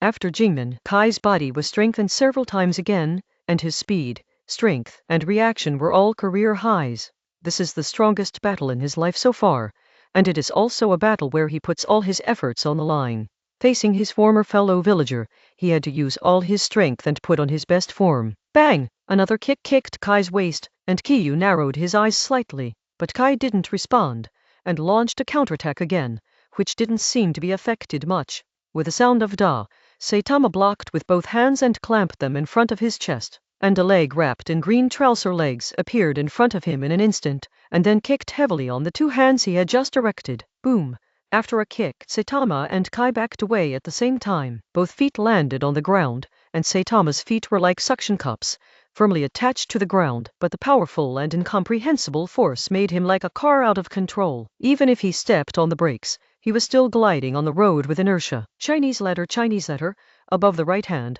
After Jingmen, Kai's body was strengthened several times again, and his speed, strength, and reaction were all career highs. This is the strongest battle in his life so far, and it is also a battle where he puts all his efforts on the line. Facing his former fellow villager, he had to use all his strength and put on his best form. Bang! Another kick kicked Kai's waist, and Kyu narrowed his eyes slightly, but Kai didn't respond, and launched a counterattack again, which didn't seem to be affected much. With a sound of da, Saitama blocked with both hands and clamped them in front of his chest, and a leg wrapped in green trouser legs appeared in front of him in an instant, and then kicked heavily on the two hands he had just erected. Boom! After a kick, Saitama and Kai backed away at the same time. Both feet landed on the ground, and Saitama's feet were like suction cups, firmly attached to the ground, but the powerful and incomprehensible force made him like a car out of control. Even if he stepped on the brakes, he was still gliding on the road with inertia. Chinese letter, above the right hand.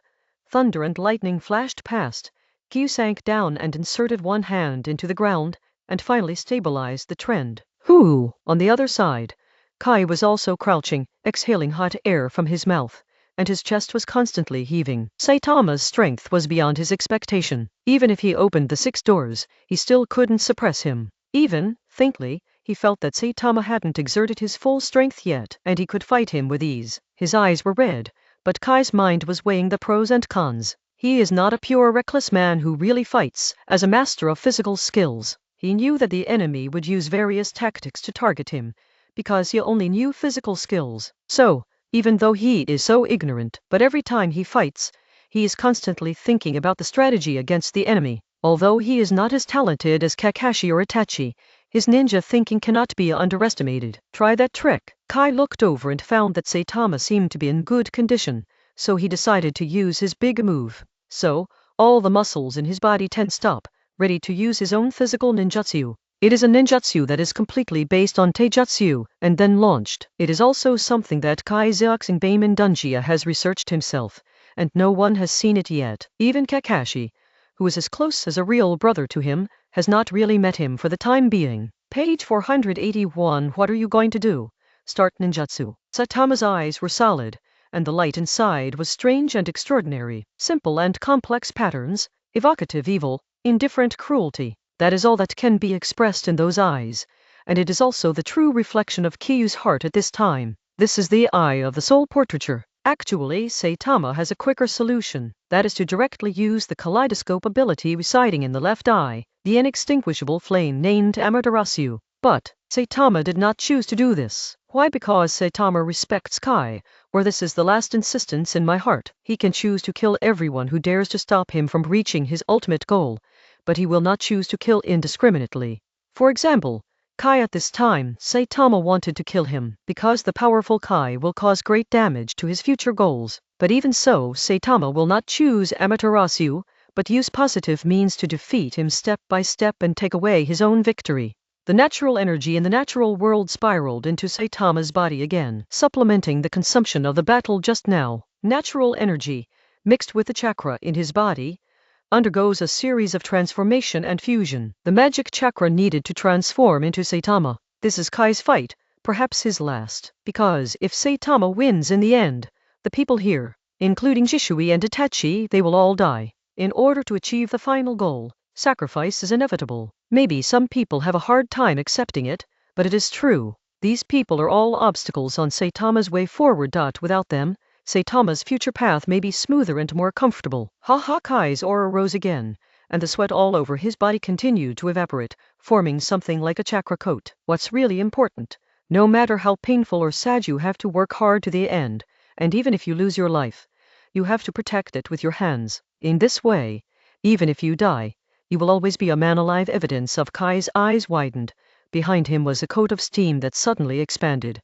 Thunder and lightning flashed past. Kyu sank down and inserted one hand into the ground, and finally stabilized the trend. Hoo! On the other side, Kai was also crouching, exhaling hot air from his mouth, and his chest was constantly heaving. Saitama's strength was beyond his expectation. Even if he opened the 6 doors, he still couldn't suppress him. Even, faintly, he felt that Saitama hadn't exerted his full strength yet, and he could fight him with ease. His eyes were red, but Kai's mind was weighing the pros and cons. He is not a pure reckless man who really fights as a master of physical skills. He knew that the enemy would use various tactics to target him, because he only knew physical skills. So, even though he is so ignorant, but every time he fights, he is constantly thinking about the strategy against the enemy. Although he is not as talented as Kakashi or Itachi, his ninja thinking cannot be underestimated. Try that trick. Kai looked over and found that Saitama seemed to be in good condition, so he decided to use his big move. So, all the muscles in his body tensed up, ready to use his own physical ninjutsu. It is a ninjutsu that is completely based on taijutsu, and then launched. It is also something that Kai Xiaoxingbeiman Dunjia has researched himself, and no one has seen it yet. Even Kakashi, who is as close as a real brother to him, has not really met him for the time being. Page 481. What are you going to do? Start ninjutsu. Saitama's eyes were solid, and the light inside was strange and extraordinary. Simple and complex patterns, evocative evil, indifferent cruelty. That is all that can be expressed in those eyes, and it is also the true reflection of Kyu's heart at this time. This is the eye of the soul portraiture. Actually, Saitama has a quicker solution. That is to directly use the kaleidoscope ability residing in the left eye, the inextinguishable flame named Amaterasu. But Saitama did not choose to do this. Why? Because Saitama respects Kai, or this is the last insistence in my heart. He can choose to kill everyone who dares to stop him from reaching his ultimate goal, but he will not choose to kill indiscriminately. For example, Kai at this time, Saitama wanted to kill him, because the powerful Kai will cause great damage to his future goals. But even so, Saitama will not choose Amaterasu, but use positive means to defeat him step by step and take away his own victory. The natural energy in the natural world spiraled into Saitama's body again, supplementing the consumption of the battle just now. Natural energy, mixed with the chakra in his body, undergoes a series of transformation and fusion. The magic chakra needed to transform into Saitama. This is Kai's fight, perhaps his last, because if Saitama wins in the end, the people here, including Jishui and Itachi, they will all die. In order to achieve the final goal, sacrifice is inevitable. Maybe some people have a hard time accepting it, but it is true. These people are all obstacles on Saitama's way forward. Without them, Saitama's future path may be smoother and more comfortable. Kai's aura rose again, and the sweat all over his body continued to evaporate, forming something like a chakra coat. What's really important, no matter how painful or sad, you have to work hard to the end, and even if you lose your life, you have to protect it with your hands. In this way, even if you die, you will always be a man alive. Evidence of Kai's eyes widened. Behind him was a coat of steam that suddenly expanded.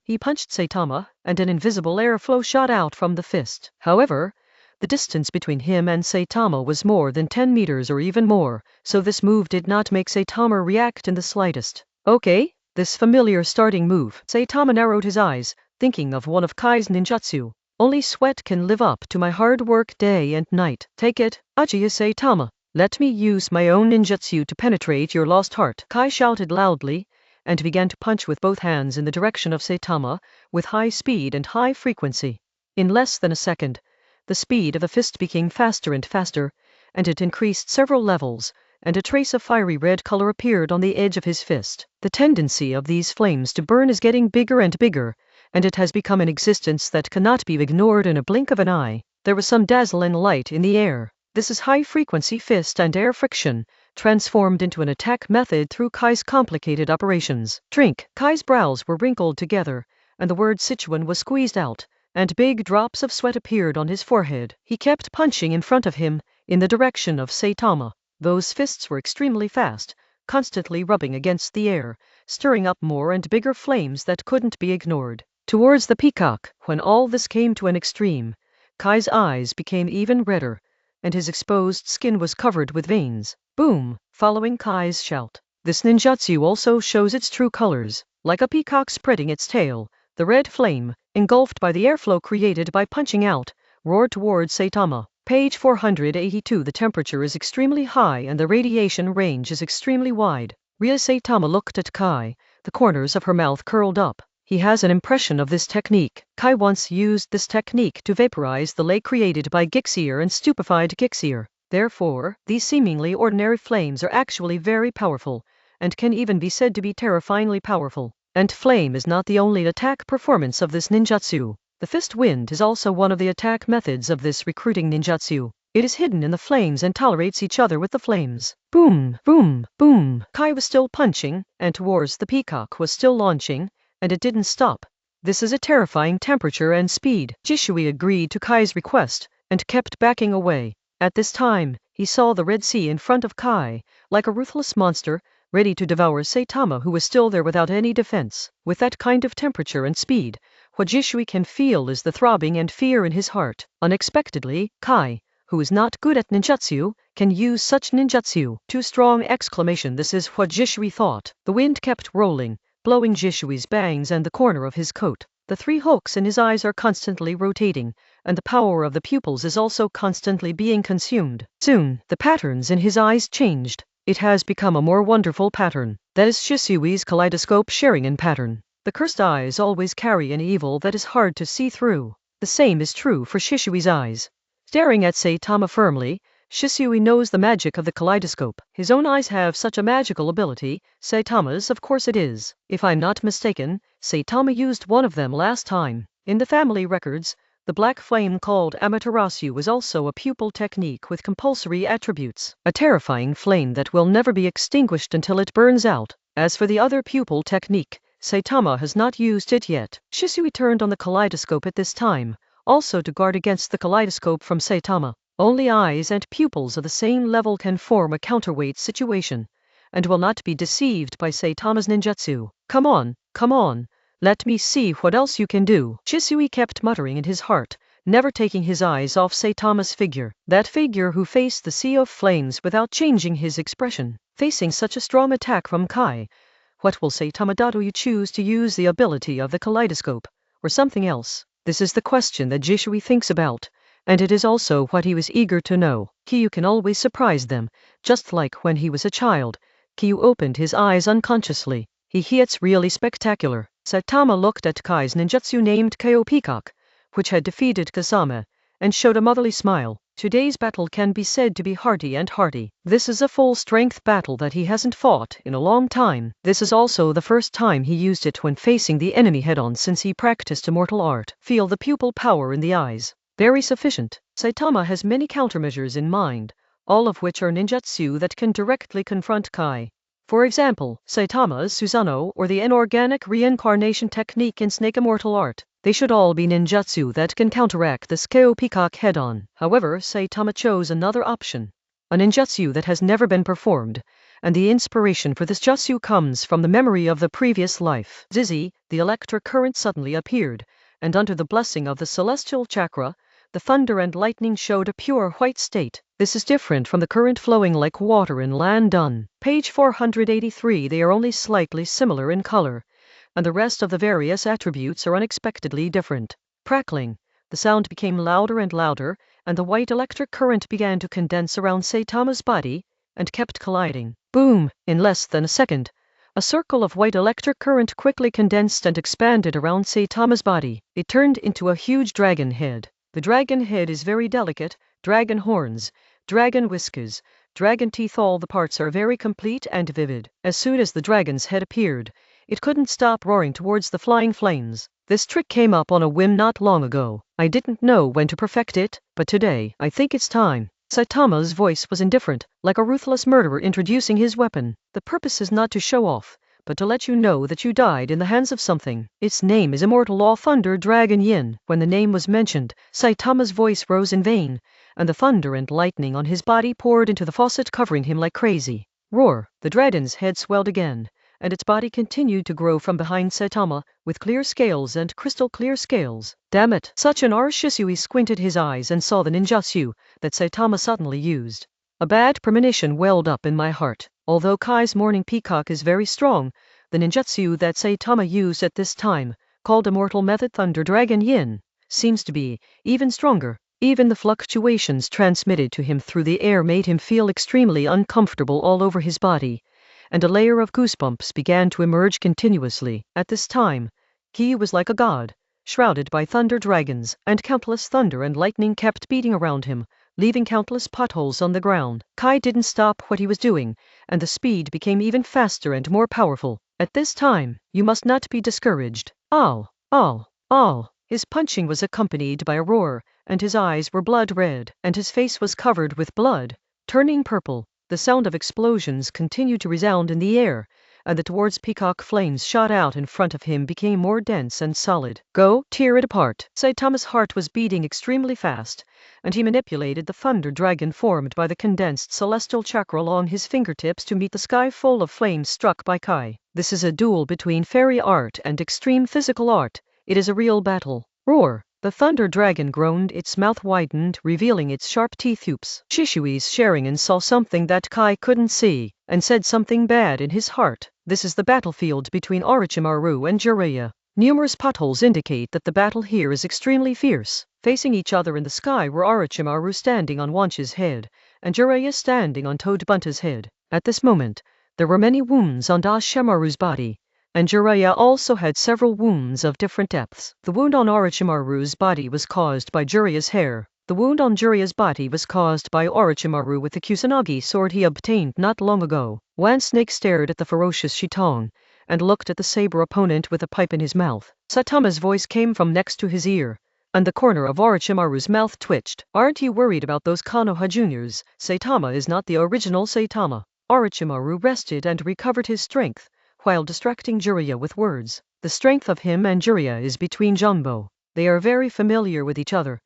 He punched Saitama, and an invisible airflow shot out from the fist. However, the distance between him and Saitama was more than 10 meters or even more, so this move did not make Saitama react in the slightest. Okay, this familiar starting move. Saitama narrowed his eyes, thinking of one of Kai's ninjutsu. Only sweat can live up to my hard work day and night. Take it, Ajiya Saitama. Let me use my own ninjutsu to penetrate your lost heart. Kai shouted loudly, and began to punch with both hands in the direction of Saitama, with high speed and high frequency. In less than a second, the speed of the fist became faster and faster, and it increased several levels, and a trace of fiery red color appeared on the edge of his fist. The tendency of these flames to burn is getting bigger and bigger, and it has become an existence that cannot be ignored in a blink of an eye. There was some dazzle and light in the air. This is high-frequency fist and air friction, transformed into an attack method through Kai's complicated operations. Drink. Kai's brows were wrinkled together, and the word Sichuan was squeezed out, and big drops of sweat appeared on his forehead. He kept punching in front of him, in the direction of Saitama. Those fists were extremely fast, constantly rubbing against the air, stirring up more and bigger flames that couldn't be ignored. Towards the peacock, when all this came to an extreme, Kai's eyes became even redder, and his exposed skin was covered with veins. Boom! Following Kai's shout, this ninjutsu also shows its true colors. Like a peacock spreading its tail, the red flame, engulfed by the airflow created by punching out, roared towards Saitama. Page 482. The temperature is extremely high and the radiation range is extremely wide. Ria Saitama looked at Kai, the corners of her mouth curled up. He has an impression of this technique. Kai once used this technique to vaporize the lake created by Gixier and stupefied Gixier. Therefore, these seemingly ordinary flames are actually very powerful, and can even be said to be terrifyingly powerful. And flame is not the only attack performance of this ninjutsu. The fist wind is also one of the attack methods of this recruiting ninjutsu. It is hidden in the flames and tolerates each other with the flames. Boom, boom, boom. Kai was still punching, and towards the peacock was still launching, and it didn't stop. This is a terrifying temperature and speed. Jishui agreed to Kai's request, and kept backing away. At this time, he saw the Red Sea in front of Kai, like a ruthless monster, ready to devour Saitama, who was still there without any defense. With that kind of temperature and speed, what Jishui can feel is the throbbing and fear in his heart. Unexpectedly, Kai, who is not good at ninjutsu, can use such ninjutsu. Too strong exclamation. This is what Jishui thought. The wind kept rolling, blowing Jishui's bangs and the corner of his coat. The three hooks in his eyes are constantly rotating, and the power of the pupils is also constantly being consumed. Soon, the patterns in his eyes changed. It has become a more wonderful pattern. That is Jisui's kaleidoscope Sharingan pattern. The cursed eyes always carry an evil that is hard to see through. The same is true for Shishui's eyes. Staring at Saitama firmly, Shisui knows the magic of the kaleidoscope. His own eyes have such a magical ability. Saitama's, of course it is. If I'm not mistaken, Saitama used one of them last time. In the family records, the black flame called Amaterasu was also a pupil technique with compulsory attributes. A terrifying flame that will never be extinguished until it burns out. As for the other pupil technique, Saitama has not used it yet. Shisui turned on the kaleidoscope at this time, also to guard against the kaleidoscope from Saitama. Only eyes and pupils of the same level can form a counterweight situation, and will not be deceived by Saitama's ninjutsu. Come on, come on. Let me see what else you can do. Shisui kept muttering in his heart, never taking his eyes off Saitama's figure. That figure who faced the sea of flames without changing his expression. Facing such a strong attack from Kai, what will Saitama do? You choose to use the ability of the kaleidoscope, or something else? This is the question that Jishui thinks about, and it is also what he was eager to know. Kyu can always surprise them, just like when he was a child. Kyu opened his eyes unconsciously. It's really spectacular. Saitama looked at Kai's ninjutsu named Ko Peacock, which had defeated Kasame, and showed a motherly smile. Today's battle can be said to be hearty and hearty. This is a full-strength battle that he hasn't fought in a long time. This is also the first time he used it when facing the enemy head-on since he practiced immortal art. Feel the pupil power in the eyes. Very sufficient. Saitama has many countermeasures in mind, all of which are ninjutsu that can directly confront Kai. For example, Saitama's Susanoo or the inorganic reincarnation technique in Snake immortal art. They should all be ninjutsu that can counteract the Ko Peacock head-on. However, Saitama chose another option, a ninjutsu that has never been performed, and the inspiration for this jutsu comes from the memory of the previous life. Zizi, the electric current suddenly appeared, and under the blessing of the celestial chakra, the thunder and lightning showed a pure white state. This is different from the current flowing like water in land done. Page 483. They are only slightly similar in color, and the rest of the various attributes are unexpectedly different. Crackling, the sound became louder and louder, and the white electric current began to condense around Saitama's body, and kept colliding. Boom! In less than a second, A circle of white electric current quickly condensed and expanded around Saitama's body. It turned into a huge dragon head. The dragon head is very delicate, dragon horns, dragon whiskers, dragon teeth, all the parts are very complete and vivid. As soon as the dragon's head appeared, it couldn't stop roaring towards the flying flames. This trick came up on a whim not long ago. I didn't know when to perfect it, but today, I think it's time. Saitama's voice was indifferent, like a ruthless murderer introducing his weapon. The purpose is not to show off, but to let you know that you died in the hands of something. Its name is Immortal Law Thunder Dragon Yin. When the name was mentioned, Saitama's voice rose in vain, and the thunder and lightning on his body poured into the faucet, covering him like crazy. Roar! The dragon's head swelled again, and its body continued to grow from behind Saitama, with clear scales and crystal clear scales. Damn it! Such an Arshisui squinted his eyes and saw the ninjutsu that Saitama suddenly used. A bad premonition welled up in my heart. Although Kai's morning peacock is very strong, the ninjutsu that Saitama used at this time, called Immortal Method Thunder Dragon Yin, seems to be even stronger. Even the fluctuations transmitted to him through the air made him feel extremely uncomfortable all over his body, and a layer of goosebumps began to emerge continuously. At this time, Ki was like a god, shrouded by thunder dragons, and countless thunder and lightning kept beating around him, leaving countless potholes on the ground. Kai didn't stop what he was doing, and the speed became even faster and more powerful. At this time, you must not be discouraged. Ow! Ow! Ow! His punching was accompanied by a roar, and his eyes were blood red, and his face was covered with blood, turning purple. The sound of explosions continued to resound in the air, and the towards peacock flames shot out in front of him became more dense and solid. Go, tear it apart. Saitama's heart was beating extremely fast, and he manipulated the thunder dragon formed by the condensed celestial chakra along his fingertips to meet the sky full of flames struck by Kai. This is a duel between fairy art and extreme physical art. It is a real battle. Roar! The thunder dragon groaned, its mouth widened, revealing its sharp teeth. Shishui's Sharingan saw something that Kai couldn't see, and said something bad in his heart. This is the battlefield between Orochimaru and Jiraiya. Numerous potholes indicate that the battle here is extremely fierce. Facing each other in the sky were Orochimaru standing on Wanchi's head, and Jiraiya standing on Toadbunta's head. At this moment, there were many wounds on Orochimaru's body, and Jiraiya also had several wounds of different depths. The wound on Orochimaru's body was caused by Jiraiya's hair. The wound on Jiraiya's body was caused by Orochimaru with the Kusanagi sword he obtained not long ago. Wan Snake stared at the ferocious Shitong, and looked at the saber opponent with a pipe in his mouth. Saitama's voice came from next to his ear, and the corner of Orochimaru's mouth twitched. Aren't you worried about those Konoha juniors? Saitama is not the original Saitama. Orochimaru rested and recovered his strength, while distracting Jiraiya with words. The strength of him and Jiraiya is between jumbo. They are very familiar with each other,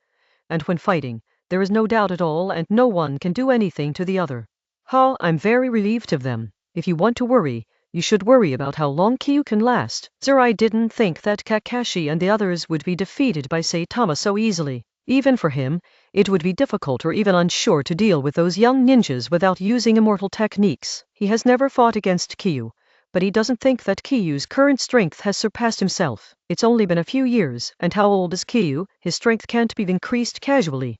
and when fighting, there is no doubt at all and no one can do anything to the other. I'm very relieved of them. If you want to worry, you should worry about how long Kyu can last. Zirai didn't think that Kakashi and the others would be defeated by Saitama so easily. Even for him, it would be difficult or even unsure to deal with those young ninjas without using immortal techniques. He has never fought against Kyu, but he doesn't think that Kiyu's current strength has surpassed himself. It's only been a few years, and how old is Kyu? His strength can't be increased casually.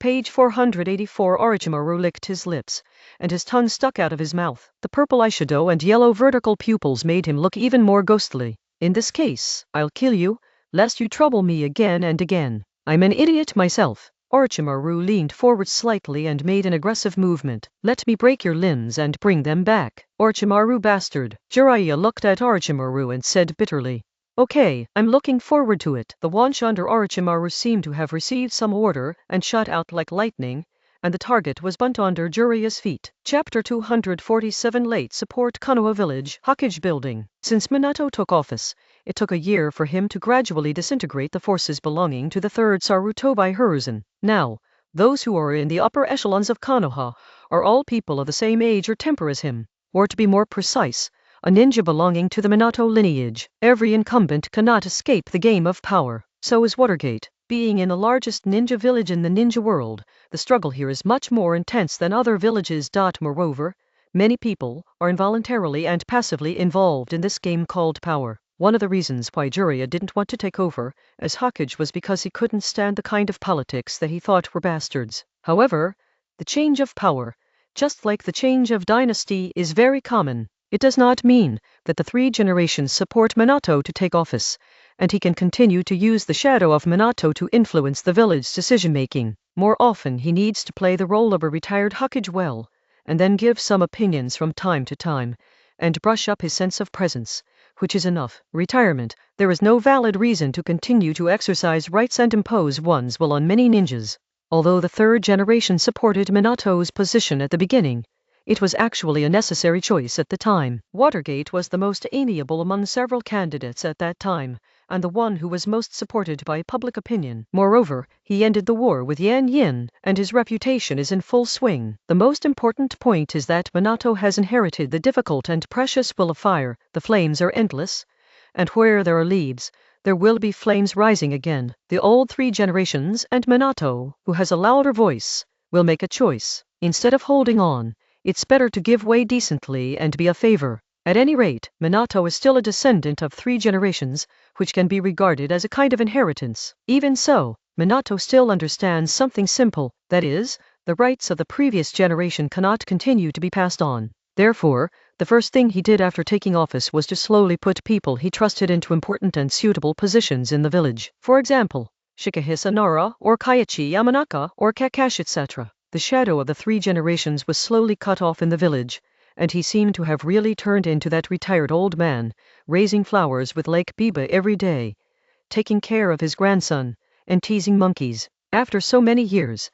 Page 484. Orochimaru licked his lips, and his tongue stuck out of his mouth. The purple eyeshadow and yellow vertical pupils made him look even more ghostly. In this case, I'll kill you, lest you trouble me again and again. I'm an idiot myself. Orochimaru leaned forward slightly and made an aggressive movement. Let me break your limbs and bring them back. Orochimaru bastard. Jiraiya looked at Orochimaru and said bitterly, Okay, I'm looking forward to it. The wanch under Orochimaru seemed to have received some order and shot out like lightning, and the target was bunt under Jiraiya's feet. Chapter 247. Late Support Konoha Village, Hokage Building. Since Minato took office, it took a year for him to gradually disintegrate the forces belonging to the third Sarutobi Hiruzen. Now, those who are in the upper echelons of Konoha are all people of the same age or temper as him, or to be more precise, a ninja belonging to the Minato lineage. Every incumbent cannot escape the game of power. So is Watergate. Being in the largest ninja village in the ninja world, the struggle here is much more intense than other villages. Moreover, many people are involuntarily and passively involved in this game called power. One of the reasons why Jiraiya didn't want to take over as Hokage was because he couldn't stand the kind of politics that he thought were bastards. However, the change of power, just like the change of dynasty, is very common. It does not mean that the 3 generations support Minato to take office, and he can continue to use the shadow of Minato to influence the village's decision-making. More often he needs to play the role of a retired Hokage well, and then give some opinions from time to time, and brush up his sense of presence, which is enough. Retirement. There is no valid reason to continue to exercise rights and impose one's will on many ninjas. Although the 3rd generation supported Minato's position at the beginning, it was actually a necessary choice at the time. Watergate was the most amiable among several candidates at that time, and the one who was most supported by public opinion. Moreover, he ended the war with Yan Yin, and his reputation is in full swing. The most important point is that Minato has inherited the difficult and precious will of fire. The flames are endless, and where there are leaves, there will be flames rising again. The old 3 generations and Minato, who has a louder voice, will make a choice. Instead of holding on, it's better to give way decently and be a favor. At any rate, Minato is still a descendant of 3 generations, which can be regarded as a kind of inheritance. Even so, Minato still understands something simple, that is, the rights of the previous generation cannot continue to be passed on. Therefore, the first thing he did after taking office was to slowly put people he trusted into important and suitable positions in the village. For example, Shikahisa Nara, or Kaiichi Yamanaka, or Kakashi, etc. The shadow of the 3 generations was slowly cut off in the village, and he seemed to have really turned into that retired old man, raising flowers with Lake Biba every day, taking care of his grandson, and teasing monkeys. After so many years,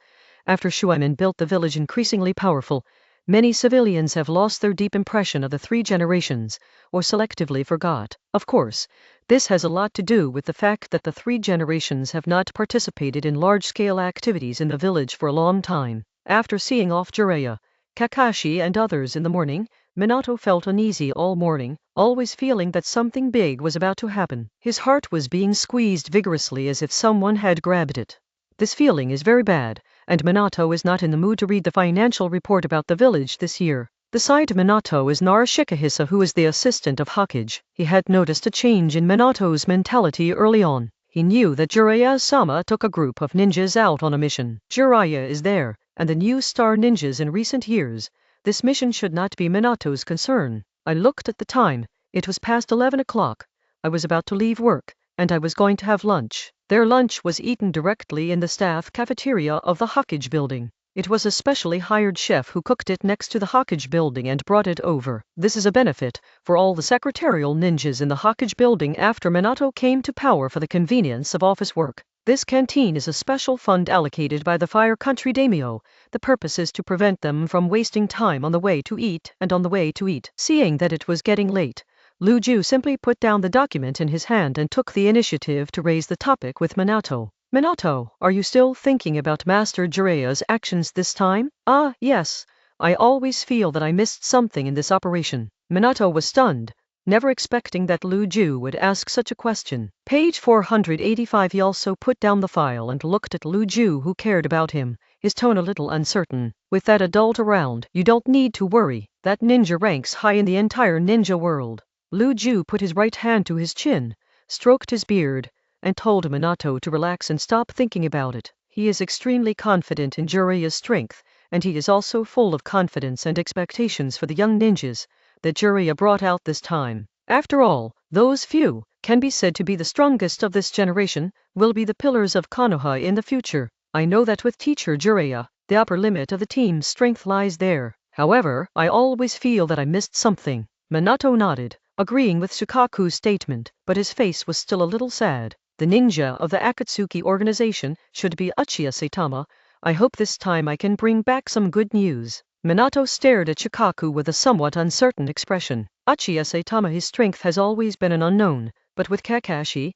after Shuaiman built the village increasingly powerful, many civilians have lost their deep impression of the 3 generations, or selectively forgot. Of course, this has a lot to do with the fact that the 3 generations have not participated in large-scale activities in the village for a long time. After seeing off Jiraiya, Kakashi and others in the morning, Minato felt uneasy all morning, always feeling that something big was about to happen. His heart was being squeezed vigorously as if someone had grabbed it. This feeling is very bad, and Minato is not in the mood to read the financial report about the village this year. The side of Minato is Nara Shikahisa, who is the assistant of Hokage. He had noticed a change in Minato's mentality early on. He knew that Jiraiya-sama took a group of ninjas out on a mission. Jiraiya is there, and the new star ninjas in recent years. This mission should not be Minato's concern. I looked at the time. It was past 11 o'clock. I was about to leave work, and I was going to have lunch. Their lunch was eaten directly in the staff cafeteria of the Hokage building. It was a specially hired chef who cooked it next to the Hokage building and brought it over. This is a benefit for all the secretarial ninjas in the Hokage building after Minato came to power for the convenience of office work. This canteen is a special fund allocated by the Fire Country Daimyo. The purpose is to prevent them from wasting time on the way to eat and on the way to eat. Seeing that it was getting late, Lu Ju simply put down the document in his hand and took the initiative to raise the topic with Minato. Minato, are you still thinking about Master Jiraiya's actions this time? Ah, yes. I always feel that I missed something in this operation. Minato was stunned, never expecting that Lu Ju would ask such a question. Page 485. He also put down the file and looked at Lu Ju, who cared about him, his tone a little uncertain. With that adult around, you don't need to worry. That ninja ranks high in the entire ninja world. Lu Ju put his right hand to his chin, stroked his beard, and told Minato to relax and stop thinking about it. He is extremely confident in Jiraiya's strength, and he is also full of confidence and expectations for the young ninjas that Jiraiya brought out this time. After all, those few, can be said to be the strongest of this generation, will be the pillars of Konoha in the future. I know that with teacher Jiraiya, the upper limit of the team's strength lies there. However, I always feel that I missed something. Minato nodded, agreeing with Shikaku's statement, but his face was still a little sad. The ninja of the Akatsuki organization should be Uchiha Saitama. I hope this time I can bring back some good news. Minato stared at Shikaku with a somewhat uncertain expression. Uchiha Saitama, his strength has always been an unknown, but with Kakashi,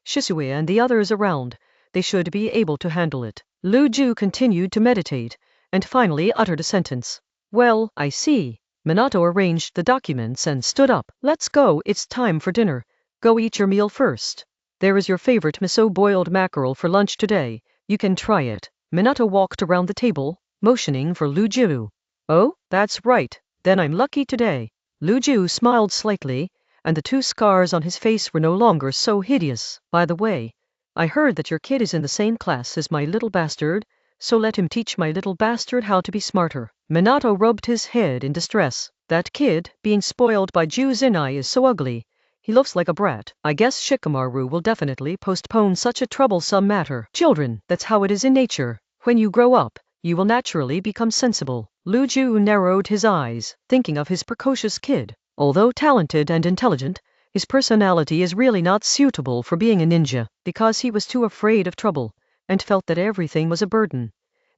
Shisue and the others around, they should be able to handle it. Lu Ju continued to meditate, and finally uttered a sentence. Well, I see. Minato arranged the documents and stood up. Let's go, it's time for dinner. Go eat your meal first. There is your favorite miso-boiled mackerel for lunch today. You can try it. Minato walked around the table, motioning for Lu Ju. Oh, that's right. Then I'm lucky today. Lu Ju smiled slightly, and the 2 scars on his face were no longer so hideous. By the way, I heard that your kid is in the same class as my little bastard, so let him teach my little bastard how to be smarter. Minato rubbed his head in distress. That kid, being spoiled by Juzinai, is so ugly. He looks like a brat. I guess Shikamaru will definitely postpone such a troublesome matter. Children, that's how it is in nature. When you grow up, you will naturally become sensible. Luju narrowed his eyes, thinking of his precocious kid. Although talented and intelligent, his personality is really not suitable for being a ninja, because he was too afraid of trouble, and felt that everything was a burden,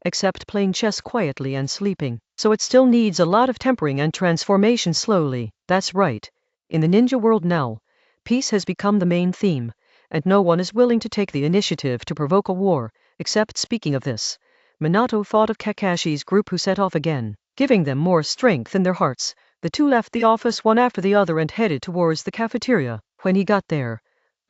except playing chess quietly and sleeping. So it still needs a lot of tempering and transformation slowly. That's right. In the ninja world now, peace has become the main theme, and no one is willing to take the initiative to provoke a war, except speaking of this. Minato thought of Kakashi's group who set off again, giving them more strength in their hearts. The two left the office one after the other and headed towards the cafeteria. When he got there,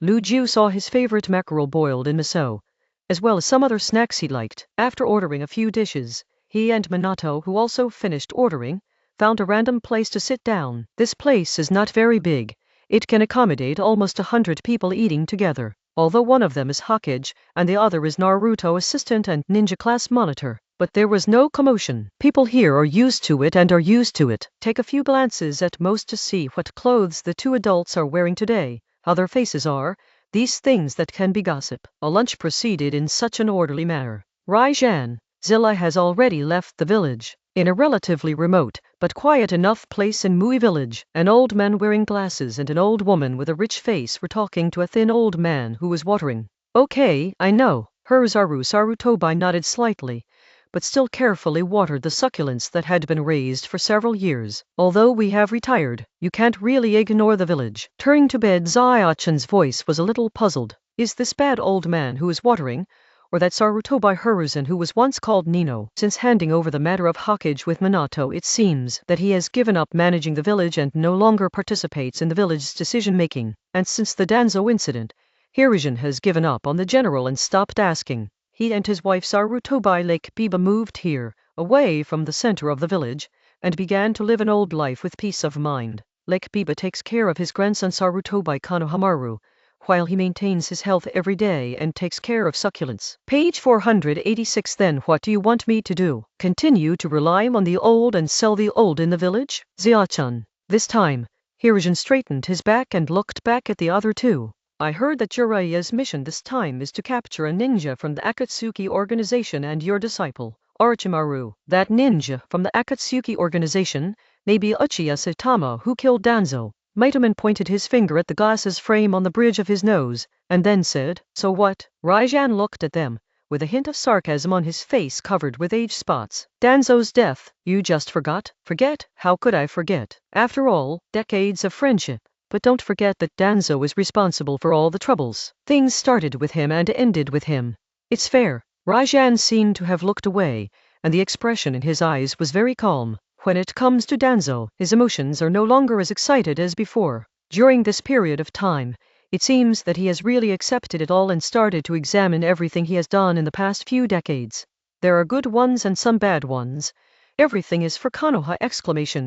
Luju saw his favorite mackerel boiled in miso, as well as some other snacks he liked. After ordering a few dishes, he and Minato, who also finished ordering, found a random place to sit down. This place is not very big. It can accommodate almost 100 people eating together, although one of them is Hokage and the other is Naruto assistant and ninja class monitor. But there was no commotion. People here are used to it and are used to it. Take a few glances at most to see what clothes the two adults are wearing today, how their faces are, these things that can be gossip. A lunch proceeded in such an orderly manner. Raijan, Zilla has already left the village. In a relatively remote, but quiet enough place in Mui village, an old man wearing glasses and an old woman with a rich face were talking to a thin old man who was watering. Okay, I know. Sarutobi nodded slightly, but still carefully watered the succulents that had been raised for several years. Although we have retired, you can't really ignore the village. Turning to bed, Zayachan's voice was a little puzzled. Is this bad old man who is watering, or that Sarutobi Hiruzen who was once called Nino? Since handing over the matter of Hokage with Minato, it seems that he has given up managing the village and no longer participates in the village's decision-making. And since the Danzo incident, Hiruzen has given up on the general and stopped asking. He and his wife Sarutobi Lake Biba moved here, away from the center of the village, and began to live an old life with peace of mind. Lake Biba takes care of his grandson Sarutobi Konohamaru, while he maintains his health every day and takes care of succulents. Page 486. Then what do you want me to do? Continue to rely on the old and sell the old in the village? Ziachan. This time, Hiruzen straightened his back and looked back at the other two. I heard that Jiraiya's mission this time is to capture a ninja from the Akatsuki organization and your disciple, Orochimaru. That ninja from the Akatsuki organization may be Uchiha Saitama who killed Danzo. Maitoman pointed his finger at the glasses frame on the bridge of his nose, and then said, So what? Raijan looked at them, with a hint of sarcasm on his face covered with age spots. Danzo's death, you just forgot? Forget? How could I forget? After all, decades of friendship. But don't forget that Danzo is responsible for all the troubles. Things started with him and ended with him. It's fair. Raijan seemed to have looked away, and the expression in his eyes was very calm. When it comes to Danzo, his emotions are no longer as excited as before. During this period of time, it seems that he has really accepted it all and started to examine everything he has done in the past few decades. There are good ones and some bad ones. Everything is for Konoha!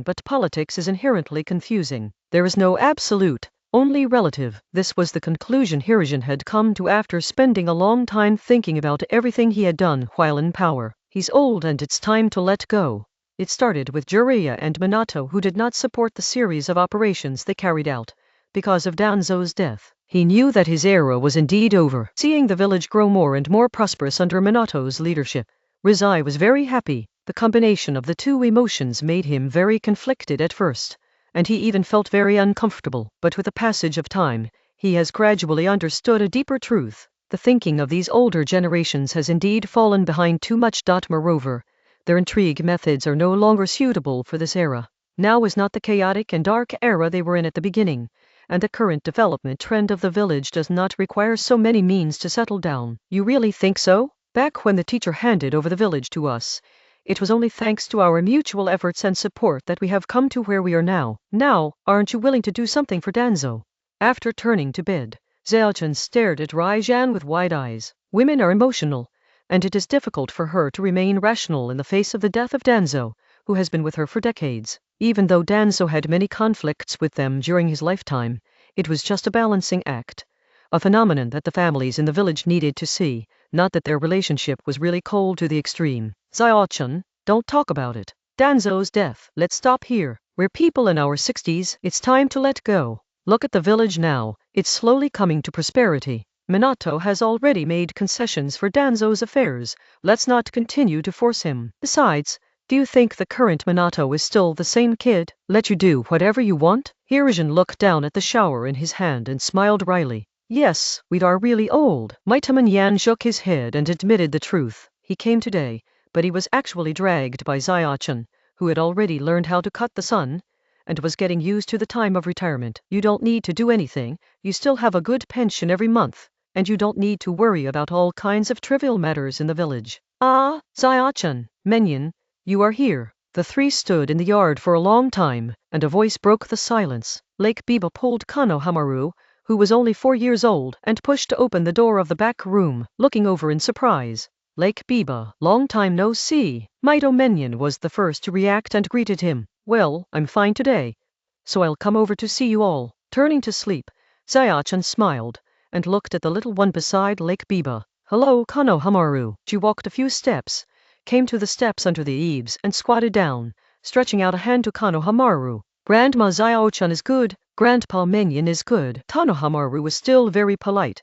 But politics is inherently confusing. There is no absolute, only relative. This was the conclusion Hiruzen had come to after spending a long time thinking about everything he had done while in power. He's old and it's time to let go. It started with Jiraiya and Minato, who did not support the series of operations they carried out because of Danzo's death. He knew that his era was indeed over. Seeing the village grow more and more prosperous under Minato's leadership, Rizai was very happy. The combination of the two emotions made him very conflicted at first, and he even felt very uncomfortable. But with the passage of time, he has gradually understood a deeper truth. The thinking of these older generations has indeed fallen behind too much. Moreover, their intrigue methods are no longer suitable for this era. Now is not the chaotic and dark era they were in at the beginning, and the current development trend of the village does not require so many means to settle down. You really think so? Back when the teacher handed over the village to us, it was only thanks to our mutual efforts and support that we have come to where we are now. Now, aren't you willing to do something for Danzo? After turning to bed, Zaochan stared at Raijan with wide eyes. Women are emotional, and it is difficult for her to remain rational in the face of the death of Danzo, who has been with her for decades. Even though Danzo had many conflicts with them during his lifetime, it was just a balancing act. A phenomenon that the families in the village needed to see, not that their relationship was really cold to the extreme. Zaochan, don't talk about it. Danzo's death. Let's stop here. We're people in our 60s, it's time to let go. Look at the village now, it's slowly coming to prosperity. Minato has already made concessions for Danzo's affairs, let's not continue to force him. Besides, do you think the current Minato is still the same kid? Let you do whatever you want? Hiruzen looked down at the shower in his hand and smiled wryly. Yes, we are really old. Maitaman Yan shook his head and admitted the truth. He came today, but he was actually dragged by Zaya-chan, who had already learned how to cut the sun, and was getting used to the time of retirement. You don't need to do anything, you still have a good pension every month, and you don't need to worry about all kinds of trivial matters in the village. Ah, Zaya-chan, Menyon, you are here. The three stood in the yard for a long time, and a voice broke the silence. Lake Biba pulled Konohamaru, who was only 4 years old, and pushed open the door of the back room, looking over in surprise. Lake Biba, long time no see. Maito Menyon was the first to react and greeted him. Well, I'm fine today, so I'll come over to see you all. Turning to sleep, Zaya-chan smiled, and looked at the little one beside Lake Biba. Hello, Konohamaru. She walked a few steps, came to the steps under the eaves, and squatted down, stretching out a hand to Konohamaru. Grandma Zaya-chan is good, Grandpa Menyon is good. Konohamaru was still very polite,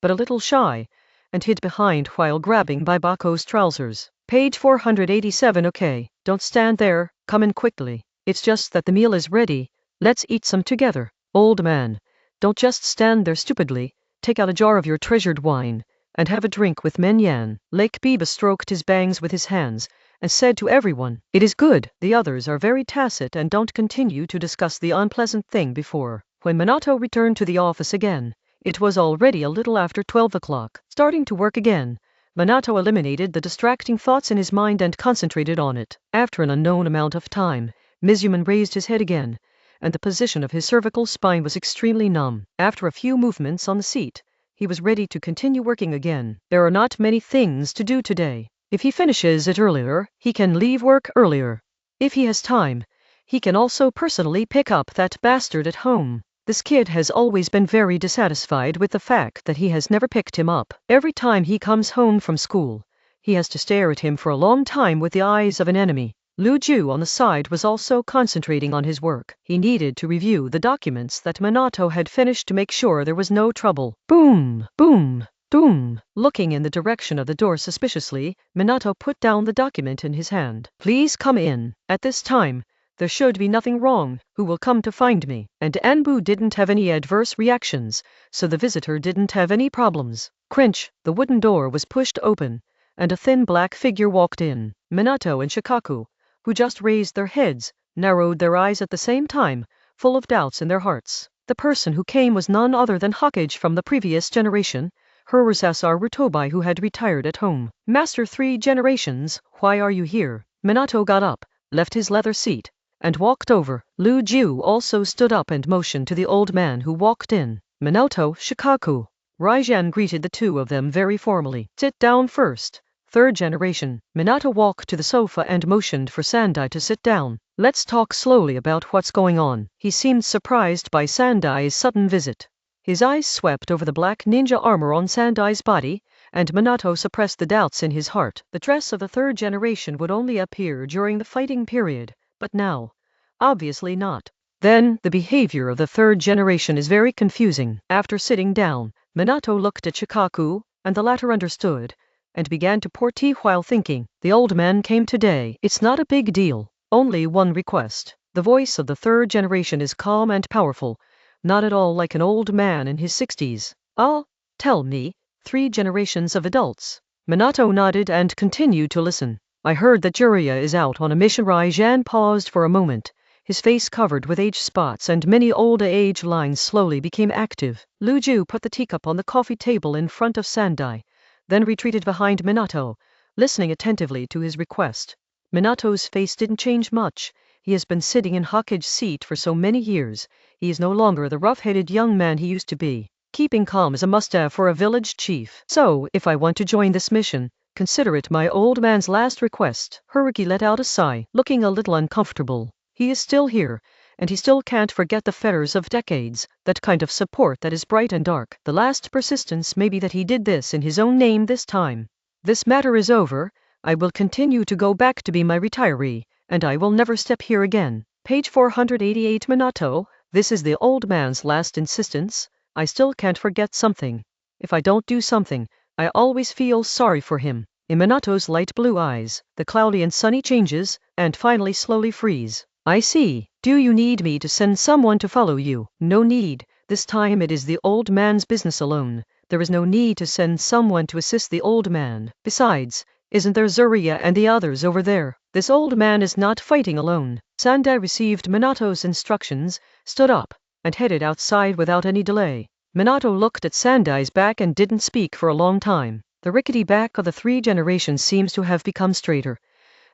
but a little shy, and hid behind while grabbing by Bako's trousers. Page 487. Okay, don't stand there, come in quickly. It's just that the meal is ready, let's eat some together. Old man, don't just stand there stupidly, take out a jar of your treasured wine, and have a drink with Menyan. Lake Biba stroked his bangs with his hands, and said to everyone, it is good. The others are very tacit and don't continue to discuss the unpleasant thing before. When Minato returned to the office again, it was already a little after 12 o'clock. Starting to work again, Minato eliminated the distracting thoughts in his mind and concentrated on it. After an unknown amount of time, Mizuman raised his head again, and the position of his cervical spine was extremely numb. After a few movements on the seat, he was ready to continue working again. There are not many things to do today. If he finishes it earlier, he can leave work earlier. If he has time, he can also personally pick up that bastard at home. This kid has always been very dissatisfied with the fact that he has never picked him up. Every time he comes home from school, he has to stare at him for a long time with the eyes of an enemy. Lu Ju on the side was also concentrating on his work. He needed to review the documents that Minato had finished to make sure there was no trouble. Boom, boom, boom. Looking in the direction of the door suspiciously, Minato put down the document in his hand. Please come in. At this time, there should be nothing wrong. Who will come to find me? And Anbu didn't have any adverse reactions, so the visitor didn't have any problems. Crunch, the wooden door was pushed open, and a thin black figure walked in. Minato and Shikaku, who just raised their heads, narrowed their eyes at the same time, full of doubts in their hearts. The person who came was none other than Hokage from the previous generation, Hirosasar Rutobai, who had retired at home. Master, 3 generations, why are you here? Minato got up, left his leather seat, and walked over. Lu Ju also stood up and motioned to the old man who walked in. Minato, Shikaku, Raijan greeted the two of them very formally. Sit down first. 3rd generation. Minato walked to the sofa and motioned for Sandai to sit down. Let's talk slowly about what's going on. He seemed surprised by Sandai's sudden visit. His eyes swept over the black ninja armor on Sandai's body, and Minato suppressed the doubts in his heart. The dress of the 3rd generation would only appear during the fighting period, but now, obviously not. Then, the behavior of the 3rd generation is very confusing. After sitting down, Minato looked at Shikaku, and the latter understood, and began to pour tea while thinking. The old man came today. It's not a big deal. Only one request. The voice of the 3rd generation is calm and powerful, not at all like an old man in his 60s. Tell me, 3 generations of adults. Minato nodded and continued to listen. I heard that Jiraiya is out on a mission. Raijan paused for a moment, his face covered with age spots, and many old age lines slowly became active. Lu Ju put the teacup on the coffee table in front of Sandai, then retreated behind Minato, listening attentively to his request. Minato's face didn't change much. He has been sitting in Hokage's seat for so many years. He is no longer the rough-headed young man he used to be. Keeping calm is a must-have for a village chief. So, if I want to join this mission, consider it my old man's last request. Haruki let out a sigh, looking a little uncomfortable. He is still here, and he still can't forget the fetters of decades, that kind of support that is bright and dark. The last persistence may be that he did this in his own name this time. This matter is over. I will continue to go back to be my retiree, and I will never step here again. Page 488 Minato, this is the old man's last insistence. I still can't forget something. If I don't do something, I always feel sorry for him. In Minato's light blue eyes, the cloudy and sunny changes, and finally slowly freeze. I see. Do you need me to send someone to follow you? No need. This time it is the old man's business alone. There is no need to send someone to assist the old man. Besides, isn't there Zuria and the others over there? This old man is not fighting alone. Sandai received Minato's instructions, stood up, and headed outside without any delay. Minato looked at Sandai's back and didn't speak for a long time. The rickety back of the 3 generations seems to have become straighter.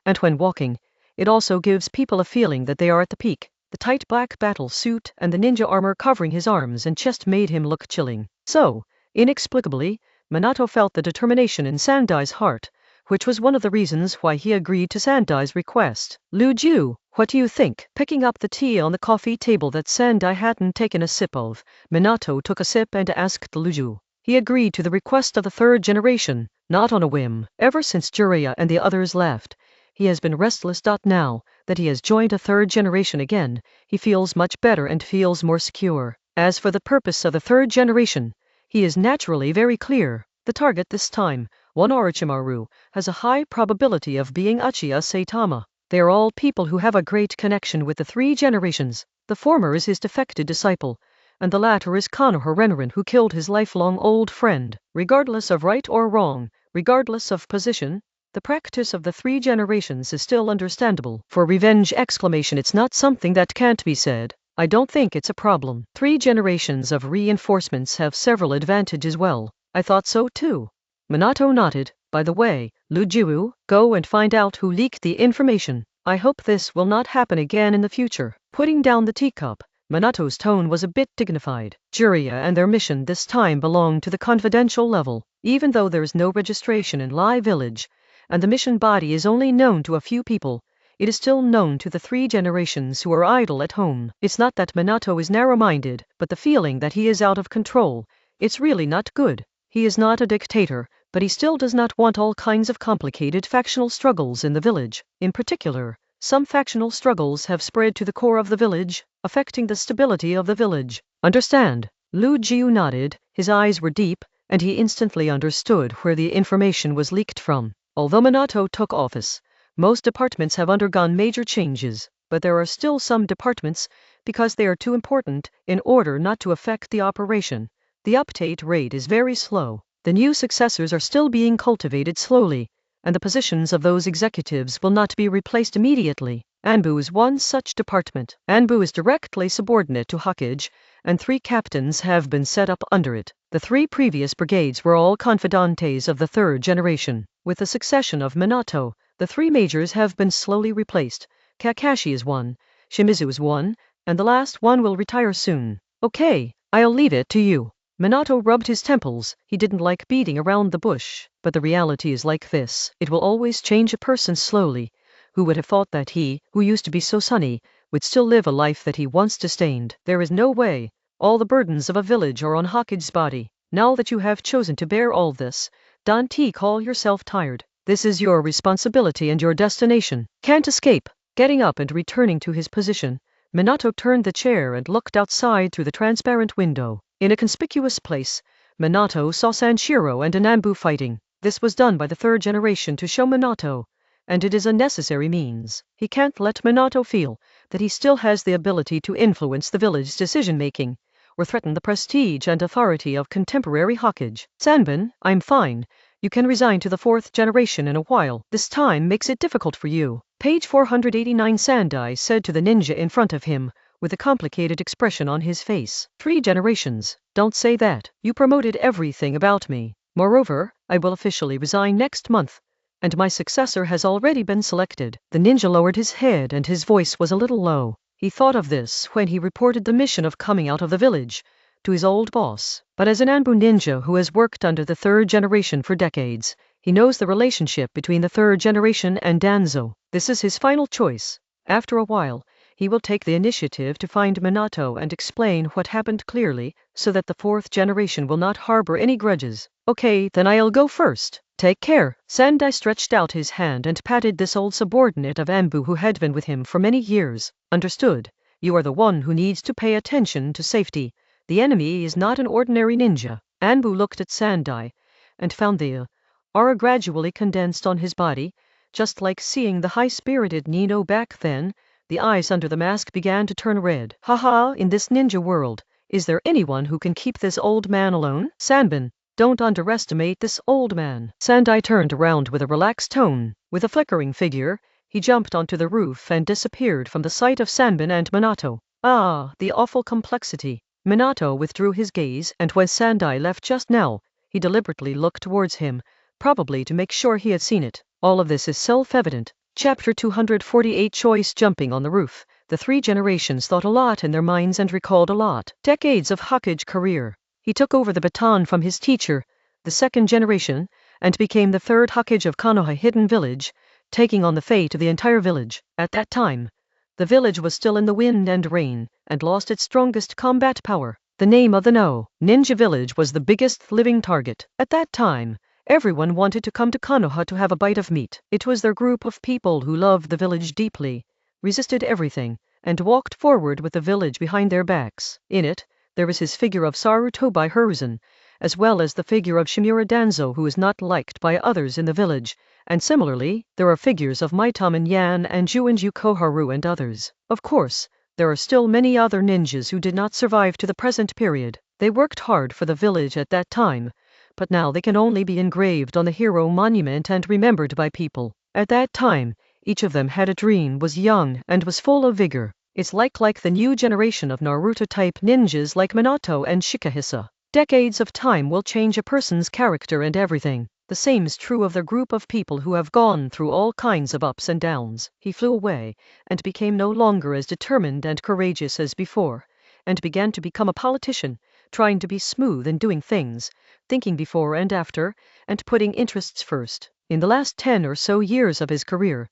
And when walking, it also gives people a feeling that they are at the peak. The tight black battle suit and the ninja armor covering his arms and chest made him look chilling. So, inexplicably, Minato felt the determination in Sandai's heart, which was one of the reasons why he agreed to Sandai's request. Luju, what do you think? Picking up the tea on the coffee table that Sandai hadn't taken a sip of, Minato took a sip and asked Luju. He agreed to the request of the 3rd generation, not on a whim. Ever since Jiraiya and the others left, he has been restless. Now that he has joined a 3rd generation again, he feels much better and feels more secure. As for the purpose of the 3rd generation, he is naturally very clear. The target this time, one Orochimaru, has a high probability of being Uchiha Saitama. They are all people who have a great connection with the 3 generations. The former is his defected disciple, and the latter is Konoha Renrin, who killed his lifelong old friend. Regardless of right or wrong, regardless of position, the practice of the 3 generations is still understandable. For revenge! It's not something that can't be said. I don't think it's a problem. 3 generations of reinforcements have several advantages. Well, I thought so too. Minato nodded. By the way, Luju, go and find out who leaked the information. I hope this will not happen again in the future. Putting down the teacup, Minato's tone was a bit dignified. Jiraiya and their mission this time belong to the confidential level. Even though there is no registration in Lai Village, and the mission body is only known to a few people, it is still known to the 3 generations who are idle at home. It's not that Minato is narrow-minded, but the feeling that he is out of control. It's really not good. He is not a dictator, but he still does not want all kinds of complicated factional struggles in the village. In particular, some factional struggles have spread to the core of the village, affecting the stability of the village. Understand? Lu Jiu nodded, his eyes were deep, and he instantly understood where the information was leaked from. Although Minato took office, most departments have undergone major changes, but there are still some departments, because they are too important, in order not to affect the operation. The update rate is very slow. The new successors are still being cultivated slowly, and the positions of those executives will not be replaced immediately. Anbu is one such department. Anbu is directly subordinate to Hokage, and 3 captains have been set up under it. The 3 previous brigades were all confidantes of the 3rd generation. With the succession of Minato, the 3 majors have been slowly replaced. Kakashi is one, Shimizu is one, and the last one will retire soon. Okay, I'll leave it to you. Minato rubbed his temples. He didn't like beating around the bush, but the reality is like this. It will always change a person slowly. Who would have thought that he, who used to be so sunny, would still live a life that he once disdained? There is no way. All the burdens of a village are on Hokage's body. Now that you have chosen to bear all this, don't call yourself tired. This is your responsibility and your destination. Can't escape. Getting up and returning to his position, Minato turned the chair and looked outside through the transparent window. In a conspicuous place, Minato saw Sanshiro and Anbu fighting. This was done by the 3rd generation to show Minato, and it is a necessary means. He can't let Minato feel that he still has the ability to influence the village's decision-making, or threaten the prestige and authority of contemporary Hokage. Sanbin, I'm fine. You can resign to the 4th generation in a while. This time makes it difficult for you. Page 489 Sandai said to the ninja in front of him, with a complicated expression on his face. 3 generations. Don't say that. You promoted everything about me. Moreover, I will officially resign next month, and my successor has already been selected. The ninja lowered his head and his voice was a little low. He thought of this when he reported the mission of coming out of the village to his old boss. But as an Anbu ninja who has worked under the 3rd generation for decades, he knows the relationship between the 3rd generation and Danzo. This is his final choice. After a while, he will take the initiative to find Minato and explain what happened clearly, so that the 4th generation will not harbor any grudges. Okay, then I'll go first. Take care. Sendai stretched out his hand and patted this old subordinate of Anbu who had been with him for many years. Understood. You are the one who needs to pay attention to safety. The enemy is not an ordinary ninja. Anbu looked at Sendai and found the aura gradually condensed on his body, just like seeing the high-spirited Nino back then. The eyes under the mask began to turn red. Haha, in this ninja world, is there anyone who can keep this old man alone? Sanbin, don't underestimate this old man. Sendai turned around with a relaxed tone. With a flickering figure, he jumped onto the roof and disappeared from the sight of Sanbin and Minato. Ah, the awful complexity. Minato withdrew his gaze, and when Sendai left just now, he deliberately looked towards him, probably to make sure he had seen it. All of this is self-evident. Chapter 248 Choice Jumping on the Roof. The three generations thought a lot in their minds and recalled a lot. Decades of Hokage career. He took over the baton from his teacher, the second generation, and became the third Hokage of Konoha Hidden Village, taking on the fate of the entire village. At that time, the village was still in the wind and rain, and lost its strongest combat power. The name of the Ninja Village was the biggest living target. At that time, everyone wanted to come to Konoha to have a bite of meat. It was their group of people who loved the village deeply, resisted everything, and walked forward with the village behind their backs. In it, there was his figure of Sarutobi Hiruzen, as well as the figure of Shimura Danzo, who is not liked by others in the village, and similarly, there are figures of Maitaman Yan and Juinju Koharu and others. Of course, there are still many other ninjas who did not survive to the present period. They worked hard for the village at that time, but now they can only be engraved on the hero monument and remembered by people. At that time, each of them had a dream, was young, and was full of vigor. It's like the new generation of Naruto-type ninjas like Minato and Shikahisa. Decades of time will change a person's character and everything. The same is true of the group of people who have gone through all kinds of ups and downs. He flew away, and became no longer as determined and courageous as before, and began to become a politician, trying to be smooth in doing things, thinking before and after, and putting interests first. In the last 10 or so years of his career,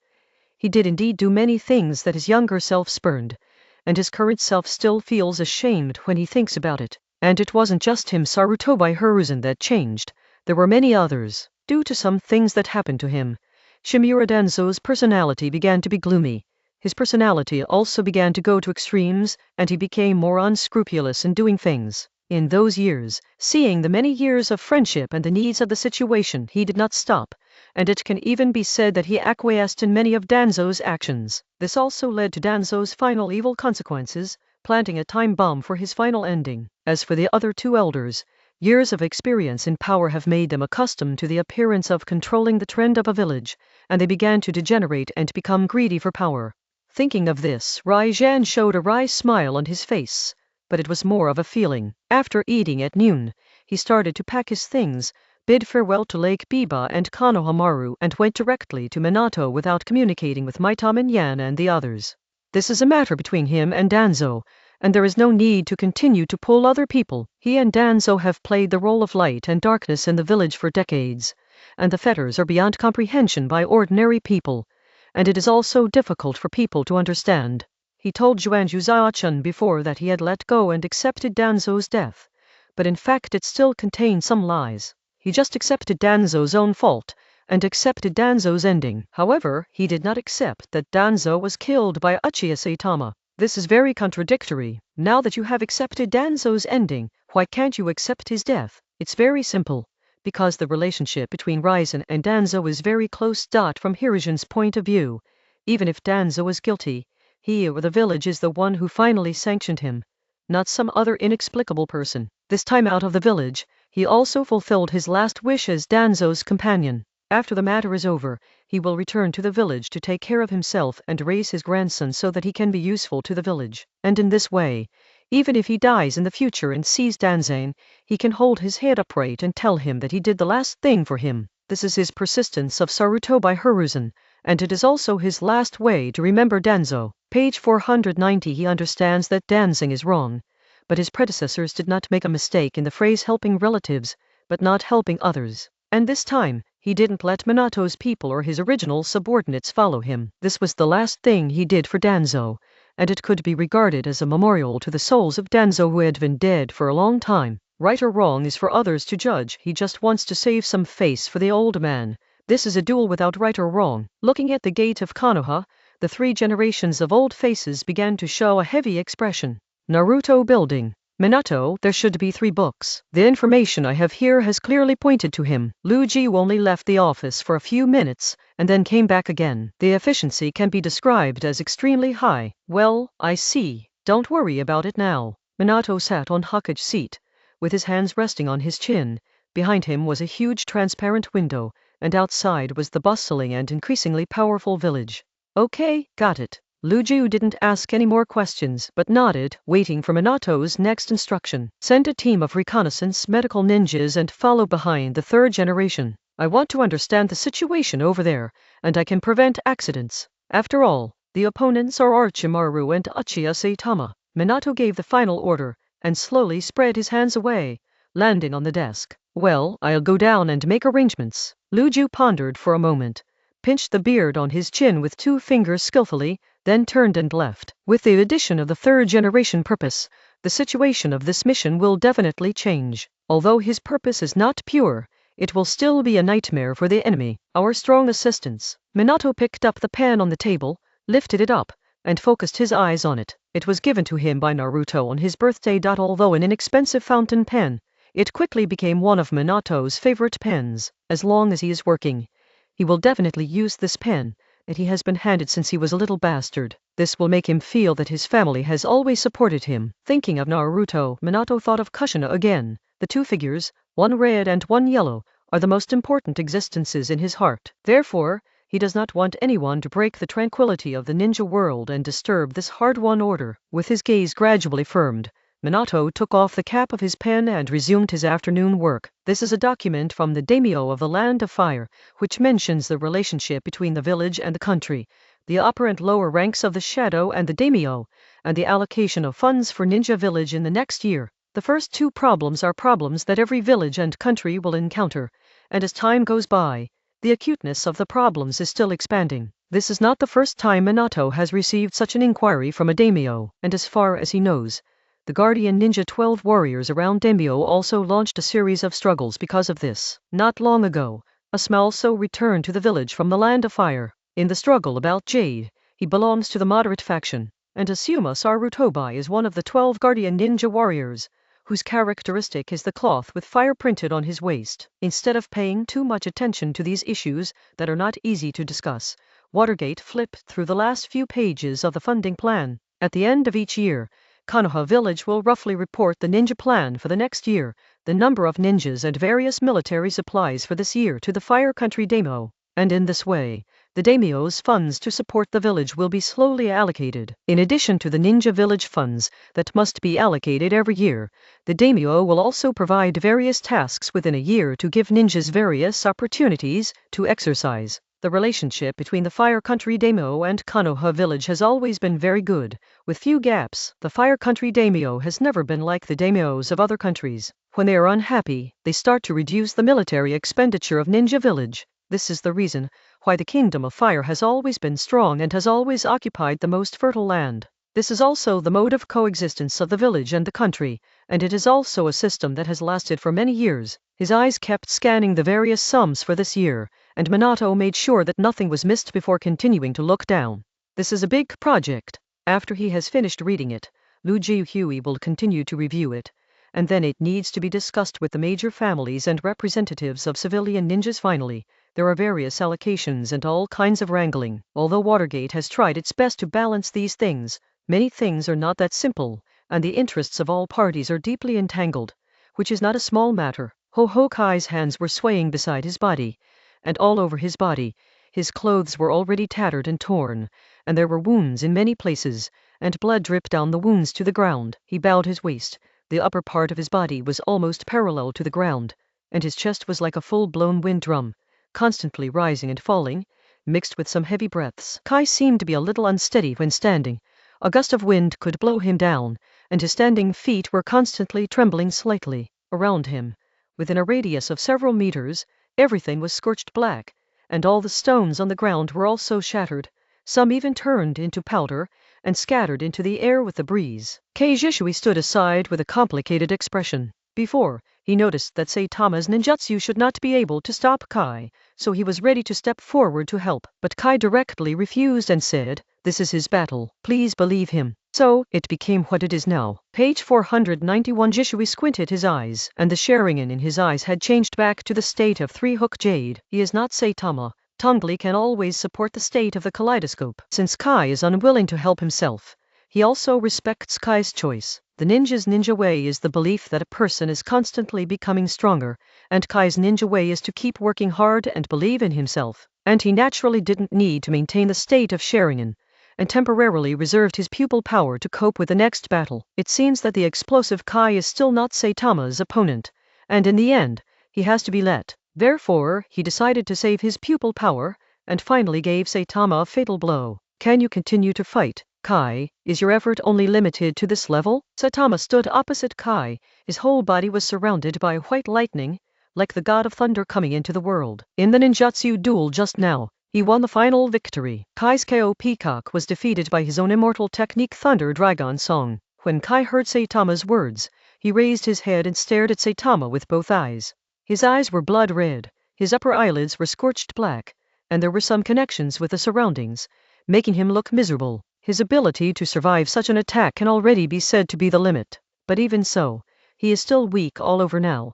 he did indeed do many things that his younger self spurned, and his current self still feels ashamed when he thinks about it. And it wasn't just him, Sarutobi Hiruzen, that changed. There were many others. Due to some things that happened to him, Shimura Danzo's personality began to be gloomy. His personality also began to go to extremes, and he became more unscrupulous in doing things. In those years, seeing the many years of friendship and the needs of the situation, he did not stop, and it can even be said that he acquiesced in many of Danzo's actions. This also led to Danzo's final evil consequences, planting a time bomb for his final ending. As for the other two elders, years of experience in power have made them accustomed to the appearance of controlling the trend of a village, and they began to degenerate and become greedy for power. Thinking of this, Rai-Jan showed a wry smile on his face, but it was more of a feeling. After eating at noon, he started to pack his things, bid farewell to Lake Biba and Konohamaru, and went directly to Minato without communicating with Maitaman Yan and the others. This is a matter between him and Danzo, and there is no need to continue to pull other people. He and Danzo have played the role of light and darkness in the village for decades, and the fetters are beyond comprehension by ordinary people, and it is also difficult for people to understand. He told Juanju Zaochan before that he had let go and accepted Danzo's death, but in fact it still contained some lies. He just accepted Danzo's own fault, and accepted Danzo's ending. However, he did not accept that Danzo was killed by Uchiha Saitama. This is very contradictory. Now that you have accepted Danzo's ending, why can't you accept his death? It's very simple. Because the relationship between Ryzen and Danzo is very close. From Hiruzen's point of view, even if Danzo is guilty, he or the village is the one who finally sanctioned him, not some other inexplicable person. This time out of the village, he also fulfilled his last wish as Danzo's companion. After the matter is over, he will return to the village to take care of himself and raise his grandson so that he can be useful to the village. And in this way, even if he dies in the future and sees Danzane, he can hold his head upright and tell him that he did the last thing for him. This is his persistence of Sarutobi Hiruzen, and it is also his last way to remember Danzo. Page 490. He understands that Danzing is wrong, but his predecessors did not make a mistake in the phrase helping relatives, but not helping others. And this time, he didn't let Minato's people or his original subordinates follow him. This was the last thing he did for Danzo, and it could be regarded as a memorial to the souls of Danzo who had been dead for a long time. Right or wrong is for others to judge. He just wants to save some face for the old man. This is a duel without right or wrong. Looking at the gate of Konoha, the 3 generations of old faces began to show a heavy expression. Naruto building. Minato, there should be 3 books. The information I have here has clearly pointed to him. Luigi only left the office for a few minutes, and then came back again. The efficiency can be described as extremely high. Well, I see. Don't worry about it now. Minato sat on Hokage's seat, with his hands resting on his chin. Behind him was a huge transparent window, and outside was the bustling and increasingly powerful village. Okay, got it. Luigi didn't ask any more questions, but nodded, waiting for Minato's next instruction. Send a team of reconnaissance medical ninjas and follow behind the 3rd generation. I want to understand the situation over there, and I can prevent accidents. After all, the opponents are Orochimaru and Uchiha Saitama. Minato gave the final order, and slowly spread his hands away, landing on the desk. Well, I'll go down and make arrangements. Luigi pondered for a moment, pinched the beard on his chin with 2 fingers skillfully, then turned and left. With the addition of the 3rd generation purpose, the situation of this mission will definitely change. Although his purpose is not pure, it will still be a nightmare for the enemy. Our strong assistance. Minato picked up the pen on the table, lifted it up, and focused his eyes on it. It was given to him by Naruto on his birthday. Although an inexpensive fountain pen, it quickly became one of Minato's favorite pens. As long as he is working, he will definitely use this pen that he has been handed since he was a little bastard. This will make him feel that his family has always supported him. Thinking of Naruto, Minato thought of Kushina again. The 2 figures, one red and one yellow, are the most important existences in his heart. Therefore, he does not want anyone to break the tranquility of the ninja world and disturb this hard-won order. With his gaze gradually firmed, Minato took off the cap of his pen and resumed his afternoon work. This is a document from the daimyo of the Land of Fire, which mentions the relationship between the village and the country, the upper and lower ranks of the shadow and the daimyo, and the allocation of funds for Ninja Village in the next year. The first 2 problems are problems that every village and country will encounter, and as time goes by, the acuteness of the problems is still expanding. This is not the first time Minato has received such an inquiry from a daimyo, and as far as he knows, the Guardian Ninja 12 warriors around daimyo also launched a series of struggles because of this. Not long ago, Asuma also returned to the village from the Land of Fire. In the struggle about Jade, he belongs to the moderate faction, and Asuma Sarutobi is one of the 12 Guardian Ninja warriors, whose characteristic is the cloth with fire printed on his waist. Instead of paying too much attention to these issues that are not easy to discuss, Watergate flipped through the last few pages of the funding plan. At the end of each year, Konoha Village will roughly report the ninja plan for the next year, the number of ninjas and various military supplies for this year to the Fire Country Daimyo, and in this way, the daimyo's funds to support the village will be slowly allocated. In addition to the ninja village funds that must be allocated every year, the daimyo will also provide various tasks within a year to give ninjas various opportunities to exercise. The relationship between the Fire Country Daimyo and Konoha Village has always been very good, with few gaps. The Fire Country Daimyo has never been like the daimyos of other countries. When they are unhappy, they start to reduce the military expenditure of Ninja Village. This is the reason why the Kingdom of Fire has always been strong and has always occupied the most fertile land. This is also the mode of coexistence of the village and the country, and it is also a system that has lasted for many years. His eyes kept scanning the various sums for this year, and Minato made sure that nothing was missed before continuing to look down. This is a big project. After he has finished reading it, Luigi Huey will continue to review it, and then it needs to be discussed with the major families and representatives of civilian ninjas. Finally, there are various allocations and all kinds of wrangling. Although Watergate has tried its best to balance these things, many things are not that simple, and the interests of all parties are deeply entangled, which is not a small matter. Hohokai's hands were swaying beside his body, and all over his body, his clothes were already tattered and torn, and there were wounds in many places, and blood dripped down the wounds to the ground. He bowed his waist, the upper part of his body was almost parallel to the ground, and his chest was like a full-blown wind drum, constantly rising and falling, mixed with some heavy breaths. Kai seemed to be a little unsteady when standing. A gust of wind could blow him down, and his standing feet were constantly trembling slightly. Around him, within a radius of several meters, everything was scorched black, and all the stones on the ground were also shattered. Some even turned into powder and scattered into the air with the breeze. Keijishui stood aside with a complicated expression. Before, he noticed that Saitama's ninjutsu should not be able to stop Kai, so he was ready to step forward to help. But Kai directly refused and said, "This is his battle, please believe him." So, it became what it is now. Page 491. Jishui squinted his eyes, and the Sharingan in his eyes had changed back to the state of three-hook jade. He is not Saitama. Tongli can always support the state of the kaleidoscope. Since Kai is unwilling to help himself, he also respects Kai's choice. The ninja's ninja way is the belief that a person is constantly becoming stronger, and Kai's ninja way is to keep working hard and believe in himself. And he naturally didn't need to maintain the state of Sharingan, and temporarily reserved his pupil power to cope with the next battle. It seems that the explosive Kai is still not Saitama's opponent, and in the end, he has to be let. Therefore, he decided to save his pupil power, and finally gave Saitama a fatal blow. Can you continue to fight, Kai? Is your effort only limited to this level? Saitama stood opposite Kai. His whole body was surrounded by white lightning, like the god of thunder coming into the world. In the ninjutsu duel just now, he won the final victory. Kai's KO Peacock was defeated by his own immortal technique Thunder Dragon Song. When Kai heard Saitama's words, he raised his head and stared at Saitama with both eyes. His eyes were blood red, his upper eyelids were scorched black, and there were some connections with the surroundings, making him look miserable. His ability to survive such an attack can already be said to be the limit. But even so, he is still weak all over now,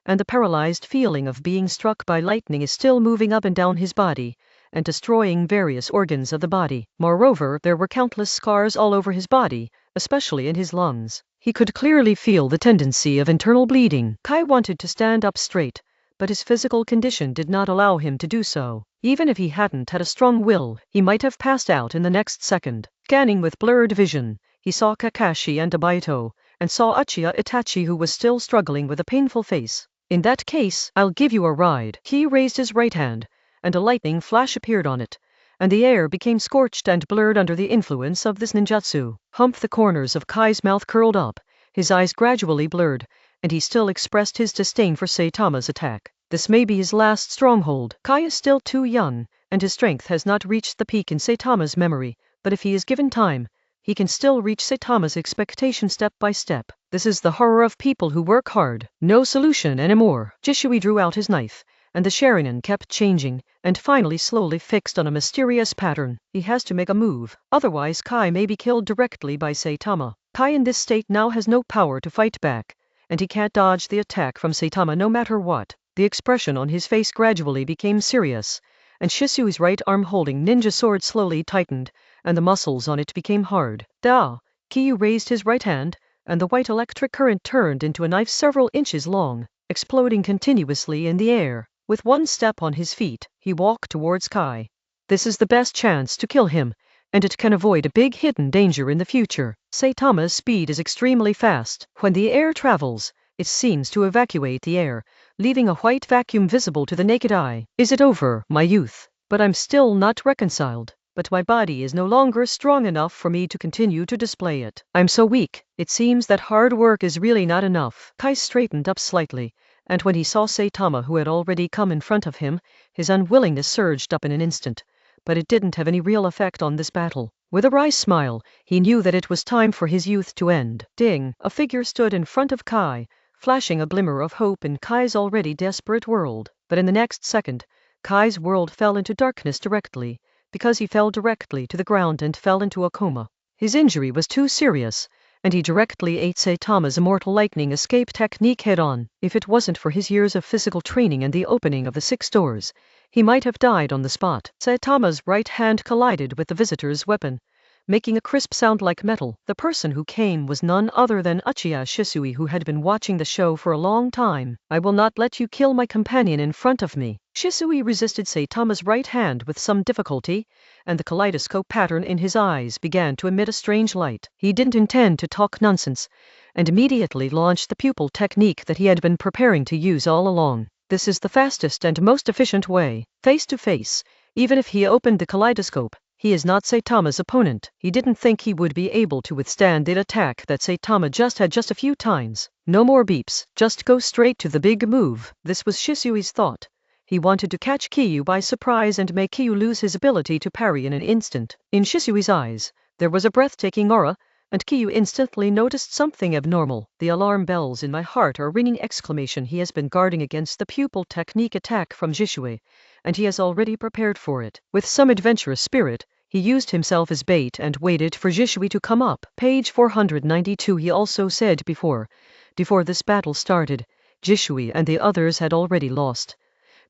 and the paralyzed feeling of being struck by lightning is still moving up and down his body, and destroying various organs of the body. Moreover, there were countless scars all over his body, especially in his lungs. He could clearly feel the tendency of internal bleeding. Kai wanted to stand up straight, but his physical condition did not allow him to do so. Even if he hadn't had a strong will, he might have passed out in the next second. Scanning with blurred vision, he saw Kakashi and Abaito, and saw Uchiha Itachi, who was still struggling with a painful face. "In that case, I'll give you a ride." He raised his right hand, and a lightning flash appeared on it, and the air became scorched and blurred under the influence of this ninjutsu. The corners of Kai's mouth curled up, his eyes gradually blurred, and he still expressed his disdain for Saitama's attack. This may be his last stronghold. Kai is still too young, and his strength has not reached the peak in Saitama's memory, but if he is given time, he can still reach Saitama's expectation step by step. This is the horror of people who work hard. No solution anymore. Jishui drew out his knife, and the Sharingan kept changing, and finally slowly fixed on a mysterious pattern. He has to make a move, otherwise Kai may be killed directly by Saitama. Kai in this state now has no power to fight back, and he can't dodge the attack from Saitama no matter what. The expression on his face gradually became serious, and Shisui's right arm holding ninja sword slowly tightened, and the muscles on it became hard. Da! Kiyu raised his right hand, and the white electric current turned into a knife several inches long, exploding continuously in the air. With one step on his feet, he walked towards Kai. This is the best chance to kill him, and it can avoid a big hidden danger in the future. Saitama's speed is extremely fast. When the air travels, it seems to evacuate the air, leaving a white vacuum visible to the naked eye. Is it over, my youth? But I'm still not reconciled. But my body is no longer strong enough for me to continue to display it. I'm so weak, it seems that hard work is really not enough. Kai straightened up slightly, and when he saw Saitama, who had already come in front of him, his unwillingness surged up in an instant. But it didn't have any real effect on this battle. With a wry smile, he knew that it was time for his youth to end. Ding! A figure stood in front of Kai, flashing a glimmer of hope in Kai's already desperate world. But in the next second, Kai's world fell into darkness directly, because he fell directly to the ground and fell into a coma. His injury was too serious, and he directly ate Saitama's immortal lightning escape technique head-on. If it wasn't for his years of physical training and the opening of the 6 doors, he might have died on the spot. Saitama's right hand collided with the visitor's weapon, making a crisp sound like metal. The person who came was none other than Uchiha Shisui, who had been watching the show for a long time. "I will not let you kill my companion in front of me." Shisui resisted Saitama's right hand with some difficulty, and the kaleidoscope pattern in his eyes began to emit a strange light. He didn't intend to talk nonsense, and immediately launched the pupil technique that he had been preparing to use all along. This is the fastest and most efficient way. Face to face, even if he opened the kaleidoscope, he is not Saitama's opponent. He didn't think he would be able to withstand the attack that Saitama just had just a few times. No more beeps, just go straight to the big move. This was Shisui's thought. He wanted to catch Kiyu by surprise and make Kiyu lose his ability to parry in an instant. In Shisui's eyes, there was a breathtaking aura, and Kiyu instantly noticed something abnormal. The alarm bells in my heart are ringing! He has been guarding against the pupil technique attack from Jishui, and he has already prepared for it. With some adventurous spirit, he used himself as bait and waited for Jishui to come up. Page 492. He also said before this battle started, Jishui and the others had already lost.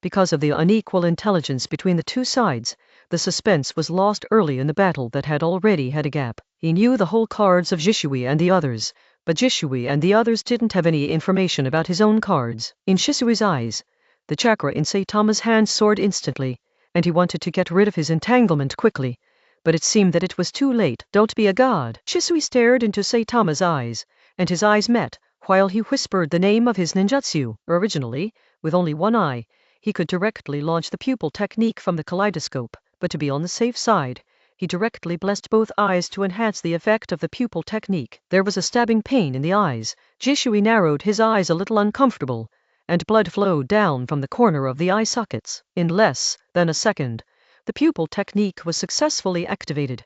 Because of the unequal intelligence between the two sides, the suspense was lost early in the battle that had already had a gap. He knew the whole cards of Jishui and the others, but Jishui and the others didn't have any information about his own cards. In Shisui's eyes, the chakra in Saitama's hand soared instantly, and he wanted to get rid of his entanglement quickly, but it seemed that it was too late. Don't be a god. Shisui stared into Saitama's eyes, and his eyes met, while he whispered the name of his ninjutsu. Originally, with only one eye, he could directly launch the pupil technique from the kaleidoscope, but to be on the safe side, he directly blessed both eyes to enhance the effect of the pupil technique. There was a stabbing pain in the eyes. Jishui narrowed his eyes a little uncomfortable, and blood flowed down from the corner of the eye sockets. In less than a second, the pupil technique was successfully activated.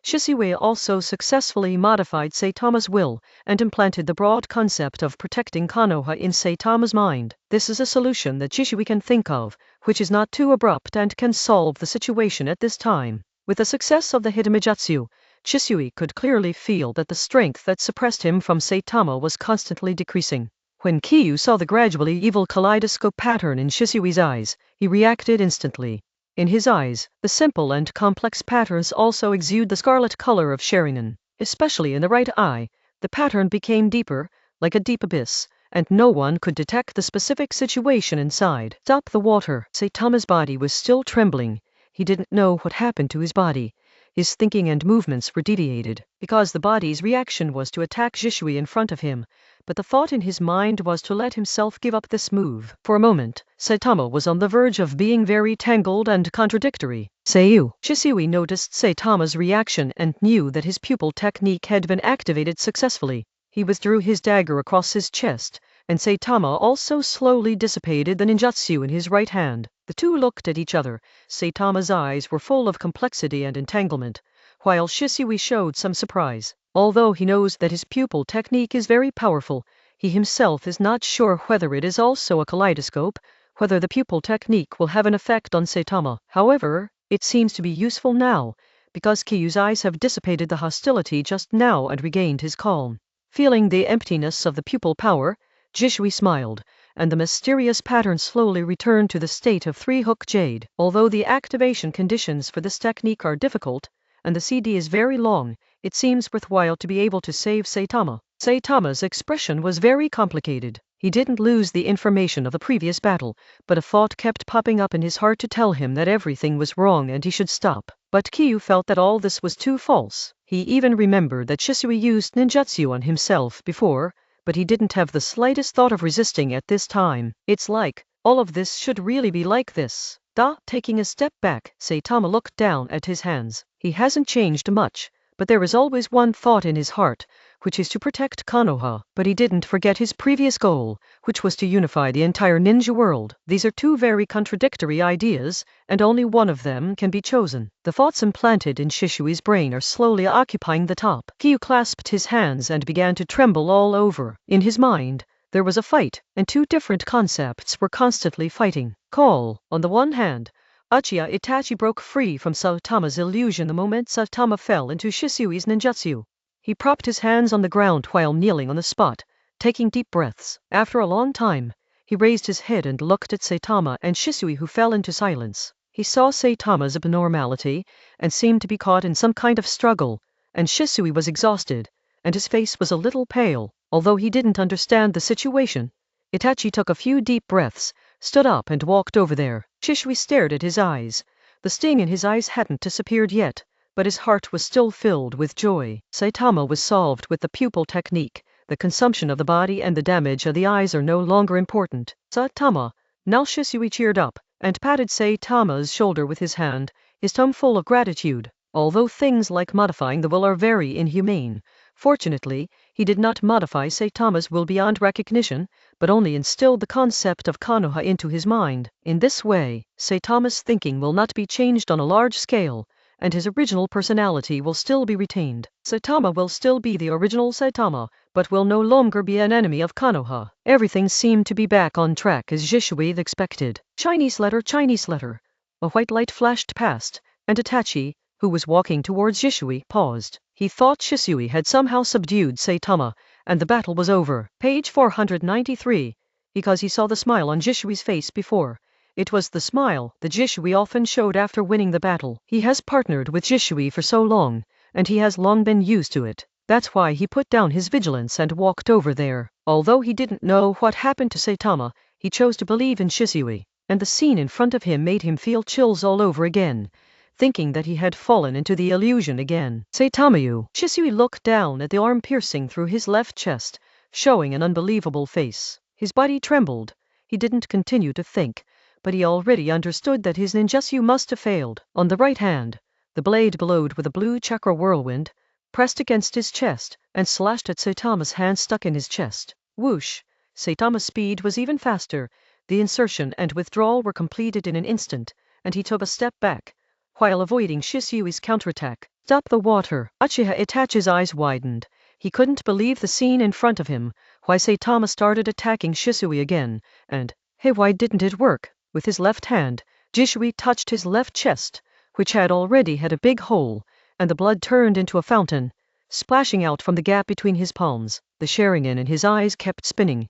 Shisui also successfully modified Saitama's will and implanted the broad concept of protecting Konoha in Saitama's mind. This is a solution that Jisui can think of, which is not too abrupt and can solve the situation at this time. With the success of the Hitamiijutsu, Shisui could clearly feel that the strength that suppressed him from Saitama was constantly decreasing. When Kiyu saw the gradually evil kaleidoscope pattern in Shisui's eyes, he reacted instantly. In his eyes, the simple and complex patterns also exude the scarlet color of Sharingan. Especially in the right eye, the pattern became deeper, like a deep abyss, and no one could detect the specific situation inside. Stop the water. Saitama's body was still trembling. He didn't know what happened to his body. His thinking and movements were deviated, because the body's reaction was to attack Jishui in front of him, but the thought in his mind was to let himself give up this move. For a moment, Saitama was on the verge of being very tangled and contradictory. Seiyu. Shisui noticed Saitama's reaction and knew that his pupil technique had been activated successfully. He withdrew his dagger across his chest, and Saitama also slowly dissipated the ninjutsu in his right hand. The two looked at each other. Saitama's eyes were full of complexity and entanglement, while Shisui showed some surprise. Although he knows that his pupil technique is very powerful, he himself is not sure whether it is also a kaleidoscope, whether the pupil technique will have an effect on Saitama. However, it seems to be useful now, because Kiyu's eyes have dissipated the hostility just now and regained his calm. Feeling the emptiness of the pupil power, Jishui smiled, and the mysterious pattern slowly returned to the state of three-hook jade. Although the activation conditions for this technique are difficult, and the CD is very long, it seems worthwhile to be able to save Saitama. Saitama's expression was very complicated. He didn't lose the information of the previous battle, but a thought kept popping up in his heart to tell him that everything was wrong and he should stop. But Kiyu felt that all this was too false. He even remembered that Shisui used ninjutsu on himself before, but he didn't have the slightest thought of resisting at this time. It's like, all of this should really be like this. Taking a step back, Saitama looked down at his hands. He hasn't changed much, but there is always one thought in his heart, which is to protect Konoha. But he didn't forget his previous goal, which was to unify the entire ninja world. These are two very contradictory ideas, and only one of them can be chosen. The thoughts implanted in Shishui's brain are slowly occupying the top. Kiyu clasped his hands and began to tremble all over. In his mind, there was a fight, and two different concepts were constantly fighting. Call. On the one hand, Uchiha Itachi broke free from Saitama's illusion the moment Saitama fell into Shisui's ninjutsu. He propped his hands on the ground while kneeling on the spot, taking deep breaths. After a long time, he raised his head and looked at Saitama and Shisui, who fell into silence. He saw Saitama's abnormality and seemed to be caught in some kind of struggle, and Shisui was exhausted, and his face was a little pale. Although he didn't understand the situation, Itachi took a few deep breaths, stood up and walked over there. Shisui stared at his eyes. The sting in his eyes hadn't disappeared yet, but his heart was still filled with joy. Saitama was solved with the pupil technique. The consumption of the body and the damage of the eyes are no longer important. Saitama. Now Shisui cheered up, and patted Saitama's shoulder with his hand, his tone full of gratitude. Although things like modifying the will are very inhumane, fortunately, he did not modify Saitama's will beyond recognition, but only instilled the concept of Konoha into his mind. In this way, Saitama's thinking will not be changed on a large scale, and his original personality will still be retained. Saitama will still be the original Saitama, but will no longer be an enemy of Konoha. Everything seemed to be back on track as Jishui expected. Chinese letter, Chinese letter. A white light flashed past, and Itachi, who was walking towards Jishui, paused. He thought Jishui had somehow subdued Saitama, and the battle was over. Page 493. Because he saw the smile on Jishui's face before. It was the smile that Jishui often showed after winning the battle. He has partnered with Jishui for so long, and he has long been used to it. That's why he put down his vigilance and walked over there. Although he didn't know what happened to Saitama, he chose to believe in Jishui, and the scene in front of him made him feel chills all over again, thinking that he had fallen into the illusion again. Saitama-you. Jishui looked down at the arm piercing through his left chest, showing an unbelievable face. His body trembled. He didn't continue to think, but he already understood that his ninjutsu must have failed. On the right hand, the blade glowed with a blue chakra whirlwind, pressed against his chest, and slashed at Saitama's hand stuck in his chest. Whoosh! Saitama's speed was even faster. The insertion and withdrawal were completed in an instant, and he took a step back, while avoiding Jisui's counterattack. Stop the water! Uchiha Itachi's eyes widened. He couldn't believe the scene in front of him. Why Saitama started attacking Jisui again, and, hey, why didn't it work? With his left hand, Jisui touched his left chest, which had already had a big hole, and the blood turned into a fountain, splashing out from the gap between his palms. The Sharingan in his eyes kept spinning,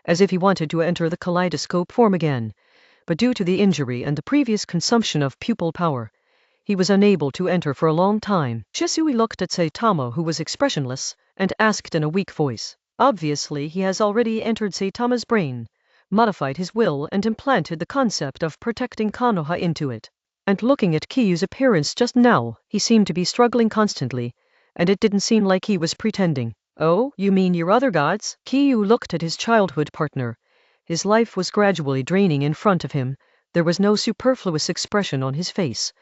as if he wanted to enter the kaleidoscope form again, but due to the injury and the previous consumption of pupil power, he was unable to enter for a long time. Jisui looked at Saitama, who was expressionless, and asked in a weak voice. Obviously he has already entered Saitama's brain, modified his will and implanted the concept of protecting Konoha into it. And looking at Kiyu's appearance just now, he seemed to be struggling constantly, and it didn't seem like he was pretending. Oh, you mean your other gods? Kiyu looked at his childhood partner. His life was gradually draining in front of him. There was no superfluous expression on his face,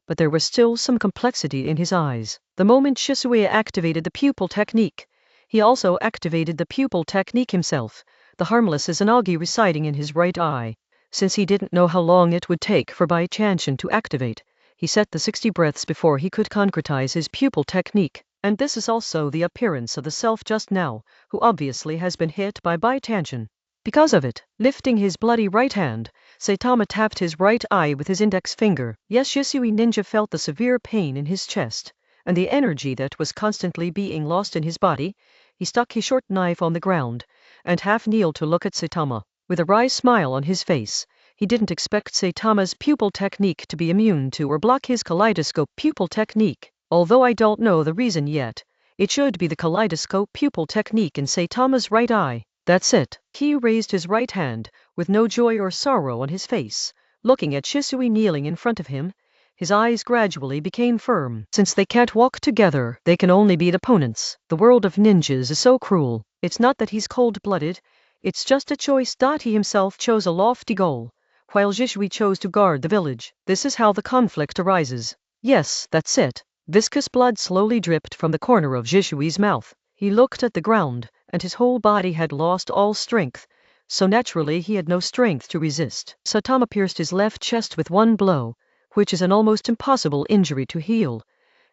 but there was still some complexity in his eyes. The moment Jisui activated the pupil technique, he also activated the pupil technique himself, the harmless Izanagi residing in his right eye. Since he didn't know how long it would take for Bai-Chanshin to activate, he set the 60 breaths before he could concretize his pupil technique. And this is also the appearance of the self just now, who obviously has been hit by Bai-Chanshin. Because of it, lifting his bloody right hand, Saitama tapped his right eye with his index finger. Yes, Jisui Ninja felt the severe pain in his chest, and the energy that was constantly being lost in his body. He stuck his short knife on the ground, and half kneeled to look at Saitama. With a wry smile on his face, he didn't expect Saitama's pupil technique to be immune to or block his kaleidoscope pupil technique. Although I don't know the reason yet, it should be the kaleidoscope pupil technique in Saitama's right eye. That's it. He raised his right hand, with no joy or sorrow on his face, looking at Jisui kneeling in front of him. His eyes gradually became firm. Since they can't walk together, they can only be opponents. The world of ninjas is so cruel. It's not that he's cold-blooded, it's just a choice. He himself chose a lofty goal, while Jisui chose to guard the village. This is how the conflict arises. Yes, that's it. Viscous blood slowly dripped from the corner of Jisui's mouth. He looked at the ground, and his whole body had lost all strength, so naturally he had no strength to resist. Saitama pierced his left chest with one blow, which is an almost impossible injury to heal,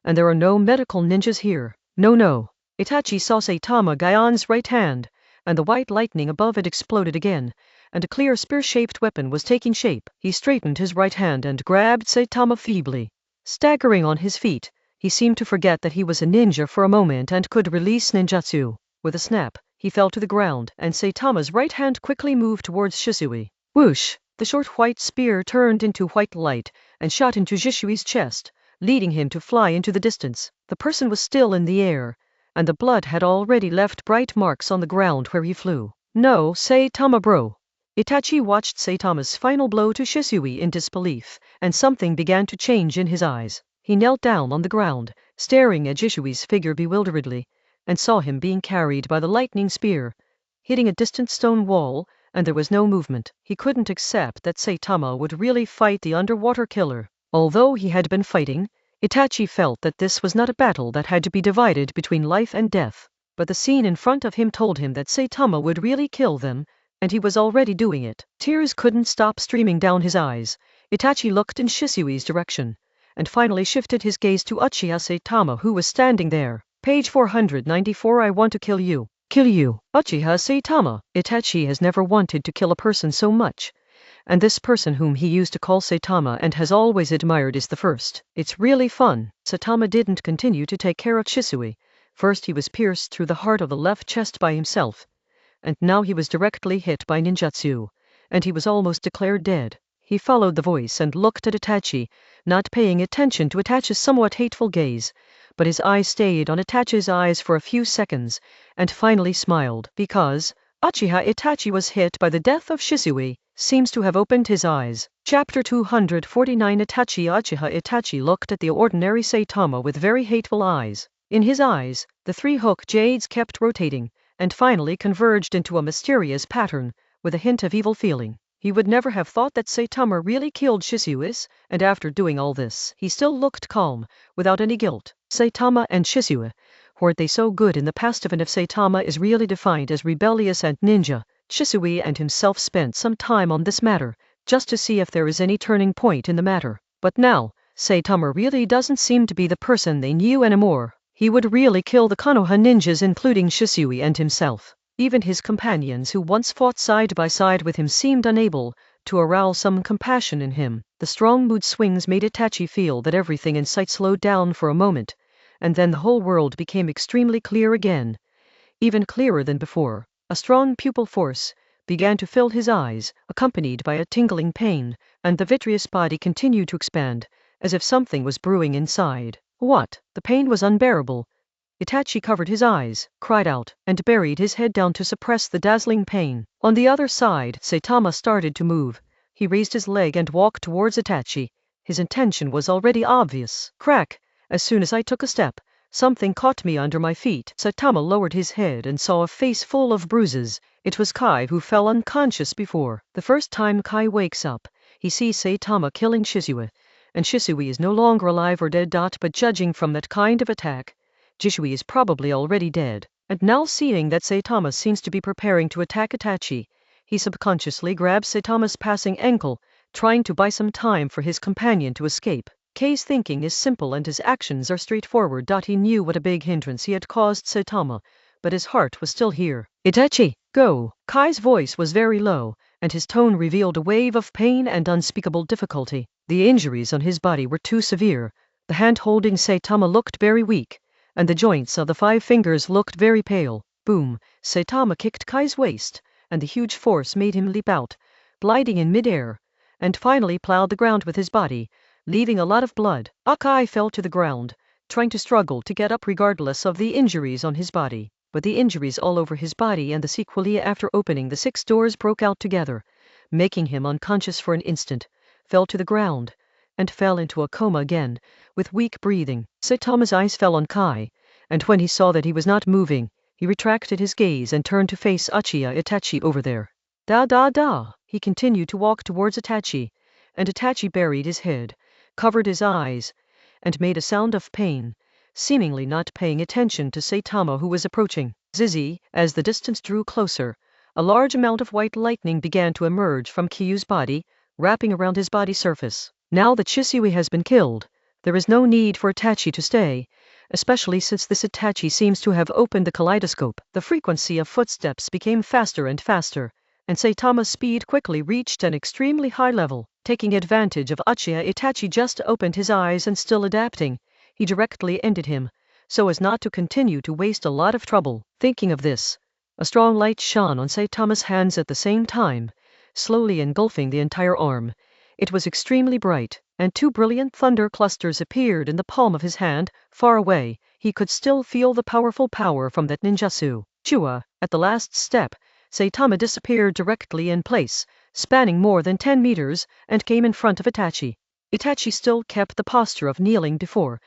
and there are no medical ninjas here. No. Itachi saw Saitama Gaian's right hand, and the white lightning above it exploded again, and a clear spear-shaped weapon was taking shape. He straightened his right hand and grabbed Saitama feebly. Staggering on his feet, he seemed to forget that he was a ninja for a moment and could release ninjutsu. With a snap, he fell to the ground, and Saitama's right hand quickly moved towards Jisui. Whoosh! The short white spear turned into white light and shot into Jisui's chest, leading him to fly into the distance. The person was still in the air, and the blood had already left bright marks on the ground where he flew. No, Saitama bro. Itachi watched Saitama's final blow to Jisui in disbelief, and something began to change in his eyes. He knelt down on the ground, staring at Jisui's figure bewilderedly, and saw him being carried by the lightning spear, hitting a distant stone wall, and there was no movement. He couldn't accept that Saitama would really fight the underwater killer. Although he had been fighting, Itachi felt that this was not a battle that had to be divided between life and death. But the scene in front of him told him that Saitama would really kill them, and he was already doing it. Tears couldn't stop streaming down his eyes. Itachi looked in Jisui's direction, and finally shifted his gaze to Uchiha Saitama, who was standing there. Page 494. I want to kill you. Kill you. Uchiha Saitama. Itachi has never wanted to kill a person so much. And this person whom he used to call Saitama and has always admired is the first. It's really fun. Saitama didn't continue to take care of Shisui. First he was pierced through the heart of the left chest by himself. And now he was directly hit by ninjutsu. And he was almost declared dead. He followed the voice and looked at Itachi, not paying attention to Itachi's somewhat hateful gaze. But his eyes stayed on Itachi's eyes for a few seconds, and finally smiled, because Uchiha Itachi was hit by the death of Shisui, seems to have opened his eyes. Chapter 249. Itachi. Uchiha Itachi looked at the ordinary Saitama with very hateful eyes. In his eyes, the three hook jades kept rotating, and finally converged into a mysterious pattern, with a hint of evil feeling. He would never have thought that Saitama really killed Shisui, and after doing all this, he still looked calm, without any guilt. Saitama and Shisui, weren't they so good in the past? Even if Saitama is really defined as rebellious and ninja, Shisui and himself spent some time on this matter, just to see if there is any turning point in the matter. But now, Saitama really doesn't seem to be the person they knew anymore. He would really kill the Konoha ninjas, including Shisui and himself. Even his companions who once fought side by side with him seemed unable to arouse some compassion in him. The strong mood swings made Itachi feel that everything in sight slowed down for a moment, and then the whole world became extremely clear again, even clearer than before. A strong pupil force began to fill his eyes, accompanied by a tingling pain, and the vitreous body continued to expand, as if something was brewing inside. What? The pain was unbearable. Itachi covered his eyes, cried out, and buried his head down to suppress the dazzling pain. On the other side, Saitama started to move. He raised his leg and walked towards Itachi. His intention was already obvious. Crack! As soon as I took a step, something caught me under my feet. Saitama lowered his head and saw a face full of bruises. It was Kai, who fell unconscious before. The first time Kai wakes up, he sees Saitama killing Shisui, and Shisui is no longer alive or dead. But judging from that kind of attack, Shisui is probably already dead. And now seeing that Saitama seems to be preparing to attack Itachi, he subconsciously grabs Saitama's passing ankle, trying to buy some time for his companion to escape. Kei's thinking is simple and his actions are straightforward. He knew what a big hindrance he had caused Saitama, but his heart was still here. Itachi, go! Kai's voice was very low, and his tone revealed a wave of pain and unspeakable difficulty. The injuries on his body were too severe. The hand holding Saitama looked very weak, and the joints of the 5 fingers looked very pale. Boom! Saitama kicked Kai's waist, and the huge force made him leap out, gliding in mid-air, and finally plowed the ground with his body, leaving a lot of blood. Kai fell to the ground, trying to struggle to get up regardless of the injuries on his body. But the injuries all over his body and the sequelae after opening the 6 doors broke out together, making him unconscious for an instant, fell to the ground, and fell into a coma again, with weak breathing. Saitama's eyes fell on Kai, and when he saw that he was not moving, he retracted his gaze and turned to face Uchiha Itachi over there. He continued to walk towards Itachi, and Itachi buried his head, covered his eyes, and made a sound of pain, seemingly not paying attention to Saitama, who was approaching. Zizi, as the distance drew closer, a large amount of white lightning began to emerge from Kyu's body, wrapping around his body surface. Now that Shisui has been killed, there is no need for Itachi to stay, especially since this Itachi seems to have opened the kaleidoscope. The frequency of footsteps became faster and faster, and Saitama's speed quickly reached an extremely high level. Taking advantage of Uchiha Itachi just opened his eyes and still adapting, he directly ended him, so as not to continue to waste a lot of trouble. Thinking of this, a strong light shone on Saitama's hands at the same time, slowly engulfing the entire arm. It was extremely bright, and 2 brilliant thunder clusters appeared in the palm of his hand. Far away, he could still feel the powerful power from that ninjutsu. Chua, at the last step, Saitama disappeared directly in place, spanning more than 10 meters, and came in front of Itachi. Itachi still kept the posture of kneeling before,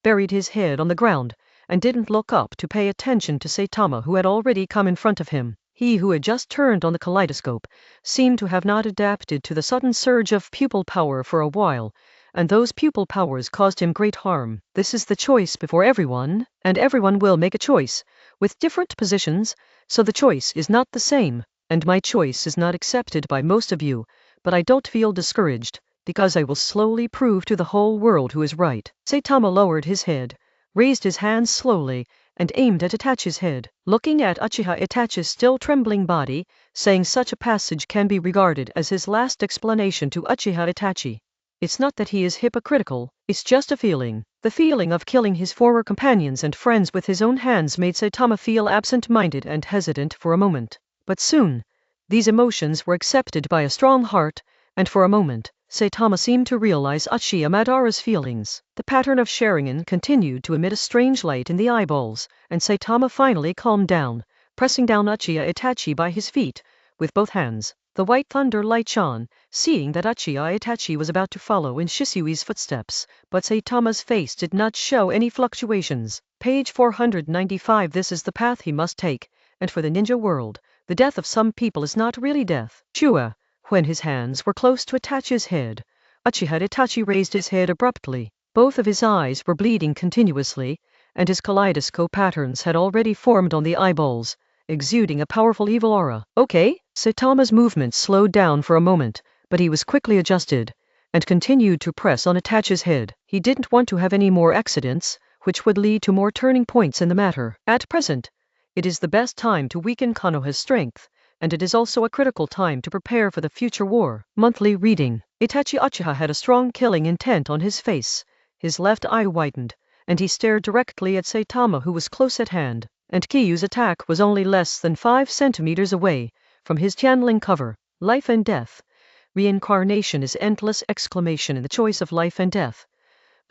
buried his head on the ground, and didn't look up to pay attention to Saitama, who had already come in front of him. He who had just turned on the kaleidoscope seemed to have not adapted to the sudden surge of pupil power for a while, and those pupil powers caused him great harm. This is the choice before everyone, and everyone will make a choice, with different positions, so the choice is not the same, and my choice is not accepted by most of you, but I don't feel discouraged. because I will slowly prove to the whole world who is right. Saitama lowered his head, raised his hands slowly, and aimed at Itachi's head, looking at Uchiha Itachi's still trembling body, saying such a passage can be regarded as his last explanation to Uchiha Itachi. It's not that he is hypocritical, it's just a feeling. The feeling of killing his former companions and friends with his own hands made Saitama feel absent-minded and hesitant for a moment. But soon, these emotions were accepted by a strong heart, and for a moment, Saitama seemed to realize Uchiha Madara's feelings. The pattern of Sharingan continued to emit a strange light in the eyeballs, and Saitama finally calmed down, pressing down Uchiha Itachi by his feet, with both hands. The white thunder light shone, seeing that Uchiha Itachi was about to follow in Shisui's footsteps, but Saitama's face did not show any fluctuations. Page 495. This is the path he must take, and for the ninja world, the death of some people is not really death. Chua. When his hands were close to Itachi's head, Uchiha Itachi raised his head abruptly. Both of his eyes were bleeding continuously, and his kaleidoscope patterns had already formed on the eyeballs, exuding a powerful evil aura. Okay? Saitama's movements slowed down for a moment, but he was quickly adjusted, and continued to press on Itachi's head. He didn't want to have any more accidents, which would lead to more turning points in the matter. At present, it is the best time to weaken Konoha's strength, and it is also a critical time to prepare for the future war. Monthly reading. Itachi Uchiha had a strong killing intent on his face. His left eye widened, and he stared directly at Saitama, who was close at hand, and Kiyu's attack was only less than 5 centimeters away from his channeling cover. Life and death. Reincarnation is endless exclamation in the choice of life and death.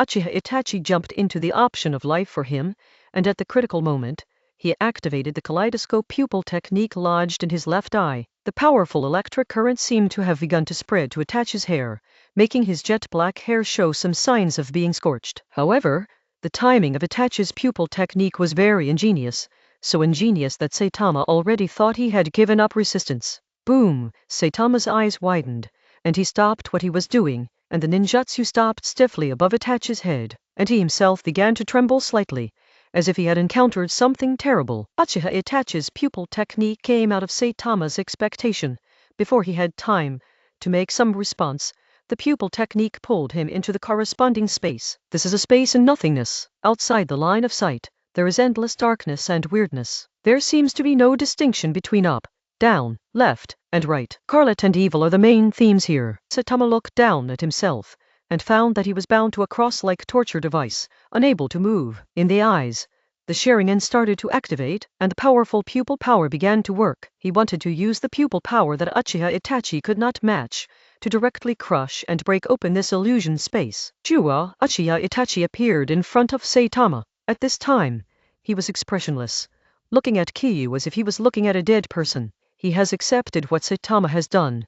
Uchiha Itachi jumped into the option of life for him, and at the critical moment, he activated the kaleidoscope pupil technique lodged in his left eye. The powerful electric current seemed to have begun to spread to Itachi's hair, making his jet black hair show some signs of being scorched. However, the timing of Itachi's pupil technique was very ingenious, so ingenious that Saitama already thought he had given up resistance. Boom! Saitama's eyes widened, and he stopped what he was doing, and the ninjutsu stopped stiffly above Itachi's head, and he himself began to tremble slightly, as if he had encountered something terrible. Uchiha Itachi's pupil technique came out of Saitama's expectation. Before he had time to make some response, the pupil technique pulled him into the corresponding space. This is a space in nothingness. Outside the line of sight, there is endless darkness and weirdness. There seems to be no distinction between up, down, left, and right. Scarlet and evil are the main themes here. Saitama looked down at himself, and found that he was bound to a cross-like torture device, unable to move. In the eyes, the Sharingan started to activate, and the powerful pupil power began to work. He wanted to use the pupil power that Uchiha Itachi could not match, to directly crush and break open this illusion space. Uchiha Itachi appeared in front of Saitama. At this time, he was expressionless, looking at Kiyu as if he was looking at a dead person. He has accepted what Saitama has done,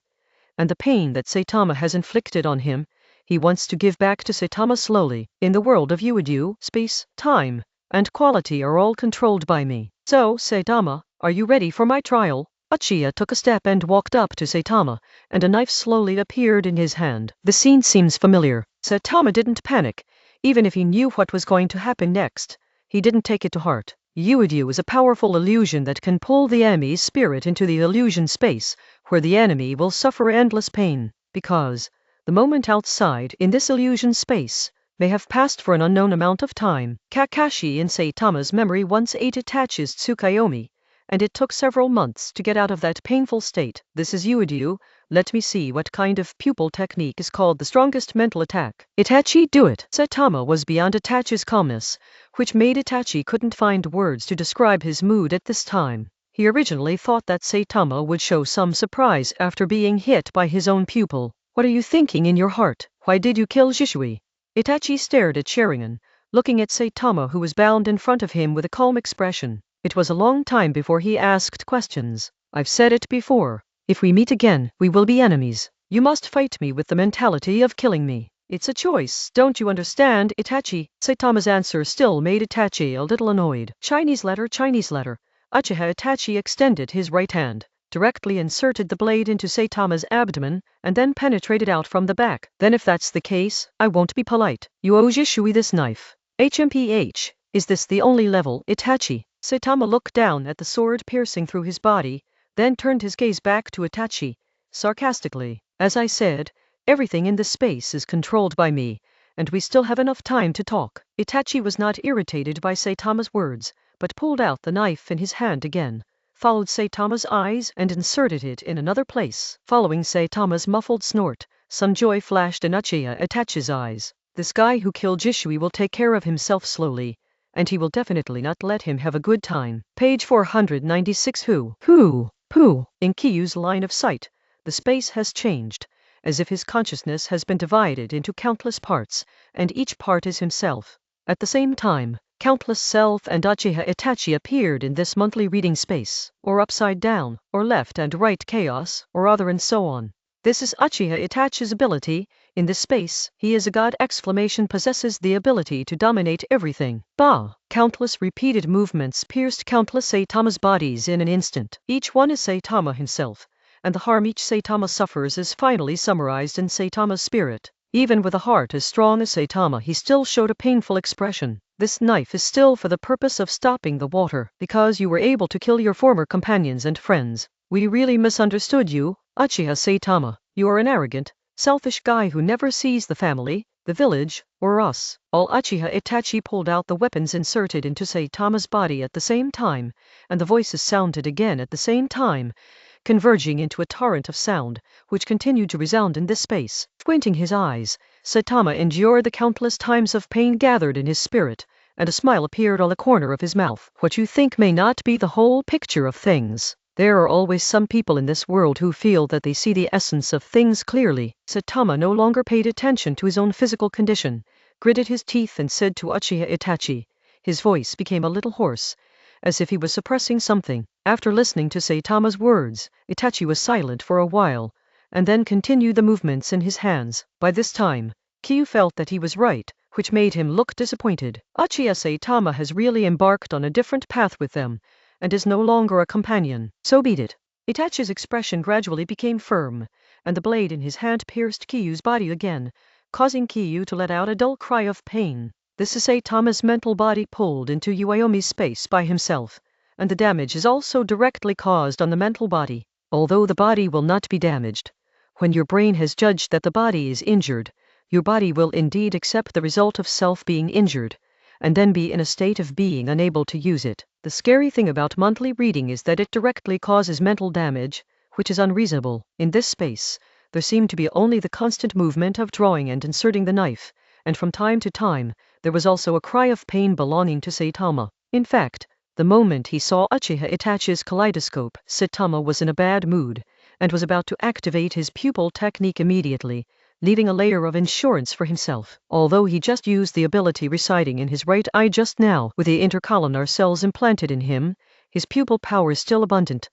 and the pain that Saitama has inflicted on him, he wants to give back to Saitama slowly. In the world of Uedo, space, time, and quality are all controlled by me. So, Saitama, are you ready for my trial? Uchiha took a step and walked up to Saitama, and a knife slowly appeared in his hand. The scene seems familiar. Saitama didn't panic, even if he knew what was going to happen next. He didn't take it to heart. Uedo is a powerful illusion that can pull the enemy's spirit into the illusion space, where the enemy will suffer endless pain, because the moment outside in this illusion space may have passed for an unknown amount of time. Kakashi in Saitama's memory once ate Itachi's Tsukuyomi, and it took several months to get out of that painful state. This is Uedo. Let me see what kind of pupil technique is called the strongest mental attack. Itachi, do it! Saitama was beyond Itachi's calmness, which made Itachi couldn't find words to describe his mood at this time. He originally thought that Saitama would show some surprise after being hit by his own pupil. What are you thinking in your heart? Why did you kill Shisui? Itachi stared at Sharingan, looking at Saitama, who was bound in front of him with a calm expression. It was a long time before he asked questions. I've said it before. If we meet again, we will be enemies. You must fight me with the mentality of killing me. It's a choice, don't you understand, Itachi? Saitama's answer still made Itachi a little annoyed. Chinese letter. Uchiha Itachi extended his right hand, directly inserted the blade into Saitama's abdomen, and then penetrated out from the back. Then if that's the case, I won't be polite. You owe Shisui this knife. HMPH, is this the only level, Itachi? Saitama looked down at the sword piercing through his body, then turned his gaze back to Itachi, sarcastically. As I said, Everything in this space is controlled by me, and we still have enough time to talk. Itachi was not irritated by Saitama's words, but pulled out the knife in his hand again, followed Saitama's eyes and inserted it in another place. Following Saitama's muffled snort, some joy flashed in Uchiha Itachi's eyes. This guy who killed Jishui will take care of himself slowly, and he will definitely not let him have a good time. Page 496. Pooh. In Kiyu's line of sight, the space has changed, as if his consciousness has been divided into countless parts, and each part is himself. At the same time, countless self and Uchiha Itachi appeared in this monthly reading space, or upside down, or left and right chaos, or other and so on. This is Uchiha Itachi's ability. In this space, he is a god! Possesses the ability to dominate everything. Bah! Countless repeated movements pierced countless Saitama's bodies in an instant. Each one is Saitama himself, and the harm each Saitama suffers is finally summarized in Saitama's spirit. Even with a heart as strong as Saitama, he still showed a painful expression. This knife is still for the purpose of stopping the water, because you were able to kill your former companions and friends. We really misunderstood you, Uchiha Saitama. You are an arrogant, selfish guy who never sees the family, the village, or us. All Uchiha Itachi pulled out the weapons inserted into Saitama's body at the same time, and the voices sounded again at the same time, converging into a torrent of sound, which continued to resound in this space. Squinting his eyes, Saitama endured the countless times of pain gathered in his spirit, and a smile appeared on the corner of his mouth. What you think may not be the whole picture of things. There are always some people in this world who feel that they see the essence of things clearly. Saitama no longer paid attention to his own physical condition, gritted his teeth and said to Uchiha Itachi. His voice became a little hoarse, as if he was suppressing something. After listening to Saitama's words, Itachi was silent for a while, and then continued the movements in his hands. By this time, Kiyu felt that he was right, which made him look disappointed. Uchiha Saitama has really embarked on a different path with them, and is no longer a companion. So be it. Itachi's expression gradually became firm, and the blade in his hand pierced Kiyu's body again, causing Kiyu to let out a dull cry of pain. This is Saitama's mental body pulled into Uyomi's space by himself, and the damage is also directly caused on the mental body. Although the body will not be damaged, when your brain has judged that the body is injured, your body will indeed accept the result of self being injured, and then be in a state of being unable to use it. The scary thing about monthly reading is that it directly causes mental damage, which is unreasonable. In this space, there seemed to be only the constant movement of drawing and inserting the knife, and from time to time, there was also a cry of pain belonging to Saitama. In fact, the moment he saw Uchiha Itachi's kaleidoscope, Saitama was in a bad mood, and was about to activate his pupil technique immediately, leaving a layer of insurance for himself. Although he just used the ability residing in his right eye just now, with the intercolumnar cells implanted in him, his pupil power is still abundant,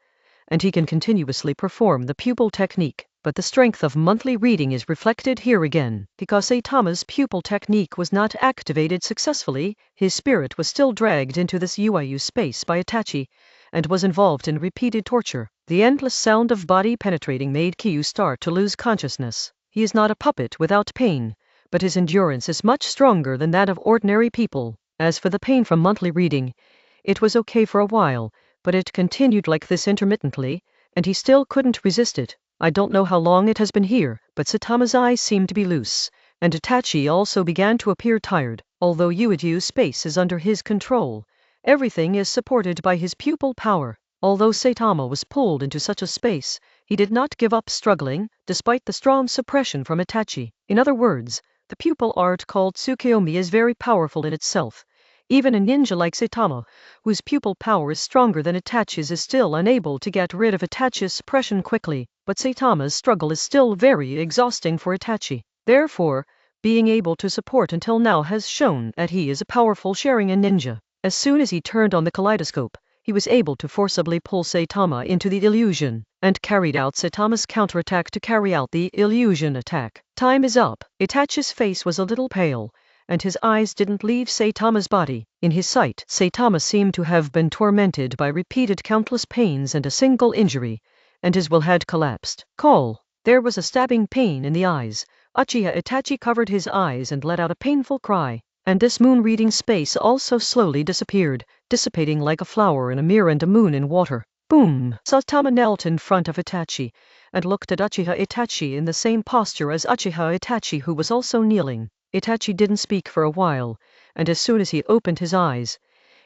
and he can continuously perform the pupil technique. But the strength of monthly reading is reflected here again. Because Saitama's pupil technique was not activated successfully, his spirit was still dragged into this UIU space by Itachi, and was involved in repeated torture. The endless sound of body penetrating made Kiyu start to lose consciousness. He is not a puppet without pain, but his endurance is much stronger than that of ordinary people. As for the pain from monthly reading, it was okay for a while, but it continued like this intermittently, and he still couldn't resist it. I don't know how long it has been here, but Saitama's eyes seemed to be loose, and Itachi also began to appear tired. Although Uidyu's space is under his control, everything is supported by his pupil power. Although Saitama was pulled into such a space, he did not give up struggling, despite the strong suppression from Itachi. In other words, the pupil art called Tsukiyomi is very powerful in itself. Even a ninja like Saitama, whose pupil power is stronger than Itachi's, is still unable to get rid of Itachi's suppression quickly. But Saitama's struggle is still very exhausting for Itachi. Therefore, being able to support until now has shown that he is a powerful Sharingan ninja. As soon as he turned on the kaleidoscope, he was able to forcibly pull Saitama into the illusion, and carried out Saitama's counterattack to carry out the illusion attack. Time is up. Itachi's face was a little pale, and his eyes didn't leave Saitama's body. In his sight, Saitama seemed to have been tormented by repeated countless pains and a single injury, and his will had collapsed. Call. There was a stabbing pain in the eyes. Uchiha Itachi covered his eyes and let out a painful cry. And this moon reading space also slowly disappeared, dissipating like a flower in a mirror and a moon in water. Boom! Saitama knelt in front of Itachi and looked at Uchiha Itachi in the same posture as Uchiha Itachi, who was also kneeling. Itachi didn't speak for a while, and as soon as he opened his eyes,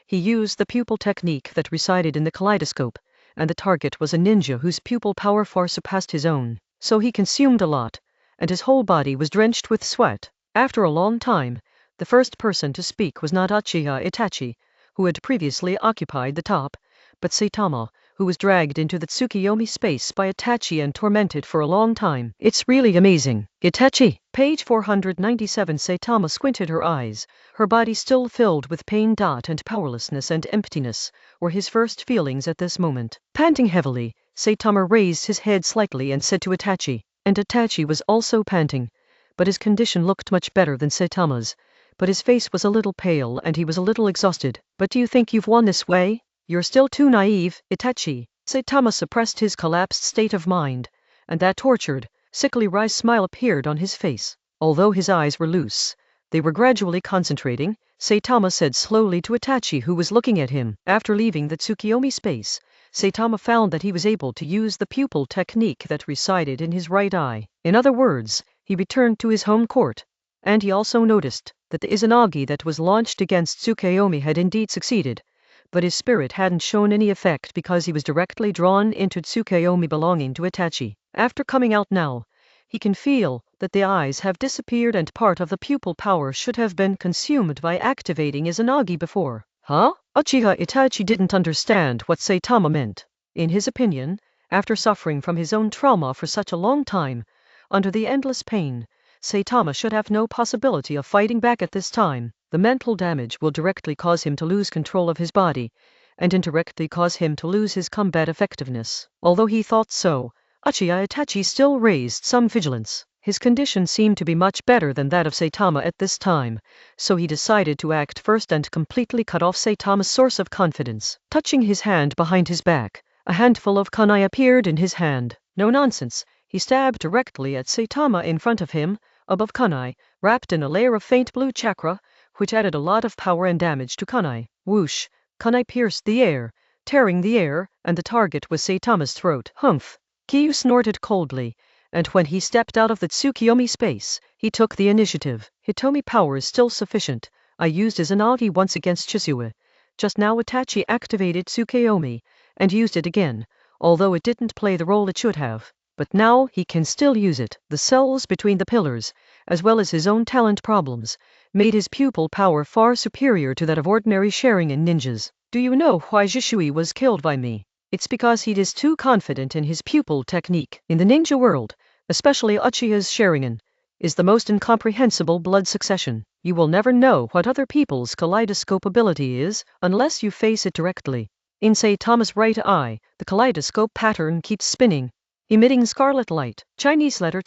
he used the pupil technique that resided in the kaleidoscope, and the target was a ninja whose pupil power far surpassed his own. So he consumed a lot, and his whole body was drenched with sweat. After a long time, the first person to speak was not Uchiha Itachi, who had previously occupied the top, but Saitama, who was dragged into the Tsukiyomi space by Itachi and tormented for a long time. It's really amazing. Itachi! Page 497. Saitama squinted her eyes. Her body still filled with pain. And powerlessness and emptiness were his first feelings at this moment. Panting heavily, Saitama raised his head slightly and said to Itachi, and Itachi was also panting, but his condition looked much better than Saitama's, but his face was a little pale and he was a little exhausted. But do you think you've won this way? You're still too naive, Itachi. Saitama suppressed his collapsed state of mind, and that tortured, sickly wry smile appeared on his face. Although his eyes were loose, they were gradually concentrating. Saitama said slowly to Itachi, who was looking at him. After leaving the Tsukiyomi space, Saitama found that he was able to use the pupil technique that resided in his right eye. In other words, he returned to his home court, and he also noticed that the Izanagi that was launched against Tsukiyomi had indeed succeeded, but his spirit hadn't shown any effect because he was directly drawn into Tsukiyomi belonging to Itachi. After coming out now, he can feel that the eyes have disappeared and part of the pupil power should have been consumed by activating Izanagi before. Huh? Uchiha Itachi didn't understand what Saitama meant. In his opinion, after suffering from his own trauma for such a long time, under the endless pain, Saitama should have no possibility of fighting back at this time. The mental damage will directly cause him to lose control of his body, and indirectly cause him to lose his combat effectiveness. Although he thought so, Uchiha Itachi still raised some vigilance. His condition seemed to be much better than that of Saitama at this time, so he decided to act first and completely cut off Saitama's source of confidence. Touching his hand behind his back, a handful of kunai appeared in his hand. No nonsense, he stabbed directly at Saitama in front of him, above kunai, wrapped in a layer of faint blue chakra, which added a lot of power and damage to kunai. Whoosh! Kunai pierced the air, tearing the air, and the target was Saitama's throat. Humph! Kiyu snorted coldly, and when he stepped out of the Tsukiyomi space, he took the initiative. Hitomi power is still sufficient. I used Izanagi once against Chisue. Just now Itachi activated Tsukiyomi, and used it again, although it didn't play the role it should have. But now he can still use it. The cells between the pillars, as well as his own talent problems, made his pupil power far superior to that of ordinary Sharingan ninjas. Do you know why Jishui was killed by me? It's because he is too confident in his pupil technique. In the ninja world, especially Uchiha's Sharingan, is the most incomprehensible blood succession. You will never know what other people's kaleidoscope ability is unless you face it directly. In Saitama's right eye, the kaleidoscope pattern keeps spinning, emitting scarlet light. Chinese letter.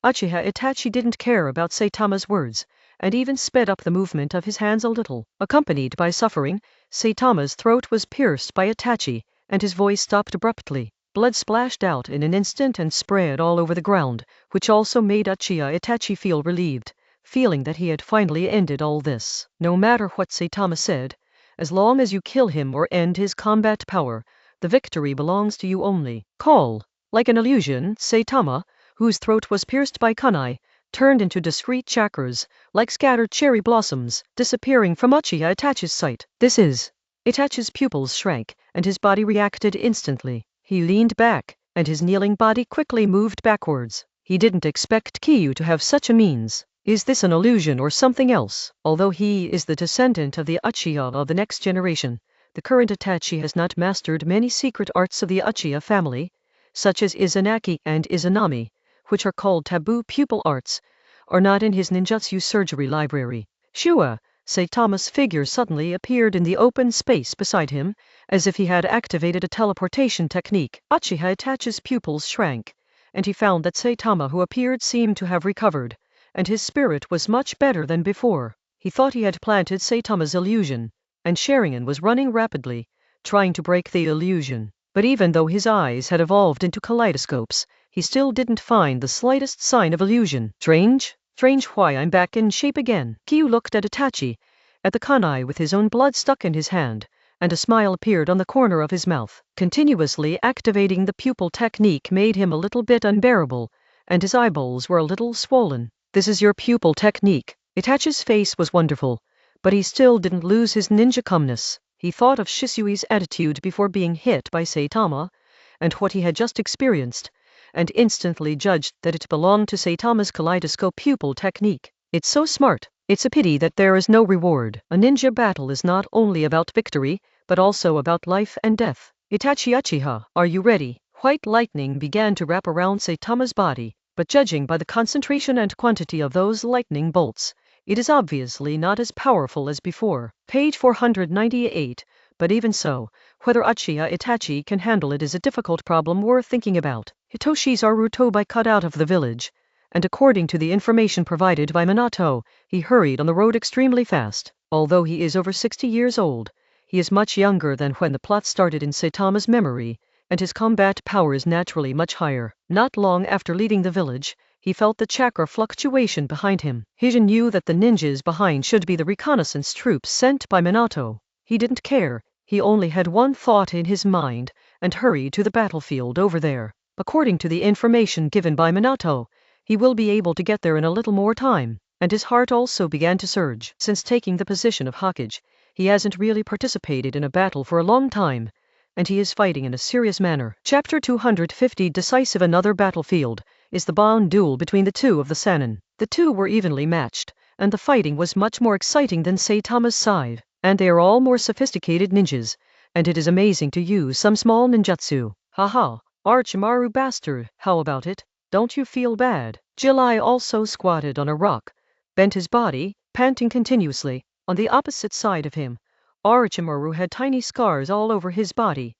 Uchiha Itachi didn't care about Saitama's words, and even sped up the movement of his hands a little. Accompanied by suffering, Saitama's throat was pierced by Itachi, and his voice stopped abruptly. Blood splashed out in an instant and spread all over the ground, which also made Uchiha Itachi feel relieved, feeling that he had finally ended all this. No matter what Saitama said, as long as you kill him or end his combat power, the victory belongs to you only. Call. Like an illusion, Saitama, whose throat was pierced by kunai, turned into discrete chakras, like scattered cherry blossoms, disappearing from Uchiha Itachi's sight. This is. Itachi's pupils shrank, and his body reacted instantly. He leaned back, and his kneeling body quickly moved backwards. He didn't expect Kiyu to have such a means. Is this an illusion or something else? Although he is the descendant of the Uchiha of the next generation, the current Itachi has not mastered many secret arts of the Uchiha family, such as Izanaki and Izanami, which are called taboo pupil arts, are not in his ninjutsu surgery library. Shua! Saitama's figure suddenly appeared in the open space beside him, as if he had activated a teleportation technique. Uchiha Itachi's pupils shrank, and he found that Saitama who appeared seemed to have recovered, and his spirit was much better than before. He thought he had planted Saitama's illusion, and Sharingan was running rapidly, trying to break the illusion. But even though his eyes had evolved into kaleidoscopes, he still didn't find the slightest sign of illusion. Strange why I'm back in shape again. Kiyu looked at Itachi, at the kunai with his own blood stuck in his hand, and a smile appeared on the corner of his mouth. Continuously activating the pupil technique made him a little bit unbearable, and his eyeballs were a little swollen. This is your pupil technique. Itachi's face was wonderful, but he still didn't lose his ninja calmness. He thought of Shisui's attitude before being hit by Saitama, and what he had just experienced, and instantly judged that it belonged to Saitama's kaleidoscope pupil technique. It's so smart. It's a pity that there is no reward. A ninja battle is not only about victory, but also about life and death. Itachi Uchiha, are you ready? White lightning began to wrap around Saitama's body, but judging by the concentration and quantity of those lightning bolts, it is obviously not as powerful as before. Page 498. But even so, whether Uchiha Itachi can handle it is a difficult problem worth thinking about. Hitoshi's Arutobi cut out of the village, and according to the information provided by Minato, he hurried on the road extremely fast. Although he is over 60 years old, he is much younger than when the plot started in Saitama's memory, and his combat power is naturally much higher. Not long after leaving the village, he felt the chakra fluctuation behind him. He knew that the ninjas behind should be the reconnaissance troops sent by Minato. He didn't care, he only had one thought in his mind, and hurried to the battlefield over there. According to the information given by Minato, he will be able to get there in a little more time, and his heart also began to surge. Since taking the position of Hokage, he hasn't really participated in a battle for a long time, and he is fighting in a serious manner. Chapter 250 Decisive. Another battlefield is the bond duel between the two of the Sannin. The two were evenly matched, and the fighting was much more exciting than Saitama's side, and they are all more sophisticated ninjas, and it is amazing to use some small ninjutsu. Haha, Orochimaru bastard, how about it? Don't you feel bad? Jiraiya also squatted on a rock, bent his body, panting continuously. On the opposite side of him, Orochimaru had tiny scars all over his body,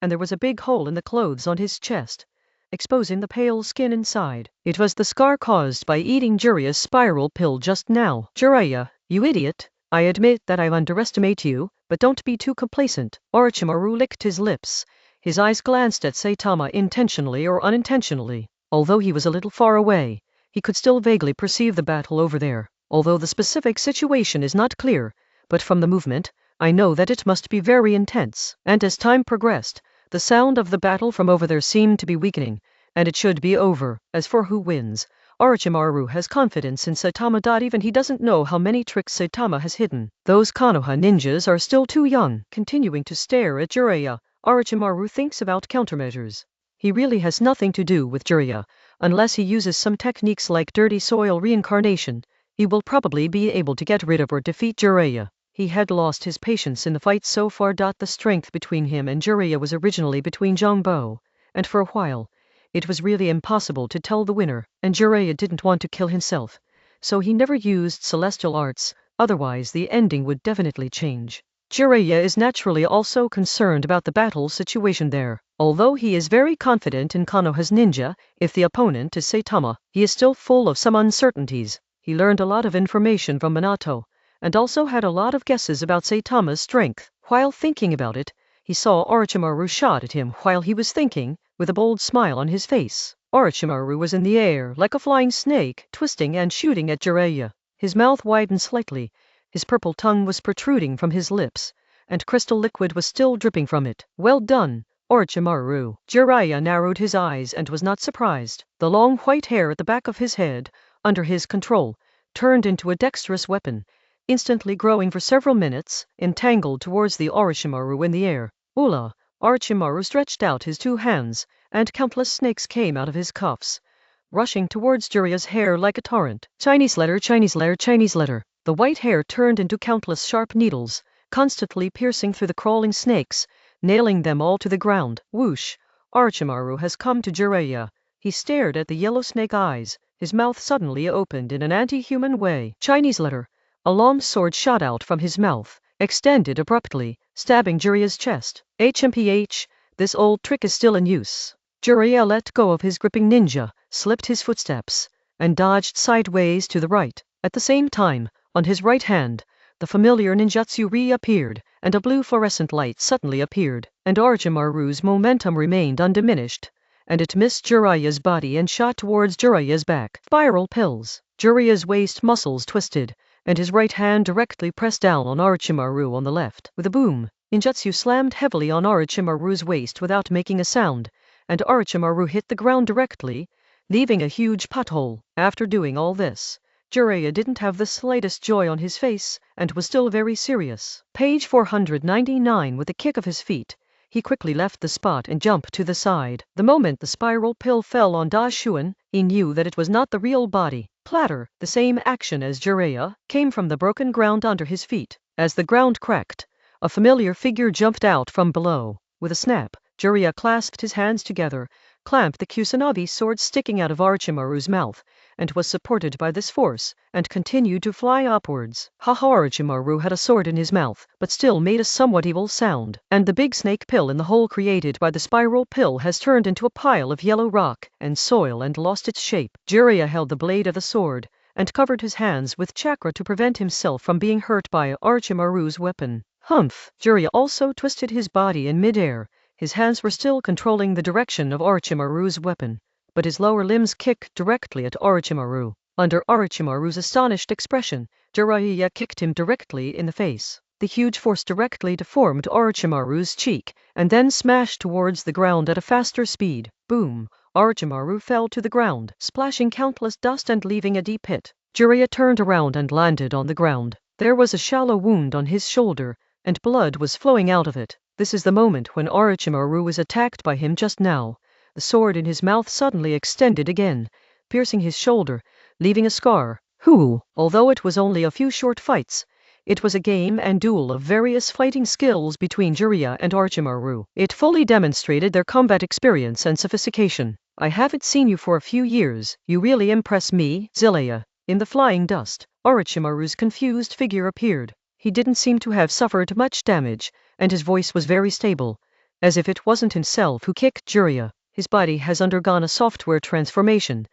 and there was a big hole in the clothes on his chest, exposing the pale skin inside. It was the scar caused by eating Jiraiya's spiral pill just now. Jiraiya, you idiot, I admit that I underestimate you, but don't be too complacent. Orochimaru licked his lips. His eyes glanced at Saitama intentionally or unintentionally. Although he was a little far away, he could still vaguely perceive the battle over there. Although the specific situation is not clear, but from the movement, I know that it must be very intense. And as time progressed, the sound of the battle from over there seemed to be weakening, and it should be over. As for who wins, Orochimaru has confidence in Saitama. Even he doesn't know how many tricks Saitama has hidden. Those Konoha ninjas are still too young. Continuing to stare at Jiraiya, Orochimaru thinks about countermeasures. He really has nothing to do with Jiraiya, unless he uses some techniques like dirty soil reincarnation. He will probably be able to get rid of or defeat Jiraiya. He had lost his patience in the fight so far. The strength between him and Jiraiya was originally between Jongbo, and for a while, it was really impossible to tell the winner, and Jiraiya didn't want to kill himself, so he never used celestial arts, otherwise the ending would definitely change. Jiraiya is naturally also concerned about the battle situation there. Although he is very confident in Konoha's ninja, if the opponent is Saitama, he is still full of some uncertainties. He learned a lot of information from Minato, and also had a lot of guesses about Saitama's strength. While thinking about it, he saw Orochimaru shot at him while he was thinking, with a bold smile on his face. Orochimaru was in the air like a flying snake, twisting and shooting at Jiraiya. His mouth widened slightly, his purple tongue was protruding from his lips, and crystal liquid was still dripping from it. Well done, Orochimaru. Jiraiya narrowed his eyes and was not surprised. The long white hair at the back of his head, under his control, turned into a dexterous weapon, instantly growing for several minutes, entangled towards the Orochimaru in the air. Ula! Orochimaru stretched out his two hands, and countless snakes came out of his cuffs, rushing towards Jiraiya's hair like a torrent. Chinese letter, Chinese letter, Chinese letter. The white hair turned into countless sharp needles, constantly piercing through the crawling snakes, nailing them all to the ground. Whoosh! Orochimaru has come to Jiraiya. He stared at the yellow snake eyes. His mouth suddenly opened in an anti-human way. Chinese letter. A long sword shot out from his mouth, extended abruptly, stabbing Jiraiya's chest. HMPH, this old trick is still in use. Jiraiya let go of his gripping ninja, slipped his footsteps, and dodged sideways to the right. At the same time, on his right hand, the familiar ninjutsu reappeared, and a blue fluorescent light suddenly appeared, and Orochimaru's momentum remained undiminished, and it missed Jiraiya's body and shot towards Jiraiya's back. Spiral pills. Jiraiya's waist muscles twisted, and his right hand directly pressed down on Orochimaru on the left. With a boom, Ninjutsu slammed heavily on Orochimaru's waist without making a sound, and Orochimaru hit the ground directly, leaving a huge pothole. After doing all this, Jiraiya didn't have the slightest joy on his face, and was still very serious. Page 499. With a kick of his feet, he quickly left the spot and jumped to the side. The moment the spiral pill fell on Da Shuan, he knew that it was not the real body. Platter, the same action as Jiraiya, came from the broken ground under his feet. As the ground cracked, a familiar figure jumped out from below. With a snap, Jiraiya clasped his hands together, clamped the Kusanagi sword sticking out of Orochimaru's mouth, and was supported by this force, and continued to fly upwards. Orochimaru had a sword in his mouth, but still made a somewhat evil sound, and the big snake pill in the hole created by the spiral pill has turned into a pile of yellow rock and soil and lost its shape. Jiraiya held the blade of the sword, and covered his hands with chakra to prevent himself from being hurt by Orochimaru's weapon. Humph! Jiraiya also twisted his body in midair. His hands were still controlling the direction of Orochimaru's weapon, but his lower limbs kicked directly at Orochimaru. Under Orochimaru's astonished expression, Jiraiya kicked him directly in the face. The huge force directly deformed Orochimaru's cheek, and then smashed towards the ground at a faster speed. Boom! Orochimaru fell to the ground, splashing countless dust and leaving a deep pit. Jiraiya turned around and landed on the ground. There was a shallow wound on his shoulder, and blood was flowing out of it. This is the moment when Orochimaru was attacked by him just now. The sword in his mouth suddenly extended again, piercing his shoulder, leaving a scar. Although it was only a few short fights, it was a game and duel of various fighting skills between Jiraiya and Orochimaru. It fully demonstrated their combat experience and sophistication. I haven't seen you for a few years. You really impress me, Zilaya. In the flying dust, Orochimaru's confused figure appeared. He didn't seem to have suffered much damage, and his voice was very stable, as if it wasn't himself who kicked Jiraiya. His body has undergone a software transformation,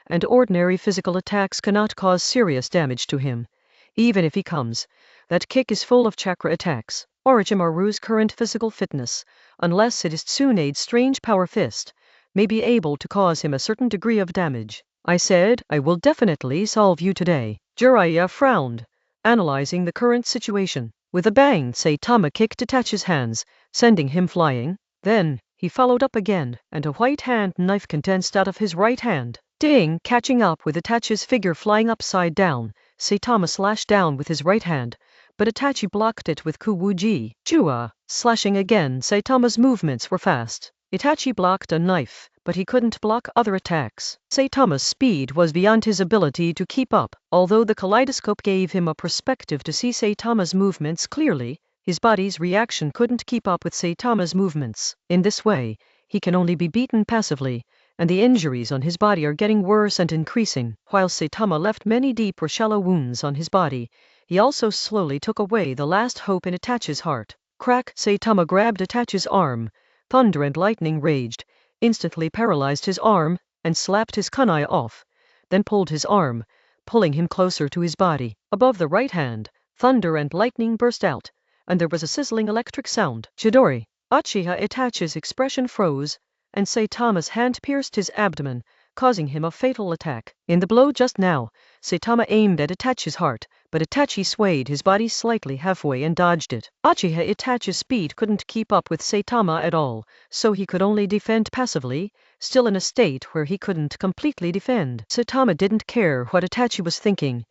and ordinary physical attacks cannot cause serious damage to him. Even if he comes, that kick is full of chakra attacks. Orochimaru's current physical fitness, unless it is Tsunade's strange power fist, may be able to cause him a certain degree of damage. I said, I will definitely solve you today. Jiraiya frowned, analyzing the current situation. With a bang, Saitama kicked Itachi's hands, sending him flying. Then, he followed up again, and a white hand knife condensed out of his right hand. Ding! Catching up with Itachi's figure flying upside down, Saitama slashed down with his right hand, but Itachi blocked it with Kuwuji. Chua! Slashing again, Saitama's movements were fast. Itachi blocked a knife, but he couldn't block other attacks. Saitama's speed was beyond his ability to keep up. Although the kaleidoscope gave him a perspective to see Saitama's movements clearly, his body's reaction couldn't keep up with Saitama's movements. In this way, he can only be beaten passively, and the injuries on his body are getting worse and increasing. While Saitama left many deep or shallow wounds on his body, he also slowly took away the last hope in Itachi's heart. Crack! Saitama grabbed Itachi's arm. Thunder and lightning raged, instantly paralyzed his arm, and slapped his kunai off, then pulled his arm, pulling him closer to his body. Above the right hand, thunder and lightning burst out, and there was a sizzling electric sound. Chidori! Uchiha Itachi's expression froze, and Saitama's hand pierced his abdomen, causing him a fatal attack. In the blow just now, Saitama aimed at Itachi's heart, but Itachi swayed his body slightly halfway and dodged it. Uchiha Itachi's speed couldn't keep up with Saitama at all, so he could only defend passively, still in a state where he couldn't completely defend. Saitama didn't care what Itachi was thinking,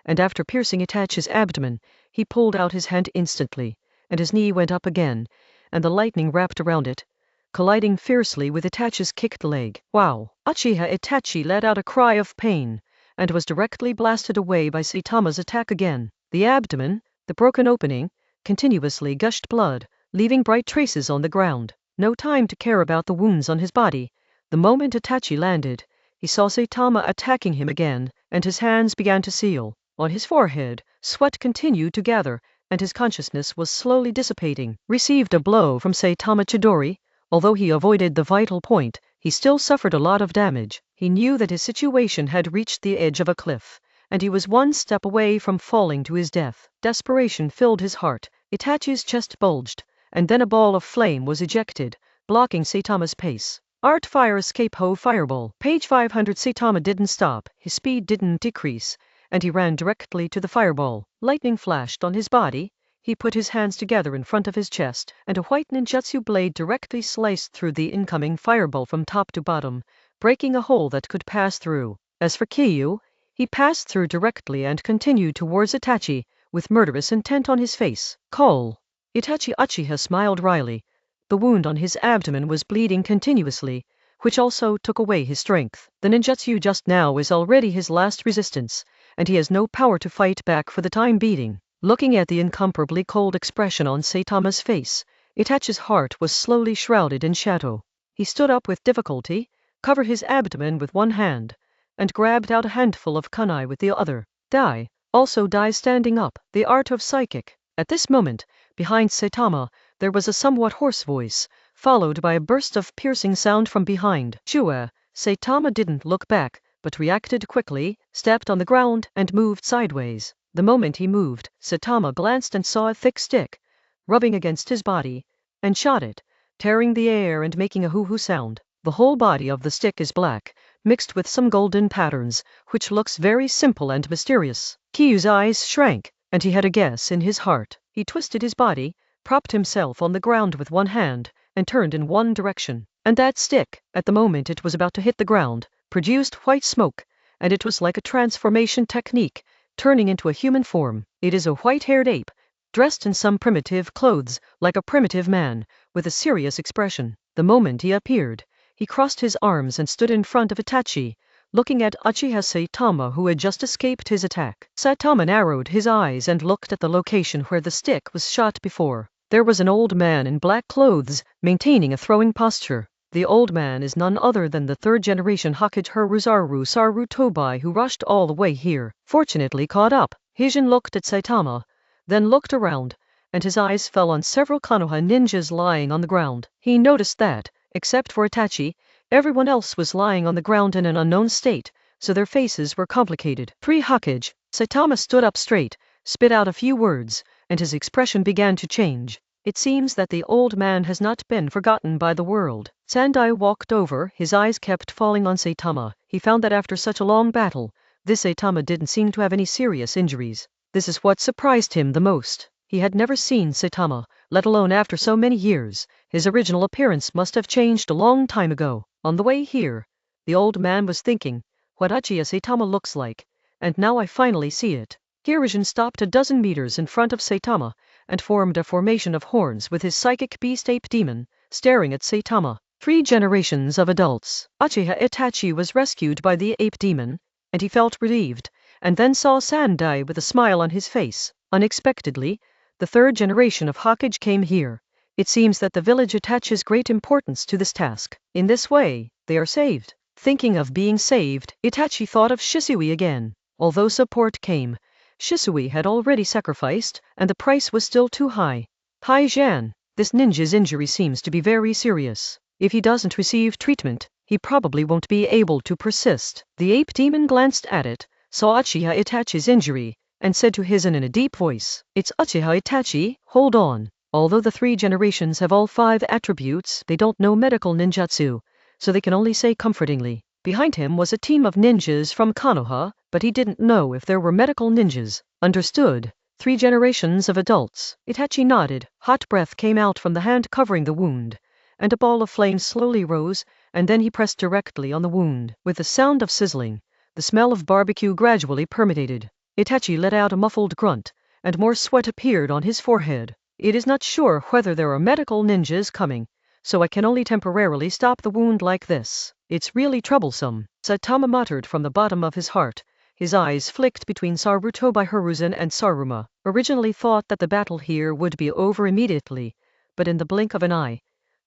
and after piercing Itachi's abdomen, he pulled out his hand instantly, and his knee went up again, and the lightning wrapped around it, colliding fiercely with Itachi's kicked leg. Wow! Uchiha Itachi let out a cry of pain, and was directly blasted away by Saitama's attack again. The abdomen, the broken opening, continuously gushed blood, leaving bright traces on the ground. No time to care about the wounds on his body. The moment Itachi landed, he saw Saitama attacking him again, and his hands began to seal. On his forehead, sweat continued to gather, and his consciousness was slowly dissipating. Received a blow from Saitama Chidori. Although he avoided the vital point, he still suffered a lot of damage. He knew that his situation had reached the edge of a cliff, and he was one step away from falling to his death. Desperation filled his heart. Itachi's chest bulged, and then a ball of flame was ejected, blocking Saitama's pace. Art fire escape ho fireball. Page 500. Saitama didn't stop, his speed didn't decrease, and he ran directly to the fireball. Lightning flashed on his body, He put his hands together in front of his chest, and a white ninjutsu blade directly sliced through the incoming fireball from top to bottom, breaking a hole that could pass through. As for Kyu, he passed through directly and continued towards Itachi, with murderous intent on his face. Call! Itachi Uchiha smiled wryly. The wound on his abdomen was bleeding continuously, which also took away his strength. The ninjutsu just now is already his last resistance, and he has no power to fight back for the time being. Looking at the incomparably cold expression on Saitama's face, Itachi's heart was slowly shrouded in shadow. He stood up with difficulty, covered his abdomen with one hand, and grabbed out a handful of kunai with the other. Die. Also die standing up. The art of psychic. At this moment, behind Saitama, there was a somewhat hoarse voice, followed by a burst of piercing sound from behind. Shua. Saitama didn't look back, but reacted quickly, stepped on the ground, and moved sideways. The moment he moved, Saitama glanced and saw a thick stick, rubbing against his body, and shot it, tearing the air and making a hoo-hoo sound. The whole body of the stick is black, mixed with some golden patterns, which looks very simple and mysterious. Kyu's eyes shrank, and he had a guess in his heart. He twisted his body, propped himself on the ground with one hand, and turned in one direction. And that stick, at the moment it was about to hit the ground, produced white smoke, and it was like a transformation technique, turning into a human form. It is a white-haired ape, dressed in some primitive clothes, like a primitive man, with a serious expression. The moment he appeared, he crossed his arms and stood in front of Itachi, looking at Uchiha Saitama, who had just escaped his attack. Saitama narrowed his eyes and looked at the location where the stick was shot before. There was an old man in black clothes, maintaining a throwing posture. The old man is none other than the third-generation Hokage Hiruzaru Sarutobi, who rushed all the way here, fortunately caught up. Hijin looked at Saitama, then looked around, and his eyes fell on several Konoha ninjas lying on the ground. He noticed that, except for Itachi, everyone else was lying on the ground in an unknown state, so their faces were complicated. 3 Hokage. Saitama stood up straight, spit out a few words, and his expression began to change. It seems that the old man has not been forgotten by the world. Sandai walked over, his eyes kept falling on Saitama. He found that after such a long battle, this Saitama didn't seem to have any serious injuries. This is what surprised him the most. He had never seen Saitama, let alone after so many years. His original appearance must have changed a long time ago. On the way here, the old man was thinking, what Uchiha Saitama looks like, and now I finally see it. Hiruzen stopped a dozen meters in front of Saitama, and formed a formation of horns with his psychic beast ape demon, staring at Saitama. 3 generations of adults. Uchiha Itachi was rescued by the ape demon, and he felt relieved, and then saw Sandai with a smile on his face. Unexpectedly, the 3rd generation of Hokage came here. It seems that the village attaches great importance to this task. In this way, they are saved. Thinking of being saved, Itachi thought of Shisui again. Although support came, Shisui had already sacrificed, and the price was still too high. Jan, this ninja's injury seems to be very serious. If he doesn't receive treatment, he probably won't be able to persist. The ape demon glanced at it, saw Uchiha Itachi's injury, and said to Hizun in a deep voice, "It's Uchiha Itachi, hold on." Although the 3 generations have all 5 attributes, they don't know medical ninjutsu, so they can only say comfortingly. Behind him was a team of ninjas from Konoha, but he didn't know if there were medical ninjas. Understood. 3 generations of adults. Itachi nodded. Hot breath came out from the hand covering the wound, and a ball of flame slowly rose, and then he pressed directly on the wound. With the sound of sizzling, the smell of barbecue gradually permeated. Itachi let out a muffled grunt, and more sweat appeared on his forehead. It is not sure whether there are medical ninjas coming, so I can only temporarily stop the wound like this. It's really troublesome. Saitama muttered from the bottom of his heart. His eyes flicked between Sarutobi Hiruzen and Saruma. Originally thought that the battle here would be over immediately, but in the blink of an eye,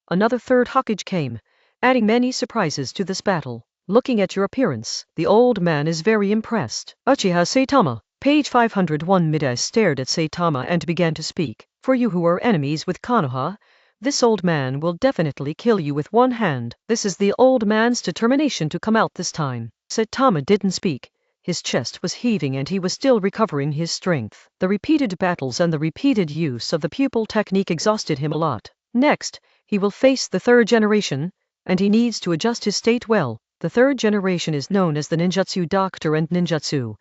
another 3rd Hokage came, adding many surprises to this battle. Looking at your appearance, the old man is very impressed. Uchiha Saitama. Page 501. Midai stared at Saitama and began to speak. For you who are enemies with Konoha, this old man will definitely kill you with one hand. This is the old man's determination to come out this time. Saitama didn't speak. His chest was heaving and he was still recovering his strength. The repeated battles and the repeated use of the pupil technique exhausted him a lot. Next, he will face the 3rd generation, and he needs to adjust his state well. The 3rd generation is known as the Ninjutsu Doctor and Ninjutsu,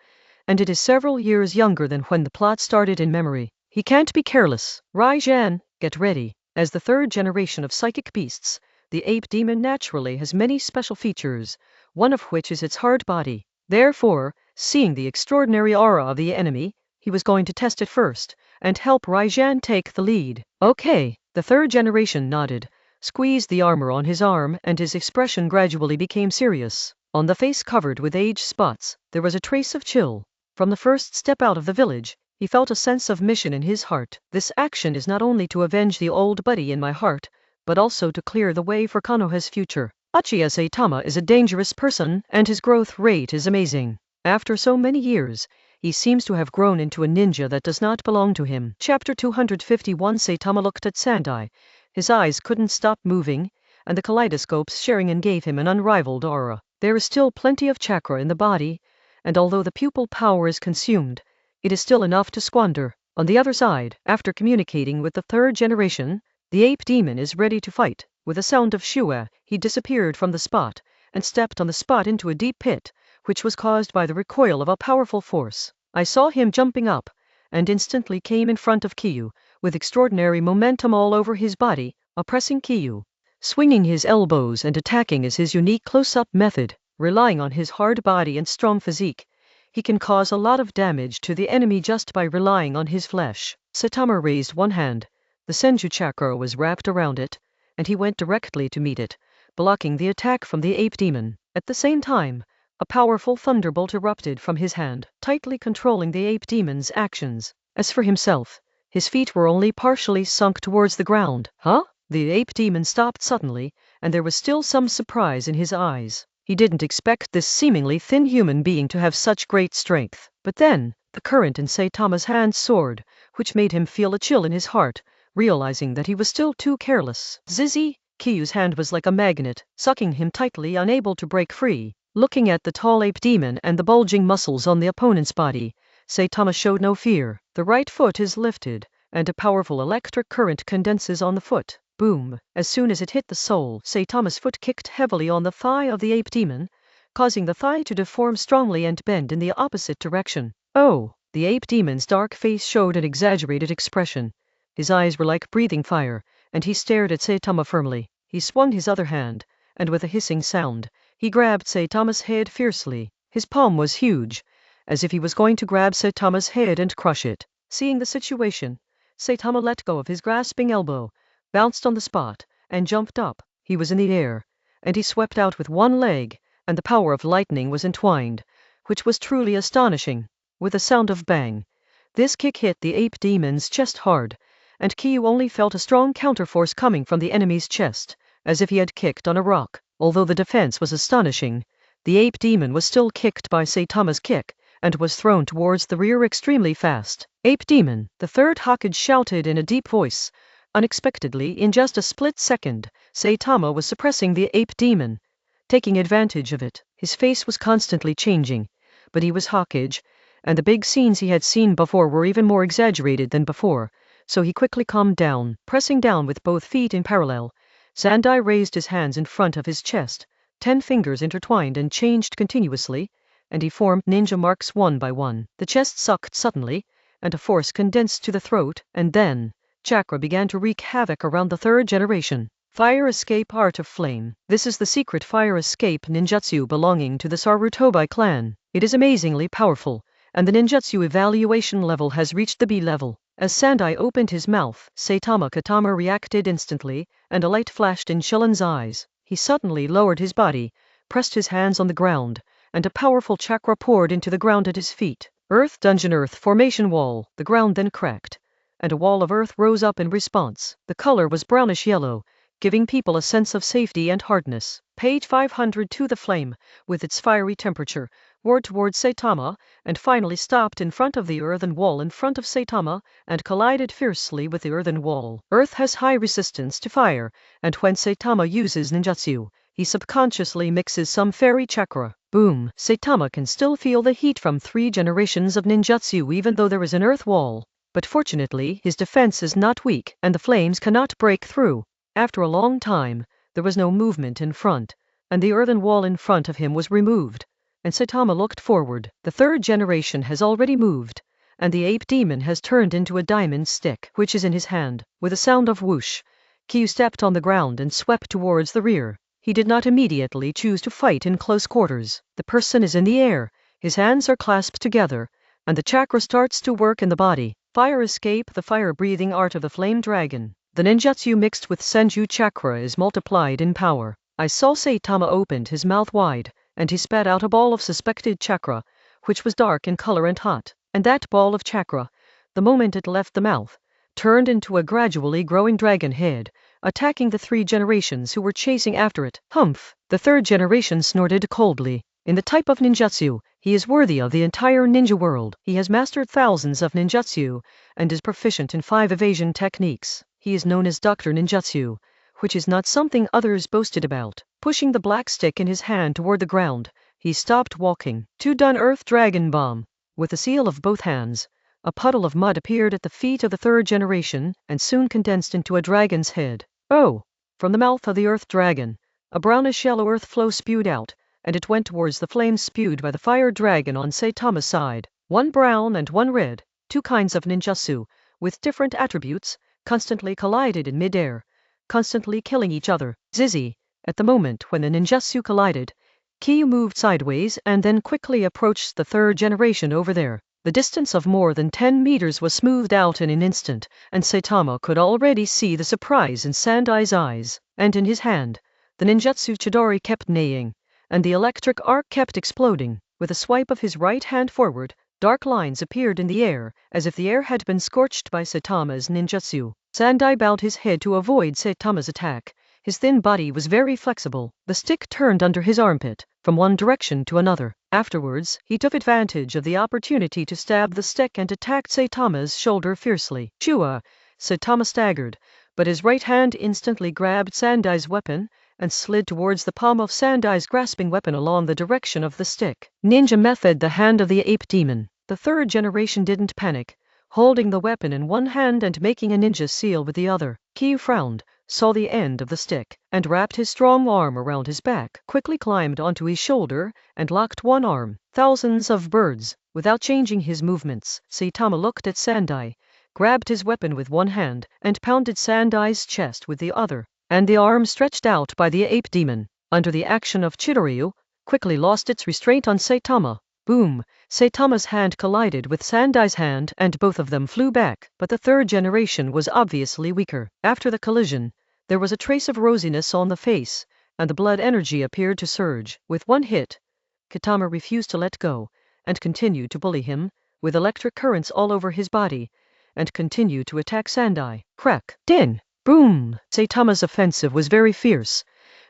and it is several years younger than when the plot started in memory. He can't be careless. Raijan, get ready. As the third generation of psychic beasts, the ape demon naturally has many special features, one of which is its hard body. Therefore, seeing the extraordinary aura of the enemy, he was going to test it first, and help Raijan take the lead. Okay, the third generation nodded, squeezed the armor on his arm, and his expression gradually became serious. On the face covered with age spots, there was a trace of chill. From the first step out of the village, he felt a sense of mission in his heart. This action is not only to avenge the old buddy in my heart, but also to clear the way for Konoha's future. Uchiha Saitama is a dangerous person, and his growth rate is amazing. After so many years, he seems to have grown into a ninja that does not belong to him. Chapter 251. Saitama looked at Sandai. His eyes couldn't stop moving, and the kaleidoscopes Sharingan gave him an unrivaled aura. There is still plenty of chakra in the body, and although the pupil power is consumed, it is still enough to squander. On the other side, after communicating with the third generation, the ape demon is ready to fight. With a sound of shua, he disappeared from the spot, and stepped on the spot into a deep pit, which was caused by the recoil of a powerful force. I saw him jumping up, and instantly came in front of Kiyu, with extraordinary momentum all over his body, oppressing Kiyu. Swinging his elbows and attacking is his unique close-up method. Relying on his hard body and strong physique, he can cause a lot of damage to the enemy just by relying on his flesh. Saitama raised one hand. The Senju chakra was wrapped around it, and he went directly to meet it, blocking the attack from the ape demon. At the same time, a powerful thunderbolt erupted from his hand, tightly controlling the ape demon's actions. As for himself, his feet were only partially sunk towards the ground. Huh? The ape demon stopped suddenly, and there was still some surprise in his eyes. He didn't expect this seemingly thin human being to have such great strength. But then, the current in Saitama's hand soared, which made him feel a chill in his heart, realizing that he was still too careless. Zizi! Kiyu's hand was like a magnet, sucking him tightly, unable to break free. Looking at the tall ape demon and the bulging muscles on the opponent's body, Saitama showed no fear. The right foot is lifted, and a powerful electric current condenses on the foot. Boom! As soon as it hit the sole, Saitama's foot kicked heavily on the thigh of the ape demon, causing the thigh to deform strongly and bend in the opposite direction. Oh! The ape demon's dark face showed an exaggerated expression. His eyes were like breathing fire, and he stared at Saitama firmly. He swung his other hand, and with a hissing sound, he grabbed Saitama's head fiercely. His palm was huge, as if he was going to grab Saitama's head and crush it. Seeing the situation, Saitama let go of his grasping elbow, bounced on the spot, and jumped up. He was in the air, and he swept out with one leg, and the power of lightning was entwined, which was truly astonishing. With a sound of bang, this kick hit the ape demon's chest hard, and Kiyu only felt a strong counterforce coming from the enemy's chest, as if he had kicked on a rock. Although the defense was astonishing, the ape demon was still kicked by Saitama's kick, and was thrown towards the rear extremely fast. Ape demon, the third Hokage shouted in a deep voice. Unexpectedly, in just a split second, Saitama was suppressing the ape demon, taking advantage of it. His face was constantly changing, but he was Hokage, and the big scenes he had seen before were even more exaggerated than before, so he quickly calmed down. Pressing down with both feet in parallel, Sandai raised his hands in front of his chest, 10 fingers intertwined and changed continuously, and he formed ninja marks one by one. The chest sucked suddenly, and a force condensed to the throat, and then chakra began to wreak havoc around the third generation. Fire escape art of flame. This is the secret fire escape ninjutsu belonging to the Sarutobi clan. It is amazingly powerful, and the ninjutsu evaluation level has reached the B level. As Sandai opened his mouth, Saitama Katama reacted instantly, and a light flashed in Shillen's eyes. He suddenly lowered his body, pressed his hands on the ground, and a powerful chakra poured into the ground at his feet. Earth Dungeon Earth Formation Wall. The ground then cracked, and a wall of earth rose up in response. The color was brownish yellow, giving people a sense of safety and hardness. Page 502. The flame, with its fiery temperature, roared towards Saitama, and finally stopped in front of the earthen wall in front of Saitama, and collided fiercely with the earthen wall. Earth has high resistance to fire, and when Saitama uses ninjutsu, he subconsciously mixes some fairy chakra. Boom! Saitama can still feel the heat from 3 generations of ninjutsu even though there is an earth wall. But fortunately, his defense is not weak, and the flames cannot break through. After a long time, there was no movement in front, and the earthen wall in front of him was removed, and Saitama looked forward. The third generation has already moved, and the ape demon has turned into a diamond stick, which is in his hand. With a sound of whoosh, Kyu stepped on the ground and swept towards the rear. He did not immediately choose to fight in close quarters. The person is in the air, his hands are clasped together, and the chakra starts to work in the body. Fire escape, the fire-breathing art of the flame dragon. The ninjutsu mixed with senju chakra is multiplied in power. I saw Saitama opened his mouth wide, and he spat out a ball of suspected chakra, which was dark in color and hot. And that ball of chakra, the moment it left the mouth, turned into a gradually growing dragon head, attacking the 3 generations who were chasing after it. Humph! The 3rd generation snorted coldly. In the type of ninjutsu, he is worthy of the entire ninja world. He has mastered thousands of ninjutsu, and is proficient in 5 evasion techniques. He is known as Dr. Ninjutsu, which is not something others boasted about. Pushing the black stick in his hand toward the ground, he stopped walking. To done Earth Dragon Bomb. With the seal of both hands, a puddle of mud appeared at the feet of the 3rd generation, and soon condensed into a dragon's head. Oh! From the mouth of the Earth Dragon, a brownish yellow earth flow spewed out, and it went towards the flames spewed by the fire dragon on Saitama's side. 1 brown and 1 red, 2 kinds of ninjutsu, with different attributes, constantly collided in midair, constantly killing each other. Zizzy! At the moment when the ninjutsu collided, Kyu moved sideways and then quickly approached the 3rd generation over there. The distance of more than 10 meters was smoothed out in an instant, and Saitama could already see the surprise in Sandai's eyes. And in his hand, the ninjutsu Chidori kept neighing, and the electric arc kept exploding. With a swipe of his right hand forward, dark lines appeared in the air, as if the air had been scorched by Saitama's ninjutsu. Sandai bowed his head to avoid Saitama's attack. His thin body was very flexible. The stick turned under his armpit, from one direction to another. Afterwards, he took advantage of the opportunity to stab the stick and attacked Saitama's shoulder fiercely. Shua! Saitama staggered, but his right hand instantly grabbed Sandai's weapon, and slid towards the palm of Sandai's grasping weapon along the direction of the stick. Ninja method, the hand of the ape demon. The 3rd generation didn't panic, holding the weapon in one hand and making a ninja seal with the other. Kyu frowned, saw the end of the stick, and wrapped his strong arm around his back, quickly climbed onto his shoulder, and locked one arm. Thousands of birds. Without changing his movements, Saitama looked at Sandai, grabbed his weapon with one hand, and pounded Sandai's chest with the other. And the arm stretched out by the ape demon, under the action of Chidoryu, quickly lost its restraint on Saitama. Boom! Saitama's hand collided with Sandai's hand and both of them flew back, but the 3rd generation was obviously weaker. After the collision, there was a trace of rosiness on the face, and the blood energy appeared to surge. With one hit, Kitama refused to let go, and continued to bully him, with electric currents all over his body, and continued to attack Sandai. Crack! Din! Boom! Saitama's offensive was very fierce,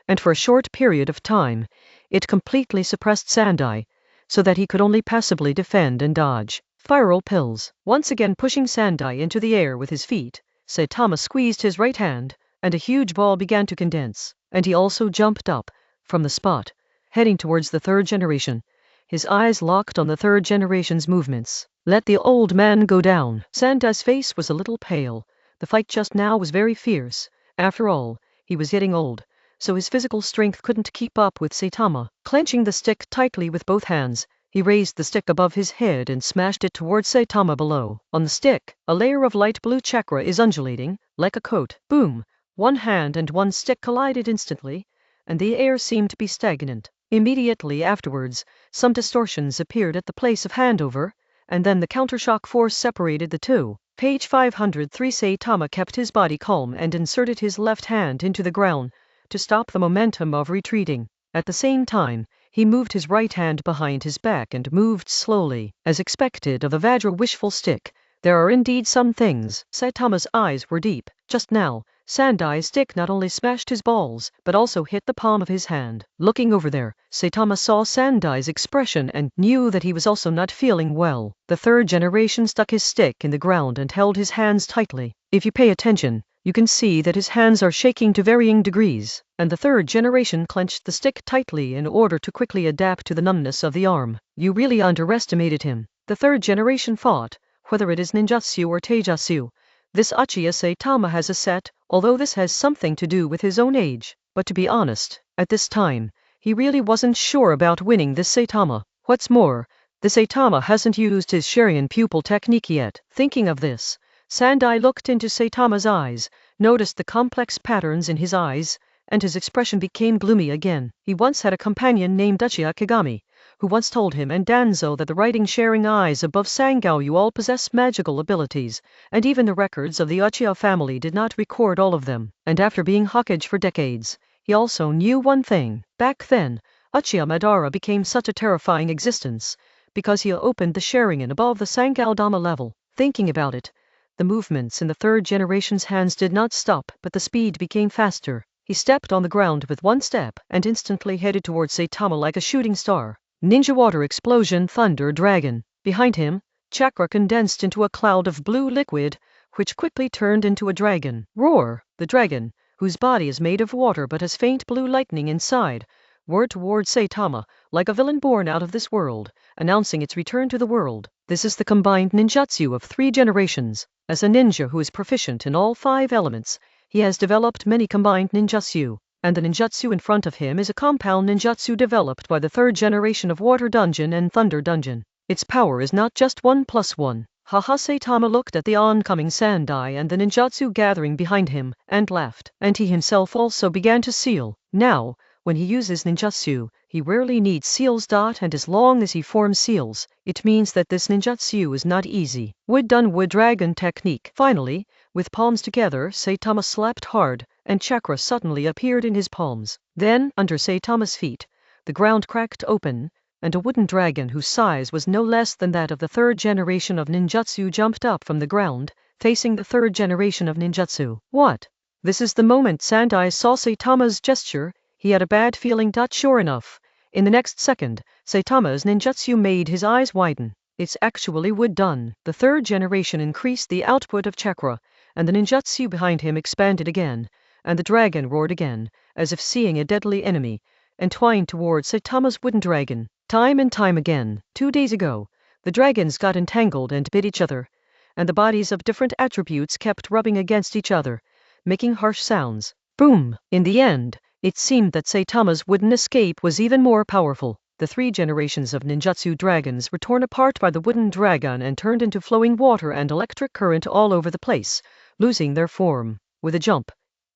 and for a short period of time, it completely suppressed Sandai, so that he could only passively defend and dodge. Spiral pills. Once again pushing Sandai into the air with his feet, Saitama squeezed his right hand, and a huge ball began to condense, and he also jumped up from the spot, heading towards the 3rd generation, his eyes locked on the 3rd generation's movements. Let the old man go down. Sandai's face was a little pale. The fight just now was very fierce. After all, he was getting old, so his physical strength couldn't keep up with Saitama. Clenching the stick tightly with both hands, he raised the stick above his head and smashed it towards Saitama below. On the stick, a layer of light blue chakra is undulating, like a coat. Boom! One hand and one stick collided instantly, and the air seemed to be stagnant. Immediately afterwards, some distortions appeared at the place of handover, and then the countershock force separated the two. Page 503. Saitama kept his body calm and inserted his left hand into the ground to stop the momentum of retreating. At the same time, he moved his right hand behind his back and moved slowly. As expected of the Vajra wishful stick, there are indeed some things. Saitama's eyes were deep. Just now, Sandai's stick not only smashed his balls, but also hit the palm of his hand. Looking over there, Saitama saw Sandai's expression and knew that he was also not feeling well. The 3rd generation stuck his stick in the ground and held his hands tightly. If you pay attention, you can see that his hands are shaking to varying degrees, and the 3rd generation clenched the stick tightly in order to quickly adapt to the numbness of the arm. You really underestimated him. The 3rd generation fought, whether it is ninjutsu or taijutsu. This Uchiha Saitama has a set, although this has something to do with his own age. But to be honest, at this time, he really wasn't sure about winning this Saitama. What's more, The Saitama hasn't used his Sharian pupil technique yet. Thinking of this, Sandai looked into Saitama's eyes, noticed the complex patterns in his eyes, and his expression became gloomy again. He once had a companion named Uchiha Kagami, who once told him and Danzo that the writing-sharing eyes above Sangoyu all possess magical abilities, and even the records of the Uchiha family did not record all of them. And after being Hokage for decades, he also knew one thing. Back then, Uchiha Madara became such a terrifying existence, because he opened the Sharingan above the Sangoudama level. Thinking about it, the movements in the third generation's hands did not stop, but the speed became faster. He stepped on the ground with one step and instantly headed towards Saitama like a shooting star. Ninja water explosion, thunder dragon. Behind him, chakra condensed into a cloud of blue liquid, which quickly turned into a dragon. Roar! The dragon, whose body is made of water but has faint blue lightning inside, roared towards Saitama, like a villain born out of this world, announcing its return to the world. This is the combined ninjutsu of 3 generations. As a ninja who is proficient in all 5 elements, he has developed many combined ninjutsu, and the ninjutsu in front of him is a compound ninjutsu developed by the 3rd generation of Water Dungeon and Thunder Dungeon. Its power is not just 1+1. Haha, Saitama looked at the oncoming Sandai and the ninjutsu gathering behind him, and laughed. And he himself also began to seal. Now, when he uses ninjutsu, he rarely needs seals. And as long as he forms seals, it means that this ninjutsu is not easy. Wood done wood dragon technique. Finally, with palms together, Saitama slapped hard, and chakra suddenly appeared in his palms. Then, under Saitama's feet, the ground cracked open, and a wooden dragon whose size was no less than that of the 3rd generation of ninjutsu jumped up from the ground, facing the 3rd generation of ninjutsu. What? This is the moment Sandai saw Saitama's gesture. He had a bad feeling. Sure enough, in the next second, Saitama's ninjutsu made his eyes widen. It's actually wood done. The 3rd generation increased the output of chakra, and the ninjutsu behind him expanded again, and the dragon roared again, as if seeing a deadly enemy, and twined towards Saitama's wooden dragon. Time and time again, 2 days ago, the dragons got entangled and bit each other, and the bodies of different attributes kept rubbing against each other, making harsh sounds. Boom! In the end, it seemed that Saitama's wooden escape was even more powerful. The 3 generations of ninjutsu dragons were torn apart by the wooden dragon and turned into flowing water and electric current all over the place, losing their form. With a jump,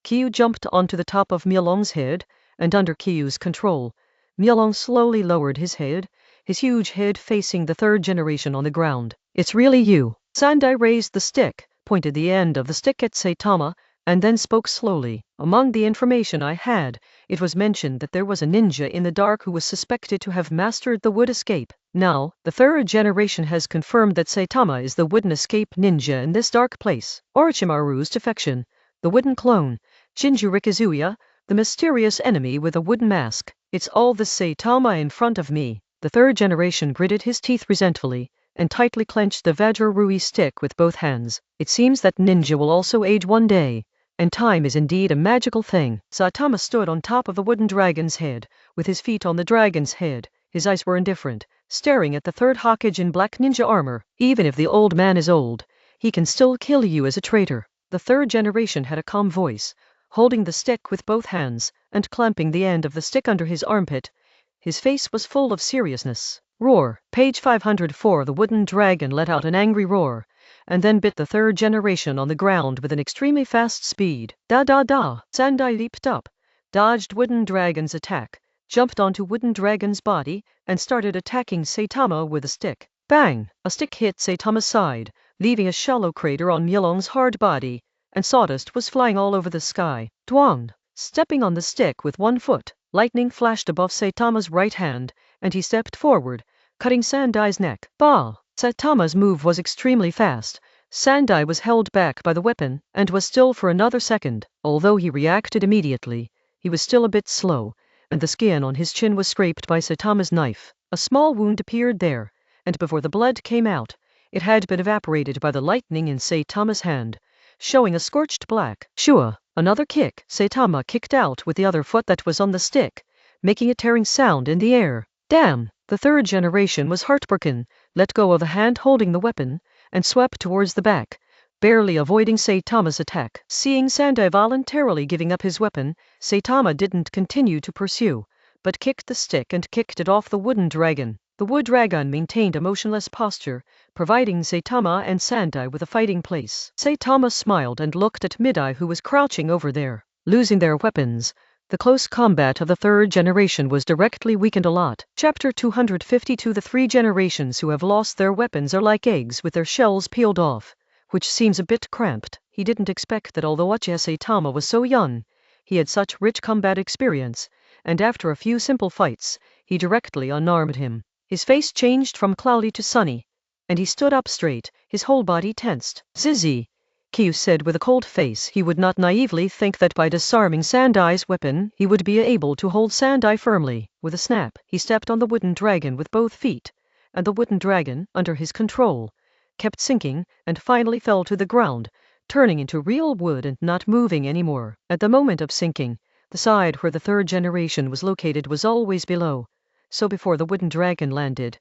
Kyu jumped onto the top of Myolong's head, and under Kyu's control, Myolong slowly lowered his head, his huge head facing the 3rd generation on the ground. It's really you. Sandai raised the stick, pointed the end of the stick at Saitama, and then spoke slowly. Among the information I had, it was mentioned that there was a ninja in the dark who was suspected to have mastered the wood escape. Now, the 3rd generation has confirmed that Saitama is the wooden escape ninja in this dark place. Orochimaru's defection, the wooden clone, Shinju Rikazuya, the mysterious enemy with a wooden mask. It's all the Saitama in front of me. The 3rd generation gritted his teeth resentfully, and tightly clenched the Vajrarui stick with both hands. It seems that ninja will also age one day, and time is indeed a magical thing. Saitama stood on top of the wooden dragon's head, with his feet on the dragon's head. His eyes were indifferent, staring at the 3rd Hokage in black ninja armor. Even if the old man is old, he can still kill you as a traitor. The 3rd generation had a calm voice, holding the stick with both hands, and clamping the end of the stick under his armpit. His face was full of seriousness. Roar. Page 504. The wooden dragon let out an angry roar, and then bit the 3rd generation on the ground with an extremely fast speed. Da da da! Sandai leaped up, dodged wooden dragon's attack, jumped onto wooden dragon's body, and started attacking Saitama with a stick. Bang! A stick hit Saitama's side, leaving a shallow crater on Myolong's hard body, and sawdust was flying all over the sky. Dwang! Stepping on the stick with one foot, lightning flashed above Saitama's right hand, and he stepped forward, cutting Sandai's neck. Bah! Saitama's move was extremely fast. Sandai was held back by the weapon, and was still for another second. Although he reacted immediately, he was still a bit slow, and the skin on his chin was scraped by Saitama's knife. A small wound appeared there, and before the blood came out, it had been evaporated by the lightning in Saitama's hand, showing a scorched black. Shua! Another kick. Saitama kicked out with the other foot that was on the stick, making a tearing sound in the air. Damn! The 3rd generation was heartbroken, let go of the hand holding the weapon, and swept towards the back, barely avoiding Saitama's attack. Seeing Sandai voluntarily giving up his weapon, Saitama didn't continue to pursue, but kicked the stick and kicked it off the wooden dragon. The wood dragon maintained a motionless posture, providing Saitama and Sandai with a fighting place. Saitama smiled and looked at Midai, who was crouching over there. Losing their weapons, the close combat of the third generation was directly weakened a lot. Chapter 252. The three generations who have lost their weapons are like eggs with their shells peeled off, which seems a bit cramped. He didn't expect that although Uchiha Saitama was so young, he had such rich combat experience, and after a few simple fights, he directly unarmed him. His face changed from cloudy to sunny, and he stood up straight, his whole body tensed. Zizi, Kyu said with a cold face. He would not naively think that by disarming Sandai's weapon, he would be able to hold Sandai firmly. With a snap, he stepped on the wooden dragon with both feet, and the wooden dragon, under his control, kept sinking and finally fell to the ground, turning into real wood and not moving anymore. At the moment of sinking, the side where the third generation was located was always below, so before the wooden dragon landed,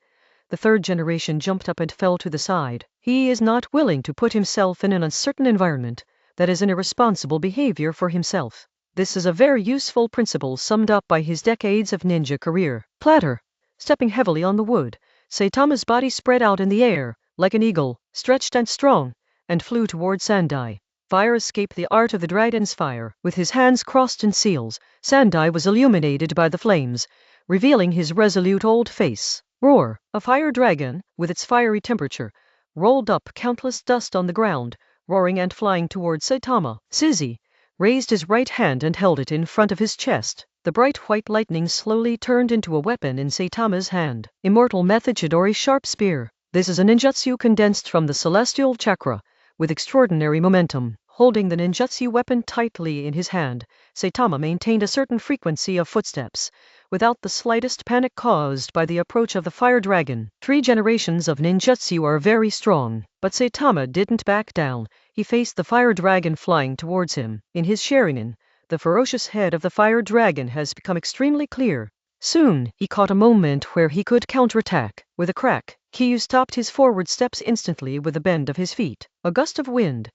the third generation jumped up and fell to the side. He is not willing to put himself in an uncertain environment. That is an irresponsible behavior for himself. This is a very useful principle summed up by his decades of ninja career. Platter. Stepping heavily on the wood, Saitama's body spread out in the air, like an eagle, stretched and strong, and flew toward Sandai. Fire escaped the art of the dragon's fire. With his hands crossed in seals, Sandai was illuminated by the flames, revealing his resolute old face. Roar! A fire dragon, with its fiery temperature, rolled up countless dust on the ground, roaring and flying towards Saitama. Zizi raised his right hand and held it in front of his chest. The bright white lightning slowly turned into a weapon in Saitama's hand. Immortal Method Chidori Sharp Spear. This is a ninjutsu condensed from the celestial chakra, with extraordinary momentum. Holding the ninjutsu weapon tightly in his hand, Saitama maintained a certain frequency of footsteps, without the slightest panic caused by the approach of the fire dragon. 3 generations of ninjutsu are very strong, but Saitama didn't back down. He faced the fire dragon flying towards him. In his Sharingan, the ferocious head of the fire dragon has become extremely clear. Soon, he caught a moment where he could counterattack. With a crack, Kyu stopped his forward steps instantly with a bend of his feet. A gust of wind,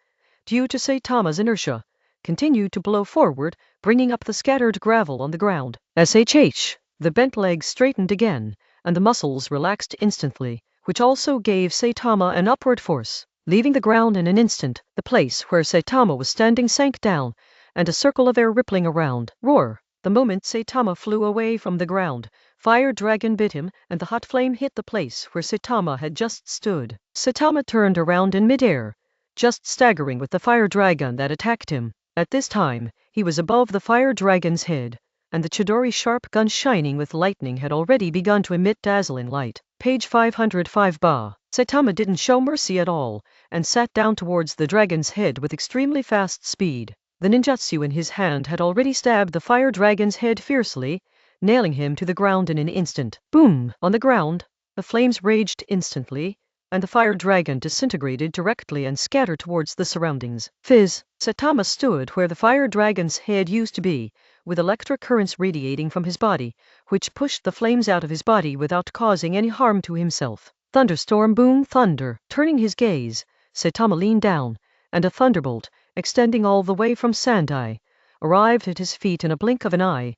due to Saitama's inertia, continued to blow forward, bringing up the scattered gravel on the ground. SHH! The bent legs straightened again, and the muscles relaxed instantly, which also gave Saitama an upward force. Leaving the ground in an instant, the place where Saitama was standing sank down, and a circle of air rippling around. Roar! The moment Saitama flew away from the ground, Fire Dragon bit him, and the hot flame hit the place where Saitama had just stood. Saitama turned around in midair, just staggering with the Fire Dragon that attacked him. At this time, he was above the Fire Dragon's head, and the Chidori sharp gun shining with lightning had already begun to emit dazzling light. Page 505 Ba. Saitama didn't show mercy at all, and sat down towards the dragon's head with extremely fast speed. The ninjutsu in his hand had already stabbed the fire dragon's head fiercely, nailing him to the ground in an instant. Boom! On the ground, the flames raged instantly, and the fire dragon disintegrated directly and scattered towards the surroundings. Fizz! Saitama stood where the fire dragon's head used to be, with electric currents radiating from his body, which pushed the flames out of his body without causing any harm to himself. Thunderstorm! Boom! Thunder! Turning his gaze, Saitama leaned down, and a thunderbolt, extending all the way from Sandai, arrived at his feet in a blink of an eye,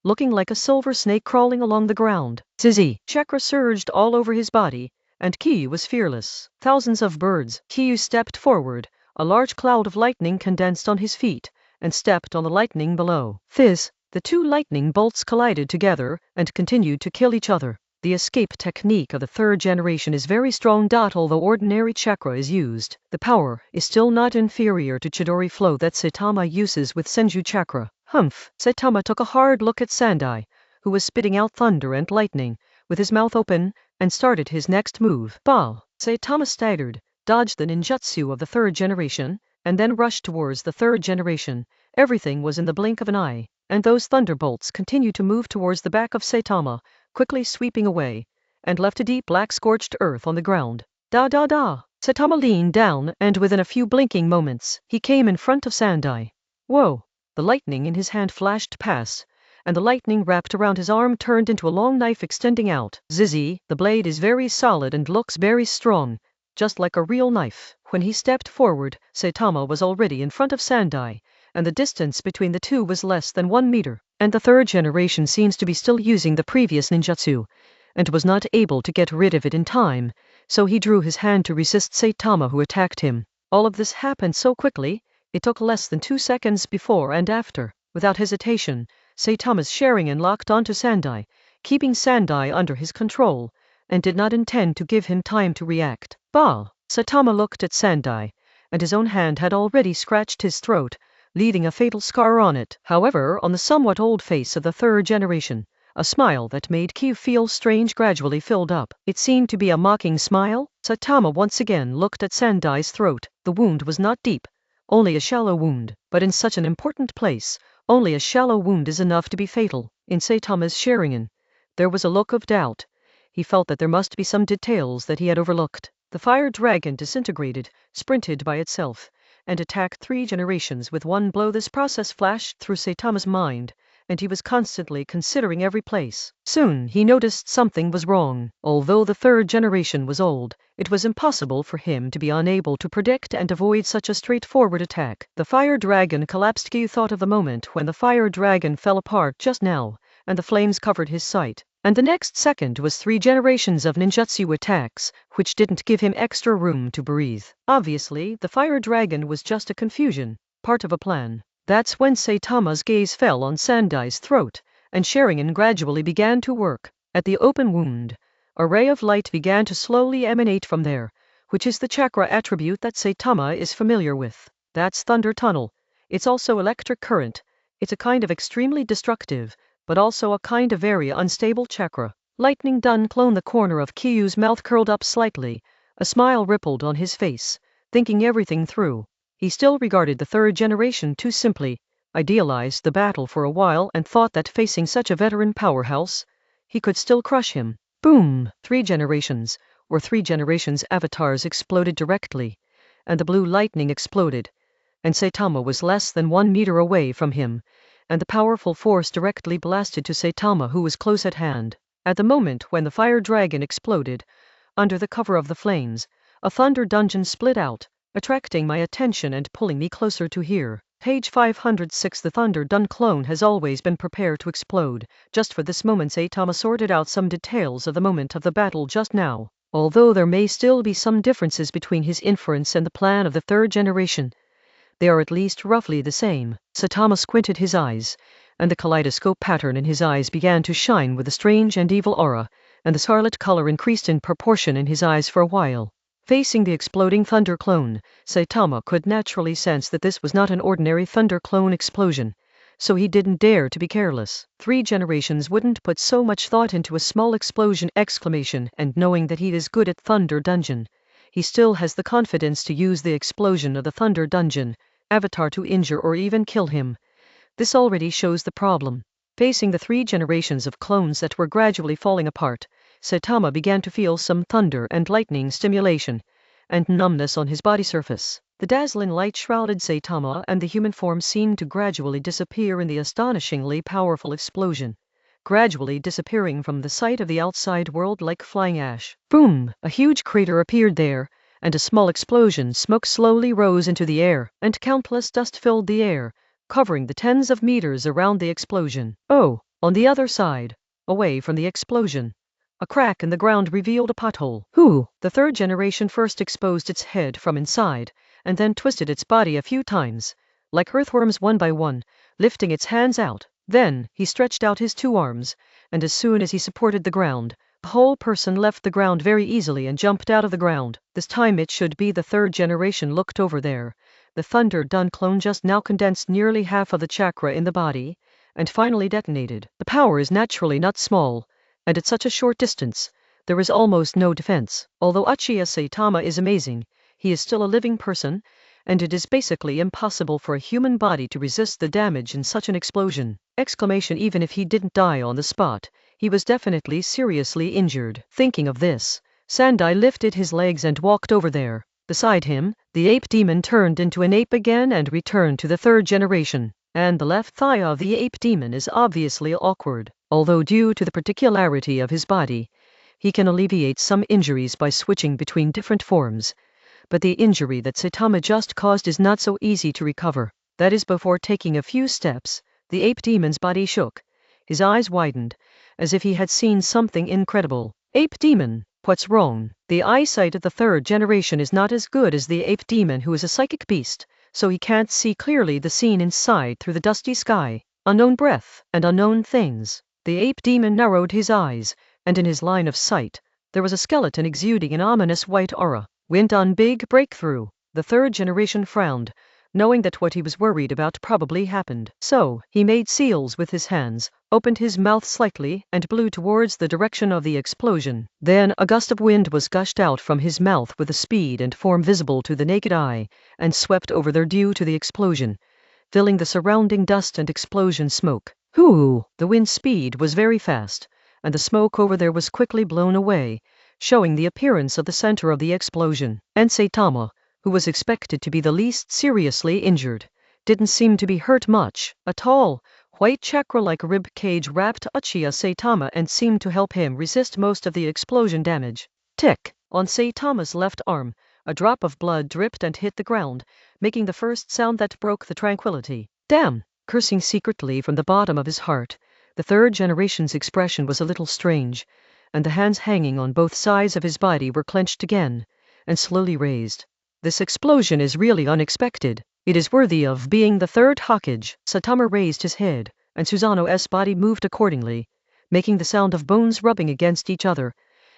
looking like a silver snake crawling along the ground. Zizi! Chakra surged all over his body, and Kyu was fearless. Thousands of birds. Kyu stepped forward, a large cloud of lightning condensed on his feet, and stepped on the lightning below. Fizz! The 2 lightning bolts collided together, and continued to kill each other. The escape technique of the 3rd generation is very strong. Although ordinary chakra is used, the power is still not inferior to Chidori flow that Saitama uses with Senju chakra. Humph! Saitama took a hard look at Sandai, who was spitting out thunder and lightning, with his mouth open, and started his next move. Bah! Saitama staggered, dodged the ninjutsu of the 3rd generation, and then rushed towards the 3rd generation. Everything was in the blink of an eye, and those thunderbolts continued to move towards the back of Saitama, quickly sweeping away, and left a deep black scorched earth on the ground. Da da da! Saitama leaned down, and within a few blinking moments, he came in front of Sandai. Whoa! The lightning in his hand flashed past, and the lightning wrapped around his arm turned into a long knife extending out. Zizi! The blade is very solid and looks very strong, just like a real knife. When he stepped forward, Saitama was already in front of Sandai, and the distance between the two was less than 1 meter. And the 3rd generation seems to be still using the previous ninjutsu, and was not able to get rid of it in time, so he drew his hand to resist Saitama, who attacked him. All of this happened so quickly, it took less than 2 seconds before and after. Without hesitation, Saitama's Sharingan locked onto Sandai, keeping Sandai under his control, and did not intend to give him time to react. Bah! Saitama looked at Sandai, and his own hand had already scratched his throat, leaving a fatal scar on it. However, on the somewhat old face of the third generation, a smile that made Kyu feel strange gradually filled up. It seemed to be a mocking smile. Saitama once again looked at Sandai's throat. The wound was not deep, only a shallow wound, but in such an important place, only a shallow wound is enough to be fatal. In Saitama's Sharingan, there was a look of doubt. He felt that there must be some details that he had overlooked. The fire dragon disintegrated, sprinted by itself, and attacked 3 generations with one blow. This process flashed through Saitama's mind, and he was constantly considering every place. Soon he noticed something was wrong. Although the third generation was old, it was impossible for him to be unable to predict and avoid such a straightforward attack. The fire dragon collapsed. Kyu thought of the moment when the fire dragon fell apart just now, and the flames covered his sight. And the next second was 3 generations of ninjutsu attacks, which didn't give him extra room to breathe. Obviously, the fire dragon was just a confusion, part of a plan. That's when Saitama's gaze fell on Sandai's throat, and Sharingan gradually began to work. At the open wound, a ray of light began to slowly emanate from there, which is the chakra attribute that Saitama is familiar with. That's Thunder Tunnel. It's also electric current. It's a kind of extremely destructive, but also a kind of very unstable chakra. Lightning Dun clone. The corner of Kyu's mouth curled up slightly. A smile rippled on his face. Thinking everything through, he still regarded the third generation too simply, idealized the battle for a while, and thought that facing such a veteran powerhouse, he could still crush him. Boom! 3 generations, or 3 generations avatars exploded directly, and the blue lightning exploded, and Saitama was less than 1 meter away from him, and the powerful force directly blasted to Saitama, who was close at hand. At the moment when the fire dragon exploded, under the cover of the flames, a thunder dungeon split out, attracting my attention and pulling me closer to here. Page 506. The Thunder Dun clone has always been prepared to explode. Just for this moment, Saitama sorted out some details of the moment of the battle just now. Although there may still be some differences between his inference and the plan of the third generation, they are at least roughly the same. Saitama squinted his eyes, and the kaleidoscope pattern in his eyes began to shine with a strange and evil aura, and the scarlet color increased in proportion in his eyes for a while. Facing the exploding thunder clone, Saitama could naturally sense that this was not an ordinary thunder clone explosion, so he didn't dare to be careless. 3 generations wouldn't put so much thought into a small explosion! And knowing that he is good at Thunder Dungeon, he still has the confidence to use the explosion of the Thunder Dungeon avatar to injure or even kill him. This already shows the problem. Facing the 3 generations of clones that were gradually falling apart, Saitama began to feel some thunder and lightning stimulation, and numbness on his body surface. The dazzling light shrouded Saitama, and the human form seemed to gradually disappear in the astonishingly powerful explosion, gradually disappearing from the sight of the outside world like flying ash. Boom! A huge crater appeared there, and a small explosion smoke slowly rose into the air, and countless dust filled the air, covering the tens of meters around the explosion. Oh, on the other side, away from the explosion, a crack in the ground revealed a pothole. The third generation first exposed its head from inside, and then twisted its body a few times, like earthworms, one by one, lifting its hands out. Then, he stretched out his 2 arms, and as soon as he supported the ground, the whole person left the ground very easily and jumped out of the ground. This time it should be the third generation looked over there. The Thunder Dun clone just now condensed nearly half of the chakra in the body, and finally detonated. The power is naturally not small, and at such a short distance, there is almost no defense. Although Uchiha Saitama is amazing, he is still a living person, and it is basically impossible for a human body to resist the damage in such an explosion. Even if he didn't die on the spot, he was definitely seriously injured. Thinking of this, Sandai lifted his legs and walked over there. Beside him, the ape demon turned into an ape again and returned to the third generation, and the left thigh of the ape demon is obviously awkward. Although due to the particularity of his body, he can alleviate some injuries by switching between different forms, but the injury that Saitama just caused is not so easy to recover. That is, before taking a few steps, the ape demon's body shook, his eyes widened, as if he had seen something incredible. Ape demon, what's wrong? The eyesight of the third generation is not as good as the ape demon, who is a psychic beast, so he can't see clearly the scene inside through the dusty sky, unknown breath, and unknown things. The ape demon narrowed his eyes, and in his line of sight, there was a skeleton exuding an ominous white aura. Went on big breakthrough. The third generation frowned, knowing that what he was worried about probably happened. So, he made seals with his hands, opened his mouth slightly, and blew towards the direction of the explosion. Then a gust of wind was gushed out from his mouth with a speed and form visible to the naked eye, and swept over there due to the explosion, filling the surrounding dust and explosion smoke. Hoo! The wind speed was very fast, and the smoke over there was quickly blown away, showing the appearance of the center of the explosion. And Saitama, who was expected to be the least seriously injured, didn't seem to be hurt much. A tall, white chakra-like rib cage wrapped Uchiha Saitama and seemed to help him resist most of the explosion damage. Tick! On Saitama's left arm, a drop of blood dripped and hit the ground, making the first sound that broke the tranquility. Damn! Cursing secretly from the bottom of his heart, the third generation's expression was a little strange, and the hands hanging on both sides of his body were clenched again, and slowly raised. This explosion is really unexpected. It is worthy of being the third Hokage. Saitama raised his head, and Susanoo's body moved accordingly, making the sound of bones rubbing against each other,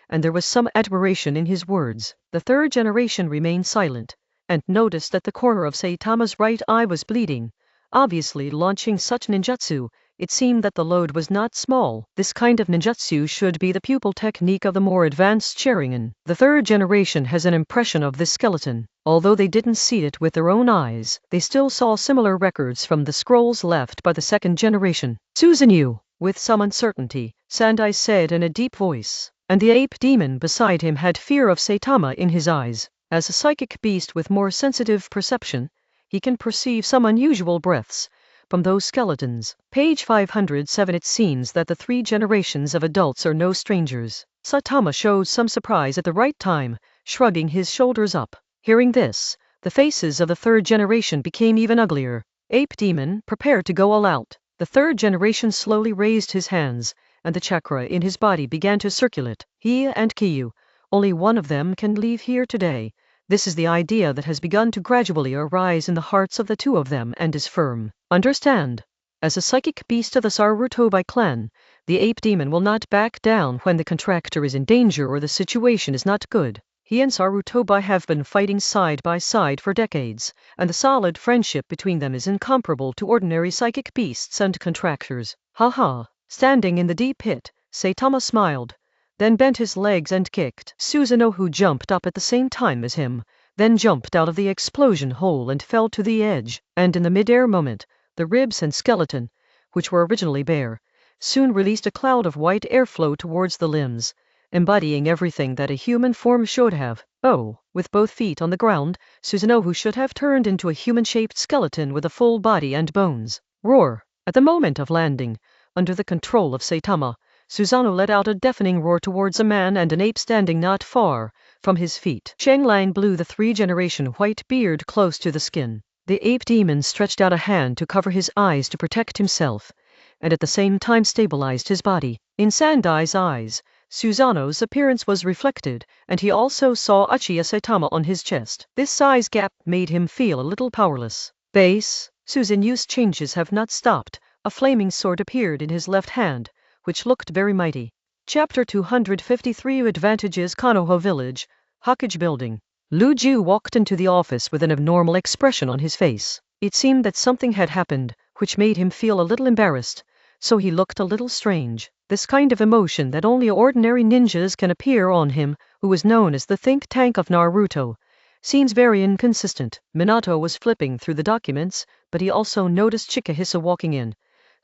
and there was some admiration in his words. The third generation remained silent, and noticed that the corner of Saitama's right eye was bleeding. Obviously, launching such ninjutsu, it seemed that the load was not small. This kind of ninjutsu should be the pupil technique of the more advanced Sharingan. The third generation has an impression of this skeleton. Although they didn't see it with their own eyes, they still saw similar records from the scrolls left by the second generation. Susanoo, with some uncertainty, Sandai said in a deep voice, and the ape demon beside him had fear of Saitama in his eyes. As a psychic beast with more sensitive perception, he can perceive some unusual breaths from those skeletons. Page 507. It seems that the three generations of adults are no strangers. Saitama showed some surprise at the right time, shrugging his shoulders up. Hearing this, the faces of the third generation became even uglier. Ape demon, prepare to go all out. The third generation slowly raised his hands, and the chakra in his body began to circulate. He and Kiyu, only one of them can leave here today. This is the idea that has begun to gradually arise in the hearts of the two of them and is firm. Understand? As a psychic beast of the Sarutobi clan, the ape demon will not back down when the contractor is in danger or the situation is not good. He and Sarutobi have been fighting side by side for decades, and the solid friendship between them is incomparable to ordinary psychic beasts and contractors. Ha. Standing in the deep pit, Saitama smiled, then bent his legs and kicked. Susanoo, who jumped up at the same time as him, then jumped out of the explosion hole and fell to the edge, and in the mid-air moment, the ribs and skeleton, which were originally bare, soon released a cloud of white airflow towards the limbs, embodying everything that a human form should have. Oh, with both feet on the ground, Susanoo, who should have turned into a human-shaped skeleton with a full body and bones. Roar! At the moment of landing, under the control of Saitama, Susanoo let out a deafening roar towards a man and an ape standing not far from his feet. Shanglang blew the three-generation white beard close to the skin. The ape demon stretched out a hand to cover his eyes to protect himself, and at the same time stabilized his body. In Sandai's eyes, Susanoo's appearance was reflected, and he also saw Uchiha Saitama on his chest. This size gap made him feel a little powerless. Base, Susanoo's changes have not stopped. A flaming sword appeared in his left hand, which looked very mighty. Chapter 253 Advantages Konoha Village, Hokage Building. Lu Ju walked into the office with an abnormal expression on his face. It seemed that something had happened, which made him feel a little embarrassed, so he looked a little strange. This kind of emotion that only ordinary ninjas can appear on him, who was known as the think tank of Naruto, seems very inconsistent. Minato was flipping through the documents, but he also noticed Chikahisa walking in,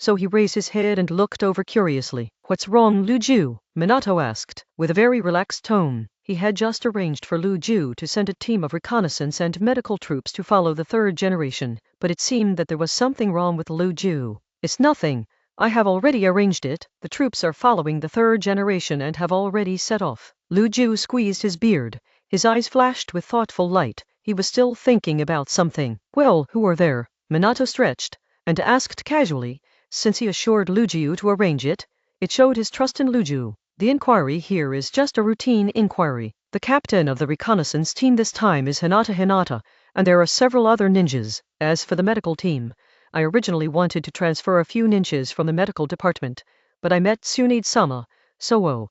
so he raised his head and looked over curiously. What's wrong, Lu Ju? Minato asked, with a very relaxed tone. He had just arranged for Lu Ju to send a team of reconnaissance and medical troops to follow the third generation, but it seemed that there was something wrong with Lu Ju. It's nothing. I have already arranged it. The troops are following the third generation and have already set off. Lu Ju squeezed his beard. His eyes flashed with thoughtful light. He was still thinking about something. Well, who are there? Minato stretched, and asked casually, since he assured Lu Ju to arrange it. It showed his trust in Luju. The inquiry here is just a routine inquiry. The captain of the reconnaissance team this time is Hinata, and there are several other ninjas. As for the medical team, I originally wanted to transfer a few ninjas from the medical department, but I met Tsunade-sama, so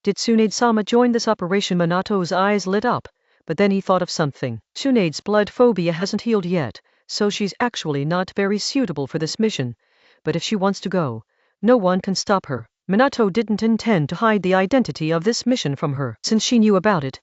did Tsunade-sama join this operation? Minato's eyes lit up, but then he thought of something. Tsunade's blood phobia hasn't healed yet, so she's actually not very suitable for this mission, but if she wants to go, no one can stop her. Minato didn't intend to hide the identity of this mission from her. Since she knew about it,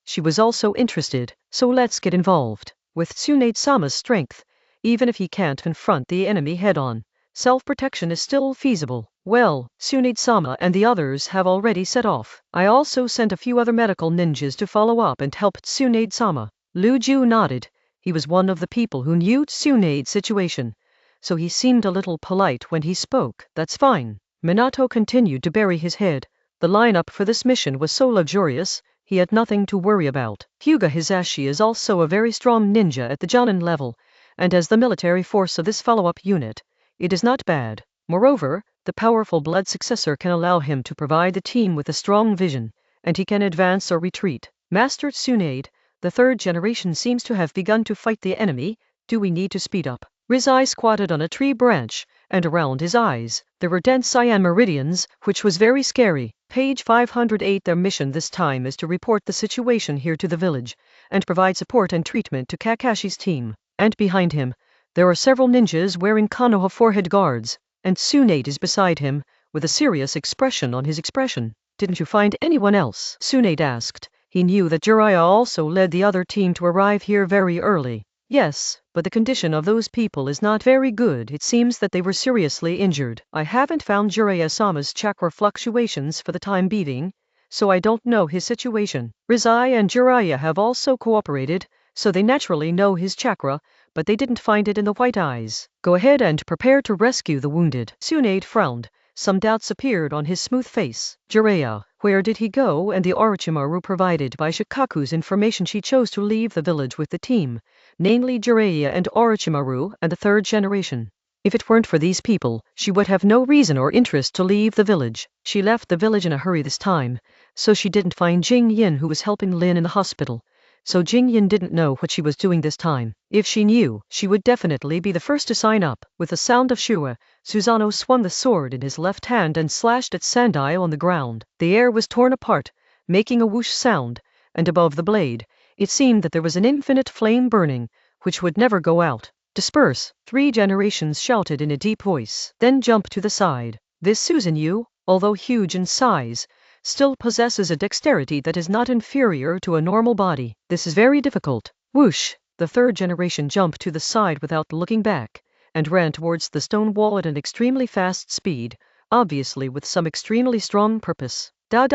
she was also interested, so let's get involved. With Tsunade-sama's strength, even if he can't confront the enemy head-on, self-protection is still feasible. Well, Tsunade-sama and the others have already set off. I also sent a few other medical ninjas to follow up and help Tsunade-sama. Luju nodded. He was one of the people who knew Tsunade's situation, so he seemed a little polite when he spoke. That's fine. Minato continued to bury his head. The lineup for this mission was so luxurious, he had nothing to worry about. Hyuga Hisashi is also a very strong ninja at the Jonin level, and as the military force of this follow-up unit, it is not bad. Moreover, the powerful blood successor can allow him to provide the team with a strong vision, and he can advance or retreat. Master Tsunade, the third generation seems to have begun to fight the enemy. Do we need to speed up? Rizai squatted on a tree branch, and around his eyes, there were dense cyan meridians, which was very scary. Page 508. Their mission this time is to report the situation here to the village, and provide support and treatment to Kakashi's team. And behind him, there are several ninjas wearing Konoha forehead guards, and Tsunade is beside him, with a serious expression on his expression. Didn't you find anyone else? Tsunade asked. He knew that Jiraiya also led the other team to arrive here very early. Yes, but the condition of those people is not very good. It seems that they were seriously injured. I haven't found Jiraiya-sama's chakra fluctuations for the time being, so I don't know his situation. Rizai and Jiraiya have also cooperated, so they naturally know his chakra, but they didn't find it in the white eyes. Go ahead and prepare to rescue the wounded. Tsunade frowned. Some doubts appeared on his smooth face. Jiraiya, where did he go? And the Orochimaru provided by Shikaku's information, she chose to leave the village with the team, namely Jiraiya and Orochimaru and the third generation. If it weren't for these people, she would have no reason or interest to leave the village. She left the village in a hurry this time, so she didn't find Jing Yin, who was helping Lin in the hospital. So Jing Yin didn't know what she was doing this time. If she knew, she would definitely be the first to sign up. With the sound of Shua, Susanoo swung the sword in his left hand and slashed at Sandai on the ground. The air was torn apart, making a whoosh sound, and above the blade, it seemed that there was an infinite flame burning, which would never go out. Disperse, three generations shouted in a deep voice. Then jump to the side. This Susanoo, although huge in size, still possesses a dexterity that is not inferior to a normal body. This is very difficult. Whoosh! The third generation jumped to the side without looking back, and ran towards the stone wall at an extremely fast speed, obviously with some extremely strong purpose. Da!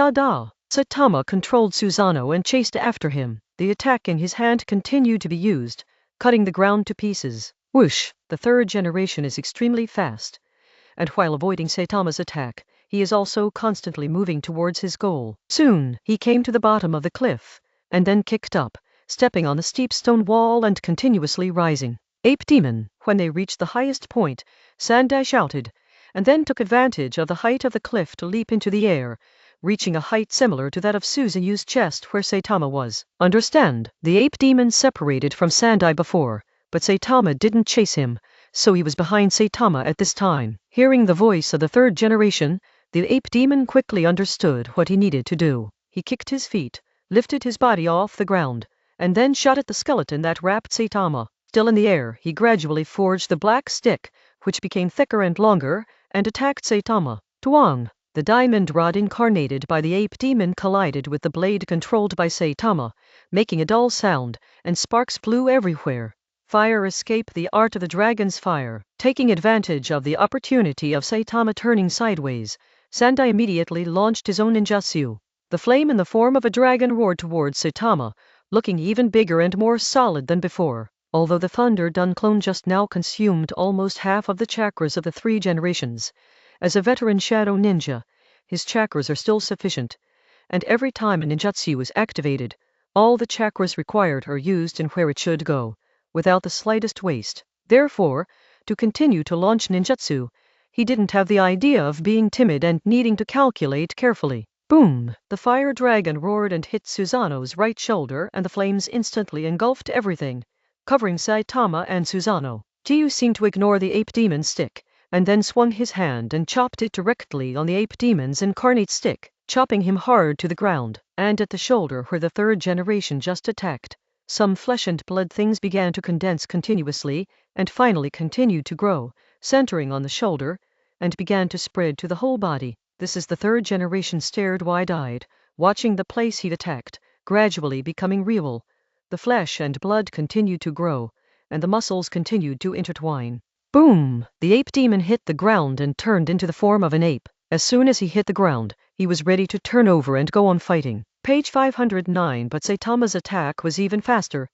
Saitama controlled Susanoo and chased after him. The attack in his hand continued to be used, cutting the ground to pieces. Whoosh! The third generation is extremely fast, and while avoiding Saitama's attack, he is also constantly moving towards his goal. Soon, he came to the bottom of the cliff, and then kicked up, stepping on the steep stone wall and continuously rising. Ape Demon! When they reached the highest point, Sandai shouted, and then took advantage of the height of the cliff to leap into the air, reaching a height similar to that of Susanoo's chest where Saitama was. Understand, the Ape Demon separated from Sandai before, but Saitama didn't chase him, so he was behind Saitama at this time. Hearing the voice of the third generation, the Ape Demon quickly understood what he needed to do. He kicked his feet, lifted his body off the ground, and then shot at the skeleton that wrapped Saitama. Still in the air, he gradually forged the black stick, which became thicker and longer, and attacked Saitama. Tuang! The diamond rod incarnated by the Ape Demon collided with the blade controlled by Saitama, making a dull sound, and sparks flew everywhere. Fire escaped, the art of the dragon's fire. Taking advantage of the opportunity of Saitama turning sideways, Sandai immediately launched his own ninjutsu. The flame in the form of a dragon roared towards Saitama, looking even bigger and more solid than before. Although the Thunder Dun clone just now consumed almost half of the chakras of the three generations, as a veteran shadow ninja, his chakras are still sufficient, and every time a ninjutsu is activated, all the chakras required are used and where it should go, without the slightest waste. Therefore, to continue to launch ninjutsu, He didn't have the idea of being timid and needing to calculate carefully. Boom! The fire dragon roared and hit Susanoo's right shoulder, and the flames instantly engulfed everything, covering Saitama and Susanoo. Kiyu seemed to ignore the ape demon's stick, and then swung his hand and chopped it directly on the ape demon's incarnate stick, chopping him hard to the ground. And at the shoulder where the third generation just attacked, some flesh and blood things began to condense continuously, and finally continued to grow, centering on the shoulder, and began to spread to the whole body. This is the third generation stared wide-eyed, watching the place he'd attacked, gradually becoming real. The flesh and blood continued to grow, and the muscles continued to intertwine. Boom! The ape demon hit the ground and turned into the form of an ape. As soon as he hit the ground, he was ready to turn over and go on fighting. Page 509. But Saitama's attack was even faster,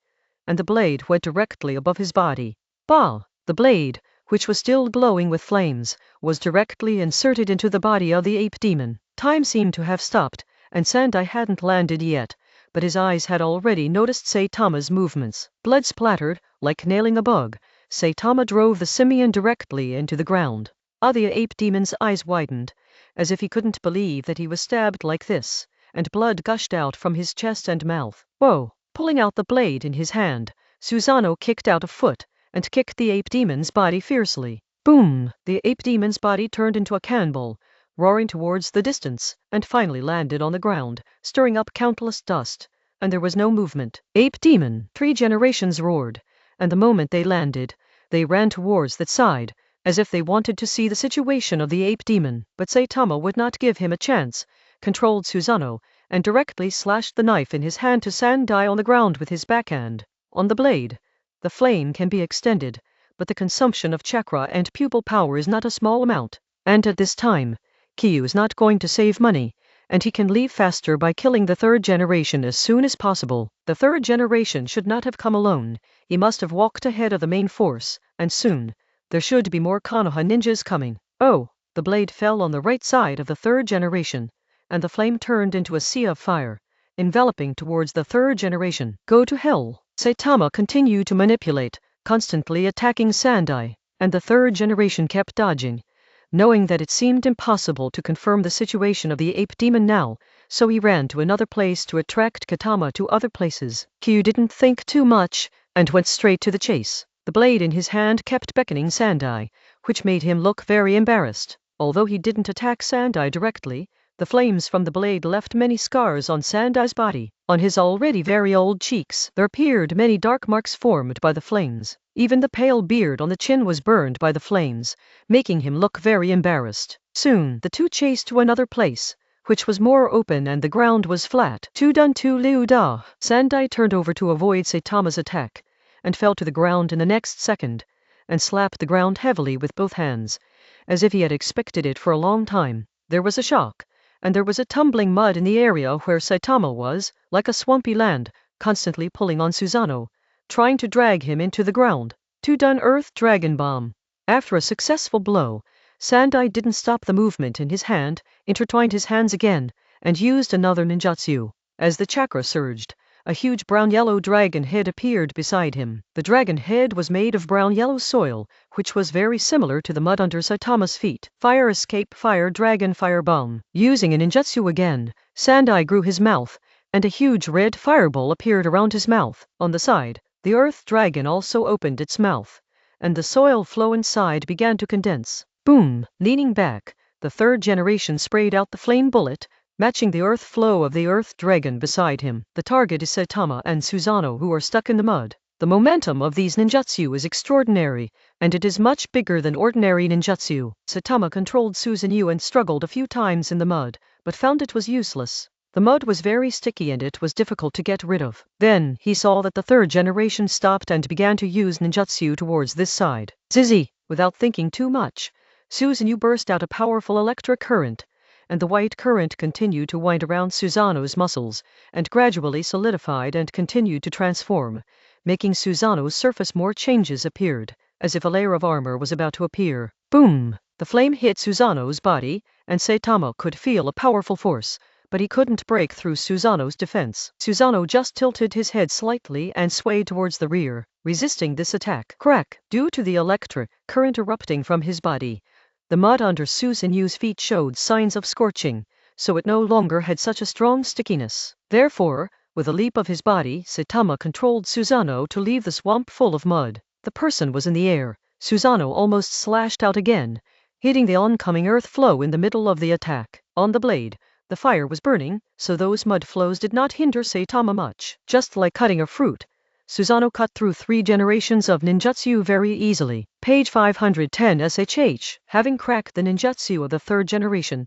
and the blade went directly above his body. Bah! The blade, which was still glowing with flames, was directly inserted into the body of the ape demon. Time seemed to have stopped, and Sandai hadn't landed yet, but his eyes had already noticed Saitama's movements. Blood splattered, like nailing a bug. Saitama drove the simian directly into the ground. The ape demon's eyes widened, as if he couldn't believe that he was stabbed like this, and blood gushed out from his chest and mouth. Whoa! Pulling out the blade in his hand, Susanoo kicked out a foot, and kicked the ape demon's body fiercely. Boom! The ape demon's body turned into a cannonball, roaring towards the distance, and finally landed on the ground, stirring up countless dust, and there was no movement. Ape demon! 3 generations roared, and the moment they landed, they ran towards that side, as if they wanted to see the situation of the ape demon. But Saitama would not give him a chance, controlled Susanoo, and directly slashed the knife in his hand to Sandai on the ground with his backhand. On the blade, the flame can be extended, but the consumption of chakra and pupil power is not a small amount, and at this time, Kiyu is not going to save money, and he can leave faster by killing the third generation as soon as possible. The third generation should not have come alone. He must have walked ahead of the main force, and soon. There should be more Konoha ninjas coming. Oh! The blade fell on the right side of the third generation, and the flame turned into a sea of fire, enveloping towards the third generation. Go to hell! Saitama continued to manipulate, constantly attacking Sandai, and the third generation kept dodging, knowing that it seemed impossible to confirm the situation of the ape demon now, so he ran to another place to attract Katama to other places. Kiyu didn't think too much, and went straight to the chase. The blade in his hand kept beckoning Sandai, which made him look very embarrassed. Although he didn't attack Sandai directly, the flames from the blade left many scars on Sandai's body. On his already very old cheeks, there appeared many dark marks formed by the flames. Even the pale beard on the chin was burned by the flames, making him look very embarrassed. Soon, the two chased to another place, which was more open and the ground was flat. Tudan tu liu da. Sandai turned over to avoid Saitama's attack, and fell to the ground in the next second, and slapped the ground heavily with both hands, as if he had expected it for a long time. There was a shock, and there was a tumbling mud in the area where Saitama was, like a swampy land, constantly pulling on Susanoo, trying to drag him into the ground. Tudun Earth Dragon Bomb. After a successful blow, Sandai didn't stop the movement in his hand, intertwined his hands again, and used another ninjutsu. As the chakra surged, a huge brown-yellow dragon head appeared beside him. The dragon head was made of brown-yellow soil, which was very similar to the mud under Saitama's feet. Fire escape fire dragon fire bomb. Using a ninjutsu again, Sandai grew his mouth, and a huge red fireball appeared around his mouth. On the side, the earth dragon also opened its mouth, and the soil flow inside began to condense. Boom! Leaning back, the third generation sprayed out the flame bullet, matching the earth flow of the earth dragon beside him. The target is Saitama and Susanoo, who are stuck in the mud. The momentum of these ninjutsu is extraordinary, and it is much bigger than ordinary ninjutsu. Saitama controlled Susanoo and struggled a few times in the mud, but found it was useless. The mud was very sticky and it was difficult to get rid of. Then, he saw that the third generation stopped and began to use ninjutsu towards this side. Zizi! Without thinking too much, Susanoo burst out a powerful electric current, and the white current continued to wind around Susanoo's muscles, and gradually solidified and continued to transform, making Susanoo's surface. More changes appeared, as if a layer of armor was about to appear. Boom! The flame hit Susanoo's body, and Saitama could feel a powerful force, but he couldn't break through Susanoo's defense. Susanoo just tilted his head slightly and swayed towards the rear, resisting this attack. Crack! Due to the electric current erupting from his body, The mud under Suzunu's feet showed signs of scorching, so it no longer had such a strong stickiness. Therefore, with a leap of his body, Saitama controlled Susanoo to leave the swamp full of mud. The person was in the air. Susanoo almost slashed out again, hitting the oncoming earth flow in the middle of the attack. On the blade, the fire was burning, so those mud flows did not hinder Saitama much. Just like cutting a fruit, Susanoo cut through 3 generations of ninjutsu very easily. Page 510 SHH. Having cracked the ninjutsu of the 3rd generation,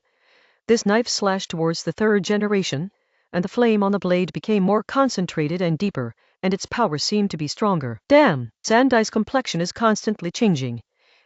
this knife slashed towards the 3rd generation, and the flame on the blade became more concentrated and deeper, and its power seemed to be stronger. Damn! Sandai's complexion is constantly changing.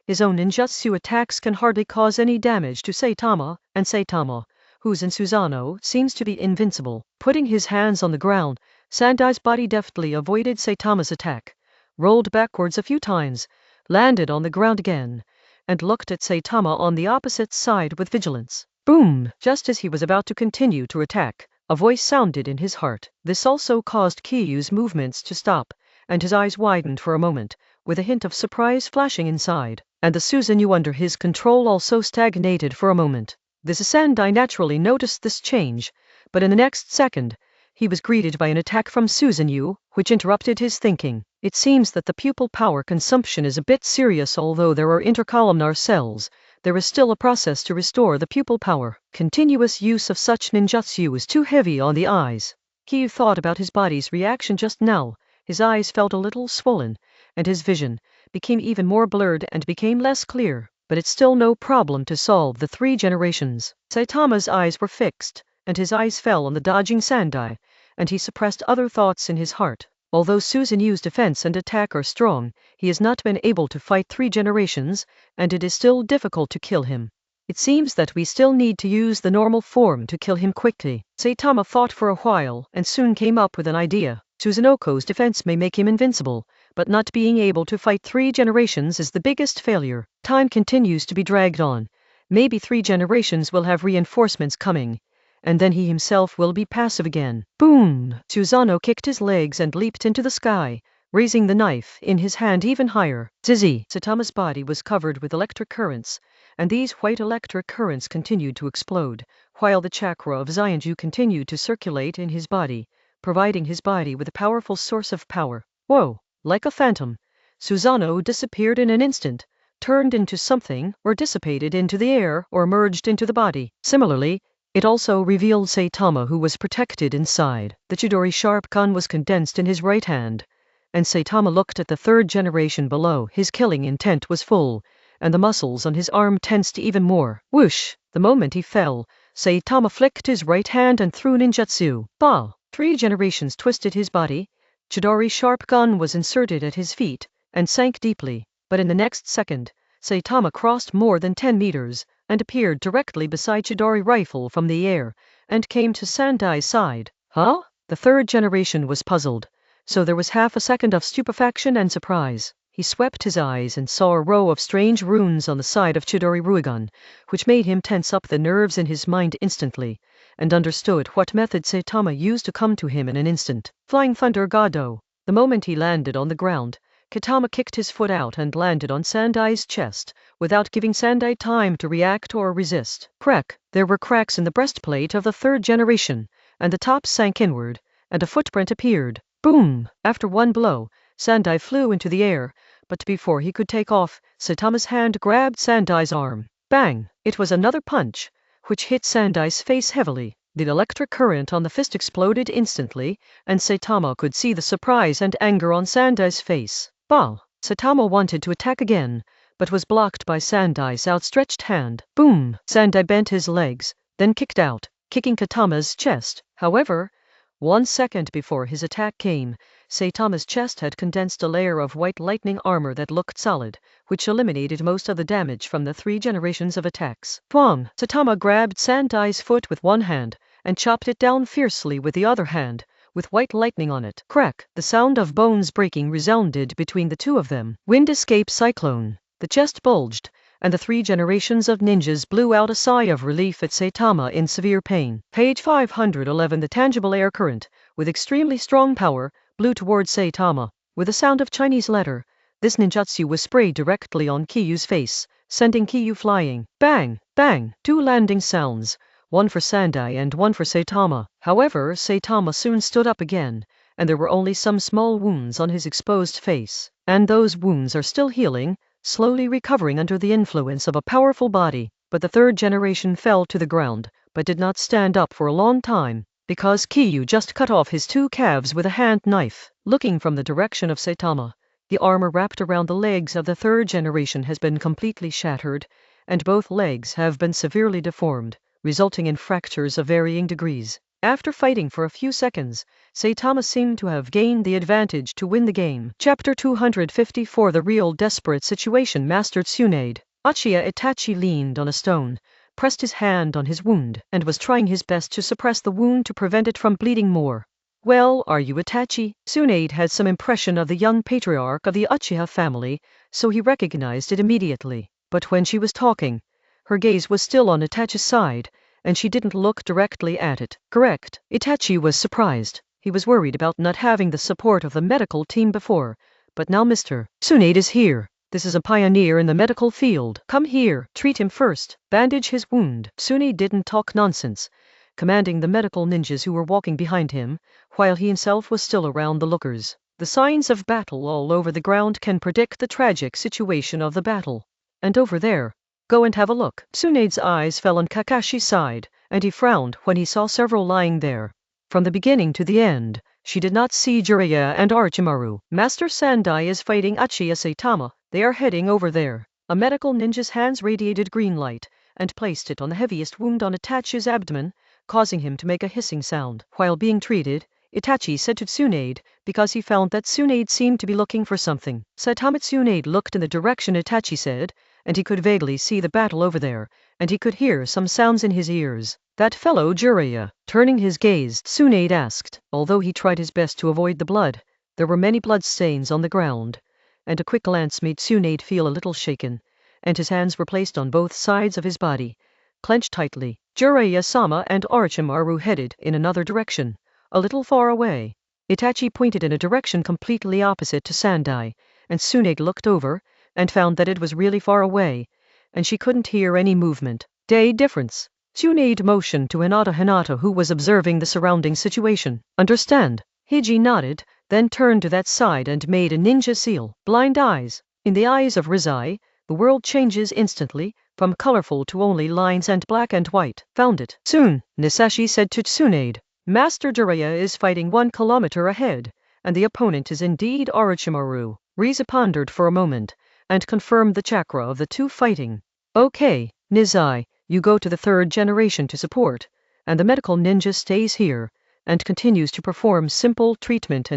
His own ninjutsu attacks can hardly cause any damage to Saitama, and Saitama, who's in Susanoo, seems to be invincible. Putting his hands on the ground, Sandai's body deftly avoided Saitama's attack, rolled backwards a few times, landed on the ground again, and looked at Saitama on the opposite side with vigilance. Boom! Just as he was about to continue to attack, a voice sounded in his heart. This also caused Kiyu's movements to stop, and his eyes widened for a moment, with a hint of surprise flashing inside, and the Susanoo under his control also stagnated for a moment. This Sandai naturally noticed this change, but in the next second, he was greeted by an attack from Susanoo, which interrupted his thinking. It seems that the pupil power consumption is a bit serious. Although there are intercolumnar cells, there is still a process to restore the pupil power. Continuous use of such ninjutsu is too heavy on the eyes. Kiyu thought about his body's reaction just now. His eyes felt a little swollen, and his vision became even more blurred and became less clear. But it's still no problem to solve the 3 generations. Saitama's eyes were fixed, and his eyes fell on the dodging Sandai, and he suppressed other thoughts in his heart. Although Susanoo's defense and attack are strong, he has not been able to fight 3 generations, and it is still difficult to kill him. It seems that we still need to use the normal form to kill him quickly. Saitama thought for a while and soon came up with an idea. Susanoo's defense may make him invincible, but not being able to fight 3 generations is the biggest failure. Time continues to be dragged on. Maybe 3 generations will have reinforcements coming, and then he himself will be passive again. Boom! Susanoo kicked his legs and leaped into the sky, raising the knife in his hand even higher. Zizzy! Saitama's body was covered with electric currents, and these white electric currents continued to explode, while the chakra of Xianju continued to circulate in his body, providing his body with a powerful source of power. Whoa! Like a phantom, Susanoo disappeared in an instant, turned into something, or dissipated into the air, or merged into the body. Similarly, it also revealed Saitama, who was protected inside. The Chidori sharp gun was condensed in his right hand, and Saitama looked at the 3rd generation below. His killing intent was full, and the muscles on his arm tensed even more. Whoosh! The moment he fell, Saitama flicked his right hand and threw ninjutsu. Bah! 3 generations twisted his body. Chidori sharp gun was inserted at his feet, and sank deeply, but in the next second, Saitama crossed more than 10 meters, and appeared directly beside Chidori rifle from the air, and came to Sandai's side. Huh? The 3rd generation was puzzled, so there was half a second of stupefaction and surprise. He swept his eyes and saw a row of strange runes on the side of Chidori Ruigan, which made him tense up the nerves in his mind instantly, and understood what method Saitama used to come to him in an instant. Flying Thunder Gado. The moment he landed on the ground, Kitama kicked his foot out and landed on Sandai's chest, without giving Sandai time to react or resist. Crack! There were cracks in the breastplate of the 3rd generation, and the top sank inward, and a footprint appeared. Boom! After one blow, Sandai flew into the air, but before he could take off, Saitama's hand grabbed Sandai's arm. Bang! It was another punch, which hit Sandai's face heavily. The electric current on the fist exploded instantly, and Saitama could see the surprise and anger on Sandai's face. Bah! Saitama wanted to attack again, but was blocked by Sandai's outstretched hand. Boom! Sandai bent his legs, then kicked out, kicking Kitama's chest. However, 1 second before his attack came, Saitama's chest had condensed a layer of white lightning armor that looked solid, which eliminated most of the damage from the 3 generations of attacks. Twang! Saitama grabbed Sandai's foot with one hand, and chopped it down fiercely with the other hand, with white lightning on it. Crack! The sound of bones breaking resounded between the two of them. Wind escape cyclone. The chest bulged, and the 3 generations of ninjas blew out a sigh of relief at Saitama in severe pain. Page 511. The tangible air current, with extremely strong power, blew towards Saitama. With the sound of Chinese letter, this ninjutsu was sprayed directly on Kiyu's face, sending Kiyu flying. Bang! Bang! 2 landing sounds, one for Sandai and one for Saitama. However, Saitama soon stood up again, and there were only some small wounds on his exposed face. And those wounds are still healing, slowly recovering under the influence of a powerful body. But the 3rd generation fell to the ground, but did not stand up for a long time, because Kiyu just cut off his 2 calves with a hand knife. Looking from the direction of Saitama, the armor wrapped around the legs of the 3rd generation has been completely shattered, and both legs have been severely deformed, resulting in fractures of varying degrees. After fighting for a few seconds, Saitama seemed to have gained the advantage to win the game. Chapter 254 The Real Desperate Situation Mastered Tsunade. Uchiha Itachi leaned on a stone, pressed his hand on his wound, and was trying his best to suppress the wound to prevent it from bleeding more. Well, are you Itachi? Tsunade had some impression of the young patriarch of the Uchiha family, so he recognized it immediately. But when she was talking, her gaze was still on Itachi's side, and she didn't look directly at it. Correct. Itachi was surprised. He was worried about not having the support of the medical team before, but now Mr. Tsunade is here. This is a pioneer in the medical field. Come here, treat him first, bandage his wound. Tsunade didn't talk nonsense, commanding the medical ninjas who were walking behind him, while he himself was still around the lookers. The signs of battle all over the ground can predict the tragic situation of the battle. And over there, go and have a look. Tsunade's eyes fell on Kakashi's side, and he frowned when he saw several lying there. From the beginning to the end, she did not see Jiraiya and Orochimaru. Master Sandai is fighting Uchiha Saitama. They are heading over there. A medical ninja's hands radiated green light, and placed it on the heaviest wound on Itachi's abdomen, causing him to make a hissing sound. While being treated, Itachi said to Tsunade, because he found that Tsunade seemed to be looking for something. Saitama. Tsunade looked in the direction Itachi said, and he could vaguely see the battle over there, and he could hear some sounds in his ears. That fellow Jiraiya. Turning his gaze, Tsunade asked. Although he tried his best to avoid the blood, there were many blood stains on the ground, and a quick glance made Tsunade feel a little shaken, and his hands were placed on both sides of his body, clenched tightly. Jiraiya-sama and Orochimaru headed in another direction, a little far away. Itachi pointed in a direction completely opposite to Sandai, and Tsunade looked over, and found that it was really far away, and she couldn't hear any movement. Day difference. Tsunade motioned to Hinata, who was observing the surrounding situation. Understand? Hiji nodded, then turned to that side and made a ninja seal. Blind eyes. In the eyes of Rizai, the world changes instantly, from colorful to only lines and black and white. Found it. Soon, Nisashi said to Tsunade. Master Jiraiya is fighting 1 kilometer ahead, and the opponent is indeed Orochimaru. Riza pondered for a moment, and confirmed the chakra of the 2 fighting. Okay, Nizai, you go to the 3rd generation to support, and the medical ninja stays here, and continues to perform simple treatment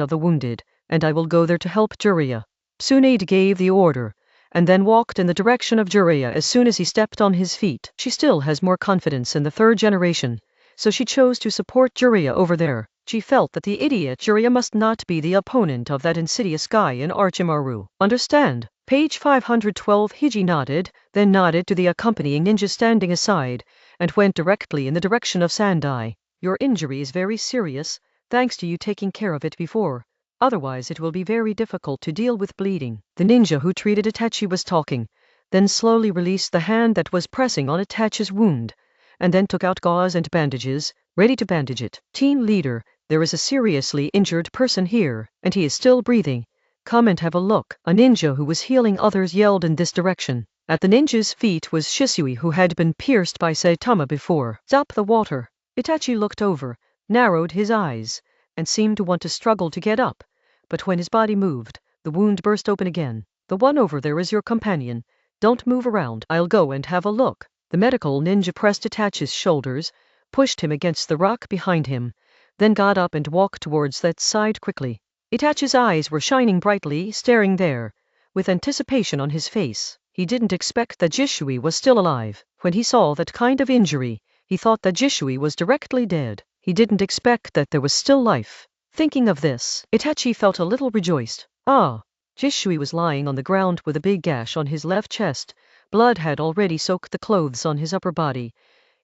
of the wounded, and I will go there to help Jiraiya. Tsunade gave the order, and then walked in the direction of Jiraiya as soon as he stepped on his feet. She still has more confidence in the 3rd generation, so she chose to support Jiraiya over there. She felt that the idiot Jiraiya must not be the opponent of that insidious guy in Orochimaru. Understand? Page 512. Hiji nodded, then nodded to the accompanying ninja standing aside, and went directly in the direction of Sandai. Your injury is very serious, thanks to you taking care of it before. Otherwise it will be very difficult to deal with bleeding. The ninja who treated Itachi was talking, then slowly released the hand that was pressing on Itachi's wound, and then took out gauze and bandages, ready to bandage it. Team leader, there is a seriously injured person here, and he is still breathing. Come and have a look. A ninja who was healing others yelled in this direction. At the ninja's feet was Shisui, who had been pierced by Saitama before. Stop the water. Itachi looked over, narrowed his eyes, and seemed to want to struggle to get up, but when his body moved, the wound burst open again. The one over there is your companion. Don't move around. I'll go and have a look. The medical ninja pressed Itachi's shoulders, pushed him against the rock behind him, then got up and walked towards that side quickly. Itachi's eyes were shining brightly, staring there, with anticipation on his face. He didn't expect that Shisui was still alive. When he saw that kind of injury, he thought that Shisui was directly dead. He didn't expect that there was still life. Thinking of this, Itachi felt a little rejoiced. Ah! Shisui was lying on the ground with a big gash on his left chest. Blood had already soaked the clothes on his upper body.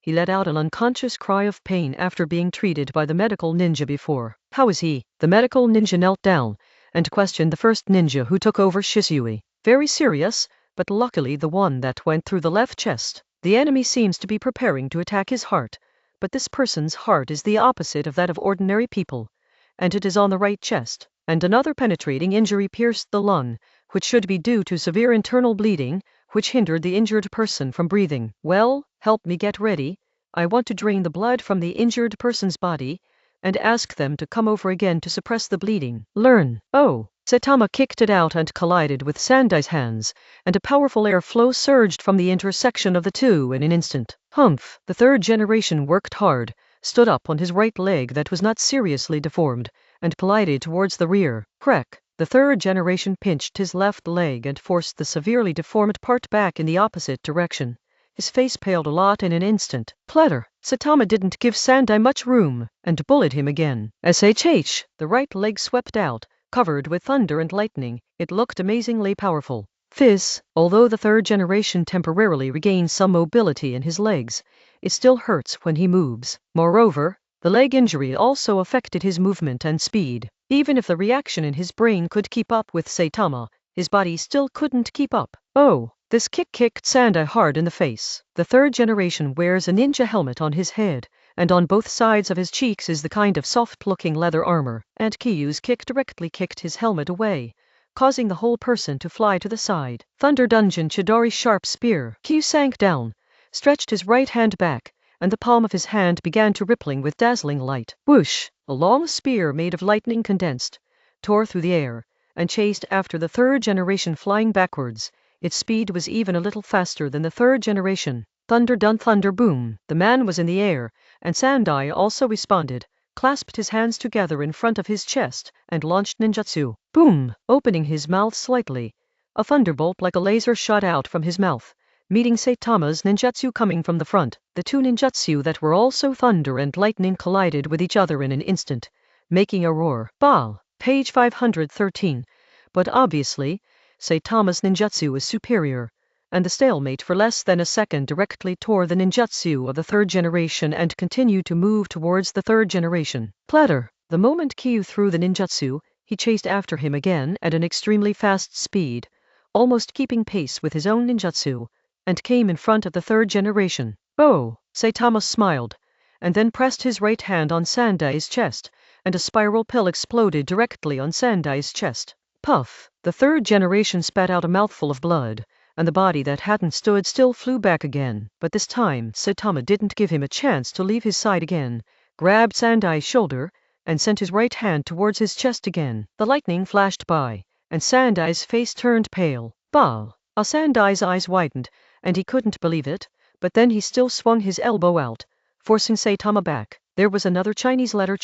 He let out an unconscious cry of pain after being treated by the medical ninja before. How is he? The medical ninja knelt down and questioned the first ninja who took over Shisui. Very serious, but luckily the one that went through the left chest. The enemy seems to be preparing to attack his heart, but this person's heart is the opposite of that of ordinary people, and it is on the right chest, and another penetrating injury pierced the lung, which should be due to severe internal bleeding, which hindered the injured person from breathing. Well, help me get ready. I want to drain the blood from the injured person's body, and ask them to come over again to suppress the bleeding. Learn. Oh. Saitama kicked it out and collided with Sandai's hands, and a powerful airflow surged from the intersection of the two in an instant. Humph! The third generation worked hard, stood up on his right leg that was not seriously deformed, and collided towards the rear. Crack! The third generation pinched his left leg and forced the severely deformed part back in the opposite direction. His face paled a lot in an instant. Clatter! Saitama didn't give Sandai much room, and bullied him again. SHH! The right leg swept out, covered with thunder and lightning. It looked amazingly powerful. Fizz! Although the third generation temporarily regains some mobility in his legs, it still hurts when he moves. Moreover, the leg injury also affected his movement and speed. Even if the reaction in his brain could keep up with Saitama, his body still couldn't keep up. Oh! This kick kicked Sandai hard in the face. The third generation wears a ninja helmet on his head, and on both sides of his cheeks is the kind of soft-looking leather armor, and Kiyu's kick directly kicked his helmet away, causing the whole person to fly to the side. Thunder Dungeon Chidori sharp spear. Kiyu sank down, stretched his right hand back, and the palm of his hand began to rippling with dazzling light. Whoosh! A long spear made of lightning condensed, tore through the air, and chased after the third generation flying backwards. Its speed was even a little faster than the third generation. Thunder dun thunder boom. The man was in the air, and Sandai also responded, clasped his hands together in front of his chest, and launched ninjutsu. Boom! Opening his mouth slightly, a thunderbolt like a laser shot out from his mouth, meeting Saitama's ninjutsu coming from the front. The two ninjutsu that were also thunder and lightning collided with each other in an instant, making a roar. Bah! Page 513. But obviously, Saitama's ninjutsu was superior, and the stalemate for less than a second directly tore the ninjutsu of the third generation and continued to move towards the third generation. Platter! The moment Kiyu threw the ninjutsu, he chased after him again at an extremely fast speed, almost keeping pace with his own ninjutsu, and came in front of the third generation. Oh! Saitama smiled, and then pressed his right hand on Sandai's chest, and a spiral pill exploded directly on Sandai's chest. Puff! The third generation spat out a mouthful of blood, and the body that hadn't stood still flew back again. But this time, Saitama didn't give him a chance to leave his side again, grabbed Sandai's shoulder, and sent his right hand towards his chest again. The lightning flashed by, and Sandai's face turned pale. Bah! Sandai's eyes widened, and he couldn't believe it, but then he still swung his elbow out, forcing Saitama back. There was another Chinese letter,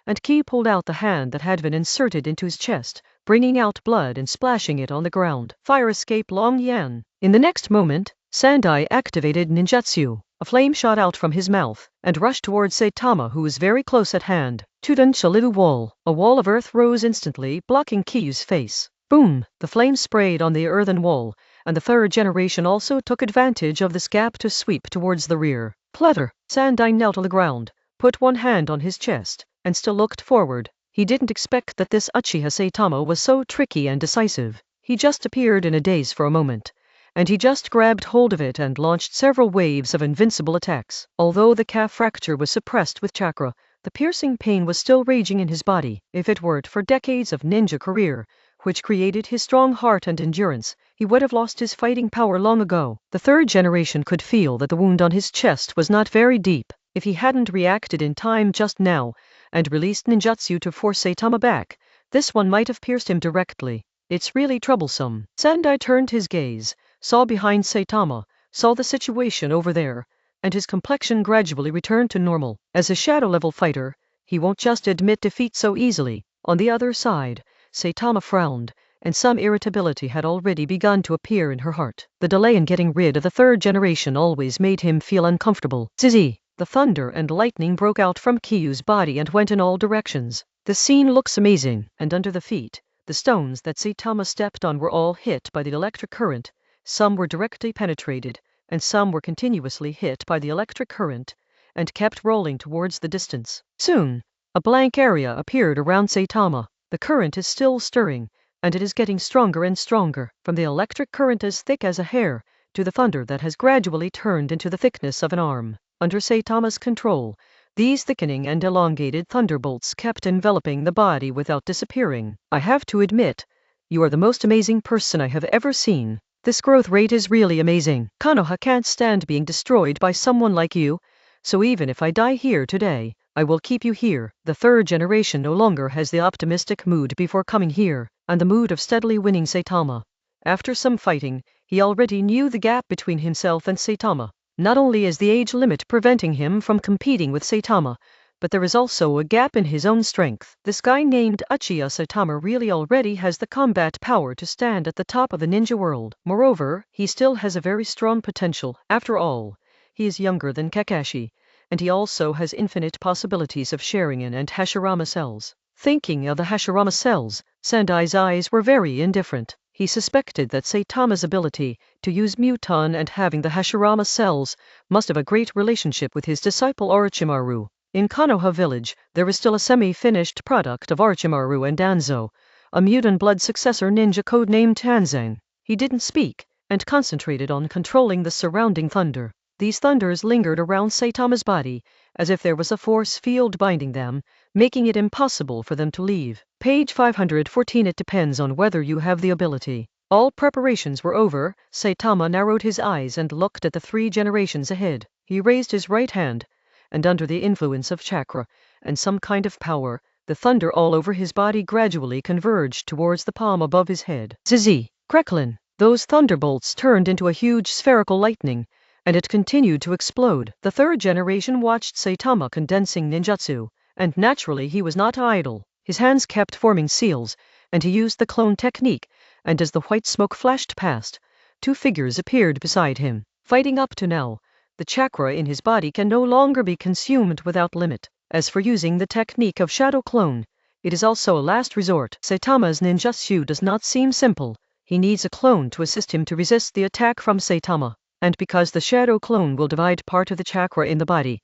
and Ki pulled out the hand that had been inserted into his chest, bringing out blood and splashing it on the ground. Fire escape Long Yan. In the next moment, Sandai activated ninjutsu. A flame shot out from his mouth, and rushed towards Saitama, who was very close at hand. Tudun a little wall. A wall of earth rose instantly, blocking Kiyu's face. Boom! The flame sprayed on the earthen wall, and the third generation also took advantage of this gap to sweep towards the rear. Clatter! Sandai knelt on the ground, put one hand on his chest, and still looked forward. He didn't expect that this Uchiha Saitama was so tricky and decisive. He just appeared in a daze for a moment, and he just grabbed hold of it and launched several waves of invincible attacks. Although the calf fracture was suppressed with chakra, the piercing pain was still raging in his body. If it weren't for decades of ninja career, which created his strong heart and endurance, he would have lost his fighting power long ago. The third generation could feel that the wound on his chest was not very deep. If he hadn't reacted in time just now, and released ninjutsu to force Saitama back, this one might have pierced him directly. It's really troublesome. Sandai turned his gaze, saw behind Saitama, saw the situation over there, and his complexion gradually returned to normal. As a shadow-level fighter, he won't just admit defeat so easily. On the other side, Saitama frowned, and some irritability had already begun to appear in her heart. The delay in getting rid of the third generation always made him feel uncomfortable. Zizzy! The thunder and lightning broke out from Kiyu's body and went in all directions. The scene looks amazing, and under the feet, the stones that Saitama stepped on were all hit by the electric current. Some were directly penetrated, and some were continuously hit by the electric current, and kept rolling towards the distance. Soon, a blank area appeared around Saitama. The current is still stirring, and it is getting stronger and stronger, from the electric current as thick as a hair, to the thunder that has gradually turned into the thickness of an arm. Under Saitama's control, these thickening and elongated thunderbolts kept enveloping the body without disappearing. I have to admit, you are the most amazing person I have ever seen. This growth rate is really amazing. Konoha can't stand being destroyed by someone like you, so even if I die here today, I will keep you here. The third generation no longer has the optimistic mood before coming here, and the mood of steadily winning Saitama. After some fighting, he already knew the gap between himself and Saitama. Not only is the age limit preventing him from competing with Saitama, but there is also a gap in his own strength. This guy named Uchiha Saitama really already has the combat power to stand at the top of the ninja world. Moreover, he still has a very strong potential. After all, he is younger than Kakashi, and he also has infinite possibilities of Sharingan and Hashirama cells. Thinking of the Hashirama cells, Sendai's eyes were very indifferent. He suspected that Saitama's ability to use Muton and having the Hashirama cells must have a great relationship with his disciple Orochimaru. In Konoha village, there is still a semi-finished product of Orochimaru and Danzo, a mutant blood successor ninja codenamed Tanzang. He didn't speak, and concentrated on controlling the surrounding thunder. These thunders lingered around Saitama's body, as if there was a force field binding them, making it impossible for them to leave. Page 514. It depends on whether you have the ability. All preparations were over. Saitama narrowed his eyes and looked at the 3 generations ahead. He raised his right hand, and under the influence of chakra and some kind of power, the thunder all over his body gradually converged towards the palm above his head. Zizi, crackling, those thunderbolts turned into a huge spherical lightning, and it continued to explode. The third generation watched Saitama condensing ninjutsu, and naturally he was not idle. His hands kept forming seals, and he used the clone technique, and as the white smoke flashed past, 2 figures appeared beside him. Fighting up to now, the chakra in his body can no longer be consumed without limit. As for using the technique of shadow clone, it is also a last resort. Saitama's ninjutsu does not seem simple. He needs a clone to assist him to resist the attack from Saitama. And because the shadow clone will divide part of the chakra in the body,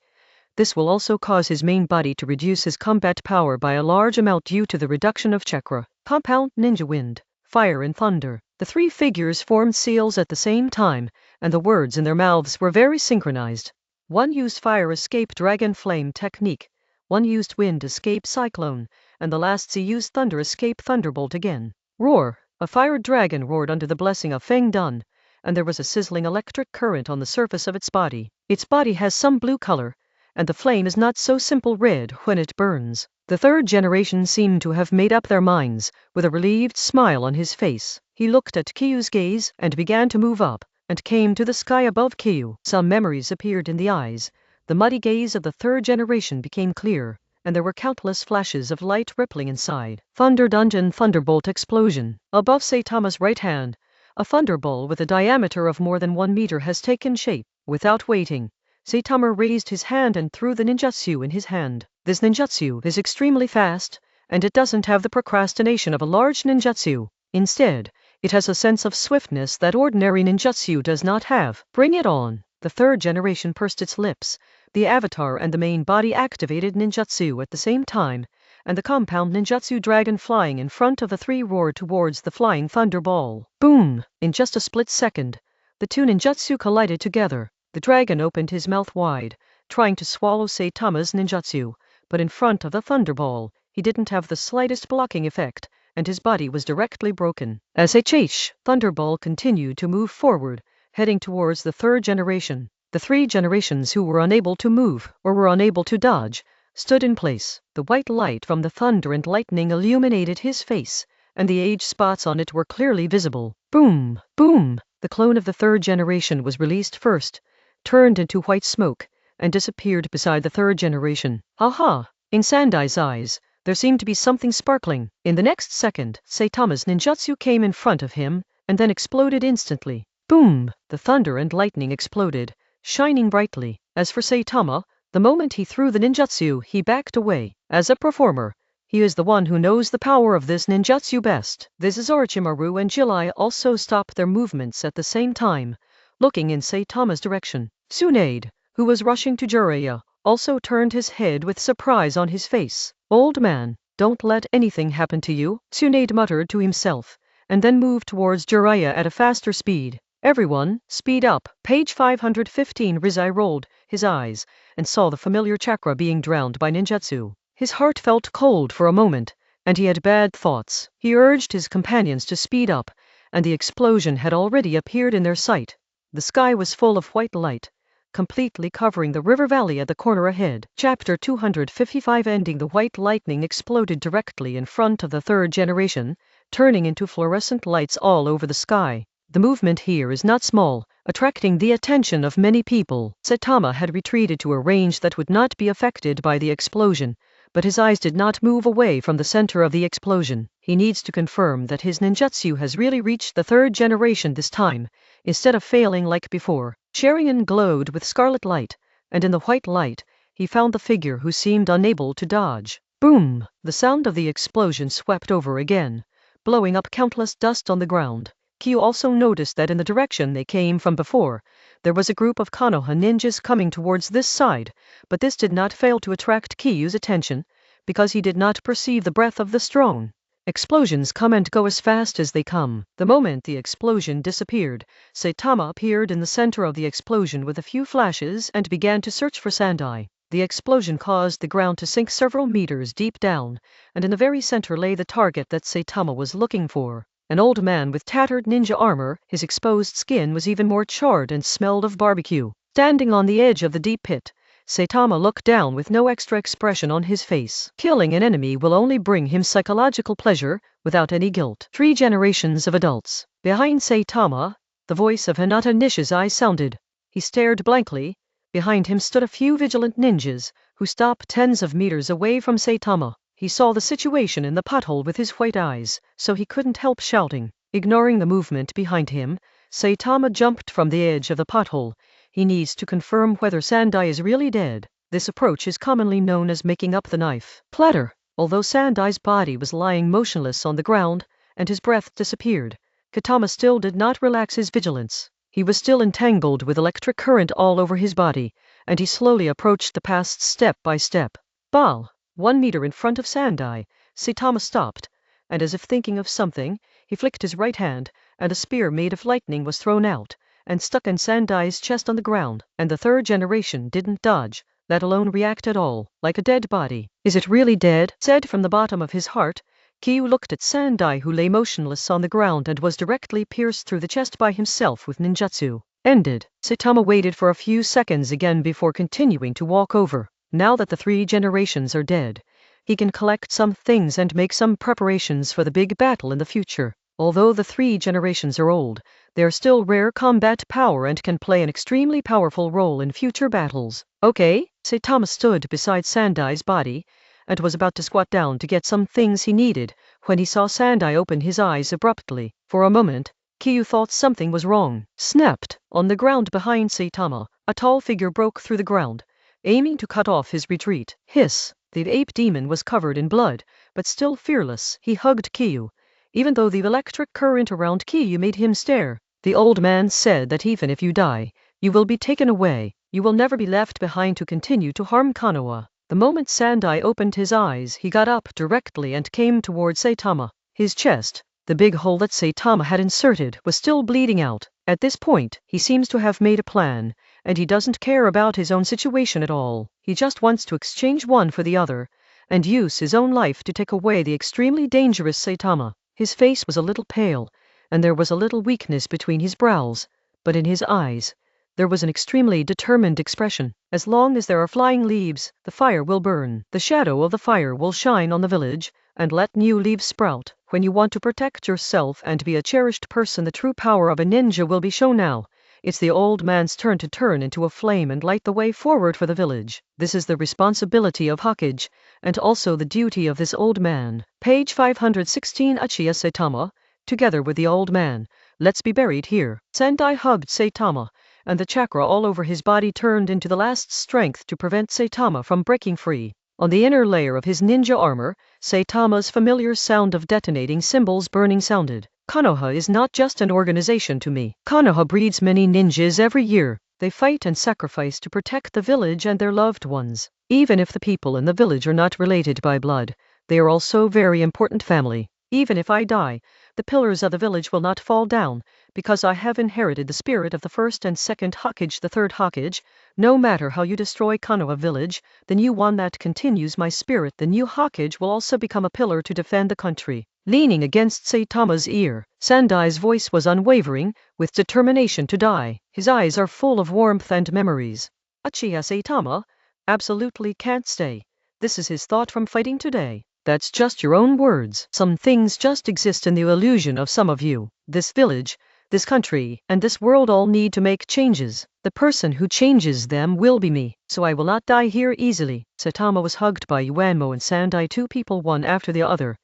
this will also cause his main body to reduce his combat power by a large amount due to the reduction of chakra. Compound ninja wind, fire and thunder. The 3 figures formed seals at the same time, and the words in their mouths were very synchronized. One used fire escape dragon flame technique, one used wind escape cyclone, and the last used thunder escape thunderbolt again. Roar! A fire dragon roared under the blessing of Feng Dun, and there was a sizzling electric current on the surface of its body. Its body has some blue color, and the flame is not so simple red when it burns. The third generation seemed to have made up their minds, with a relieved smile on his face. He looked at Kyu's gaze and began to move up, and came to the sky above Kyu. Some memories appeared in the eyes. The muddy gaze of the third generation became clear, and there were countless flashes of light rippling inside. Thunder Dungeon Thunderbolt Explosion. Above Saitama's right hand, a thunderball with a diameter of more than 1 meter has taken shape. Without waiting, Saitama raised his hand and threw the ninjutsu in his hand. This ninjutsu is extremely fast, and it doesn't have the procrastination of a large ninjutsu. Instead, it has a sense of swiftness that ordinary ninjutsu does not have. Bring it on! The third generation pursed its lips. The avatar and the main body activated ninjutsu at the same time, and the compound ninjutsu dragon flying in front of the 3 roared towards the flying thunderball. Boom! In just a split second, the 2 ninjutsu collided together. The dragon opened his mouth wide, trying to swallow Saitama's ninjutsu, but in front of the thunderball, he didn't have the slightest blocking effect, and his body was directly broken. As a chase, thunderball continued to move forward, heading towards the third generation. The 3 generations who were unable to move, or were unable to dodge, stood in place. The white light from the thunder and lightning illuminated his face, and the age spots on it were clearly visible. Boom! Boom! The clone of the third generation was released first, turned into white smoke, and disappeared beside the third generation. Ha! In Sendai's eyes, there seemed to be something sparkling. In the next second, Saitama's ninjutsu came in front of him, and then exploded instantly. Boom! The thunder and lightning exploded, shining brightly. As for Saitama, the moment he threw the ninjutsu, he backed away. As a performer, he is the one who knows the power of this ninjutsu best. This is Orochimaru and Jilai also stopped their movements at the same time, looking in Saitama's direction. Tsunade, who was rushing to Jiraiya, also turned his head with surprise on his face. Old man, Don't let anything happen to you, Tsunade muttered to himself, and then moved towards Jiraiya at a faster speed. Everyone, speed up. Page 515. Rizai rolled his eyes and saw the familiar chakra being drowned by ninjutsu. His heart felt cold for a moment, and he had bad thoughts. He urged his companions to speed up, and the explosion had already appeared in their sight. The sky was full of white light, completely covering the river valley at the corner ahead. Chapter 255. Ending. The white lightning exploded directly in front of the third generation, turning into fluorescent lights all over the sky. The movement here is not small, attracting the attention of many people. Saitama had retreated to a range that would not be affected by the explosion, but his eyes did not move away from the center of the explosion. He needs to confirm that his ninjutsu has really reached the third generation this time, instead of failing like before. Sharingan glowed with scarlet light, and in the white light, he found the figure who seemed unable to dodge. Boom! The sound of the explosion swept over again, blowing up countless dust on the ground. Kyu also noticed that in the direction they came from before, there was a group of Konoha ninjas coming towards this side, but this did not fail to attract Kyu's attention, because he did not perceive the breath of the strong. Explosions come and go as fast as they come. The moment the explosion disappeared, Saitama appeared in the center of the explosion with a few flashes and began to search for Sandai. The explosion caused the ground to sink several meters deep down, and in the very center lay the target that Saitama was looking for. An old man with tattered ninja armor, his exposed skin was even more charred and smelled of barbecue. Standing on the edge of the deep pit, Saitama looked down with no extra expression on his face. Killing an enemy will only bring him psychological pleasure, without any guilt. 3 generations of adults. Behind Saitama, the voice of Hinata Nishizai sounded. He stared blankly. Behind him stood a few vigilant ninjas, who stopped tens of meters away from Saitama. He saw the situation in the pothole with his white eyes, so he couldn't help shouting. Ignoring the movement behind him, Saitama jumped from the edge of the pothole. He needs to confirm whether Sandai is really dead. This approach is commonly known as making up the knife. Clatter! Although Sandai's body was lying motionless on the ground, and his breath disappeared, Katama still did not relax his vigilance. He was still entangled with electric current all over his body, and he slowly approached the past step by step. Bal! 1 meter in front of Sandai, Saitama stopped, and as if thinking of something, he flicked his right hand, and a spear made of lightning was thrown out, and stuck in Sandai's chest on the ground, and the third generation didn't dodge, let alone react at all, like a dead body. Is it really dead? Said from the bottom of his heart. Kyu looked at Sandai, who lay motionless on the ground and was directly pierced through the chest by himself with ninjutsu. Ended. Saitama waited for a few seconds again before continuing to walk over. Now that the 3 generations are dead, he can collect some things and make some preparations for the big battle in the future. Although the 3 generations are old, they are still rare combat power and can play an extremely powerful role in future battles. Okay, Saitama stood beside Sandai's body, and was about to squat down to get some things he needed, when he saw Sandai open his eyes abruptly. For a moment, Kyu thought something was wrong. Snapped! On the ground behind Saitama, a tall figure broke through the ground, aiming to cut off his retreat. Hiss! The ape demon was covered in blood, but still fearless. He hugged Kyu, even though the electric current around Kyu made him stare. The old man said that even if you die, you will be taken away. You will never be left behind to continue to harm Konoha. The moment Sandai opened his eyes, he got up directly and came toward Saitama. His chest, the big hole that Saitama had inserted, was still bleeding out. At this point, he seems to have made a plan, and he doesn't care about his own situation at all. He just wants to exchange one for the other, and use his own life to take away the extremely dangerous Saitama. His face was a little pale, and there was a little weakness between his brows, but in his eyes, there was an extremely determined expression. As long as there are flying leaves, the fire will burn. The shadow of the fire will shine on the village, and let new leaves sprout. When you want to protect yourself and be a cherished person, the true power of a ninja will be shown now. It's the old man's turn to turn into a flame and light the way forward for the village. This is the responsibility of Hokage, and also the duty of this old man. Page 516. Uchiha Saitama, together with the old man, let's be buried here. Sandai hugged Saitama, and the chakra all over his body turned into the last strength to prevent Saitama from breaking free. On the inner layer of his ninja armor, Saitama's familiar sound of detonating cymbals burning sounded. Konoha is not just an organization to me. Konoha breeds many ninjas every year. They fight and sacrifice to protect the village and their loved ones. Even if the people in the village are not related by blood, They are also very important family. Even if I die, the pillars of the village will not fall down, because I have inherited the spirit of the first and second Hokage. The third Hokage, no matter how you destroy Konoha village, the new one that continues my spirit, the new Hokage will also become a pillar to defend the country. Leaning against Saitama's ear, Sandai's voice was unwavering, with determination to die. His eyes are full of warmth and memories. Uchiha Saitama absolutely can't stay. This is his thought from fighting today. That's just your own words. Some things just exist in the illusion of some of you. This village, this country, and this world all need to make changes. The person who changes them will be me, so I will not die here easily. Saitama was hugged by Yuanmo and Sandai, two people one after the other,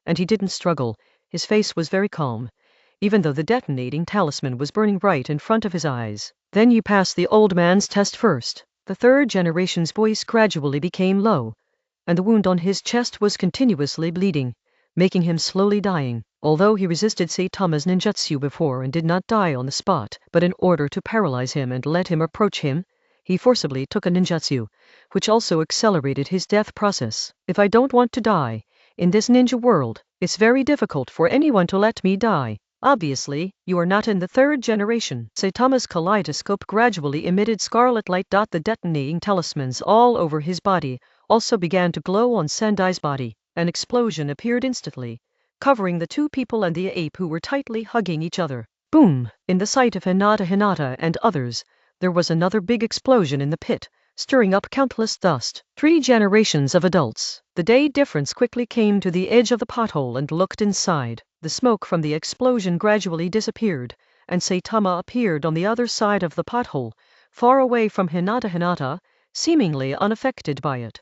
and he didn't struggle. His face was very calm, even though the detonating talisman was burning right in front of his eyes. Then you pass the old man's test first. The third generation's voice gradually became low, and the wound on his chest was continuously bleeding, making him slowly dying. Although he resisted Saitama's ninjutsu before and did not die on the spot, but in order to paralyze him and let him approach him, he forcibly took a ninjutsu, which also accelerated his death process. If I don't want to die, in this ninja world, it's very difficult for anyone to let me die. Obviously, you are not in the third generation. Saitama's kaleidoscope gradually emitted scarlet light. The detonating talismans all over his body also began to glow on Sandai's body. An explosion appeared instantly, covering the two people and the ape who were tightly hugging each other. Boom! In the sight of Hinata and others, there was another big explosion in the pit, stirring up countless dust. 3 generations of adults. The day difference quickly came to the edge of the pothole and looked inside. The smoke from the explosion gradually disappeared, and Saitama appeared on the other side of the pothole, far away from Hinata, seemingly unaffected by it.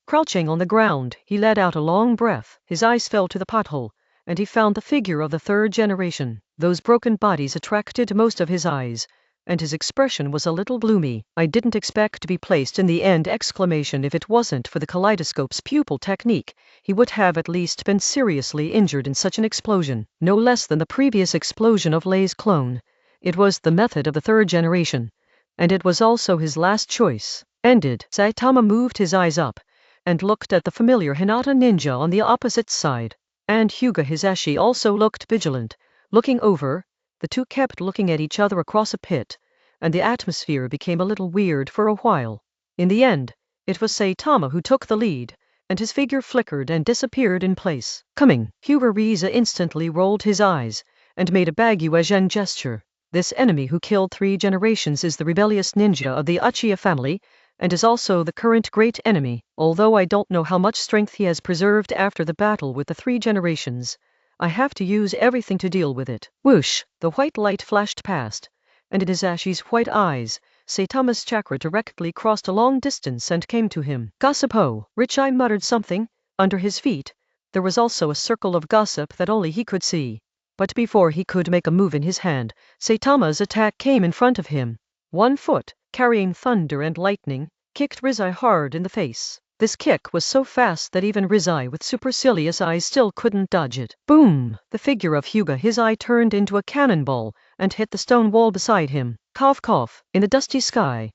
Crouching on the ground, he let out a long breath. His eyes fell to the pothole, and he found the figure of the third generation. Those broken bodies attracted most of his eyes, and his expression was a little gloomy. I didn't expect to be placed in the end! If it wasn't for the kaleidoscope's pupil technique, he would have at least been seriously injured in such an explosion. No less than the previous explosion of Lei's clone. It was the method of the third generation, and it was also his last choice. Ended. Saitama moved his eyes up, and looked at the familiar Hinata ninja on the opposite side. And Hyuga Hisashi also looked vigilant. Looking over, the two kept looking at each other across a pit, and the atmosphere became a little weird for a while. In the end, it was Saitama who took the lead, and his figure flickered and disappeared in place. Coming! Hyuga Riza instantly rolled his eyes, and made a Baguazhen gesture. This enemy who killed 3 generations is the rebellious ninja of the Uchiha family, and is also the current great enemy. Although I don't know how much strength he has preserved after the battle with the 3 generations, I have to use everything to deal with it. Whoosh! The white light flashed past, and in Hisashi's white eyes, Saitama's chakra directly crossed a long distance and came to him. Gossip-o! Richai muttered something. Under his feet, there was also a circle of gossip that only he could see. But before he could make a move in his hand, Saitama's attack came in front of him. One foot, carrying thunder and lightning, kicked Rizai hard in the face. This kick was so fast that even Rizai with supercilious eyes still couldn't dodge it. Boom! The figure of Hyuga Hisashi turned into a cannonball and hit the stone wall beside him. Cough cough. In the dusty sky,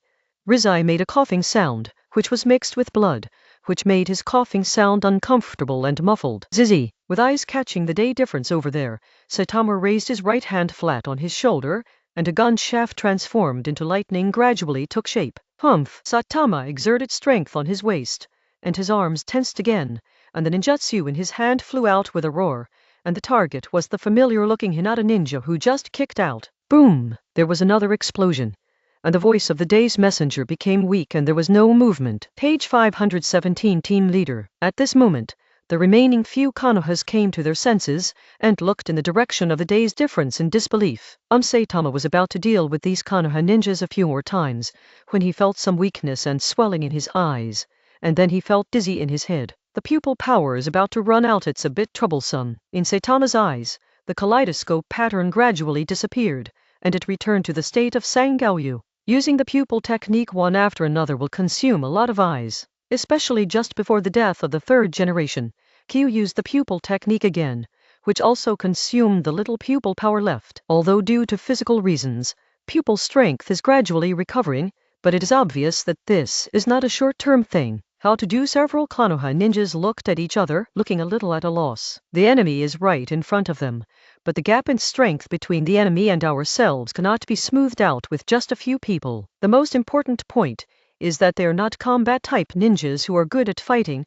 Rizai made a coughing sound, which was mixed with blood, which made his coughing sound uncomfortable and muffled. Zizzy! With eyes catching the day difference over there, Saitama raised his right hand flat on his shoulder, and a gun shaft transformed into lightning gradually took shape. Humph! Saitama exerted strength on his waist, and his arms tensed again, and the ninjutsu in his hand flew out with a roar, and the target was the familiar-looking Hinata ninja who just kicked out. Boom! There was another explosion, and the voice of the day's messenger became weak and there was no movement. Page 517. Team leader. At this moment, the remaining few Konohas came to their senses, and looked in the direction of the day's difference in disbelief. Saitama was about to deal with these Konoha ninjas a few more times, when he felt some weakness and swelling in his eyes, and then he felt dizzy in his head. The pupil power is about to run out. It's a bit troublesome. In Saitama's eyes, the kaleidoscope pattern gradually disappeared, and it returned to the state of Sangaoyu. Using the pupil technique one after another will consume a lot of eyes, especially just before the death of the 3rd generation. Kyu used the pupil technique again, which also consumed the little pupil power left. Although due to physical reasons, pupil strength is gradually recovering, but it is obvious that this is not a short-term thing. how to do. Several Konoha ninjas looked at each other, looking a little at a loss. The enemy is right in front of them, but the gap in strength between the enemy and ourselves cannot be smoothed out with just a few people. The most important point is that they are not combat-type ninjas who are good at fighting.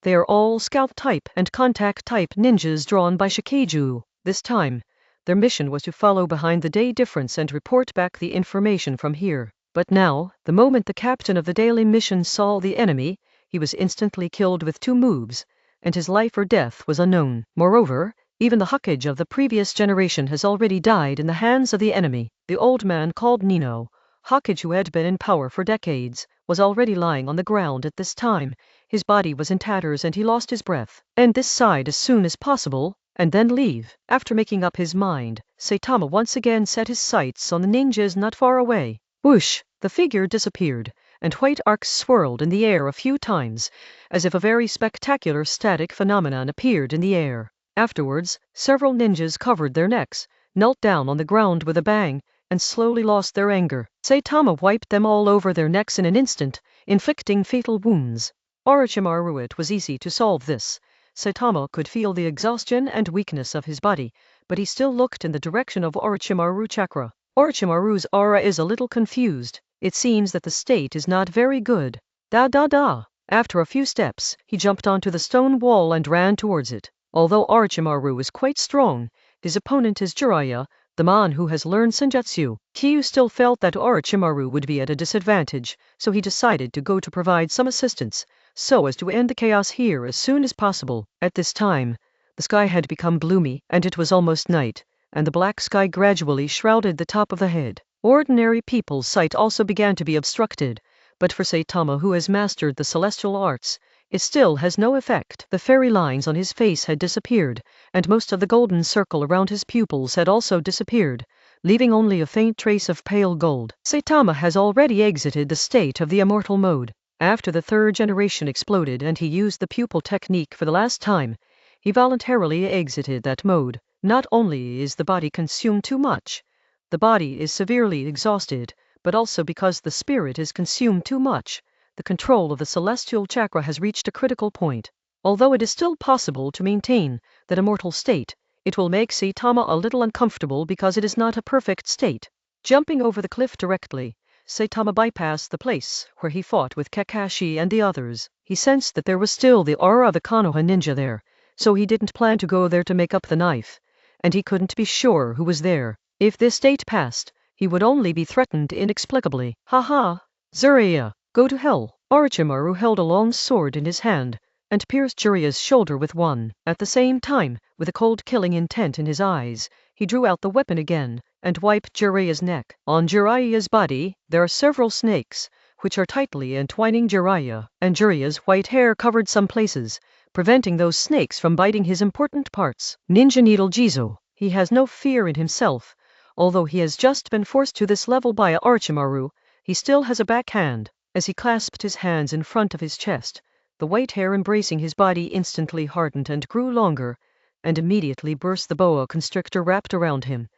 They are all scout-type and contact-type ninjas drawn by Shikaiju. This time, their mission was to follow behind the day difference and report back the information from here. But now, the moment the captain of the daily mission saw the enemy, he was instantly killed with 2 moves, and his life or death was unknown. Moreover, even the Hokage of the previous generation has already died in the hands of the enemy. The old man called Nino, Hokage who had been in power for decades, was already lying on the ground at this time. His body was in tatters and he lost his breath. "End this side as soon as possible, and then leave." After making up his mind, Saitama once again set his sights on the ninjas not far away. Whoosh! The figure disappeared, and white arcs swirled in the air a few times, as if a very spectacular static phenomenon appeared in the air. Afterwards, several ninjas covered their necks, knelt down on the ground with a bang, and slowly lost their anger. Saitama wiped them all over their necks in an instant, inflicting fatal wounds. Orochimaru. It was easy to solve this. Saitama could feel the exhaustion and weakness of his body, but he still looked in the direction of Orochimaru chakra. Orochimaru's aura is a little confused. It seems that the state is not very good. Da. After a few steps, he jumped onto the stone wall and ran towards it. Although Orochimaru is quite strong, his opponent is Jiraiya, the man who has learned Senjutsu. Kyu still felt that Orochimaru would be at a disadvantage, so he decided to go to provide some assistance, so as to end the chaos here as soon as possible. At this time, the sky had become gloomy, and it was almost night, and the black sky gradually shrouded the top of the head. Ordinary people's sight also began to be obstructed, but for Saitama, who has mastered the celestial arts, it still has no effect. The fairy lines on his face had disappeared, and most of the golden circle around his pupils had also disappeared, leaving only a faint trace of pale gold. Saitama has already exited the state of the immortal mode. After the 3rd generation exploded and he used the pupil technique for the last time, he voluntarily exited that mode. Not only is the body consumed too much, the body is severely exhausted, but also because the spirit is consumed too much, the control of the celestial chakra has reached a critical point. Although it is still possible to maintain that immortal state, it will make Saitama a little uncomfortable because it is not a perfect state. Jumping over the cliff directly, Saitama bypassed the place where he fought with Kakashi and the others. He sensed that there was still the aura of a Konoha ninja there, so he didn't plan to go there to make up the knife, and he couldn't be sure who was there. If this state passed, he would only be threatened inexplicably. Haha! Jiraiya, go to hell! Orochimaru held a long sword in his hand, and pierced Jiraiya's shoulder with one. At the same time, with a cold killing intent in his eyes, he drew out the weapon again, and wiped Jiraiya's neck. On Jiraiya's body, there are several snakes, which are tightly entwining Jiraiya, and Jiraiya's white hair covered some places, preventing those snakes from biting his important parts. Ninja Needle Jizo. He has no fear in himself. Although he has just been forced to this level by Orochimaru, he still has a backhand. As he clasped his hands in front of his chest, the white hair embracing his body instantly hardened and grew longer, and immediately burst the boa constrictor wrapped around him,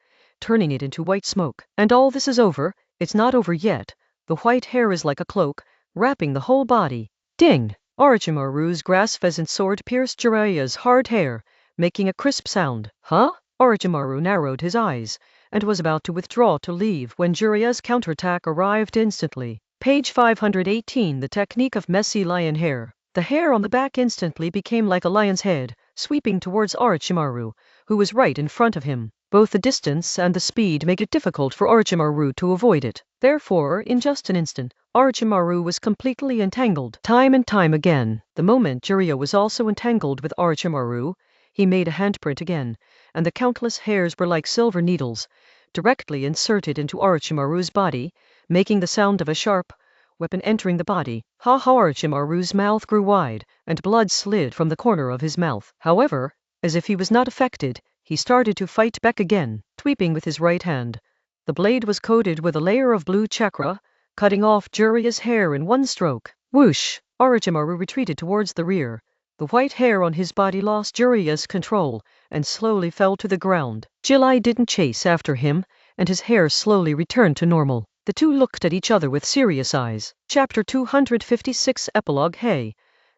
turning it into white smoke. And all this is over. It's not over yet. The white hair is like a cloak, wrapping the whole body. Ding! Orochimaru's grass pheasant sword pierced Jiraiya's hard hair, making a crisp sound. Huh? Orochimaru narrowed his eyes, and was about to withdraw to leave when Jiraiya's counterattack arrived instantly. Page 518. The technique of messy lion hair. The hair on the back instantly became like a lion's head, sweeping towards Orochimaru, who was right in front of him. Both the distance and the speed make it difficult for Orochimaru to avoid it. Therefore, in just an instant, Orochimaru was completely entangled. Time and time again, the moment Jiraiya was also entangled with Orochimaru, he made a handprint again, and the countless hairs were like silver needles, directly inserted into Orochimaru's body, making the sound of a sharp weapon entering the body. Orochimaru's mouth grew wide, and blood slid from the corner of his mouth. However, as if he was not affected, he started to fight back again, sweeping with his right hand. The blade was coated with a layer of blue chakra, cutting off Jiraiya's hair in one stroke. Whoosh! Orochimaru retreated towards the rear. The white hair on his body lost Jiraiya's control, and slowly fell to the ground. Jiraiya didn't chase after him, and his hair slowly returned to normal. The two looked at each other with serious eyes. Chapter 256 Epilogue. Hey,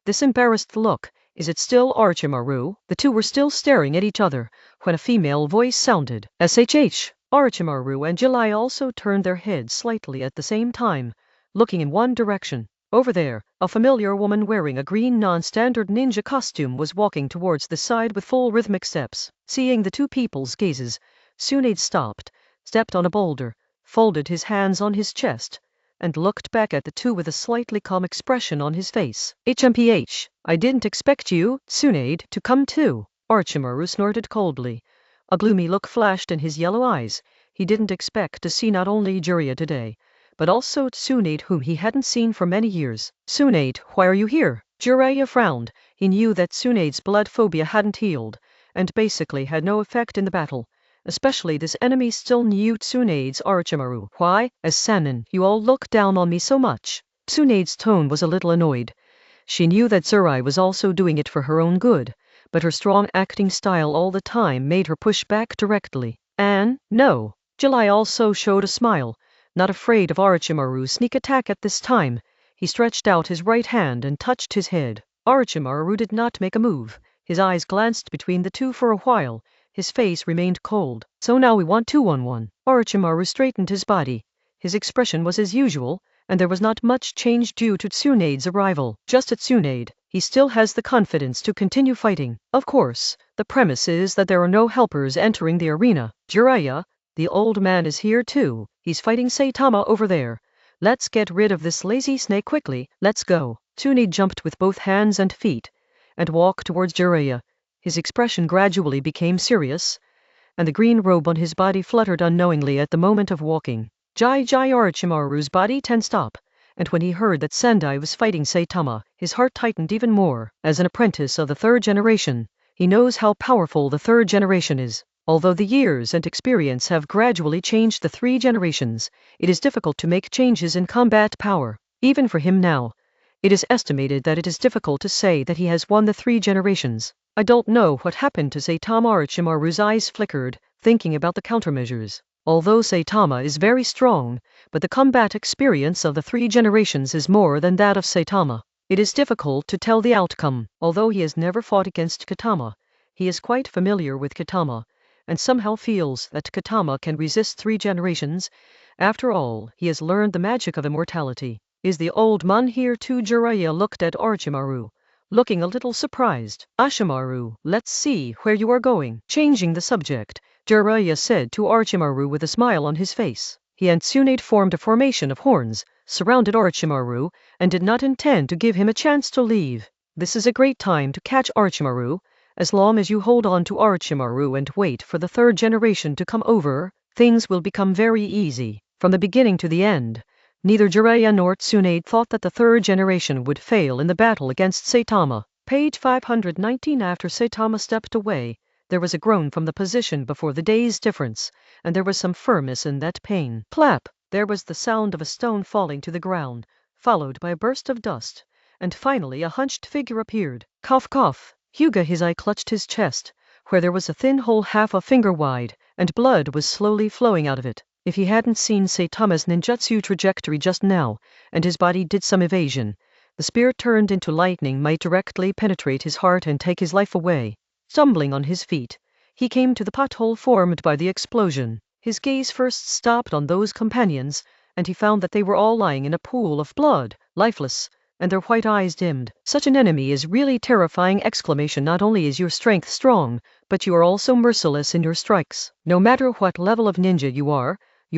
this embarrassed look, is it still Orochimaru? The two were still staring at each other when a female voice sounded. SHH. Orochimaru and July also turned their heads slightly at the same time, looking in one direction. Over there, a familiar woman wearing a green non-standard ninja costume was walking towards the side with full rhythmic steps. Seeing the two people's gazes, Tsunade stopped, stepped on a boulder, folded his hands on his chest, and looked back at the two with a slightly calm expression on his face. HMPH, I didn't expect you, Tsunade, to come too. Orochimaru snorted coldly. A gloomy look flashed in his yellow eyes. He didn't expect to see not only Jiraiya today, but also Tsunade, whom he hadn't seen for many years. Tsunade, why are you here? Jiraiya frowned. He knew that Tsunade's blood phobia hadn't healed, and basically had no effect in the battle. Especially this enemy still knew Tsunade's Orochimaru. Why, as Sannin, you all look down on me so much? Tsunade's tone was a little annoyed. She knew that Zurai was also doing it for her own good, but her strong acting style all the time made her push back directly. No. July also showed a smile, not afraid of Orochimaru's sneak attack at this time. He stretched out his right hand and touched his head. Orochimaru did not make a move. His eyes glanced between the two for a while. His face remained cold. So now we want 2-on-1. Orochimaru straightened his body. His expression was as usual, and there was not much change due to Tsunade's arrival. Just at Tsunade, he still has the confidence to continue fighting. Of course, the premise is that there are no helpers entering the arena. Jiraiya, the old man is here too. He's fighting Saitama over there. Let's get rid of this lazy snake quickly. Let's go. Tsunade jumped with both hands and feet, and walked towards Jiraiya. His expression gradually became serious, and the green robe on his body fluttered unknowingly at the moment of walking. Orochimaru's body tensed up, and when he heard that Sendai was fighting Saitama, his heart tightened even more. As an apprentice of the third generation, he knows how powerful the third generation is. Although the years and experience have gradually changed the three generations, it is difficult to make changes in combat power. Even for him now, it is estimated that it is difficult to say that he has won the three generations. I don't know what happened to Saitama. Orochimaru's eyes flickered, thinking about the countermeasures. Although Saitama is very strong, but the combat experience of the three generations is more than that of Saitama. It is difficult to tell the outcome. Although he has never fought against Kitama, he is quite familiar with Kitama, and somehow feels that Kitama can resist three generations. After all, he has learned the magic of immortality. Is the old man here too? Jiraiya looked at Orochimaru, looking a little surprised. Ashimaru, let's see where you are going. Changing the subject, Jiraiya said to Orochimaru with a smile on his face. He and Tsunade formed a formation of horns, surrounded Orochimaru, and did not intend to give him a chance to leave. This is a great time to catch Orochimaru. As long as you hold on to Orochimaru and wait for the third generation to come over, things will become very easy. From the beginning to the end, neither Jiraiya nor Tsunade thought that the third generation would fail in the battle against Saitama. Page 519. After Saitama stepped away, there was a groan from the position before the day's difference, and there was some firmness in that pain. Plap! There was the sound of a stone falling to the ground, followed by a burst of dust, and finally a hunched figure appeared. Cough cough! Hyuga, his eye clutched his chest, where there was a thin hole half a finger wide, and blood was slowly flowing out of it. If he hadn't seen Saitama's ninjutsu trajectory just now, and his body did some evasion, the spear turned into lightning might directly penetrate his heart and take his life away. Stumbling on his feet, he came to the pothole formed by the explosion. His gaze first stopped on those companions, and he found that they were all lying in a pool of blood, lifeless, and their white eyes dimmed. Such an enemy is really terrifying! Not only is your strength strong, but you are also merciless in your strikes. No matter what level of ninja you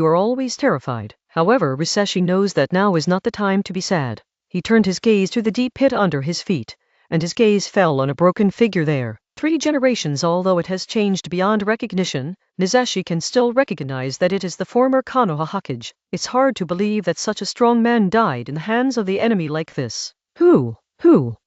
are always terrified. However, Riseshi knows that now is not the time to be sad. He turned his gaze to the deep pit under his feet, and his gaze fell on a broken figure there. 3 generations. Although it has changed beyond recognition, Nizashi can still recognize that it is the former Konoha Hokage. It's hard to believe that such a strong man died in the hands of the enemy like this. Who?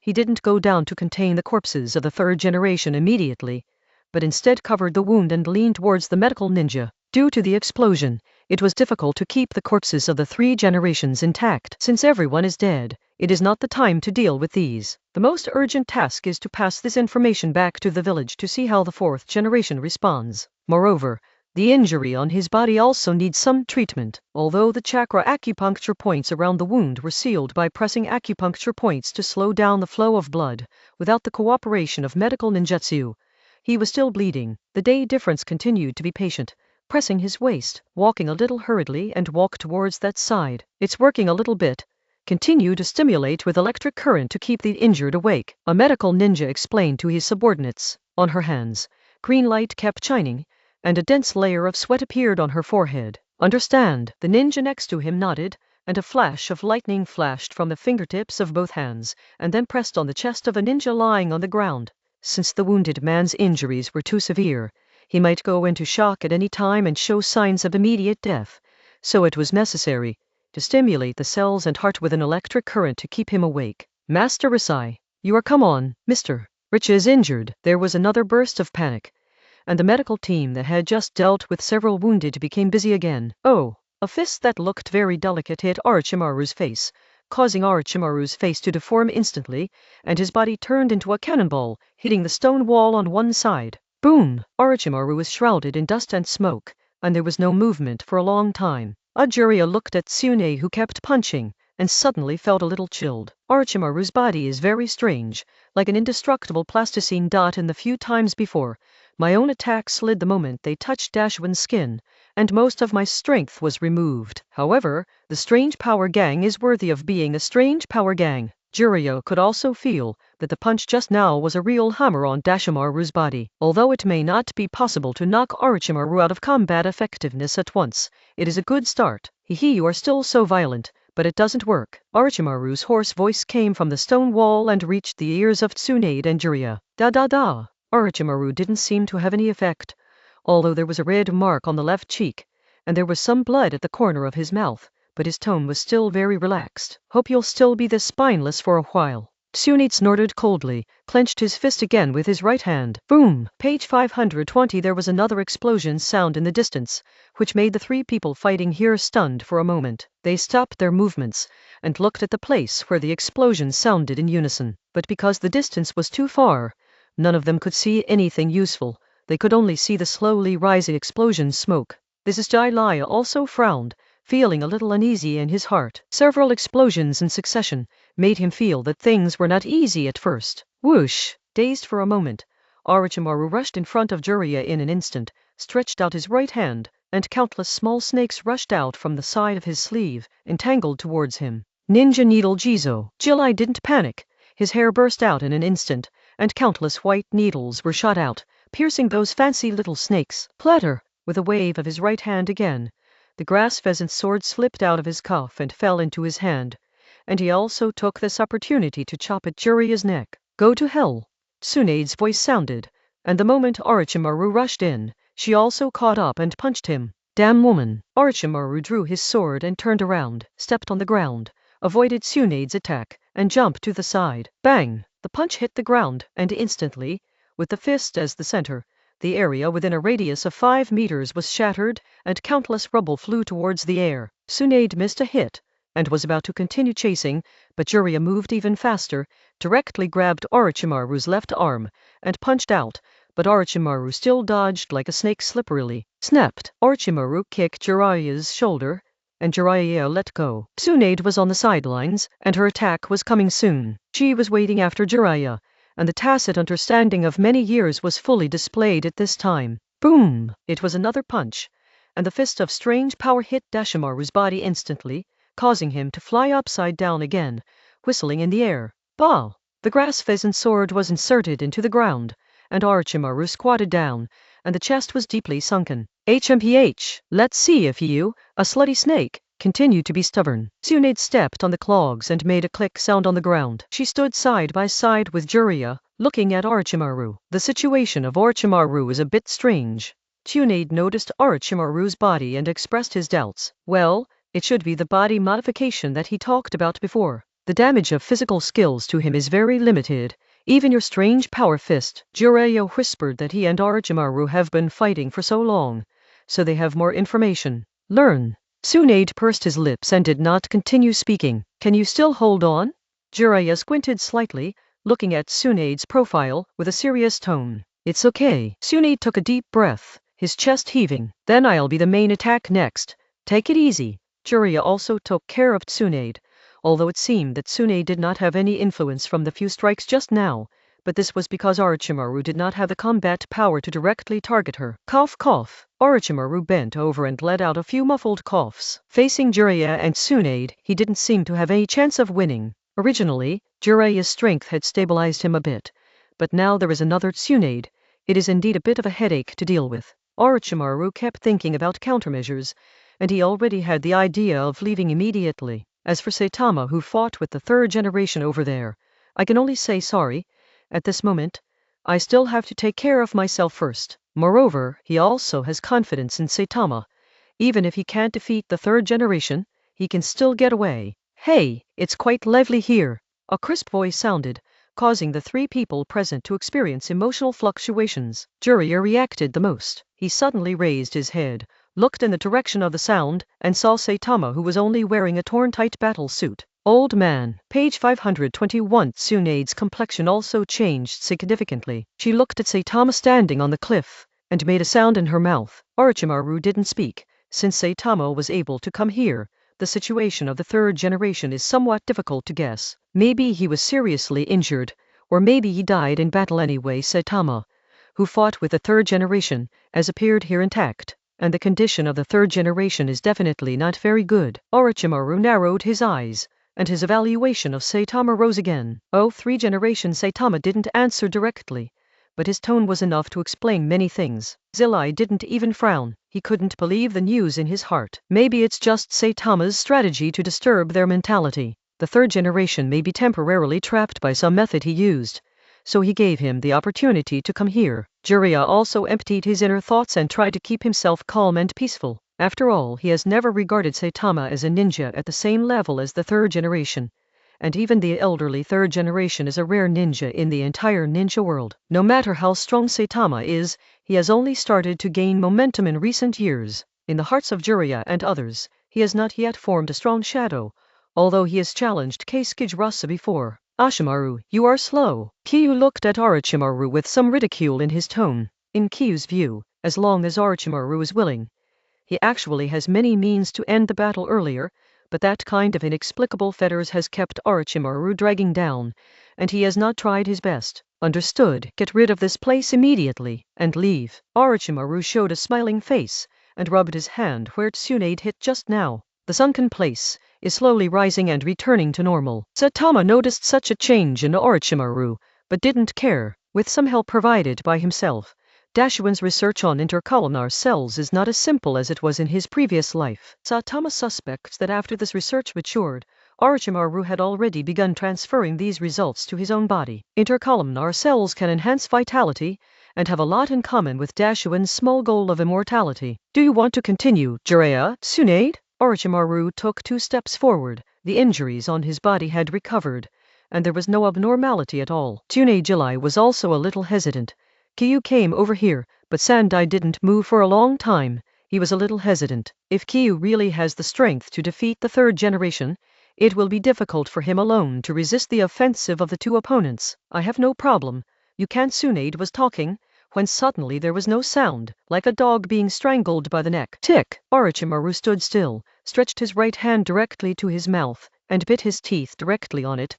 He didn't go down to contain the corpses of the 3rd generation immediately, but instead covered the wound and leaned towards the medical ninja. Due to the explosion, it was difficult to keep the corpses of the 3 generations intact. Since everyone is dead, it is not the time to deal with these. The most urgent task is to pass this information back to the village to see how the 4th generation responds. Moreover, The injury on his body also needs some treatment. Although the chakra acupuncture points around the wound were sealed by pressing acupuncture points to slow down the flow of blood, without the cooperation of medical ninjutsu, he was still bleeding. The day difference continued to be patient, pressing his waist, walking a little hurriedly and walk towards that side. It's working a little bit. Continue to stimulate with electric current to keep the injured awake, a medical ninja explained to his subordinates. On her hands, green light kept shining, and a dense layer of sweat appeared on her forehead. Understand? The ninja next to him nodded, and a flash of lightning flashed from the fingertips of both hands, and then pressed on the chest of a ninja lying on the ground. Since the wounded man's injuries were too severe, he might go into shock at any time and show signs of immediate death, so it was necessary to stimulate the cells and heart with an electric current to keep him awake. Master Risai, you are come on, Mr. Rich is injured. There was another burst of panic, and the medical team that had just dealt with several wounded became busy again. Oh, a fist that looked very delicate hit Orochimaru's face, causing Orochimaru's face to deform instantly, and his body turned into a cannonball, hitting the stone wall on one side. Boom! Orochimaru was shrouded in dust and smoke, and there was no movement for a long time. Jiraiya looked at Tsunade, who kept punching, and suddenly felt a little chilled. Orochimaru's body is very strange, like an indestructible plasticine dot in the few times before. My own attack slid the moment they touched Dashuin's skin, and most of my strength was removed. However, the Strange Power Gang is worthy of being a Strange Power Gang. Jiraiya could also feel that the punch just now was a real hammer on Dashimaru's body. Although it may not be possible to knock Orochimaru out of combat effectiveness at once, it is a good start. You are still so violent, but it doesn't work. Orochimaru's hoarse voice came from the stone wall and reached the ears of Tsunade and Jiraiya. Da. Orochimaru didn't seem to have any effect, although there was a red mark on the left cheek, and there was some blood at the corner of his mouth, but his tone was still very relaxed. Hope you'll still be this spineless for a while. Tsunade snorted coldly, clenched his fist again with his right hand. Boom! Page 520. There was another explosion sound in the distance, which made the three people fighting here stunned for a moment. They stopped their movements and looked at the place where the explosion sounded in unison. But because the distance was too far, none of them could see anything useful. They could only see the slowly rising explosion smoke. This is Jiraiya also frowned, feeling a little uneasy in his heart. Several explosions in succession made him feel that things were not easy at first. Whoosh! Dazed for a moment, Orochimaru rushed in front of Jiraiya in an instant, stretched out his right hand, and countless small snakes rushed out from the side of his sleeve, entangled towards him. Ninja Needle Jizo. Jiraiya didn't panic. His hair burst out in an instant, and countless white needles were shot out, piercing those fancy little snakes. Platter! With a wave of his right hand again, the grass pheasant's sword slipped out of his cuff and fell into his hand, and he also took this opportunity to chop at Jiraiya's neck. Go to hell! Tsunade's voice sounded, and the moment Orochimaru rushed in, she also caught up and punched him. Damn woman! Orochimaru drew his sword and turned around, stepped on the ground, avoided Tsunade's attack, and jumped to the side. Bang! The punch hit the ground, and instantly, with the fist as the center, the area within a radius of 5 meters was shattered, and countless rubble flew towards the air. Tsunade missed a hit, and was about to continue chasing, but Jiraiya moved even faster, directly grabbed Orochimaru's left arm, and punched out, but Orochimaru still dodged like a snake slipperily. Snapped! Orochimaru kicked Jiraiya's shoulder, and Jiraiya let go. Tsunade was on the sidelines, and her attack was coming soon. She was waiting after Jiraiya, and the tacit understanding of many years was fully displayed at this time. Boom! It was another punch, and the fist of strange power hit Dashimaru's body instantly, causing him to fly upside down again, whistling in the air. Bah! The grass pheasant sword was inserted into the ground, and Orochimaru squatted down, and the chest was deeply sunken. HMPH, let's see if you, a slutty snake, continue to be stubborn. Tsunade stepped on the clogs and made a click sound on the ground. She stood side by side with Jiraiya, looking at Orochimaru. The situation of Orochimaru is a bit strange. Tsunade noticed Orochimaru's body and expressed his doubts. Well, it should be the body modification that he talked about before. The damage of physical skills to him is very limited. Even your strange power fist. Jiraiya whispered that he and Orochimaru have been fighting for so long, so they have more information. Learn. Tsunade pursed his lips and did not continue speaking. Can you still hold on? Jiraiya squinted slightly, looking at Tsunade's profile with a serious tone. It's okay. Tsunade took a deep breath, his chest heaving. Then I'll be the main attack next. Take it easy. Jiraiya also took care of Tsunade, although it seemed that Tsunade did not have any influence from the few strikes just now, but this was because Orochimaru did not have the combat power to directly target her. Cough cough. Orochimaru bent over and let out a few muffled coughs. Facing Jiraiya and Tsunade, he didn't seem to have any chance of winning. Originally, Jiraiya's strength had stabilized him a bit, but now there is another Tsunade. It is indeed a bit of a headache to deal with. Orochimaru kept thinking about countermeasures, and he already had the idea of leaving immediately. As for Saitama, who fought with the third generation over there, I can only say sorry. At this moment, I still have to take care of myself first. Moreover, he also has confidence in Saitama. Even if he can't defeat the third generation, he can still get away. Hey, it's quite lively here. A crisp voice sounded, causing the three people present to experience emotional fluctuations. Jiraiya reacted the most. He suddenly raised his head, looked in the direction of the sound, and saw Saitama, who was only wearing a torn tight battle suit. Old man. Page 521. Tsunade's complexion also changed significantly. She looked at Saitama standing on the cliff, and made a sound in her mouth. Orochimaru didn't speak. Since Saitama was able to come here, the situation of the third generation is somewhat difficult to guess. Maybe he was seriously injured, or maybe he died in battle anyway. Saitama, who fought with the third generation, has appeared here intact, and the condition of the third generation is definitely not very good. Orochimaru narrowed his eyes, and his evaluation of Saitama rose again. Oh, 3 generations. Saitama didn't answer directly, but his tone was enough to explain many things. Zillai didn't even frown. He couldn't believe the news in his heart. Maybe it's just Saitama's strategy to disturb their mentality. The third generation may be temporarily trapped by some method he used, so he gave him the opportunity to come here. Jiraiya also emptied his inner thoughts and tried to keep himself calm and peaceful. After all, he has never regarded Saitama as a ninja at the same level as the third generation, and even the elderly third generation is a rare ninja in the entire ninja world. No matter how strong Saitama is, he has only started to gain momentum in recent years. In the hearts of Jiraiya and others, he has not yet formed a strong shadow, although he has challenged Keisuke Rasa before. Ashimaru, you are slow. Kyu looked at Orochimaru with some ridicule in his tone. In Kyu's view, as long as Orochimaru is willing, he actually has many means to end the battle earlier, but that kind of inexplicable fetters has kept Orochimaru dragging down, and he has not tried his best. Understood. Get rid of this place immediately, and leave. Orochimaru showed a smiling face, and rubbed his hand where Tsunade hit just now. The sunken place is slowly rising and returning to normal. Saitama noticed such a change in Orochimaru, but didn't care. With some help provided by himself, Dashuin's research on intercolumnar cells is not as simple as it was in his previous life. Saitama suspects that after this research matured, Orochimaru had already begun transferring these results to his own body. Intercolumnar cells can enhance vitality, and have a lot in common with Dashuin's small goal of immortality. Do you want to continue, Jiraiya? Tsunade? Orochimaru took 2 steps forward. The injuries on his body had recovered, and there was no abnormality at all. Tsunade was also a little hesitant. Kyu came over here, but Sandai didn't move for a long time. He was a little hesitant. If Kyu really has the strength to defeat the third generation, it will be difficult for him alone to resist the offensive of the 2 opponents. I have no problem. You can't. Tsunade was talking, when suddenly there was no sound, like a dog being strangled by the neck. Tick! Orochimaru stood still, stretched his right hand directly to his mouth, and bit his teeth directly on it.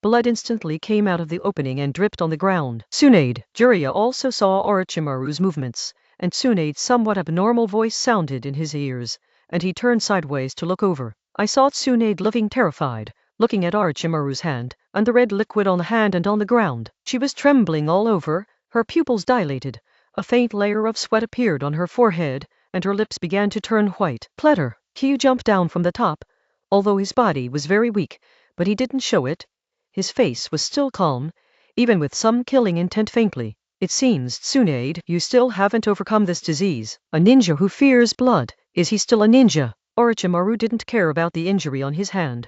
Blood instantly came out of the opening and dripped on the ground. Tsunade! Jiraiya also saw Orochimaru's movements, and Tsunade's somewhat abnormal voice sounded in his ears, and he turned sideways to look over. I saw Tsunade looking terrified, looking at Orochimaru's hand, and the red liquid on the hand and on the ground. She was trembling all over, her pupils dilated, a faint layer of sweat appeared on her forehead, and her lips began to turn white. Platter! Kyu jumped down from the top, although his body was very weak, but he didn't show it. His face was still calm, even with some killing intent faintly. It seems, Tsunade, you still haven't overcome this disease. A ninja who fears blood. Is he still a ninja? Orochimaru didn't care about the injury on his hand.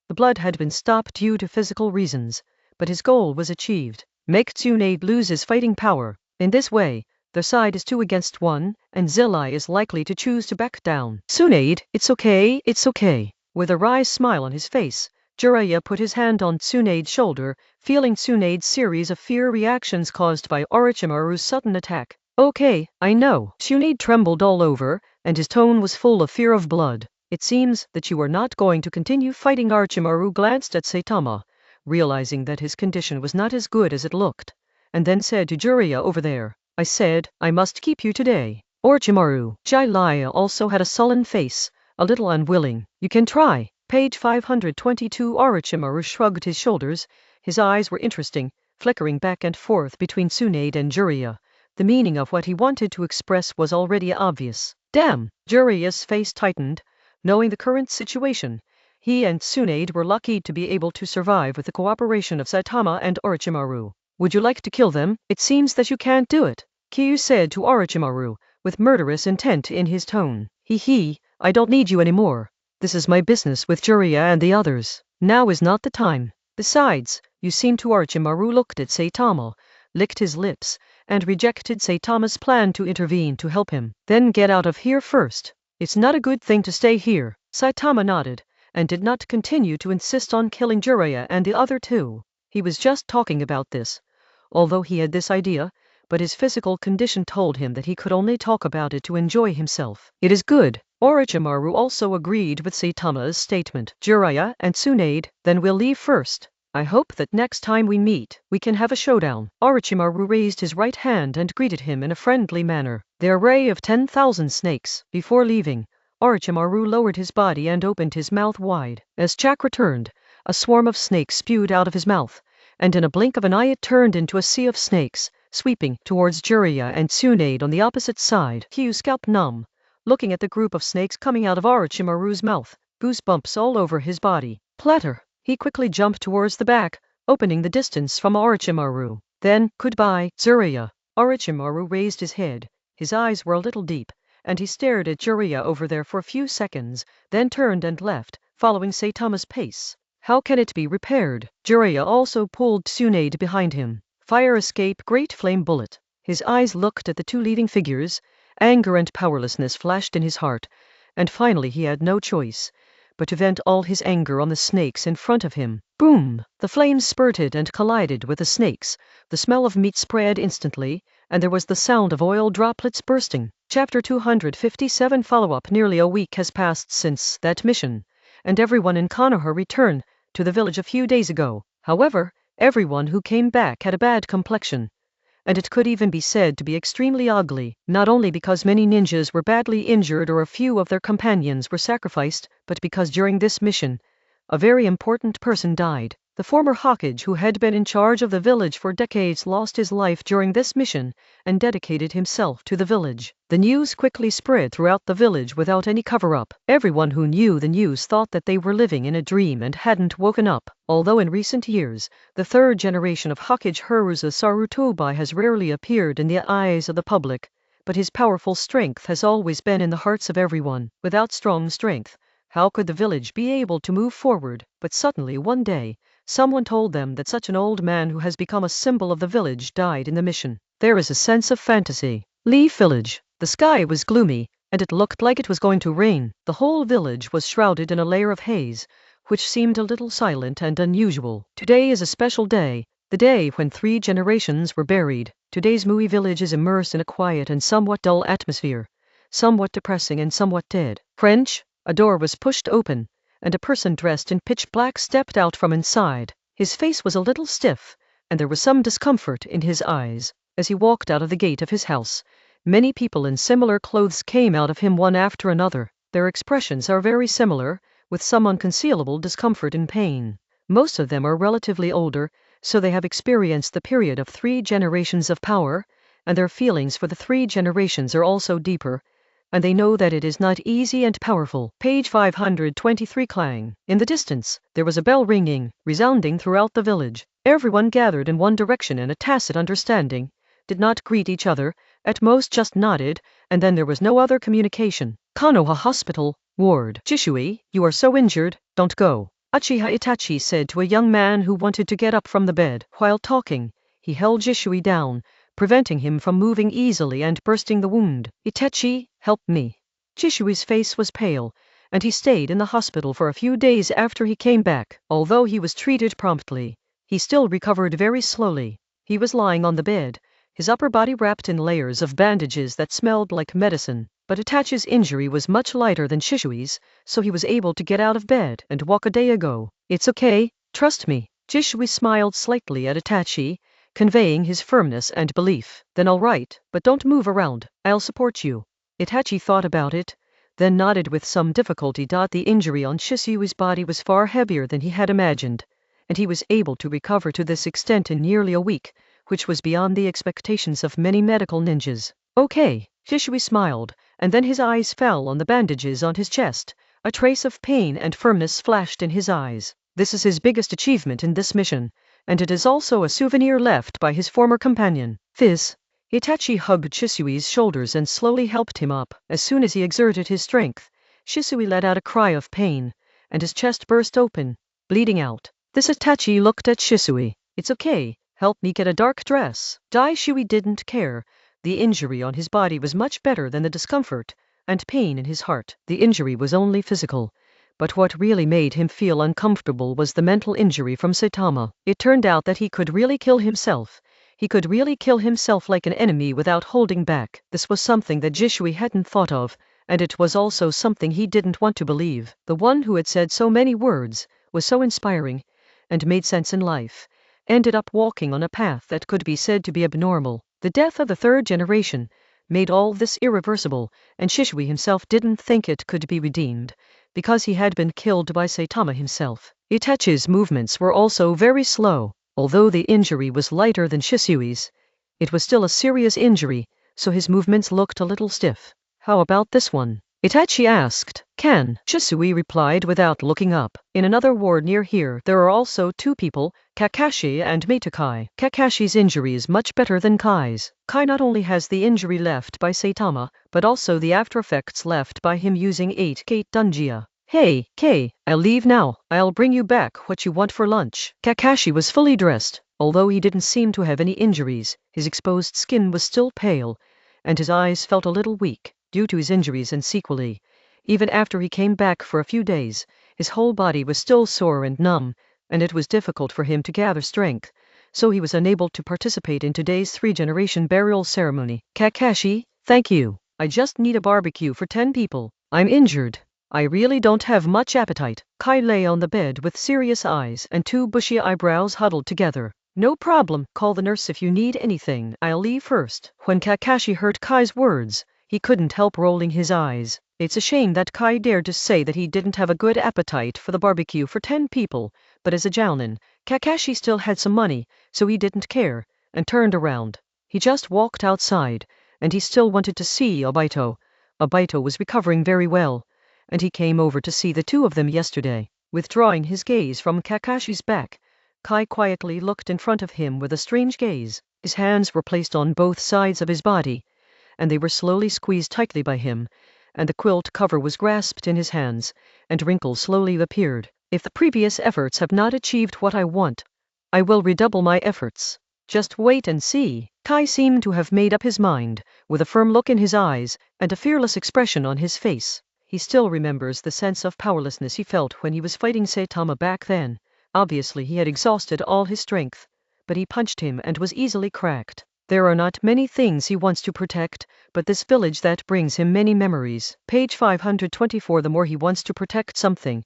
The blood had been stopped due to physical reasons, but his goal was achieved. Make Tsunade lose his fighting power. In this way, their side is 2 against 1, and Zillai is likely to choose to back down. Tsunade, it's okay, it's okay. With a wry smile on his face, Jiraiya put his hand on Tsunade's shoulder, feeling Tsunade's series of fear reactions caused by Orochimaru's sudden attack. Okay, I know. Tsunade trembled all over, and his tone was full of fear of blood. It seems that you are not going to continue fighting. Orochimaru glanced at Saitama, realizing that his condition was not as good as it looked, and then said to Jiraiya over there, I said, I must keep you today. Orochimaru. Jiraiya also had a sullen face, a little unwilling. You can try. Page 522. Orochimaru shrugged his shoulders. His eyes were interesting, flickering back and forth between Tsunade and Jiraiya. The meaning of what he wanted to express was already obvious. Damn! Jiraiya's face tightened, knowing the current situation. He and Tsunade were lucky to be able to survive with the cooperation of Saitama and Orochimaru. Would you like to kill them? It seems that you can't do it, Kyu said to Orochimaru, with murderous intent in his tone. I don't need you anymore. This is my business with Jiraiya and the others. Now is not the time. Besides, you seem to. Orochimaru looked at Saitama, licked his lips, and rejected Saitama's plan to intervene to help him. Then get out of here first. It's not a good thing to stay here. Saitama nodded, and did not continue to insist on killing Jiraiya and the other two. He was just talking about this, although he had this idea, but his physical condition told him that he could only talk about it to enjoy himself. It is good. Orochimaru also agreed with Saitama's statement. Jiraiya and Tsunade, then we'll leave first. I hope that next time we meet, we can have a showdown. Orochimaru raised his right hand and greeted him in a friendly manner. The array of 10,000 snakes. Before leaving, Orochimaru lowered his body and opened his mouth wide. As Chakra turned, a swarm of snakes spewed out of his mouth, and in a blink of an eye it turned into a sea of snakes, sweeping towards Jiraiya and Tsunade on the opposite side. Kyu's scalp numb, looking at the group of snakes coming out of Orochimaru's mouth, goosebumps all over his body. Platter! He quickly jumped towards the back, opening the distance from Orochimaru. Then, goodbye, Jiraiya. Orochimaru raised his head. His eyes were a little deep, and he stared at Jiraiya over there for a few seconds, then turned and left, following Saitama's pace. How can it be repaired? Jiraiya also pulled Tsunade behind him. Fire escape, great flame bullet. His eyes looked at the two leading figures. Anger and powerlessness flashed in his heart, and finally he had no choice but to vent all his anger on the snakes in front of him. Boom! The flames spurted and collided with the snakes. The smell of meat spread instantly, and there was the sound of oil droplets bursting. Chapter 257 Follow-up. Nearly a week has passed since that mission, and everyone in Konoha returned to the village a few days ago. However, everyone who came back had a bad complexion, and it could even be said to be extremely ugly, not only because many ninjas were badly injured or a few of their companions were sacrificed, but because during this mission, a very important person died. The former Hokage who had been in charge of the village for decades lost his life during this mission, and dedicated himself to the village. The news quickly spread throughout the village without any cover-up. Everyone who knew the news thought that they were living in a dream and hadn't woken up. Although in recent years, the third generation of Hokage Hiruza Sarutobi has rarely appeared in the eyes of the public, but his powerful strength has always been in the hearts of everyone. Without strong strength, how could the village be able to move forward? But suddenly one day, someone told them that such an old man who has become a symbol of the village died in the mission. There is a sense of fantasy. Leaf Village. The sky was gloomy, and it looked like it was going to rain. The whole village was shrouded in a layer of haze, which seemed a little silent and unusual. Today is a special day, the day when 3 generations were buried. Today's Mui village is immersed in a quiet and somewhat dull atmosphere, somewhat depressing and somewhat dead. French. A door was pushed open, and a person dressed in pitch black stepped out from inside. His face was a little stiff, and there was some discomfort in his eyes. As he walked out of the gate of his house, many people in similar clothes came out of him one after another. Their expressions are very similar, with some unconcealable discomfort and pain. Most of them are relatively older, so they have experienced the period of 3 generations of power, and their feelings for the 3 generations are also deeper, and they know that it is not easy and powerful. Page 523 Clang. In the distance, there was a bell ringing, resounding throughout the village. Everyone gathered in one direction in a tacit understanding, did not greet each other, at most just nodded, and then there was no other communication. Konoha Hospital, Ward. Jishui, you are so injured, don't go. Uchiha Itachi said to a young man who wanted to get up from the bed. While talking, he held Jishui down, preventing him from moving easily and bursting the wound. Itachi, help me. Jishui's face was pale, and he stayed in the hospital for a few days after he came back. Although he was treated promptly, he still recovered very slowly. He was lying on the bed, his upper body wrapped in layers of bandages that smelled like medicine. But Itachi's injury was much lighter than Shishui's, so he was able to get out of bed and walk a day ago. It's okay, trust me. Shishui smiled slightly at Itachi, conveying his firmness and belief. Then all right, but don't move around. I'll support you. Itachi thought about it, then nodded with some difficulty. The injury on Shishui's body was far heavier than he had imagined, and he was able to recover to this extent in nearly a week, which was beyond the expectations of many medical ninjas. Okay, Shishui smiled, and then his eyes fell on the bandages on his chest. A trace of pain and firmness flashed in his eyes. This is his biggest achievement in this mission, and it is also a souvenir left by his former companion. Fizz. Itachi hugged Shisui's shoulders and slowly helped him up. As soon as he exerted his strength, Shisui let out a cry of pain, and his chest burst open, bleeding out. This Itachi looked at Shisui. It's okay, help me get a dark dress. Shisui didn't care. The injury on his body was much better than the discomfort and pain in his heart. The injury was only physical, but what really made him feel uncomfortable was the mental injury from Saitama. It turned out that he could really kill himself. He could really kill himself like an enemy without holding back. This was something that Shisui hadn't thought of, and it was also something he didn't want to believe. The one who had said so many words, was so inspiring, and made sense in life, ended up walking on a path that could be said to be abnormal. The death of the third generation made all this irreversible, and Shisui himself didn't think it could be redeemed, because he had been killed by Saitama himself. Itachi's movements were also very slow. Although the injury was lighter than Shisui's, it was still a serious injury, so his movements looked a little stiff. How about this one? Itachi asked. Can? Shisui replied without looking up. In another ward near here there are also two people, Kakashi and Meitai. Kakashi's injury is much better than Kai's. Kai not only has the injury left by Saitama, but also the after effects left by him using 8 Kate Dungia. Hey, Kay, I'll leave now. I'll bring you back what you want for lunch. Kakashi was fully dressed. Although he didn't seem to have any injuries, his exposed skin was still pale, and his eyes felt a little weak, due to his injuries and sequelae. Even after he came back for a few days, his whole body was still sore and numb, and it was difficult for him to gather strength, so he was unable to participate in today's 3-generation burial ceremony. Kakashi, thank you. I just need a barbecue for 10 people. I'm injured. I really don't have much appetite. Kai lay on the bed with serious eyes and 2 bushy eyebrows huddled together. No problem, call the nurse if you need anything. I'll leave first. When Kakashi heard Kai's words, he couldn't help rolling his eyes. It's a shame that Kai dared to say that he didn't have a good appetite for the barbecue for 10 people, but as a jounin, Kakashi still had some money, so he didn't care, and turned around. He just walked outside, and he still wanted to see Obito. Obito was recovering very well, and he came over to see the two of them yesterday. Withdrawing his gaze from Kakashi's back, Kai quietly looked in front of him with a strange gaze. His hands were placed on both sides of his body, and they were slowly squeezed tightly by him, and the quilt cover was grasped in his hands, and wrinkles slowly appeared. If the previous efforts have not achieved what I want, I will redouble my efforts. Just wait and see. Kai seemed to have made up his mind, with a firm look in his eyes, and a fearless expression on his face. He still remembers the sense of powerlessness he felt when he was fighting Saitama back then. Obviously he had exhausted all his strength, but he punched him and was easily cracked. There are not many things he wants to protect, but this village that brings him many memories. Page 524. The more he wants to protect something,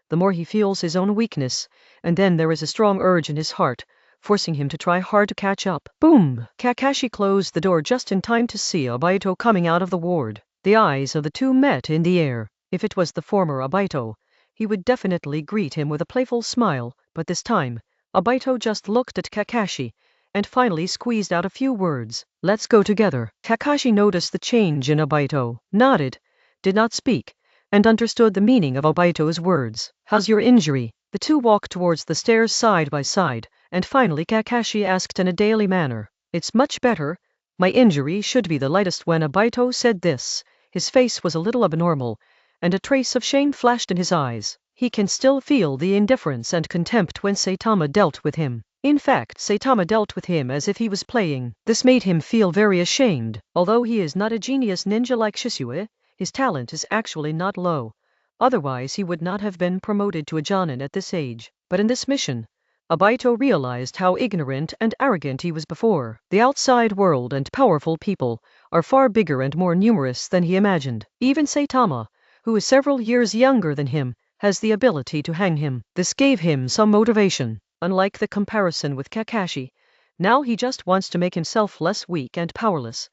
the more he feels his own weakness, and then there is a strong urge in his heart, forcing him to try hard to catch up. Boom! Kakashi closed the door just in time to see Obito coming out of the ward. The eyes of the two met in the air. If it was the former Obito, he would definitely greet him with a playful smile, but this time, Obito just looked at Kakashi, and finally squeezed out a few words. Let's go together. Kakashi noticed the change in Obito, nodded, did not speak, and understood the meaning of Obito's words. How's your injury? The two walked towards the stairs side by side, and finally Kakashi asked in a daily manner. It's much better. My injury should be the lightest. When Obito said this, his face was a little abnormal, and a trace of shame flashed in his eyes. He can still feel the indifference and contempt when Saitama dealt with him. In fact, Saitama dealt with him as if he was playing. This made him feel very ashamed. Although he is not a genius ninja like Shisui, his talent is actually not low. Otherwise he would not have been promoted to a jonin at this age. But in this mission, Obito realized how ignorant and arrogant he was before. The outside world and powerful people are far bigger and more numerous than he imagined. Even Saitama, who is several years younger than him, has the ability to hang him. This gave him some motivation. Unlike the comparison with Kakashi, now he just wants to make himself less weak and powerless,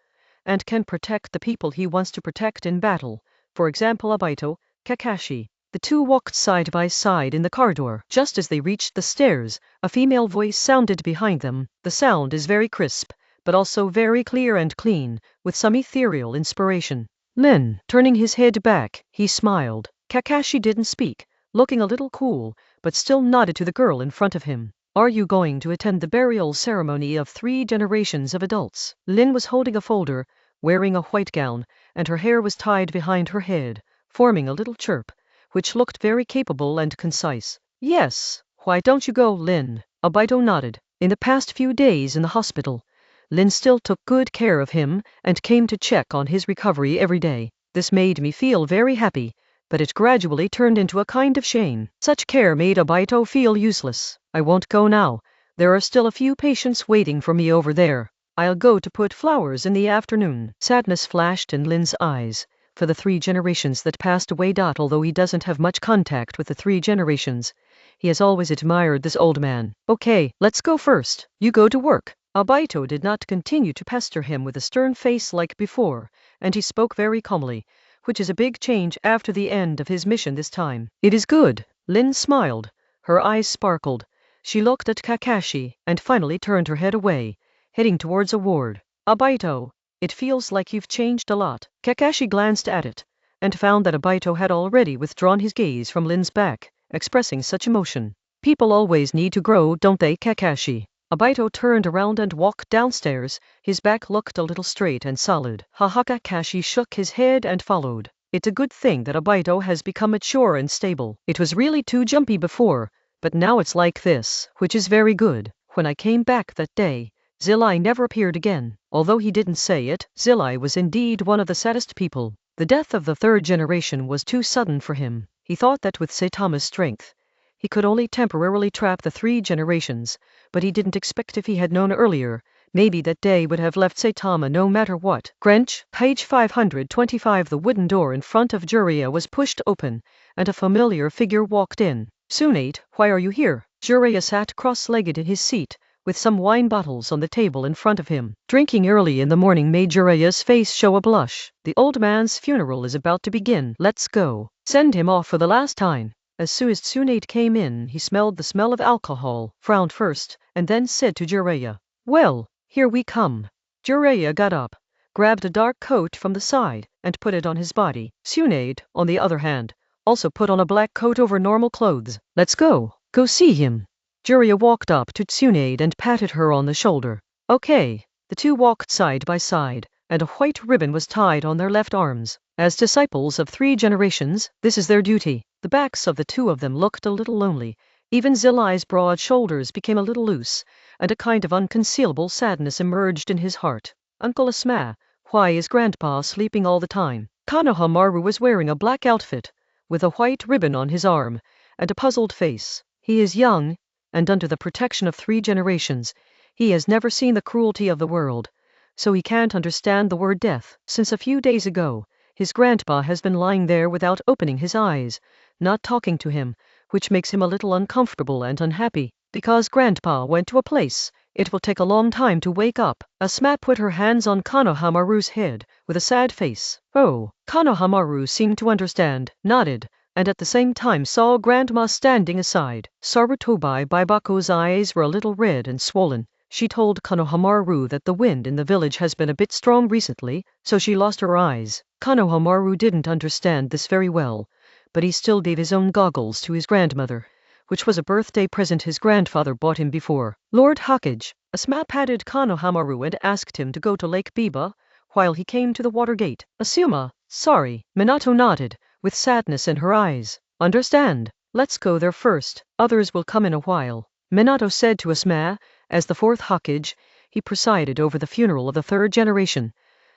and can protect the people he wants to protect in battle. For example, Obito, Kakashi. The two walked side by side in the corridor. Just as they reached the stairs, a female voice sounded behind them. The sound is very crisp, but also very clear and clean, with some ethereal inspiration. Lin, turning his head back, he smiled. Kakashi didn't speak, looking a little cool, but still nodded to the girl in front of him. Are you going to attend the burial ceremony of 3 generations of adults? Lin was holding a folder, wearing a white gown, and her hair was tied behind her head, forming a little chirp, which looked very capable and concise. Yes, why don't you go, Lin? Obito nodded. In the past few days in the hospital, Lin still took good care of him and came to check on his recovery every day. This made me feel very happy, but it gradually turned into a kind of shame. Such care made Obito feel useless. I won't go now. There are still a few patients waiting for me over there. I'll go to put flowers in the afternoon. Sadness flashed in Lin's eyes for the 3 generations that passed away. Although he doesn't have much contact with the 3 generations, he has always admired this old man. Okay, let's go first. You go to work. Obito did not continue to pester him with a stern face like before, and he spoke very calmly, which is a big change after the end of his mission this time. It is good. Lin smiled. Her eyes sparkled. She looked at Kakashi and finally turned her head away, heading towards a ward. Obito, it feels like you've changed a lot. Kakashi glanced at it and found that Obito had already withdrawn his gaze from Lin's back, expressing such emotion. People always need to grow, don't they, Kakashi? Obito turned around and walked downstairs. His back looked a little straight and solid. Haha. Kakashi shook his head and followed. It's a good thing that Obito has become mature and stable. It was really too jumpy before, but now it's like this, which is very good. When I came back that day, Zillai never appeared again. Although he didn't say it, Zillai was indeed one of the saddest people. The death of the 3rd generation was too sudden for him. He thought that with Saitama's strength, he could only temporarily trap the 3 generations, but he didn't expect if he had known earlier, maybe that day would have left Saitama no matter what. Grench, page 525. The wooden door in front of Jiraiya was pushed open, and a familiar figure walked in. Tsunade, why are you here? Jiraiya sat cross-legged in his seat, with some wine bottles on the table in front of him. Drinking early in the morning made Jiraiya's face show a blush. The old man's funeral is about to begin. Let's go. Send him off for the last time. As soon as Tsunade came in, he smelled the smell of alcohol, frowned first, and then said to Jiraiya, well, here we come. Jiraiya got up, grabbed a dark coat from the side, and put it on his body. Tsunade, on the other hand, also put on a black coat over normal clothes. Let's go. Go see him. Jiraiya walked up to Tsunade and patted her on the shoulder. Okay. The two walked side by side, and a white ribbon was tied on their left arms. As disciples of 3 generations, this is their duty. The backs of the 2 of them looked a little lonely. Even Zillai's broad shoulders became a little loose, and a kind of unconcealable sadness emerged in his heart. Uncle Asma, why is Grandpa sleeping all the time? Konoha Maru was wearing a black outfit, with a white ribbon on his arm, and a puzzled face. He is young, and under the protection of 3 generations, he has never seen the cruelty of the world, so he can't understand the word death. Since a few days ago, his grandpa has been lying there without opening his eyes, not talking to him, which makes him a little uncomfortable and unhappy. Because grandpa went to a place, it will take a long time to wake up. Asma put her hands on Konoha Maru's head, with a sad face. Oh, Konoha Maru seemed to understand, nodded, and at the same time saw grandma standing aside. Sarutobi Baibaku's eyes were a little red and swollen. She told Konoha Maru that the wind in the village has been a bit strong recently, so she lost her eyes. Konoha Maru didn't understand this very well, but he still gave his own goggles to his grandmother, which was a birthday present his grandfather bought him before. Lord Hokage, Asma patted Konoha Maru and asked him to go to Lake Biba, while he came to the water gate. Asuma, sorry. Minato nodded, with sadness in her eyes. Understand. Let's go there first. Others will come in a while. Minato said to Asma. As the 4th Hokage, he presided over the funeral of the 3rd generation,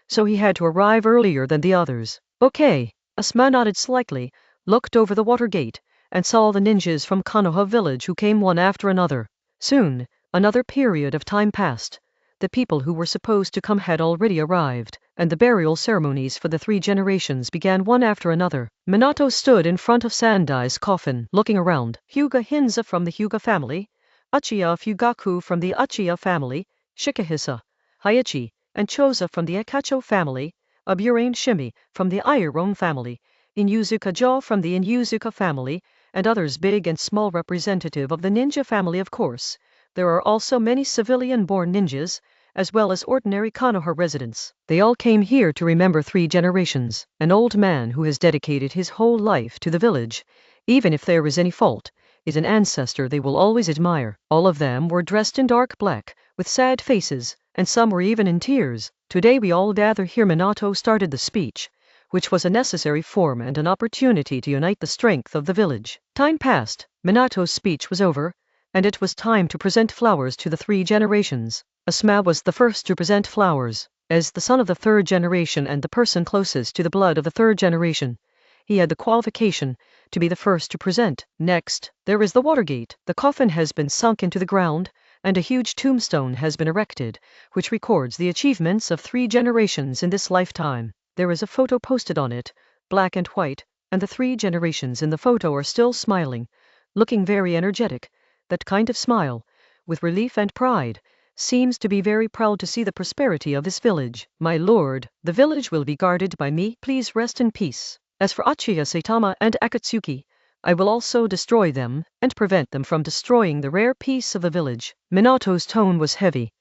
so he had to arrive earlier than the others. Okay. Asma nodded slightly, looked over the water gate, and saw the ninjas from Konoha village who came one after another. Soon, another period of time passed. The people who were supposed to come had already arrived, and the burial ceremonies for the 3 generations began one after another. Minato stood in front of Sandai's coffin, looking around. Hyuga Hinza from the Hyuga family, Uchiha Fugaku from the Uchiha family, Shikahisa, Heiichi, and Choza from the Akacho family, Aburane Shimi from the Iron family, Inuzuka Jo from the Inuzuka family, and others big and small representative of the ninja family of course. There are also many civilian-born ninjas, as well as ordinary Konoha residents. They all came here to remember 3 generations. An old man who has dedicated his whole life to the village, even if there is any fault, is an ancestor they will always admire. All of them were dressed in dark black, with sad faces, and some were even in tears. Today we all gather here. Minato started the speech, which was a necessary form and an opportunity to unite the strength of the village. Time passed, Minato's speech was over, and it was time to present flowers to the 3 generations. Asuma was the first to present flowers. As the son of the 3rd generation and the person closest to the blood of the 3rd generation, he had the qualification to be the first to present. Next, there is the Watergate. The coffin has been sunk into the ground, and a huge tombstone has been erected, which records the achievements of 3 generations in this lifetime. There is a photo posted on it, black and white, and the 3 generations in the photo are still smiling, looking very energetic. That kind of smile, with relief and pride, seems to be very proud to see the prosperity of this village. My lord, the village will be guarded by me. Please rest in peace. As for Uchiha Saitama and Akatsuki, I will also destroy them, and prevent them from destroying the rare peace of the village. Minato's tone was heavy,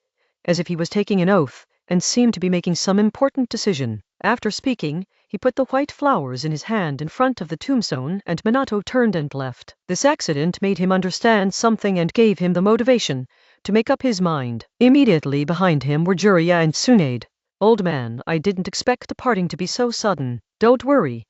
as if he was taking an oath, and seemed to be making some important decision. After speaking, he put the white flowers in his hand in front of the tombstone, and Minato turned and left. This accident made him understand something and gave him the motivation to make up his mind. Immediately behind him were Jiraiya and Tsunade. Old man, I didn't expect the parting to be so sudden. Don't worry.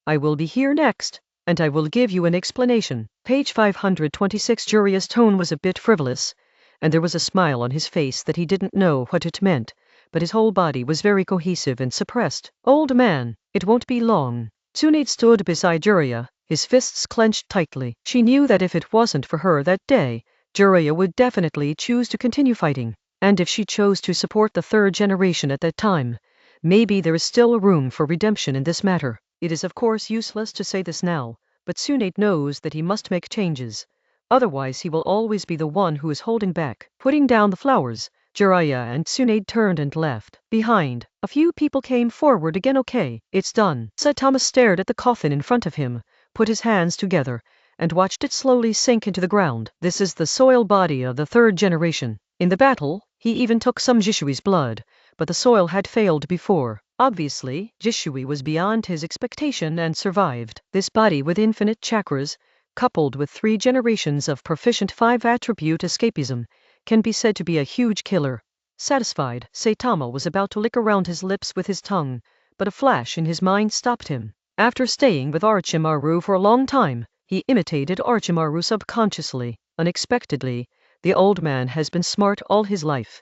I will be here next, and I will give you an explanation. Page 526. Jiraiya's tone was a bit frivolous, and there was a smile on his face that he didn't know what it meant, but his whole body was very cohesive and suppressed. Old man, it won't be long. Tsunade stood beside Jiraiya, his fists clenched tightly. She knew that if it wasn't for her that day, Jiraiya would definitely choose to continue fighting. And if she chose to support the 3rd generation at that time, maybe there is still room for redemption in this matter. It is of course useless to say this now, but Tsunade knows that he must make changes. Otherwise he will always be the one who is holding back. Putting down the flowers, Jiraiya and Tsunade turned and left. Behind, a few people came forward again. Okay, it's done. Saitama stared at the coffin in front of him, put his hands together, and watched it slowly sink into the ground. This is the soil body of the 3rd generation. In the battle, he even took some Jishui's blood, but the soil had failed before. Obviously, Jishui was beyond his expectation and survived. This body with infinite chakras, coupled with 3 generations of proficient 5-attribute escapism, can be said to be a huge killer. Satisfied, Saitama was about to lick around his lips with his tongue, but a flash in his mind stopped him. After staying with Orochimaru for a long time, he imitated Orochimaru subconsciously. Unexpectedly, the old man has been smart all his life,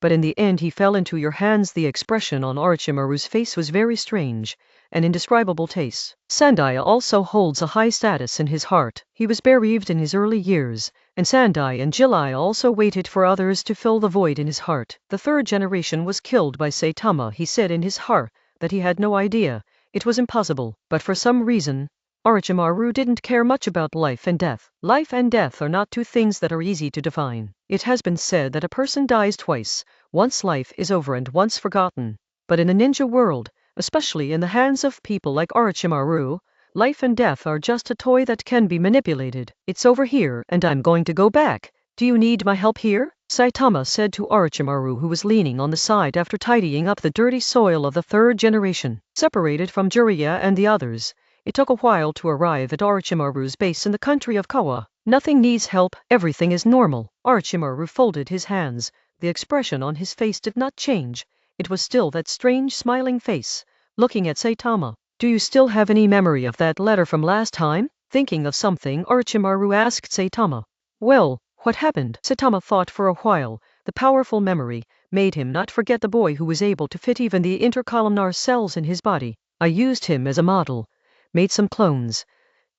but in the end he fell into your hands. The expression on Orochimaru's face was very strange, an indescribable taste. Sandai also holds a high status in his heart. He was bereaved in his early years, and Sandai and Jilai also waited for others to fill the void in his heart. The 3rd generation was killed by Saitama. He said in his heart that he had no idea, it was impossible, but for some reason, Orochimaru didn't care much about life and death. Life and death are not 2 things that are easy to define. It has been said that a person dies twice, once life is over and once forgotten. But in the ninja world, especially in the hands of people like Orochimaru, life and death are just a toy that can be manipulated. It's over here, and I'm going to go back. Do you need my help here? Saitama said to Orochimaru, who was leaning on the side after tidying up the dirty soil of the 3rd generation. Separated from Jiraiya and the others, it took a while to arrive at Orochimaru's base in the country of Kowa. Nothing needs help, everything is normal. Orochimaru folded his hands. The expression on his face did not change. It was still that strange smiling face, looking at Saitama. Do you still have any memory of that letter from last time? Thinking of something, Orochimaru asked Saitama. Well, what happened? Saitama thought for a while. The powerful memory made him not forget the boy who was able to fit even the intercolumnar cells in his body. I used him as a model, made some clones,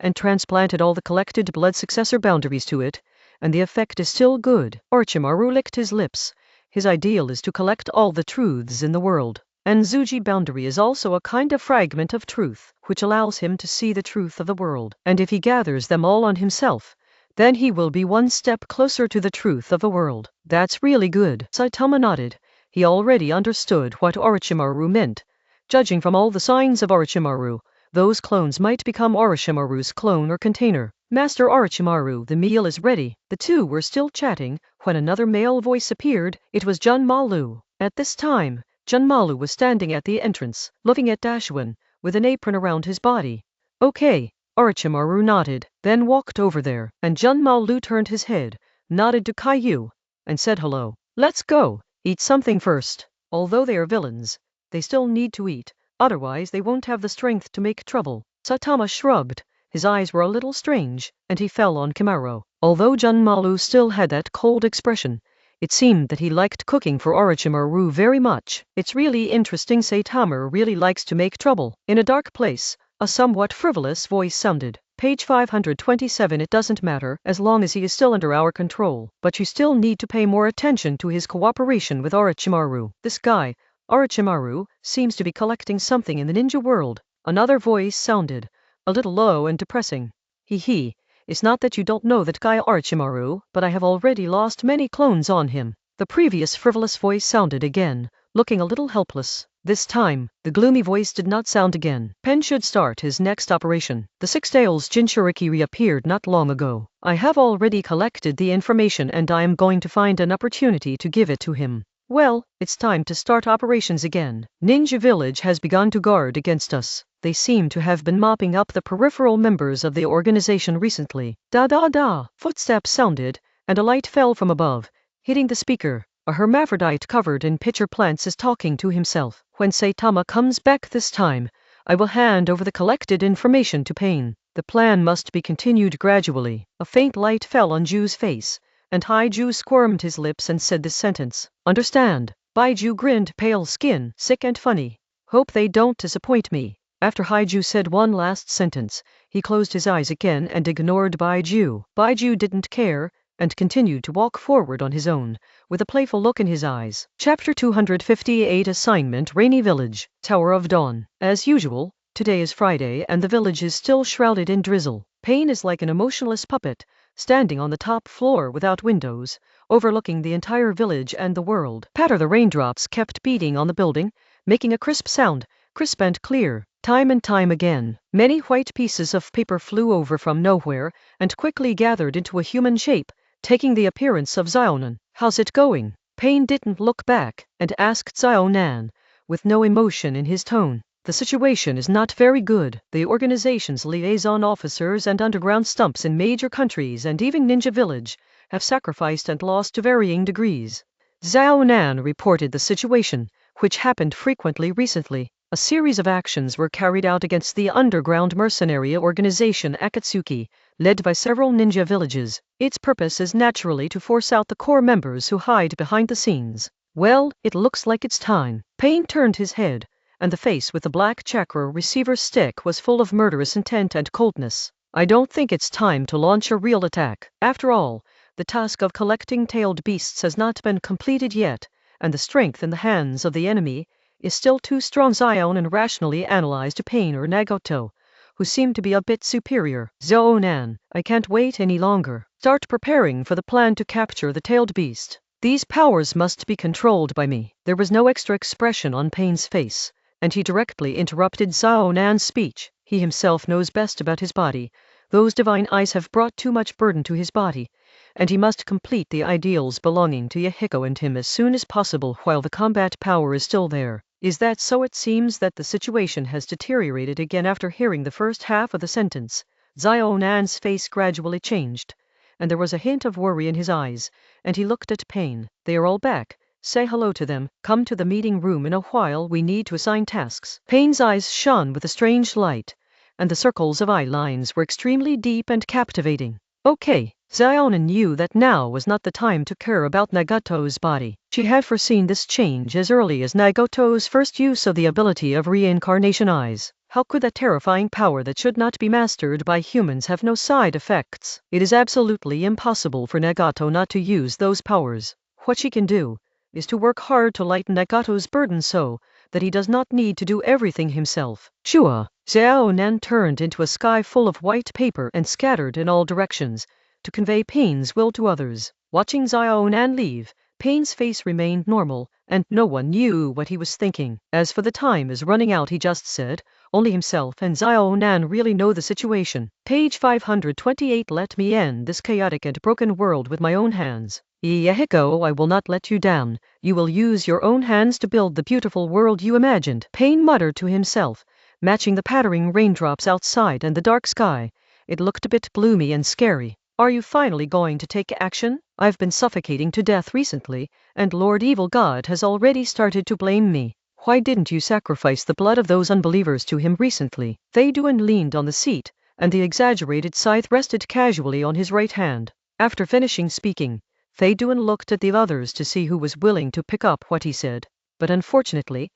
and transplanted all the collected blood successor boundaries to it, and the effect is still good. Orochimaru licked his lips. His ideal is to collect all the truths in the world. And Zuji boundary is also a kind of fragment of truth, which allows him to see the truth of the world. And if he gathers them all on himself, then he will be one step closer to the truth of the world. That's really good. Saitama nodded. He already understood what Orochimaru meant. Judging from all the signs of Orochimaru, those clones might become Orochimaru's clone or container. Master Orochimaru, the meal is ready. The two were still chatting when another male voice appeared. It was Junmalu. At this time, Junmalu was standing at the entrance, looking at Dashwin, with an apron around his body. Okay, Orochimaru nodded, then walked over there, and Junmalu turned his head, nodded to Caillou, and said hello. Let's go, eat something first. Although they are villains, they still need to eat, otherwise they won't have the strength to make trouble. Saitama shrugged. His eyes were a little strange, and he fell on Kimaro. Although Junmalu still had that cold expression, it seemed that he liked cooking for Orochimaru very much. It's really interesting. Saitama really likes to make trouble. In a dark place, a somewhat frivolous voice sounded. Page 527. It doesn't matter as long as he is still under our control, but you still need to pay more attention to his cooperation with Orochimaru. This guy, Orochimaru, seems to be collecting something in the ninja world. Another voice sounded, a little low and depressing. It's not that you don't know that guy Orochimaru, but I have already lost many clones on him. The previous frivolous voice sounded again, looking a little helpless. This time, the gloomy voice did not sound again. Pen should start his next operation. The Six-Tails Jinchuriki reappeared not long ago. I have already collected the information and I am going to find an opportunity to give it to him. Well, it's time to start operations again. Ninja Village has begun to guard against us. They seem to have been mopping up the peripheral members of the organization recently. Da-da-da! Footsteps sounded, and a light fell from above, hitting the speaker. A hermaphrodite covered in pitcher plants is talking to himself. When Saitama comes back this time, I will hand over the collected information to Pain. The plan must be continued gradually. A faint light fell on Ju's face, and Haiju squirmed his lips and said this sentence. Understand? Baiju grinned, pale skin, sick and funny. Hope they don't disappoint me. After Haiju said one last sentence, he closed his eyes again and ignored Baiju. Baiju didn't care, and continued to walk forward on his own, with a playful look in his eyes. Chapter 258 Assignment Rainy Village, Tower of Dawn. As usual, today is Friday and the village is still shrouded in drizzle. Pain is like an emotionless puppet, standing on the top floor without windows, overlooking the entire village and the world. Patter the raindrops kept beating on the building, making a crisp sound, crisp and clear. Time and time again, many white pieces of paper flew over from nowhere and quickly gathered into a human shape, taking the appearance of Zionan. How's it going? Pain didn't look back and asked Zionan, with no emotion in his tone. The situation is not very good. The organization's liaison officers and underground stumps in major countries and even Ninja Village have sacrificed and lost to varying degrees. Zionan reported the situation, which happened frequently recently. A series of actions were carried out against the underground mercenary organization Akatsuki, led by several ninja villages. Its purpose is naturally to force out the core members who hide behind the scenes. Well, it looks like it's time. Pain turned his head, and the face with the black chakra receiver stick was full of murderous intent and coldness. I don't think it's time to launch a real attack. After all, the task of collecting tailed beasts has not been completed yet, and the strength in the hands of the enemy is still too strong. Zion rationally analyzed Pain or Nagato, who seemed to be a bit superior. Zionan, I can't wait any longer. Start preparing for the plan to capture the tailed beast. These powers must be controlled by me. There was no extra expression on Pain's face, and he directly interrupted Zionan's speech. He himself knows best about his body. Those divine eyes have brought too much burden to his body, and he must complete the ideals belonging to Yahiko and him as soon as possible while the combat power is still there. Is that so? It seems that the situation has deteriorated again. After hearing the first half of the sentence, Zionan's face gradually changed, and there was a hint of worry in his eyes, and he looked at Pain. They are all back. Say hello to them. Come to the meeting room in a while. We need to assign tasks. Pain's eyes shone with a strange light, and the circles of eye lines were extremely deep and captivating. Okay. Zionan knew that now was not the time to care about Nagato's body. She had foreseen this change as early as Nagato's first use of the ability of reincarnation eyes. How could that terrifying power that should not be mastered by humans have no side effects? It is absolutely impossible for Nagato not to use those powers. What she can do is to work hard to lighten Nagato's burden so that he does not need to do everything himself. Shua, Xiao Nan turned into a sky full of white paper and scattered in all directions to convey Pain's will to others. Watching Xiao Nan leave, Pain's face remained normal, and no one knew what he was thinking. As for the time is running out, he just said, only himself and Xiao Nan really know the situation. Page 528. Let me end this chaotic and broken world with my own hands. Yehiko, I will not let you down. You will use your own hands to build the beautiful world you imagined. Pain muttered to himself, matching the pattering raindrops outside and the dark sky. It looked a bit gloomy and scary. Are you finally going to take action? I've been suffocating to death recently, and Lord Evil God has already started to blame me. Why didn't you sacrifice the blood of those unbelievers to him recently? Fei Duan leaned on the seat, and the exaggerated scythe rested casually on his right hand. After finishing speaking, Fei Duan looked at the others to see who was willing to pick up what he said, but unfortunately,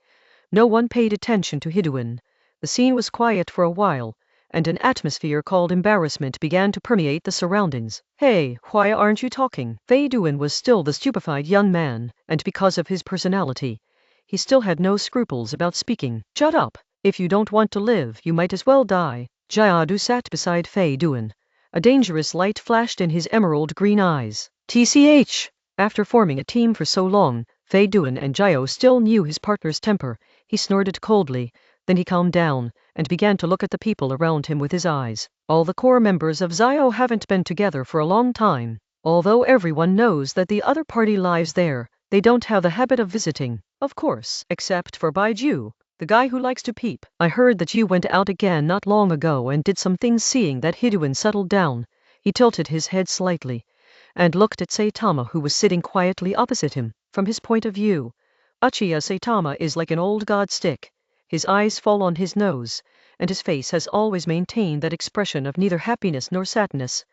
no one paid attention to Hiduan. The scene was quiet for a while, and an atmosphere called embarrassment began to permeate the surroundings. Hey, why aren't you talking? Fei Duan was still the stupefied young man, and because of his personality, he still had no scruples about speaking. Shut up! If you don't want to live, you might as well die. Jiadu sat beside Fei Duan. A dangerous light flashed in his emerald green eyes. TCH! After forming a team for so long, Fei Duan and Jiao still knew his partner's temper. He snorted coldly, then he calmed down, and began to look at the people around him with his eyes. All the core members of Zio haven't been together for a long time. Although everyone knows that the other party lies there, they don't have the habit of visiting. Of course, except for Baiju, the guy who likes to peep. I heard that you went out again not long ago and did some things. Seeing that Hiduan settled down, he tilted his head slightly, and looked at Saitama, who was sitting quietly opposite him. From his point of view, Uchiha Saitama is like an old god stick. His eyes fall on his nose, and his face has always maintained that expression of neither happiness nor sadness,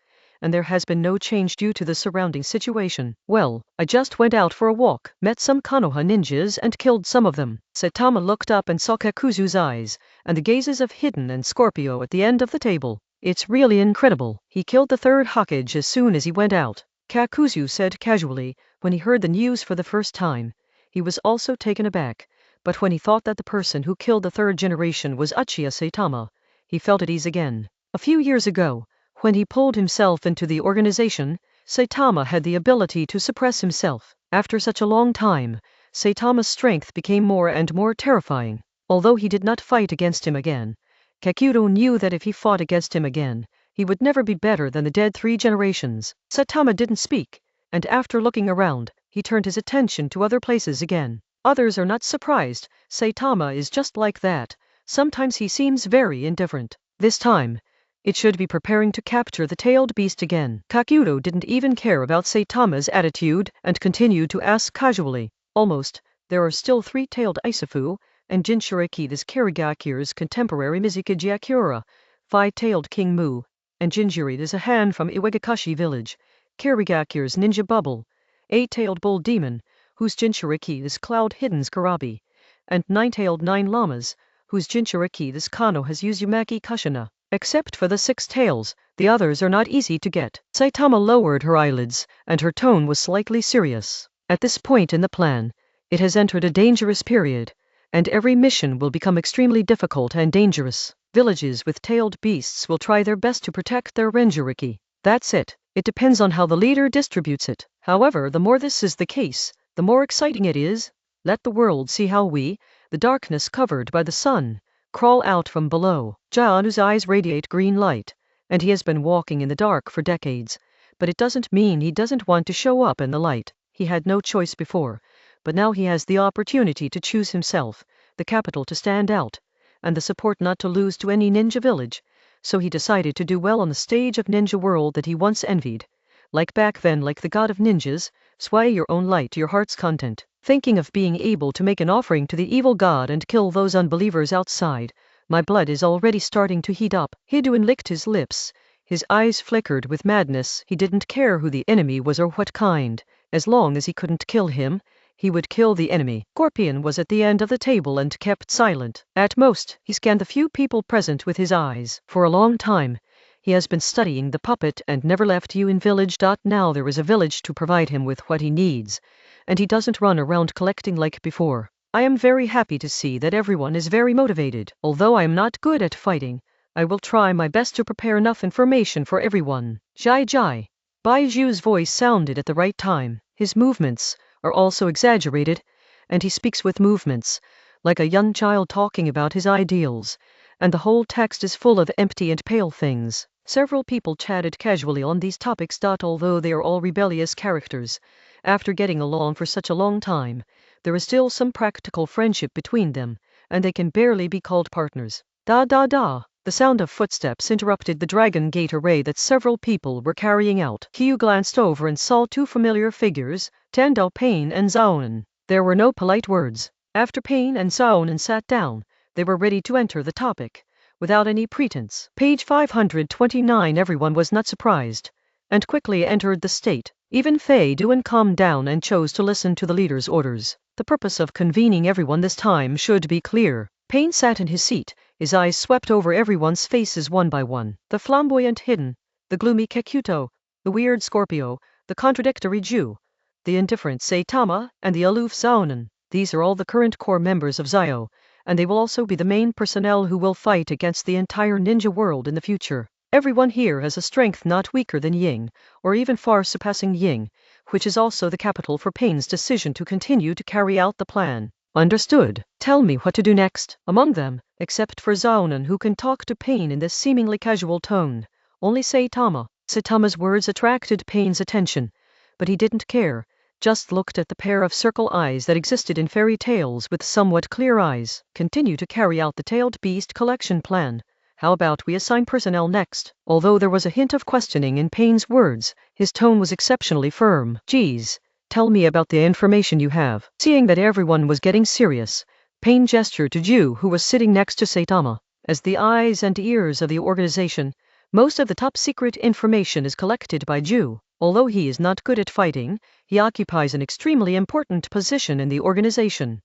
and there has been no change due to the surrounding situation. Well, I just went out for a walk, met some Konoha ninjas and killed some of them. Saitama looked up and saw Kakuzu's eyes, and the gazes of Hidden and Scorpio at the end of the table. It's really incredible. He killed the third Hokage as soon as he went out, Kakuzu said casually. When he heard the news for the first time, he was also taken aback. But when he thought that the person who killed the third generation was Uchiha Saitama, he felt at ease again. A few years ago, when he pulled himself into the organization, Saitama had the ability to suppress himself. After such a long time, Saitama's strength became more and more terrifying. Although he did not fight against him again, Kakudo knew that if he fought against him again, he would never be better than the dead 3 generations. Saitama didn't speak, and after looking around, he turned his attention to other places again. Others are not surprised. Saitama is just like that. Sometimes he seems very indifferent. This time, it should be preparing to capture the tailed beast again. Kakudo didn't even care about Saitama's attitude and continued to ask casually. Almost, there are still 3-tailed Isafu, and Jinchuriki this Kirigakure's contemporary Mizuki Akura, 5-tailed King Mu, and Jinjuri is a hand from Iwagakashi village, Kirigakure's Ninja Bubble, 8-tailed Bull Demon, whose Jinchuriki is Cloud Hidden's Karabi, and 9-tailed 9 Llamas, whose Jinchuriki this Kano has Uzumaki Kushina. Except for the 6 tails, the others are not easy to get. Saitama lowered her eyelids, and her tone was slightly serious. At this point in the plan, it has entered a dangerous period, and every mission will become extremely difficult and dangerous. Villages with tailed beasts will try their best to protect their Renjuriki. That's it. It depends on how the leader distributes it. However, the more this is the case, the more exciting it is. Let the world see how we, the darkness covered by the sun, crawl out from below. Jianu's eyes radiate green light, and he has been walking in the dark for decades, but it doesn't mean he doesn't want to show up in the light. He had no choice before, but now he has the opportunity to choose himself, the capital to stand out, and the support not to lose to any ninja village, so he decided to do well on the stage of ninja world that he once envied. Like back then, like the god of ninjas, sway your own light to your heart's content. Thinking of being able to make an offering to the evil god and kill those unbelievers outside, my blood is already starting to heat up. Hiduan licked his lips. His eyes flickered with madness. He didn't care who the enemy was or what kind. As long as he couldn't kill him, he would kill the enemy. Scorpion was at the end of the table and kept silent. At most, he scanned the few people present with his eyes. For a long time, he has been studying the puppet and never left you in village. Now there is a village to provide him with what he needs, and he doesn't run around collecting like before. I am very happy to see that everyone is very motivated. Although I am not good at fighting, I will try my best to prepare enough information for everyone. Jai Jai. Baiju's voice sounded at the right time. His movements are also exaggerated, and he speaks with movements, like a young child talking about his ideals, and the whole text is full of empty and pale things. Several people chatted casually on these topics. Although they are all rebellious characters, after getting along for such a long time, there is still some practical friendship between them, and they can barely be called partners. The sound of footsteps interrupted the Dragon Gate array that several people were carrying out. Kyu glanced over and saw two familiar figures, Tandao Pain and Zaonan. There were no polite words. After Pain and Zaonan sat down, they were ready to enter the topic, without any pretense. Page 529. Everyone was not surprised, and quickly entered the state. Even Fei Duan calmed down and chose to listen to the leader's orders. The purpose of convening everyone this time should be clear. Pain sat in his seat. His eyes swept over everyone's faces one by one. The flamboyant Hidden, the gloomy Kekuto, the weird Scorpio, the contradictory Ju, the indifferent Saitama, and the aloof Zaonan. These are all the current core members of Zio, and they will also be the main personnel who will fight against the entire ninja world in the future. Everyone here has a strength not weaker than Ying, or even far surpassing Ying, which is also the capital for Pain's decision to continue to carry out the plan. Understood. Tell me what to do next. Among them, except for Zaonan, who can talk to Pain in this seemingly casual tone, only Saitama. Saitama's words attracted Pain's attention, but he didn't care, just looked at the pair of circle eyes that existed in fairy tales with somewhat clear eyes. Continue to carry out the tailed beast collection plan. How about we assign personnel next? Although there was a hint of questioning in Pain's words, his tone was exceptionally firm. Geez. Tell me about the information you have. Seeing that everyone was getting serious, Pain gestured to Ju, who was sitting next to Saitama. As the eyes and ears of the organization, most of the top secret information is collected by Ju. Although he is not good at fighting, he occupies an extremely important position in the organization.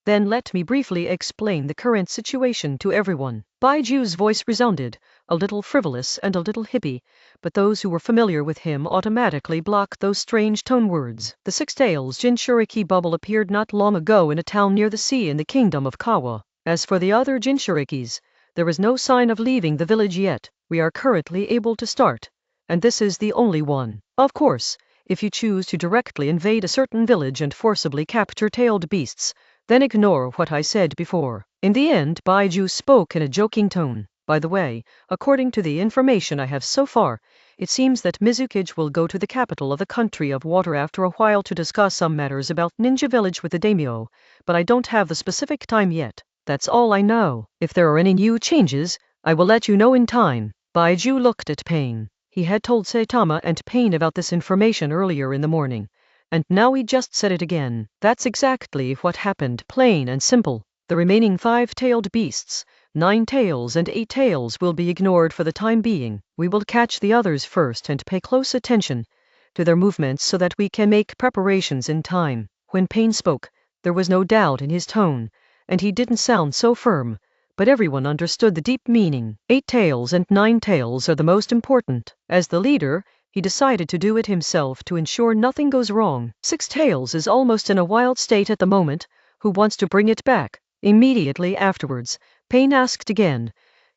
Then let me briefly explain the current situation to everyone. Baiju's voice resounded, a little frivolous and a little hippie, but those who were familiar with him automatically blocked those strange tone words. The Six Tails Jinchuriki bubble appeared not long ago in a town near the sea in the kingdom of Kawa. As for the other Jinchurikis, there is no sign of leaving the village yet. We are currently able to start, and this is the only one. Of course, if you choose to directly invade a certain village and forcibly capture tailed beasts, then ignore what I said before. In the end, Baiju spoke in a joking tone. By the way, according to the information I have so far, it seems that Mizukage will go to the capital of the country of water after a while to discuss some matters about Ninja Village with the daimyo, but I don't have the specific time yet. That's all I know. If there are any new changes, I will let you know in time. Baiju looked at Pain. He had told Saitama and Pain about this information earlier in the morning, and now he just said it again. That's exactly what happened, plain and simple. The remaining 5-tailed beasts, 9 tails and 8 tails, will be ignored for the time being. We will catch the others first and pay close attention to their movements so that we can make preparations in time. When Pain spoke, there was no doubt in his tone, and he didn't sound so firm, but everyone understood the deep meaning. 8 tails and 9 tails are the most important. As the leader, he decided to do it himself to ensure nothing goes wrong. 6 tails is almost in a wild state at the moment. Who wants to bring it back? Immediately afterwards, Pain asked again,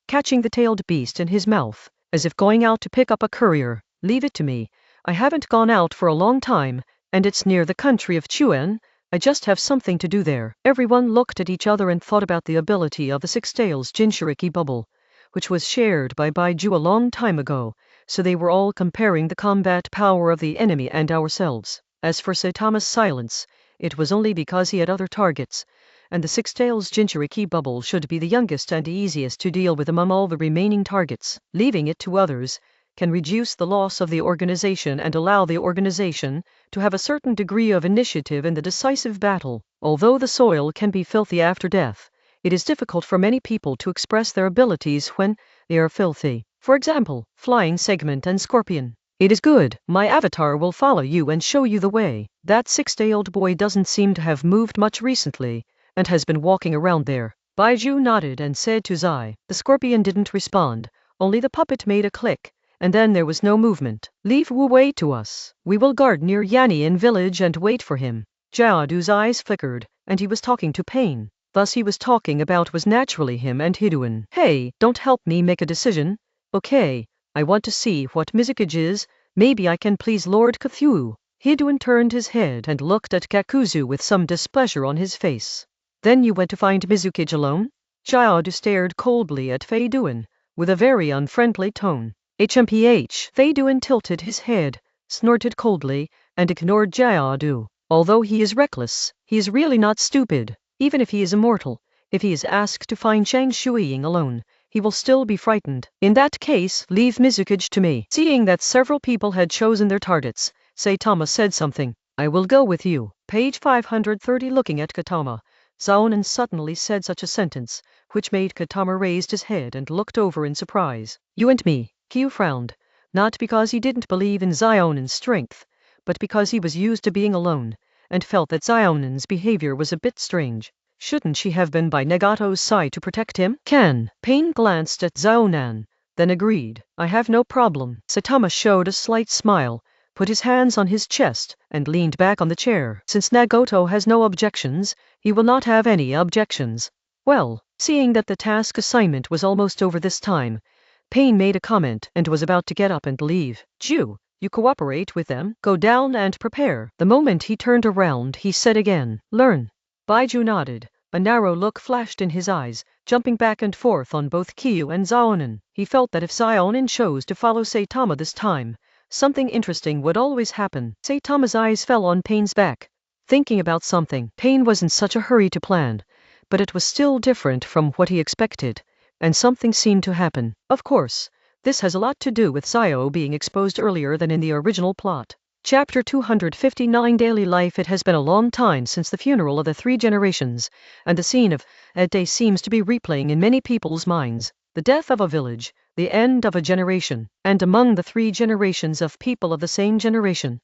catching the tailed beast in his mouth, as if going out to pick up a courier. Leave it to me. I haven't gone out for a long time, and it's near the country of Chuan. I just have something to do there. Everyone looked at each other and thought about the ability of the 6 tails Jinchuriki bubble, which was shared by Baiju a long time ago, so they were all comparing the combat power of the enemy and ourselves. As for Saitama's silence, it was only because he had other targets, and the 6 tails Jinchuriki bubble should be the youngest and easiest to deal with among all the remaining targets. Leaving it to others can reduce the loss of the organization and allow the organization to have a certain degree of initiative in the decisive battle. Although the soil can be filthy after death, it is difficult for many people to express their abilities when they are filthy. For example, Flying Segment and Scorpion. It is good. My avatar will follow you and show you the way. That 6-day-old boy doesn't seem to have moved much recently, and has been walking around there. Baiju nodded and said to Zai. The scorpion didn't respond, only the puppet made a click, and then there was no movement. Leave Wu Wei to us. We will guard near Yannian village and wait for him. Jiadu's eyes flickered, and he was talking to Pain. Thus he was talking about was naturally him and Hiduan. Hey, don't help me make a decision. Okay, I want to see what Mizukage is. Maybe I can please Lord Cthulhu. Hiduan turned his head and looked at Kakuzu with some displeasure on his face. Then you went to find Mizukage alone? Jiadu stared coldly at Feiduan, with a very unfriendly tone. HMPH. Feiduan tilted his head, snorted coldly, and ignored Jiadu. Although he is reckless, he is really not stupid. Even if he is immortal, if he is asked to find Chang Shuiying alone, he will still be frightened. In that case, leave Mizukage to me. Seeing that several people had chosen their targets, Saitama said something. I will go with you. Page 530. Looking at Katama, Zaonan suddenly said such a sentence, which made Katama raise his head and looked over in surprise. You and me. Kyu frowned, not because he didn't believe in Zaonan's strength, but because he was used to being alone, and felt that Zaonan's behavior was a bit strange. Shouldn't she have been by Nagato's side to protect him? Pain glanced at Zaonan, then agreed. I have no problem. Saitama showed a slight smile, put his hands on his chest, and leaned back on the chair. Since Nagato has no objections, he will not have any objections. Well, seeing that the task assignment was almost over this time, Pain made a comment and was about to get up and leave. Ju, you cooperate with them? Go down and prepare. The moment he turned around, he said again, learn. Baiju nodded. A narrow look flashed in his eyes, jumping back and forth on both Kyu and Zaonan. He felt that if Zaonan chose to follow Saitama this time, something interesting would always happen. Saitama's eyes fell on Pain's back, thinking about something. Pain wasn't such a hurry to plan, but it was still different from what he expected, and something seemed to happen. Of course, this has a lot to do with Zayo being exposed earlier than in the original plot. Chapter 259. Daily life. It has been a long time since the funeral of the 3 generations, and the scene of that day seems to be replaying in many people's minds. The death of a village, the end of a generation, and among the 3 generations of people of the same generation,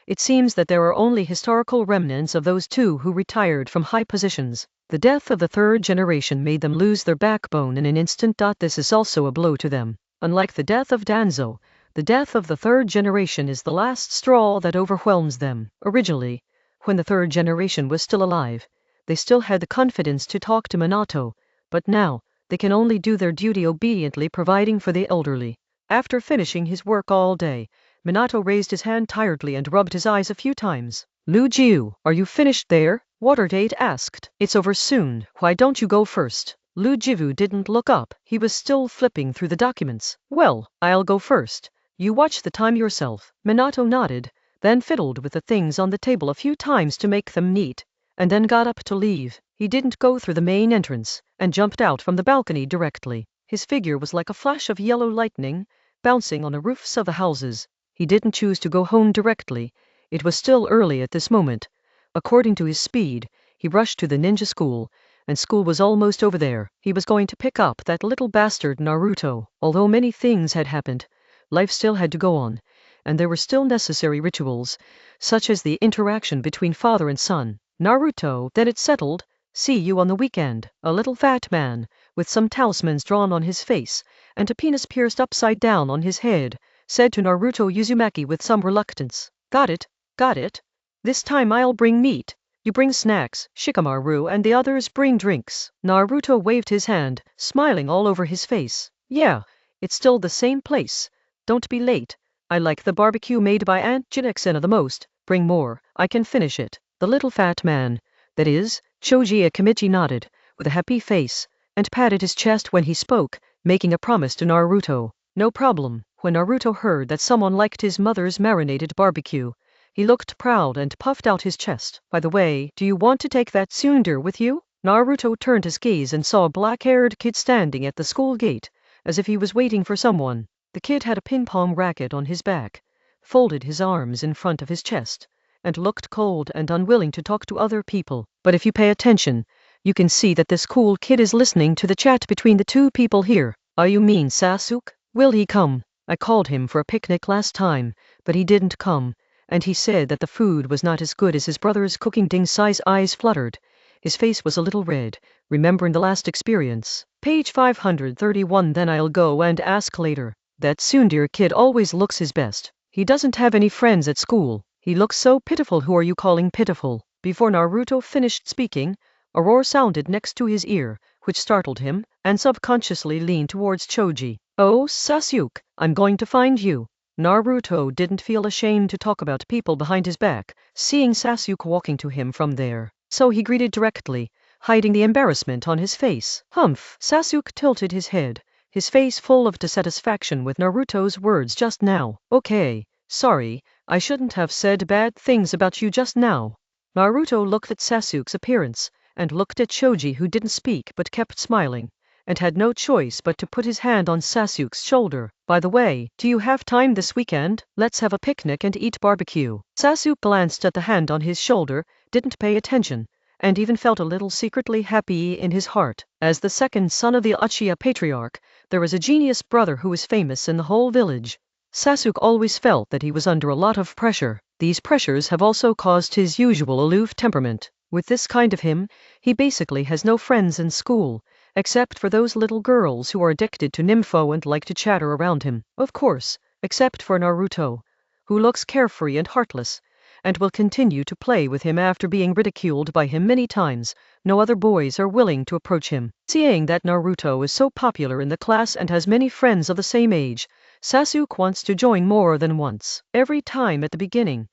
it seems that there are only historical remnants of those 2 who retired from high positions. The death of the 3rd generation made them lose their backbone in an instant. This is also a blow to them. Unlike the death of Danzo, the death of the 3rd generation is the last straw that overwhelms them. Originally, when the 3rd generation was still alive, they still had the confidence to talk to Minato, but now, they can only do their duty obediently, providing for the elderly. After finishing his work all day, Minato raised his hand tiredly and rubbed his eyes a few times. Lu Jiu, are you finished there? Waterdate asked. It's over soon. Why don't you go first? Lu Jivu didn't look up. He was still flipping through the documents. Well, I'll go first. You watch the time yourself. Minato nodded, then fiddled with the things on the table a few times to make them neat, and then got up to leave. He didn't go through the main entrance, and jumped out from the balcony directly. His figure was like a flash of yellow lightning, bouncing on the roofs of the houses. He didn't choose to go home directly. It was still early at this moment. According to his speed, he rushed to the ninja school, and school was almost over there. He was going to pick up that little bastard Naruto. Although many things had happened, life still had to go on, and there were still necessary rituals, such as the interaction between father and son. Naruto, then it's settled. See you on the weekend. A little fat man, with some talismans drawn on his face, and a penis pierced upside down on his head, said to Naruto Uzumaki with some reluctance. Got it, got it. This time I'll bring meat. You bring snacks, Shikamaru and the others bring drinks. Naruto waved his hand, smiling all over his face. Yeah, it's still the same place. Don't be late. I like the barbecue made by Aunt Jinexena the most. Bring more, I can finish it. The little fat man, that is, Choji Akamichi nodded, with a happy face, and patted his chest when he spoke, making a promise to Naruto. No problem. When Naruto heard that someone liked his mother's marinated barbecue, he looked proud and puffed out his chest. By the way, do you want to take that tsundere with you? Naruto turned his gaze and saw a black-haired kid standing at the school gate, as if he was waiting for someone. The kid had a ping-pong racket on his back, folded his arms in front of his chest, and looked cold and unwilling to talk to other people. But if you pay attention, you can see that this cool kid is listening to the chat between the 2 people here. You mean Sasuke? Will he come? I called him for a picnic last time, but he didn't come, and he said that the food was not as good as his brother's cooking. Ding Sai's eyes fluttered. His face was a little red, remembering the last experience. Page 531. Then I'll go and ask later. That tsundere kid always looks his best. He doesn't have any friends at school. He looks so pitiful. Who are you calling pitiful? Before Naruto finished speaking, a roar sounded next to his ear, which startled him, and subconsciously leaned towards Choji. Oh, Sasuke, I'm going to find you. Naruto didn't feel ashamed to talk about people behind his back, seeing Sasuke walking to him from there. So he greeted directly, hiding the embarrassment on his face. Humph! Sasuke tilted his head, his face full of dissatisfaction with Naruto's words just now. Okay, sorry, I shouldn't have said bad things about you just now. Naruto looked at Sasuke's appearance, and looked at Choji, who didn't speak but kept smiling, and had no choice but to put his hand on Sasuke's shoulder. By the way, do you have time this weekend? Let's have a picnic and eat barbecue. Sasuke glanced at the hand on his shoulder, didn't pay attention, and even felt a little secretly happy in his heart. As the second son of the Uchiha patriarch, there was a genius brother who was famous in the whole village. Sasuke always felt that he was under a lot of pressure. These pressures have also caused his usual aloof temperament. With this kind of him, he basically has no friends in school, except for those little girls who are addicted to Nympho and like to chatter around him. Of course, except for Naruto, who looks carefree and heartless, and will continue to play with him after being ridiculed by him many times. No other boys are willing to approach him. Seeing that Naruto is so popular in the class and has many friends of the same age, Sasuke wants to join more than once. Every time at the beginning,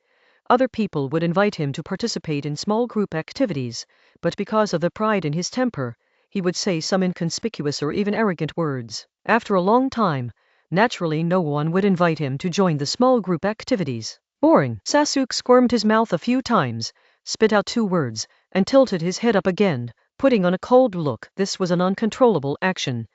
other people would invite him to participate in small group activities, but because of the pride in his temper, he would say some inconspicuous or even arrogant words. After a long time, naturally no one would invite him to join the small group activities. Boring. Sasuke squirmed his mouth a few times, spit out 2 words, and tilted his head up again, putting on a cold look. This was an uncontrollable action,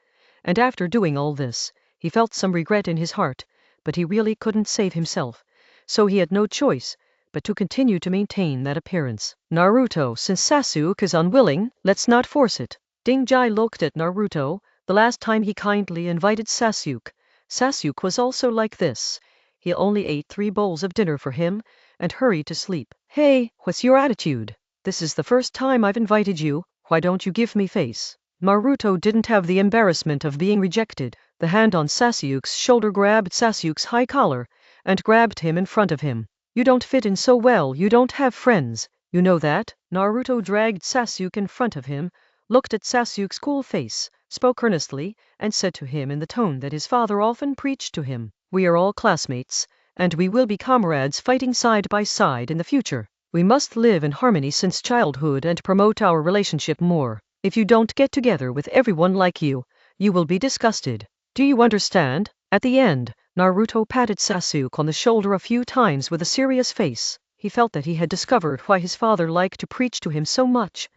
and after doing all this, he felt some regret in his heart, but he really couldn't save himself, so he had no choice but to continue to maintain that appearance. Naruto, since Sasuke is unwilling, let's not force it. Dingjai looked at Naruto. The last time he kindly invited Sasuke was also like this. He only ate 3 bowls of dinner for him, and hurried to sleep. Hey, what's your attitude? This is the first time I've invited you, why don't you give me face? Naruto didn't have the embarrassment of being rejected. The hand on Sasuke's shoulder grabbed Sasuke's high collar, and grabbed him in front of him. You don't fit in so well, you don't have friends, you know that? Naruto dragged Sasuke in front of him, looked at Sasuke's cool face, spoke earnestly, and said to him in the tone that his father often preached to him, we are all classmates, and we will be comrades fighting side by side in the future. We must live in harmony since childhood and promote our relationship more. If you don't get together with everyone like you will be disgusted. Do you understand? At the end, Naruto patted Sasuke on the shoulder a few times with a serious face. He felt that he had discovered why his father liked to preach to him so much,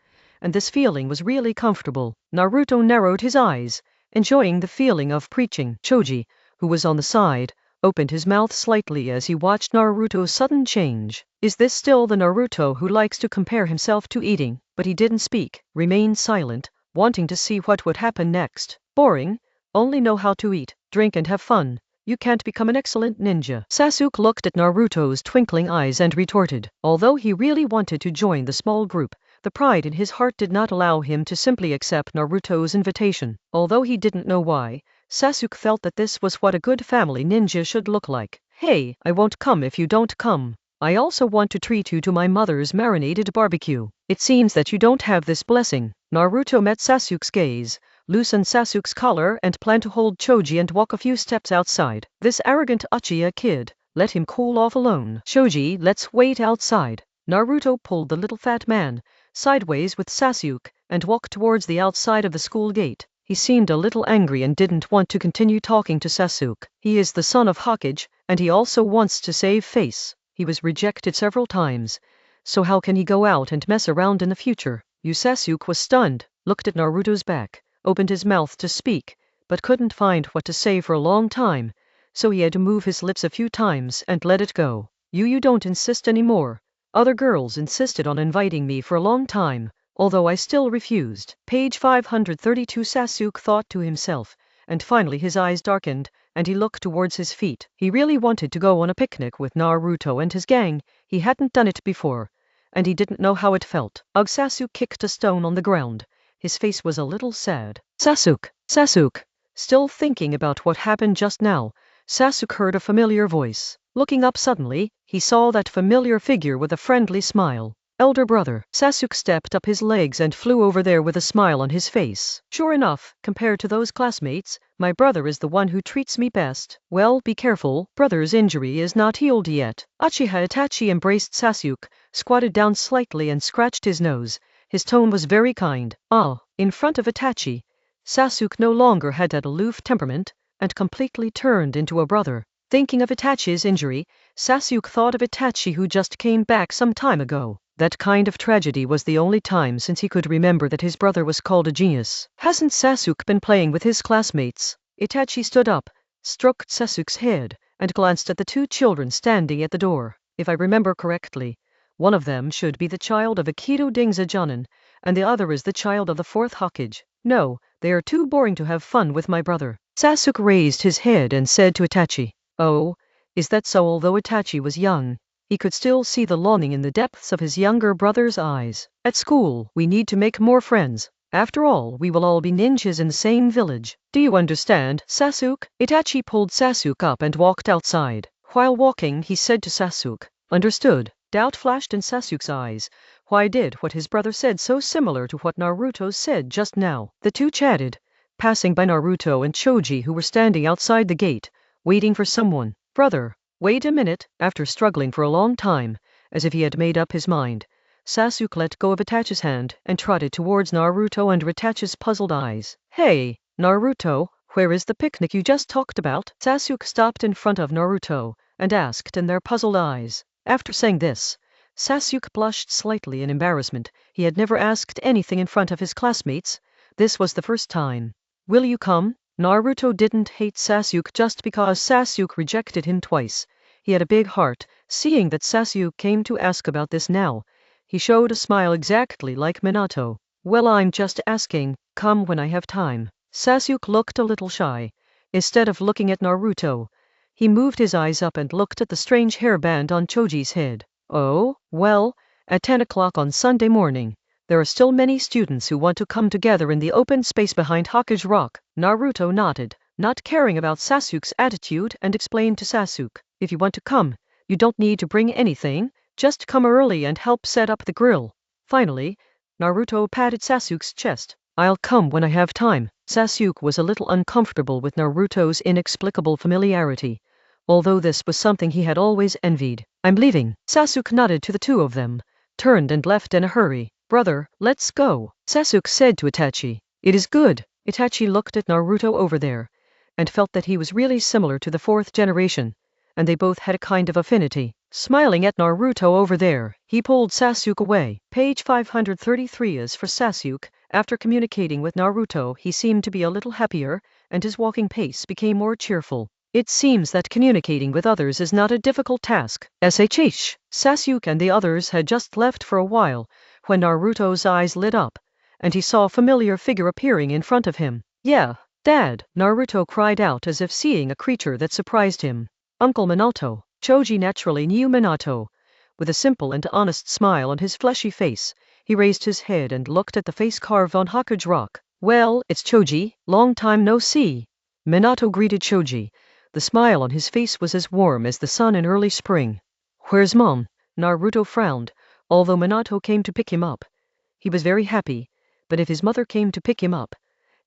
and this feeling was really comfortable. Naruto narrowed his eyes, enjoying the feeling of preaching. Choji, who was on the side, opened his mouth slightly as he watched Naruto's sudden change. Is this still the Naruto who likes to compare himself to eating? But he didn't speak, remained silent, wanting to see what would happen next. Boring, only know how to eat, drink and have fun. You can't become an excellent ninja. Sasuke looked at Naruto's twinkling eyes and retorted. Although he really wanted to join the small group, the pride in his heart did not allow him to simply accept Naruto's invitation. Although he didn't know why, Sasuke felt that this was what a good family ninja should look like. Hey, I won't come if you don't come. I also want to treat you to my mother's marinated barbecue. It seems that you don't have this blessing. Naruto met Sasuke's gaze, loosened Sasuke's collar and planned to hold Choji and walk a few steps outside. This arrogant Uchiha kid, let him cool off alone. Choji, let's wait outside. Naruto pulled the little fat man sideways with Sasuke and walked towards the outside of the school gate. He seemed a little angry and didn't want to continue talking to Sasuke. He is the son of Hokage, and he also wants to save face. He was rejected several times, so how can he go out and mess around in the future? Sasuke was stunned, looked at Naruto's back, opened his mouth to speak, but couldn't find what to say for a long time, so he had to move his lips a few times and let it go. You don't insist anymore. Other girls insisted on inviting me for a long time, although I still refused. Page 532. Sasuke thought to himself, and finally his eyes darkened, and he looked towards his feet. He really wanted to go on a picnic with Naruto and his gang. He hadn't done it before, and he didn't know how it felt. Ugh, Sasuke kicked a stone on the ground. His face was a little sad. Sasuke. Still thinking about what happened just now, Sasuke heard a familiar voice. Looking up suddenly, he saw that familiar figure with a friendly smile. Elder brother. Sasuke stepped up his legs and flew over there with a smile on his face. Sure enough, compared to those classmates, my brother is the one who treats me best. Well, be careful, brother's injury is not healed yet. Itachi embraced Sasuke, squatted down slightly and scratched his nose. His tone was very kind. In front of Itachi, Sasuke no longer had that aloof temperament, and completely turned into a brother. Thinking of Itachi's injury, Sasuke thought of Itachi who just came back some time ago. That kind of tragedy was the only time since he could remember that his brother was called a genius. Hasn't Sasuke been playing with his classmates? Itachi stood up, stroked Sasuke's head, and glanced at the two children standing at the door. If I remember correctly, one of them should be the child of Akido Dingzajanen, and the other is the child of the fourth Hokage. No, they are too boring to have fun with my brother. Sasuke raised his head and said to Itachi, "Oh, is that so?" Although Itachi was young, he could still see the longing in the depths of his younger brother's eyes. At school, we need to make more friends. After all, we will all be ninjas in the same village. Do you understand, Sasuke? Itachi pulled Sasuke up and walked outside. While walking, he said to Sasuke, "Understood." Doubt flashed in Sasuke's eyes. Why did what his brother said so similar to what Naruto said just now? The two chatted, passing by Naruto and Choji who were standing outside the gate, waiting for someone. "Brother, wait a minute." After struggling for a long time, as if he had made up his mind, Sasuke let go of Itachi's hand and trotted towards Naruto under Itachi's puzzled eyes. "Hey, Naruto, where is the picnic you just talked about?" Sasuke stopped in front of Naruto and asked in their puzzled eyes. After saying this, Sasuke blushed slightly in embarrassment. He had never asked anything in front of his classmates. This was the first time. "Will you come?" Naruto didn't hate Sasuke just because Sasuke rejected him twice. He had a big heart. Seeing that Sasuke came to ask about this now, he showed a smile exactly like Minato. "Well, I'm just asking. Come when I have time." Sasuke looked a little shy. Instead of looking at Naruto, he moved his eyes up and looked at the strange hairband on Choji's head. "Oh, well, at 10 o'clock on Sunday morning. There are still many students who want to come together in the open space behind Hokage Rock." Naruto nodded, not caring about Sasuke's attitude, and explained to Sasuke, "If you want to come, you don't need to bring anything, just come early and help set up the grill." Finally, Naruto patted Sasuke's chest. "I'll come when I have time." Sasuke was a little uncomfortable with Naruto's inexplicable familiarity, although this was something he had always envied. "I'm leaving." Sasuke nodded to the two of them, turned and left in a hurry. "Brother, let's go," Sasuke said to Itachi. "It is good." Itachi looked at Naruto over there, and felt that he was really similar to the fourth generation, and they both had a kind of affinity. Smiling at Naruto over there, he pulled Sasuke away. Page 533 is for Sasuke. After communicating with Naruto, he seemed to be a little happier, and his walking pace became more cheerful. It seems that communicating with others is not a difficult task. Sasuke and the others had just left for a while, when Naruto's eyes lit up, and he saw a familiar figure appearing in front of him. "Yeah, Dad!" Naruto cried out as if seeing a creature that surprised him. "Uncle Minato." Choji naturally knew Minato. With a simple and honest smile on his fleshy face, he raised his head and looked at the face carved on Hokage Rock. "Well, it's Choji, long time no see." Minato greeted Choji. The smile on his face was as warm as the sun in early spring. "Where's Mom?" Naruto frowned, although Minato came to pick him up. He was very happy, but if his mother came to pick him up,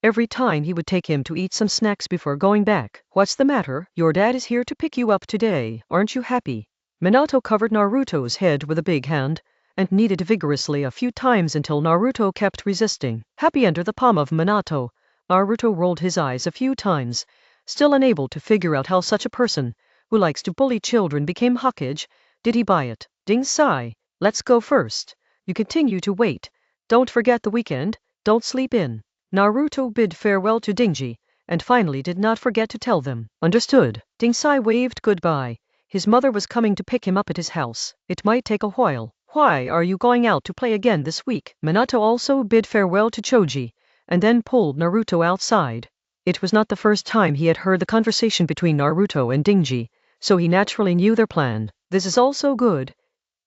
every time he would take him to eat some snacks before going back. "What's the matter? Your dad is here to pick you up today. Aren't you happy?" Minato covered Naruto's head with a big hand, and kneaded vigorously a few times until Naruto kept resisting. Happy under the palm of Minato, Naruto rolled his eyes a few times, still unable to figure out how such a person, who likes to bully children, became Hokage. Did he buy it? "Ding-sai, let's go first. You continue to wait. Don't forget the weekend, don't sleep in." Naruto bid farewell to Dingji, and finally did not forget to tell them. "Understood." Ding-sai waved goodbye. His mother was coming to pick him up at his house. It might take a while. "Why are you going out to play again this week?" Minato also bid farewell to Choji, and then pulled Naruto outside. It was not the first time he had heard the conversation between Naruto and Dingy, so he naturally knew their plan. This is also good.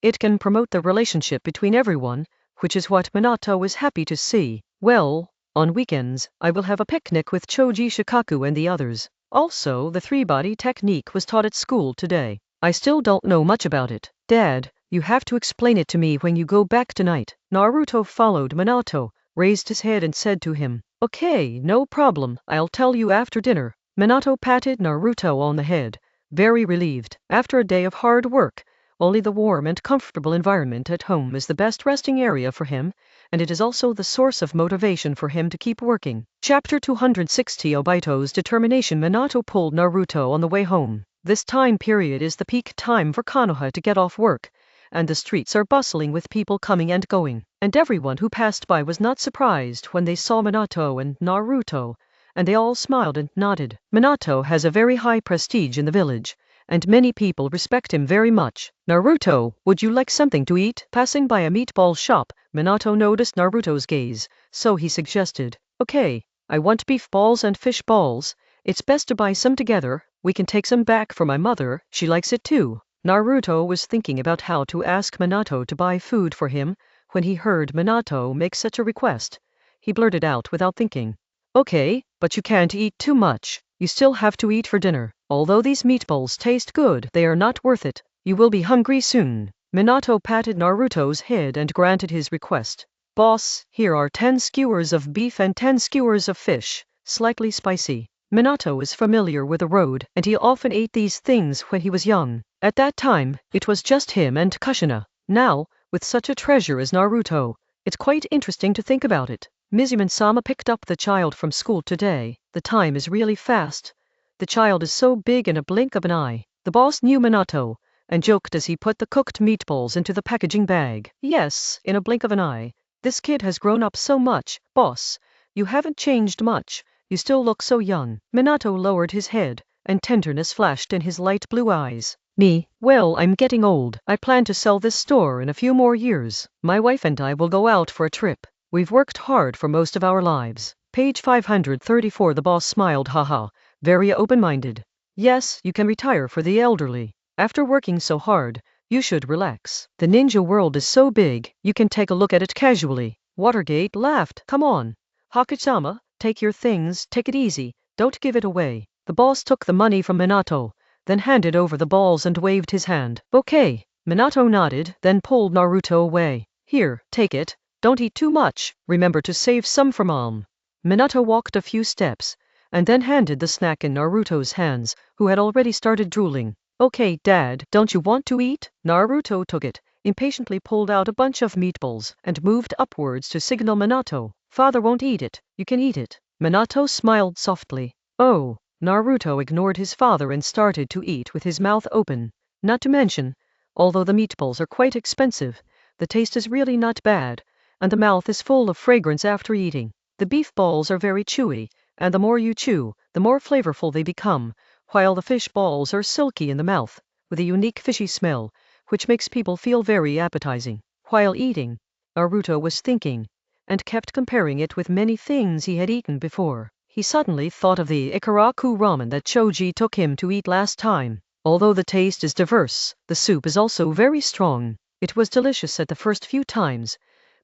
It can promote the relationship between everyone, which is what Minato was happy to see. Well, on weekends, I will have a picnic with Choji Shikaku and the others. Also, the three-body technique was taught at school today. I still don't know much about it. Dad, you have to explain it to me when you go back tonight. Naruto followed Minato, raised his head and said to him, "Okay, no problem, I'll tell you after dinner." Minato patted Naruto on the head, very relieved. After a day of hard work, only the warm and comfortable environment at home is the best resting area for him, and it is also the source of motivation for him to keep working. Chapter 260 Obito's determination. Minato pulled Naruto on the way home. This time period is the peak time for Konoha to get off work, and the streets are bustling with people coming and going, and everyone who passed by was not surprised when they saw Minato and Naruto, and they all smiled and nodded. Minato has a very high prestige in the village, and many people respect him very much. "Naruto, would you like something to eat?" Passing by a meatball shop, Minato noticed Naruto's gaze, so he suggested, "Okay, I want beef balls and fish balls. It's best to buy some together. We can take some back for my mother, she likes it too." Naruto was thinking about how to ask Minato to buy food for him when he heard Minato make such a request. He blurted out without thinking, "Okay, but you can't eat too much. You still have to eat for dinner. Although these meatballs taste good, they are not worth it. You will be hungry soon." Minato patted Naruto's head and granted his request. "Boss, here are 10 skewers of beef and 10 skewers of fish, slightly spicy." Minato is familiar with the road, and he often ate these things when he was young. At that time, it was just him and Kushina. Now, with such a treasure as Naruto, it's quite interesting to think about it. Mizuman-sama picked up the child from school today. The time is really fast. The child is so big in a blink of an eye. The boss knew Minato, and joked as he put the cooked meatballs into the packaging bag. "Yes, in a blink of an eye. This kid has grown up so much. Boss, you haven't changed much. You still look so young." Minato lowered his head, and tenderness flashed in his light blue eyes. "Me? Well, I'm getting old. I plan to sell this store in a few more years. My wife and I will go out for a trip. We've worked hard for most of our lives." Page 534. The boss smiled, haha, very open-minded. "Yes, you can retire for the elderly. After working so hard, you should relax. The ninja world is so big, you can take a look at it casually." Watergate laughed. "Come on, Hakusama, take your things, take it easy, don't give it away." The boss took the money from Minato, then handed over the balls and waved his hand. "Okay." Minato nodded, then pulled Naruto away. "Here, take it. Don't eat too much. Remember to save some for Mom." Minato walked a few steps, and then handed the snack in Naruto's hands, who had already started drooling. "Okay, Dad, don't you want to eat?" Naruto took it, impatiently pulled out a bunch of meatballs, and moved upwards to signal Minato. "Father won't eat it. You can eat it." Minato smiled softly. "Oh." Naruto ignored his father and started to eat with his mouth open. Not to mention, although the meatballs are quite expensive, the taste is really not bad, and the mouth is full of fragrance after eating. The beef balls are very chewy, and the more you chew, the more flavorful they become, while the fish balls are silky in the mouth, with a unique fishy smell, which makes people feel very appetizing. While eating, Naruto was thinking, and kept comparing it with many things he had eaten before. He suddenly thought of the Ikaraku ramen that Choji took him to eat last time. Although the taste is diverse, the soup is also very strong. It was delicious at the first few times,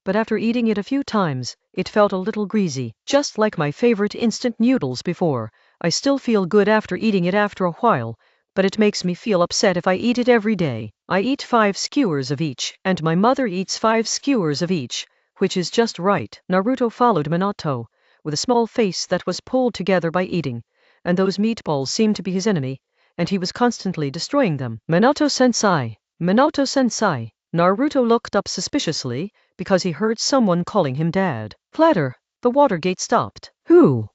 but after eating it a few times, it felt a little greasy. Just like my favorite instant noodles before, I still feel good after eating it after a while, but it makes me feel upset if I eat it every day. I eat 5 skewers of each, and my mother eats 5 skewers of each, which is just right. Naruto followed Minato, with a small face that was pulled together by eating, and those meatballs seemed to be his enemy, and he was constantly destroying them. "Minato-sensei! Minato-sensei!" Naruto looked up suspiciously, because he heard someone calling him Dad. Clatter! The Watergate stopped. Who?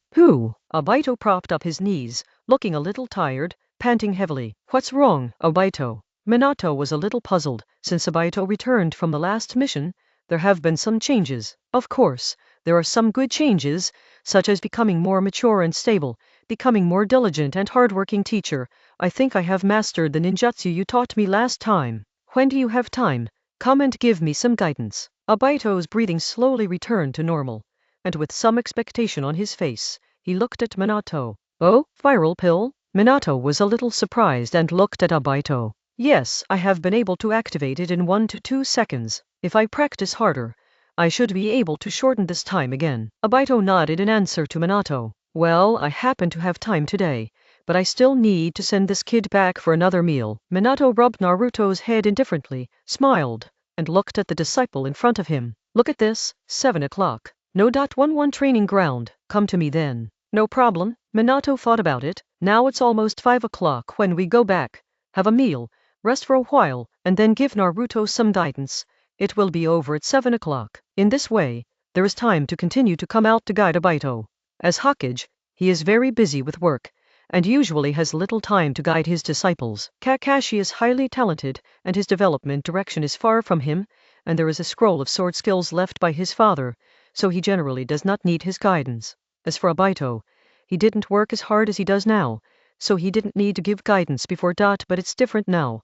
Obito propped up his knees, looking a little tired, panting heavily. "What's wrong, Obito?" Minato was a little puzzled. Since Obito returned from the last mission, there have been some changes. Of course, there are some good changes, such as becoming more mature and stable, becoming more diligent and hardworking teacher. I think I have mastered the ninjutsu you taught me last time. When do you have time? Come and give me some guidance." Obito's breathing slowly returned to normal, and with some expectation on his face, He looked at Minato. Oh, viral pill? Minato was a little surprised and looked at Obito. Yes, I have been able to activate it in 1 to 2 seconds. If I practice harder, I should be able to shorten this time again. Obito nodded in answer to Minato. Well, I happen to have time today, but I still need to send this kid back for another meal. Minato rubbed Naruto's head indifferently, smiled, and looked at the disciple in front of him. Look at this, 7 o'clock. No. 11 training ground. Come to me then. No problem. Minato thought about it. Now it's almost 5 o'clock when we go back. Have a meal, rest for a while, and then give Naruto some guidance. It will be over at 7 o'clock. In this way, there is time to continue to come out to guide Obito. As Hokage, he is very busy with work, and usually has little time to guide his disciples. Kakashi is highly talented, and his development direction is far from him, and there is a scroll of sword skills left by his father, so he generally does not need his guidance. As for Obito, he didn't work as hard as he does now, so he didn't need to give guidance before. But it's different now.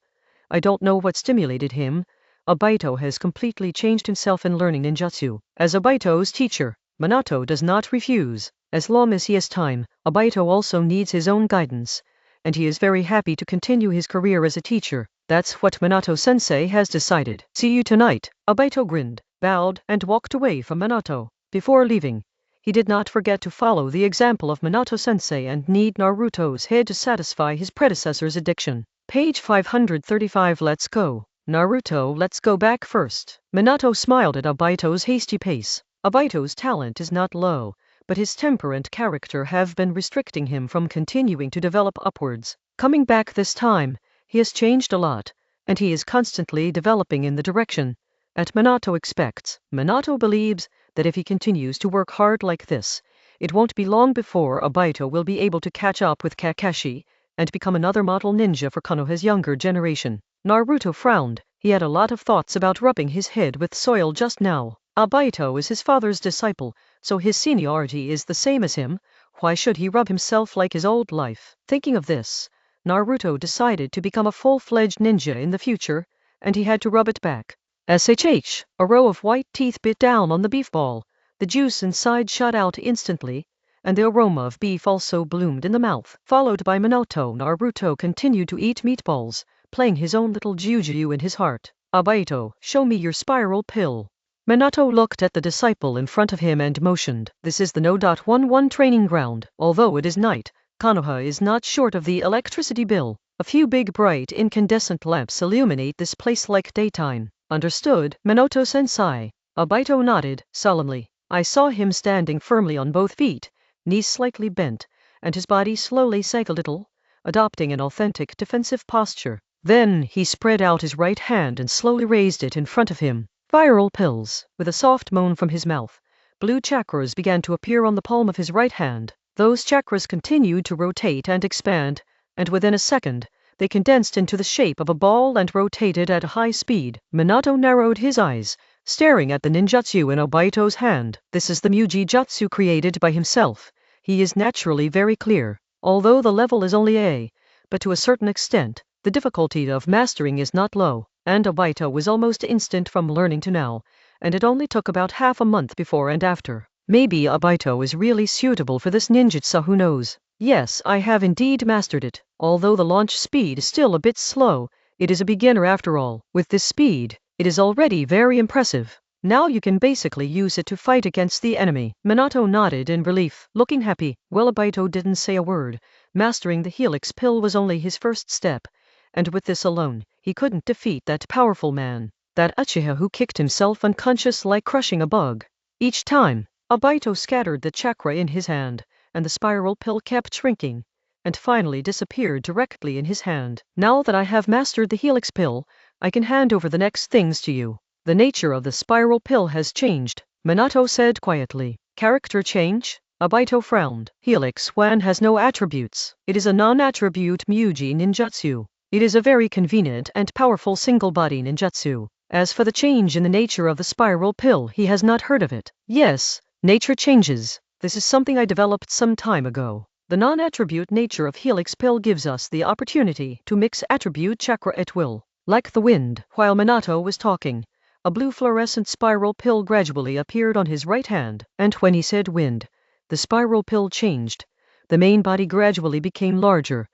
I don't know what stimulated him. Obito has completely changed himself in learning ninjutsu. As Obito's teacher, Minato does not refuse. As long as he has time, Obito also needs his own guidance, and he is very happy to continue his career as a teacher. That's what Minato-sensei has decided. See you tonight. Obito grinned, bowed, and walked away from Minato. Before leaving, he did not forget to follow the example of Minato-sensei and knead Naruto's head to satisfy his predecessor's addiction. Page 535. Let's go. Naruto, let's go back first. Minato smiled at Obito's hasty pace. Obito's talent is not low, but his temper and character have been restricting him from continuing to develop upwards. Coming back this time, he has changed a lot, and he is constantly developing in the direction that Minato expects. Minato believes that if he continues to work hard like this, it won't be long before Obito will be able to catch up with Kakashi and become another model ninja for Konoha's younger generation. Naruto frowned. He had a lot of thoughts about rubbing his head with soil just now. Obito is his father's disciple, so his seniority is the same as him. Why should he rub himself like his old life? Thinking of this, Naruto decided to become a full-fledged ninja in the future, and he had to rub it back. SHH! A row of white teeth bit down on the beef ball. The juice inside shot out instantly, and the aroma of beef also bloomed in the mouth. Followed by Minato, Naruto continued to eat meatballs, playing his own little juju in his heart. Obito, show me your spiral pill. Minato looked at the disciple in front of him and motioned. This is the No. 11 training ground. Although it is night, Konoha is not short of the electricity bill. A few big bright incandescent lamps illuminate this place like daytime. Understood, Minato-sensei. Obito nodded, solemnly. I saw him standing firmly on both feet, knees slightly bent, and his body slowly sank a little, adopting an authentic defensive posture. Then he spread out his right hand and slowly raised it in front of him. Viral pills. With a soft moan from his mouth, blue chakras began to appear on the palm of his right hand. Those chakras continued to rotate and expand, and within a second, they condensed into the shape of a ball and rotated at a high speed. Minato narrowed his eyes, staring at the ninjutsu in Obito's hand. This is the Muji Jutsu created by himself. He is naturally very clear. Although the level is only A, but to a certain extent, the difficulty of mastering is not low, and Obito was almost instant from learning to now, and it only took about half a month before and after. Maybe Obito is really suitable for this ninjutsu, who knows? Yes, I have indeed mastered it. Although the launch speed is still a bit slow, it is a beginner after all. With this speed, it is already very impressive. Now you can basically use it to fight against the enemy. Minato nodded in relief, looking happy. Well, Obito didn't say a word. Mastering the helix pill was only his first step, and with this alone, he couldn't defeat that powerful man, that Uchiha who kicked himself unconscious like crushing a bug. Each time, Obito scattered the chakra in his hand, and the spiral pill kept shrinking, and finally disappeared directly in his hand. Now that I have mastered the helix pill, I can hand over the next things to you. The nature of the spiral pill has changed, Minato said quietly. Character change? Obito frowned. Helix 1 has no attributes. It is a non-attribute Muji ninjutsu. It is a very convenient and powerful single-body ninjutsu. As for the change in the nature of the spiral pill, he has not heard of it. Yes, nature changes. This is something I developed some time ago. The non-attribute nature of helix pill gives us the opportunity to mix attribute chakra at will. Like the wind, while Minato was talking, a blue fluorescent spiral pill gradually appeared on his right hand, and when he said wind, The spiral pill changed. The main body gradually became larger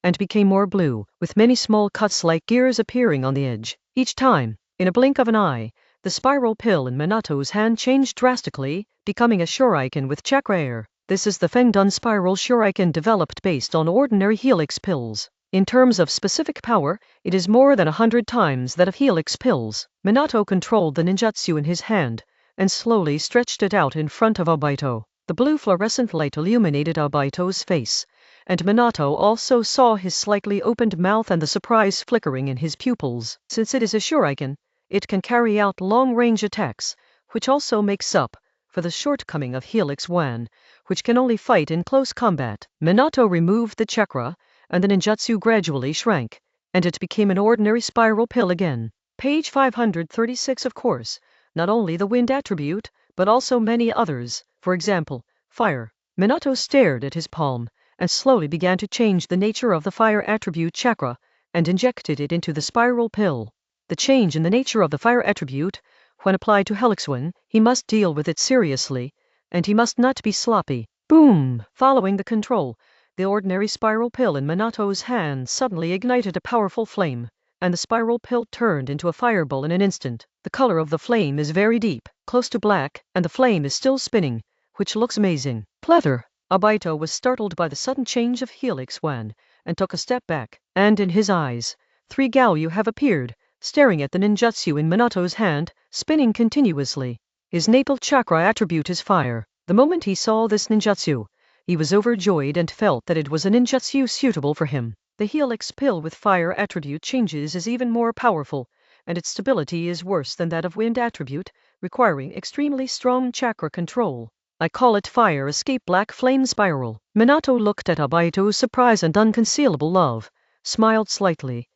and became more blue, with many small cuts like gears appearing on the edge. Each time, in a blink of an eye, the spiral pill in Minato's hand changed drastically, becoming a shuriken with chakra air. This is the Fengdun spiral shuriken developed based on ordinary helix pills. In terms of specific power, it is more than 100 times that of helix pills. Minato controlled the ninjutsu in his hand and slowly stretched it out in front of Obito. The blue fluorescent light illuminated Obito's face, and Minato also saw his slightly opened mouth and the surprise flickering in his pupils. Since it is a shuriken, it can carry out long-range attacks, which also makes up for the shortcoming of Helix Wan, which can only fight in close combat. Minato removed the chakra, and the ninjutsu gradually shrank, and it became an ordinary spiral pill again. Page 536. Of course, not only the wind attribute, but also many others. For example, fire. Minato stared at his palm, and slowly began to change the nature of the fire attribute chakra, and injected it into the spiral pill. The change in the nature of the fire attribute, when applied to Helixwan, he must deal with it seriously, and he must not be sloppy. Boom! Following the control, the ordinary spiral pill in Minato's hand suddenly ignited a powerful flame, and the spiral pill turned into a fireball in an instant. The color of the flame is very deep, close to black, and the flame is still spinning, which looks amazing. Pleather! Obito was startled by the sudden change of Helix Wan, and took a step back, and in his eyes, 3 Gaoyu have appeared, staring at the ninjutsu in Minato's hand, spinning continuously. His natal chakra attribute is fire. The moment he saw this ninjutsu, he was overjoyed and felt that it was a ninjutsu suitable for him. The helix pill with fire attribute changes is even more powerful, and its stability is worse than that of wind attribute, requiring extremely strong chakra control. I call it fire escape black flame spiral. Minato looked at Obito's surprise and unconcealable love, smiled slightly,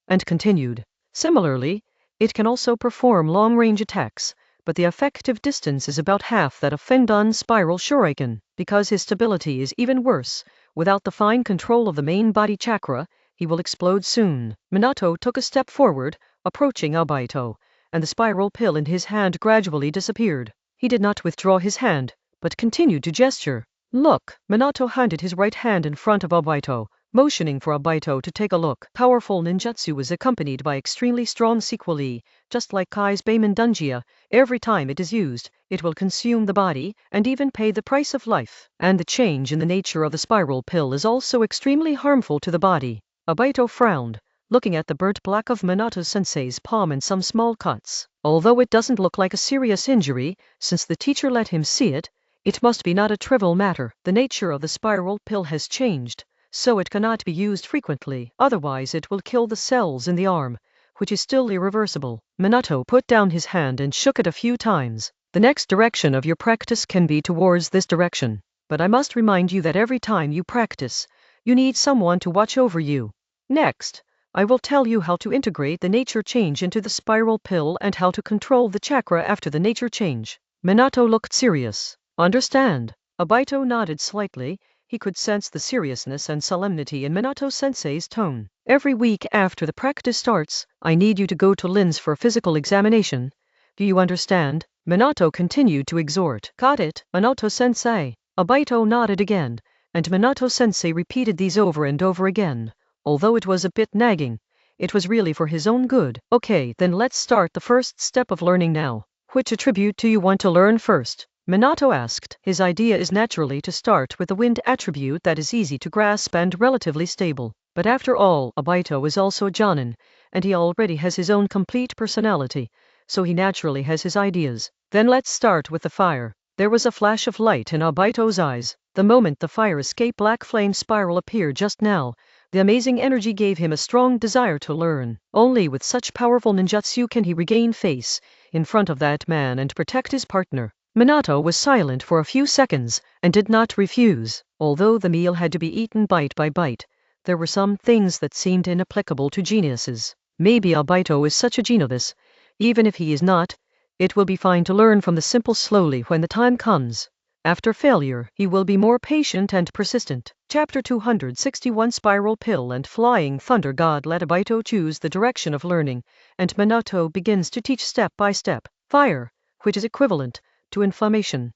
and continued. Similarly, it can also perform long-range attacks, but the effective distance is about half that of Fengdun's spiral shuriken. Because his stability is even worse, without the fine control of the main body chakra, he will explode soon. Minato took a step forward, approaching Obito, and the spiral pill in his hand gradually disappeared. He did not withdraw his hand, but continued to gesture. Look! Minato handed his right hand in front of Obito, motioning for Obito to take a look. Powerful ninjutsu is accompanied by extremely strong sequelae, just like Kai's Beiman Dunjia. Every time it is used, it will consume the body, and even pay the price of life. And the change in the nature of the spiral pill is also extremely harmful to the body. Obito frowned, looking at the burnt black of Minato-sensei's palm and some small cuts. Although it doesn't look like a serious injury, since the teacher let him see it, it must be not a trivial matter. The nature of the spiral pill has changed, so it cannot be used frequently, otherwise it will kill the cells in the arm, which is still irreversible. Minato put down his hand and shook it a few times. The next direction of your practice can be towards this direction, but I must remind you that every time you practice, you need someone to watch over you. Next, I will tell you how to integrate the nature change into the spiral pill and how to control the chakra after the nature change. Minato looked serious. Understand? Obito nodded slightly. He could sense the seriousness and solemnity in Minato-sensei's tone. Every week after the practice starts, I need you to go to Lin's for a physical examination. Do you understand? Minato continued to exhort. Got it, Minato-sensei. Obito nodded again, and Minato-sensei repeated these over and over again. Although it was a bit nagging, it was really for his own good. Okay, then let's start the first step of learning now. Which attribute do you want to learn first? Minato asked. His idea is naturally to start with the wind attribute that is easy to grasp and relatively stable. But after all, Obito is also a Jonin, and he already has his own complete personality, so he naturally has his ideas. Then let's start with the fire. There was a flash of light in Obito's eyes. The moment the fire escape black flame spiral appeared just now, the amazing energy gave him a strong desire to learn. Only with such powerful ninjutsu can he regain face in front of that man and protect his partner. Minato was silent for a few seconds, and did not refuse. Although the meal had to be eaten bite by bite, there were some things that seemed inapplicable to geniuses. Maybe Obito is such a genius. Even if he is not, it will be fine to learn from the simple slowly when the time comes. After failure, he will be more patient and persistent. Chapter 261 Spiral Pill and Flying Thunder. God let Obito choose the direction of learning, and Minato begins to teach step by step. Fire, which is equivalent to inflammation,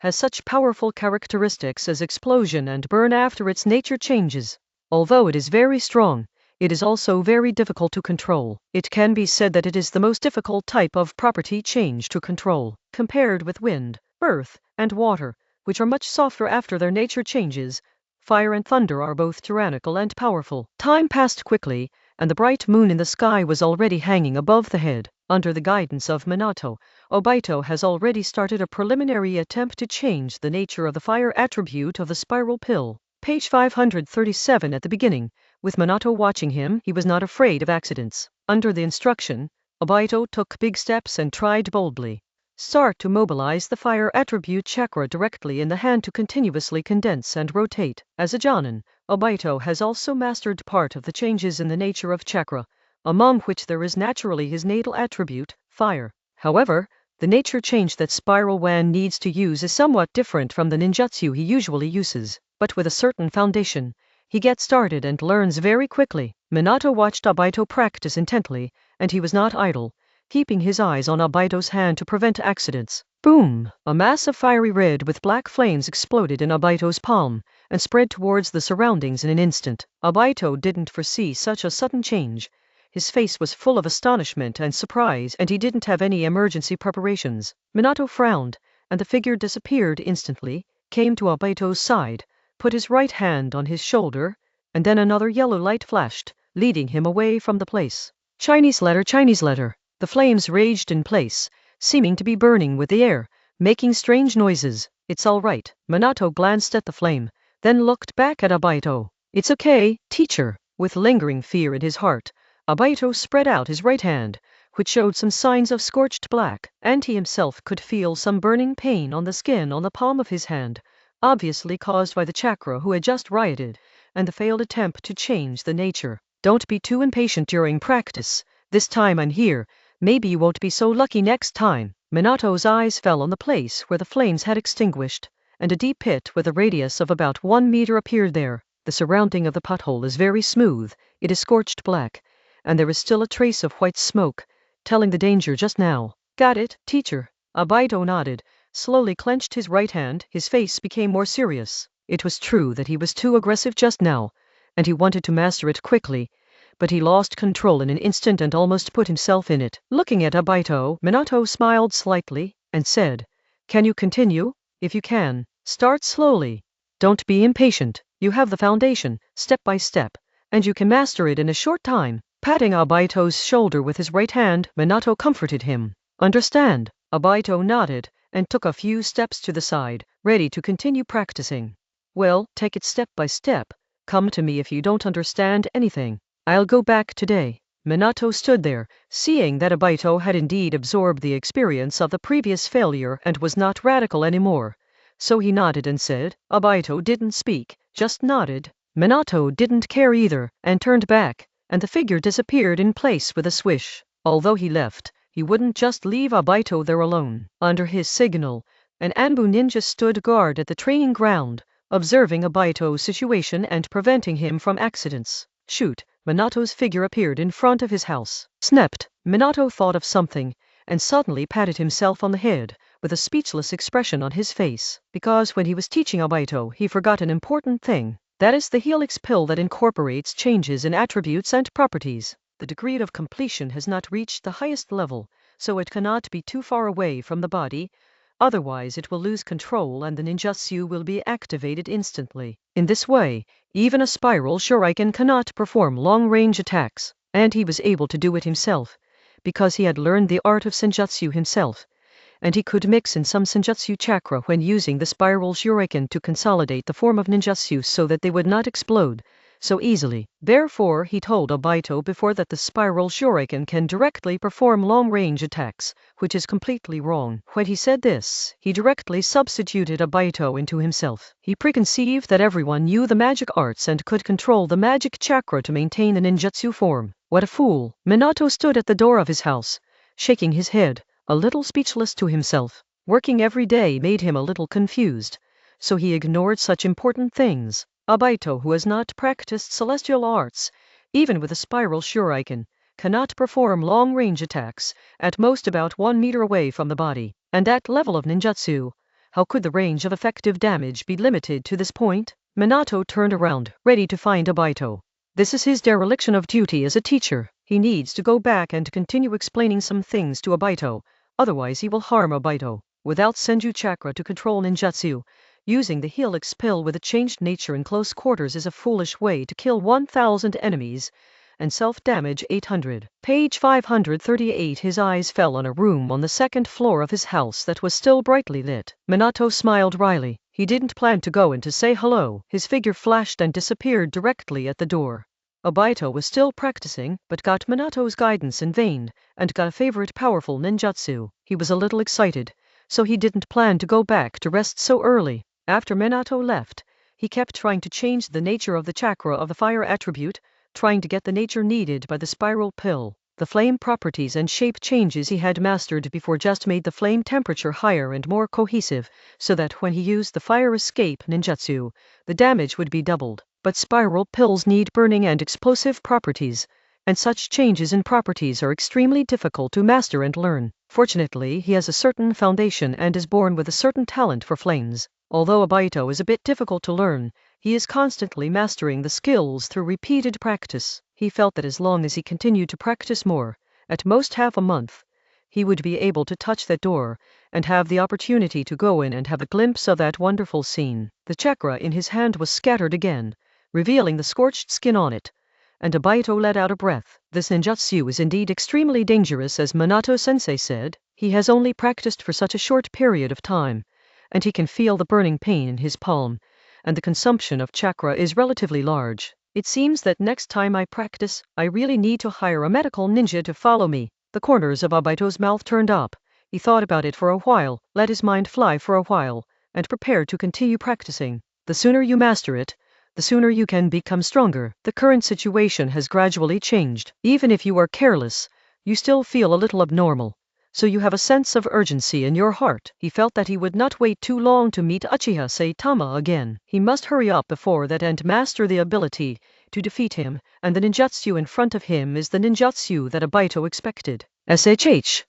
has such powerful characteristics as explosion and burn after its nature changes. Although it is very strong, it is also very difficult to control. It can be said that it is the most difficult type of property change to control, compared with wind, earth, and water, which are much softer after their nature changes. Fire and thunder are both tyrannical and powerful. Time passed quickly, and the bright moon in the sky was already hanging above the head. Under the guidance of Minato, Obito has already started a preliminary attempt to change the nature of the fire attribute of the spiral pill. Page 537 at the beginning. With Minato watching him, he was not afraid of accidents. Under the instruction, Obito took big steps and tried boldly. Start to mobilize the fire attribute chakra directly in the hand to continuously condense and rotate. As a Jonin, Obito has also mastered part of the changes in the nature of chakra, among which there is naturally his natal attribute, fire. However, the nature change that Spiral Wan needs to use is somewhat different from the ninjutsu he usually uses, but with a certain foundation, he gets started and learns very quickly. Minato watched Obito practice intently, and he was not idle, keeping his eyes on Obito's hand to prevent accidents. Boom! A mass of fiery red with black flames exploded in Obito's palm, and spread towards the surroundings in an instant. Obito didn't foresee such a sudden change. His face was full of astonishment and surprise, and he didn't have any emergency preparations. Minato frowned, and the figure disappeared instantly, came to Obito's side, put his right hand on his shoulder, and then another yellow light flashed, leading him away from the place. Chinese letter, Chinese letter. The flames raged in place, seeming to be burning with the air, making strange noises. It's all right. Minato glanced at the flame, then looked back at Obito. It's okay, teacher. With lingering fear in his heart, Obito spread out his right hand, which showed some signs of scorched black, and he himself could feel some burning pain on the skin on the palm of his hand, obviously caused by the chakra who had just rioted, and the failed attempt to change the nature. Don't be too impatient during practice. This time I'm here. Maybe you won't be so lucky next time. Minato's eyes fell on the place where the flames had extinguished, and a deep pit with a radius of about 1 meter appeared there. The surrounding of the pothole is very smooth, it is scorched black, and there is still a trace of white smoke, telling the danger just now. Got it, teacher? Obito nodded, slowly clenched his right hand, his face became more serious. It was true that he was too aggressive just now, and he wanted to master it quickly, but he lost control in an instant and almost put himself in it. Looking at Obito, Minato smiled slightly, and said, Can you continue? If you can, start slowly. Don't be impatient. You have the foundation, step by step, and you can master it in a short time. Patting Obito's shoulder with his right hand, Minato comforted him. Understand? Obito nodded, and took a few steps to the side, ready to continue practicing. Well, take it step by step. Come to me if you don't understand anything. I'll go back today. Minato stood there, seeing that Obito had indeed absorbed the experience of the previous failure and was not radical anymore. So he nodded and said. Obito didn't speak, just nodded. Minato didn't care either, and turned back, and the figure disappeared in place with a swish. Although he left, he wouldn't just leave Obito there alone. Under his signal, an Anbu ninja stood guard at the training ground, observing Obito's situation and preventing him from accidents. Shoot! Minato's figure appeared in front of his house. Snapped! Minato thought of something, and suddenly patted himself on the head, with a speechless expression on his face, because when he was teaching Obito he forgot an important thing. That is the helix pill that incorporates changes in attributes and properties. The degree of completion has not reached the highest level, so it cannot be too far away from the body, otherwise it will lose control and the ninjutsu will be activated instantly. In this way, even a spiral shuriken cannot perform long-range attacks, and he was able to do it himself, because he had learned the art of senjutsu himself, and he could mix in some senjutsu chakra when using the spiral shuriken to consolidate the form of ninjutsu so that they would not explode so easily. Therefore, he told Obito before that the spiral shuriken can directly perform long-range attacks, which is completely wrong. When he said this, he directly substituted Obito into himself. He preconceived that everyone knew the magic arts and could control the magic chakra to maintain the ninjutsu form. What a fool! Minato stood at the door of his house, shaking his head, a little speechless to himself. Working every day made him a little confused, so he ignored such important things. Obito, who has not practiced celestial arts, even with a spiral shuriken, cannot perform long-range attacks, at most about 1 meter away from the body, and that level of ninjutsu, How could the range of effective damage be limited to this point? Minato turned around, ready to find Obito. This is his dereliction of duty as a teacher. He needs to go back and continue explaining some things to Obito, otherwise he will harm Obito. Without Senju chakra to control ninjutsu, using the helix pill with a changed nature in close quarters is a foolish way to kill 1,000 enemies and self-damage 800. Page 538. His eyes fell on a room on the second floor of his house that was still brightly lit. Minato smiled wryly. He didn't plan to go in to say hello. His figure flashed and disappeared directly at the door. Obito was still practicing, but got Minato's guidance in vain, and got a favorite powerful ninjutsu. He was a little excited, so he didn't plan to go back to rest so early. After Minato left, he kept trying to change the nature of the chakra of the fire attribute, trying to get the nature needed by the spiral pill. The flame properties and shape changes he had mastered before just made the flame temperature higher and more cohesive, so that when he used the fire escape ninjutsu, the damage would be doubled. But spiral pills need burning and explosive properties, and such changes in properties are extremely difficult to master and learn. Fortunately, he has a certain foundation and is born with a certain talent for flames. Although Obito is a bit difficult to learn, he is constantly mastering the skills through repeated practice. He felt that as long as he continued to practice more, at most half a month, he would be able to touch that door and have the opportunity to go in and have a glimpse of that wonderful scene. The chakra in his hand was scattered again, revealing the scorched skin on it, and Obito let out a breath. This ninjutsu is indeed extremely dangerous, as Minato-sensei said. He has only practiced for such a short period of time, and he can feel the burning pain in his palm, and the consumption of chakra is relatively large. It seems that next time I practice, I really need to hire a medical ninja to follow me. The corners of Obito's mouth turned up. He thought about it for a while, let his mind fly for a while, and prepared to continue practicing. The sooner you master it, the sooner you can become stronger. The current situation has gradually changed. Even if you are careless, you still feel a little abnormal, so you have a sense of urgency in your heart. He felt that he would not wait too long to meet Uchiha Saitama again. He must hurry up before that and master the ability to defeat him, and the ninjutsu in front of him is the ninjutsu that Obito expected.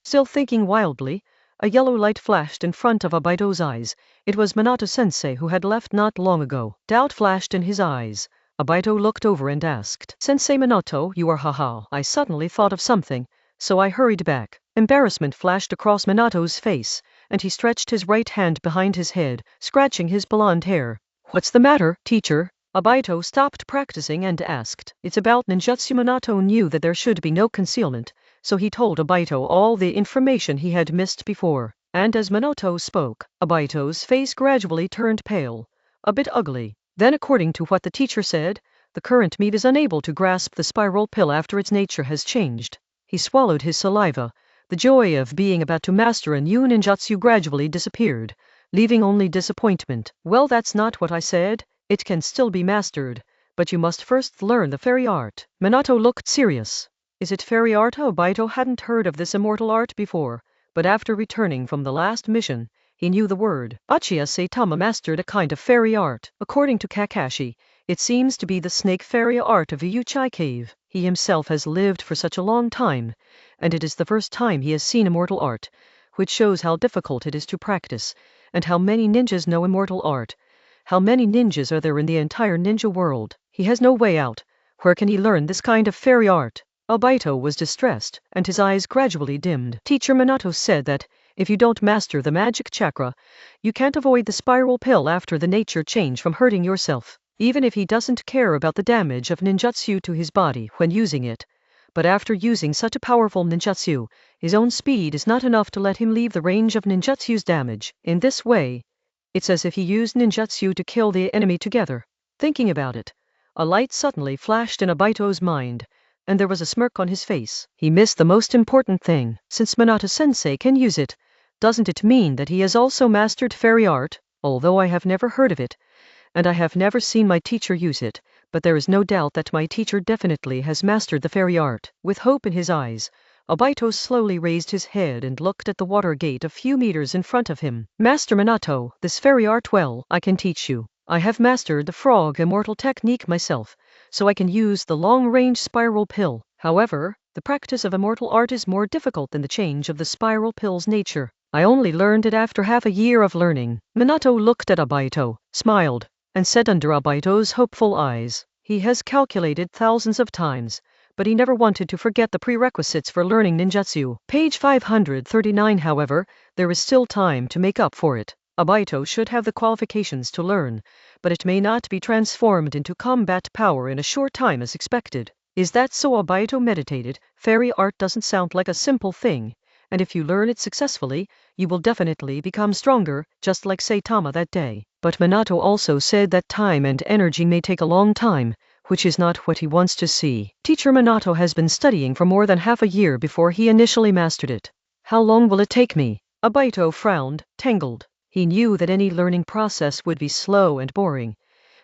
Still thinking wildly, a yellow light flashed in front of Obito's eyes. It was Minato-sensei who had left not long ago. Doubt flashed in his eyes. Obito looked over and asked, "Sensei Minato, you are haha." I suddenly thought of something, so I hurried back. Embarrassment flashed across Minato's face, and he stretched his right hand behind his head, scratching his blonde hair. "What's the matter, teacher?" Obito stopped practicing and asked. "It's about ninjutsu." Minato knew that there should be no concealment, so he told Obito all the information he had missed before. And as Minato spoke, Obito's face gradually turned pale, a bit ugly. Then, according to what the teacher said, the current meat is unable to grasp the spiral pill after its nature has changed. He swallowed his saliva. The joy of being about to master a new ninjutsu gradually disappeared, leaving only disappointment. "Well, that's not what I said. It can still be mastered, but you must first learn the fairy art." Minato looked serious. Is it fairy art? Obito hadn't heard of this immortal art before, but after returning from the last mission, he knew the word. Uchiha Saitama mastered a kind of fairy art. According to Kakashi, it seems to be the snake fairy art of a Yuchai cave. He himself has lived for such a long time, and it is the first time he has seen immortal art, which shows how difficult it is to practice, and how many ninjas know immortal art. How many ninjas are there in the entire ninja world? He has no way out. Where can he learn this kind of fairy art? Obito was distressed, and his eyes gradually dimmed. Teacher Minato said that, if you don't master the magic chakra, you can't avoid the spiral pill after the nature change from hurting yourself. Even if he doesn't care about the damage of ninjutsu to his body when using it, but after using such a powerful ninjutsu, his own speed is not enough to let him leave the range of ninjutsu's damage. In this way, it's as if he used ninjutsu to kill the enemy together. Thinking about it, a light suddenly flashed in Obito's mind, and there was a smirk on his face. He missed the most important thing. Since Minato-sensei can use it, doesn't it mean that he has also mastered fairy art? Although I have never heard of it, and I have never seen my teacher use it, but there is no doubt that my teacher definitely has mastered the fairy art. With hope in his eyes, Obito slowly raised his head and looked at the water gate a few meters in front of him. "Master Minato, this fairy art, well, I can teach you. I have mastered the frog immortal technique myself, so I can use the long-range spiral pill. However, the practice of immortal art is more difficult than the change of the spiral pill's nature. I only learned it after half a year of learning. Minato looked at Obito, smiled, and said under Obito's hopeful eyes, he has calculated thousands of times, but he never wanted to forget the prerequisites for learning ninjutsu. Page 539. However, there is still time to make up for it. Obito should have the qualifications to learn, but it may not be transformed into combat power in a short time as expected. Is that so? Obito meditated. Fairy art doesn't sound like a simple thing, and if you learn it successfully, you will definitely become stronger, just like Saitama that day. But Minato also said that time and energy may take a long time, which is not what he wants to see. Teacher Minato has been studying for more than half a year before he initially mastered it. How long will it take me? Obito frowned, tangled. He knew that any learning process would be slow and boring,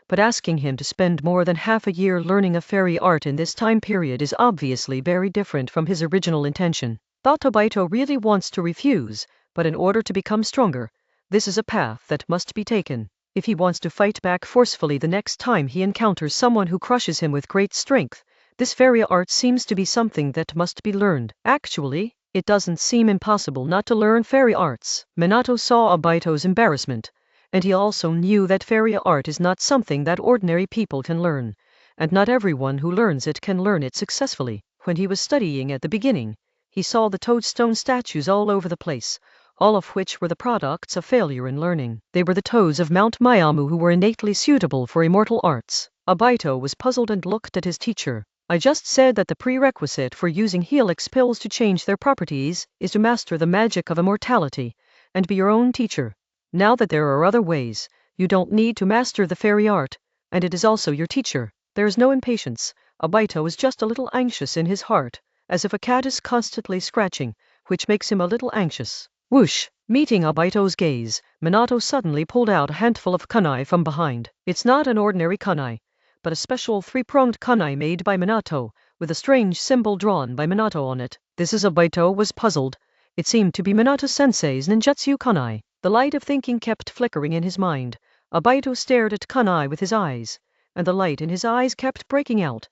but asking him to spend more than half a year learning a fairy art in this time period is obviously very different from his original intention. Thought Obito really wants to refuse, but in order to become stronger, this is a path that must be taken. If he wants to fight back forcefully the next time he encounters someone who crushes him with great strength, this fairy art seems to be something that must be learned. Actually, it doesn't seem impossible not to learn fairy arts. Minato saw Obito's embarrassment, and he also knew that fairy art is not something that ordinary people can learn, and not everyone who learns it can learn it successfully. When he was studying at the beginning, he saw the toadstone statues all over the place, all of which were the products of failure in learning. They were the toads of Mount Miyamu who were innately suitable for immortal arts. Obito was puzzled and looked at his teacher. I just said that the prerequisite for using helix pills to change their properties is to master the magic of immortality and be your own teacher. Now that there are other ways, you don't need to master the fairy art, and it is also your teacher. There is no impatience. Obito is just a little anxious in his heart, as if a cat is constantly scratching, which makes him a little anxious. Whoosh! Meeting Obito's gaze, Minato suddenly pulled out a handful of kunai from behind. It's not an ordinary kunai, but a special three-pronged kunai made by Minato, with a strange symbol drawn by Minato on it. This is Obito was puzzled. It seemed to be Minato-sensei's ninjutsu kunai. The light of thinking kept flickering in his mind. Obito stared at kunai with his eyes, and the light in his eyes kept breaking out.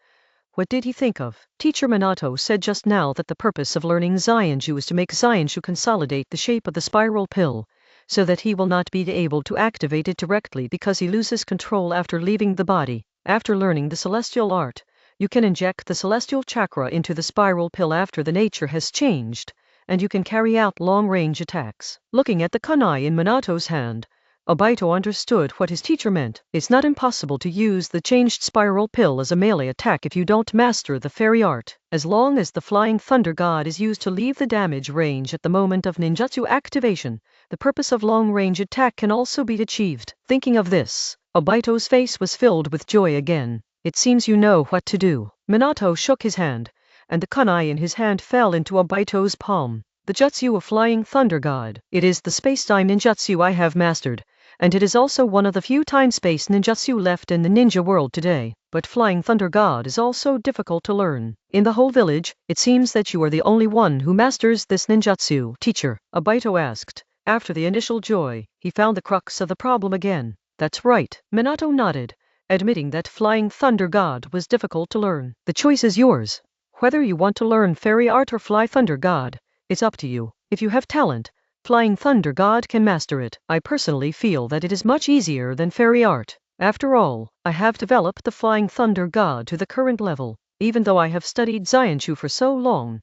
What did he think of? Teacher Minato said just now that the purpose of learning Xianshu is to make Xianshu consolidate the shape of the spiral pill, so that he will not be able to activate it directly because he loses control after leaving the body. After learning the celestial art, you can inject the celestial chakra into the spiral pill after the nature has changed, and you can carry out long-range attacks. Looking at the kunai in Minato's hand, Obito understood what his teacher meant. It's not impossible to use the changed spiral pill as a melee attack if you don't master the fairy art. As long as the flying thunder god is used to leave the damage range at the moment of ninjutsu activation, the purpose of long-range attack can also be achieved. Thinking of this, Obito's face was filled with joy again. It seems you know what to do. Minato shook his hand, and the kunai in his hand fell into Obito's palm. The jutsu of Flying Thunder God. It is the space-time ninjutsu I have mastered, and it is also one of the few time-space ninjutsu left in the ninja world today. But Flying Thunder God is also difficult to learn. In the whole village, it seems that you are the only one who masters this ninjutsu. Teacher, Obito asked. After the initial joy, he found the crux of the problem again. That's right. Minato nodded, admitting that Flying Thunder God was difficult to learn. The choice is yours. Whether you want to learn fairy art or Fly Thunder God, it's up to you. If you have talent, Flying Thunder God can master it. I personally feel that it is much easier than fairy art. After all, I have developed the Flying Thunder God to the current level. Even though I have studied Xianshu for so long,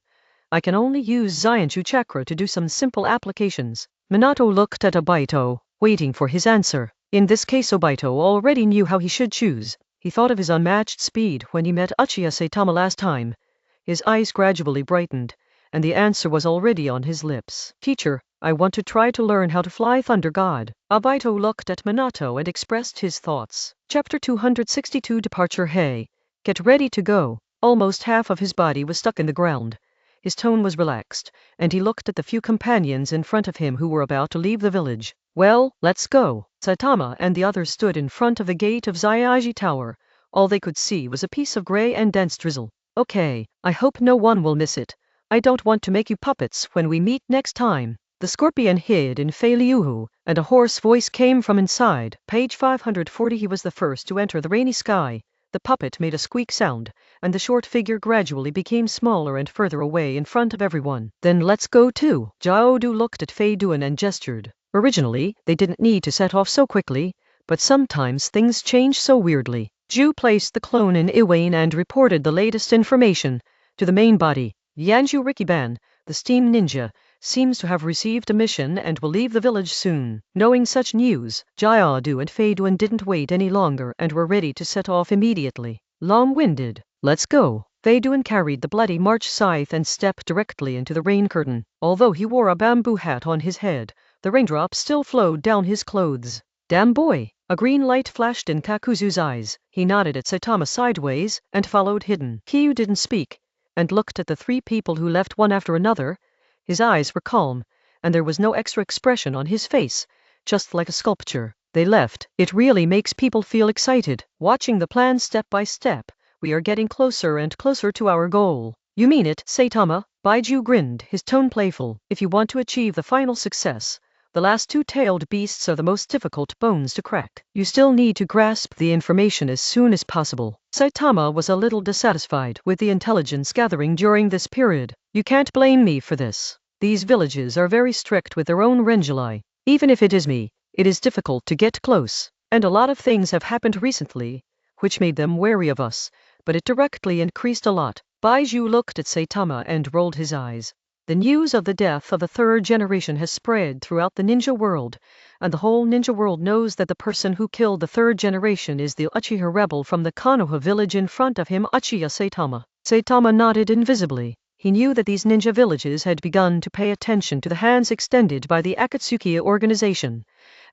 I can only use Xianshu chakra to do some simple applications. Minato looked at Obito, waiting for his answer. In this case Obito already knew how he should choose. He thought of his unmatched speed when he met Uchiha Saitama last time. His eyes gradually brightened, and the answer was already on his lips. Teacher, I want to try to learn how to fly Thunder God. Obito looked at Minato and expressed his thoughts. Chapter 262 Departure. Hey, get ready to go. Almost half of his body was stuck in the ground. His tone was relaxed, and he looked at the few companions in front of him who were about to leave the village. Well, let's go. Saitama and the others stood in front of the gate of Xiaji Tower. All they could see was a piece of gray and dense drizzle. Okay, I hope no one will miss it. I don't want to make you puppets when we meet next time. The scorpion hid in Feilyuhu, and a hoarse voice came from inside. Page 540. He was the first to enter the rainy sky, The puppet made a squeak sound, and the short figure gradually became smaller and further away in front of everyone. Then let's go too. Xiaodu looked at Fei Duan and gestured. Originally, they didn't need to set off so quickly, but sometimes things change so weirdly. Zhu placed the clone in Iwane and reported the latest information to the main body. Yanju Rikiban, the steam ninja, seems to have received a mission and will leave the village soon. Knowing such news, Xiaodu and Fei Duan didn't wait any longer and were ready to set off immediately. Long-winded. Let's go. Fei Duan carried the bloody march scythe and stepped directly into the rain curtain. Although he wore a bamboo hat on his head, the raindrops still flowed down his clothes. Damn boy! A green light flashed in Kakuzu's eyes. He nodded at Saitama sideways and followed hidden. Kyu didn't speak and looked at the three people who left one after another. His eyes were calm, and there was no extra expression on his face, just like a sculpture. They left. It really makes people feel excited. Watching the plan step by step, we are getting closer and closer to our goal. You mean it, Saitama? Baiju grinned, his tone playful. If you want to achieve the final success, the last two-tailed beasts are the most difficult bones to crack. You still need to grasp the information as soon as possible. Saitama was a little dissatisfied with the intelligence gathering during this period. You can't blame me for this. These villages are very strict with their own Renjulai. Even if it is me, it is difficult to get close. And a lot of things have happened recently, which made them wary of us, but it directly increased a lot. Baiju looked at Saitama and rolled his eyes. The news of the death of the third generation has spread throughout the ninja world, and the whole ninja world knows that the person who killed the third generation is the Uchiha rebel from the Konoha village in front of him, Uchiha Saitama. Saitama nodded invisibly. He knew that these ninja villages had begun to pay attention to the hands extended by the Akatsuki organization,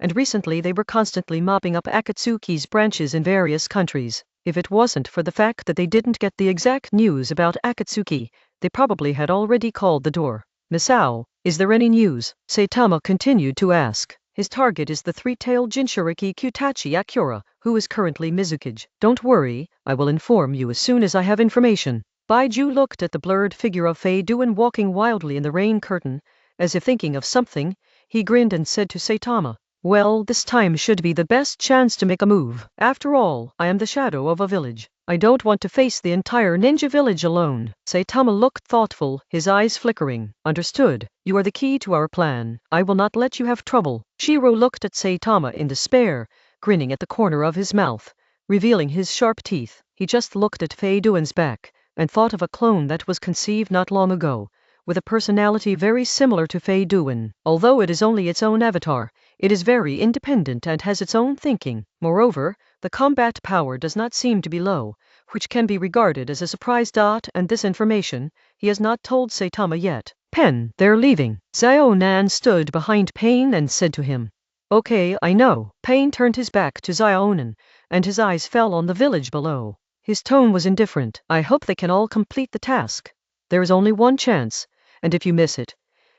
and recently they were constantly mopping up Akatsuki's branches in various countries. If it wasn't for the fact that they didn't get the exact news about Akatsuki, they probably had already called the door. Misao, is there any news? Saitama continued to ask. His target is the three-tailed Jinchuriki Kutachi Akura, who is currently Mizukage. Don't worry, I will inform you as soon as I have information. Baiju looked at the blurred figure of Fei Duan walking wildly in the rain curtain. As if thinking of something, he grinned and said to Saitama, well, this time should be the best chance to make a move. After all, I am the shadow of a village. I don't want to face the entire ninja village alone. Saitama looked thoughtful, his eyes flickering. Understood. You are the key to our plan. I will not let you have trouble. Shiro looked at Saitama in despair, grinning at the corner of his mouth, revealing his sharp teeth. He just looked at Fei Duan's back, and thought of a clone that was conceived not long ago, with a personality very similar to Fei Duan. Although it is only its own avatar, it is very independent and has its own thinking. Moreover, the combat power does not seem to be low, which can be regarded as a surprise. And this information he has not told Saitama yet. Pen, they're leaving. Xiao Nan stood behind Pain and said to him, okay, I know. Pain turned his back to Xiao Nan, and his eyes fell on the village below. His tone was indifferent. I hope they can all complete the task. There is only one chance, and if you miss it,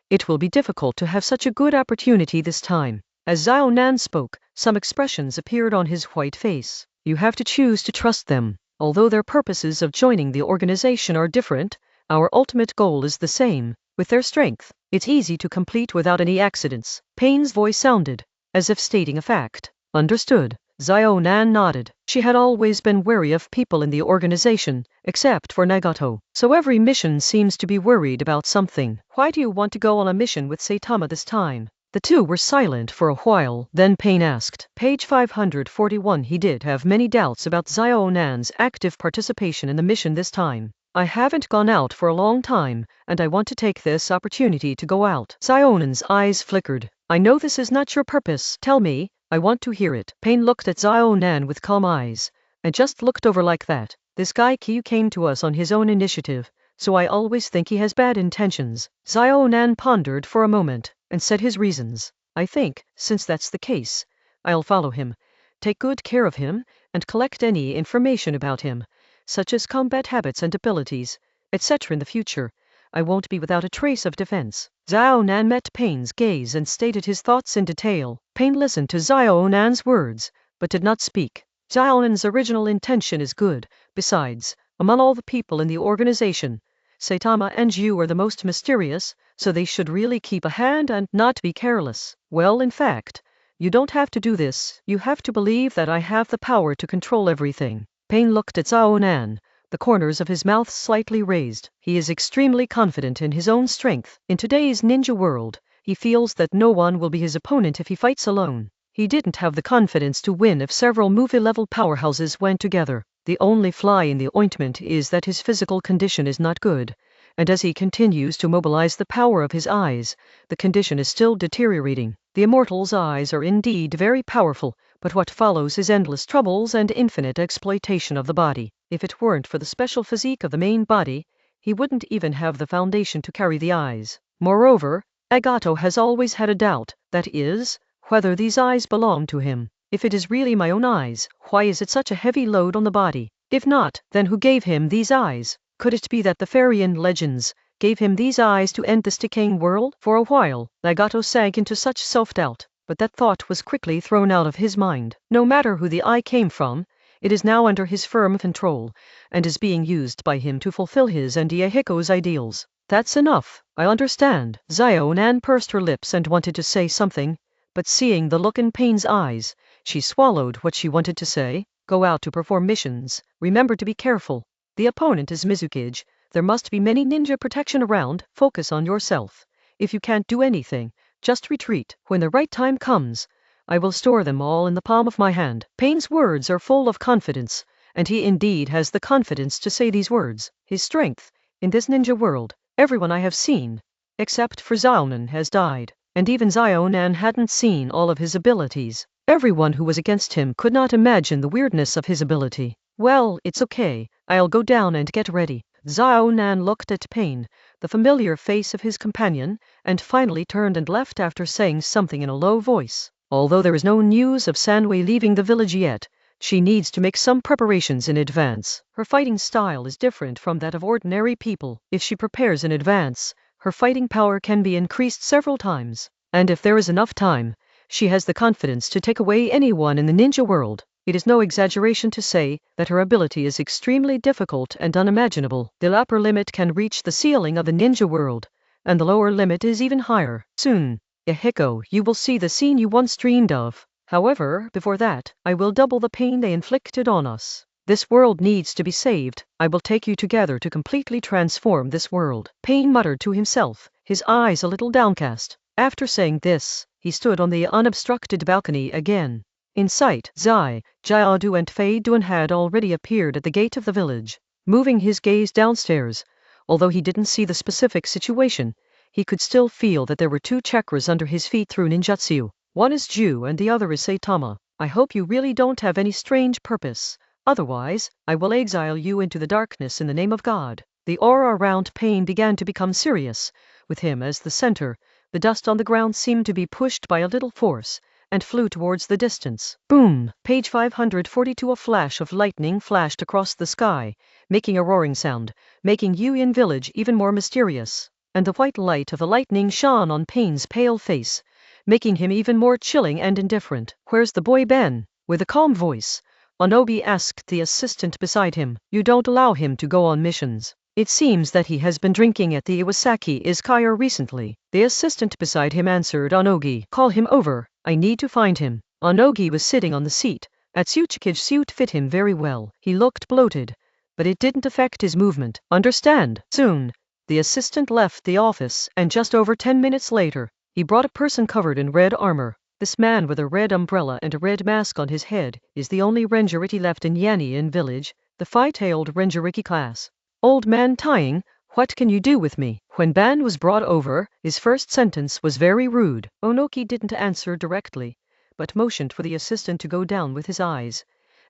it will be difficult to have such a good opportunity this time. As Xiao Nan spoke, some expressions appeared on his white face. You have to choose to trust them. Although their purposes of joining the organization are different, our ultimate goal is the same. With their strength, it's easy to complete without any accidents. Pain's voice sounded as if stating a fact. Understood. Xiao Nan nodded. She had always been wary of people in the organization, except for Nagato. So every mission seems to be worried about something. Why do you want to go on a mission with Saitama this time? The two were silent for a while, then Pain asked. Page 541. He did have many doubts about Xiao Nan's active participation in the mission this time. I haven't gone out for a long time, and I want to take this opportunity to go out. Xiao Nan's eyes flickered. I know this is not your purpose. Tell me, I want to hear it. Pain looked at Xiao Nan with calm eyes, and just looked over like that. This guy Kyu came to us on his own initiative, so I always think he has bad intentions. Xiao Nan pondered for a moment, and said his reasons. I think, since that's the case, I'll follow him, take good care of him, and collect any information about him, such as combat habits and abilities, etc. in the future. I won't be without a trace of defense. Xiao Nan met Pain's gaze and stated his thoughts in detail. Pain listened to Xiao Nan's words, but did not speak. Xiao Nan's original intention is good. Besides, among all the people in the organization, Saitama and you are the most mysterious, so they should really keep a hand and not be careless. Well, in fact, you don't have to do this. You have to believe that I have the power to control everything. Pain looked at Zhao Nan, the corners of his mouth slightly raised. He is extremely confident in his own strength. In today's ninja world, he feels that no one will be his opponent if he fights alone. He didn't have the confidence to win if several movie-level powerhouses went together. The only fly in the ointment is that his physical condition is not good, and as he continues to mobilize the power of his eyes, the condition is still deteriorating. The immortal's eyes are indeed very powerful, but what follows is endless troubles and infinite exploitation of the body. If it weren't for the special physique of the main body, he wouldn't even have the foundation to carry the eyes. Moreover, Agato has always had a doubt, that is, whether these eyes belong to him. If it is really my own eyes, why is it such a heavy load on the body? If not, then who gave him these eyes? Could it be that the Farian legends gave him these eyes to end this decaying world? For a while, Nagato sank into such self-doubt, but that thought was quickly thrown out of his mind. No matter who the eye came from, it is now under his firm control, and is being used by him to fulfill his and Yahiko's ideals. That's enough, I understand. Zhao Nan pursed her lips and wanted to say something, but seeing the look in Pain's eyes, she swallowed what she wanted to say. Go out to perform missions. Remember to be careful. The opponent is Mizukage. There must be many ninja protection around. Focus on yourself. If you can't do anything, just retreat. When the right time comes, I will store them all in the palm of my hand. Pain's words are full of confidence, and he indeed has the confidence to say these words. His strength, in this ninja world, everyone I have seen, except for Zhao Nan, has died, and even Zhao Nan hadn't seen all of his abilities. Everyone who was against him could not imagine the weirdness of his ability. Well, it's okay, I'll go down and get ready. Zhao Nan looked at Pain, the familiar face of his companion, and finally turned and left after saying something in a low voice. Although there is no news of Sanwei leaving the village yet, she needs to make some preparations in advance. Her fighting style is different from that of ordinary people. If she prepares in advance, her fighting power can be increased several times. And if there is enough time, she has the confidence to take away anyone in the ninja world. It is no exaggeration to say that her ability is extremely difficult and unimaginable. The upper limit can reach the ceiling of the ninja world, and the lower limit is even higher. Soon, Yahiko, you will see the scene you once dreamed of. However, before that, I will double the pain they inflicted on us. This world needs to be saved. I will take you together to completely transform this world. Pain muttered to himself, his eyes a little downcast. After saying this, he stood on the unobstructed balcony again. In sight, Zai, Jiadu and Fei Duan had already appeared at the gate of the village. Moving his gaze downstairs, although he didn't see the specific situation, he could still feel that there were two chakras under his feet through ninjutsu. One is Ju and the other is Saitama. I hope you really don't have any strange purpose. Otherwise, I will exile you into the darkness in the name of God. The aura around Pain began to become serious. With him as the center, the dust on the ground seemed to be pushed by a little force, and flew towards the distance. Boom! Page 542. A flash of lightning flashed across the sky, making a roaring sound, making Yuyan village even more mysterious. And the white light of the lightning shone on Pain's pale face, making him even more chilling and indifferent. Where's the boy Ben? With a calm voice, Onobi asked the assistant beside him. You don't allow him to go on missions. It seems that he has been drinking at the Iwasaki Izakaya recently. The assistant beside him answered Onogi. Call him over, I need to find him. Onogi was sitting on the seat. Atsuchikage's suit fit him very well. He looked bloated, but it didn't affect his movement. Understand? Soon, the assistant left the office, and just over 10 minutes later, he brought a person covered in red armor. This man with a red umbrella and a red mask on his head is the only Renjiriki left in Yanian village, the five-tailed Renjiriki class. Old man Tying, what can you do with me? When Ban was brought over, his first sentence was very rude. Onoki didn't answer directly, but motioned for the assistant to go down with his eyes,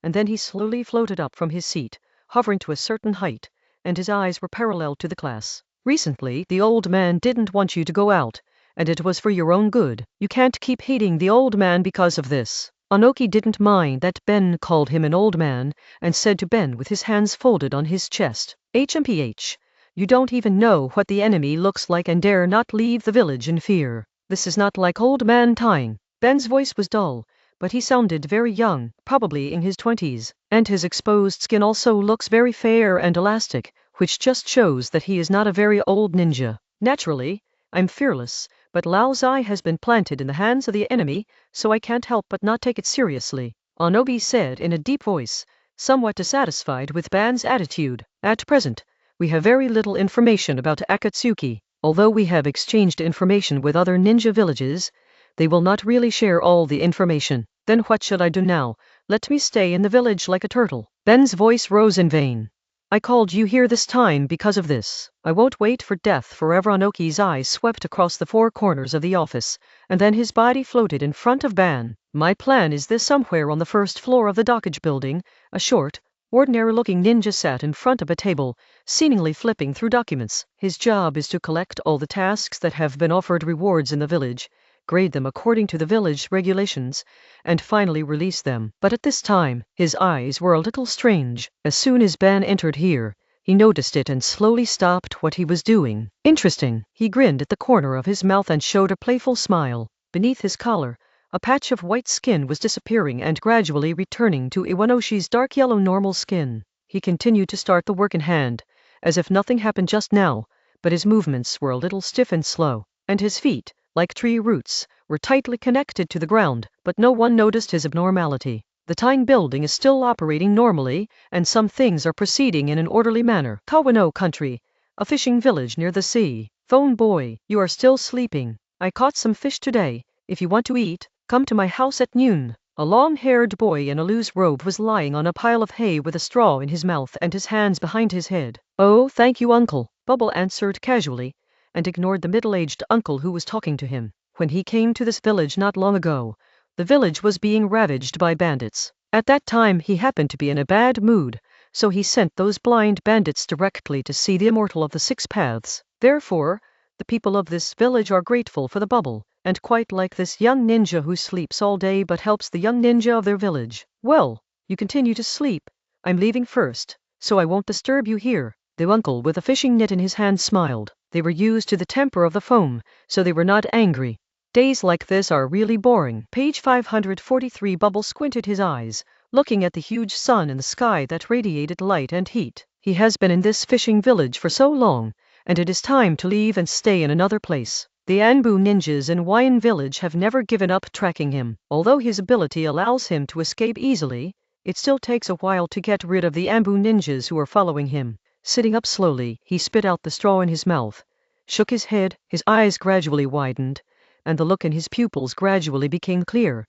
and then he slowly floated up from his seat, hovering to a certain height, and his eyes were parallel to the class. Recently, the old man didn't want you to go out, and it was for your own good. You can't keep hating the old man because of this. Onoki didn't mind that Ben called him an old man, and said to Ben with his hands folded on his chest, HMPH, you don't even know what the enemy looks like and dare not leave the village in fear. This is not like old man Tying. Ben's voice was dull, but he sounded very young, probably in his 20s, and his exposed skin also looks very fair and elastic, which just shows that he is not a very old ninja. Naturally, I'm fearless, but Lao Zai has been planted in the hands of the enemy, so I can't help but not take it seriously. Onobi said in a deep voice, somewhat dissatisfied with Ban's attitude. At present, we have very little information about Akatsuki. Although we have exchanged information with other ninja villages, they will not really share all the information. Then what should I do now? Let me stay in the village like a turtle. Ben's voice rose in vain. I called you here this time because of this. I won't wait for death forever. Anoki's eyes swept across the four corners of the office, and then his body floated in front of Ban. My plan is this: somewhere on the first floor of the dockage building, a short, ordinary-looking ninja sat in front of a table, seemingly flipping through documents. His job is to collect all the tasks that have been offered rewards in the village, grade them according to the village regulations, and finally release them. But at this time, his eyes were a little strange. As soon as Ban entered here, he noticed it and slowly stopped what he was doing. Interesting. He grinned at the corner of his mouth and showed a playful smile. Beneath his collar, a patch of white skin was disappearing and gradually returning to Iwanoshi's dark yellow normal skin. He continued to start the work in hand, as if nothing happened just now, but his movements were a little stiff and slow, and his feet, like tree roots, were tightly connected to the ground, but no one noticed his abnormality. The Tying building is still operating normally, and some things are proceeding in an orderly manner. Kawano Country, a fishing village near the sea. Phone boy, you are still sleeping. I caught some fish today. If you want to eat, come to my house at noon. A long-haired boy in a loose robe was lying on a pile of hay with a straw in his mouth and his hands behind his head. Oh, thank you, uncle, Bubble answered casually, and ignored the middle-aged uncle who was talking to him. When he came to this village not long ago, the village was being ravaged by bandits. At that time he happened to be in a bad mood, so he sent those blind bandits directly to see the immortal of the six paths. Therefore, the people of this village are grateful for the bubble, and quite like this young ninja who sleeps all day but helps the young ninja of their village. Well, you continue to sleep. I'm leaving first, so I won't disturb you here. The uncle with a fishing net in his hand smiled. They were used to the temper of the foam, so they were not angry. Days like this are really boring. Page 543. Bubble squinted his eyes, looking at the huge sun in the sky that radiated light and heat. He has been in this fishing village for so long, and it is time to leave and stay in another place. The Anbu ninjas in Wine Village have never given up tracking him. Although his ability allows him to escape easily, it still takes a while to get rid of the Anbu ninjas who are following him. Sitting up slowly, he spit out the straw in his mouth, shook his head, his eyes gradually widened, and the look in his pupils gradually became clear.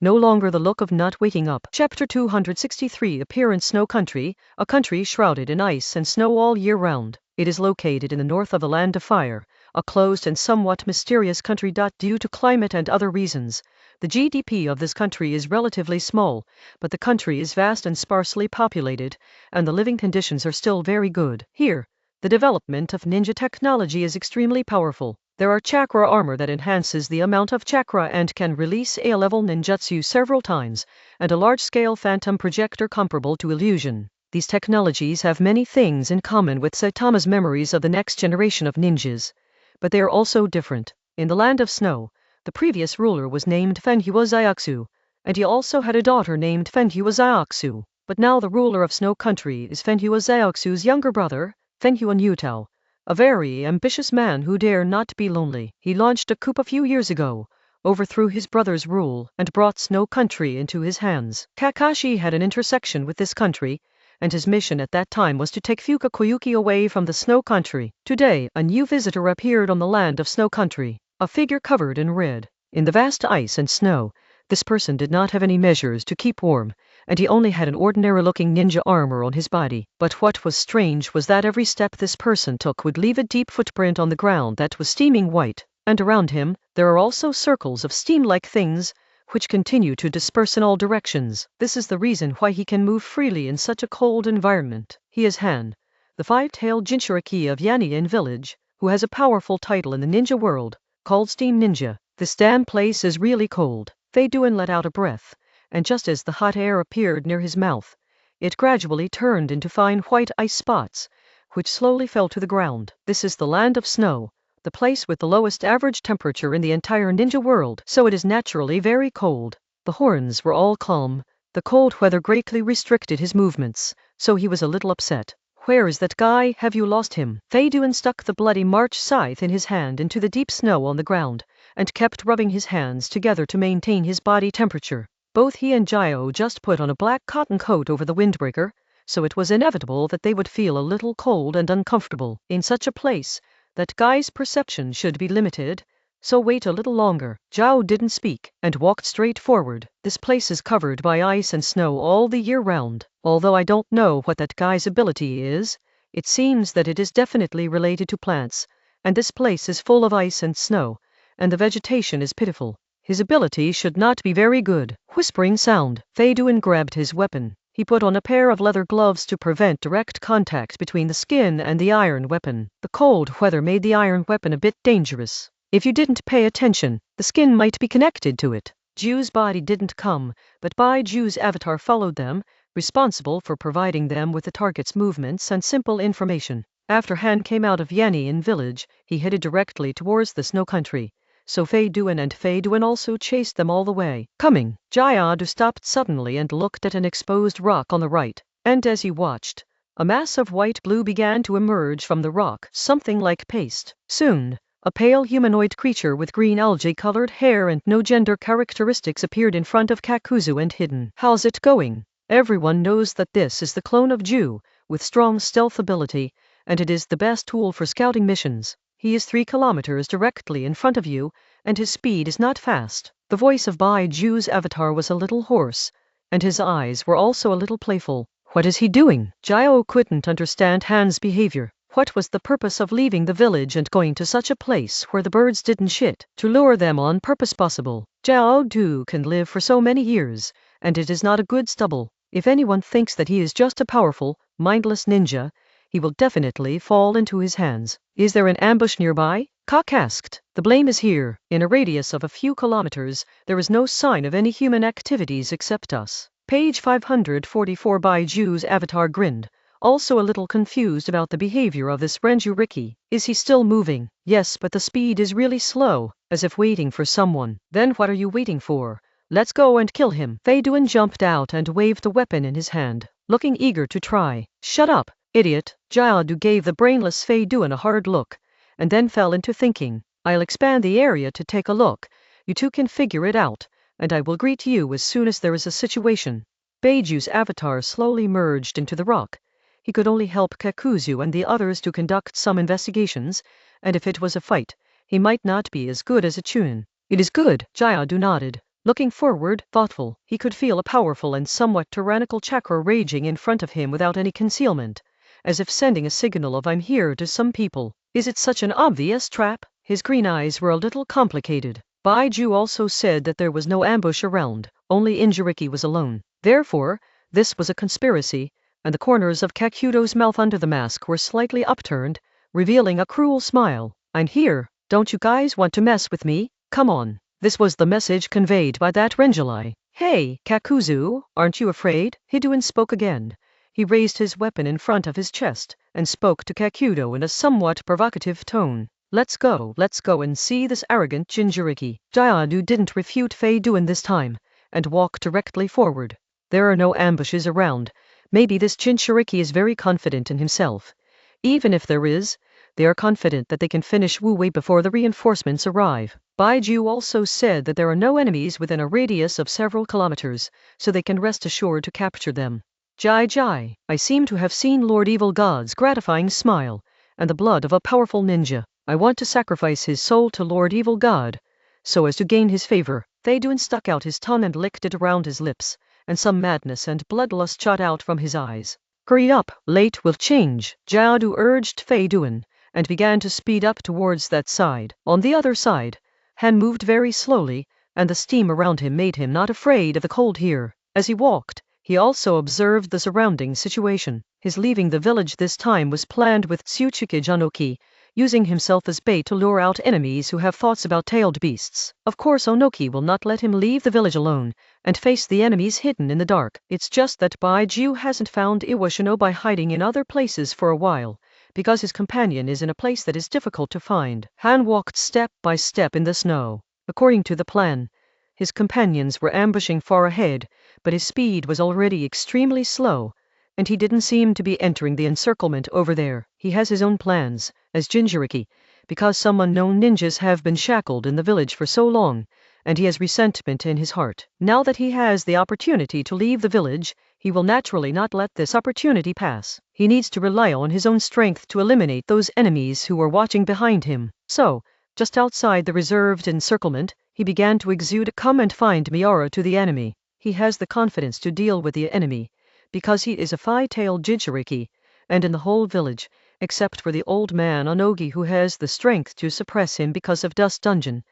No longer the look of not waking up. Chapter 263. Appearance. Snow Country, a country shrouded in ice and snow all year round. It is located in the north of the Land of Fire, a closed and somewhat mysterious country. Due to climate and other reasons, the GDP of this country is relatively small, but the country is vast and sparsely populated, and the living conditions are still very good. Here, the development of ninja technology is extremely powerful. There are chakra armor that enhances the amount of chakra and can release A-level ninjutsu several times, and a large-scale phantom projector comparable to illusion. These technologies have many things in common with Saitama's memories of the next generation of ninjas, but they are also different. In the Land of Snow, the previous ruler was named Fenhua Zayaksu, and he also had a daughter named Fenhua Zayaksu. But now the ruler of Snow Country is Fenhua Zayaksu's younger brother, Fenhua Nyutao, a very ambitious man who dare not be lonely. He launched a coup a few years ago, overthrew his brother's rule, and brought Snow Country into his hands. Kakashi had an intersection with this country, and his mission at that time was to take Fuka Koyuki away from the Snow Country. Today, a new visitor appeared on the Land of Snow Country, a figure covered in red. In the vast ice and snow, this person did not have any measures to keep warm, and he only had an ordinary-looking ninja armor on his body. But what was strange was that every step this person took would leave a deep footprint on the ground that was steaming white, and around him, there are also circles of steam-like things, which continue to disperse in all directions. This is the reason why he can move freely in such a cold environment. He is Han, the five-tailed Jinchuriki of Yanien Village, who has a powerful title in the ninja world, called Steam Ninja. This damn place is really cold. Feiduan let out a breath, and just as the hot air appeared near his mouth, it gradually turned into fine white ice spots, which slowly fell to the ground. This is the Land of Snow, the place with the lowest average temperature in the entire ninja world, so it is naturally very cold. The horns were all calm. The cold weather greatly restricted his movements, so he was a little upset. Where is that guy? Have you lost him? Feiduan stuck the bloody March scythe in his hand into the deep snow on the ground, and kept rubbing his hands together to maintain his body temperature. Both he and Gio just put on a black cotton coat over the windbreaker, so it was inevitable that they would feel a little cold and uncomfortable in such a place. That guy's perception should be limited, so wait a little longer. Zhao didn't speak and walked straight forward. This place is covered by ice and snow all the year round. Although I don't know what that guy's ability is, it seems that it is definitely related to plants, and this place is full of ice and snow, and the vegetation is pitiful. His ability should not be very good. Whispering sound. Fei Duan grabbed his weapon. He put on a pair of leather gloves to prevent direct contact between the skin and the iron weapon. The cold weather made the iron weapon a bit dangerous. If you didn't pay attention, the skin might be connected to it. Ju's body didn't come, but Bai Ju's avatar followed them, responsible for providing them with the target's movements and simple information. After Han came out of Yannian village, he headed directly towards the snow country. So Fei Duan also chased them all the way. Coming, Jiadu stopped suddenly and looked at an exposed rock on the right, and as he watched, a mass of white glue began to emerge from the rock, something like paste. Soon, a pale humanoid creature with green algae-colored hair and no gender characteristics appeared in front of Kakuzu and hidden. How's it going? Everyone knows that this is the clone of Ju, with strong stealth ability, and it is the best tool for scouting missions. He is 3 kilometers directly in front of you, and his speed is not fast. The voice of Bai Ju's avatar was a little hoarse, and his eyes were also a little playful. What is he doing? Jiao couldn't understand Han's behavior. What was the purpose of leaving the village and going to such a place where the birds didn't shit? To lure them on purpose possible. Jiao Du can live for so many years, and it is not a good stubble. If anyone thinks that he is just a powerful, mindless ninja, he will definitely fall into his hands. Is there an ambush nearby? Kak asked. The blame is here. In a radius of a few kilometers, there is no sign of any human activities except us. Page 544. Bai Ju's avatar grinned, also a little confused about the behavior of this Renju-Riki. Is he still moving? Yes, but the speed is really slow, as if waiting for someone. Then what are you waiting for? Let's go and kill him. Fei Duan jumped out and waved the weapon in his hand, looking eager to try. Shut up, idiot. Jiadu gave the brainless Fei Duan a hard look, and then fell into thinking. I'll expand the area to take a look. You two can figure it out, and I will greet you as soon as there is a situation. Beiju's avatar slowly merged into the rock. He could only help Kakuzu and the others to conduct some investigations, and if it was a fight, he might not be as good as a Chunin. It is good, Jiadu nodded. Looking forward, thoughtful, he could feel a powerful and somewhat tyrannical chakra raging in front of him without any concealment, as if sending a signal of I'm here to some people. Is it such an obvious trap? His green eyes were a little complicated. Bai Ju also said that there was no ambush around, only Injiriki was alone. Therefore, this was a conspiracy, and the corners of Kakudo's mouth under the mask were slightly upturned, revealing a cruel smile. I'm here, don't you guys want to mess with me? Come on. This was the message conveyed by that Renjulai. Hey, Kakuzu, aren't you afraid? Hiduin spoke again. He raised his weapon in front of his chest, and spoke to Kakudo in a somewhat provocative tone. Let's go and see this arrogant Jinjuriki. Jiadu didn't refute Fei Duan this time, and walked directly forward. There are no ambushes around. Maybe this Jinchuriki is very confident in himself. Even if there is, they are confident that they can finish Wu Wei before the reinforcements arrive. Bai Ju also said that there are no enemies within a radius of several kilometers, so they can rest assured to capture them. Jai, I seem to have seen Lord Evil God's gratifying smile, and the blood of a powerful ninja. I want to sacrifice his soul to Lord Evil God, so as to gain his favor. Fei Duan stuck out his tongue and licked it around his lips, and some madness and bloodlust shot out from his eyes. Hurry up, late will change, Jiadu urged Fei Duan, and began to speed up towards that side. On the other side, Han moved very slowly, and the steam around him made him not afraid of the cold here. As he walked, he also observed the surrounding situation. His leaving the village this time was planned with Tsuchiki Janoki, using himself as bait to lure out enemies who have thoughts about tailed beasts. Of course Onoki will not let him leave the village alone, and face the enemies hidden in the dark. It's just that Bai Ju hasn't found Iwashino by hiding in other places for a while, because his companion is in a place that is difficult to find. Han walked step by step in the snow. According to the plan, his companions were ambushing far ahead, but his speed was already extremely slow, and he didn't seem to be entering the encirclement over there. He has his own plans, as Jinjuriki, because some unknown ninjas have been shackled in the village for so long, and he has resentment in his heart. Now that he has the opportunity to leave the village, he will naturally not let this opportunity pass. He needs to rely on his own strength to eliminate those enemies who are watching behind him. So, just outside the reserved encirclement, he began to exude come and find Miara to the enemy. He has the confidence to deal with the enemy, because he is a five-tailed Jinchuriki, and in the whole village, except for the old man Onogi who has the strength to suppress him because of Dust Dungeon,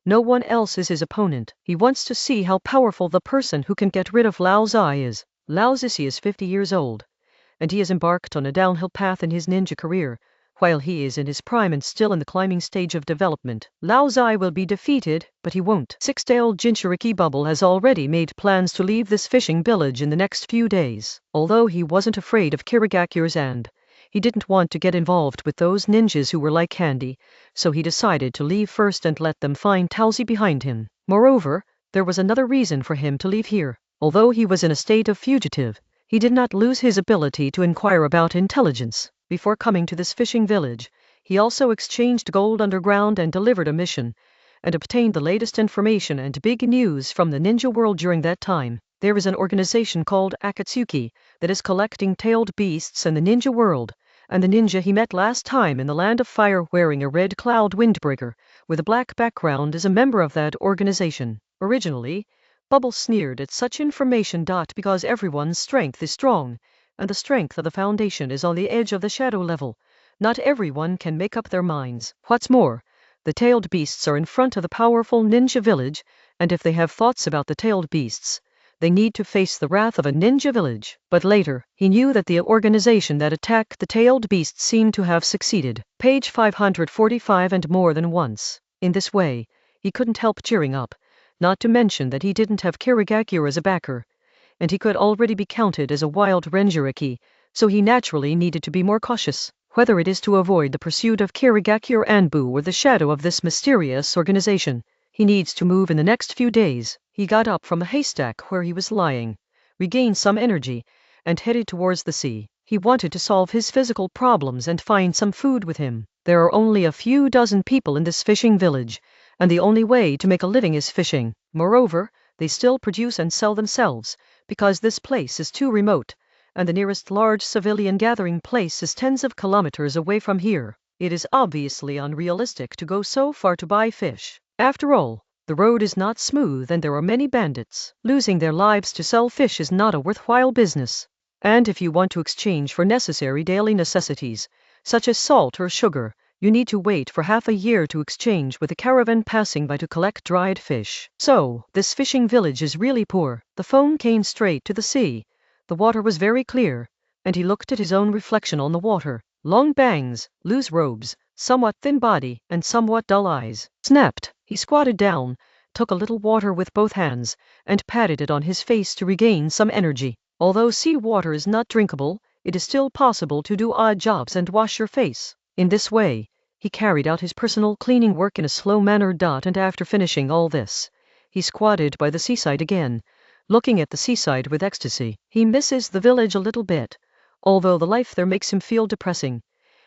no one else is his opponent. He wants to see how powerful the person who can get rid of Lao Zai is. Lao Zisi is 50 years old, and he has embarked on a downhill path in his ninja career, while he is in his prime and still in the climbing stage of development. Lao Zai will be defeated, but he won't. Six-tailed Jinchuriki Bubble has already made plans to leave this fishing village in the next few days. Although he wasn't afraid of Kirigakure's and he didn't want to get involved with those ninjas who were like candy, so he decided to leave first and let them find Talzi behind him. Moreover, there was another reason for him to leave here. Although he was in a state of fugitive, he did not lose his ability to inquire about intelligence. Before coming to this fishing village, he also exchanged gold underground and delivered a mission, and obtained the latest information and big news from the ninja world during that time. There is an organization called Akatsuki that is collecting tailed beasts in the ninja world, and the ninja he met last time in the Land of Fire wearing a red cloud windbreaker with a black background is a member of that organization. Originally, Bubble sneered at such information. Because everyone's strength is strong, and the strength of the foundation is on the edge of the shadow level, not everyone can make up their minds. What's more, the tailed beasts are in front of the powerful ninja village, and if they have thoughts about the tailed beasts, they need to face the wrath of a ninja village. But later, he knew that the organization that attacked the tailed beasts seemed to have succeeded. Page 545 and more than once. In this way, he couldn't help cheering up, not to mention that he didn't have Kirigakure as a backer, and he could already be counted as a wild Renjuriki, so he naturally needed to be more cautious, whether it is to avoid the pursuit of Kirigakure Anbu or the shadow of this mysterious organization. He needs to move in the next few days. He got up from a haystack where he was lying, regained some energy, and headed towards the sea. He wanted to solve his physical problems and find some food with him. There are only a few dozen people in this fishing village, and the only way to make a living is fishing. Moreover, they still produce and sell themselves, because this place is too remote, and the nearest large civilian gathering place is tens of kilometers away from here. It is obviously unrealistic to go so far to buy fish. After all, the road is not smooth and there are many bandits. Losing their lives to sell fish is not a worthwhile business. And if you want to exchange for necessary daily necessities, such as salt or sugar, you need to wait for half a year to exchange with a caravan passing by to collect dried fish. So, this fishing village is really poor. The phone came straight to the sea. The water was very clear, and he looked at his own reflection on the water. Long bangs, loose robes, somewhat thin body, and somewhat dull eyes. Snapped. He squatted down, took a little water with both hands, and patted it on his face to regain some energy. Although sea water is not drinkable, it is still possible to do odd jobs and wash your face. In this way, he carried out his personal cleaning work in a slow manner. And after finishing all this, he squatted by the seaside again, looking at the seaside with ecstasy. He misses the village a little bit, although the life there makes him feel depressing,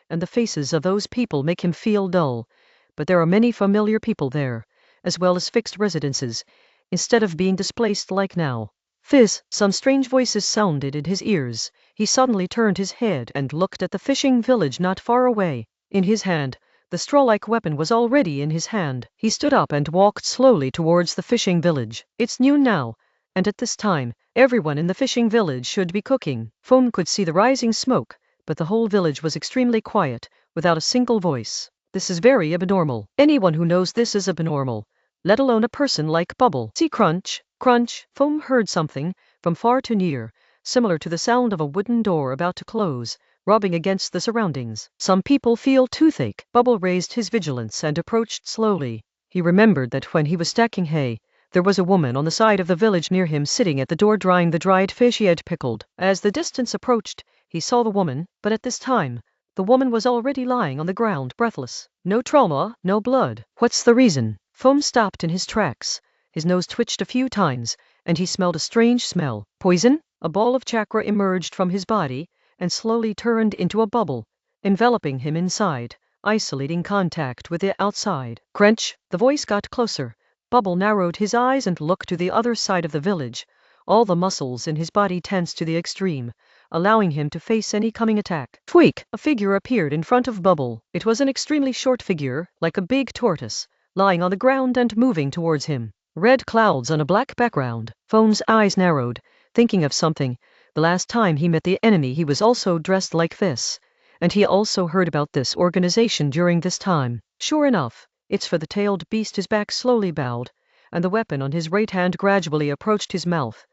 and the faces of those people make him feel dull, but there are many familiar people there, as well as fixed residences, instead of being displaced like now. Fizz! Some strange voices sounded in his ears. He suddenly turned his head and looked at the fishing village not far away. In his hand, the straw-like weapon was already in his hand. He stood up and walked slowly towards the fishing village. It's noon now, and at this time, everyone in the fishing village should be cooking. Phone could see the rising smoke, but the whole village was extremely quiet, without a single voice. This is very abnormal. Anyone who knows this is abnormal, let alone a person like Bubble. See crunch, crunch. Foam heard something, from far to near, similar to the sound of a wooden door about to close, rubbing against the surroundings. Some people feel toothache. Bubble raised his vigilance and approached slowly. He remembered that when he was stacking hay, there was a woman on the side of the village near him sitting at the door drying the dried fish he had pickled. As the distance approached, he saw the woman, but at this time, the woman was already lying on the ground, breathless. No trauma, no blood. What's the reason? Foam stopped in his tracks. His nose twitched a few times, and he smelled a strange smell. Poison? A ball of chakra emerged from his body, and slowly turned into a bubble, enveloping him inside, isolating contact with the outside. Crunch! The voice got closer, Bubble narrowed his eyes and looked to the other side of the village. All the muscles in his body tensed to the extreme, allowing him to face any coming attack. Tweak! A figure appeared in front of Bubble. It was an extremely short figure, like a big tortoise, lying on the ground and moving towards him. Red clouds on a black background. Phone's eyes narrowed, thinking of something. The last time he met the enemy he was also dressed like this, and he also heard about this organization during this time. Sure enough, it's for the tailed beast. His back slowly bowed, and the weapon on his right hand gradually approached his mouth,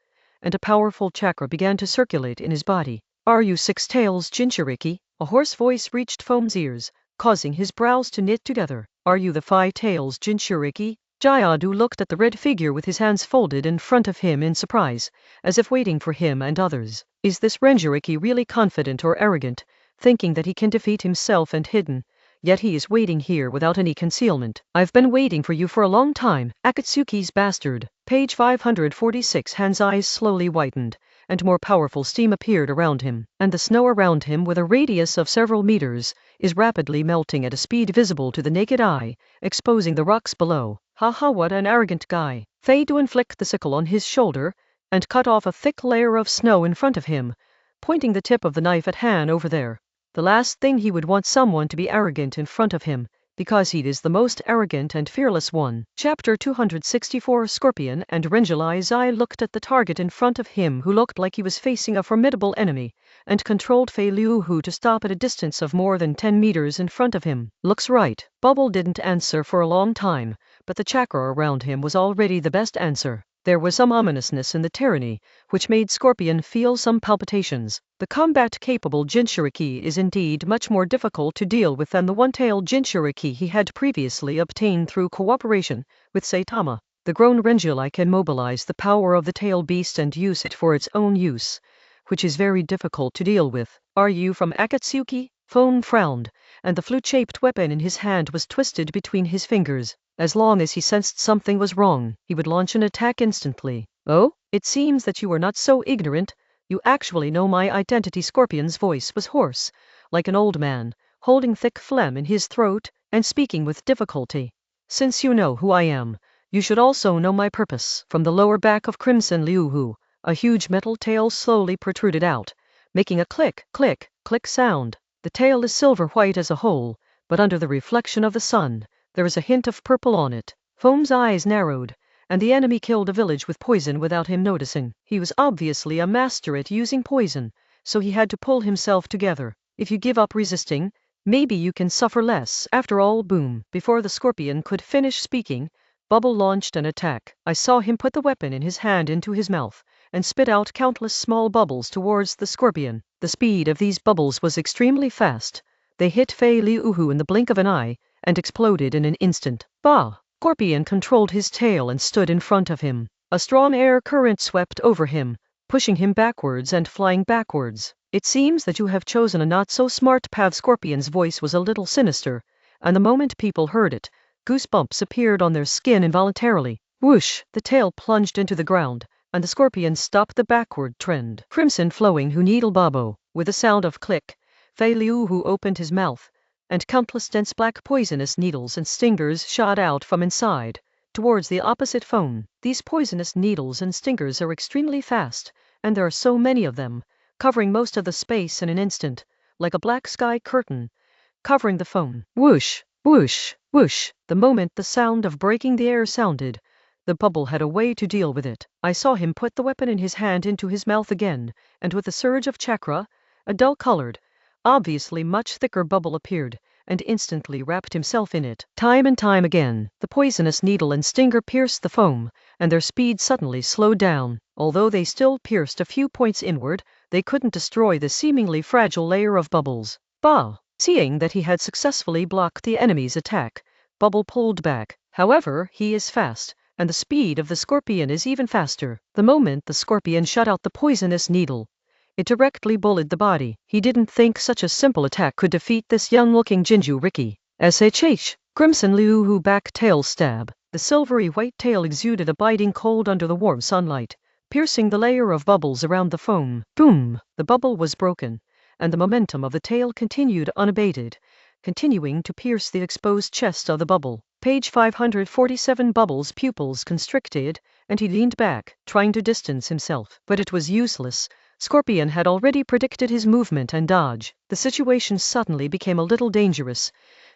and a powerful chakra began to circulate in his body. Are you Six Tails Jinchuriki? A hoarse voice reached Foam's ears, causing his brows to knit together. Are you the Five Tails Jinchuriki? Jayadu looked at the red figure with his hands folded in front of him in surprise, as if waiting for him and others. Is this Renjuriki really confident or arrogant, thinking that he can defeat himself and hidden? Yet he is waiting here without any concealment. I've been waiting for you for a long time. Akatsuki's bastard. Page 546. Han's eyes slowly whitened, and more powerful steam appeared around him, and the snow around him, with a radius of several meters, is rapidly melting at a speed visible to the naked eye, exposing the rocks below. Haha, what an arrogant guy. Feiduan flicked the sickle on his shoulder, and cut off a thick layer of snow in front of him, pointing the tip of the knife at Han over there. The last thing he would want someone to be arrogant in front of him, because he is the most arrogant and fearless one. Chapter 264. Scorpion and Renjulai's eye looked at the target in front of him, who looked like he was facing a formidable enemy, and controlled Fei Liuhu to stop at a distance of more than 10 meters in front of him. Looks right. Bubble didn't answer for a long time, but the chakra around him was already the best answer. There was some ominousness in the tyranny, which made Scorpion feel some palpitations. The combat-capable Jinchuriki is indeed much more difficult to deal with than the one-tailed Jinchuriki he had previously obtained through cooperation with Saitama. The grown Renjulai can mobilize the power of the tail beast and use it for its own use, which is very difficult to deal with. Are you from Akatsuki? Phone frowned, and the flute-shaped weapon in his hand was twisted between his fingers. As long as he sensed something was wrong, he would launch an attack instantly. Oh, it seems that you are not so ignorant. You actually know my identity. Scorpion's voice was hoarse, like an old man, holding thick phlegm in his throat, and speaking with difficulty. Since you know who I am, you should also know my purpose. From the lower back of Crimson Liuhu, a huge metal tail slowly protruded out, making a click, click, click sound. The tail is silver-white as a whole, but under the reflection of the sun, there is a hint of purple on it. Foam's eyes narrowed, and the enemy killed a village with poison without him noticing. He was obviously a master at using poison, so he had to pull himself together. If you give up resisting, maybe you can suffer less. After all, boom. Before the Scorpion could finish speaking, Bubble launched an attack. I saw him put the weapon in his hand into his mouth, and spit out countless small bubbles towards the Scorpion. The speed of these bubbles was extremely fast. They hit Fei Liuhu in the blink of an eye, and exploded in an instant. Bah! Scorpion controlled his tail and stood in front of him. A strong air current swept over him, pushing him backwards and flying backwards. It seems that you have chosen a not-so-smart path. Scorpion's voice was a little sinister, and the moment people heard it, goosebumps appeared on their skin involuntarily. Whoosh! The tail plunged into the ground, and the Scorpion stopped the backward trend. Crimson flowing Hu Needle Babo. With a sound of click, Fei Liuhu opened his mouth, and countless dense black poisonous needles and stingers shot out from inside, towards the opposite phone. These poisonous needles and stingers are extremely fast, and there are so many of them, covering most of the space in an instant, like a black sky curtain, covering the phone. Whoosh, whoosh, whoosh. The moment the sound of breaking the air sounded, the bubble had a way to deal with it. I saw him put the weapon in his hand into his mouth again, and with a surge of chakra, a dull-colored, obviously much thicker bubble appeared, and instantly wrapped himself in it. Time and time again, the poisonous needle and stinger pierced the foam, and their speed suddenly slowed down. Although they still pierced a few points inward, they couldn't destroy the seemingly fragile layer of bubbles. Bah! Seeing that he had successfully blocked the enemy's attack, Bubble pulled back. However, he is fast, and the speed of the Scorpion is even faster. The moment the Scorpion shot out the poisonous needle, it directly bullied the body. He didn't think such a simple attack could defeat this young-looking Jinchuriki. SHH! Crimson Liuhu back tail stab. The silvery white tail exuded a biting cold under the warm sunlight, piercing the layer of bubbles around the foam. Boom! The bubble was broken, and the momentum of the tail continued unabated, continuing to pierce the exposed chest of the bubble. Page 547. Bubble's pupils constricted, and he leaned back, trying to distance himself. But it was useless. Scorpion had already predicted his movement and dodge. The situation suddenly became a little dangerous,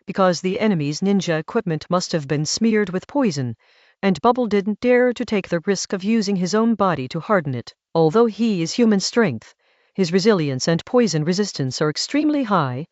because the enemy's ninja equipment must have been smeared with poison, and Bubble didn't dare to take the risk of using his own body to harden it. Although he is human strength, his resilience and poison resistance are extremely high,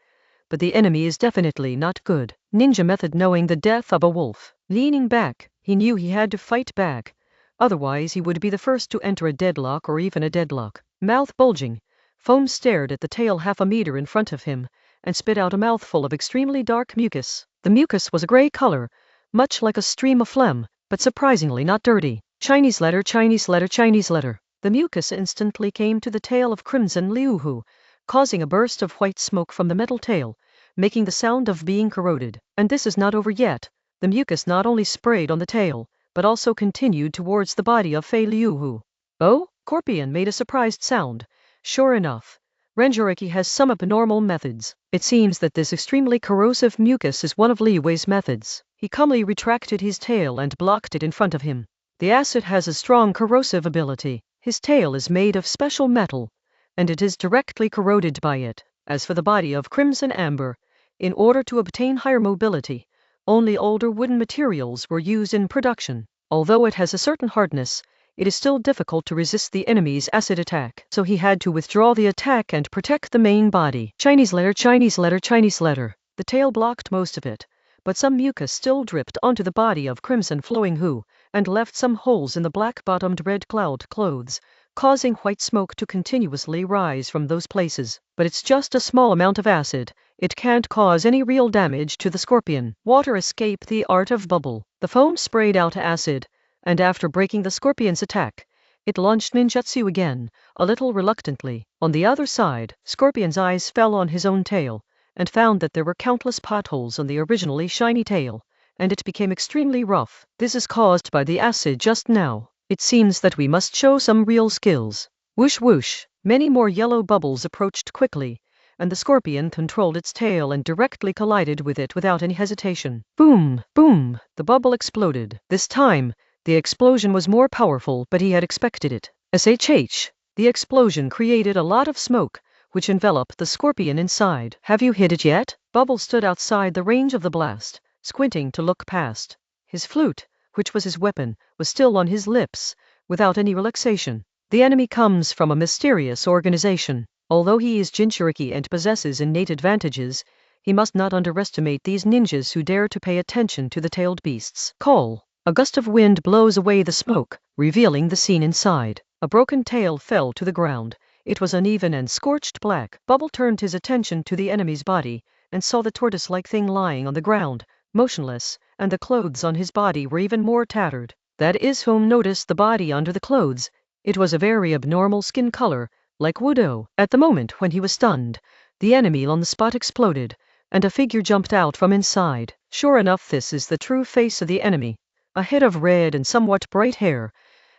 but the enemy is definitely not good. Ninja method. Knowing the death of a wolf. Leaning back, he knew he had to fight back, otherwise he would be the first to enter a deadlock or even a deadlock. Mouth bulging, Foam stared at the tail half a meter in front of him, and spit out a mouthful of extremely dark mucus. The mucus was a gray color, much like a stream of phlegm, but surprisingly not dirty. Chinese letter, Chinese letter, Chinese letter. The mucus instantly came to the tail of Crimson Liuhu, causing a burst of white smoke from the metal tail, making the sound of being corroded. And this is not over yet. The mucus not only sprayed on the tail, but also continued towards the body of Fei Liuhu. Oh? Scorpion made a surprised sound. Sure enough, Renjuriki has some abnormal methods. It seems that this extremely corrosive mucus is one of Li Wei's methods. He calmly retracted his tail and blocked it in front of him. The acid has a strong corrosive ability. His tail is made of special metal, and it is directly corroded by it. As for the body of Crimson Amber, in order to obtain higher mobility, only older wooden materials were used in production. Although it has a certain hardness, it is still difficult to resist the enemy's acid attack, so he had to withdraw the attack and protect the main body. Chinese letter, Chinese letter, Chinese letter. The tail blocked most of it, but some mucus still dripped onto the body of Crimson Flowing Hu, and left some holes in the black-bottomed red cloud clothes, causing white smoke to continuously rise from those places. But it's just a small amount of acid. It can't cause any real damage to the scorpion. Water escape. The art of bubble. The foam sprayed out acid, and after breaking the scorpion's attack, it launched ninjutsu again, a little reluctantly. On the other side, Scorpion's eyes fell on his own tail, and found that there were countless potholes on the originally shiny tail, and it became extremely rough. This is caused by the acid just now. It seems that we must show some real skills. Whoosh whoosh, many more yellow bubbles approached quickly, and the scorpion controlled its tail and directly collided with it without any hesitation. Boom, boom, the bubble exploded. This time, the explosion was more powerful, but he had expected it. SHH, the explosion created a lot of smoke, which enveloped the scorpion inside. Have you hit it yet? Bubble stood outside the range of the blast, squinting to look past. His flute, which was his weapon, was still on his lips, without any relaxation. The enemy comes from a mysterious organization. Although he is Jinchuriki and possesses innate advantages, he must not underestimate these ninjas who dare to pay attention to the tailed beasts. Call. A gust of wind blows away the smoke, revealing the scene inside. A broken tail fell to the ground. It was uneven and scorched black. Bubble turned his attention to the enemy's body, and saw the tortoise-like thing lying on the ground, motionless, and the clothes on his body were even more tattered. That is whom noticed the body under the clothes. It was a very abnormal skin color, like Wudo. At the moment when he was stunned, the enemy on the spot exploded, and a figure jumped out from inside. Sure enough, this is the true face of the enemy. A head of red and somewhat bright hair,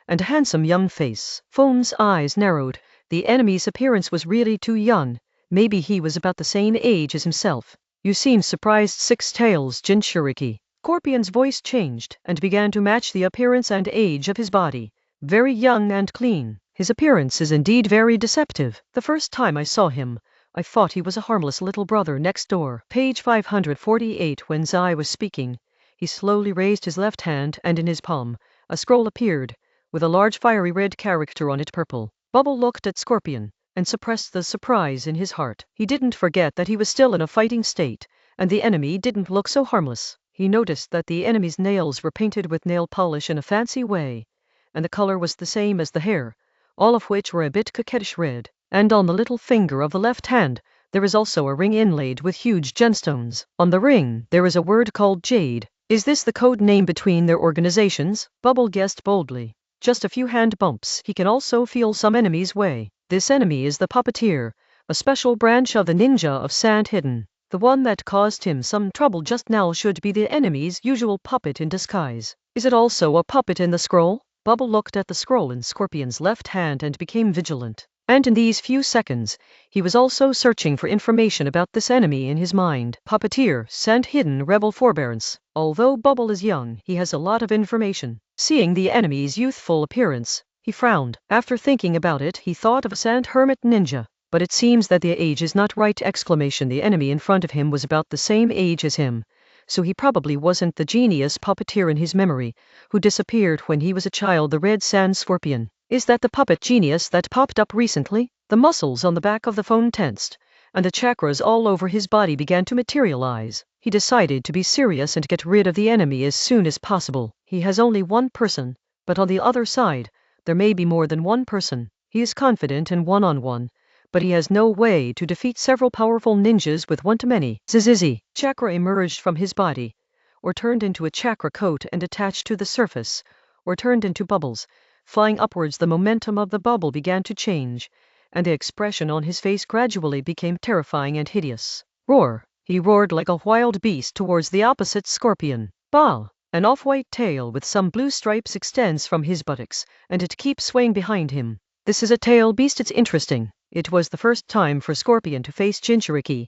and a handsome young face. Foam's eyes narrowed. The enemy's appearance was really too young. Maybe he was about the same age as himself. You seem surprised, Six Tails, Jinchuriki. Scorpion's voice changed, and began to match the appearance and age of his body. Very young and clean. His appearance is indeed very deceptive. The first time I saw him, I thought he was a harmless little brother next door. Page 548. When Zai was speaking, he slowly raised his left hand, and in his palm, a scroll appeared, with a large fiery red character on it, purple. Bubble looked at Scorpion, and suppressed the surprise in his heart. He didn't forget that he was still in a fighting state, and the enemy didn't look so harmless. He noticed that the enemy's nails were painted with nail polish in a fancy way, and the color was the same as the hair, all of which were a bit coquettish red. And on the little finger of the left hand, there is also a ring inlaid with huge gemstones. On the ring, there is a word called Jade. Is this the code name between their organizations? Bubble guessed boldly. Just a few hand bumps. He can also feel some enemy's way. This enemy is the puppeteer, a special branch of the ninja of Sand Hidden. The one that caused him some trouble just now should be the enemy's usual puppet in disguise. Is it also a puppet in the scroll? Bubble looked at the scroll in Scorpion's left hand and became vigilant. And in these few seconds, he was also searching for information about this enemy in his mind. Puppeteer, sent hidden rebel forbearance. Although Bubble is young, he has a lot of information. Seeing the enemy's youthful appearance, he frowned. After thinking about it, he thought of a sand hermit ninja. But it seems that the age is not right! The enemy in front of him was about the same age as him. So he probably wasn't the genius puppeteer in his memory, who disappeared when he was a child. The red sand scorpion. Is that the puppet genius that popped up recently? The muscles on the back of the phone tensed, and the chakras all over his body began to materialize. He decided to be serious and get rid of the enemy as soon as possible. He has only one person, but on the other side, there may be more than one person. He is confident in one-on-one, but he has no way to defeat several powerful ninjas with one-to-many. Zizizi. Chakra emerged from his body, or turned into a chakra coat and attached to the surface, or turned into bubbles. Flying upwards, the momentum of the bubble began to change, and the expression on his face gradually became terrifying and hideous. Roar! He roared like a wild beast towards the opposite scorpion. Bah! An off-white tail with some blue stripes extends from his buttocks, and it keeps swaying behind him. This is a tail beast. It's interesting. It was the first time for Scorpion to face Jinchuriki,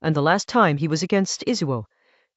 and the last time he was against Izuo.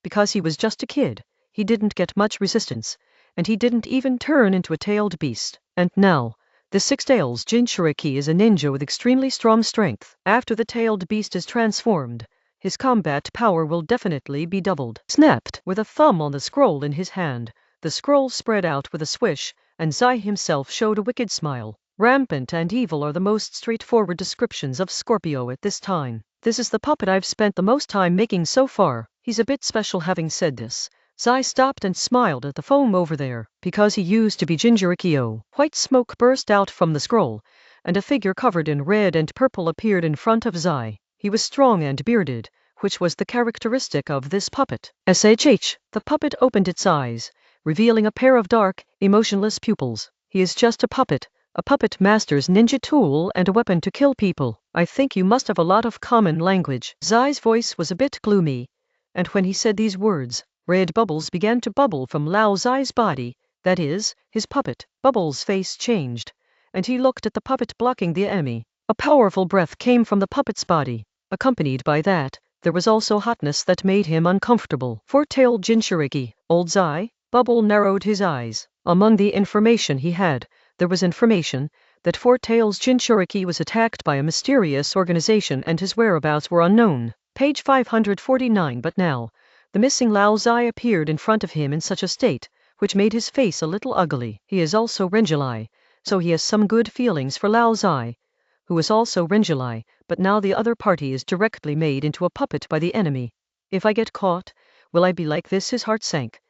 Because he was just a kid, he didn't get much resistance, and he didn't even turn into a tailed beast. And now, the six tails Jinchuriki is a ninja with extremely strong strength. After the tailed beast is transformed, his combat power will definitely be doubled. Snapped! With a thumb on the scroll in his hand, the scroll spread out with a swish, and Zai himself showed a wicked smile. Rampant and evil are the most straightforward descriptions of Scorpio at this time. This is the puppet I've spent the most time making so far. He's a bit special. Having said this, Zai stopped and smiled at the foam over there, because he used to be Jinchuriki. White smoke burst out from the scroll, and a figure covered in red and purple appeared in front of Zai. He was strong and bearded, which was the characteristic of this puppet. SHH! The puppet opened its eyes, revealing a pair of dark, emotionless pupils. He is just a puppet master's ninja tool and a weapon to kill people. I think you must have a lot of common language. Zai's voice was a bit gloomy, and when he said these words, red bubbles began to bubble from Lao Zai's body, that is, his puppet. Bubbles' face changed, and he looked at the puppet blocking the enemy. A powerful breath came from the puppet's body. Accompanied by that, there was also hotness that made him uncomfortable. Four-tailed Jinchuriki, old Zai. Bubble narrowed his eyes. Among the information he had, there was information that Four Tails Jinchuriki was attacked by a mysterious organization and his whereabouts were unknown. Page 549. But now, the missing Lao Zai appeared in front of him in such a state, which made his face a little ugly. He is also Renjulai, so he has some good feelings for Lao Zai, who is also Renjulai, but now the other party is directly made into a puppet by the enemy. If I get caught, will I be like this? His heart sank.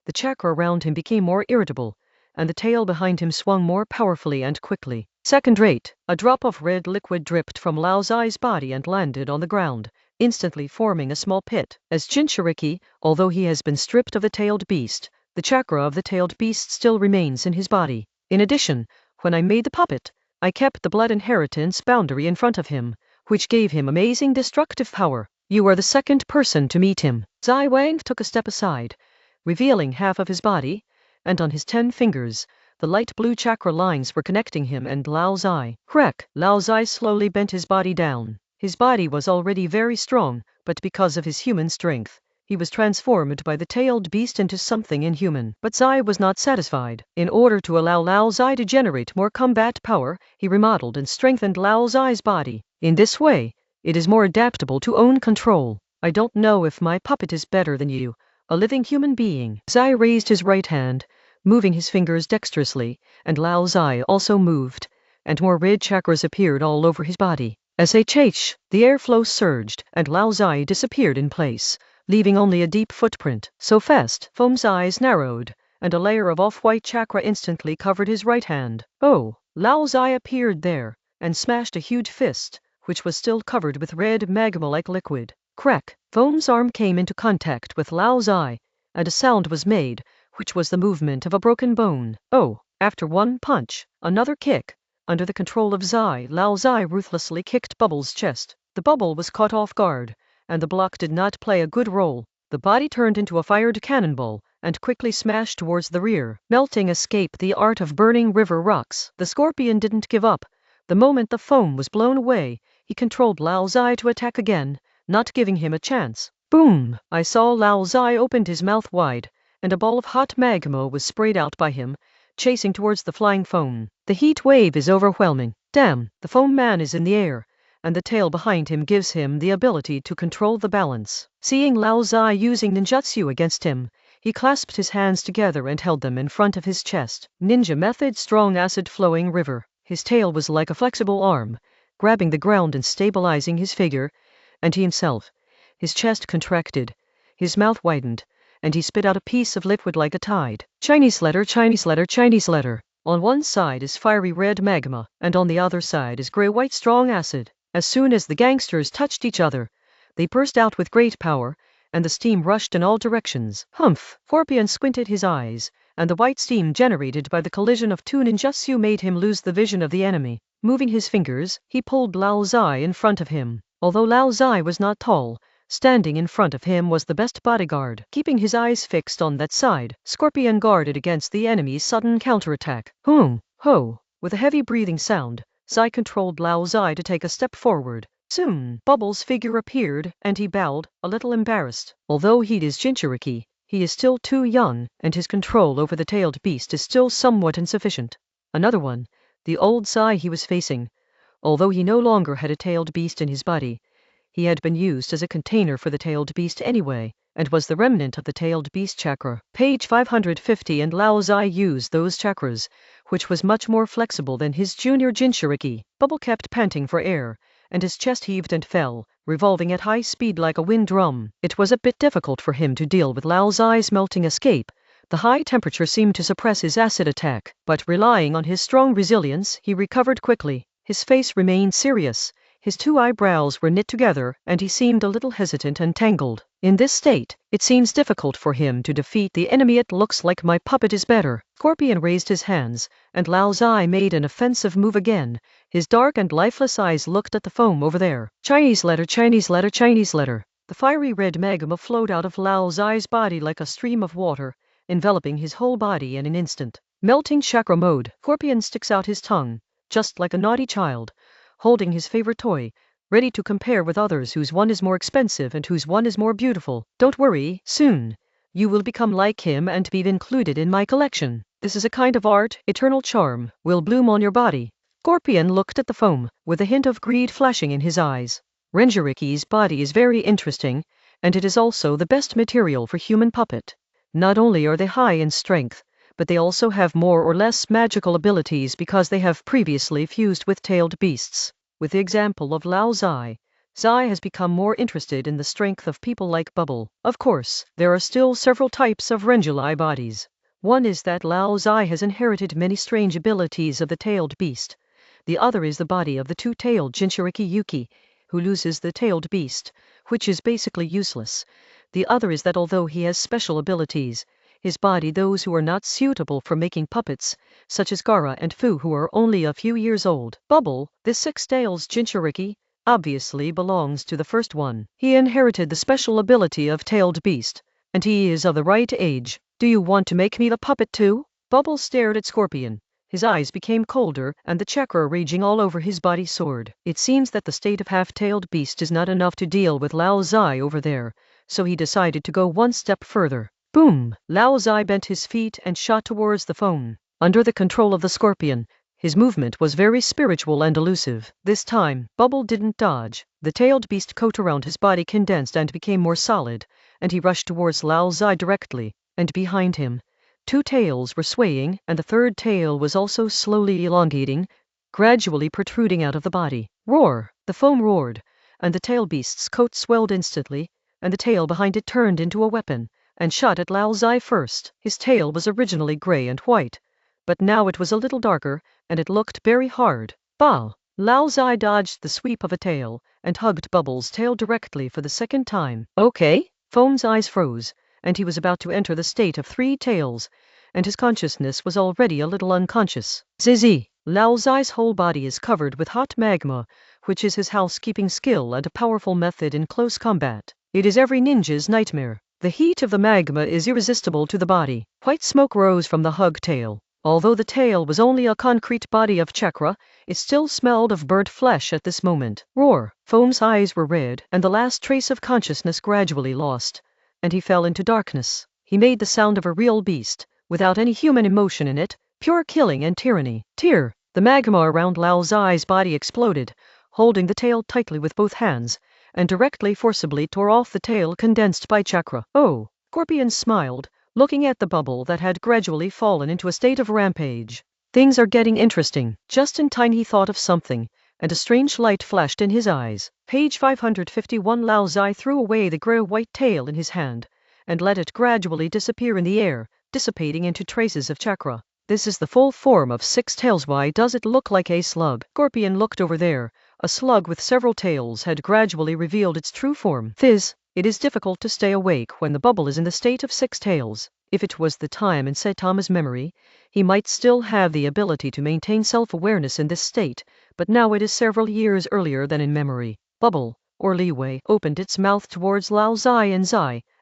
The chakra around him became more irritable, and the tail behind him swung more powerfully and quickly. Second rate, a drop of red liquid dripped from Lao Zai's body and landed on the ground, instantly forming a small pit. As Jinchuriki, although he has been stripped of the tailed beast, the chakra of the tailed beast still remains in his body. In addition, when I made the puppet, I kept the blood inheritance boundary in front of him, which gave him amazing destructive power. You are the second person to meet him. Zai Wang took a step aside, revealing half of his body, and on his 10 fingers, the light blue chakra lines were connecting him and Lao Zai. Crack! Lao Zai slowly bent his body down. His body was already very strong, but because of his human strength, he was transformed by the tailed beast into something inhuman. But Zai was not satisfied. In order to allow Lao Zai to generate more combat power, he remodeled and strengthened Lao Zai's body. In this way, it is more adaptable to own control. I don't know if my puppet is better than you, a living human being. Zai raised his right hand, moving his fingers dexterously, and Lao Zai also moved, and more red chakras appeared all over his body. SHH! The airflow surged, and Lao Zai disappeared in place, leaving only a deep footprint. So fast, Foam's eyes narrowed, and a layer of off-white chakra instantly covered his right hand. Oh! Lao Zai appeared there, and smashed a huge fist, which was still covered with red magma-like liquid. Crack! Foam's arm came into contact with Lao Zai, and a sound was made, which was the movement of a broken bone. Oh! After one punch, another kick. Under the control of Zai, Lao Zai ruthlessly kicked Bubble's chest. The bubble was caught off guard, and the block did not play a good role. The body turned into a fired cannonball, and quickly smashed towards the rear. Melting escape, the art of burning river rocks. The scorpion didn't give up, The moment the foam was blown away, he controlled Lao Zai to attack again, not giving him a chance. Boom! I saw Lao Zai opened his mouth wide, and a ball of hot magma was sprayed out by him, chasing towards the flying foam. The heat wave is overwhelming. Damn, the foam man is in the air, and the tail behind him gives him the ability to control the balance. Seeing Lao Zai using ninjutsu against him, he clasped his hands together and held them in front of his chest. Ninja method, strong acid flowing river. His tail was like a flexible arm, grabbing the ground and stabilizing his figure, and he himself. His chest contracted, his mouth widened, and he spit out a piece of liquid like a tide. Chinese letter, Chinese letter, Chinese letter. On one side is fiery red magma, and on the other side is gray-white strong acid. As soon as the gangsters touched each other, they burst out with great power, and the steam rushed in all directions. Humph! Scorpion squinted his eyes, and the white steam generated by the collision of two ninjutsu made him lose the vision of the enemy. Moving his fingers, he pulled Lao Zai in front of him. Although Lao Zai was not tall, standing in front of him was the best bodyguard. Keeping his eyes fixed on that side, Scorpion guarded against the enemy's sudden counterattack. Ho! With a heavy breathing sound, Zai controlled Lao Zai to take a step forward. Soon, Bubbles' figure appeared, and he bowed, a little embarrassed. Although he is Jinchuriki, he is still too young, and his control over the tailed beast is still somewhat insufficient. Another one, the old Zai he was facing. Although he no longer had a tailed beast in his body, he had been used as a container for the tailed beast anyway, and was the remnant of the tailed beast chakra. Page 550. And Lao Zai used those chakras, which was much more flexible than his junior Jinchuriki. Bubble kept panting for air, and his chest heaved and fell, revolving at high speed like a wind drum. It was a bit difficult for him to deal with Lao Zai's melting escape. The high temperature seemed to suppress his acid attack, but relying on his strong resilience, he recovered quickly. His face remained serious. His two eyebrows were knit together, and he seemed a little hesitant and tangled. In this state, it seems difficult for him to defeat the enemy. It looks like my puppet is better. Scorpion raised his hands, and Lao Zai made an offensive move again. His dark and lifeless eyes looked at the foam over there. Chinese letter, Chinese letter, Chinese letter. The fiery red magma flowed out of Lao Zai's body like a stream of water, enveloping his whole body in an instant. Melting chakra mode. Scorpion sticks out his tongue, just like a naughty child, holding his favorite toy, ready to compare with others whose one is more expensive and whose one is more beautiful. Don't worry, soon you will become like him and be included in my collection. This is a kind of art, eternal charm, will bloom on your body. Scorpion looked at the foam, with a hint of greed flashing in his eyes. Renjiriki's body is very interesting, and it is also the best material for human puppet. Not only are they high in strength, but they also have more or less magical abilities because they have previously fused with tailed beasts. With the example of Lao Zai, Zai has become more interested in the strength of people like Bubble. Of course, there are still several types of Renjuli bodies. One is that Lao Zai has inherited many strange abilities of the tailed beast. The other is the body of the two-tailed Jinchuriki Yuki, who loses the tailed beast, which is basically useless. The other is that although he has special abilities, his body those who are not suitable for making puppets, such as Gara and Fu who are only a few years old. Bubble, this six-tails Jinchuriki, obviously belongs to the first one. He inherited the special ability of tailed beast, and he is of the right age. Do you want to make me the puppet too? Bubble stared at Scorpion. His eyes became colder, and the chakra raging all over his body soared. It seems that the state of half-tailed beast is not enough to deal with Lao Zai over there, so he decided to go one step further. Boom! Lao Zai bent his feet and shot towards the foam. Under the control of the Scorpion, his movement was very spiritual and elusive. This time, Bubble didn't dodge. The tailed beast coat around his body condensed and became more solid, and he rushed towards Lao Zai directly, and behind him, two tails were swaying, and the third tail was also slowly elongating, gradually protruding out of the body. Roar! The foam roared, and the tail beast's coat swelled instantly, and the tail behind it turned into a weapon, and shot at Lao Zai first. His tail was originally gray and white, but now it was a little darker, and it looked very hard. Bah! Lao Zai dodged the sweep of a tail, and hugged Bubble's tail directly for the second time. Okay? Foam's eyes froze, and he was about to enter the state of three tails, and his consciousness was already a little unconscious. Zizi! Lao Zai's whole body is covered with hot magma, which is his housekeeping skill and a powerful method in close combat. It is every ninja's nightmare. The heat of the magma is irresistible to the body. White smoke rose from the hug tail, Although the tail was only a concrete body of chakra, it still smelled of burnt flesh at this moment. Roar! Foam's eyes were red, and the last trace of consciousness gradually lost, and he fell into darkness. He made the sound of a real beast, without any human emotion in it, pure killing and tyranny. Tear! The magma around Lao Zai's body exploded, holding the tail tightly with both hands, and directly forcibly tore off the tail condensed by chakra. Oh! Scorpion smiled, looking at the bubble that had gradually fallen into a state of rampage. Things are getting interesting. Just in time he thought of something, and a strange light flashed in his eyes. Page 551. Lao Zai threw away the grey-white tail in his hand, and let it gradually disappear in the air, dissipating into traces of chakra. This is the full form of 6 tails. Why does it look like a slug? Scorpion looked over there. A slug with several tails had gradually revealed its true form. Fizz! It is difficult to stay awake when the bubble is in the state of 6 tails. If it was the time in Saitama's memory, he might still have the ability to maintain self-awareness in this state, but now it is several years earlier than in memory. Bubble, or leeway, opened its mouth towards Lao Zai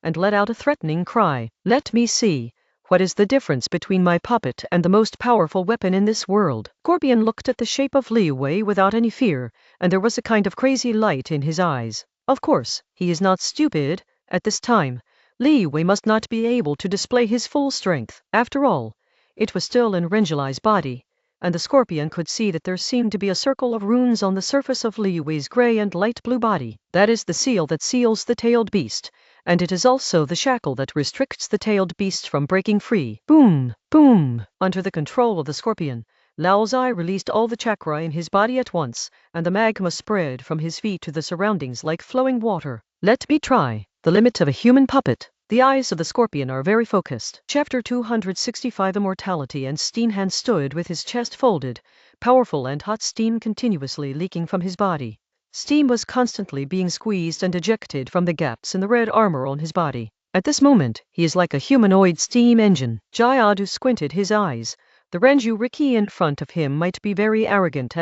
and let out a threatening cry. Let me see. What is the difference between my puppet and the most powerful weapon in this world? Scorpion looked at the shape of Liwei without any fear, and there was a kind of crazy light in his eyes. Of course, he is not stupid. At this time, Liwei must not be able to display his full strength. After all, it was still in Renjulai's body, and the scorpion could see that there seemed to be a circle of runes on the surface of Liwei's grey and light blue body. That is the seal that seals the tailed beast, and it is also the shackle that restricts the tailed beast from breaking free. Boom! Boom! Under the control of the scorpion, Lao Zai released all the chakra in his body at once, and the magma spread from his feet to the surroundings like flowing water. Let me try. The limit of a human puppet. The eyes of the scorpion are very focused. Chapter 265. Immortality. And Steenhan stood with his chest folded, powerful and hot steam continuously leaking from his body. Steam was constantly being squeezed and ejected from the gaps in the red armor on his body. At this moment, he is like a humanoid steam engine. Jayadu squinted his eyes. The Renju Riki in front of him might be very arrogant,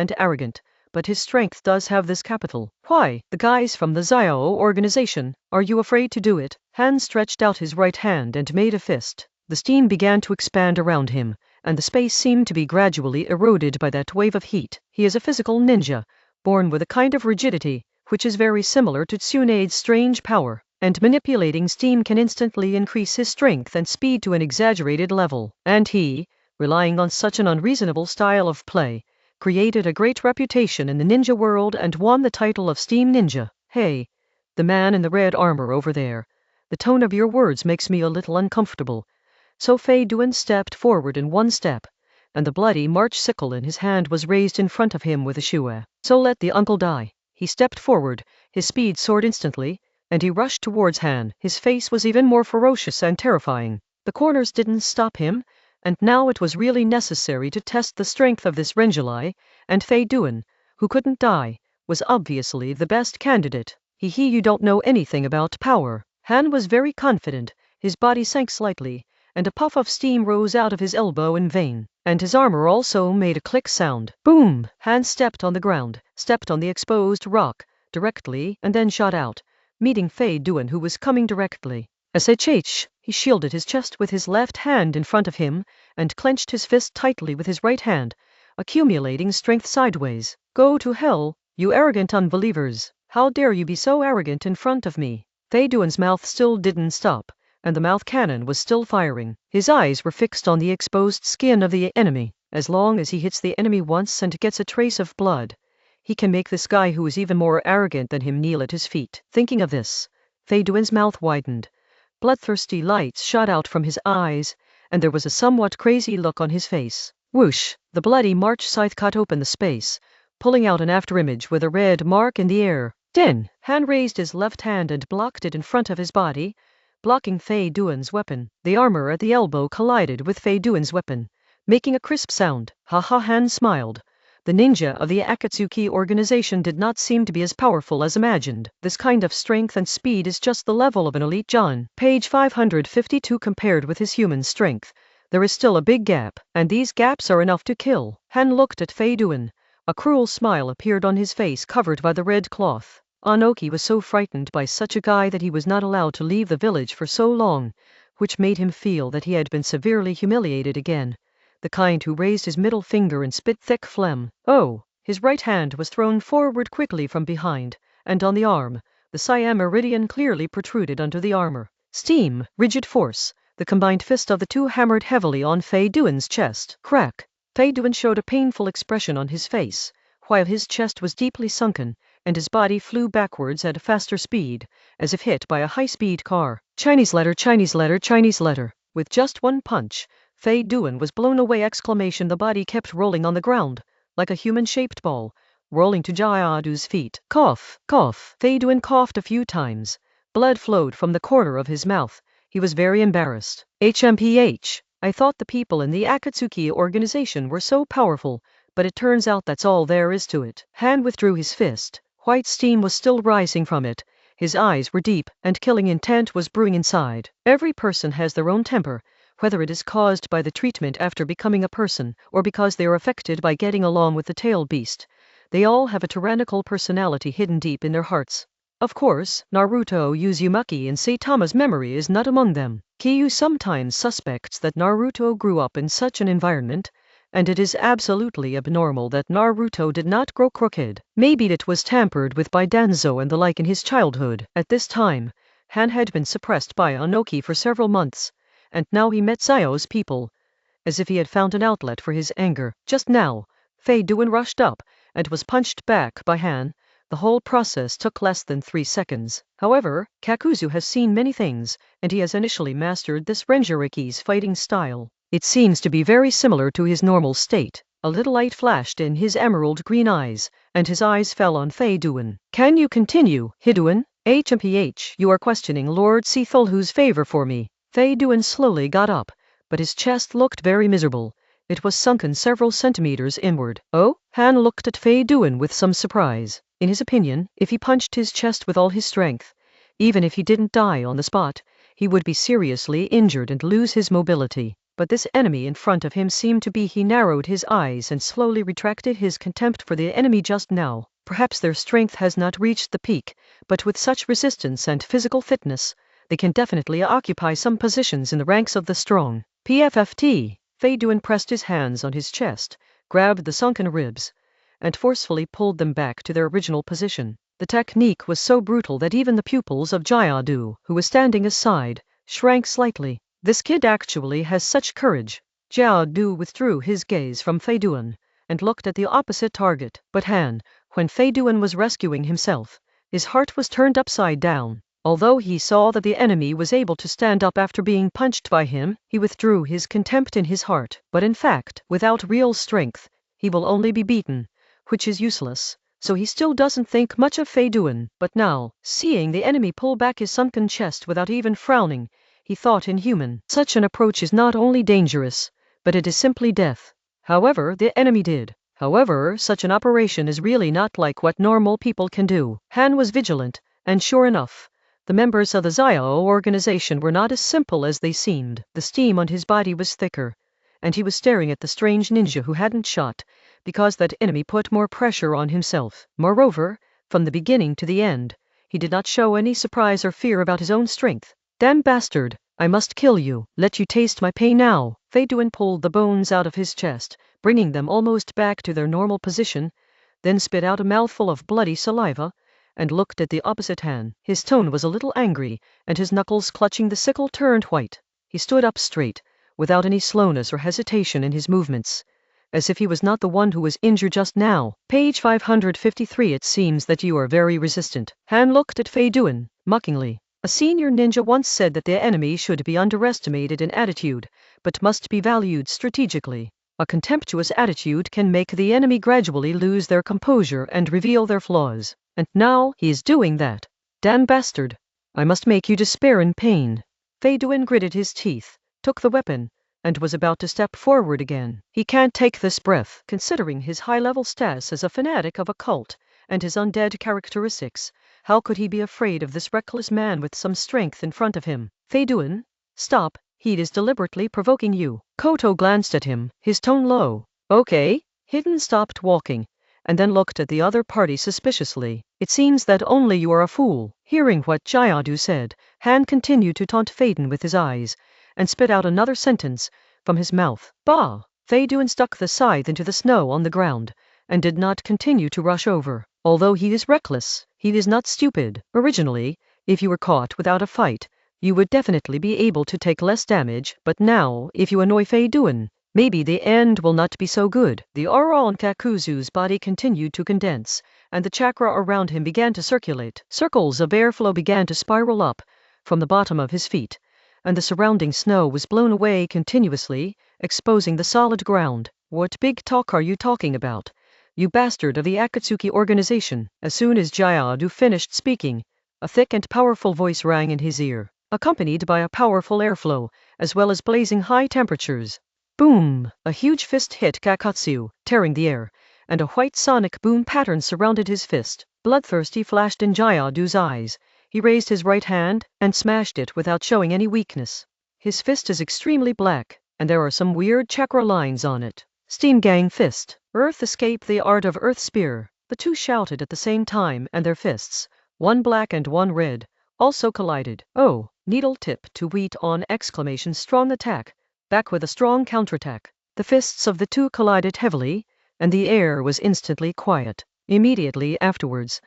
but his strength does have this capital. Why, the guys from the Xiao organization, are you afraid to do it? Han stretched out his right hand and made a fist. The steam began to expand around him, and the space seemed to be gradually eroded by that wave of heat. He is a physical ninja, born with a kind of rigidity, which is very similar to Tsunade's strange power, and manipulating steam can instantly increase his strength and speed to an exaggerated level. And he, relying on such an unreasonable style of play, created a great reputation in the ninja world and won the title of Steam Ninja. Hey, the man in the red armor over there, the tone of your words makes me a little uncomfortable. So Fei Duan stepped forward in one step, and the bloody March sickle in his hand was raised in front of him with a shue. So let the uncle die. He stepped forward, his speed soared instantly, and he rushed towards Han. His face was even more ferocious and terrifying. The corners didn't stop him, and now it was really necessary to test the strength of this Renjulai, and Fei Duan, who couldn't die, was obviously the best candidate. You don't know anything about power. Han was very confident. His body sank slightly, and a puff of steam rose out of his elbow in vain, and his armor also made a click sound. Boom! Han stepped on the ground, stepped on the exposed rock, directly, and then shot out, meeting Fei Duan, who was coming directly. SHH! He shielded his chest with his left hand in front of him, and clenched his fist tightly with his right hand, accumulating strength sideways. Go to hell, you arrogant unbelievers! How dare you be so arrogant in front of me? Fei Duan's mouth still didn't stop, and the mouth cannon was still firing. His eyes were fixed on the exposed skin of the enemy. As long as he hits the enemy once and gets a trace of blood, he can make this guy who is even more arrogant than him kneel at his feet. Thinking of this, Fei Duan's mouth widened. Bloodthirsty lights shot out from his eyes, and there was a somewhat crazy look on his face. Whoosh! The bloody March scythe cut open the space, pulling out an afterimage with a red mark in the air. Den! Han raised his left hand and blocked it in front of his body, blocking Fei Duan's weapon. The armor at the elbow collided with Fei Duan's weapon, making a crisp sound. Ha ha! Han smiled. The ninja of the Akatsuki organization did not seem to be as powerful as imagined. This kind of strength and speed is just the level of an elite John. Page 552. Compared with his human strength, there is still a big gap, and these gaps are enough to kill. Han looked at Fei Duan. A cruel smile appeared on his face covered by the red cloth. Anoki was so frightened by such a guy that he was not allowed to leave the village for so long, which made him feel that he had been severely humiliated again. the kind who raised his middle finger and spit thick phlegm. Oh! His right hand was thrown forward quickly from behind, and on the arm, the Siam meridian clearly protruded under the armor. Steam, rigid force, the combined fist of the two hammered heavily on Fei Duan's chest. Crack! Fei Duan showed a painful expression on his face, while his chest was deeply sunken, and his body flew backwards at a faster speed, as if hit by a high-speed car. Chinese letter, Chinese letter, Chinese letter. With just one punch, Fei Duan was blown away! The body kept rolling on the ground, like a human-shaped ball, rolling to Jiadu's feet. Cough, cough. Fei Duan coughed a few times. Blood flowed from the corner of his mouth. He was very embarrassed. HMPH. I thought the people in the Akatsuki organization were so powerful, but it turns out that's all there is to it. Han withdrew his fist. White steam was still rising from it. His eyes were deep, and killing intent was brewing inside. Every person has their own temper, whether it is caused by the treatment after becoming a person, or because they are affected by getting along with the tail beast. They all have a tyrannical personality hidden deep in their hearts. Of course, Naruto Uzumaki and Saitama's memory is not among them. Kyu sometimes suspects that Naruto grew up in such an environment, and it is absolutely abnormal that Naruto did not grow crooked. Maybe it was tampered with by Danzo and the like in his childhood. At this time, Han had been suppressed by Anoki for several months, and now he met Zio's people, as if he had found an outlet for his anger. Just now, Fei Duan rushed up, and was punched back by Han. The whole process took less than 3 seconds. However, Kakuzu has seen many things, and he has initially mastered this Renjiriki's fighting style. It seems to be very similar to his normal state. A little light flashed in his emerald green eyes, and his eyes fell on Fei Duan. Can you continue, Hiduan? HMPH, you are questioning Lord Sitholhu's favor for me. Fei Duan slowly got up, but his chest looked very miserable. It was sunken several centimeters inward. Oh? Han looked at Fei Duan with some surprise. In his opinion, if he punched his chest with all his strength, even if he didn't die on the spot, he would be seriously injured and lose his mobility. But this enemy in front of him seemed to be. He narrowed his eyes and slowly retracted his contempt for the enemy just now. Perhaps their strength has not reached the peak, but with such resistance and physical fitness, they can definitely occupy some positions in the ranks of the strong. PFFT. Fei Duan pressed his hands on his chest, grabbed the sunken ribs, and forcefully pulled them back to their original position. The technique was so brutal that even the pupils of Jiadu, who was standing aside, shrank slightly. This kid actually has such courage. Jiadu withdrew his gaze from Fei Duan, and looked at the opposite target. But Han, when Fei Duan was rescuing himself, his heart was turned upside down. Although he saw that the enemy was able to stand up after being punched by him, he withdrew his contempt in his heart. But in fact, without real strength, he will only be beaten, which is useless. So he still doesn't think much of Fei Duan. But now, seeing the enemy pull back his sunken chest without even frowning, he thought inhuman. Such an approach is not only dangerous, but it is simply death. However, the enemy did. However, such an operation is really not like what normal people can do. Han was vigilant, and sure enough, the members of the Zio organization were not as simple as they seemed. The steam on his body was thicker, and he was staring at the strange ninja who hadn't shot, because that enemy put more pressure on himself. Moreover, from the beginning to the end, he did not show any surprise or fear about his own strength. Damn bastard, I must kill you. Let you taste my pain now. Fei Duan pulled the bones out of his chest, bringing them almost back to their normal position, then spit out a mouthful of bloody saliva, and looked at the opposite Han. His tone was a little angry, and his knuckles clutching the sickle turned white. He stood up straight, without any slowness or hesitation in his movements, as if he was not the one who was injured just now. Page 553. It seems that you are very resistant. Han looked at Fei Duan, mockingly. A senior ninja once said that the enemy should be underestimated in attitude, but must be valued strategically. A contemptuous attitude can make the enemy gradually lose their composure and reveal their flaws. And now he is doing that. Damn bastard. I must make you despair in pain. Fei Duan gritted his teeth, took the weapon, and was about to step forward again. He can't take this breath. Considering his high-level status as a fanatic of a cult, and his undead characteristics, how could he be afraid of this reckless man with some strength in front of him? Fei Duan, stop, he is deliberately provoking you. Koto glanced at him, his tone low. Okay. Hidden stopped walking, and then looked at the other party suspiciously. It seems that only you are a fool. Hearing what Jiadu said, Han continued to taunt Fei Duan with his eyes, and spit out another sentence from his mouth. Bah! Fei Duan stuck the scythe into the snow on the ground, and did not continue to rush over. Although he is reckless, he is not stupid. Originally, if you were caught without a fight, you would definitely be able to take less damage, but now, if you annoy Fei Duan, maybe the end will not be so good. The aura on Kakuzu's body continued to condense, and the chakra around him began to circulate. Circles of airflow began to spiral up from the bottom of his feet, and the surrounding snow was blown away continuously, exposing the solid ground. What big talk are you talking about, you bastard of the Akatsuki organization? As soon as Jayadu finished speaking, a thick and powerful voice rang in his ear, accompanied by a powerful airflow, as well as blazing high temperatures. Boom! A huge fist hit Kakatsu, tearing the air, and a white sonic boom pattern surrounded his fist. Bloodthirsty flashed in Jayadu's eyes. He raised his right hand and smashed it without showing any weakness. His fist is extremely black, and there are some weird chakra lines on it. Steam Gang Fist. Earth Escape, the Art of Earth Spear. The two shouted at the same time, and their fists, one black and one red, also collided. Oh, needle tip to wheat on exclamation strong attack, back with a strong counterattack. The fists of the two collided heavily, and the air was instantly quiet. Immediately afterwards,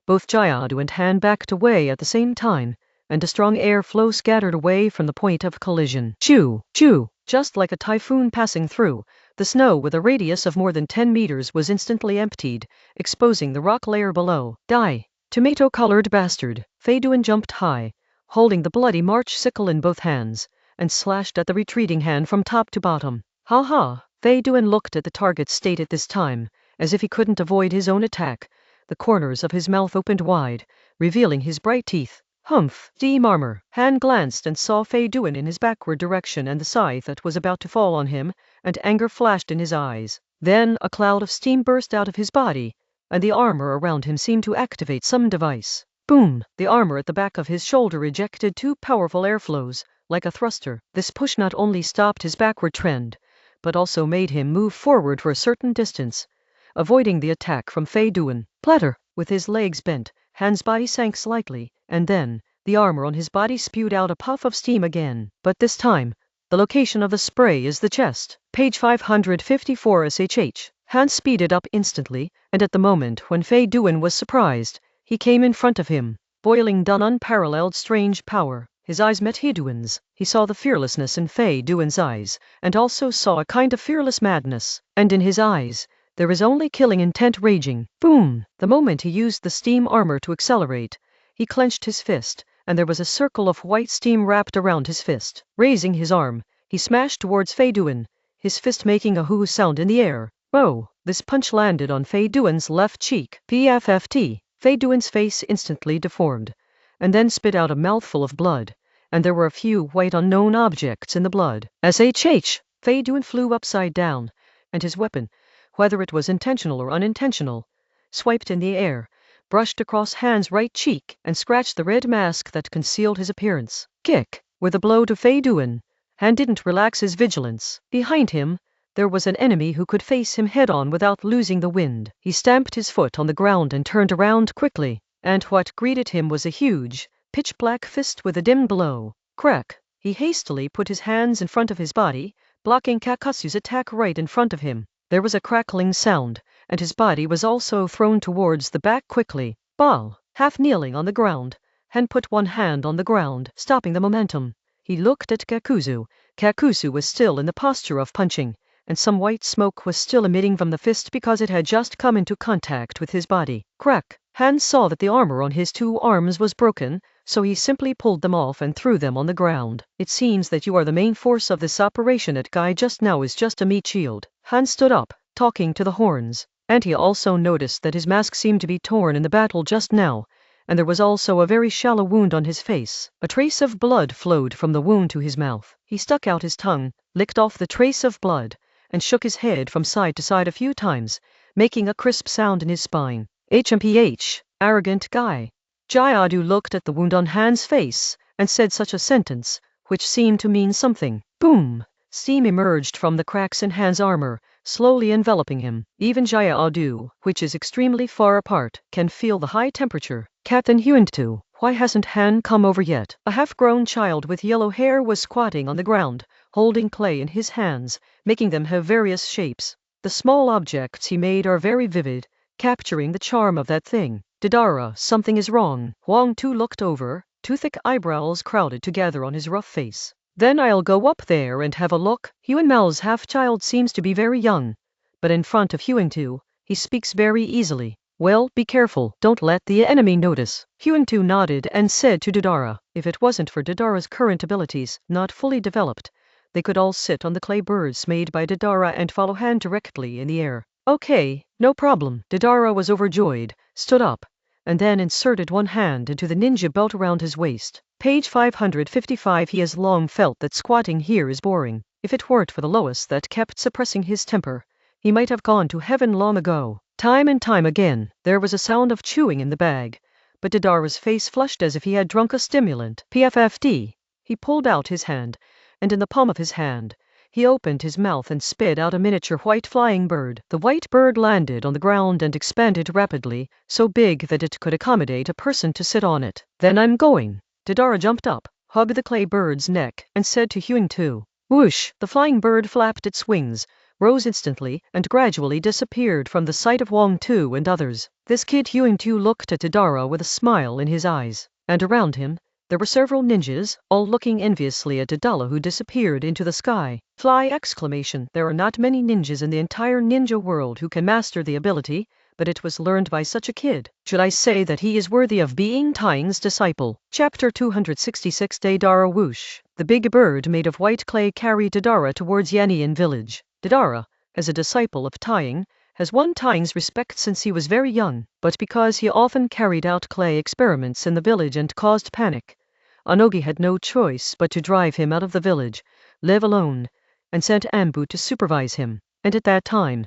both Jayadu and Han backed away at the same time, and a strong air flow scattered away from the point of collision. Chew! Chew! Just like a typhoon passing through, the snow with a radius of more than 10 meters was instantly emptied, exposing the rock layer below. Die! Tomato-colored bastard! Fei Duan jumped high, holding the bloody March sickle in both hands, and slashed at the retreating Han from top to bottom. Ha ha! Fei Duan looked at the target's state at this time, as if he couldn't avoid his own attack. The corners of his mouth opened wide, revealing his bright teeth. Humph! Steam armor! Han glanced and saw Fei Duan in his backward direction and the scythe that was about to fall on him, and anger flashed in his eyes. Then a cloud of steam burst out of his body, and the armor around him seemed to activate some device. Boom! The armor at the back of his shoulder ejected two powerful airflows, like a thruster. This push not only stopped his backward trend, but also made him move forward for a certain distance, avoiding the attack from Fei Duan. Platter! With his legs bent, Han's body sank slightly, and then, the armor on his body spewed out a puff of steam again. But this time, the location of the spray is the chest. Page 554 SHH. Han speeded up instantly, and at the moment when Fei Duan was surprised, he came in front of him, boiling down unparalleled strange power. His eyes met Hiduan's. He saw the fearlessness in Fei Duan's eyes, and also saw a kind of fearless madness. And in his eyes, there is only killing intent raging. Boom! The moment he used the steam armor to accelerate, he clenched his fist, and there was a circle of white steam wrapped around his fist. Raising his arm, he smashed towards Fei Duan, his fist making a hoo sound in the air. Oh! This punch landed on Fei Duan's left cheek. PFFT. Fei Duan's face instantly deformed, and then spit out a mouthful of blood, and there were a few white unknown objects in the blood. SHH! Fei Duan flew upside down, and his weapon, whether it was intentional or unintentional, swiped in the air, brushed across Han's right cheek, and scratched the red mask that concealed his appearance. Kick! With a blow to Fei Duan, Han didn't relax his vigilance. Behind him, there was an enemy who could face him head-on without losing the wind. He stamped his foot on the ground and turned around quickly, and what greeted him was a huge, pitch-black fist with a dim glow. Crack! He hastily put his hands in front of his body, blocking Kakatsu's attack right in front of him. There was a crackling sound, and his body was also thrown towards the back quickly. Ball! Half kneeling on the ground, Han put one hand on the ground, stopping the momentum. He looked at Kakuzu. Kakuzu was still in the posture of punching, and some white smoke was still emitting from the fist because it had just come into contact with his body. Crack! Han saw that the armor on his two arms was broken, so he simply pulled them off and threw them on the ground. It seems that you are the main force of this operation. That guy just now is just a meat shield. Han stood up, talking to the horns, and he also noticed that his mask seemed to be torn in the battle just now, and there was also a very shallow wound on his face. A trace of blood flowed from the wound to his mouth. He stuck out his tongue, licked off the trace of blood, and shook his head from side to side a few times, making a crisp sound in his spine. HMPH, arrogant guy. Jayadu looked at the wound on Han's face, and said such a sentence, which seemed to mean something. Boom! Steam emerged from the cracks in Han's armor, slowly enveloping him. Even Jayadu, which is extremely far apart, can feel the high temperature. Captain Huintu, why hasn't Han come over yet? A half-grown child with yellow hair was squatting on the ground, holding clay in his hands, making them have various shapes. The small objects he made are very vivid, capturing the charm of that thing. Deidara, something is wrong. Wang Tu looked over, two thick eyebrows crowded together on his rough face. Then I'll go up there and have a look. Huan Mao's half-child seems to be very young, but in front of Huang Tu, he speaks very easily. Well, be careful, don't let the enemy notice. Huang Tu nodded and said to Deidara, if it wasn't for Deidara's current abilities, not fully developed, they could all sit on the clay birds made by Deidara and follow Han directly in the air. Okay, no problem. Deidara was overjoyed, stood up, and then inserted one hand into the ninja belt around his waist. Page 555. He has long felt that squatting here is boring. If it weren't for the Lois that kept suppressing his temper, he might have gone to heaven long ago. Time and time again, there was a sound of chewing in the bag, but Deidara's face flushed as if he had drunk a stimulant. PFFD. He pulled out his hand, and in the palm of his hand, he opened his mouth and spit out a miniature white flying bird. The white bird landed on the ground and expanded rapidly, so big that it could accommodate a person to sit on it. Then I'm going. Deidara jumped up, hugged the clay bird's neck, and said to Huang Tu, whoosh! The flying bird flapped its wings, rose instantly, and gradually disappeared from the sight of Wang Tu and others. This kid. Huang Tu looked at Deidara with a smile in his eyes, and around him, there were several ninjas, all looking enviously at Deidara, who disappeared into the sky. Fly! Exclamation. There are not many ninjas in the entire ninja world who can master the ability, but it was learned by such a kid. Should I say that he is worthy of being Tang's disciple? Chapter 266. Deidara whoosh. The big bird made of white clay carried Deidara towards Yannian village. Deidara, as a disciple of Tang, has won Tang's respect since he was very young, but because he often carried out clay experiments in the village and caused panic, Onogi had no choice but to drive him out of the village, live alone, and sent Anbu to supervise him. And at that time,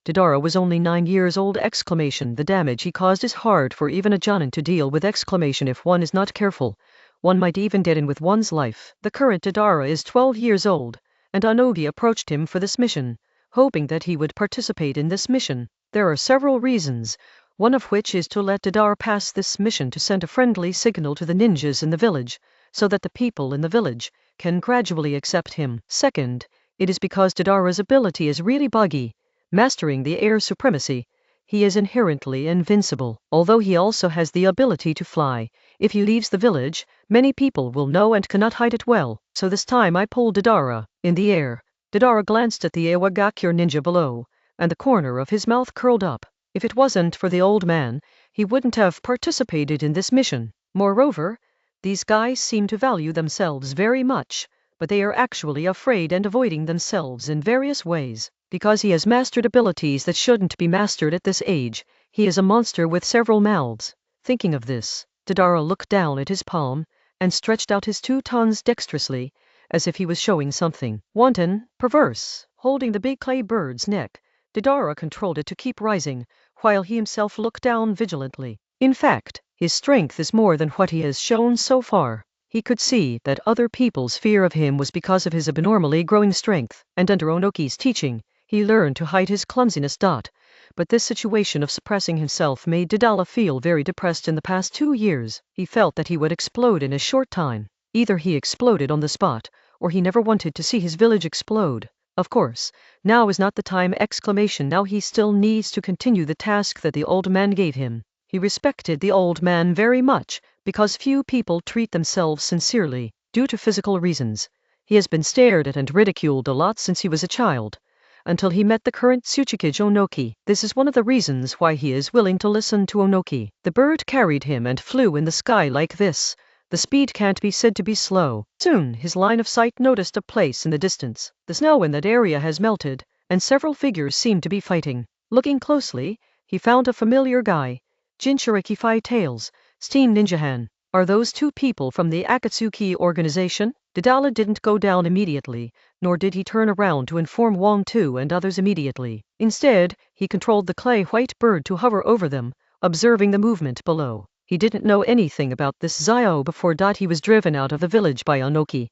Deidara was only 9 years old. Exclamation. The damage he caused is hard for even a Jonin to deal with. Exclamation. If one is not careful, one might even deaden with one's life. The current Deidara is 12 years old, and Onogi approached him for this mission, hoping that he would participate in this mission. There are several reasons, one of which is to let Deidara pass this mission to send a friendly signal to the ninjas in the village, so that the people in the village can gradually accept him. Second, it is because Deidara's ability is really buggy, mastering the air supremacy. He is inherently invincible, although he also has the ability to fly. If he leaves the village, many people will know and cannot hide it well. So this time I pulled Deidara in the air. Deidara glanced at the Iwagakure ninja below, and the corner of his mouth curled up. If it wasn't for the old man, he wouldn't have participated in this mission. Moreover, these guys seem to value themselves very much, but they are actually afraid and avoiding themselves in various ways. Because he has mastered abilities that shouldn't be mastered at this age, he is a monster with several mouths. Thinking of this, Deidara looked down at his palm, and stretched out his 2 tongues dexterously, as if he was showing something wanton, perverse. Holding the big clay bird's neck, Deidara controlled it to keep rising, while he himself looked down vigilantly. In fact, his strength is more than what he has shown so far. He could see that other people's fear of him was because of his abnormally growing strength, and under Onoki's teaching, he learned to hide his clumsiness. But this situation of suppressing himself made Deidara feel very depressed. In the past 2 years, he felt that he would explode in a short time. Either he exploded on the spot, or he never wanted to see his village explode. Of course, now is not the time! Exclamation. Now he still needs to continue the task that the old man gave him. He respected the old man very much, because few people treat themselves sincerely, due to physical reasons. He has been stared at and ridiculed a lot since he was a child, until he met the current Tsuchikage Onoki. This is one of the reasons why he is willing to listen to Onoki. The bird carried him and flew in the sky like this. The speed can't be said to be slow. Soon his line of sight noticed a place in the distance. The snow in that area has melted, and several figures seem to be fighting. Looking closely, he found a familiar guy. Jinchuriki 5 Tails, Steam Ninjahan. Are those 2 people from the Akatsuki organization? Deidara didn't go down immediately, nor did he turn around to inform Wang Tu and others immediately. Instead, he controlled the clay white bird to hover over them, observing the movement below. He didn't know anything about this Zio before. He was driven out of the village by Onoki,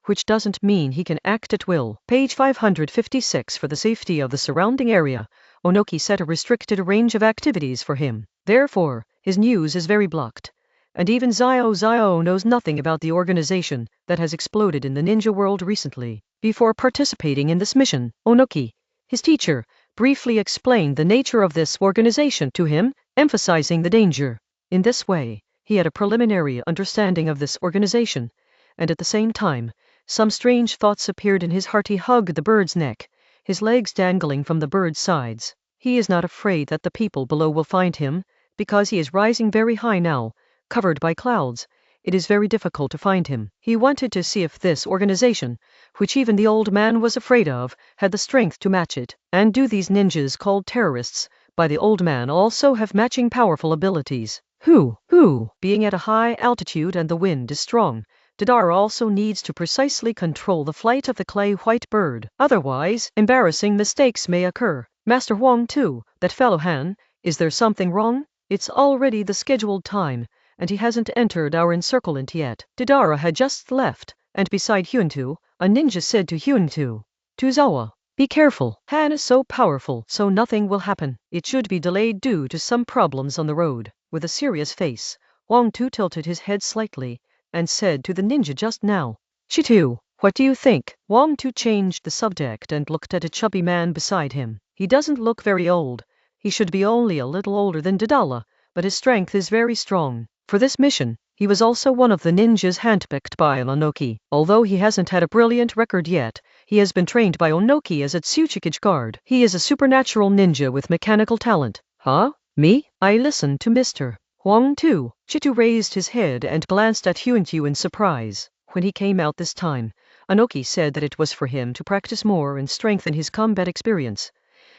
which doesn't mean he can act at will. Page 556. For the safety of the surrounding area, Onoki set a restricted range of activities for him. Therefore, his news is very blocked. and even Zio knows nothing about the organization that has exploded in the ninja world recently. Before participating in this mission, Onoki, his teacher, briefly explained the nature of this organization to him, emphasizing the danger. In this way, he had a preliminary understanding of this organization, and at the same time, some strange thoughts appeared in his heart. He hugged the bird's neck, his legs dangling from the bird's sides. He is not afraid that the people below will find him, because he is rising very high now, covered by clouds. It is very difficult to find him. He wanted to see if this organization, which even the old man was afraid of, had the strength to match it. And do these ninjas called terrorists by the old man also have matching powerful abilities? Who, being at a high altitude and the wind is strong, Deidara also needs to precisely control the flight of the clay white bird. Otherwise, embarrassing mistakes may occur. Master Huang too, that fellow Han, is there something wrong? It's already the scheduled time, and he hasn't entered our encirclement yet. Deidara had just left, and beside Hyuntu, a ninja said to Hyuntu, Tuzawa, be careful. Han is so powerful, so nothing will happen. It should be delayed due to some problems on the road. With a serious face, Huang Tu tilted his head slightly, and said to the ninja just now, Shitu, what do you think? Huang Tu changed the subject and looked at a chubby man beside him. He doesn't look very old. He should be only a little older than Deidara, but his strength is very strong. For this mission, he was also one of the ninjas handpicked by Onoki. Although he hasn't had a brilliant record yet, he has been trained by Onoki as a Tsuchikage guard. He is a supernatural ninja with mechanical talent. Huh? Me? I listened to Mr. Huang too. Shitu raised his head and glanced at Hyuntu in surprise. When he came out this time, Onoki said that it was for him to practice more and strengthen his combat experience,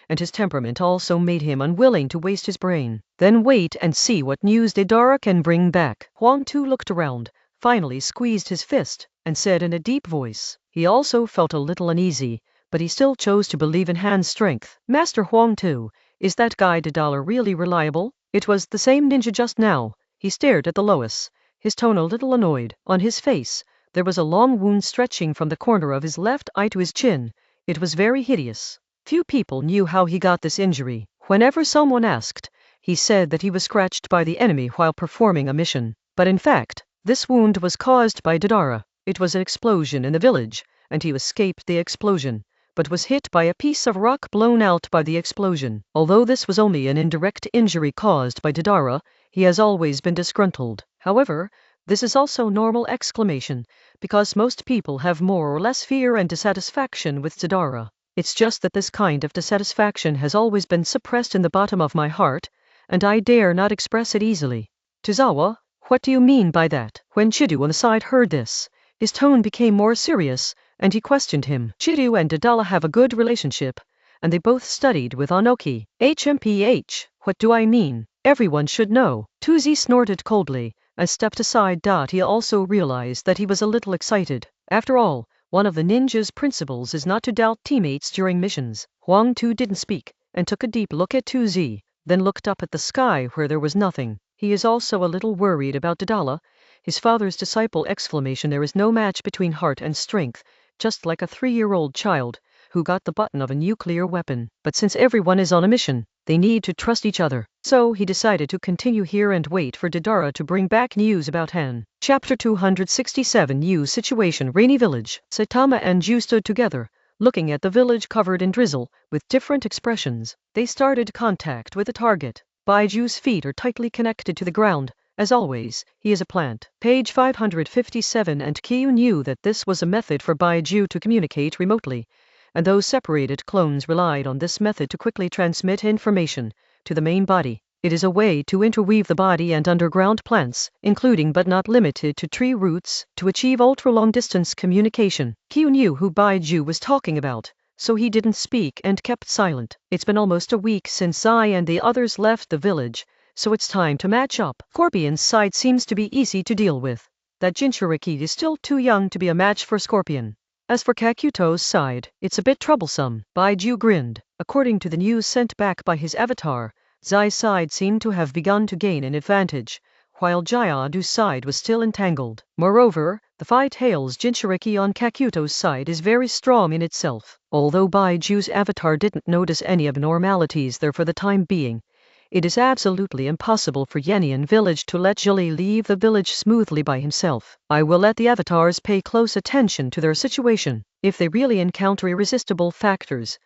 and his temperament also made him unwilling to waste his brain. Then wait and see what news Deidara can bring back. Huang Tu looked around, finally squeezed his fist, and said in a deep voice. He also felt a little uneasy, but he still chose to believe in Han's strength. Master Huang Tu, is that guy Deidara really reliable? It was the same ninja just now. He stared at the Lois, his tone a little annoyed. On his face, there was a long wound stretching from the corner of his left eye to his chin. It was very hideous. Few people knew how he got this injury. Whenever someone asked, he said that he was scratched by the enemy while performing a mission. But in fact, this wound was caused by Deidara. It was an explosion in the village, and he escaped the explosion, but was hit by a piece of rock blown out by the explosion. Although this was only an indirect injury caused by Deidara, he has always been disgruntled. However, this is also normal exclamation, because most people have more or less fear and dissatisfaction with Deidara. It's just that this kind of dissatisfaction has always been suppressed in the bottom of my heart, and I dare not express it easily. Tozawa, what do you mean by that? When Chidu on the side heard this, his tone became more serious, and he questioned him. Chidu and Deidara have a good relationship, and they both studied with Onoki. HMPH, what do I mean? Everyone should know. Tuzi snorted coldly, and stepped aside. He also realized that he was a little excited. After all, one of the ninja's principles is not to doubt teammates during missions. Huang Tu didn't speak, and took a deep look at Tuzi, then looked up at the sky where there was nothing. He is also a little worried about Deidara, his father's disciple. There is no match between heart and strength, just like a 3-year-old child who got the button of a nuclear weapon. But since everyone is on a mission, they need to trust each other. So he decided to continue here and wait for Deidara to bring back news about Han. Chapter 267. New situation. Rainy village. Saitama and Ju stood together, looking at the village covered in drizzle, with different expressions. They started contact with the target. Baiju's feet are tightly connected to the ground. As always, he is a plant. Page 557. And Kyu knew that this was a method for Baiju to communicate remotely, and those separated clones relied on this method to quickly transmit information to the main body. It is a way to interweave the body and underground plants, including but not limited to tree roots, to achieve ultra-long distance communication. Kyu knew who Baiju was talking about, so he didn't speak and kept silent. It's been almost a week since Zai and the others left the village, so it's time to match up. Scorpion's side seems to be easy to deal with. That Jinchuriki is still too young to be a match for Scorpion. As for Kakuto's side, it's a bit troublesome. Baiju grinned. According to the news sent back by his avatar, Zai's side seemed to have begun to gain an advantage, while Jayadu's side was still entangled. Moreover, the fight hails Jinchuriki on Kakuto's side is very strong in itself. Although Baiju's avatar didn't notice any abnormalities there for the time being, It is absolutely impossible for Yenian village to let Julie leave the village smoothly by himself. I will let the avatars pay close attention to their situation. If they really encounter irresistible factors,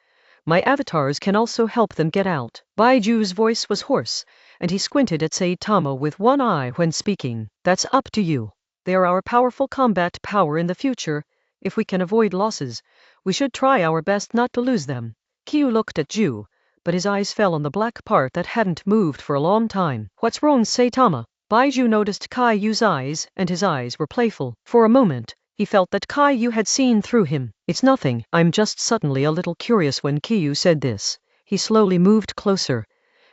my avatars can also help them get out. Baiju's voice was hoarse, and he squinted at Saitama with one eye when speaking. That's up to you. They are our powerful combat power in the future. If we can avoid losses, we should try our best not to lose them. Kyu looked at Ju, but his eyes fell on the black part that hadn't moved for a long time. What's wrong, Saitama? Baiju noticed Kaiyu's eyes, and his eyes were playful. For a moment, he felt that Kaiyu had seen through him. It's nothing, I'm just suddenly a little curious. When Kyu said this, he slowly moved closer,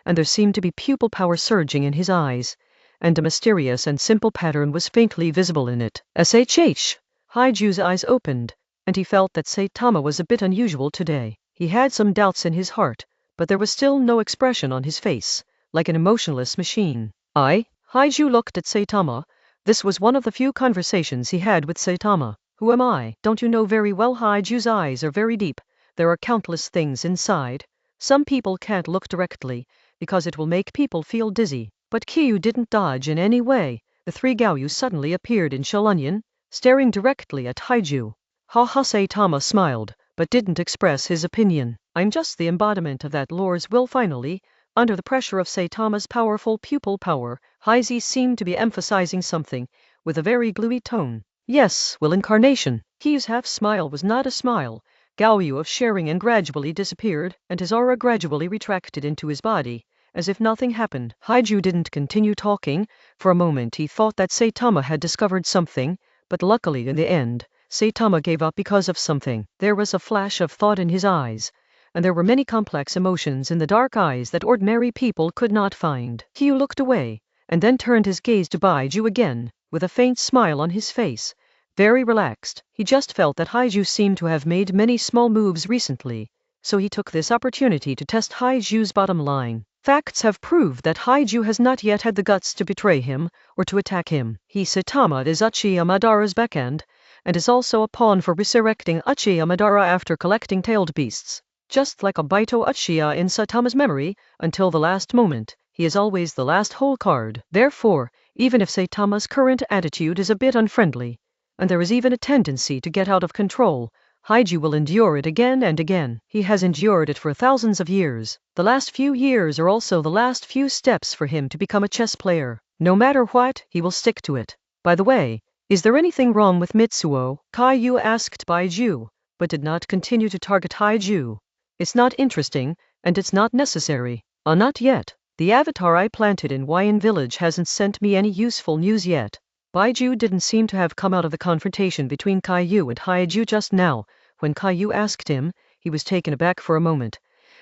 and there seemed to be pupil power surging in his eyes, and a mysterious and simple pattern was faintly visible in it. SHH! Haiju's eyes opened, and he felt that Saitama was a bit unusual today. He had some doubts in his heart, but there was still no expression on his face, like an emotionless machine. Haiju looked at Saitama. This was one of the few conversations he had with Saitama. Who am I? Don't you know very well? Haiju's eyes are very deep. There are countless things inside. Some people can't look directly, because it will make people feel dizzy. But Kyu didn't dodge in any way. The three Gaoyu suddenly appeared in Shalunyan, staring directly at Haiju. Saitama smiled, but didn't express his opinion. I'm just the embodiment of that Lord's will. Finally, under the pressure of Saitama's powerful pupil power, Haizi seemed to be emphasizing something, with a very gluey tone. Yes, will incarnation. Kyu's half-smile was not a smile. Gaoyu of sharing and gradually disappeared, and his aura gradually retracted into his body, as if nothing happened. Haiju didn't continue talking. For a moment he thought that Saitama had discovered something, but luckily in the end, Saitama gave up because of something. There was a flash of thought in his eyes, and there were many complex emotions in the dark eyes that ordinary people could not find. Kyu looked away, and then turned his gaze to Baiju again, with a faint smile on his face, very relaxed. He just felt that Haiju seemed to have made many small moves recently, so he took this opportunity to test Haiju's bottom line. Facts have proved that Haiju has not yet had the guts to betray him, or to attack him. Saitama is Uchiha Madara's backhand, and is also a pawn for resurrecting Uchiha Madara after collecting tailed beasts. Just like a Baito Uchiha in Saitama's memory, until the last moment, he is always the last whole card. Therefore, even if Saitama's current attitude is a bit unfriendly, and there is even a tendency to get out of control, Haiju will endure it again and again. He has endured it for thousands of years. The last few years are also the last few steps for him to become a chess player. No matter what, he will stick to it. By the way, is there anything wrong with Mitsuo? Kaiyu asked Baiju, but did not continue to target Haiju. It's not interesting, and it's not necessary. Not yet. The avatar I planted in Wyan village hasn't sent me any useful news yet. Baiju didn't seem to have come out of the confrontation between Kaiyu and Haiju just now. When Kaiyu asked him, he was taken aback for a moment,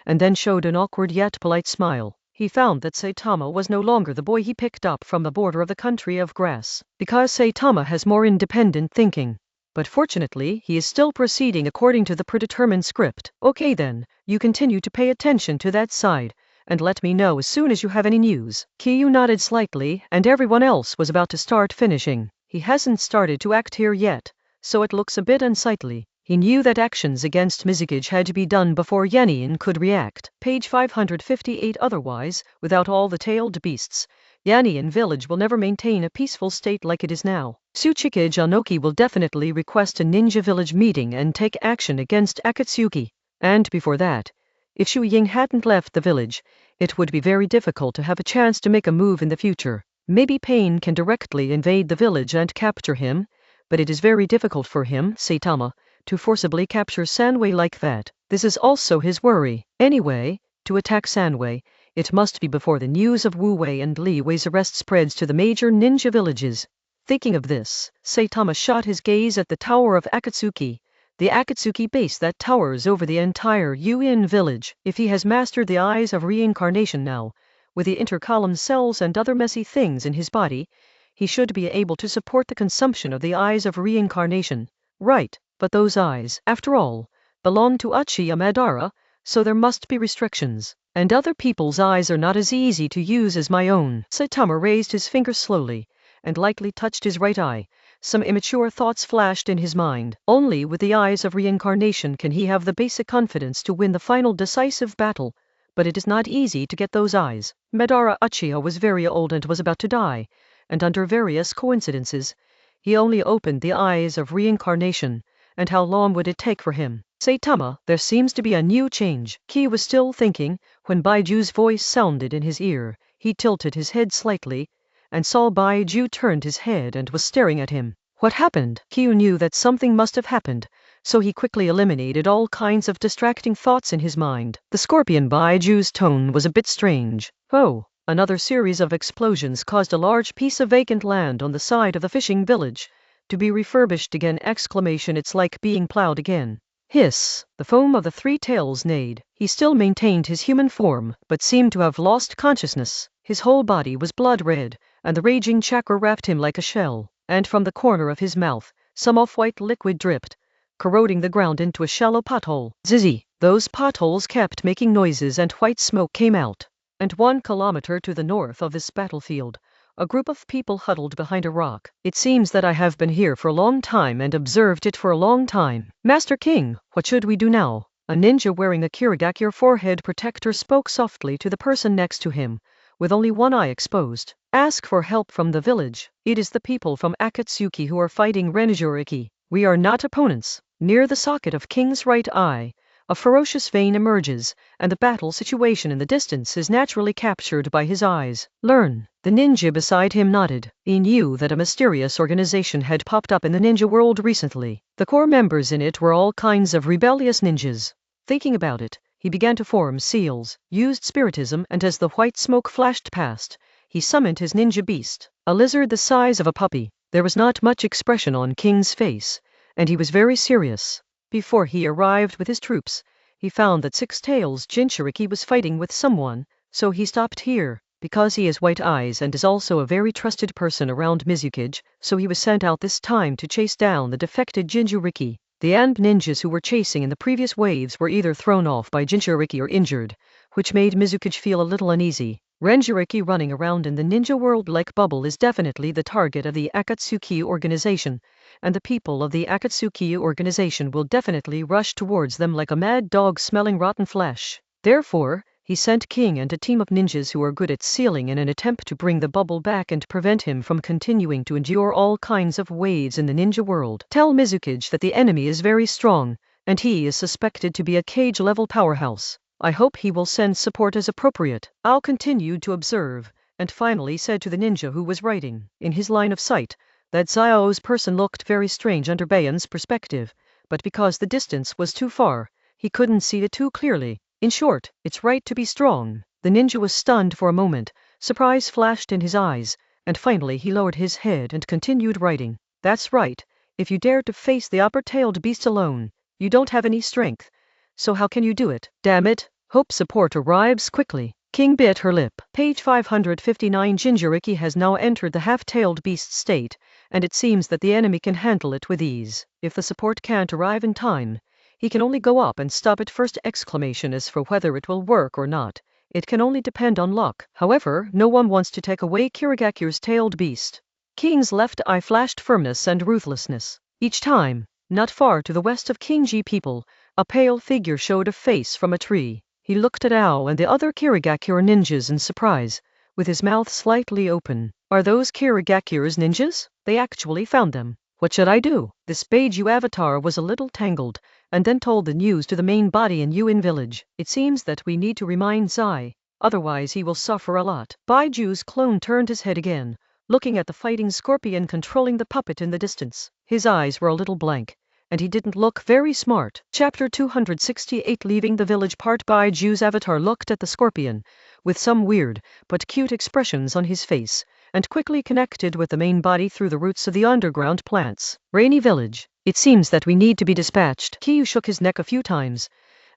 and then showed an awkward yet polite smile. He found that Saitama was no longer the boy he picked up from the border of the country of grass, because Saitama has more independent thinking. But fortunately, he is still proceeding according to the predetermined script. Okay then, you continue to pay attention to that side, and let me know as soon as you have any news. Kyu nodded slightly, and everyone else was about to start finishing. He hasn't started to act here yet, so it looks a bit unsightly. He knew that actions against Mizukage had to be done before Yannian could react. Page 558. Otherwise, without all the tailed beasts, Yannian village will never maintain a peaceful state like it is now. Tsuchika Janoki will definitely request a ninja village meeting and take action against Akatsuki. And before that, if Shu Ying hadn't left the village, it would be very difficult to have a chance to make a move in the future. Maybe Pain can directly invade the village and capture him, but it is very difficult for him, Saitama, to forcibly capture Sanwei like that. This is also his worry. Anyway, to attack Sanwei, it must be before the news of Wu Wei and Li Wei's arrest spreads to the major ninja villages. Thinking of this, Saitama shot his gaze at the tower of Akatsuki, the Akatsuki base that towers over the entire Yuin village. If he has mastered the eyes of reincarnation now, with the intercolumn cells and other messy things in his body, he should be able to support the consumption of the eyes of reincarnation. Right, but those eyes, after all, belong to Uchiha Madara, so there must be restrictions. And other people's eyes are not as easy to use as my own. Saitama raised his finger slowly, and lightly touched his right eye. Some immature thoughts flashed in his mind. Only with the eyes of reincarnation can he have the basic confidence to win the final decisive battle. but it is not easy to get those eyes. Madara Uchiha was very old and was about to die, and under various coincidences, he only opened the eyes of reincarnation, and how long would it take for him? Saitama, there seems to be a new change. Ki was still thinking, when Baiju's voice sounded in his ear. He tilted his head slightly, and saw Baiju turned his head and was staring at him. What happened? Ki knew that something must have happened, so he quickly eliminated all kinds of distracting thoughts in his mind. The scorpion Baiju's tone was a bit strange. Oh! Another series of explosions caused a large piece of vacant land on the side of the fishing village to be refurbished again! It's like being plowed again. Hiss! The foam of the three tails neighed. He still maintained his human form, but seemed to have lost consciousness. His whole body was blood red, and the raging chakra wrapped him like a shell, and from the corner of his mouth, some off-white liquid dripped, corroding the ground into a shallow pothole. Zizzy! Those potholes kept making noises and white smoke came out. And 1 kilometer to the north of this battlefield, a group of people huddled behind a rock. It seems that I have been here for a long time and observed it for a long time. Master King, what should we do now? A ninja wearing a kirigaki forehead protector spoke softly to the person next to him, with only one eye exposed. Ask for help from the village. It is the people from Akatsuki who are fighting Renjuriki. We are not opponents. Near the socket of King's right eye, a ferocious vein emerges, and the battle situation in the distance is naturally captured by his eyes. Learn. The ninja beside him nodded. He knew that a mysterious organization had popped up in the ninja world recently. The core members in it were all kinds of rebellious ninjas. Thinking about it, he began to form seals, used spiritism, and as the white smoke flashed past, he summoned his ninja beast, a lizard the size of a puppy. There was not much expression on King's face, and he was very serious. Before he arrived with his troops, he found that Six Tails Jinchuriki was fighting with someone, so he stopped here. Because he has white eyes and is also a very trusted person around Mizukage, so he was sent out this time to chase down the defected Jinchuriki. The ANB ninjas who were chasing in the previous waves were either thrown off by Jinchuriki or injured, which made Mizukage feel a little uneasy. Renjuriki running around in the ninja world like bubble is definitely the target of the Akatsuki organization, and the people of the Akatsuki organization will definitely rush towards them like a mad dog smelling rotten flesh. Therefore, he sent King and a team of ninjas who are good at sealing in an attempt to bring the bubble back and prevent him from continuing to endure all kinds of waves in the ninja world. Tell Mizukage that the enemy is very strong, and he is suspected to be a cage-level powerhouse. I hope he will send support as appropriate. Al continued to observe, and finally said to the ninja who was writing, in his line of sight, that Xiao's person looked very strange under Bayan's perspective, but because the distance was too far, he couldn't see it too clearly. In short, it's right to be strong. The ninja was stunned for a moment, surprise flashed in his eyes, and finally he lowered his head and continued writing. That's right, if you dare to face the upper-tailed beast alone, you don't have any strength. So how can you do it? Damn it, hope support arrives quickly. King bit her lip. Page 559. Jinchuriki has now entered the half-tailed beast state, and it seems that the enemy can handle it with ease. If the support can't arrive in time, he can only go up and stop it first! As for whether it will work or not, it can only depend on luck. However, no one wants to take away Kirigaku's tailed beast. King's left eye flashed firmness and ruthlessness. Each time, not far to the west of King Ji people, a pale figure showed a face from a tree. He looked at Ao and the other Kirigakure ninjas in surprise, with his mouth slightly open. Are those Kirigakure's ninjas? They actually found them. What should I do? This Beiju avatar was a little tangled, and then told the news to the main body in Yuin village. It seems that we need to remind Zai, otherwise he will suffer a lot. Baiju's clone turned his head again, looking at the fighting scorpion controlling the puppet in the distance. His eyes were a little blank, and he didn't look very smart. Chapter 268. Leaving the village part. Baiju's avatar looked at the scorpion, with some weird, but cute expressions on his face, and quickly connected with the main body through the roots of the underground plants. Rainy village. It seems that we need to be dispatched. Kyu shook his neck a few times,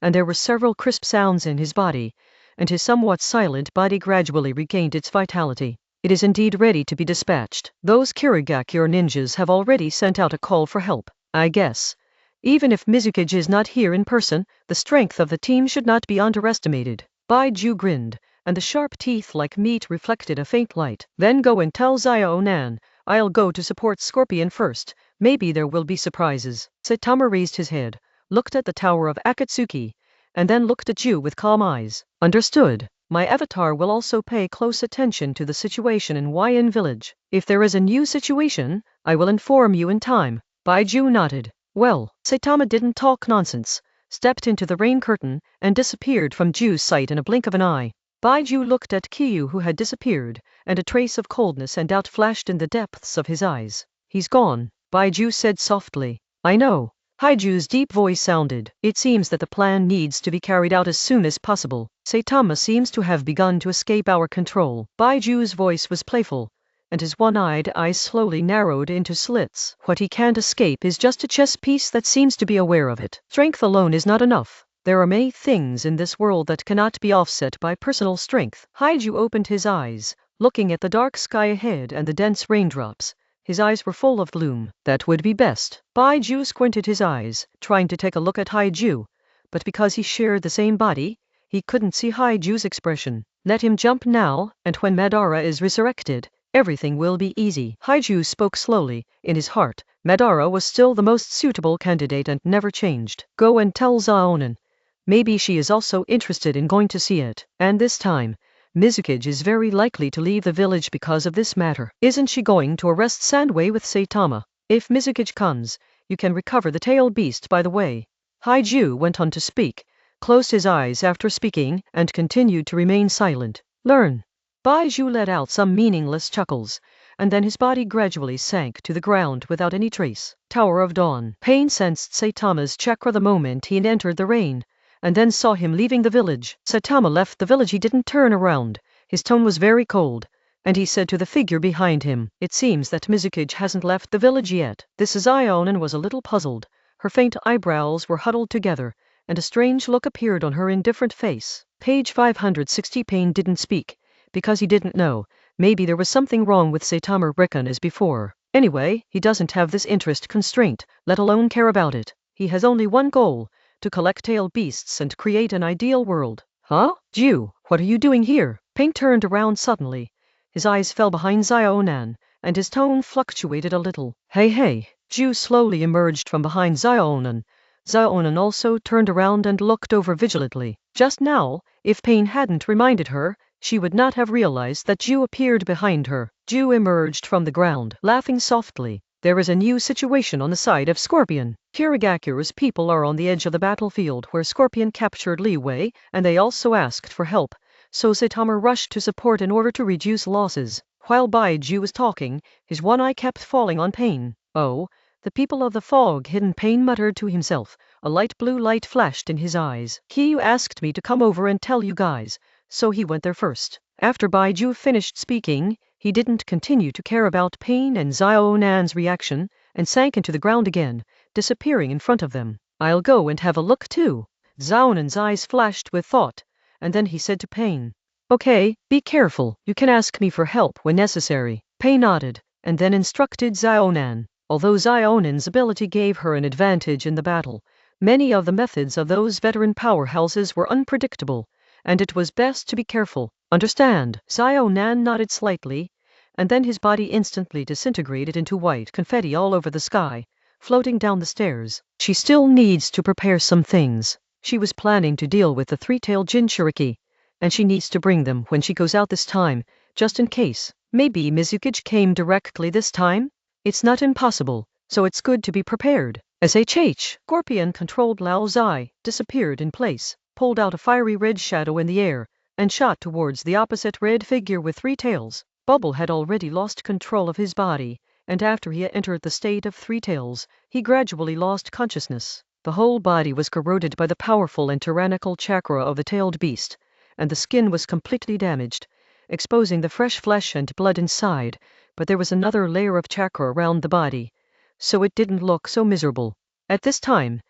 and there were several crisp sounds in his body, and his somewhat silent body gradually regained its vitality. It is indeed ready to be dispatched. Those Kirigakure ninjas have already sent out a call for help, I guess. Even if Mizukage is not here in person, the strength of the team should not be underestimated. Baiju grinned, and the sharp teeth like meat reflected a faint light. Then go and tell Xiao-nan, I'll go to support Scorpion first. Maybe there will be surprises. Saitama raised his head, looked at the tower of Akatsuki, and then looked at Ju with calm eyes. Understood. My avatar will also pay close attention to the situation in Yan village. If there is a new situation, I will inform you in time. Baiju nodded. Well, Saitama didn't talk nonsense, stepped into the rain curtain, and disappeared from Ju's sight in a blink of an eye. Baiju looked at Kyu, who had disappeared, and a trace of coldness and doubt flashed in the depths of his eyes. He's gone, Baiju said softly. I know. Haiju's deep voice sounded. It seems that the plan needs to be carried out as soon as possible. Saitama seems to have begun to escape our control. Baiju's voice was playful, and his one-eyed eyes slowly narrowed into slits. What he can't escape is just a chess piece that seems to be aware of it. Strength alone is not enough. There are many things in this world that cannot be offset by personal strength. Haiju opened his eyes, looking at the dark sky ahead and the dense raindrops. His eyes were full of gloom. That would be best. Baiju squinted his eyes, trying to take a look at Haiju, but because he shared the same body, he couldn't see Haiju's expression. Let him jump now, and when Madara is resurrected, everything will be easy. Haiju spoke slowly. In his heart, Madara was still the most suitable candidate and never changed. Go and tell Zaonan. Maybe she is also interested in going to see it. And this time, Mizukage is very likely to leave the village because of this matter. Isn't she going to arrest Sandway with Saitama? If Mizukage comes, you can recover the tailed beast by the way. Haiju went on to speak, closed his eyes after speaking, and continued to remain silent. Learn. Baiju let out some meaningless chuckles, and then his body gradually sank to the ground without any trace. Tower of Dawn. Pain sensed Saitama's chakra the moment he entered the rain, and then saw him leaving the village. Saitama left the village. He didn't turn around. His tone was very cold, and he said to the figure behind him, it seems that Mizukage hasn't left the village yet. This Ionan was a little puzzled. Her faint eyebrows were huddled together, and a strange look appeared on her indifferent face. Page 560. Pain didn't speak, because he didn't know. Maybe there was something wrong with Saitama Rikan as before. Anyway, he doesn't have this interest constraint, let alone care about it. He has only one goal, to collect tailed beasts and create an ideal world. Huh? Ju, what are you doing here? Pain turned around suddenly. His eyes fell behind Zaonan, and his tone fluctuated a little. Hey. Ju slowly emerged from behind Zaonan. Zaonan also turned around and looked over vigilantly. Just now, if Pain hadn't reminded her, she would not have realized that Ju appeared behind her. Ju emerged from the ground, laughing softly. There is a new situation on the side of Scorpion. Kirigakura's people are on the edge of the battlefield where Scorpion captured Li Wei, and they also asked for help, so Saitama rushed to support in order to reduce losses. While Baiju was talking, his one eye kept falling on Pain. Oh, the people of the fog-hidden. Pain muttered to himself. A light blue light flashed in his eyes. Kyu asked me to come over and tell you guys, so he went there first. After Baiju finished speaking, he didn't continue to care about Pain and Zaonan's reaction, and sank into the ground again, disappearing in front of them. I'll go and have a look too. Zaonan's eyes flashed with thought, and then he said to Pain, Okay, be careful. You can ask me for help when necessary. Pain nodded, and then instructed Zaonan. Although Zaonan's ability gave her an advantage in the battle, many of the methods of those veteran powerhouses were unpredictable, and it was best to be careful. Understand? Zaonan nodded slightly, and then his body instantly disintegrated into white confetti all over the sky, floating down the stairs. She still needs to prepare some things. She was planning to deal with the three-tailed Jinchuriki, and she needs to bring them when she goes out this time, just in case. Maybe Mizukage came directly this time? It's not impossible, so it's good to be prepared. SHH! Scorpion controlled Lao Zai, disappeared in place, pulled out a fiery red shadow in the air, and shot towards the opposite red figure with three tails. Bubble had already lost control of his body, and after he entered the state of three tails, he gradually lost consciousness. The whole body was corroded by the powerful and tyrannical chakra of the tailed beast, and the skin was completely damaged, exposing the fresh flesh and blood inside, but there was another layer of chakra around the body, so it didn't look so miserable. At this time,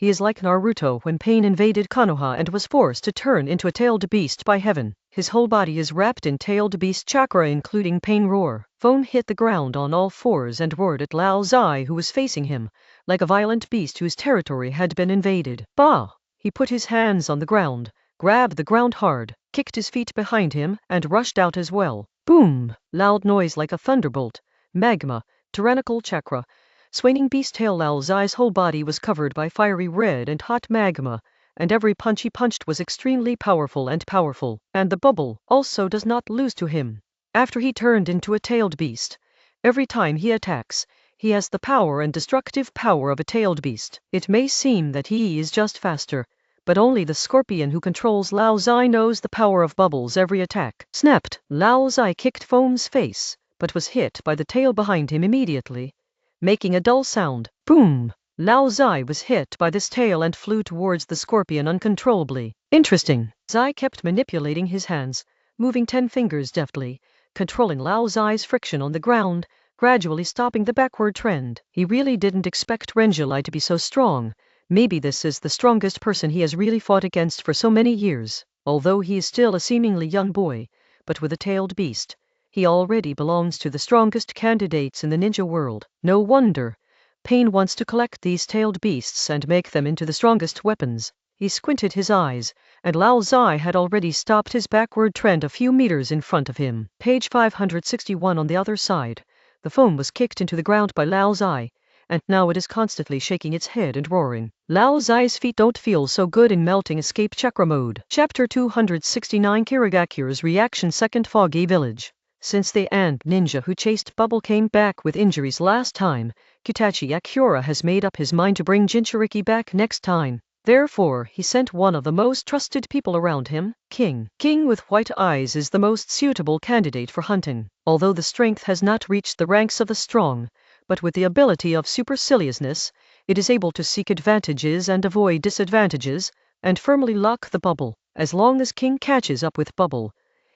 he is like Naruto when Pain invaded Konoha and was forced to turn into a tailed beast by heaven. His whole body is wrapped in tailed beast chakra, including Pain roar. Phone hit the ground on all fours and roared at Lao Zai, who was facing him, like a violent beast whose territory had been invaded. Bah! He put his hands on the ground, grabbed the ground hard, kicked his feet behind him, and rushed out as well. Boom! Loud noise like a thunderbolt. Magma, tyrannical chakra, swaying beast tail. Lao Zai's whole body was covered by fiery red and hot magma, and every punch he punched was extremely powerful, and the bubble also does not lose to him. After he turned into a tailed beast, every time he attacks, he has the power and destructive power of a tailed beast. It may seem that he is just faster, but only the scorpion who controls Lao Zai knows the power of bubbles. Every attack snapped. Lao Zai kicked Foam's face, but was hit by the tail behind him immediately, making a dull sound. Boom! Lao Zai was hit by this tail and flew towards the scorpion uncontrollably. Interesting. Zai kept manipulating his hands, moving 10 fingers deftly, controlling Lao Zai's friction on the ground, gradually stopping the backward trend. He really didn't expect Renjulai to be so strong. Maybe this is the strongest person he has really fought against for so many years. Although he is still a seemingly young boy, but with a tailed beast, he already belongs to the strongest candidates in the ninja world. No wonder Pain wants to collect these tailed beasts and make them into the strongest weapons. He squinted his eyes, and Lao Zai had already stopped his backward trend a few meters in front of him. Page 561 on the other side. The foam was kicked into the ground by Lao Zai, and now it is constantly shaking its head and roaring. Lao Zai's feet don't feel so good in melting escape chakra mode. Chapter 269 Kirigakura's reaction. Second Foggy Village. Since the ant ninja who chased Bubble came back with injuries last time, Kutachi Akura has made up his mind to bring Jinchuriki back next time. Therefore, he sent one of the most trusted people around him, King. King with white eyes is the most suitable candidate for hunting. Although the strength has not reached the ranks of the strong, but with the ability of superciliousness, it is able to seek advantages and avoid disadvantages, and firmly lock the Bubble. As long as King catches up with Bubble,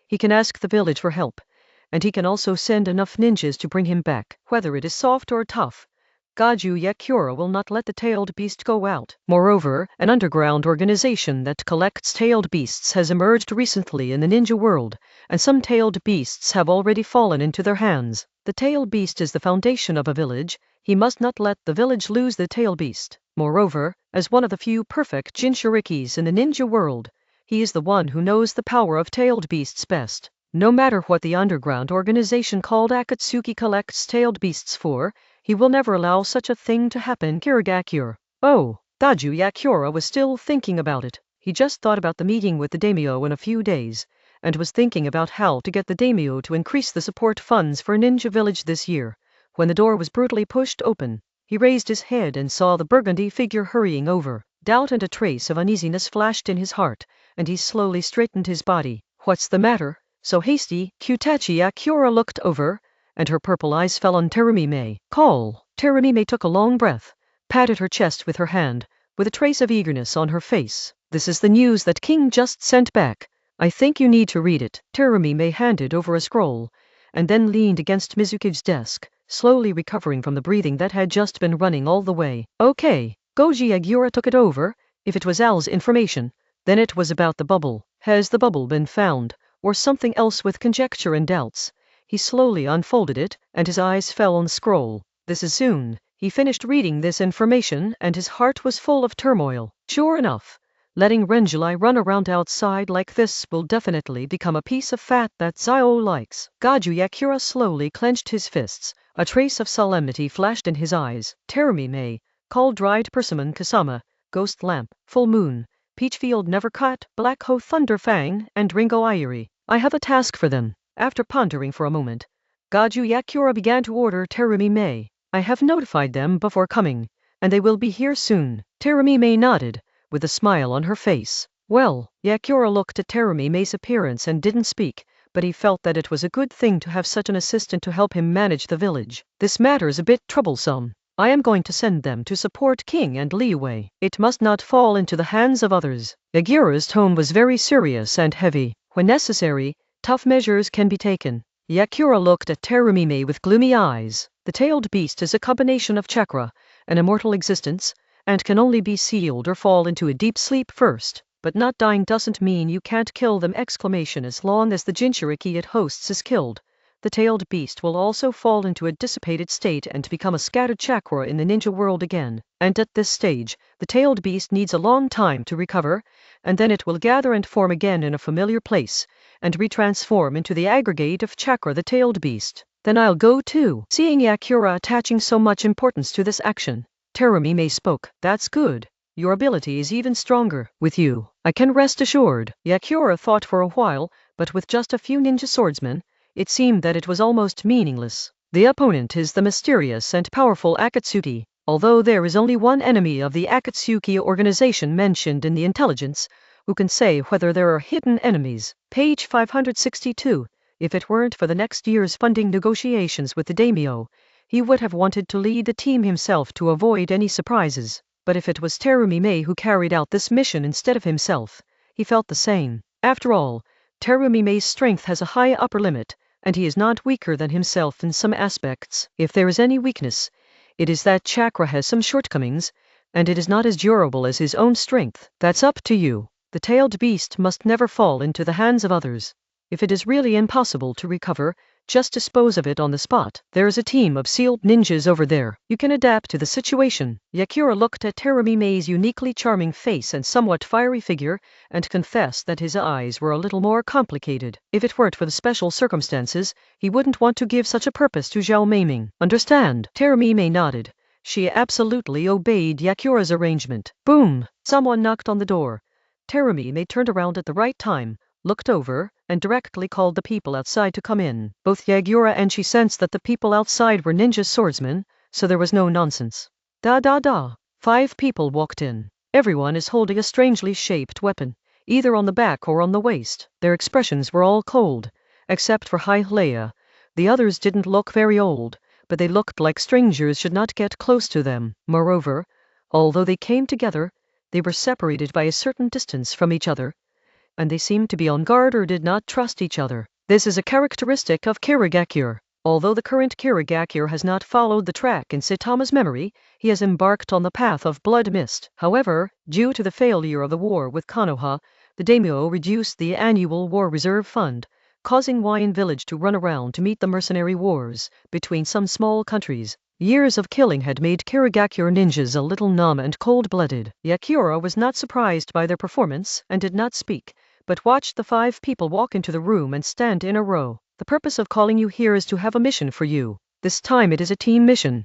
he can ask the village for help, and he can also send enough ninjas to bring him back. Whether it is soft or tough, Gaju Yakura will not let the tailed beast go out. Moreover, an underground organization that collects tailed beasts has emerged recently in the ninja world, and some tailed beasts have already fallen into their hands. The tailed beast is the foundation of a village. He must not let the village lose the tailed beast. Moreover, as one of the few perfect Jinchurikis in the ninja world, he is the one who knows the power of tailed beasts best. No matter what the underground organization called Akatsuki collects tailed beasts for, he will never allow such a thing to happen. Kirigakure. Oh, Gaju Yakura was still thinking about it. He just thought about the meeting with the daimyo in a few days, and was thinking about how to get the daimyo to increase the support funds for Ninja Village this year, when the door was brutally pushed open. He raised his head and saw the burgundy figure hurrying over. Doubt and a trace of uneasiness flashed in his heart, and he slowly straightened his body. What's the matter? So hasty? Kutachi Akura looked over, and her purple eyes fell on Terumime. Call. Terumime took a long breath, patted her chest with her hand, with a trace of eagerness on her face. This is the news that King just sent back. I think you need to read it. Terumime handed over a scroll, and then leaned against Mizuki's desk, slowly recovering from the breathing that had just been running all the way. Okay. Goji Agura took it over. If it was Al's information, then it was about the bubble. Has the bubble been found, or something else? With conjecture and doubts, he slowly unfolded it, and his eyes fell on the scroll. This is soon. He finished reading this information, and his heart was full of turmoil. Sure enough, letting Renjulai run around outside like this will definitely become a piece of fat that Zio likes. Gaju Yakura slowly clenched his fists. A trace of solemnity flashed in his eyes. Terumime, called dried persimmon Kasama, ghost lamp, full moon, Peachfield Nevercaught, Black Hoe Thunderfang, and Ringo Irie. I have a task for them. After pondering for a moment, Gaju Yakura began to order Terumime. I have notified them before coming, and they will be here soon. Terumime nodded, with a smile on her face. Well, Yakura looked at Terumime's appearance and didn't speak, but he felt that it was a good thing to have such an assistant to help him manage the village. This matter is a bit troublesome. I am going to send them to support King and Liyue. It must not fall into the hands of others. Agura's tone was very serious and heavy. When necessary, tough measures can be taken. Yakura looked at Terumime with gloomy eyes. The tailed beast is a combination of chakra, an immortal existence, and can only be sealed or fall into a deep sleep first. But not dying doesn't mean you can't kill them! As long as the Jinchuriki it hosts is killed, the tailed beast will also fall into a dissipated state and become a scattered chakra in the ninja world again. And at this stage, the tailed beast needs a long time to recover, and then it will gather and form again in a familiar place, and retransform into the aggregate of chakra, the tailed beast. Then I'll go too. Seeing Yakura attaching so much importance to this action, Terumime spoke. That's good. your ability is even stronger. With you, I can rest assured. Yakura thought for a while, but with just a few ninja swordsmen, it seemed that it was almost meaningless. The opponent is the mysterious and powerful Akatsuki. Although there is only one enemy of the Akatsuki organization mentioned in the intelligence, who can say whether there are hidden enemies? Page 562. If it weren't for the next year's funding negotiations with the daimyo, he would have wanted to lead the team himself to avoid any surprises. But if it was Terumi Mei who carried out this mission instead of himself, he felt the same. After all, Terumi Mei's strength has a high upper limit, and he is not weaker than himself in some aspects. If there is any weakness, it is that chakra has some shortcomings, and it is not as durable as his own strength. That's up to you. The tailed beast must never fall into the hands of others. If it is really impossible to recover, just dispose of it on the spot. There is a team of sealed ninjas over there. You can adapt to the situation. Yakura looked at Terumi Mei's uniquely charming face and somewhat fiery figure, and confessed that his eyes were a little more complicated. If it weren't for the special circumstances, he wouldn't want to give such a purpose to Zhao Meiming. Understand? Terumi Mei nodded. She absolutely obeyed Yakura's arrangement. Boom! Someone knocked on the door. Terumi Mei turned around at the right time, looked over, and directly called the people outside to come in. Both Yakura and she sensed that the people outside were ninja swordsmen, so there was no nonsense. Da. 5 people walked in. Everyone is holding a strangely shaped weapon, either on the back or on the waist. Their expressions were all cold, except for Leia. The others didn't look very old, but they looked like strangers should not get close to them. Moreover, although they came together, they were separated by a certain distance from each other, and they seemed to be on guard or did not trust each other. This is a characteristic of Kirigakure. Although the current Kirigakure has not followed the track in Saitama's memory, he has embarked on the path of blood mist. However, due to the failure of the war with Konoha, the daimyo reduced the annual war reserve fund, causing Wine Village to run around to meet the mercenary wars between some small countries. Years of killing had made Kirigakure ninjas a little numb and cold-blooded. Yakura was not surprised by their performance and did not speak, but watched the 5 people walk into the room and stand in a row. The purpose of calling you here is to have a mission for you. This time it is a team mission,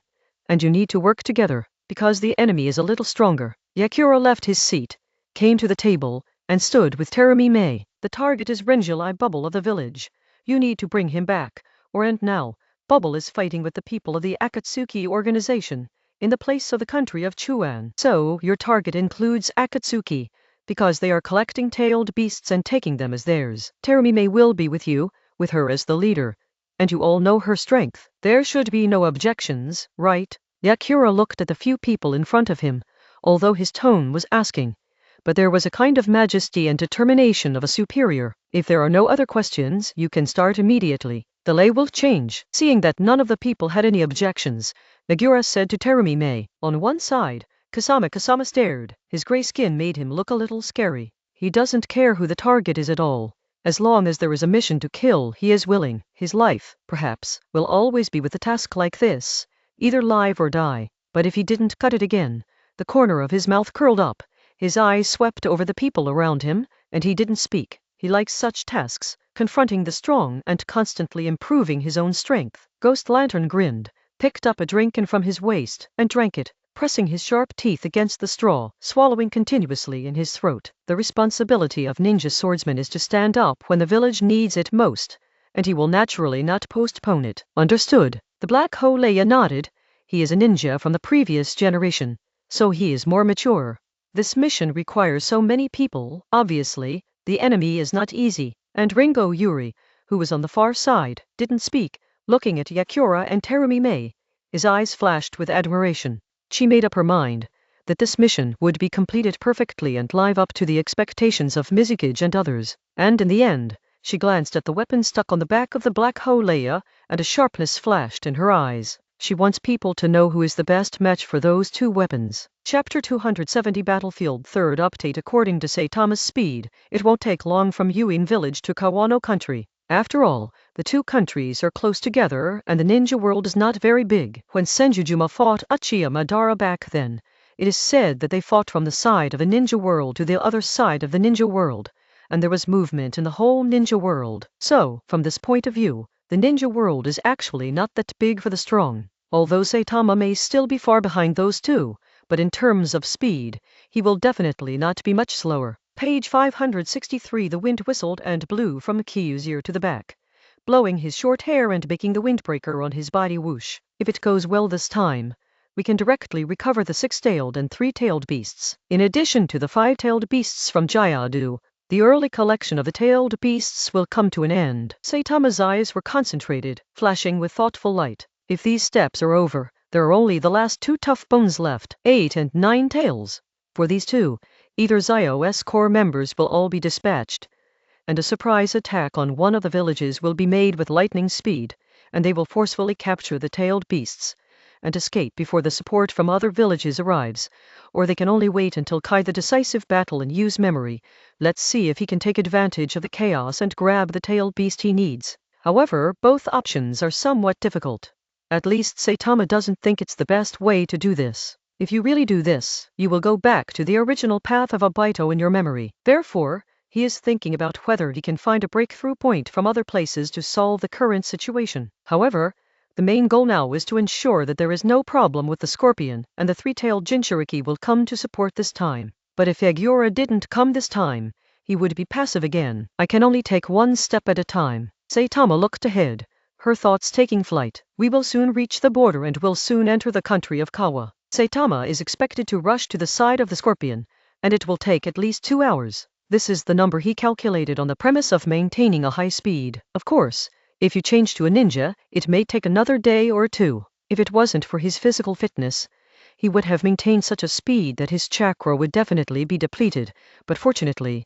and you need to work together, because the enemy is a little stronger. Yakura left his seat, came to the table, and stood with Terumi Mei. The target is Renjilai Bubble of the village. You need to bring him back, and now, Bubble is fighting with the people of the Akatsuki organization, in the place of the country of Chuan. So, your target includes Akatsuki, because they are collecting tailed beasts and taking them as theirs. Terumi Mei will be with you, with her as the leader, and you all know her strength. There should be no objections, right? Yakura looked at the few people in front of him, although his tone was asking, but there was a kind of majesty and determination of a superior. If there are no other questions, you can start immediately. The lay will change. Seeing that none of the people had any objections, Nagura said to Terumi Mei. On one side, Kasama stared. His gray skin made him look a little scary. He doesn't care who the target is at all. As long as there is a mission to kill, he is willing. His life, perhaps, will always be with a task like this, either live or die. But if he didn't cut it again, the corner of his mouth curled up, his eyes swept over the people around him, and he didn't speak. He likes such tasks, confronting the strong and constantly improving his own strength. Ghost Lantern grinned, picked up a drink from his waist, and drank it, pressing his sharp teeth against the straw, swallowing continuously in his throat. The responsibility of ninja swordsman is to stand up when the village needs it most, and he will naturally not postpone it. Understood? The Black Leia nodded. He is a ninja from the previous generation, so he is more mature. This mission requires so many people. Obviously, the enemy is not easy, and Ringo Yuri, who was on the far side, didn't speak, looking at Yakura and Terumi Mei. His eyes flashed with admiration. She made up her mind that this mission would be completed perfectly and live up to the expectations of Mizukage and others. And in the end, she glanced at the weapon stuck on the back of the Black Leia, and a sharpness flashed in her eyes. She wants people to know who is the best match for those 2 weapons. Chapter 270 Battlefield 3rd Update. According to Saitama's speed, it won't take long from Yuin Village to Kawano Country. After all, the 2 countries are close together and the ninja world is not very big. When Senjujuma fought Uchiha Madara back then, it is said that they fought from the side of the ninja world to the other side of the ninja world, and there was movement in the whole ninja world. So, from this point of view, the ninja world is actually not that big for the strong. Although Saitama may still be far behind those 2, but in terms of speed, he will definitely not be much slower. Page 563. The wind whistled and blew from Kiyu's ear to the back, blowing his short hair and making the windbreaker on his body whoosh. If it goes well this time, we can directly recover the 6-tailed and 3-tailed beasts. In addition to the 5-tailed beasts from Jayadu, the early collection of the tailed beasts will come to an end. Saitama's eyes were concentrated, flashing with thoughtful light. If these steps are over, there are only the last 2 tough bones left, 8 and 9 tails. For these 2, either Zio's core members will all be dispatched, and a surprise attack on one of the villages will be made with lightning speed, and they will forcefully capture the tailed beasts and escape before the support from other villages arrives, or they can only wait until Kai the decisive battle and use memory. Let's see if he can take advantage of the chaos and grab the tailed beast he needs. However, both options are somewhat difficult. At least Saitama doesn't think it's the best way to do this. If you really do this, you will go back to the original path of Obito in your memory. Therefore, he is thinking about whether he can find a breakthrough point from other places to solve the current situation. However, the main goal now is to ensure that there is no problem with the scorpion, and the 3-tailed Jinchuriki will come to support this time. But if Agura didn't come this time, he would be passive again. I can only take one step at a time. Saitama looked ahead, her thoughts taking flight. We will soon reach the border and will soon enter the country of Kawa. Saitama is expected to rush to the side of the scorpion, and it will take at least 2 hours. This is the number he calculated on the premise of maintaining a high speed. Of course, if you change to a ninja, it may take another day or 2. If it wasn't for his physical fitness, he would have maintained such a speed that his chakra would definitely be depleted, but fortunately,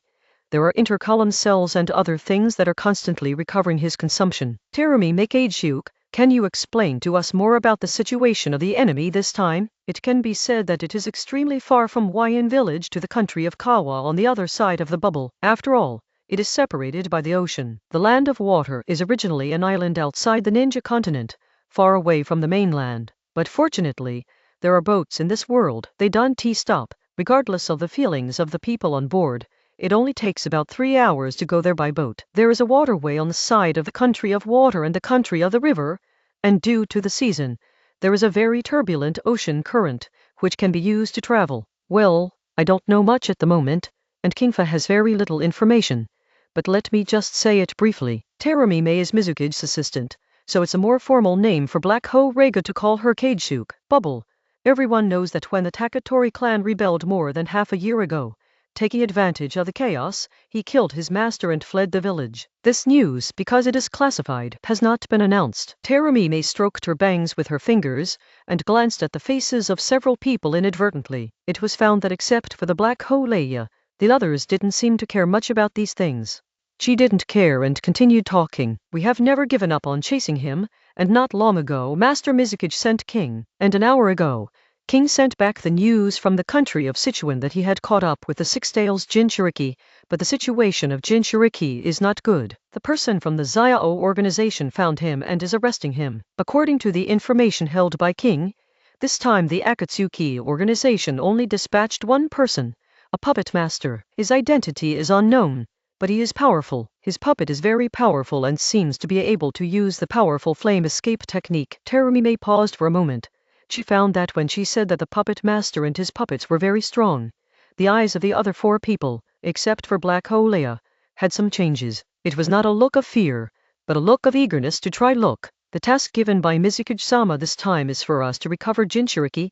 there are intercolumn cells and other things that are constantly recovering his consumption. Terumi Makage-shuke, can you explain to us more about the situation of the enemy this time? It can be said that it is extremely far from Wayan village to the country of Kawa on the other side of the bubble. After all, it is separated by the ocean. The land of water is originally an island outside the ninja continent, far away from the mainland. But fortunately, there are boats in this world. They don't stop, regardless of the feelings of the people on board. It only takes about 3 hours to go there by boat. There is a waterway on the side of the country of water and the country of the river, and due to the season, there is a very turbulent ocean current, which can be used to travel. Well, I don't know much at the moment, and Kingfa has very little information, but let me just say it briefly. Terumi May is Mizuki's assistant, so it's a more formal name for Black Ho Rega to call her Kage-shuke. Bubble. Everyone knows that when the Takatori clan rebelled more than half a year ago, taking advantage of the chaos, he killed his master and fled the village. This news, because it is classified, has not been announced. Terumi May stroked her bangs with her fingers, and glanced at the faces of several people inadvertently. It was found that except for the Black Ho Leia, the others didn't seem to care much about these things. She didn't care and continued talking. We have never given up on chasing him, and not long ago Master Mizuki sent King, and an hour ago, King sent back the news from the country of Sichuan that he had caught up with the 6-tailed Jinchuriki, but the situation of Jinchuriki is not good. The person from the Zio organization found him and is arresting him. According to the information held by King, this time the Akatsuki organization only dispatched one person, a puppet master. His identity is unknown, but he is powerful. His puppet is very powerful and seems to be able to use the powerful flame escape technique. Terumi May paused for a moment. She found that when she said that the puppet master and his puppets were very strong, the eyes of the other 4 people, except for Black Ho Leia, had some changes. It was not a look of fear, but a look of eagerness to try. Look, the task given by Mizuki-sama this time is for us to recover Jinchuriki,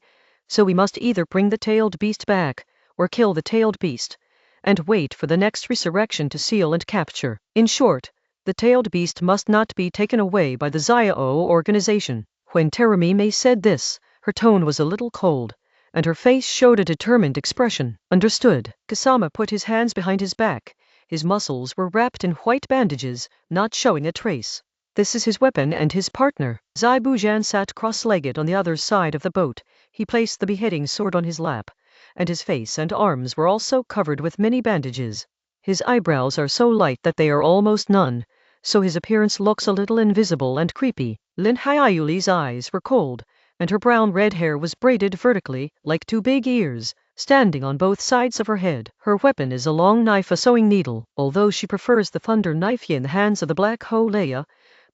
so we must either bring the tailed beast back, or kill the tailed beast, and wait for the next resurrection to seal and capture. In short, the tailed beast must not be taken away by the Zio organization. When Terumi May said this, her tone was a little cold, and her face showed a determined expression. Understood. Kasama put his hands behind his back. His muscles were wrapped in white bandages, not showing a trace. This is his weapon and his partner. Zai Bujan sat cross-legged on the other side of the boat. He placed the beheading sword on his lap, and his face and arms were also covered with many bandages. His eyebrows are so light that they are almost none, so his appearance looks a little invisible and creepy. Lin Hyuli's eyes were cold, and her brown-red hair was braided vertically, like 2 big ears, standing on both sides of her head. Her weapon is a long knife, a sewing needle, although she prefers the thunder knife in the hands of the Black Ho Leia,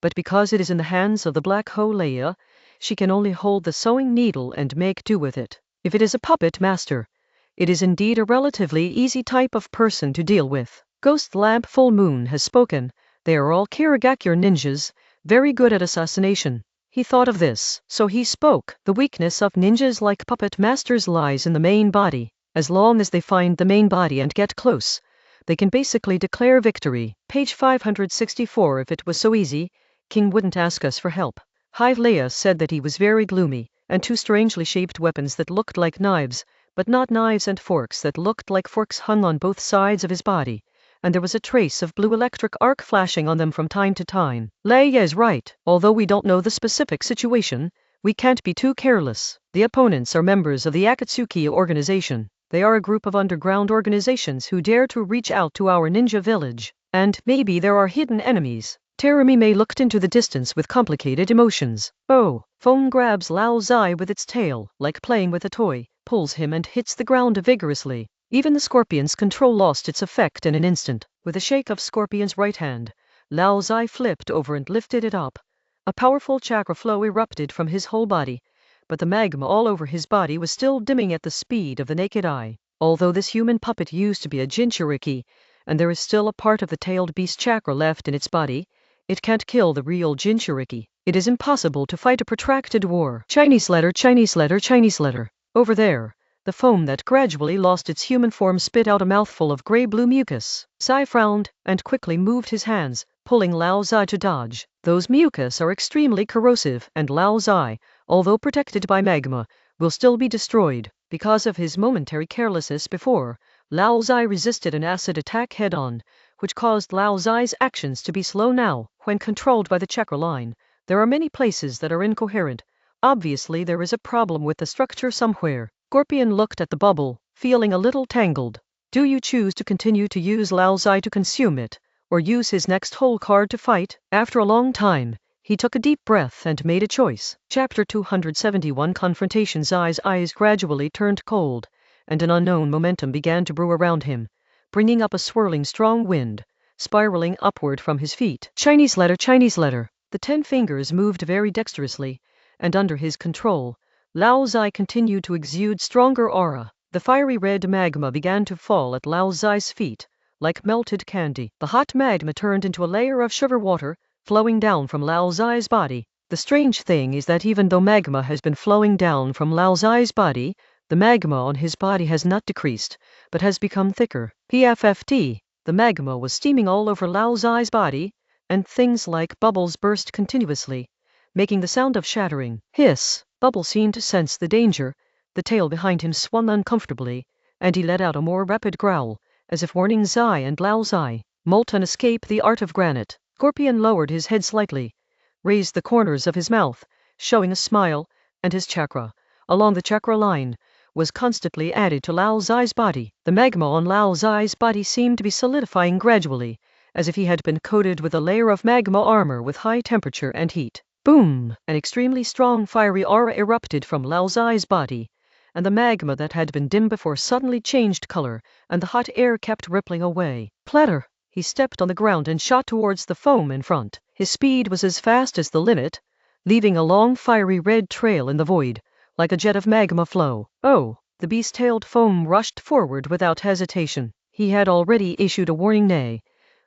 but because it is in the hands of the Black Ho Leia, she can only hold the sewing needle and make do with it. If it is a puppet master, it is indeed a relatively easy type of person to deal with. Ghost Lamp Full Moon has spoken. They are all Kirigakure ninjas, very good at assassination. He thought of this, so he spoke. The weakness of ninjas like puppet masters lies in the main body. As long as they find the main body and get close, they can basically declare victory. Page 564. If it was so easy, King wouldn't ask us for help. Hive Leia said that he was very gloomy, and two strangely shaped weapons that looked like knives, but not knives, and forks that looked like forks hung on both sides of his body, and there was a trace of blue electric arc flashing on them from time to time. Leia is right. Although we don't know the specific situation, we can't be too careless. The opponents are members of the Akatsuki organization. They are a group of underground organizations who dare to reach out to our ninja village. And maybe there are hidden enemies. Terumi looked into the distance with complicated emotions. Oh, Phone grabs Lao Zai with its tail, like playing with a toy, pulls him and hits the ground vigorously. Even the scorpion's control lost its effect in an instant. With a shake of Scorpion's right hand, Lao Zai flipped over and lifted it up. A powerful chakra flow erupted from his whole body, but the magma all over his body was still dimming at the speed of the naked eye. Although this human puppet used to be a Jinchuriki, and there is still a part of the tailed beast chakra left in its body, it can't kill the real Jinchuriki. It is impossible to fight a protracted war. Chinese letter, Chinese letter, Chinese letter. Over there, the foam that gradually lost its human form spit out a mouthful of gray-blue mucus. Zai frowned and quickly moved his hands, pulling Lao Zai to dodge. Those mucus are extremely corrosive, and Lao Zai, although protected by magma, will still be destroyed. Because of his momentary carelessness before, Lao Zai resisted an acid attack head-on, which caused Lao Zai's actions to be slow now. When controlled by the chakra line, there are many places that are incoherent. Obviously there is a problem with the structure somewhere. Scorpion looked at the bubble, feeling a little tangled. Do you choose to continue to use Lao Zai to consume it, or use his next whole card to fight? After a long time, he took a deep breath and made a choice. Chapter 271 Confrontation. Zai's eyes gradually turned cold, and an unknown momentum began to brew around him, bringing up a swirling strong wind, spiraling upward from his feet. Chinese letter, Chinese letter. The 10 fingers moved very dexterously, and under his control, Lao Zai continued to exude stronger aura. The fiery red magma began to fall at Lao Zai's feet, like melted candy. The hot magma turned into a layer of sugar water, flowing down from Lao Zai's body. The strange thing is that even though magma has been flowing down from Lao Zai's body, the magma on his body has not decreased, but has become thicker. PFFT. The magma was steaming all over Lao Zai's body, and things like bubbles burst continuously, making the sound of shattering. Hiss. Bubble seemed to sense the danger. The tail behind him swung uncomfortably, and he let out a more rapid growl, as if warning Zai and Lao Zai. Molten escape, the art of granite. Scorpion lowered his head slightly, raised the corners of his mouth, showing a smile, and his chakra, along the chakra line, was constantly added to Lao Zai's body. The magma on Lao Zai's body seemed to be solidifying gradually, as if he had been coated with a layer of magma armor with high temperature and heat. Boom! An extremely strong fiery aura erupted from Lao Zai's body, and the magma that had been dim before suddenly changed color, and the hot air kept rippling away. Platter! He stepped on the ground and shot towards the foam in front. His speed was as fast as the limit, leaving a long fiery red trail in the void, like a jet of magma flow. Oh! The beast-tailed foam rushed forward without hesitation. He had already issued a warning neigh,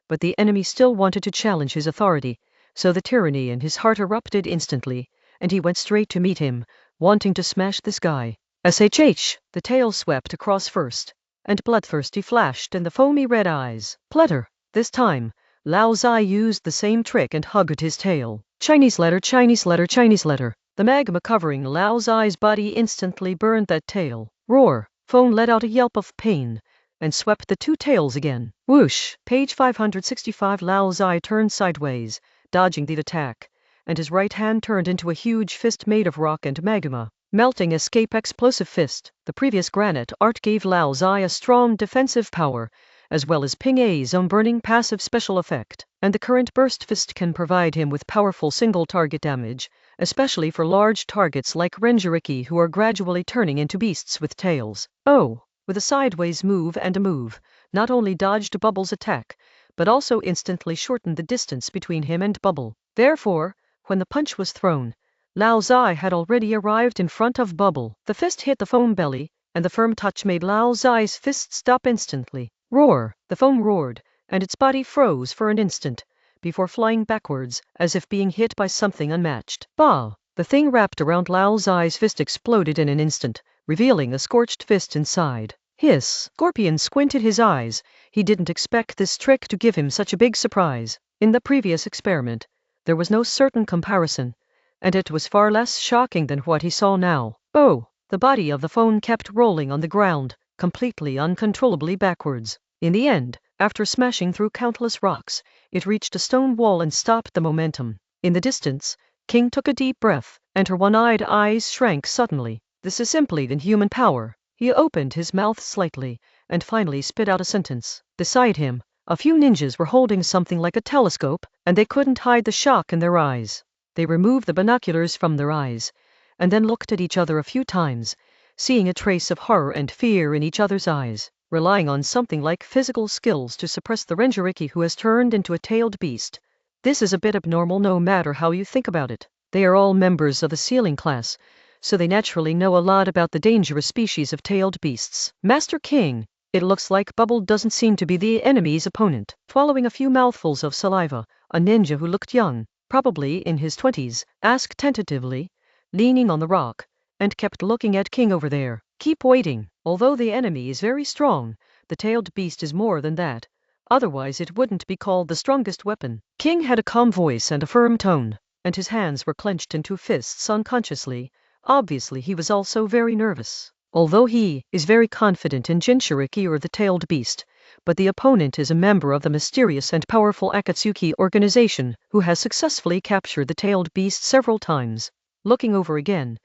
but the enemy still wanted to challenge his authority, so the tyranny in his heart erupted instantly, and he went straight to meet him, wanting to smash this guy. SHH! The tail swept across first, and bloodthirsty flashed in the foamy red eyes. Platter! This time, Lao Zai used the same trick and hugged his tail. Chinese letter, Chinese letter, Chinese letter. The magma covering Lao Zai's body instantly burned that tail. Roar! Foam let out a yelp of pain, and swept the two tails again. Whoosh! Page 565. Lao Zai turned sideways, dodging the attack, and his right hand turned into a huge fist made of rock and magma. Melting escape explosive fist. The previous granite art gave Lao Zai a strong defensive power, as well as Ping A's own burning passive special effect, and the current burst fist can provide him with powerful single target damage, especially for large targets like Renjiriki who are gradually turning into beasts with tails. Oh! With a sideways move and a move, not only dodged Bubble's attack, but also instantly shortened the distance between him and Bubble. Therefore, when the punch was thrown, Lao Zai had already arrived in front of Bubble. The fist hit the foam belly, and the firm touch made Lao Zai's fist stop instantly. Roar! The foam roared, and its body froze for an instant, before flying backwards, as if being hit by something unmatched. Bah! The thing wrapped around Lao Zai's fist exploded in an instant, revealing a scorched fist inside. Hiss! Scorpion squinted his eyes. He didn't expect this trick to give him such a big surprise. In the previous experiment, there was no certain comparison, and it was far less shocking than what he saw now. Oh! The body of the phone kept rolling on the ground, completely uncontrollably backwards. In the end, after smashing through countless rocks, it reached a stone wall and stopped the momentum. In the distance, King took a deep breath, and her one-eyed eyes shrank suddenly. This is simply the human power. He opened his mouth slightly, and finally spit out a sentence. Beside him, a few ninjas were holding something like a telescope, and they couldn't hide the shock in their eyes. They removed the binoculars from their eyes, and then looked at each other a few times, seeing a trace of horror and fear in each other's eyes, relying on something like physical skills to suppress the Renjiriki who has turned into a tailed beast. This is a bit abnormal no matter how you think about it. They are all members of the sealing class, so they naturally know a lot about the dangerous species of tailed beasts. Master King, it looks like Bubble doesn't seem to be the enemy's opponent. Swallowing a few mouthfuls of saliva, a ninja who looked young, probably in his 20s, asked tentatively, leaning on the rock, and kept looking at King over there. Keep waiting. Although the enemy is very strong, the tailed beast is more than that. Otherwise it wouldn't be called the strongest weapon. King had a calm voice and a firm tone, and his hands were clenched into fists unconsciously. Obviously he was also very nervous. Although he is very confident in Jinchuriki or the tailed beast, but the opponent is a member of the mysterious and powerful Akatsuki organization who has successfully captured the tailed beast several times. Looking over again,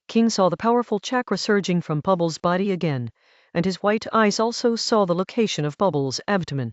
King saw the powerful chakra surging from Bubble's body again, and his white eyes also saw the location of Bubble's abdomen.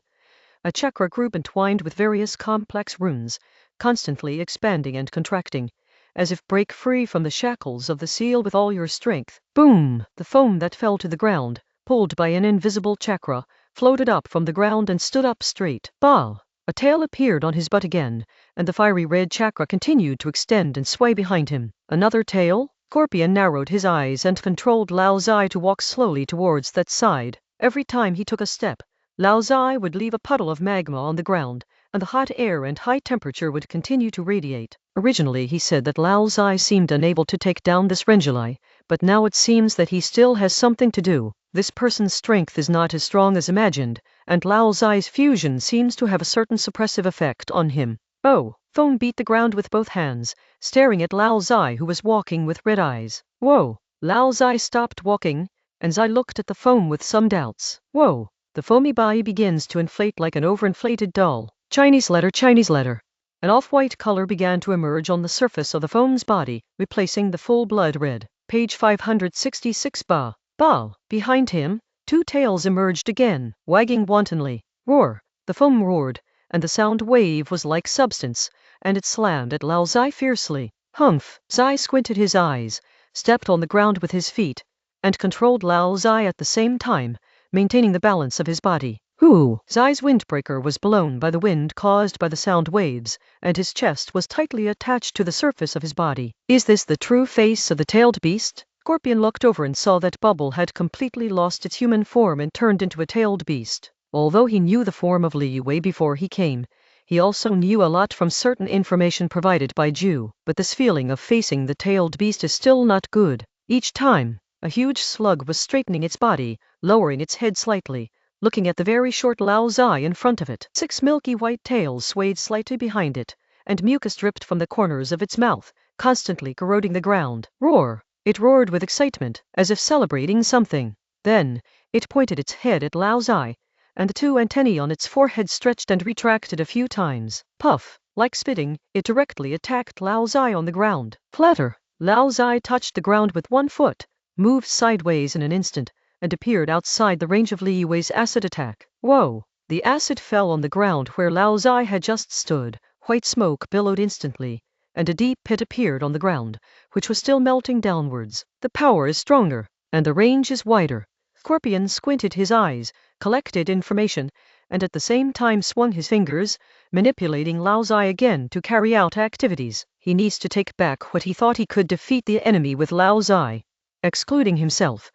A chakra group entwined with various complex runes, constantly expanding and contracting, as if break free from the shackles of the seal with all your strength. Boom! The foam that fell to the ground, pulled by an invisible chakra, floated up from the ground and stood up straight. Bah! A tail appeared on his butt again, and the fiery red chakra continued to extend and sway behind him. Another tail? Scorpion narrowed his eyes and controlled Lao Zai to walk slowly towards that side. Every time he took a step, Lao Zai would leave a puddle of magma on the ground, and the hot air and high temperature would continue to radiate. Originally he said that Lao Zai seemed unable to take down this Renjili, but now it seems that he still has something to do. This person's strength is not as strong as imagined, and Lao Zai's fusion seems to have a certain suppressive effect on him. Oh! Foam beat the ground with both hands, staring at Lao Zai who was walking with red eyes. Whoa! Lao Zai stopped walking, and Zai looked at the foam with some doubts. Whoa! The foamy body begins to inflate like an overinflated doll. Chinese letter, Chinese letter. An off-white color began to emerge on the surface of the foam's body, replacing the full blood red. Page 566. Ba! Ba! Behind him, two tails emerged again, wagging wantonly. Roar! The foam roared, and the sound wave was like substance, and it slammed at Lao Zai fiercely. Humph! Zai squinted his eyes, stepped on the ground with his feet, and controlled Lao Zai at the same time, maintaining the balance of his body. Hoo! Zai's windbreaker was blown by the wind caused by the sound waves, and his chest was tightly attached to the surface of his body. Is this the true face of the tailed beast? Scorpion looked over and saw that Bubble had completely lost its human form and turned into a tailed beast. Although he knew the form of Li way before he came, he also knew a lot from certain information provided by Ju, but this feeling of facing the tailed beast is still not good. Each time, a huge slug was straightening its body, lowering its head slightly, looking at the very short Lao Zai in front of it. 6 milky white tails swayed slightly behind it, and mucus dripped from the corners of its mouth, constantly corroding the ground. Roar! It roared with excitement, as if celebrating something. Then, it pointed its head at Lao Zai, and the two antennae on its forehead stretched and retracted a few times. Puff! Like spitting, it directly attacked Lao Zai on the ground. Flatter! Lao Zai touched the ground with one foot, moved sideways in an instant, and appeared outside the range of Li Wei's acid attack. Whoa! The acid fell on the ground where Lao Zai had just stood. White smoke billowed instantly, and a deep pit appeared on the ground, which was still melting downwards. The power is stronger, and the range is wider. Scorpion squinted his eyes, collected information, and at the same time swung his fingers, manipulating Lao Zai again to carry out activities. He needs to take back what he thought he could defeat the enemy with Lao Zai. Excluding himself,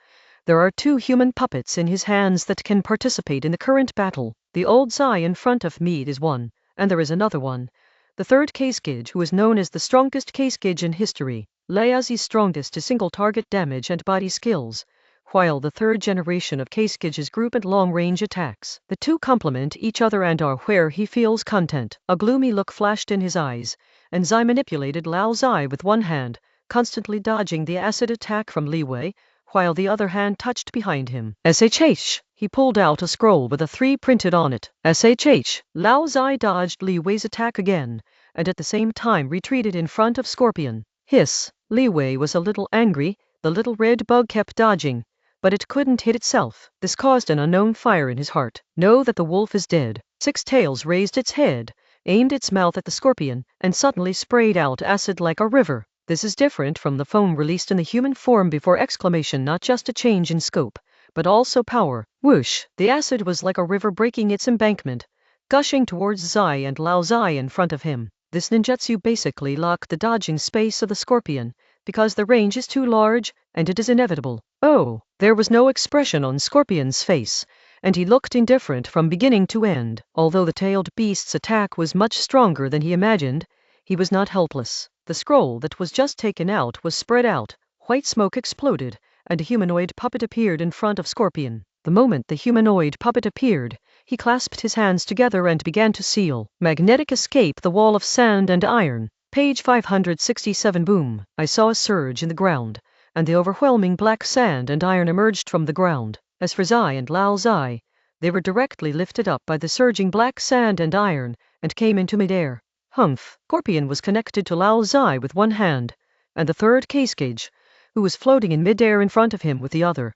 there are 2 human puppets in his hands that can participate in the current battle. The old Zai in front of me is one, and there is another one. The third Keisuke, who is known as the strongest Keisuke in history. Laozi's strongest is single target damage and body skills, while the third generation of Keisuke's group and long-range attacks. The 2 complement each other and are where he feels content. A gloomy look flashed in his eyes, and Zai manipulated Lao Zai with one hand, constantly dodging the acid attack from Li Wei, while the other hand touched behind him. SHH! He pulled out a scroll with a 3 printed on it. SHH! Lao Zai dodged Li Wei's attack again, and at the same time retreated in front of Scorpion. Hiss! Li Wei was a little angry. The little red bug kept dodging, but it couldn't hit itself. This caused an unknown fire in his heart. Know that the wolf is dead. Six Tails raised its head, aimed its mouth at the scorpion, and suddenly sprayed out acid like a river. This is different from the foam released in the human form before exclamation, not just a change in scope, but also power. Whoosh! The acid was like a river breaking its embankment, gushing towards Zai and Lao Zai in front of him. This ninjutsu basically locked the dodging space of the scorpion, because the range is too large, and it is inevitable. Oh! There was no expression on Scorpion's face, and he looked indifferent from beginning to end. Although the tailed beast's attack was much stronger than he imagined, he was not helpless. The scroll that was just taken out was spread out, white smoke exploded, and a humanoid puppet appeared in front of Scorpion. The moment the humanoid puppet appeared, he clasped his hands together and began to seal. Magnetic escape the wall of sand and iron. Page 567. Boom! I saw a surge in the ground, and the overwhelming black sand and iron emerged from the ground. As for Zai and Lao Zai, they were directly lifted up by the surging black sand and iron, and came into midair. Humph! Scorpion was connected to Lao Zai with one hand, and the third Keisuke, who was floating in midair in front of him with the other,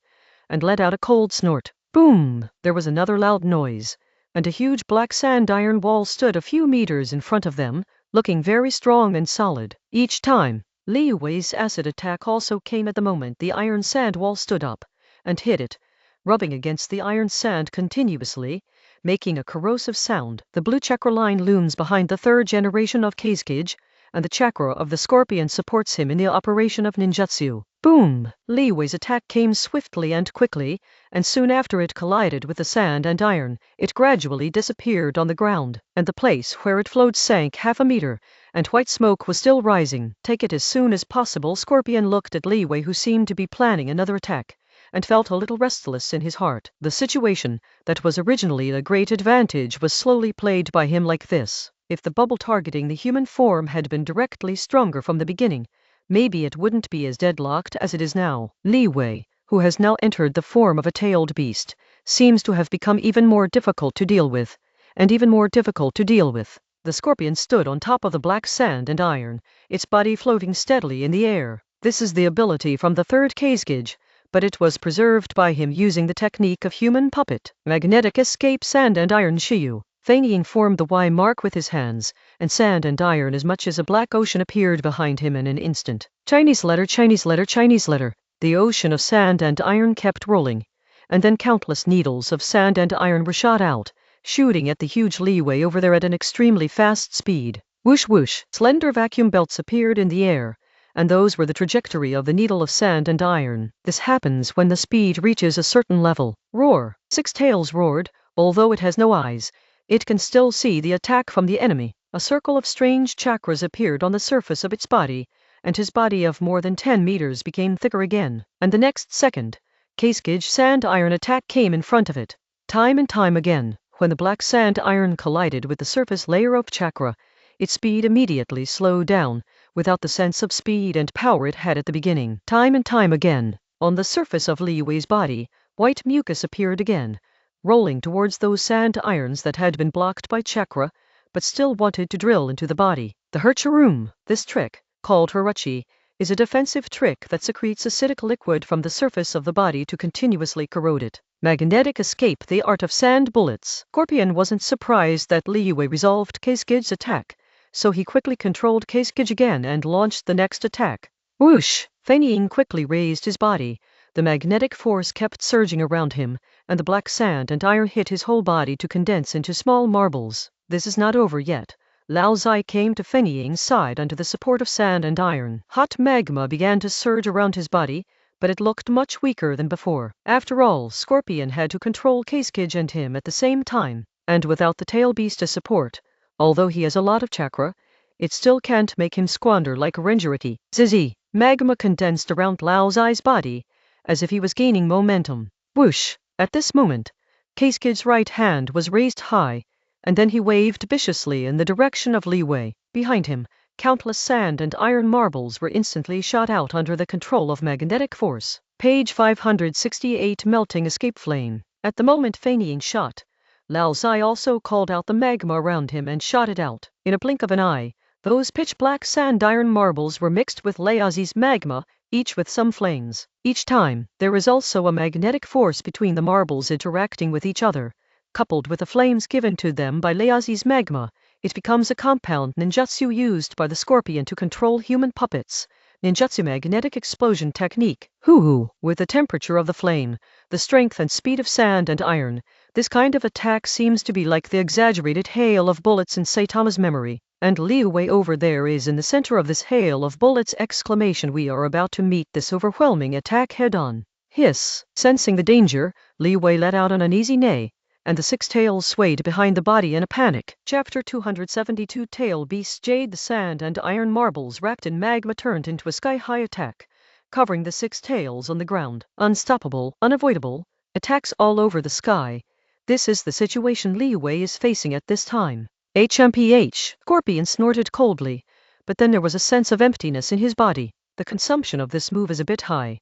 and let out a cold snort. Boom! There was another loud noise, and a huge black sand iron wall stood a few meters in front of them, looking very strong and solid. Each time, Li Wei's acid attack also came at the moment the iron sand wall stood up, and hit it, rubbing against the iron sand continuously, making a corrosive sound. The blue chakra line looms behind the third generation of Keisuke, and the chakra of the scorpion supports him in the operation of ninjutsu. Boom! Li Wei's attack came swiftly and quickly, and soon after it collided with the sand and iron, it gradually disappeared on the ground, and the place where it flowed sank half a meter, and white smoke was still rising. Take it as soon as possible. Scorpion looked at Li Wei, who seemed to be planning another attack, and felt a little restless in his heart. The situation, that was originally a great advantage, was slowly played by him like this. If the bubble targeting the human form had been directly stronger from the beginning, maybe it wouldn't be as deadlocked as it is now. Li Wei, who has now entered the form of a tailed beast, seems to have become even more difficult to deal with, and even more difficult to deal with. The scorpion stood on top of the black sand and iron, its body floating steadily in the air. This is the ability from the third Keisuke, but it was preserved by him using the technique of human puppet. Magnetic escape sand and iron Shiyu. Feigning formed the Y mark with his hands, and sand and iron as much as a black ocean appeared behind him in an instant. Chinese letter, Chinese letter, Chinese letter. The ocean of sand and iron kept rolling, and then countless needles of sand and iron were shot out, shooting at the huge Li Wei over there at an extremely fast speed. Whoosh whoosh! Slender vacuum belts appeared in the air, and those were the trajectory of the needle of sand and iron. This happens when the speed reaches a certain level. Roar! Six Tails roared. Although it has no eyes, it can still see the attack from the enemy. A circle of strange chakras appeared on the surface of its body, and his body of more than 10 meters became thicker again. And the next second, Keisuke's sand iron attack came in front of it. Time and time again, when the black sand iron collided with the surface layer of chakra, its speed immediately slowed down, without the sense of speed and power it had at the beginning. Time and time again, on the surface of Li Wei's body, white mucus appeared again, rolling towards those sand irons that had been blocked by chakra, but still wanted to drill into the body. The Hercharoom. This trick, called Hirachi, is a defensive trick that secretes acidic liquid from the surface of the body to continuously corrode it. Magnetic escape, the art of sand bullets. Scorpion wasn't surprised that Li Wei resolved Keisuke's attack, so he quickly controlled Keisuke again and launched the next attack. Whoosh! Feigning quickly raised his body, The magnetic force kept surging around him, and the black sand and iron hit his whole body to condense into small marbles. This is not over yet. Lao Zai came to Feng Ying's side under the support of sand and iron. Hot magma began to surge around his body, but it looked much weaker than before. After all, Scorpion had to control Kazekage and him at the same time, and without the tail beast as support, although he has a lot of chakra, it still can't make him squander like a Renjiriki. Zizi, magma condensed around Lao Zai's body, as if he was gaining momentum. Whoosh! At this moment, Kazekage's right hand was raised high, and then he waved viciously in the direction of Li Wei. Behind him, countless sand and iron marbles were instantly shot out under the control of magnetic force. Page 568 Melting Escape Flame. At the moment Feng Ying shot, Lao Zai also called out the magma around him and shot it out. In a blink of an eye, those pitch-black sand iron marbles were mixed with Laozi's magma, each with some flames. Each time, there is also a magnetic force between the marbles interacting with each other. Coupled with the flames given to them by Laozi's magma, it becomes a compound ninjutsu used by the Scorpion to control human puppets. Ninjutsu magnetic explosion technique. With the temperature of the flame, the strength and speed of sand and iron, this kind of attack seems to be like the exaggerated hail of bullets in Saitama's memory. And Liu Wei over there is in the center of this hail of bullets! We are about to meet this overwhelming attack head-on. Hiss! Sensing the danger, Liu Wei let out an uneasy neigh, and the six tails swayed behind the body in a panic. Chapter 272 Tail Beast Jade. The sand and iron marbles wrapped in magma turned into a sky-high attack, covering the six tails on the ground. Unstoppable, unavoidable, attacks all over the sky. This is the situation Liu Wei is facing at this time. HMPH. Scorpion snorted coldly, but then there was a sense of emptiness in his body. The consumption of this move is a bit high,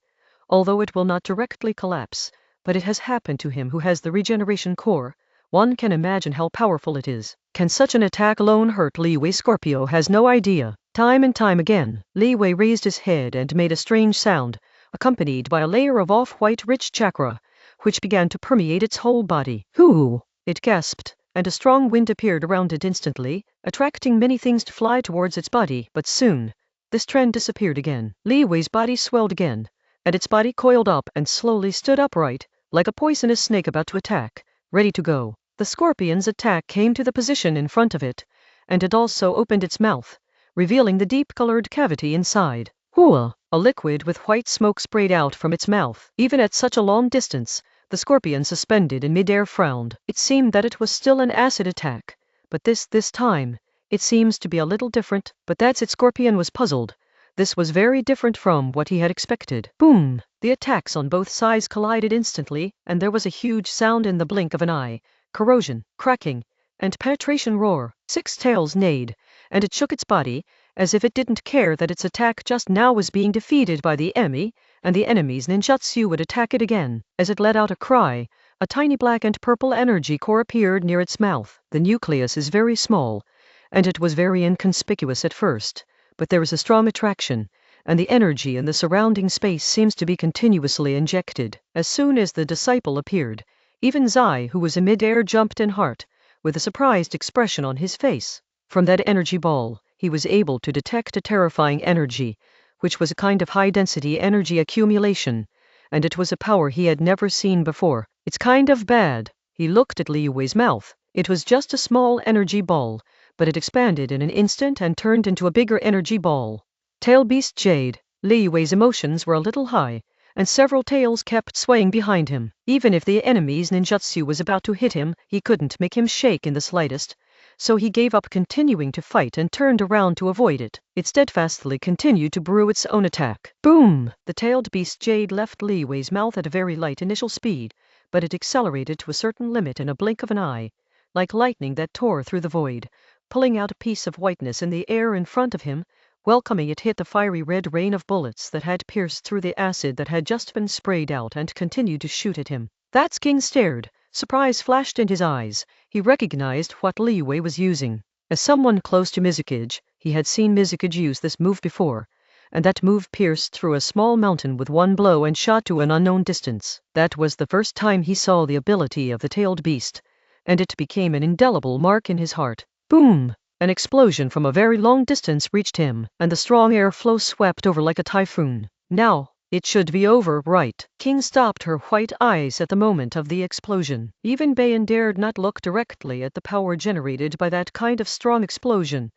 although it will not directly collapse, but it has happened to him who has the regeneration core. One can imagine how powerful it is. Can such an attack alone hurt Li Wei? Scorpio has no idea. Time and time again, Li Wei raised his head and made a strange sound, accompanied by a layer of off-white rich chakra, which began to permeate its whole body. Hoo! It gasped, and a strong wind appeared around it instantly, attracting many things to fly towards its body. But soon, this trend disappeared again. Li Wei's body swelled again, and its body coiled up and slowly stood upright, like a poisonous snake about to attack, ready to go. The Scorpion's attack came to the position in front of it, and it also opened its mouth, revealing the deep-colored cavity inside. Hooah! A liquid with white smoke sprayed out from its mouth. Even at such a long distance, the Scorpion, suspended in midair, frowned. It seemed that it was still an acid attack, but this time, it seems to be a little different. But that's it. Scorpion was puzzled. This was very different from what he had expected. Boom! The attacks on both sides collided instantly, and there was a huge sound in the blink of an eye. Corrosion, cracking, and penetration roar. Six tails neighed, and it shook its body, as if it didn't care that its attack just now was being defeated by the enemy, and the enemy's ninjutsu would attack it again. As it let out a cry, a tiny black and purple energy core appeared near its mouth. The nucleus is very small, and it was very inconspicuous at first, but there is a strong attraction, and the energy in the surrounding space seems to be continuously injected. As soon as the disciple appeared, even Zai, who was in mid-air, jumped in heart, with a surprised expression on his face. From that energy ball, he was able to detect a terrifying energy, which was a kind of high-density energy accumulation, and it was a power he had never seen before. It's kind of bad. He looked at Liu Wei's mouth. It was just a small energy ball, but it expanded in an instant and turned into a bigger energy ball. Tail Beast Jade. Liu Wei's emotions were a little high, and several tails kept swaying behind him. Even if the enemy's ninjutsu was about to hit him, he couldn't make him shake in the slightest, so he gave up continuing to fight and turned around to avoid it. It steadfastly continued to brew its own attack. Boom! The tailed beast Jade left Li Wei's mouth at a very light initial speed, but it accelerated to a certain limit in a blink of an eye, like lightning that tore through the void, pulling out a piece of whiteness in the air in front of him. Welcoming it hit the fiery red rain of bullets that had pierced through the acid that had just been sprayed out and continued to shoot at him. That King stared. Surprise flashed in his eyes. He recognized what Li Wei was using. As someone close to Mizukage, he had seen Mizukage use this move before, and that move pierced through a small mountain with one blow and shot to an unknown distance. That was the first time he saw the ability of the tailed beast, and it became an indelible mark in his heart. Boom! An explosion from a very long distance reached him, and the strong airflow swept over like a typhoon. Now, It should be over, right? King stopped her white eyes at the moment of the explosion. Even Bayan dared not look directly at the power generated by that kind of strong explosion.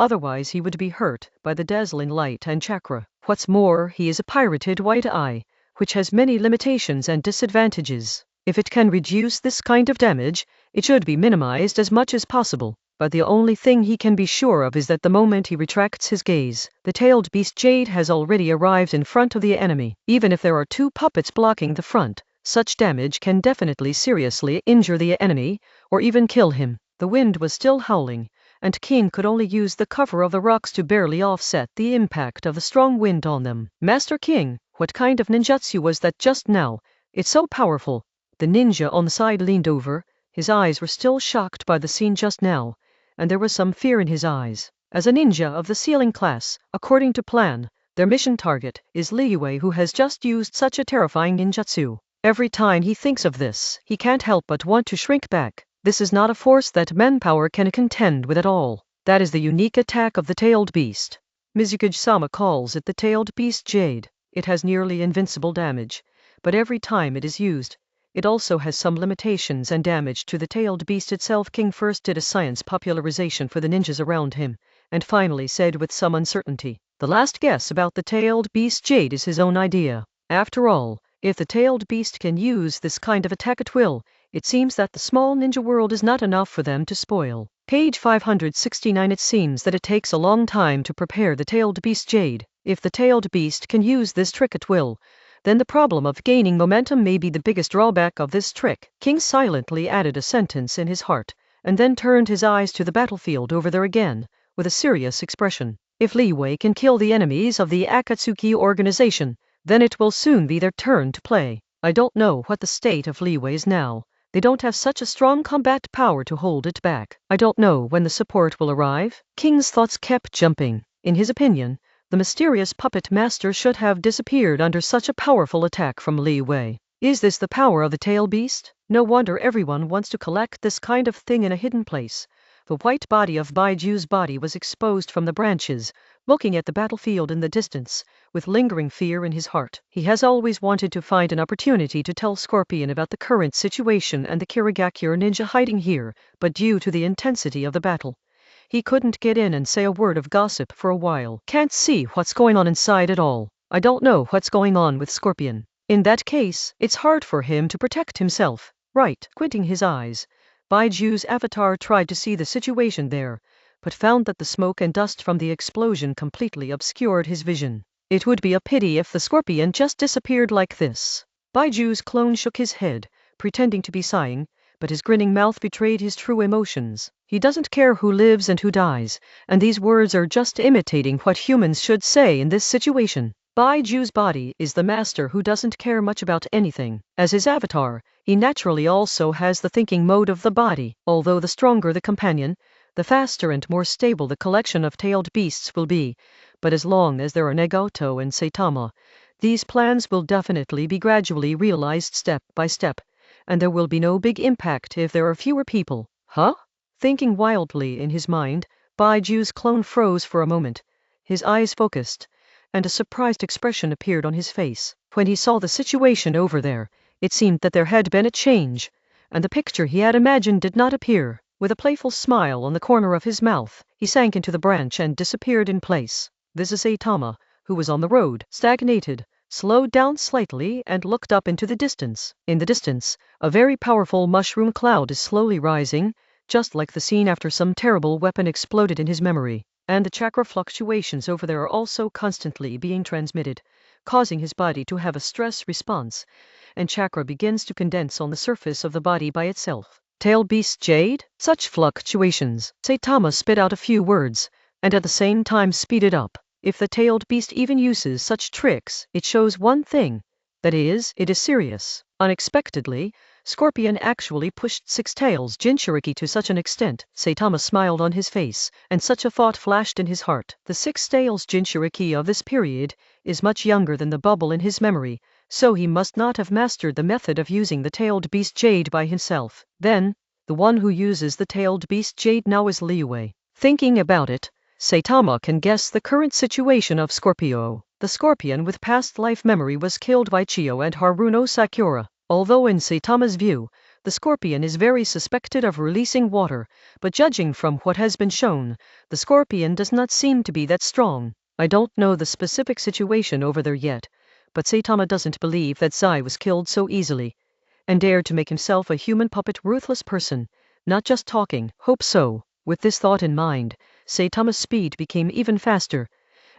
Otherwise he would be hurt by the dazzling light and chakra. What's more, he is a pirated white eye, which has many limitations and disadvantages. If it can reduce this kind of damage, it should be minimized as much as possible. But the only thing he can be sure of is that the moment he retracts his gaze, the tailed beast Jade has already arrived in front of the enemy. Even if there are 2 puppets blocking the front, such damage can definitely seriously injure the enemy, or even kill him. The wind was still howling, and King could only use the cover of the rocks to barely offset the impact of the strong wind on them. Master King, what kind of ninjutsu was that just now? It's so powerful. The ninja on the side leaned over. His eyes were still shocked by the scene just now, and there was some fear in his eyes. As a ninja of the ceiling class, according to plan, their mission target is Liyue, who has just used such a terrifying ninjutsu. Every time he thinks of this, he can't help but want to shrink back. This is not a force that manpower can contend with at all. That is the unique attack of the tailed beast. Mizuguchi-sama calls it the tailed beast Jade. It has nearly invincible damage, but every time it is used, it also has some limitations and damage to the tailed beast itself. King first did a science popularization for the ninjas around him, and finally said with some uncertainty, the last guess about the tailed beast Jade is his own idea. After all, if the tailed beast can use this kind of attack at will, it seems that the small ninja world is not enough for them to spoil. Page 569. It seems that it takes a long time to prepare the tailed beast Jade. If the tailed beast can use this trick at will, then the problem of gaining momentum may be the biggest drawback of this trick. King silently added a sentence in his heart, and then turned his eyes to the battlefield over there again, with a serious expression. If Liyue can kill the enemies of the Akatsuki organization, then it will soon be their turn to play. I don't know what the state of Liyue is now. They don't have such a strong combat power to hold it back. I don't know when the support will arrive. King's thoughts kept jumping. In his opinion, the mysterious puppet master should have disappeared under such a powerful attack from Liyue. Is this the power of the tail beast? No wonder everyone wants to collect this kind of thing in a hidden place. The white body of Baiju's body was exposed from the branches, looking at the battlefield in the distance, with lingering fear in his heart. He has always wanted to find an opportunity to tell Scorpion about the current situation and the Kirigakure ninja hiding here, but due to the intensity of the battle, he couldn't get in and say a word of gossip for a while. Can't see what's going on inside at all. I don't know what's going on with Scorpion. In that case, it's hard for him to protect himself. Right. Squinting his eyes, Baiju's avatar tried to see the situation there, but found that the smoke and dust from the explosion completely obscured his vision. It would be a pity if the Scorpion just disappeared like this. Baiju's clone shook his head, pretending to be sighing, but his grinning mouth betrayed his true emotions. He doesn't care who lives and who dies, and these words are just imitating what humans should say in this situation. Baiju's body is the master who doesn't care much about anything. As his avatar, he naturally also has the thinking mode of the body. Although the stronger the companion, the faster and more stable the collection of tailed beasts will be, but as long as there are Nagato and Saitama, these plans will definitely be gradually realized step by step, and there will be no big impact if there are fewer people. Huh? Thinking wildly in his mind, Baiju's clone froze for a moment, his eyes focused, and a surprised expression appeared on his face. When he saw the situation over there, it seemed that there had been a change, and the picture he had imagined did not appear. With a playful smile on the corner of his mouth, he sank into the branch and disappeared in place. This is Saitama, who was on the road, stagnated, slowed down slightly and looked up into the distance. In the distance, a very powerful mushroom cloud is slowly rising, just like the scene after some terrible weapon exploded in his memory. And the chakra fluctuations over there are also constantly being transmitted, causing his body to have a stress response, and chakra begins to condense on the surface of the body by itself. Tail beast Jade? Such fluctuations. Saitama spit out a few words, and at the same time speeded up. If the tailed beast even uses such tricks, it shows one thing. That is, it is serious. Unexpectedly, Scorpion actually pushed Six Tails Jinchuriki to such an extent. Saitama smiled on his face, and such a thought flashed in his heart. The Six Tails Jinchuriki of this period is much younger than the bubble in his memory, so he must not have mastered the method of using the tailed beast Jade by himself. Then, the one who uses the tailed beast Jade now is Liyue. Thinking about it, Saitama can guess the current situation of Scorpio. The scorpion with past life memory was killed by Chiyo and Haruno Sakura. Although in Saitama's view, the scorpion is very suspected of releasing water, but judging from what has been shown, the scorpion does not seem to be that strong. I don't know the specific situation over there yet, but Saitama doesn't believe that Zai was killed so easily, and dared to make himself a human puppet ruthless person, not just talking. Hope so. With this thought in mind, Saitama's speed became even faster,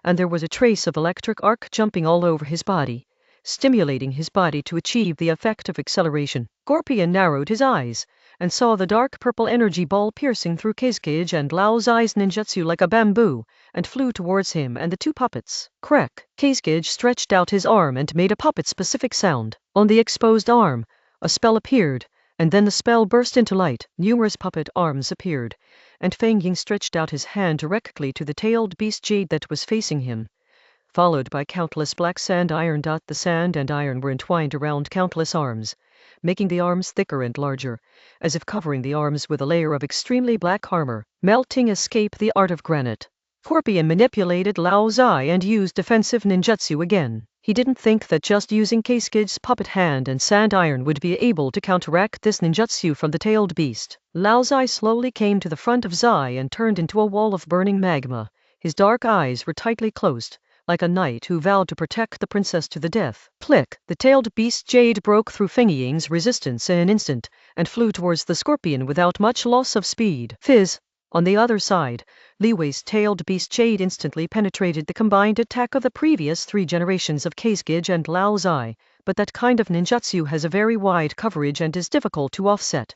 and there was a trace of electric arc jumping all over his body, stimulating his body to achieve the effect of acceleration. Scorpion narrowed his eyes, and saw the dark purple energy ball piercing through Kazekage and Lao Zai's ninjutsu like a bamboo, and flew towards him and the two puppets. Crack! Kazekage stretched out his arm and made a puppet-specific sound. On the exposed arm, a spell appeared, and then the spell burst into light. Numerous puppet arms appeared, and Feng Ying stretched out his hand directly to the tailed beast jade that was facing him, followed by countless black sand iron. The sand and iron were entwined around countless arms, making the arms thicker and larger, as if covering the arms with a layer of extremely black armor. Melting escape, the art of granite. Scorpion manipulated Lao Zai and used defensive ninjutsu again. He didn't think that just using Kasekige's puppet hand and sand iron would be able to counteract this ninjutsu from the tailed beast. Lao Zai slowly came to the front of Zai and turned into a wall of burning magma. His dark eyes were tightly closed, like a knight who vowed to protect the princess to the death. Click! The tailed beast jade broke through Feng Ying's resistance in an instant, and flew towards the scorpion without much loss of speed. Fizz! On the other side, Li Wei's tailed beast jade instantly penetrated the combined attack of the previous 3 generations of Kasegage and Lao Zai, but that kind of ninjutsu has a very wide coverage and is difficult to offset,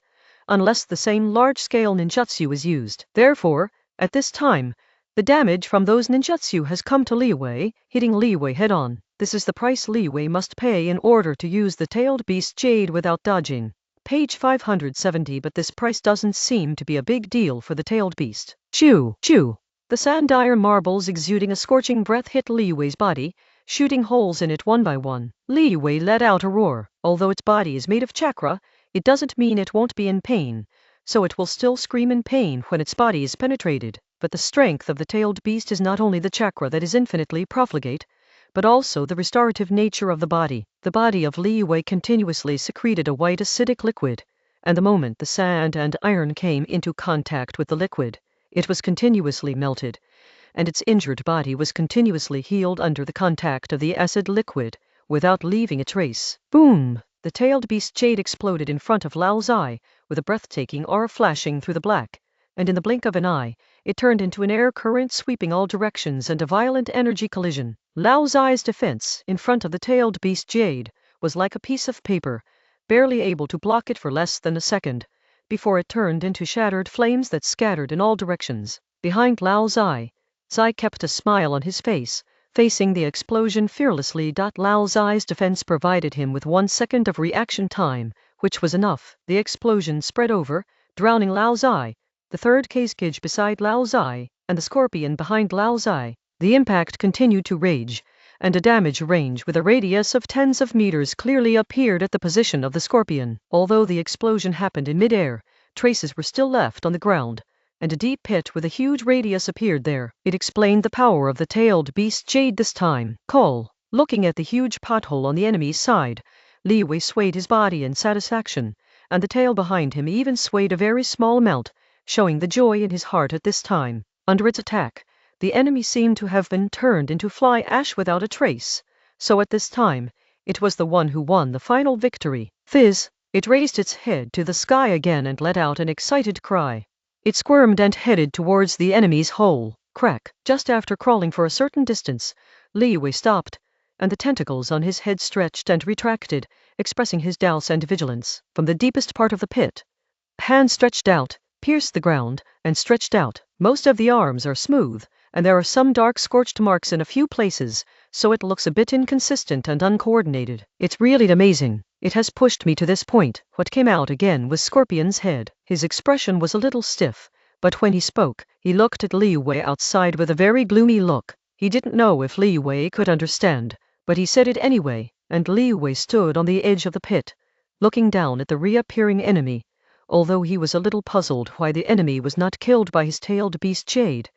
unless the same large-scale ninjutsu is used. Therefore, at this time, the damage from those ninjutsu has come to Li Wei, hitting Li Wei head-on. This is the price Li Wei must pay in order to use the tailed beast jade without dodging. Page 570. But this price doesn't seem to be a big deal for the tailed beast. Chew! Chew! The sand iron marbles exuding a scorching breath hit Li Wei's body, shooting holes in it one by one. Li Wei let out a roar. Although its body is made of chakra, it doesn't mean it won't be in pain, so it will still scream in pain when its body is penetrated. But the strength of the tailed beast is not only the chakra that is infinitely profligate, but also the restorative nature of the body. The body of Li Wei continuously secreted a white acidic liquid, and the moment the sand and iron came into contact with the liquid, it was continuously melted, and its injured body was continuously healed under the contact of the acid liquid, without leaving a trace. Boom! The tailed beast jade exploded in front of Lao Zai, with a breathtaking aura flashing through the black, and in the blink of an eye, it turned into an air current sweeping all directions and a violent energy collision. Lao Zai's defense, in front of the tailed beast jade, was like a piece of paper, barely able to block it for less than a second, before it turned into shattered flames that scattered in all directions. Behind Lao Zai, Zai kept a smile on his face, facing the explosion fearlessly. Lao Zai's defense provided him with 1 second of reaction time, which was enough. The explosion spread over, drowning Lao Zai, the third Kasegage beside Lao Zai, and the scorpion behind Lao Zai. The impact continued to rage, and a damage range with a radius of tens of meters clearly appeared at the position of the scorpion. Although the explosion happened in midair, traces were still left on the ground, and a deep pit with a huge radius appeared there. It explained the power of the tailed beast jade this time. Call! Looking at the huge pothole on the enemy's side, Li Wei swayed his body in satisfaction, and the tail behind him even swayed a very small amount, showing the joy in his heart at this time. Under its attack, the enemy seemed to have been turned into fly ash without a trace, so at this time, it was the one who won the final victory. Fizz! It raised its head to the sky again and let out an excited cry. It squirmed and headed towards the enemy's hole. Crack! Just after crawling for a certain distance, Li Wei stopped, and the tentacles on his head stretched and retracted, expressing his douse and vigilance. From the deepest part of the pit, a hand stretched out, pierced the ground, and stretched out. Most of the arms are smooth, and there are some dark scorched marks in a few places, so it looks a bit inconsistent and uncoordinated. It's really amazing. It has pushed me to this point. What came out again was Scorpion's head. His expression was a little stiff, but when he spoke, he looked at Li Wei outside with a very gloomy look. He didn't know if Li Wei could understand, but he said it anyway, and Li Wei stood on the edge of the pit, looking down at the reappearing enemy. Although he was a little puzzled why the enemy was not killed by his tailed beast jade,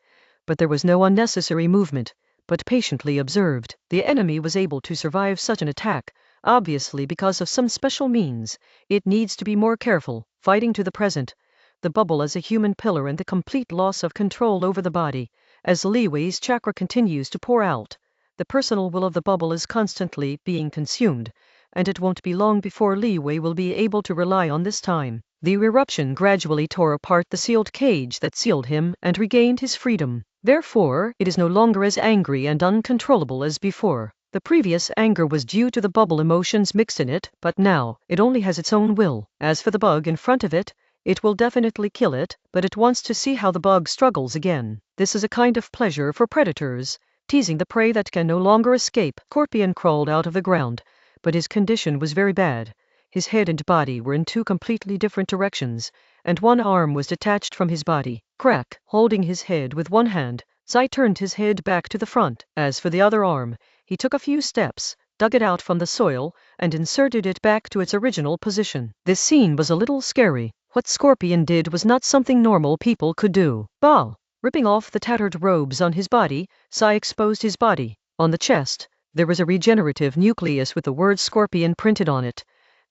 but there was no unnecessary movement, but patiently observed. The enemy was able to survive such an attack, obviously because of some special means. It needs to be more careful. Fighting to the present. The bubble as a human pillar and the complete loss of control over the body. As Li Wei's chakra continues to pour out, the personal will of the bubble is constantly being consumed, and it won't be long before Li Wei will be able to rely on this time. The eruption gradually tore apart the sealed cage that sealed him and regained his freedom. Therefore, it is no longer as angry and uncontrollable as before. The previous anger was due to the bubble emotions mixed in it, but now, it only has its own will. As for the bug in front of it, it will definitely kill it, but it wants to see how the bug struggles again. This is a kind of pleasure for predators, teasing the prey that can no longer escape. Scorpion crawled out of the ground, but his condition was very bad. His head and body were in two completely different directions, and one arm was detached from his body. Crack, holding his head with one hand, Zai turned his head back to the front. As for the other arm, he took a few steps, dug it out from the soil, and inserted it back to its original position. This scene was a little scary. What Scorpion did was not something normal people could do. Bah! Ripping off the tattered robes on his body, Zai exposed his body. On the chest, there was a regenerative nucleus with the word Scorpion printed on it,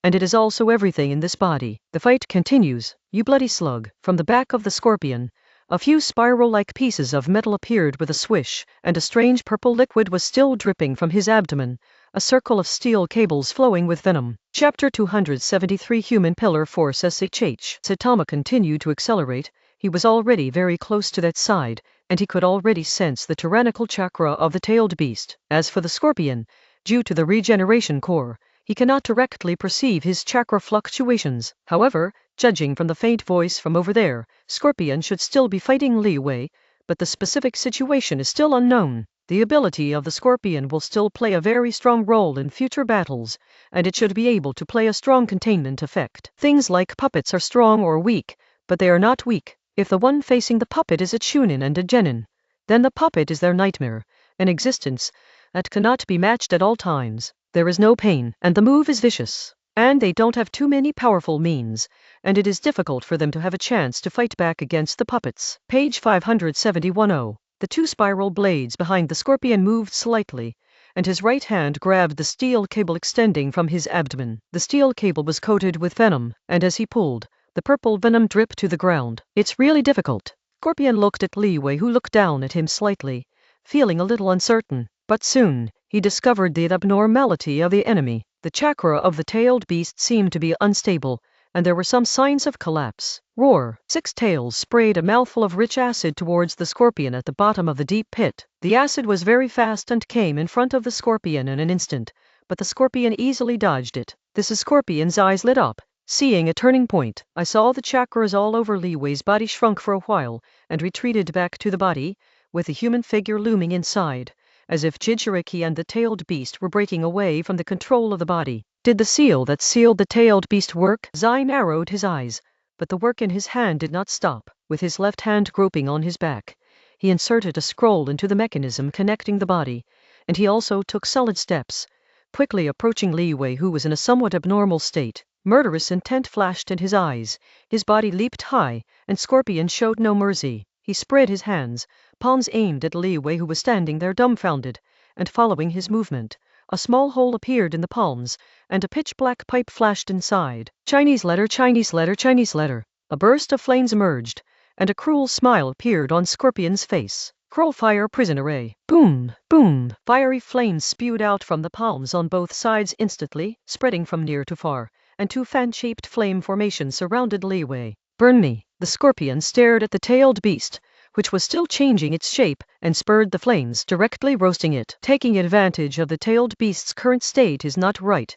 and it is also everything in this body. The fight continues. You bloody slug. From the back of the Scorpion, a few spiral-like pieces of metal appeared with a swish, and a strange purple liquid was still dripping from his abdomen, a circle of steel cables flowing with venom. Chapter 273 Human Pillar Force SHH. Saitama continued to accelerate. He was already very close to that side, and he could already sense the tyrannical chakra of the tailed beast. As for the Scorpion, due to the regeneration core, he cannot directly perceive his chakra fluctuations. However, judging from the faint voice from over there, Scorpion should still be fighting Li Wei, but the specific situation is still unknown. The ability of the Scorpion will still play a very strong role in future battles, and it should be able to play a strong containment effect. Things like puppets are strong or weak, but they are not weak. If the one facing the puppet is a Chunin and a Genin, then the puppet is their nightmare, an existence that cannot be matched at all times. There is no pain, and the move is vicious, and they don't have too many powerful means, and it is difficult for them to have a chance to fight back against the puppets. Page 571. The two spiral blades behind the Scorpion moved slightly, and his right hand grabbed the steel cable extending from his abdomen. The steel cable was coated with venom, and as he pulled, the purple venom dripped to the ground. It's really difficult. Scorpion looked at Li Wei, who looked down at him slightly, feeling a little uncertain. But soon, he discovered the abnormality of the enemy. The chakra of the tailed beast seemed to be unstable, and there were some signs of collapse. Roar! Six Tails sprayed a mouthful of rich acid towards the Scorpion at the bottom of the deep pit. The acid was very fast and came in front of the Scorpion in an instant, but the Scorpion easily dodged it. This Scorpion's eyes lit up, seeing a turning point. I saw the chakras all over Li Wei's body shrunk for a while, and retreated back to the body, with the human figure looming inside, as if Jinchuriki and the tailed beast were breaking away from the control of the body. Did the seal that sealed the tailed beast work? Zai narrowed his eyes, but the work in his hand did not stop. With his left hand groping on his back, he inserted a scroll into the mechanism connecting the body, and he also took solid steps, quickly approaching Li Wei, who was in a somewhat abnormal state. Murderous intent flashed in his eyes. His body leaped high, and Scorpion showed no mercy. He spread his hands, palms aimed at Li Wei, who was standing there dumbfounded, and following his movement, a small hole appeared in the palms, and a pitch-black pipe flashed inside. Chinese letter, Chinese letter, Chinese letter. A burst of flames emerged, and a cruel smile appeared on Scorpion's face. Crow fire prison array. Boom, boom. Fiery flames spewed out from the palms on both sides instantly, spreading from near to far, and two fan-shaped flame formations surrounded Li Wei. Burn me. The Scorpion stared at the tailed beast, which was still changing its shape, and spurred the flames, directly roasting it. Taking advantage of the tailed beast's current state is not right.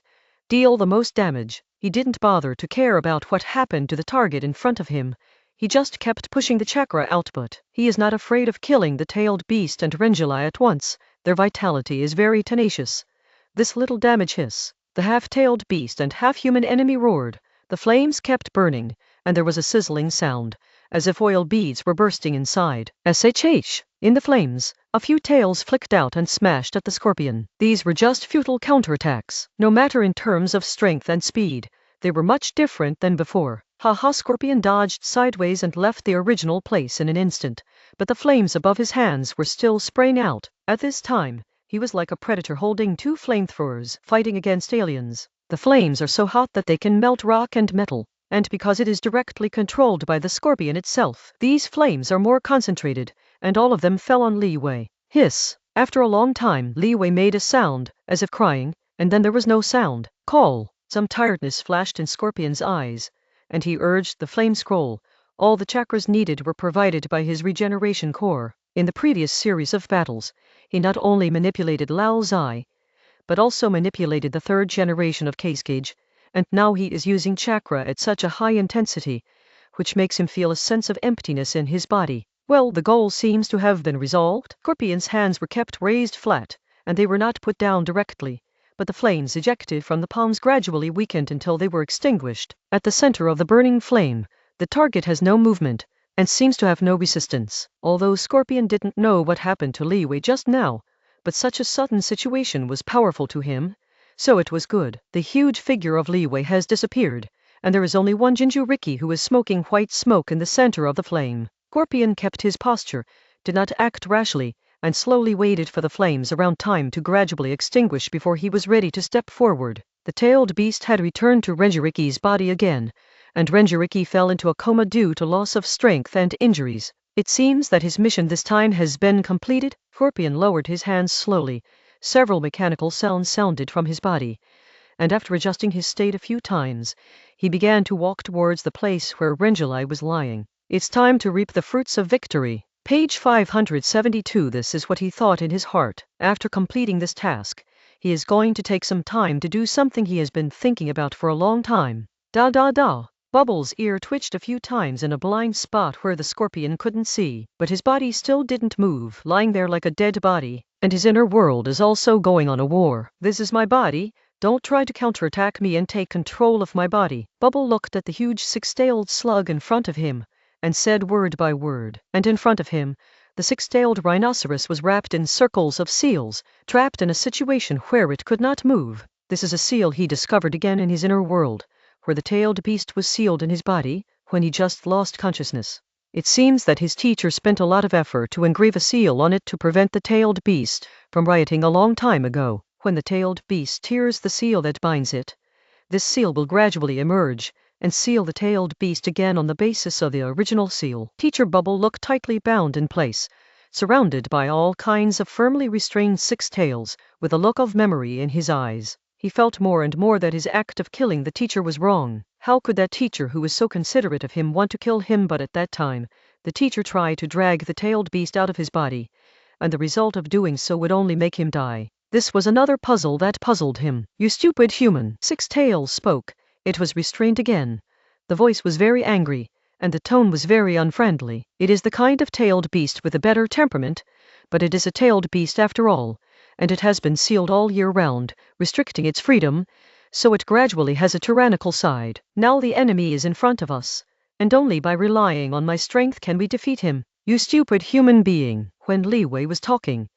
Deal the most damage. He didn't bother to care about what happened to the target in front of him. He just kept pushing the chakra output. He is not afraid of killing the tailed beast and Renjulai at once. Their vitality is very tenacious. This little damage hiss. The half-tailed beast and half-human enemy roared. The flames kept burning, and there was a sizzling sound, as if oil beads were bursting inside. SHH! In the flames, a few tails flicked out and smashed at the Scorpion. These were just futile counterattacks. No matter in terms of strength and speed, they were much different than before. Ha! Scorpion dodged sideways and left the original place in an instant, but the flames above his hands were still spraying out. At this time, he was like a predator holding two flamethrowers fighting against aliens. The flames are so hot that they can melt rock and metal, and because it is directly controlled by the scorpion itself, these flames are more concentrated, and all of them fell on Li Wei. Hiss! After a long time, Li Wei made a sound, as if crying, and then there was no sound. Call! Some tiredness flashed in Scorpion's eyes, and he urged the flame scroll. All the chakras needed were provided by his regeneration core. In the previous series of battles, he not only manipulated Lao Zai, but also manipulated the third generation of Cascage, and now he is using chakra at such a high intensity, which makes him feel a sense of emptiness in his body. Well, the goal seems to have been resolved. Scorpion's hands were kept raised flat, and they were not put down directly, but the flames ejected from the palms gradually weakened until they were extinguished. At the center of the burning flame, the target has no movement, and seems to have no resistance. Although Scorpion didn't know what happened to Li Wei just now, but such a sudden situation was powerful to him, so it was good. The huge figure of Li Wei has disappeared, and there is only one Jinjuriki who is smoking white smoke in the center of the flame. Scorpion kept his posture, did not act rashly, and slowly waited for the flames around time to gradually extinguish before he was ready to step forward. The tailed beast had returned to Renjiriki's body again, and Renjiriki fell into a coma due to loss of strength and injuries. It seems that his mission this time has been completed. Scorpion lowered his hands slowly. Several mechanical sounds sounded from his body, and after adjusting his state a few times, he began to walk towards the place where Renjilai was lying. It's time to reap the fruits of victory. Page 572. This is what he thought in his heart. After completing this task, he is going to take some time to do something he has been thinking about for a long time. Da. Bubbles' ear twitched a few times in a blind spot where the scorpion couldn't see, but his body still didn't move, lying there like a dead body, and his inner world is also going on a war. This is my body. Don't try to counterattack me and take control of my body. Bubble looked at the huge six-tailed slug in front of him, and said word by word. And in front of him, the six-tailed rhinoceros was wrapped in circles of seals, trapped in a situation where it could not move. This is a seal he discovered again in his inner world, where the tailed beast was sealed in his body, when he just lost consciousness. It seems that his teacher spent a lot of effort to engrave a seal on it to prevent the tailed beast from rioting a long time ago. When the tailed beast tears the seal that binds it, this seal will gradually emerge, and seal the tailed beast again on the basis of the original seal. Teacher Bubble looked tightly bound in place, surrounded by all kinds of firmly restrained six tails, with a look of memory in his eyes. He felt more and more that his act of killing the teacher was wrong. How could that teacher who was so considerate of him want to kill him? But at that time, the teacher tried to drag the tailed beast out of his body, and the result of doing so would only make him die. This was another puzzle that puzzled him. You stupid human! Six Tails spoke. It was restrained again. The voice was very angry, and the tone was very unfriendly. It is the kind of tailed beast with a better temperament, but it is a tailed beast after all, and it has been sealed all year round, restricting its freedom, so it gradually has a tyrannical side. Now the enemy is in front of us, and only by relying on my strength can we defeat him. You stupid human being! When Li Wei was talking,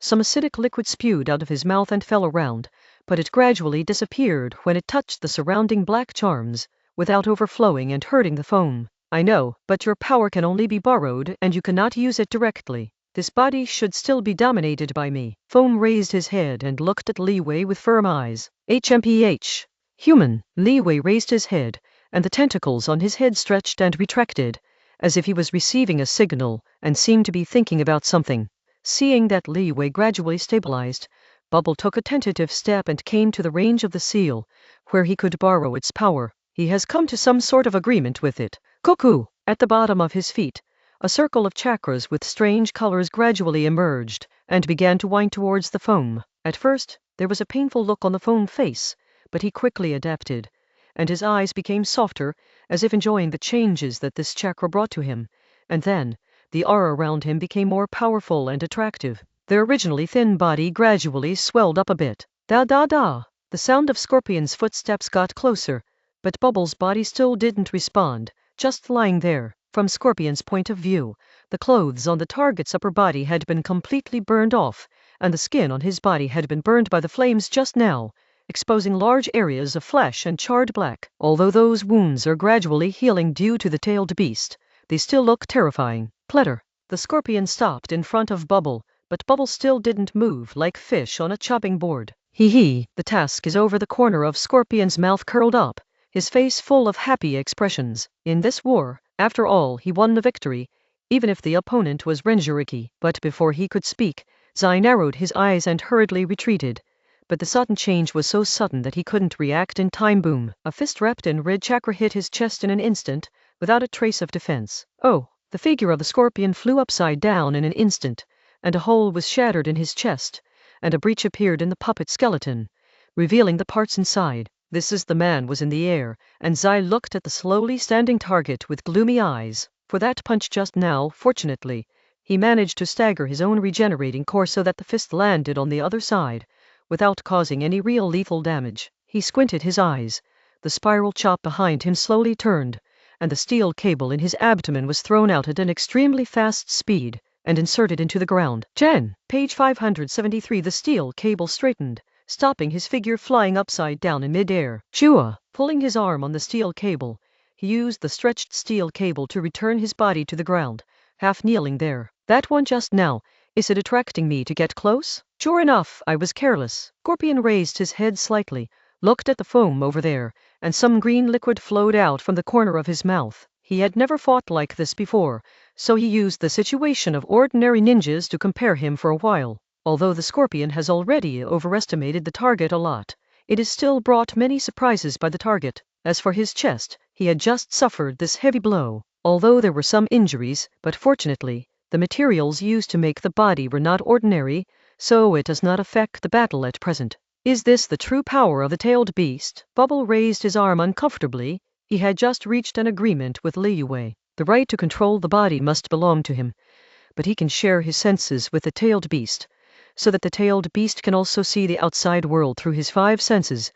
some acidic liquid spewed out of his mouth and fell around, but it gradually disappeared when it touched the surrounding black charms, without overflowing and hurting the foam. I know, but your power can only be borrowed, and you cannot use it directly. This body should still be dominated by me. Foam raised his head and looked at Li Wei with firm eyes. HMPH. Human. Li Wei raised his head, and the tentacles on his head stretched and retracted, as if he was receiving a signal, and seemed to be thinking about something. Seeing that Li Wei gradually stabilized, Bubble took a tentative step and came to the range of the seal, where he could borrow its power. He has come to some sort of agreement with it. Cuckoo! At the bottom of his feet, a circle of chakras with strange colors gradually emerged, and began to wind towards the foam. At first, there was a painful look on the foam face, but he quickly adapted, and his eyes became softer, as if enjoying the changes that this chakra brought to him, and then, the aura around him became more powerful and attractive. The originally thin body gradually swelled up a bit. Da. The sound of Scorpion's footsteps got closer, but Bubble's body still didn't respond, just lying there. From Scorpion's point of view, the clothes on the target's upper body had been completely burned off, and the skin on his body had been burned by the flames just now, exposing large areas of flesh and charred black. Although those wounds are gradually healing due to the tailed beast, they still look terrifying. Platter. The scorpion stopped in front of Bubble, but Bubble still didn't move, like fish on a chopping board. Hee. The task is over. The corner of Scorpion's mouth curled up, his face full of happy expressions. In this war, after all, he won the victory, even if the opponent was Renjiriki. But before he could speak, Zai narrowed his eyes and hurriedly retreated. But the sudden change was so sudden that he couldn't react in time. Boom. A fist wrapped in red chakra hit his chest in an instant, without a trace of defense. Oh! The figure of the scorpion flew upside down in an instant, and a hole was shattered in his chest, and a breach appeared in the puppet skeleton, revealing the parts inside. This is the man was in the air, and Zai looked at the slowly standing target with gloomy eyes. For that punch just now, fortunately, he managed to stagger his own regenerating core so that the fist landed on the other side, without causing any real lethal damage. He squinted his eyes. The spiral chop behind him slowly turned, and the steel cable in his abdomen was thrown out at an extremely fast speed, and inserted into the ground. Page 573. The steel cable straightened, stopping his figure flying upside down in mid-air. Chua! Pulling his arm on the steel cable, he used the stretched steel cable to return his body to the ground, half kneeling there. That one just now, is it attracting me to get close? Sure enough, I was careless. Scorpion raised his head slightly, looked at the foam over there, and some green liquid flowed out from the corner of his mouth. He had never fought like this before, so he used the situation of ordinary ninjas to compare him for a while. Although the scorpion has already overestimated the target a lot, it has still brought many surprises by the target. As for his chest, he had just suffered this heavy blow. Although there were some injuries, but fortunately, the materials used to make the body were not ordinary, so it does not affect the battle at present. Is this the true power of the tailed beast? Bubble raised his arm uncomfortably. He had just reached an agreement with Liyue. The right to control the body must belong to him, but he can share his senses with the tailed beast, so that the tailed beast can also see the outside world through his 5 senses,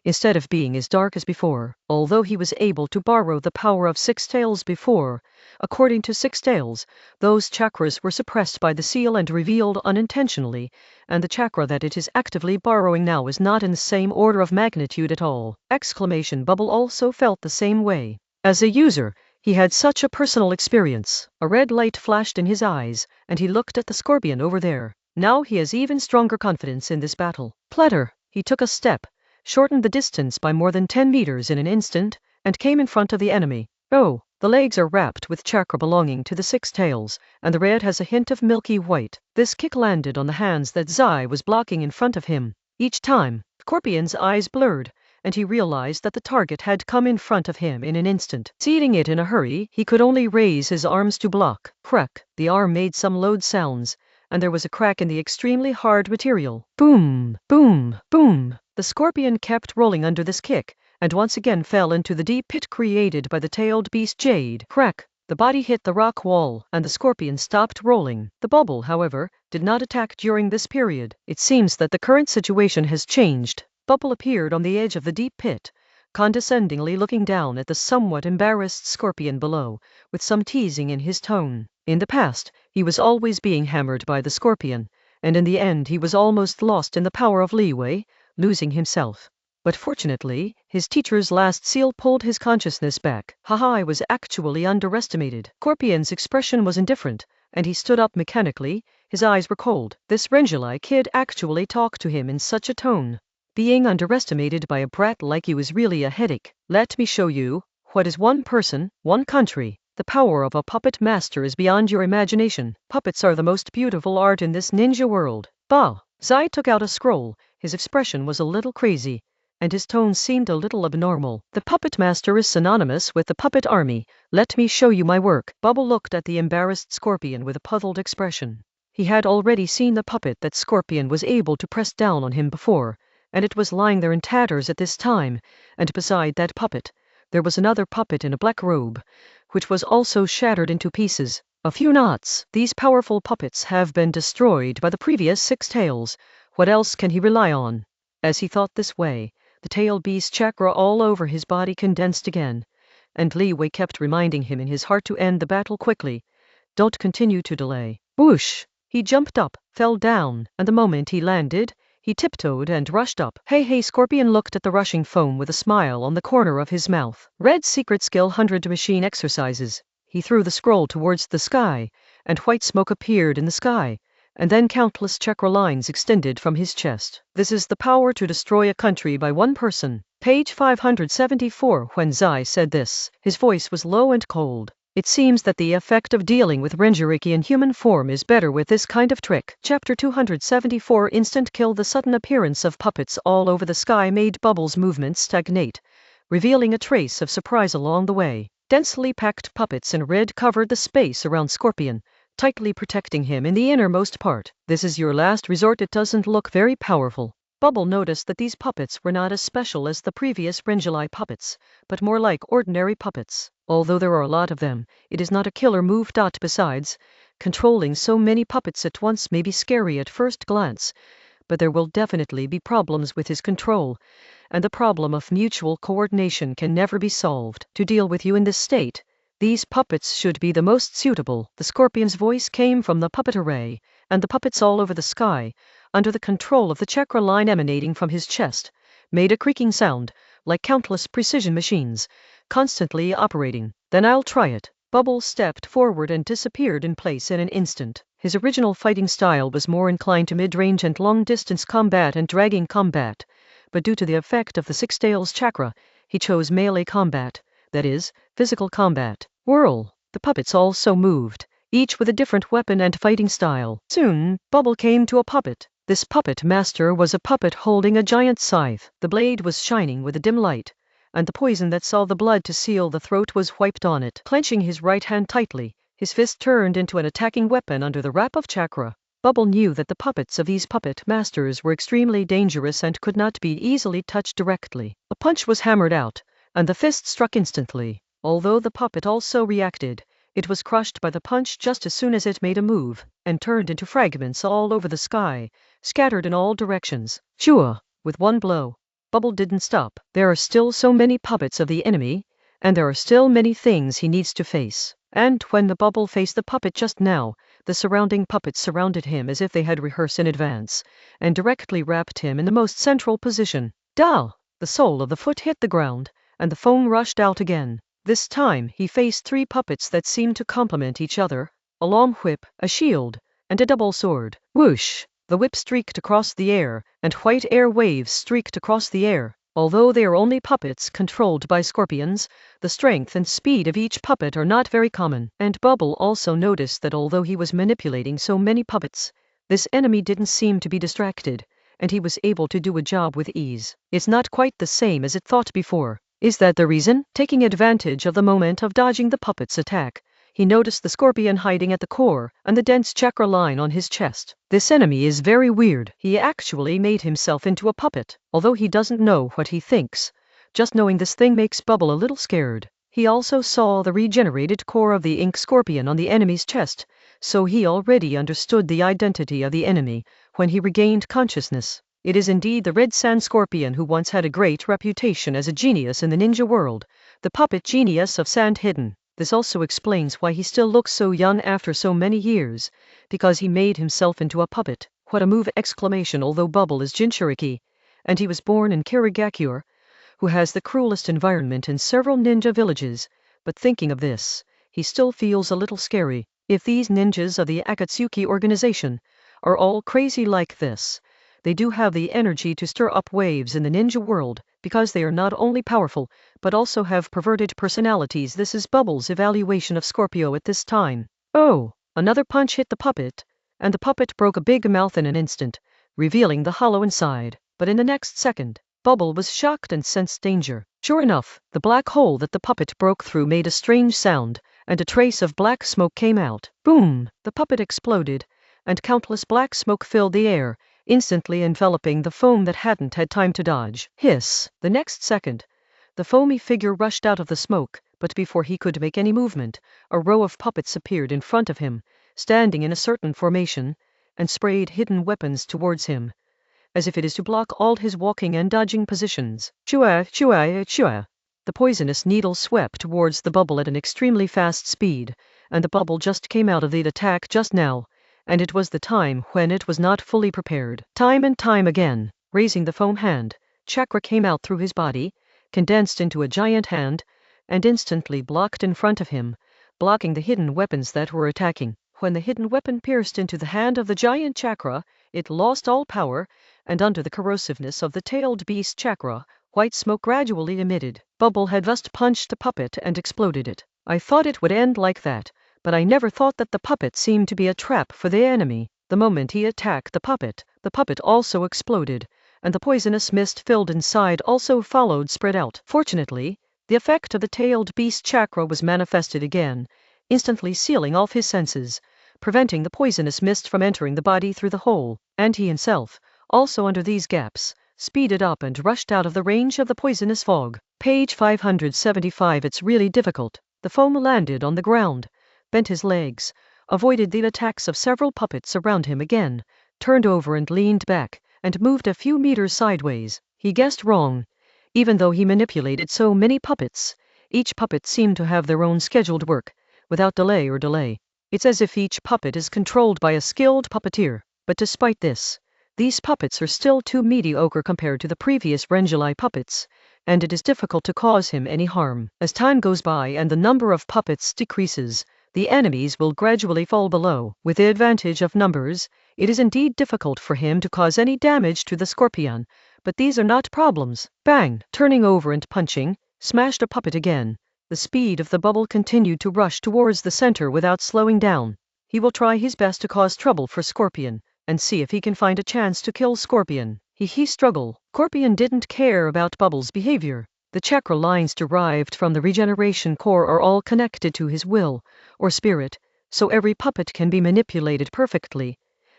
instead of being as dark as before. Although he was able to borrow the power of 6 tails before, according to 6 tails, those chakras were suppressed by the seal and revealed unintentionally, and the chakra that it is actively borrowing now is not in the same order of magnitude at all. Bubble also felt the same way. As a user, he had such a personal experience. A red light flashed in his eyes, and he looked at the scorpion over there. Now he has even stronger confidence in this battle. Platter! He took a step, shortened the distance by more than 10 meters in an instant, and came in front of the enemy. Oh! The legs are wrapped with chakra belonging to the 6 tails, and the red has a hint of milky white. This kick landed on the hands that Zai was blocking in front of him. Each time, Scorpion's eyes blurred, and he realized that the target had come in front of him in an instant. Seeing it in a hurry, he could only raise his arms to block. Crack! The arm made some loud sounds, and there was a crack in the extremely hard material. Boom! Boom! Boom! The scorpion kept rolling under this kick, and once again fell into the deep pit created by the tailed beast Jade. Crack! The body hit the rock wall, and the scorpion stopped rolling. The bubble, however, did not attack during this period. It seems that the current situation has changed. Bubble appeared on the edge of the deep pit, condescendingly looking down at the somewhat embarrassed scorpion below, with some teasing in his tone. In the past, he was always being hammered by the scorpion, and in the end he was almost lost in the power of Liyue, losing himself. But fortunately, his teacher's last seal pulled his consciousness back. Haha, I was actually underestimated. Scorpion's expression was indifferent, and he stood up mechanically. His eyes were cold. This Renjilai kid actually talked to him in such a tone. Being underestimated by a brat like you is really a headache. Let me show you what is one person, one country. The power of a puppet master is beyond your imagination. Puppets are the most beautiful art in this ninja world. Bah! Zai took out a scroll. His expression was a little crazy, and his tone seemed a little abnormal. The puppet master is synonymous with the puppet army. Let me show you my work. Bubble looked at the embarrassed scorpion with a puzzled expression. He had already seen the puppet that scorpion was able to press down on him before, and it was lying there in tatters at this time, and beside that puppet, there was another puppet in a black robe, which was also shattered into pieces. A few knots. These powerful puppets have been destroyed by the previous 6 tails. What else can he rely on? As he thought this way, the tail beast chakra all over his body condensed again, and Liyue kept reminding him in his heart to end the battle quickly. Don't continue to delay. Whoosh! He jumped up, fell down, and the moment he landed, He tiptoed and rushed up. Hey, Scorpion looked at the rushing foam with a smile on the corner of his mouth. Red secret skill 100 machine exercises. He threw the scroll towards the sky, and white smoke appeared in the sky, and then countless chakra lines extended from his chest. This is the power to destroy a country by one person. Page 574. When Zai said this, his voice was low and cold. It seems that the effect of dealing with Renjiriki in human form is better with this kind of trick. Chapter 274. Instant kill. The sudden appearance of puppets all over the sky made Bubbles' movements stagnate, revealing a trace of surprise along the way. Densely packed puppets in red covered the space around Scorpion, tightly protecting him in the innermost part. This is your last resort. It doesn't look very powerful. Bubble noticed that these puppets were not as special as the previous Renjili puppets, but more like ordinary puppets. Although there are a lot of them, it is not a killer move. Besides, controlling so many puppets at once may be scary at first glance, but there will definitely be problems with his control, and the problem of mutual coordination can never be solved. To deal with you in this state, these puppets should be the most suitable. The Scorpion's voice came from the puppet array, and the puppets all over the sky, under the control of the chakra line emanating from his chest, made a creaking sound, like countless precision machines, constantly operating. Then I'll try it. Bubbles stepped forward and disappeared in place in an instant. His original fighting style was more inclined to mid-range and long-distance combat and dragging combat, but due to the effect of the Six Tails chakra, he chose melee combat, that is, physical combat. Whirl! The puppets also moved, each with a different weapon and fighting style. Soon, Bubble came to a puppet. This puppet master was a puppet holding a giant scythe. The blade was shining with a dim light, and the poison that saw the blood to seal the throat was wiped on it. Clenching his right hand tightly, his fist turned into an attacking weapon under the wrap of chakra. Bubble knew that the puppets of these puppet masters were extremely dangerous and could not be easily touched directly. A punch was hammered out, and the fist struck instantly. Although the puppet also reacted, it was crushed by the punch just as soon as it made a move, and turned into fragments all over the sky, scattered in all directions. Shua! With one blow, Bubble didn't stop. There are still so many puppets of the enemy, and there are still many things he needs to face. And when the Bubble faced the puppet just now, the surrounding puppets surrounded him as if they had rehearsed in advance, and directly wrapped him in the most central position. Da! The sole of the foot hit the ground, and the foam rushed out again. This time he faced three puppets that seemed to complement each other, a long whip, a shield, and a double sword. Whoosh! The whip streaked across the air, and white air waves streaked across the air. Although they are only puppets controlled by scorpions, the strength and speed of each puppet are not very common. And Bubble also noticed that although he was manipulating so many puppets, this enemy didn't seem to be distracted, and he was able to do a job with ease. It's not quite the same as it thought before. Is that the reason? Taking advantage of the moment of dodging the puppet's attack, he noticed the scorpion hiding at the core and the dense chakra line on his chest. This enemy is very weird. He actually made himself into a puppet, although he doesn't know what he thinks. Just knowing this thing makes Bubble a little scared. He also saw the regenerated core of the ink scorpion on the enemy's chest, so he already understood the identity of the enemy when he regained consciousness. It is indeed the Red Sand Scorpion who once had a great reputation as a genius in the ninja world, the puppet genius of Sand Hidden. This also explains why he still looks so young after so many years, because he made himself into a puppet. What a move! Although Bubble is Jinchuriki, and he was born in Kirigakure, who has the cruelest environment in several ninja villages, but thinking of this, he still feels a little scary. If these ninjas of the Akatsuki organization are all crazy like this, they do have the energy to stir up waves in the ninja world, because they are not only powerful, but also have perverted personalities. This is Bubble's evaluation of Scorpio at this time. Oh! Another punch hit the puppet, and the puppet broke a big mouth in an instant, revealing the hollow inside. But in the next second, Bubble was shocked and sensed danger. Sure enough, the black hole that the puppet broke through made a strange sound, and a trace of black smoke came out. Boom! The puppet exploded, and countless black smoke filled the air, instantly enveloping the foam that hadn't had time to dodge. Hiss! The next second, the foamy figure rushed out of the smoke, but before he could make any movement, a row of puppets appeared in front of him, standing in a certain formation, and sprayed hidden weapons towards him, as if it is to block all his walking and dodging positions. Chua, chua, chua! The poisonous needle swept towards the Bubble at an extremely fast speed, and the Bubble just came out of the attack just now, and it was the time when it was not fully prepared. Time and time again, raising the foam hand, chakra came out through his body, condensed into a giant hand, and instantly blocked in front of him, blocking the hidden weapons that were attacking. When the hidden weapon pierced into the hand of the giant chakra, it lost all power, and under the corrosiveness of the tailed beast chakra, white smoke gradually emitted. Bubble had just punched the puppet and exploded it. I thought it would end like that, but I never thought that the puppet seemed to be a trap for the enemy. The moment he attacked the puppet also exploded, and the poisonous mist filled inside also followed spread out. Fortunately, the effect of the tailed beast chakra was manifested again, instantly sealing off his senses, preventing the poisonous mist from entering the body through the hole, and he himself, also under these gaps, speeded up and rushed out of the range of the poisonous fog. Page 575. It's really difficult. The foam landed on the ground, bent his legs, avoided the attacks of several puppets around him again, turned over and leaned back, and moved a few meters sideways. He guessed wrong. Even though he manipulated so many puppets, each puppet seemed to have their own scheduled work, without delay. It's as if each puppet is controlled by a skilled puppeteer. But despite this, these puppets are still too mediocre compared to the previous Renjulai puppets, and it is difficult to cause him any harm. As time goes by and the number of puppets decreases, the enemies will gradually fall below. With the advantage of numbers, it is indeed difficult for him to cause any damage to the scorpion, but these are not problems. Bang! Turning over and punching, smashed a puppet again. The speed of the bubble continued to rush towards the center without slowing down. He will try his best to cause trouble for Scorpion, and see if he can find a chance to kill Scorpion. He struggled. Scorpion didn't care about Bubble's behavior. The chakra lines derived from the regeneration core are all connected to his will, or spirit, so every puppet can be manipulated perfectly,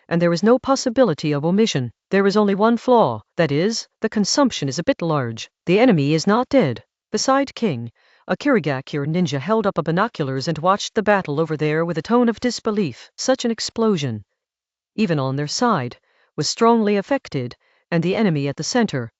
and there is no possibility of omission. There is only one flaw, that is, the consumption is a bit large. The enemy is not dead. Beside King, a Kirigakure ninja held up a binoculars and watched the battle over there with a tone of disbelief. Such an explosion, even on their side, was strongly affected, and the enemy at the center.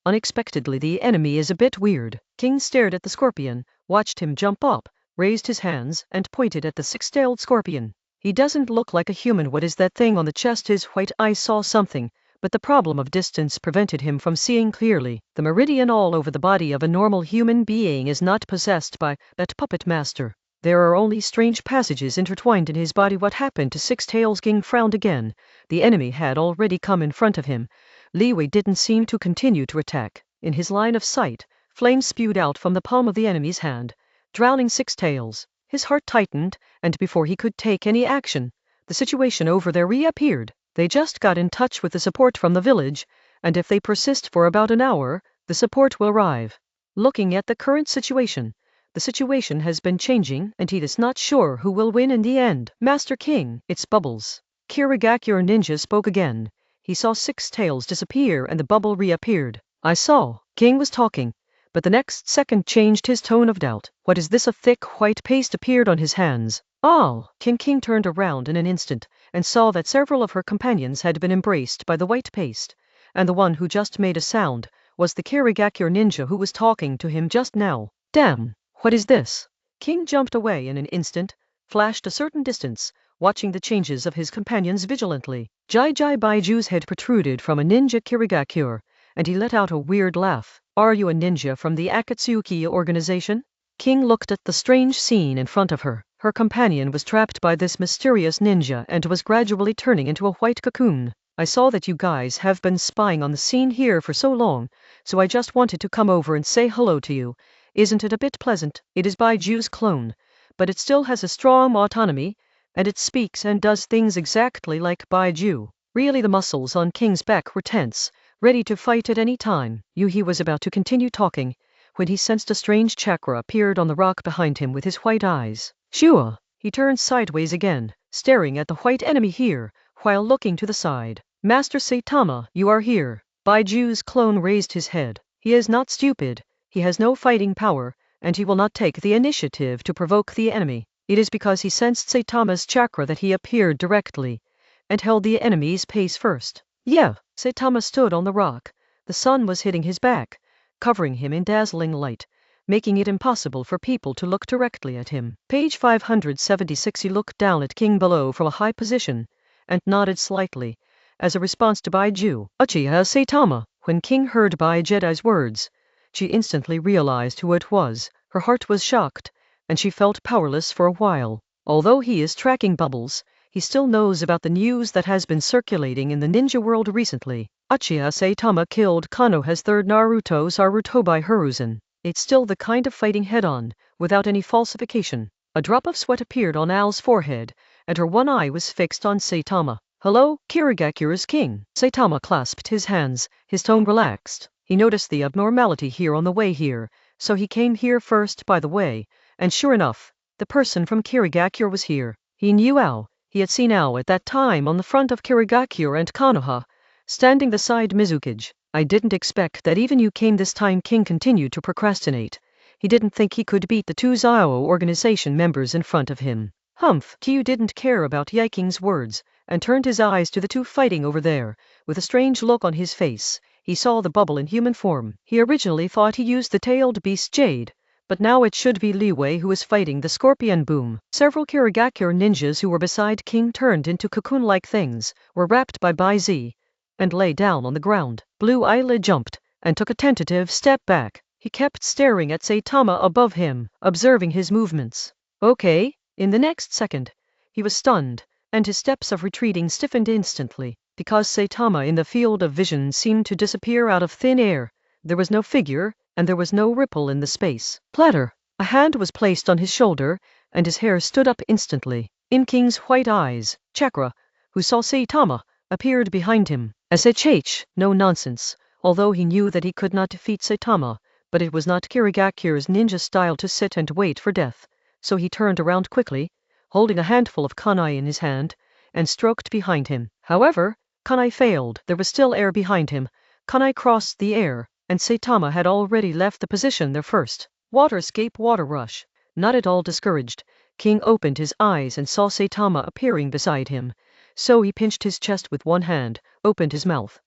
Unexpectedly, the enemy is a bit weird. King stared at the scorpion, watched him jump up, raised his hands, and pointed at the six-tailed scorpion. He doesn't look like a human. What is that thing on the chest? His white eyes saw something, but the problem of distance prevented him from seeing clearly. The meridian all over the body of a normal human being is not possessed by that puppet master. There are only strange passages intertwined in his body. What happened to Six Tails? King frowned again. The enemy had already come in front of him. Li Wei didn't seem to continue to attack. In his line of sight, flames spewed out from the palm of the enemy's hand, drowning Six Tails. His heart tightened, and before he could take any action, the situation over there reappeared. They just got in touch with the support from the village, and if they persist for about an hour, the support will arrive. Looking at the current situation, the situation has been changing, and he is not sure who will win in the end. Master King, it's Bubbles. Kirigakure ninja spoke again. He saw Six Tails disappear and the bubble reappeared. I saw. King was talking, but the next second changed his tone of doubt. What is this? A thick white paste appeared on his hands. Oh! King turned around in an instant, and saw that several of her companions had been embraced by the white paste, and the one who just made a sound was the Kirigakure ninja who was talking to him just now. Damn! What is this? King jumped away in an instant, flashed a certain distance, watching the changes of his companions vigilantly. Jai Baiju's head protruded from a ninja Kirigakure, and he let out a weird laugh. Are you a ninja from the Akatsuki organization? King looked at the strange scene in front of her. Her companion was trapped by this mysterious ninja and was gradually turning into a white cocoon. I saw that you guys have been spying on the scene here for so long, so I just wanted to come over and say hello to you. Isn't it a bit pleasant? It is Baiju's clone, but it still has a strong autonomy, and it speaks and does things exactly like Baiju. Really, the muscles on King's back were tense, ready to fight at any time. He was about to continue talking, when he sensed a strange chakra appeared on the rock behind him with his white eyes. Shua! He turned sideways again, staring at the white enemy here, while looking to the side. Master Saitama, you are here. Baiju's clone raised his head. He is not stupid, he has no fighting power, and he will not take the initiative to provoke the enemy. It is because he sensed Saitama's chakra that he appeared directly, and held the enemy's pace first. Yeah! Saitama stood on the rock. The sun was hitting his back, covering him in dazzling light, making it impossible for people to look directly at him. Page 576. He looked down at King below from a high position, and nodded slightly, as a response to Baiju. Uchiha Saitama. When King heard Baiju's words, she instantly realized who it was. Her heart was shocked, and she felt powerless for a while. Although he is tracking bubbles, he still knows about the news that has been circulating in the ninja world recently. Uchiha Saitama killed Konoha's third Naruto Sarutobi Hiruzen. It's still the kind of fighting head-on, without any falsification. A drop of sweat appeared on Al's forehead, and her one eye was fixed on Saitama. Hello, Kirigakura's king. Saitama clasped his hands, his tone relaxed. He noticed the abnormality here on the way here, so he came here first by the way, and sure enough, the person from Kirigakura was here. He knew Ao. He had seen Ao at that time on the front of Kirigakura and Konoha, standing beside Mizukage. I didn't expect that even you came this time. King continued to procrastinate. He didn't think he could beat the two Zao organization members in front of him. Humph. Kyu didn't care about Yiking's words, and turned his eyes to the two fighting over there, with a strange look on his face. He saw the bubble in human form. He originally thought he used the tailed beast Jade, but now it should be Li Wei who was fighting the scorpion boom. Several Kirigakura ninjas who were beside King turned into cocoon-like things, were wrapped by Bai Zi, and lay down on the ground. Blue Eyelid jumped, and took a tentative step back. He kept staring at Saitama above him, observing his movements. Okay. In the next second, he was stunned, and his steps of retreating stiffened instantly, because Saitama in the field of vision seemed to disappear out of thin air. There was no figure, and there was no ripple in the space. Platter! A hand was placed on his shoulder, and his hair stood up instantly. In King's white eyes, Chakra, who saw Saitama, appeared behind him. SHH, no nonsense. Although he knew that he could not defeat Saitama, but it was not Kirigakura's ninja style to sit and wait for death, so he turned around quickly, holding a handful of kunai in his hand, and stroked behind him. However, kunai failed. There was still air behind him. Kunai crossed the air, and Saitama had already left the position there first. Waterscape water rush. Not at all discouraged, King opened his eyes and saw Saitama appearing beside him, so he pinched his chest with one hand, opened his mouth,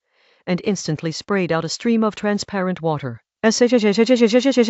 and instantly sprayed out a stream of transparent water. The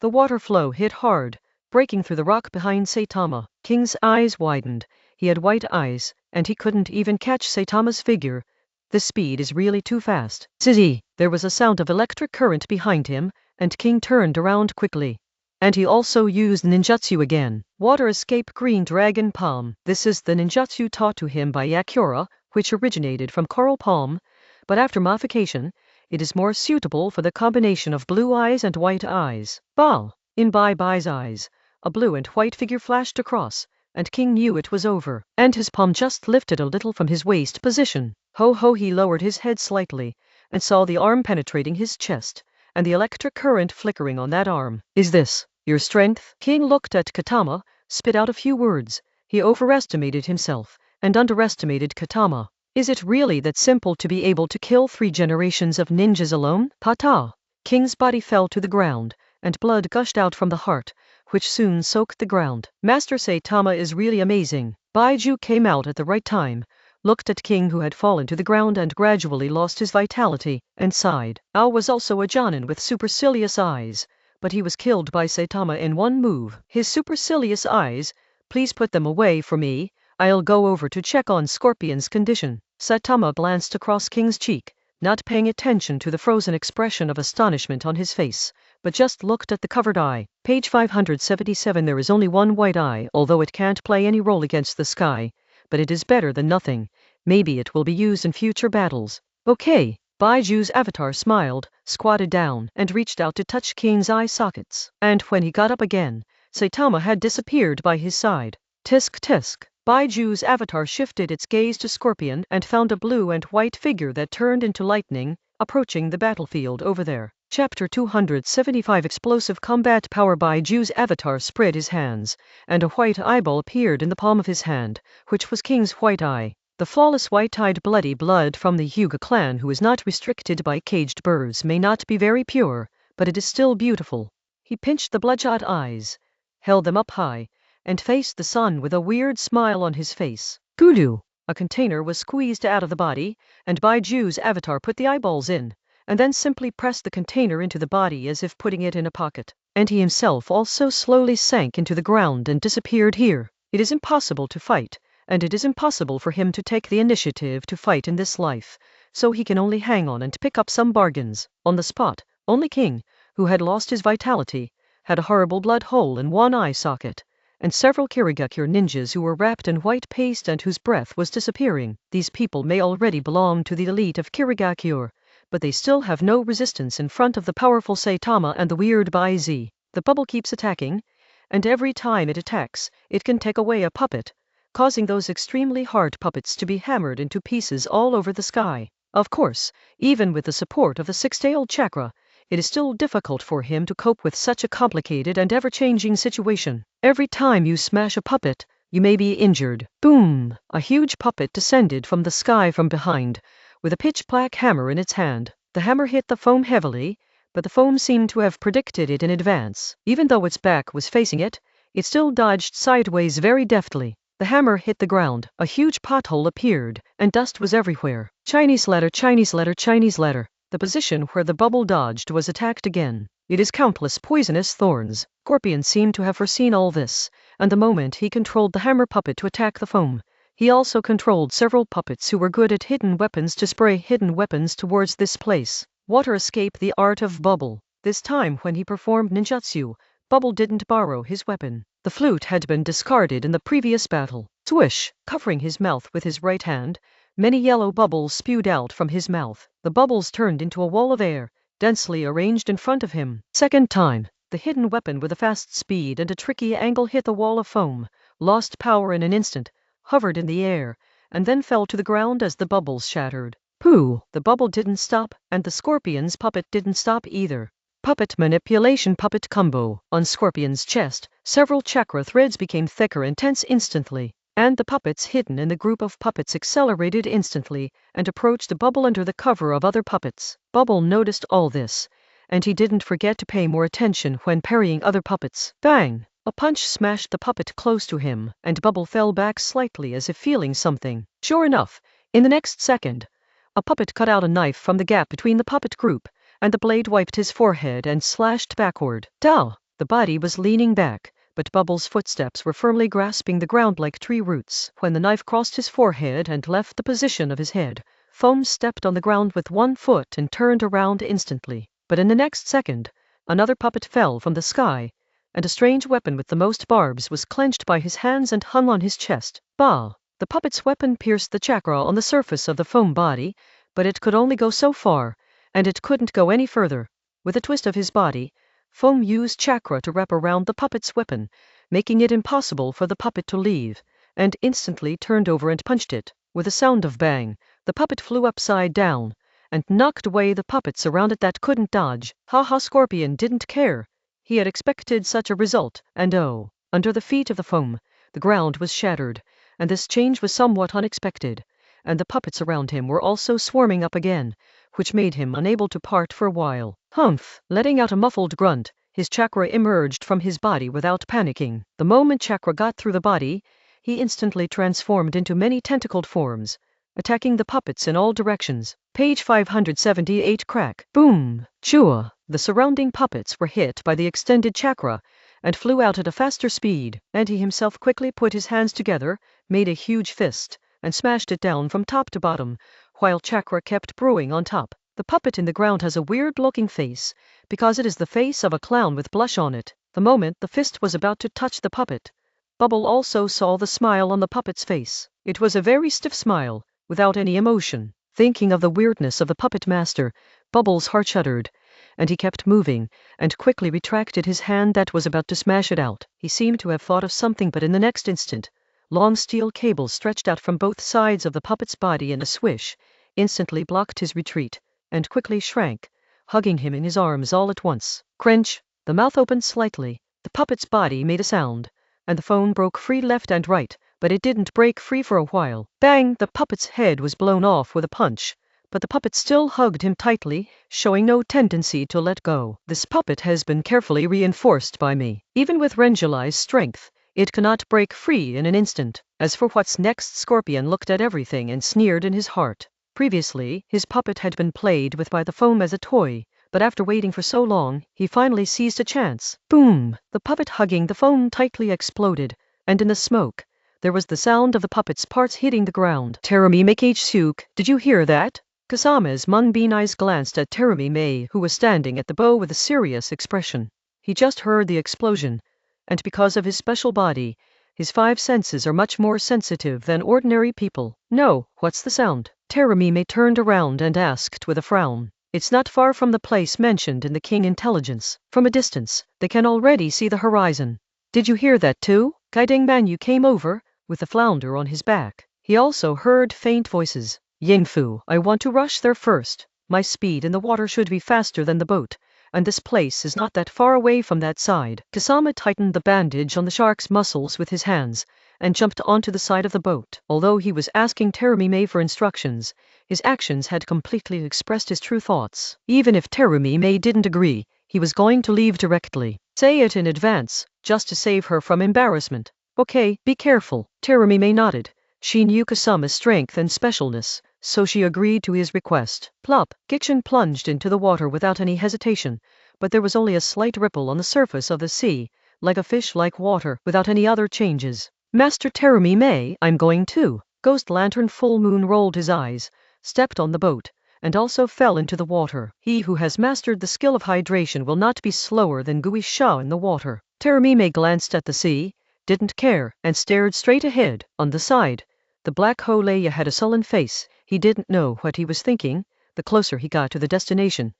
water flow hit hard, breaking through the rock behind Saitama. King's eyes widened. He had white eyes, and he couldn't even catch Saitama's figure. The speed is really too fast. Zizzy! There was a sound of electric current behind him, and King turned around quickly. And he also used ninjutsu again. Water escape green dragon palm. This is the ninjutsu taught to him by Yakura, which originated from coral palm, but after modification, it is more suitable for the combination of blue eyes and white eyes. Bal! In Bai's eyes, a blue and white figure flashed across, and King knew it was over, and his palm just lifted a little from his waist position. Ho ho! He lowered his head slightly, and saw the arm penetrating his chest, and the electric current flickering on that arm. Is this your strength? King looked at Katama, spit out a few words. He overestimated himself, and underestimated Katama. Is it really that simple to be able to kill 3 generations of ninjas alone? Pata! King's body fell to the ground, and blood gushed out from the heart, which soon soaked the ground. Master Saitama is really amazing. Baiju came out at the right time, looked at King who had fallen to the ground and gradually lost his vitality, and sighed. Ao was also a Jonin with supercilious eyes, but he was killed by Saitama in one move. His supercilious eyes, please put them away for me. I'll go over to check on Scorpion's condition. Saitama glanced across King's cheek, not paying attention to the frozen expression of astonishment on his face, but just looked at the covered eye. Page 577. There is only one white eye, although it can't play any role against the sky, but it is better than nothing. Maybe it will be used in future battles. Okay. Baiju's avatar smiled, squatted down, and reached out to touch King's eye sockets. And when he got up again, Saitama had disappeared by his side. Tisk tisk. Baiju's avatar shifted its gaze to Scorpion and found a blue and white figure that turned into lightning, approaching the battlefield over there. Chapter 275. Explosive combat power. Baiju's avatar spread his hands, and a white eyeball appeared in the palm of his hand, which was King's white eye. The flawless white-eyed bloody blood from the Hyuga clan, who is not restricted by caged birds, may not be very pure, but it is still beautiful. He pinched the bloodshot eyes, held them up high, and faced the sun with a weird smile on his face. Gulu! A container was squeezed out of the body, and Baiju's avatar put the eyeballs in, and then simply pressed the container into the body as if putting it in a pocket. And he himself also slowly sank into the ground and disappeared here. It is impossible to fight, and it is impossible for him to take the initiative to fight in this life, so he can only hang on and pick up some bargains. On the spot, only King, who had lost his vitality, had a horrible blood hole in one eye socket, and several Kirigakure ninjas who were wrapped in white paste and whose breath was disappearing. These people may already belong to the elite of Kirigakure, but they still have no resistance in front of the powerful Saitama and the weird Baizi. The bubble keeps attacking, and every time it attacks, it can take away a puppet, causing those extremely hard puppets to be hammered into pieces all over the sky. Of course, even with the support of the six-tailed chakra, it is still difficult for him to cope with such a complicated and ever-changing situation. Every time you smash a puppet, you may be injured. Boom! A huge puppet descended from the sky from behind, with a pitch-black hammer in its hand. The hammer hit the foam heavily, but the foam seemed to have predicted it in advance. Even though its back was facing it, it still dodged sideways very deftly. The hammer hit the ground, a huge pothole appeared, and dust was everywhere. Chinese letter, Chinese letter, Chinese letter. The position where the bubble dodged was attacked again. It is countless poisonous thorns. Scorpion seemed to have foreseen all this, and the moment he controlled the hammer puppet to attack the foam, he also controlled several puppets who were good at hidden weapons to spray hidden weapons towards this place. Water escape, the art of Bubble. This time when he performed ninjutsu, Bubble didn't borrow his weapon. The flute had been discarded in the previous battle. Swish! Covering his mouth with his right hand, many yellow bubbles spewed out from his mouth. The bubbles turned into a wall of air, densely arranged in front of him. Second time, the hidden weapon with a fast speed and a tricky angle hit the wall of foam, lost power in an instant, hovered in the air, and then fell to the ground as the bubbles shattered. Pooh! The bubble didn't stop, and the Scorpion's puppet didn't stop either. Puppet manipulation puppet combo. On Scorpion's chest, several chakra threads became thicker and tense instantly, and the puppets hidden in the group of puppets accelerated instantly and approached the bubble under the cover of other puppets. Bubble noticed all this, and he didn't forget to pay more attention when parrying other puppets. Bang! A punch smashed the puppet close to him, and Bubble fell back slightly as if feeling something. Sure enough, in the next second, a puppet cut out a knife from the gap between the puppet group, and the blade wiped his forehead and slashed backward. Dow! The body was leaning back, but Bubble's footsteps were firmly grasping the ground like tree roots. When the knife crossed his forehead and left the position of his head, Foam stepped on the ground with one foot and turned around instantly. But in the next second, another puppet fell from the sky, and a strange weapon with the most barbs was clenched by his hands and hung on his chest. Bah! The puppet's weapon pierced the chakra on the surface of the foam body, but it could only go so far, and it couldn't go any further. With a twist of his body, Foam used chakra to wrap around the puppet's weapon, making it impossible for the puppet to leave, and instantly turned over and punched it. With a sound of bang, the puppet flew upside down, and knocked away the puppets around it that couldn't dodge. Ha! Scorpion didn't care. He had expected such a result, and oh, under the feet of the foam, the ground was shattered, and this change was somewhat unexpected, and the puppets around him were also swarming up again, which made him unable to part for a while. Humph! Letting out a muffled grunt, his chakra emerged from his body without panicking. The moment chakra got through the body, he instantly transformed into many tentacled forms, attacking the puppets in all directions. Page 578. Crack! Boom! Chua! The surrounding puppets were hit by the extended chakra and flew out at a faster speed, and he himself quickly put his hands together, made a huge fist, and smashed it down from top to bottom, while chakra kept brewing on top. The puppet in the ground has a weird-looking face, because it is the face of a clown with blush on it. The moment the fist was about to touch the puppet, Bubble also saw the smile on the puppet's face. It was a very stiff smile, without any emotion. Thinking of the weirdness of the puppet master, Bubble's heart shuddered, and he kept moving, and quickly retracted his hand that was about to smash it out. He seemed to have thought of something, but in the next instant, long steel cables stretched out from both sides of the puppet's body in a swish, instantly blocked his retreat, and quickly shrank, hugging him in his arms all at once. Crunch! The mouth opened slightly, the puppet's body made a sound, and the foam broke free left and right, but it didn't break free for a while. Bang! The puppet's head was blown off with a punch, but the puppet still hugged him tightly, showing no tendency to let go. This puppet has been carefully reinforced by me. Even with Renjulai's strength, it cannot break free in an instant. As for what's next, Scorpion looked at everything and sneered in his heart. Previously, his puppet had been played with by the foam as a toy, but after waiting for so long, he finally seized a chance. Boom! The puppet hugging the foam tightly exploded, and in the smoke, There was the sound of the puppet's parts hitting the ground. Terumi Meikage-suke, did you hear that? Kasama's moonbeam eyes glanced at Terumi, who was standing at the bow with a serious expression. He just heard the explosion, and because of his special body, his 5 senses are much more sensitive than ordinary people. No, what's the sound? Terumi turned around and asked with a frown. It's not far from the place mentioned in the King Intelligence. From a distance, they can already see the horizon. Did you hear that too? Guiding Manyu came over, with the flounder on his back. He also heard faint voices. Yingfu, I want to rush there first. My speed in the water should be faster than the boat, and this place is not that far away from that side. Kasama tightened the bandage on the shark's muscles with his hands, and jumped onto the side of the boat. Although he was asking Terumi for instructions, his actions had completely expressed his true thoughts. Even if Terumi didn't agree, he was going to leave directly. Say it in advance, just to save her from embarrassment. Okay, be careful. Terumi nodded. She knew Kasama's strength and specialness, so she agreed to his request. Plop! Gichin plunged into the water without any hesitation, but there was only a slight ripple on the surface of the sea, like a fish-like water, without any other changes. Master Terumi, I'm going too. Ghost Lantern Full Moon rolled his eyes, stepped on the boat, and also fell into the water. He who has mastered the skill of hydration will not be slower than Guisha in the water. Terumi glanced at the sea, didn't care, and stared straight ahead. On the side, the black Holeya had a sullen face. He didn't know what he was thinking. The closer he got to the destination,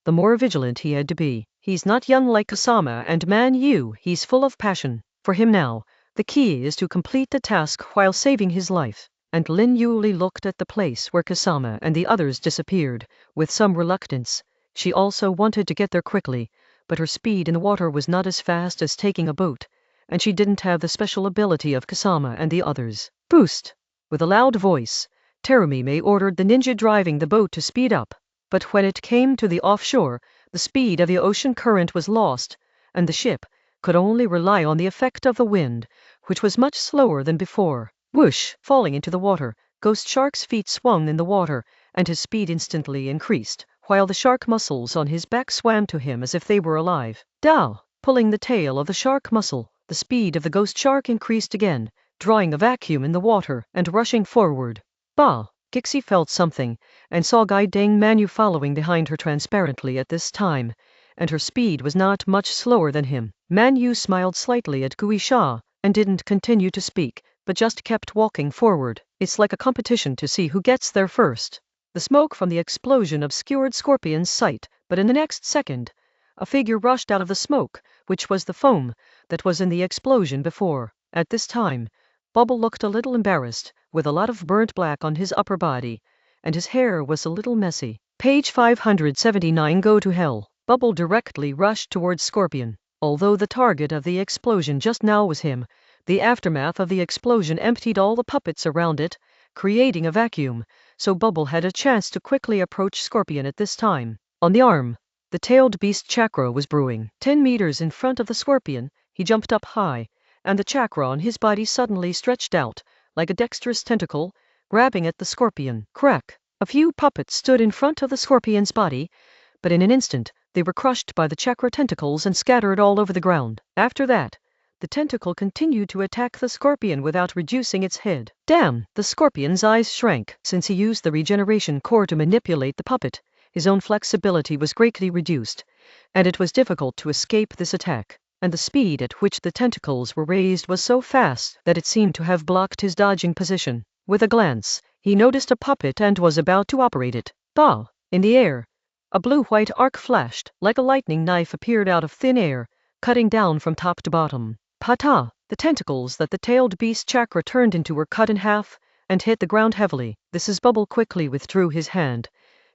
the more vigilant he had to be. He's not young like Kasama and Manyu, he's full of passion. For him now, the key is to complete the task while saving his life. And Lin Yuli looked at the place where Kasama and the others disappeared, with some reluctance. She also wanted to get there quickly, but her speed in the water was not as fast as taking a boat, and she didn't have the special ability of Kasama and the others. Boost! With a loud voice, Terumi ordered the ninja driving the boat to speed up. But when it came to the offshore, the speed of the ocean current was lost, and the ship could only rely on the effect of the wind, which was much slower than before. Whoosh! Falling into the water, Ghost Shark's feet swung in the water, and his speed instantly increased, while the shark muscles on his back swam to him as if they were alive. Dow! Pulling the tail of the shark muscle, the speed of the ghost shark increased again, drawing a vacuum in the water and rushing forward. Bah! Gixie felt something, and saw Guiding Manyu following behind her transparently at this time, and her speed was not much slower than him. Manyu smiled slightly at Guisha, and didn't continue to speak, but just kept walking forward. It's like a competition to see who gets there first. The smoke from the explosion obscured Scorpion's sight, but in the next second, a figure rushed out of the smoke, which was the foam that was in the explosion before. At this time, Bubble looked a little embarrassed, with a lot of burnt black on his upper body, and his hair was a little messy. Page 579. Go to hell. Bubble directly rushed towards Scorpion. Although the target of the explosion just now was him, the aftermath of the explosion emptied all the puppets around it, creating a vacuum, so Bubble had a chance to quickly approach Scorpion at this time. On the arm, the tailed beast chakra was brewing. 10 meters in front of the Scorpion, he jumped up high, and the chakra on his body suddenly stretched out, like a dexterous tentacle, grabbing at the Scorpion. Crack! A few puppets stood in front of the Scorpion's body, but in an instant, they were crushed by the chakra tentacles and scattered all over the ground. After that, the tentacle continued to attack the Scorpion without reducing its head. Damn! The Scorpion's eyes shrank. Since he used the regeneration core to manipulate the puppet, his own flexibility was greatly reduced, and it was difficult to escape this attack. And the speed at which the tentacles were raised was so fast that it seemed to have blocked his dodging position. With a glance, he noticed a puppet and was about to operate it. Bah! In the air, a blue-white arc flashed, like a lightning knife appeared out of thin air, cutting down from top to bottom. Pata! The tentacles that the tailed beast chakra turned into were cut in half, and hit the ground heavily. Bubble quickly withdrew his hand,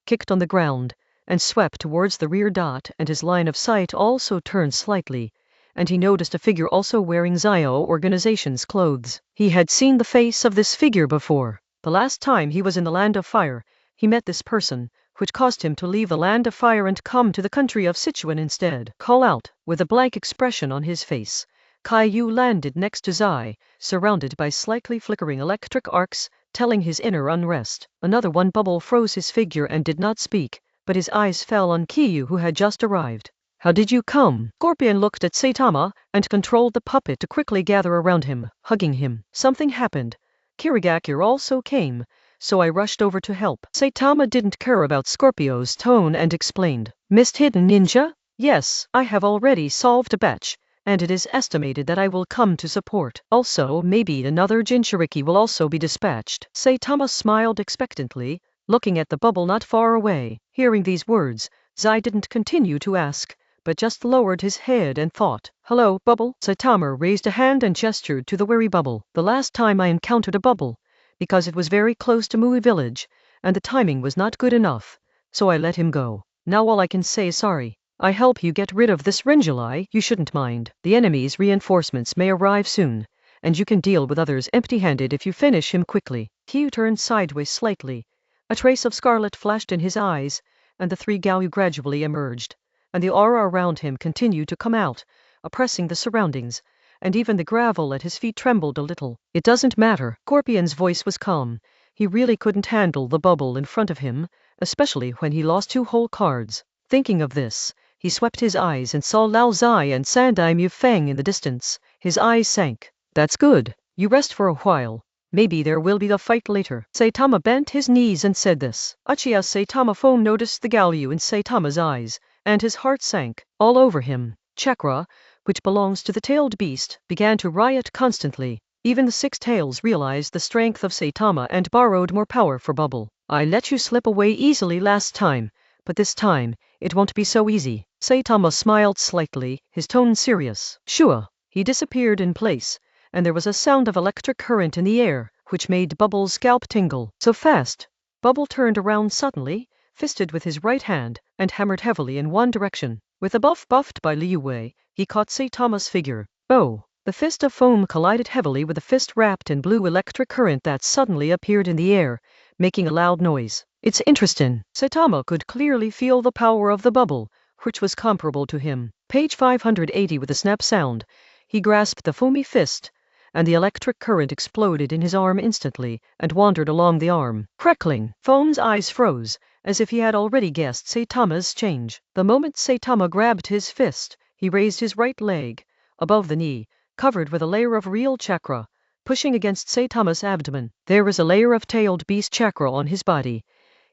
kicked on the ground, and swept towards the rear dot, and his line of sight also turned slightly, and he noticed a figure also wearing Zio Organization's clothes. He had seen the face of this figure before. The last time he was in the Land of Fire, he met this person, which caused him to leave the Land of Fire and come to the country of Sichuan instead. Call out, with a blank expression on his face. Caillou landed next to Zai, surrounded by slightly flickering electric arcs, telling his inner unrest. Another one. Bubble froze his figure and did not speak, but his eyes fell on Caillou, who had just arrived. How did you come? Scorpion looked at Saitama and controlled the puppet to quickly gather around him, hugging him. Something happened. Kirigakure also came, so I rushed over to help. Saitama didn't care about Scorpio's tone and explained. Missed hidden ninja? Yes, I have already solved a batch, and it is estimated that I will come to support. Also, maybe another Jinchuriki will also be dispatched. Saitama smiled expectantly, looking at the bubble not far away. Hearing these words, Zai didn't continue to ask, but just lowered his head and thought. Hello, bubble? Saitama raised a hand and gestured to the weary bubble. The last time I encountered a bubble, because it was very close to Mui village, and the timing was not good enough, so I let him go. Now all I can say is sorry. I help you get rid of this Ringulai, you shouldn't mind. The enemy's reinforcements may arrive soon, and you can deal with others empty-handed if you finish him quickly. Kyu turned sideways slightly. A trace of scarlet flashed in his eyes, and the three Gaoyu gradually emerged, and the aura around him continued to come out, oppressing the surroundings, and even the gravel at his feet trembled a little. It doesn't matter. Scorpion's voice was calm. He really couldn't handle the bubble in front of him, especially when he lost 2 whole cards. Thinking of this, he swept his eyes and saw Lao Zai and Sandai Mufeng in the distance. His eyes sank. That's good. You rest for a while. Maybe there will be a fight later. Saitama bent his knees and said this. Uchiha Saitama Phone noticed the Gaoyu in Saitama's eyes, and his heart sank. All over him, chakra, which belongs to the tailed beast, began to riot constantly. Even the 6 tails realized the strength of Saitama and borrowed more power for bubble. I let you slip away easily last time, but this time, it won't be so easy. Saitama smiled slightly, his tone serious. Sure. He disappeared in place, and there was a sound of electric current in the air, which made Bubble's scalp tingle. So fast. Bubble turned around suddenly, fisted with his right hand, and hammered heavily in one direction. With a buff buffed by Liu Wei, he caught Saitama's figure. Oh! The fist of foam collided heavily with the fist wrapped in blue electric current that suddenly appeared in the air, making a loud noise. It's interesting. Saitama could clearly feel the power of the bubble, which was comparable to him. Page 580 with a snap sound. He grasped the foamy fist, and the electric current exploded in his arm instantly, and wandered along the arm. Crackling, Foam's eyes froze, as if he had already guessed Saitama's change. The moment Saitama grabbed his fist, he raised his right leg, above the knee, covered with a layer of real chakra, pushing against Saitama's abdomen. There is a layer of tailed beast chakra on his body.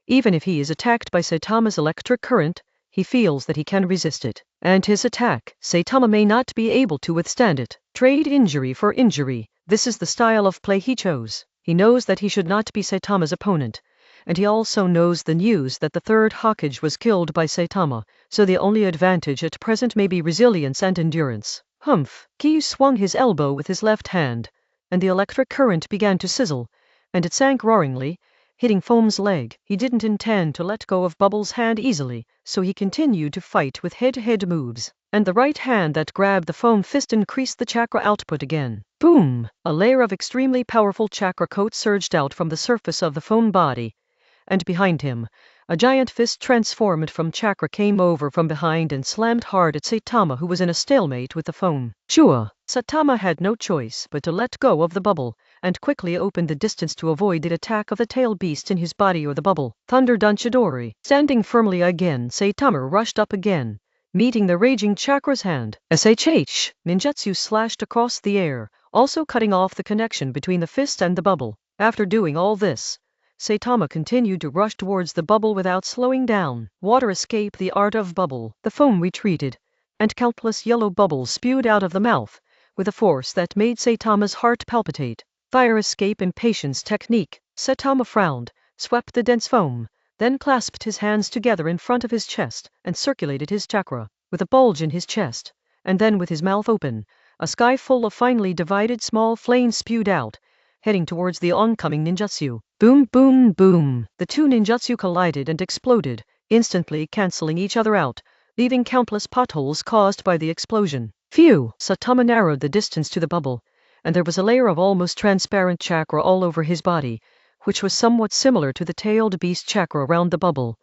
Even if he is attacked by Saitama's electric current, he feels that he can resist it. And his attack, Saitama may not be able to withstand it. Trade injury for injury. This is the style of play he chose. He knows that he should not be Saitama's opponent, and he also knows the news that the 3rd Hokage was killed by Saitama, so the only advantage at present may be resilience and endurance. Humph! Kyu swung his elbow with his left hand, and the electric current began to sizzle, and it sank roaringly, hitting Foam's leg. He didn't intend to let go of Bubble's hand easily, so he continued to fight with head-to-head moves, and the right hand that grabbed the foam fist increased the chakra output again. Boom! A layer of extremely powerful chakra coat surged out from the surface of the foam body, and behind him, a giant fist transformed from chakra came over from behind and slammed hard at Saitama, who was in a stalemate with the foam. Sure! Saitama had no choice but to let go of the bubble, and quickly opened the distance to avoid the attack of the tail beast in his body or the bubble. Thunder Danchidori. Standing firmly again, Saitama rushed up again, meeting the raging chakra's hand. SHH! Ninjutsu slashed across the air, also cutting off the connection between the fist and the bubble. After doing all this, Saitama continued to rush towards the bubble without slowing down. Water escape, the art of bubble. The foam retreated, and countless yellow bubbles spewed out of the mouth, with a force that made Saitama's heart palpitate. Fire escape, impatience technique. Saitama frowned, swept the dense foam, then clasped his hands together in front of his chest, and circulated his chakra, with a bulge in his chest, and then with his mouth open, a sky full of finely divided small flames spewed out, heading towards the oncoming ninjutsu. Boom, boom, boom. The 2 ninjutsu collided and exploded, instantly cancelling each other out, leaving countless potholes caused by the explosion. Phew! Saitama narrowed the distance to the bubble, and there was a layer of almost transparent chakra all over his body, which was somewhat similar to the tailed beast chakra around the bubble.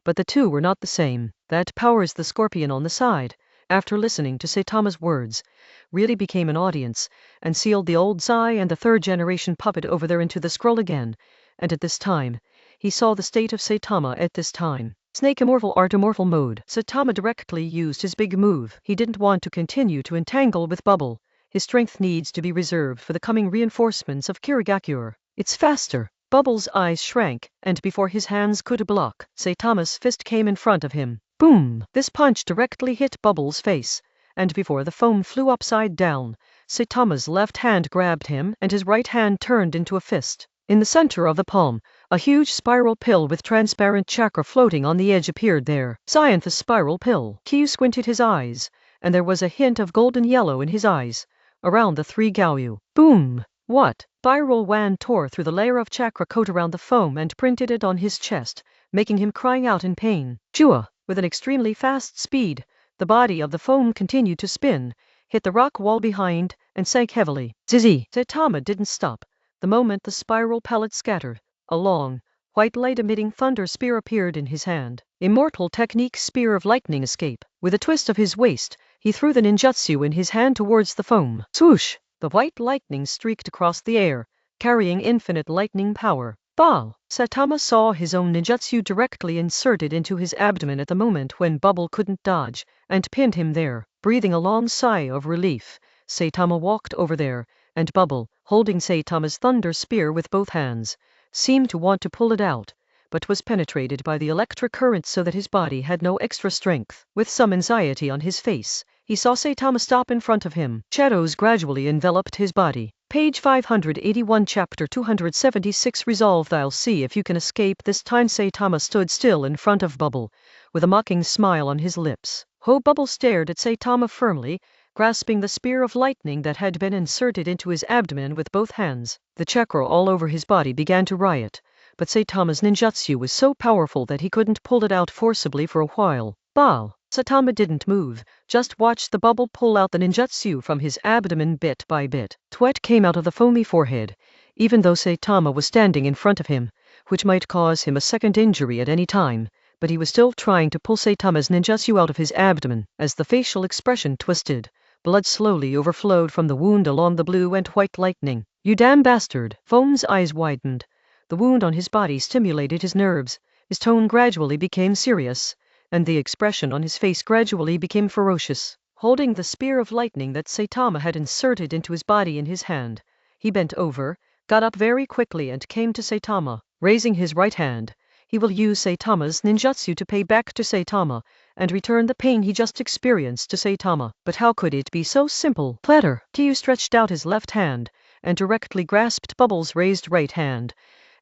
But the 2 were not the same. That powers the scorpion on the side, after listening to Saitama's words, really became an audience, and sealed the old Zai and the 3rd generation puppet over there into the scroll again, and at this time, he saw the state of Saitama at this time. Snake Immortal Artomorphal Mode. Saitama directly used his big move. He didn't want to continue to entangle with Bubble. His strength needs to be reserved for the coming reinforcements of Kirigakure. It's faster. Bubble's eyes shrank, and before his hands could block, Saitama's fist came in front of him. Boom! This punch directly hit Bubble's face, and before the foam flew upside down, Saitama's left hand grabbed him and his right hand turned into a fist. In the center of the palm, a huge spiral pill with transparent chakra floating on the edge appeared there. Cyanthus spiral pill. Kyu squinted his eyes, and there was a hint of golden yellow in his eyes. Around the three Gaoyu. Boom! What? Spiral wand tore through the layer of chakra coat around the foam and printed it on his chest, making him crying out in pain. Jua! With an extremely fast speed, the body of the foam continued to spin, hit the rock wall behind, and sank heavily. Zizi! Saitama didn't stop. The moment the spiral pellet scattered, a long, white light-emitting thunder spear appeared in his hand. Immortal technique Spear of Lightning Escape. With a twist of his waist, he threw the ninjutsu in his hand towards the foam. Swoosh! The white lightning streaked across the air, carrying infinite lightning power. Ball! Saitama saw his own ninjutsu directly inserted into his abdomen at the moment when Bubble couldn't dodge, and pinned him there. Breathing a long sigh of relief, Saitama walked over there, and Bubble, holding Saitama's thunder spear with both hands, seemed to want to pull it out, but was penetrated by the electric current so that his body had no extra strength. With some anxiety on his face, he saw Saitama stop in front of him. Shadows gradually enveloped his body. Page 581, Chapter 276. Resolved, I'll see if you can escape this time. Saitama stood still in front of Bubble, with a mocking smile on his lips. Bubble stared at Saitama firmly, grasping the spear of lightning that had been inserted into his abdomen with both hands. The chakra all over his body began to riot, but Saitama's ninjutsu was so powerful that he couldn't pull it out forcibly for a while. Ball! Saitama didn't move, just watched the Bubble pull out the ninjutsu from his abdomen bit by bit. Sweat came out of the foamy forehead, even though Saitama was standing in front of him, which might cause him a second injury at any time. But he was still trying to pull Saitama's ninjutsu out of his abdomen. As the facial expression twisted, blood slowly overflowed from the wound along the blue and white lightning. You damn bastard! Foam's eyes widened. The wound on his body stimulated his nerves. His tone gradually became serious, and the expression on his face gradually became ferocious. Holding the spear of lightning that Saitama had inserted into his body in his hand, he bent over, got up very quickly and came to Saitama. Raising his right hand, he will use Saitama's ninjutsu to pay back to Saitama, and return the pain he just experienced to Saitama. But how could it be so simple? Clatter! Kyu stretched out his left hand, and directly grasped Bubble's raised right hand,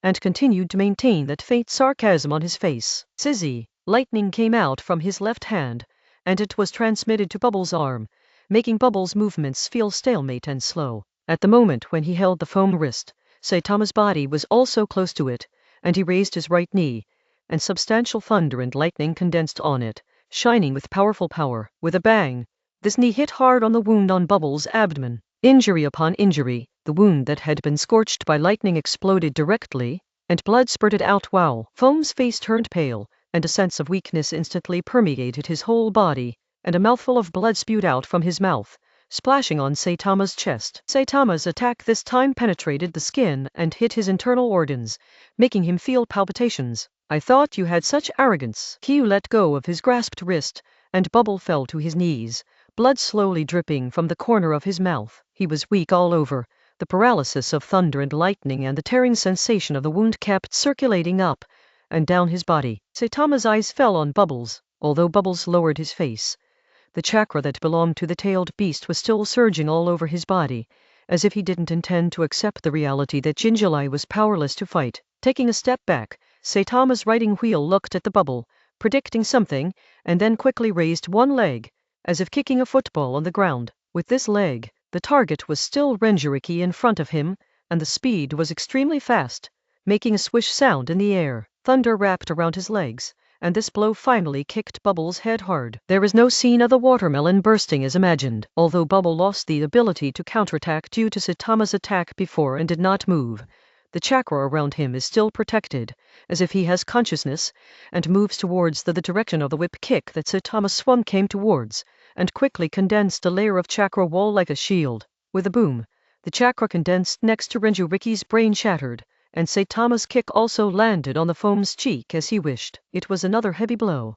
and continued to maintain that faint sarcasm on his face. Sizzy! Lightning came out from his left hand, and it was transmitted to Bubble's arm, making Bubble's movements feel stalemate and slow. At the moment when he held the foam wrist, Saitama's body was also close to it, and he raised his right knee, and substantial thunder and lightning condensed on it, shining with powerful power. With a bang, this knee hit hard on the wound on Bubble's abdomen. Injury upon injury, the wound that had been scorched by lightning exploded directly, and blood spurted out. Wow! Foam's face turned pale, and a sense of weakness instantly permeated his whole body, and a mouthful of blood spewed out from his mouth, splashing on Saitama's chest. Saitama's attack this time penetrated the skin and hit his internal organs, making him feel palpitations. I thought you had such arrogance. Kyu let go of his grasped wrist, and Bubble fell to his knees, blood slowly dripping from the corner of his mouth. He was weak all over. The paralysis of thunder and lightning and the tearing sensation of the wound kept circulating up and down his body. Saitama's eyes fell on Bubbles. Although Bubbles lowered his face, the chakra that belonged to the tailed beast was still surging all over his body, as if he didn't intend to accept the reality that Jinjulai was powerless to fight. Taking a step back, Saitama's riding wheel looked at the Bubble, predicting something, and then quickly raised one leg, as if kicking a football on the ground. With this leg, the target was still Renjuriki in front of him, and the speed was extremely fast, making a swish sound in the air. Thunder wrapped around his legs, and this blow finally kicked Bubble's head hard. There was no scene of the watermelon bursting as imagined. Although Bubble lost the ability to counterattack due to Saitama's attack before and did not move, the chakra around him is still protected, as if he has consciousness, and moves towards the direction of the whip kick that Saitama swung came towards, and quickly condensed a layer of chakra wall like a shield. With a boom, the chakra condensed next to Renjuriki's brain shattered, and Saitama's kick also landed on the foam's cheek as he wished. It was another heavy blow.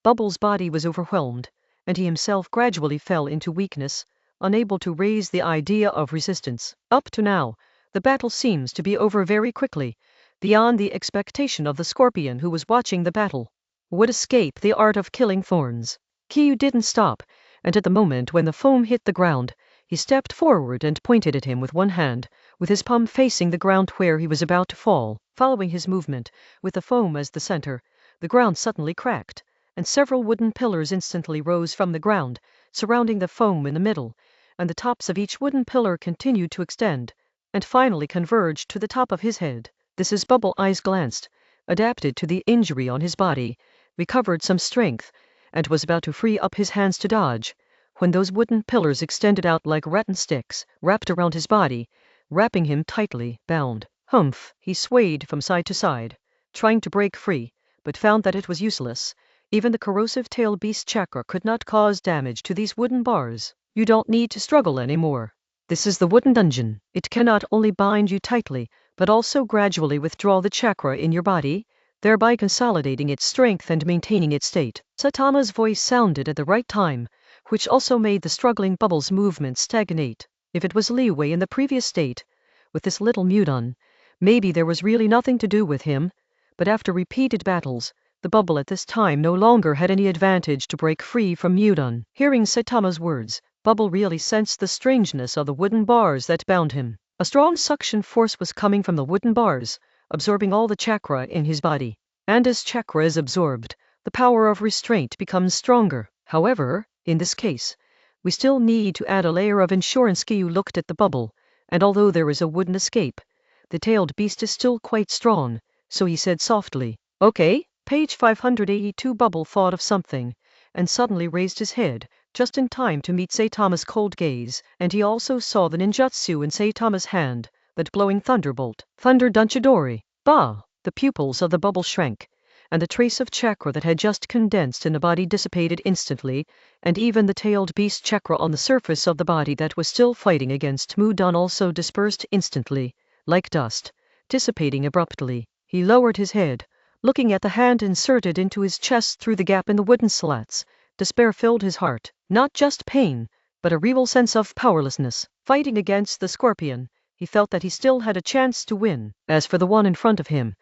Bubble's body was overwhelmed, and he himself gradually fell into weakness, unable to raise the idea of resistance. Up to now, the battle seems to be over very quickly, beyond the expectation of the scorpion who was watching the battle. Would escape the art of killing thorns. Kiyu didn't stop, and at the moment when the foam hit the ground, he stepped forward and pointed at him with one hand, with his palm facing the ground where he was about to fall. Following his movement, with the foam as the center, the ground suddenly cracked, and several wooden pillars instantly rose from the ground, surrounding the foam in the middle, and the tops of each wooden pillar continued to extend, and finally converged to the top of his head. This is Bubble Eyes glanced, adapted to the injury on his body, recovered some strength, and was about to free up his hands to dodge, when those wooden pillars extended out like rattan sticks, wrapped around his body, wrapping him tightly, bound. Humph! He swayed from side to side, trying to break free, but found that it was useless. Even the corrosive tail beast chakra could not cause damage to these wooden bars. You don't need to struggle anymore. This is the wooden dungeon. It cannot only bind you tightly, but also gradually withdraw the chakra in your body, thereby consolidating its strength and maintaining its state. Saitama's voice sounded at the right time, which also made the struggling Bubble's movement stagnate. If it was leeway in the previous state, with this little Mudon, maybe there was really nothing to do with him, but after repeated battles, the Bubble at this time no longer had any advantage to break free from Mudon. Hearing Saitama's words, Bubble really sensed the strangeness of the wooden bars that bound him. A strong suction force was coming from the wooden bars, absorbing all the chakra in his body. And as chakra is absorbed, the power of restraint becomes stronger. However, in this case, we still need to add a layer of insurance. Kiyu looked at the Bubble, and although there is a wooden escape, the tailed beast is still quite strong, so he said softly, "Okay." Page 582. Bubble thought of something, and suddenly raised his head, just in time to meet Saitama's cold gaze, and he also saw the ninjutsu in Saitama's hand, that glowing thunderbolt. Thunder Dunchidori. Bah! The pupils of the Bubble shrank, and the trace of chakra that had just condensed in the body dissipated instantly, and even the tailed beast chakra on the surface of the body that was still fighting against Mudon also dispersed instantly, like dust, dissipating abruptly. He lowered his head, looking at the hand inserted into his chest through the gap in the wooden slats. Despair filled his heart, not just pain, but a real sense of powerlessness. Fighting against the scorpion, he felt that he still had a chance to win. As for the one in front of him,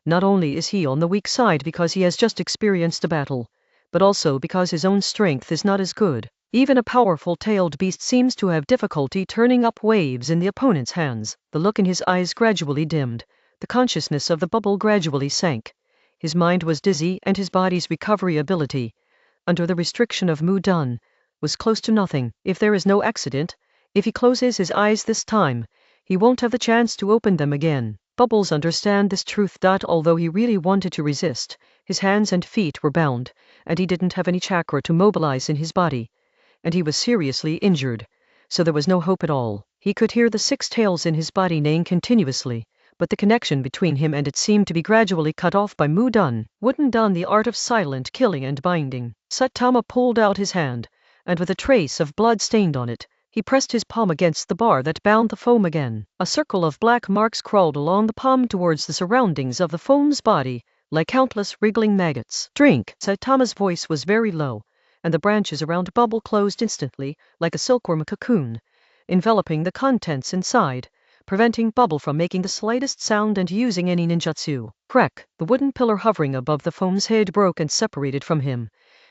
not only is he on the weak side because he has just experienced a battle, but also because his own strength is not as good. Even a powerful tailed beast seems to have difficulty turning up waves in the opponent's hands. The look in his eyes gradually dimmed, the consciousness of the Bubble gradually sank. His mind was dizzy and his body's recovery ability, under the restriction of Mudon, was close to nothing. If there is no accident, if he closes his eyes this time, he won't have the chance to open them again. Bubbles understand this truth. Although he really wanted to resist, his hands and feet were bound, and he didn't have any chakra to mobilize in his body, and he was seriously injured, so there was no hope at all. He could hear the 6 tails in his body neighing continuously, but the connection between him and it seemed to be gradually cut off by Mudon. Wooden done the art of silent killing and binding. Saitama pulled out his hand, and with a trace of blood stained on it, he pressed his palm against the bar that bound the foam again. A circle of black marks crawled along the palm towards the surroundings of the foam's body, like countless wriggling maggots. "Drink!" Saitama's voice was very low, and the branches around Bubble closed instantly, like a silkworm cocoon, enveloping the contents inside, preventing Bubble from making the slightest sound and using any ninjutsu. Crack! The wooden pillar hovering above the foam's head broke and separated from him,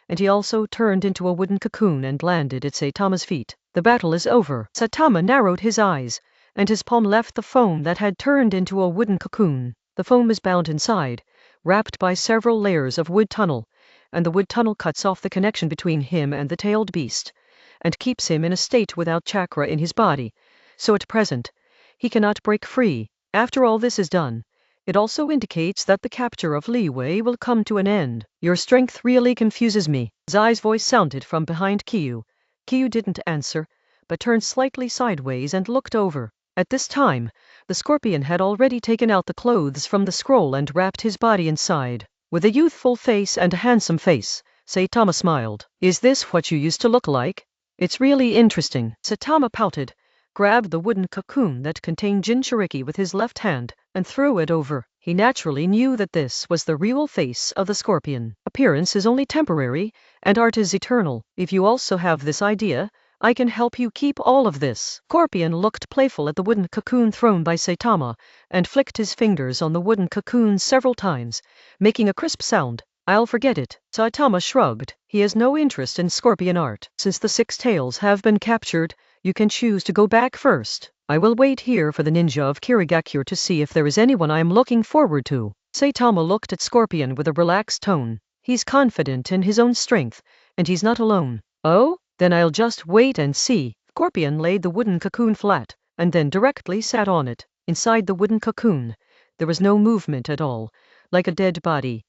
and he also turned into a wooden cocoon and landed at Saitama's feet. The battle is over. Saitama narrowed his eyes, and his palm left the foam that had turned into a wooden cocoon. The foam is bound inside, wrapped by several layers of wood tunnel, and the wood tunnel cuts off the connection between him and the tailed beast, and keeps him in a state without chakra in his body, so at present, he cannot break free. After all this is done, it also indicates that the capture of Liyue will come to an end. Your strength really confuses me. Zai's voice sounded from behind Kiyu. Kiyu didn't answer, but turned slightly sideways and looked over. At this time, the scorpion had already taken out the clothes from the scroll and wrapped his body inside. With a youthful face and a handsome face, Saitama smiled. "Is this what you used to look like? It's really interesting." Saitama pouted, grabbed the wooden cocoon that contained Jinchuriki with his left hand and threw it over. He naturally knew that this was the real face of the scorpion. Appearance is only temporary, and art is eternal. If you also have this idea, I can help you keep all of this. Scorpion looked playful at the wooden cocoon thrown by Saitama, and flicked his fingers on the wooden cocoon several times, making a crisp sound. I'll forget it. Saitama shrugged. He has no interest in scorpion art. Since the 6 tails have been captured, you can choose to go back first. I will wait here for the ninja of Kirigakure to see if there is anyone I am looking forward to. Saitama looked at Scorpion with a relaxed tone. He's confident in his own strength, and he's not alone. Oh? Then I'll just wait and see. Scorpion laid the wooden cocoon flat, and then directly sat on it. Inside the wooden cocoon, there was no movement at all, like a dead body.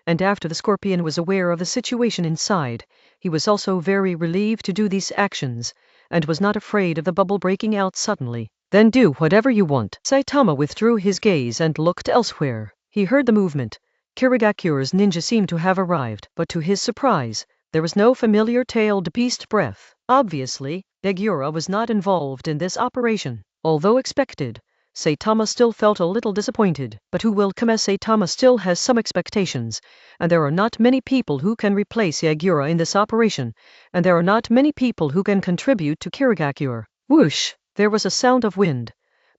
And after the scorpion was aware of the situation inside, he was also very relieved to do these actions, and was not afraid of the bubble breaking out suddenly. Then do whatever you want. Saitama withdrew his gaze and looked elsewhere. He heard the movement. Kirigakure's ninja seemed to have arrived, but to his surprise, there was no familiar tailed beast breath. Obviously, Begura was not involved in this operation. Although expected, Saitama still felt a little disappointed. But who will come as Saitama still has some expectations, and there are not many people who can replace Yagura in this operation, and there are not many people who can contribute to Kirigakure. Whoosh! There was a sound of wind.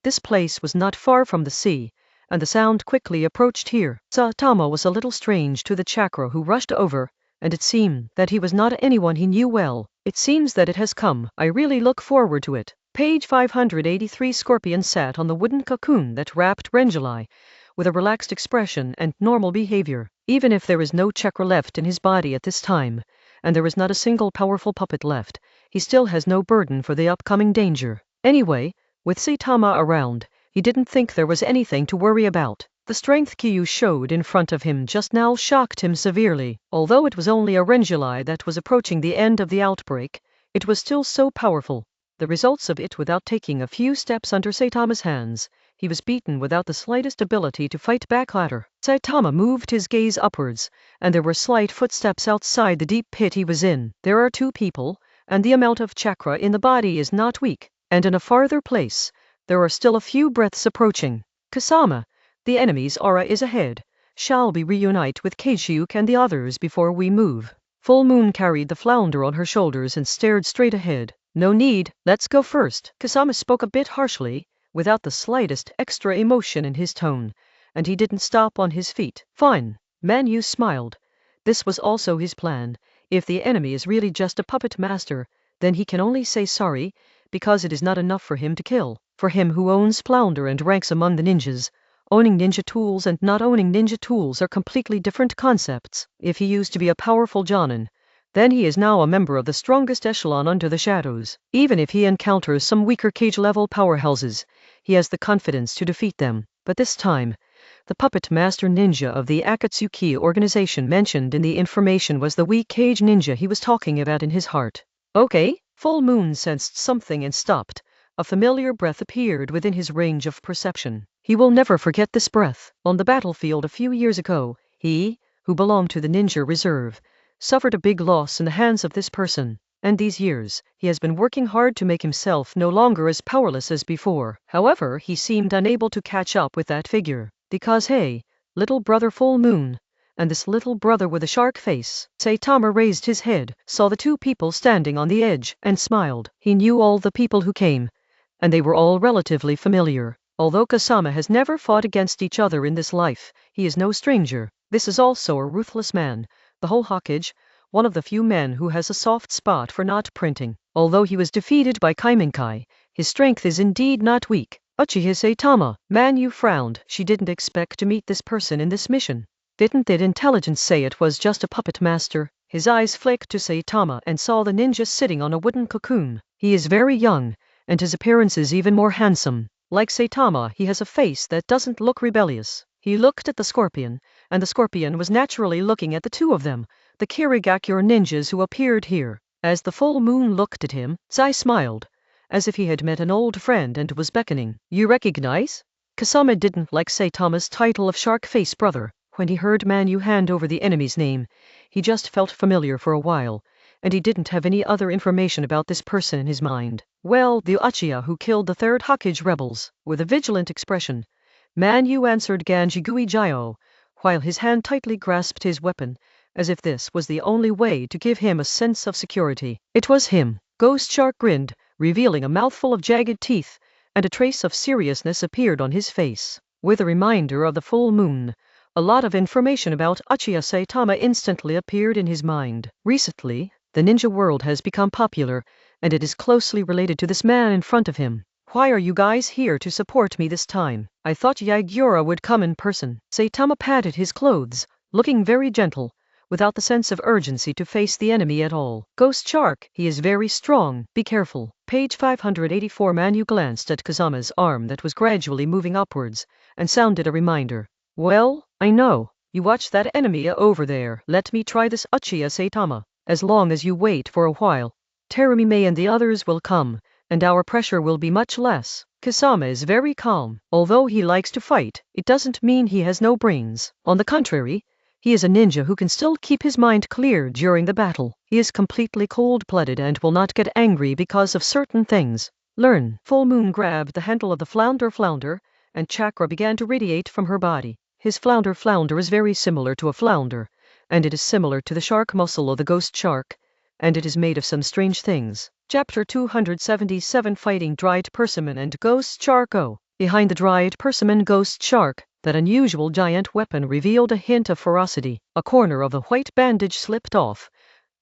This place was not far from the sea, and the sound quickly approached here. Saitama was a little strange to the chakra who rushed over, and it seemed that he was not anyone he knew well. It seems that it has come. I really look forward to it. Page 583. Scorpion sat on the wooden cocoon that wrapped Renjali, with a relaxed expression and normal behavior. Even if there is no chakra left in his body at this time, and there is not a single powerful puppet left, he still has no burden for the upcoming danger. Anyway, with Saitama around, he didn't think there was anything to worry about. The strength Kyu showed in front of him just now shocked him severely. Although it was only a Renjali that was approaching the end of the outbreak, it was still so powerful. The results of it without taking a few steps under Saitama's hands. He was beaten without the slightest ability to fight back later. Saitama moved his gaze upwards, and there were slight footsteps outside the deep pit he was in. There are 2 people, and the amount of chakra in the body is not weak. And in a farther place, there are still a few breaths approaching. Kasama, the enemy's aura is ahead. Shall we reunite with Keijhyuk and the others before we move? Full Moon carried the flounder on her shoulders and stared straight ahead. No need, let's go first. Kasama spoke a bit harshly, without the slightest extra emotion in his tone, and he didn't stop on his feet. Fine. Manu smiled. This was also his plan. If the enemy is really just a puppet master, then he can only say sorry, because it is not enough for him to kill. For him who owns flounder and ranks among the ninjas, owning ninja tools and not owning ninja tools are completely different concepts. If he used to be a powerful Jonin, then he is now a member of the strongest echelon under the shadows. Even if he encounters some weaker cage-level powerhouses, he has the confidence to defeat them. But this time, the puppet master ninja of the Akatsuki organization mentioned in the information was the weak cage ninja he was talking about in his heart. Okay, Full Moon sensed something and stopped. A familiar breath appeared within his range of perception. He will never forget this breath. On the battlefield a few years ago, he, who belonged to the ninja reserve, suffered a big loss in the hands of this person. And these years, he has been working hard to make himself no longer as powerless as before. However, he seemed unable to catch up with that figure. Because hey, little brother Full Moon, and this little brother with a shark face. Saitama raised his head, saw the 2 people standing on the edge, and smiled. He knew all the people who came, and they were all relatively familiar. Although Kasama has never fought against each other in this life, he is no stranger. This is also a ruthless man, the whole Hokage, one of the few men who has a soft spot for not printing. Although he was defeated by Kaimenkai, his strength is indeed not weak. Uchiha Saitama. Manu frowned. She didn't expect to meet this person in this mission. Didn't that intelligence say it was just a puppet master? His eyes flicked to Saitama and saw the ninja sitting on a wooden cocoon. He is very young, and his appearance is even more handsome. Like Saitama, he has a face that doesn't look rebellious. He looked at the scorpion, and the scorpion was naturally looking at the 2 of them, the Kirigakure ninjas who appeared here. As the Full Moon looked at him, Zai smiled, as if he had met an old friend and was beckoning. You recognize? Kasama didn't like Saitama's title of Shark Face Brother. When he heard Manu hand over the enemy's name, he just felt familiar for a while, and he didn't have any other information about this person in his mind. Well, the Uchiha who killed the 3rd Hokage rebels. With a vigilant expression, Man Yu answered Ganji Guijio, while his hand tightly grasped his weapon, as if this was the only way to give him a sense of security. It was him. Ghost Shark grinned, revealing a mouthful of jagged teeth, and a trace of seriousness appeared on his face. With a reminder of the full moon, a lot of information about Uchiha Saitama instantly appeared in his mind. Recently, the ninja world has become popular, and it is closely related to this man in front of him. Why are you guys here to support me this time? I thought Yagura would come in person. Saitama patted his clothes, looking very gentle, without the sense of urgency to face the enemy at all. Ghost Shark, he is very strong, be careful. Page 584. Manu glanced at Kazama's arm that was gradually moving upwards, and sounded a reminder. Well, I know. You watch that enemy over there. Let me try this Uchiha Saitama. As long as you wait for a while, Terumi and the others will come, and our pressure will be much less. Kasama is very calm. Although he likes to fight, it doesn't mean he has no brains. On the contrary, he is a ninja who can still keep his mind clear during the battle. He is completely cold-blooded and will not get angry because of certain things. Learn. Full Moon grabbed the handle of the flounder, and chakra began to radiate from her body. His flounder is very similar to a flounder, and it is similar to the shark muscle of the ghost shark, and it is made of some strange things. Chapter 277. Fighting Dried Persimmon and Ghost Shark. Behind the dried persimmon ghost shark, that unusual giant weapon revealed a hint of ferocity. A corner of the white bandage slipped off,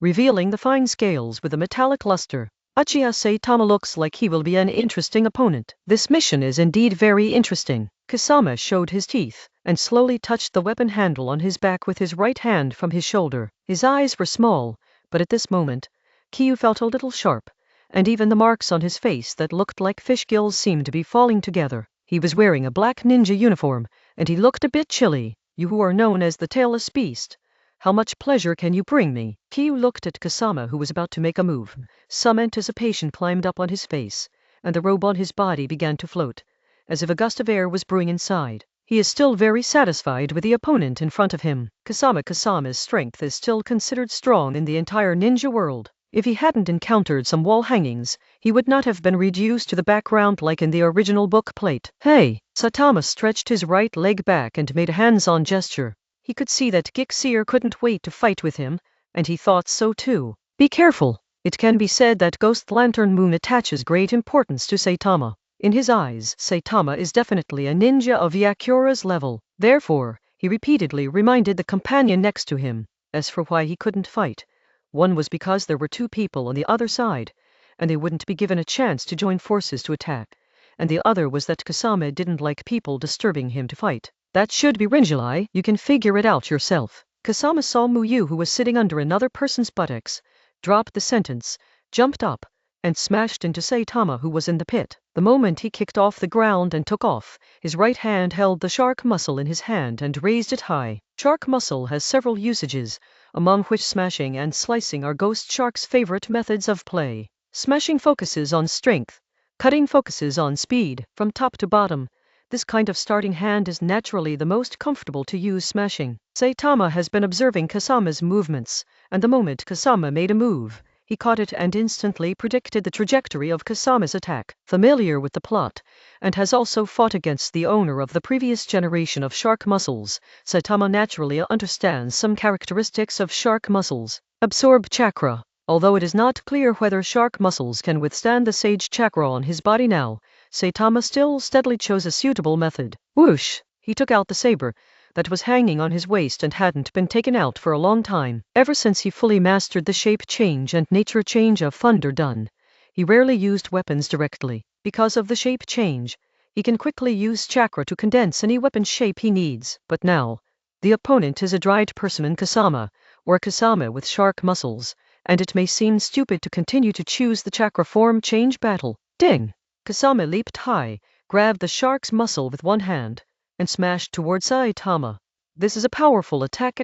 revealing the fine scales with a metallic luster. Uchiha Saitama looks like he will be an interesting opponent. This mission is indeed very interesting. Kasama showed his teeth, and slowly touched the weapon handle on his back with his right hand from his shoulder. His eyes were small, but at this moment, Kyu felt a little sharp, and even the marks on his face that looked like fish gills seemed to be falling together. He was wearing a black ninja uniform, and he looked a bit chilly. You who are known as the Tailless Beast, how much pleasure can you bring me? Kyu looked at Kasama, who was about to make a move. Some anticipation climbed up on his face, and the robe on his body began to float, as if a gust of air was brewing inside. He is still very satisfied with the opponent in front of him. Kasama's strength is still considered strong in the entire ninja world. If he hadn't encountered some wall hangings, he would not have been reduced to the background like in the original book plate. Hey! Saitama stretched his right leg back and made a hands-on gesture. He could see that Gixir couldn't wait to fight with him, and he thought so too. Be careful! It can be said that Ghost Lantern Moon attaches great importance to Saitama. In his eyes, Saitama is definitely a ninja of Yakura's level. Therefore, he repeatedly reminded the companion next to him. As for why he couldn't fight, one was because there were 2 people on the other side, and they wouldn't be given a chance to join forces to attack, and the other was that Kasama didn't like people disturbing him to fight. That should be Rinjali, you can figure it out yourself. Kasama saw Muyu, who was sitting under another person's buttocks, dropped the sentence, jumped up, and smashed into Saitama, who was in the pit. The moment he kicked off the ground and took off, his right hand held the shark muscle in his hand and raised it high. Shark muscle has several usages, among which smashing and slicing are Ghost Shark's favorite methods of play. Smashing focuses on strength, cutting focuses on speed. From top to bottom, this kind of starting hand is naturally the most comfortable to use smashing. Saitama has been observing Kasama's movements, and the moment Kasama made a move, he caught it and instantly predicted the trajectory of Kasama's attack. Familiar with the plot, and has also fought against the owner of the previous generation of shark muscles, Saitama naturally understands some characteristics of shark muscles. Absorb chakra. Although it is not clear whether shark muscles can withstand the sage chakra on his body now, Saitama still steadily chose a suitable method. Whoosh! He took out the saber that was hanging on his waist and hadn't been taken out for a long time. Ever since he fully mastered the shape change and nature change of Thunder Dun, he rarely used weapons directly. Because of the shape change, he can quickly use chakra to condense any weapon shape he needs. But now, the opponent is a dried persimmon Kasama, or Kasama with shark muscles, and it may seem stupid to continue to choose the chakra form change battle. Ding! Kasama leaped high, grabbed the shark's muscle with one hand, and smashed towards Saitama. This is a powerful attack!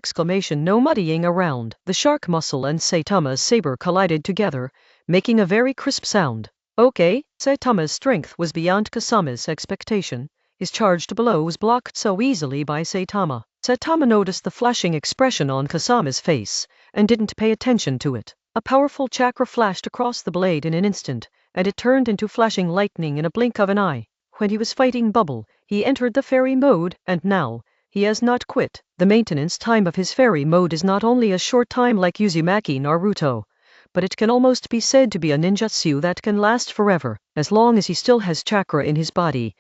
No muddying around. The shark muscle and Saitama's saber collided together, making a very crisp sound. Okay, Saitama's strength was beyond Kasama's expectation. His charged blow was blocked so easily by Saitama. Saitama noticed the flashing expression on Kasama's face, and didn't pay attention to it. A powerful chakra flashed across the blade in an instant, and it turned into flashing lightning in a blink of an eye. When he was fighting Bubble, he entered the fairy mode, and now, he has not quit. The maintenance time of his fairy mode is not only a short time like Uzumaki Naruto, but it can almost be said to be a ninjutsu that can last forever. As long as he still has chakra in his body,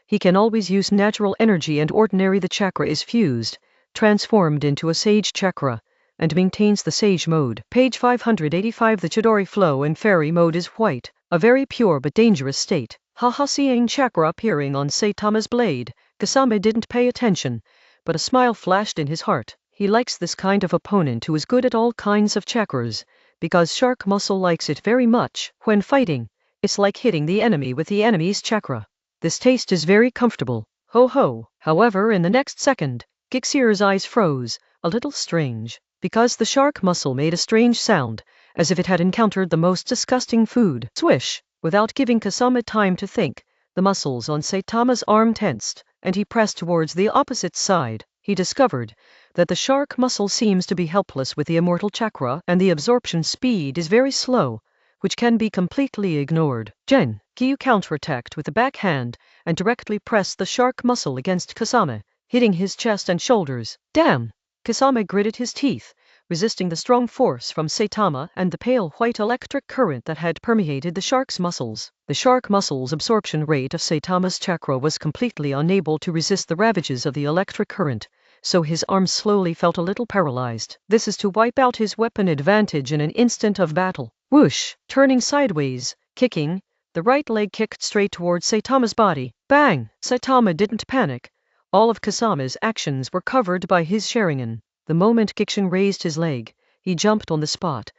he can always use natural energy, and ordinary the chakra is fused, transformed into a sage chakra, and maintains the sage mode. Page 585. The Chidori flow in fairy mode is white, a very pure but dangerous state. Haha. Seeing chakra appearing on Saitama's blade, Kasame didn't pay attention, but a smile flashed in his heart. He likes this kind of opponent who is good at all kinds of chakras, because shark muscle likes it very much. When fighting, it's like hitting the enemy with the enemy's chakra. This taste is very comfortable. Ho ho. However, in the next second, Gixier's eyes froze, a little strange, because the shark muscle made a strange sound, as if it had encountered the most disgusting food. Swish! Without giving Kasame time to think, the muscles on Saitama's arm tensed, and he pressed towards the opposite side. He discovered that the shark muscle seems to be helpless with the immortal chakra, and the absorption speed is very slow, which can be completely ignored. Gen Kyu counterattacked with the backhand and directly pressed the shark muscle against Kasame, hitting his chest and shoulders. Damn! Kasame gritted his teeth, resisting the strong force from Saitama and the pale white electric current that had permeated the shark's muscles. The shark muscle's absorption rate of Saitama's chakra was completely unable to resist the ravages of the electric current, so his arms slowly felt a little paralyzed. This is to wipe out his weapon advantage in an instant of battle. Whoosh! Turning sideways, kicking, the right leg kicked straight towards Saitama's body. Bang! Saitama didn't panic. All of Kasame's actions were covered by his Sharingan. The moment Kichin raised his leg, he jumped on the spot,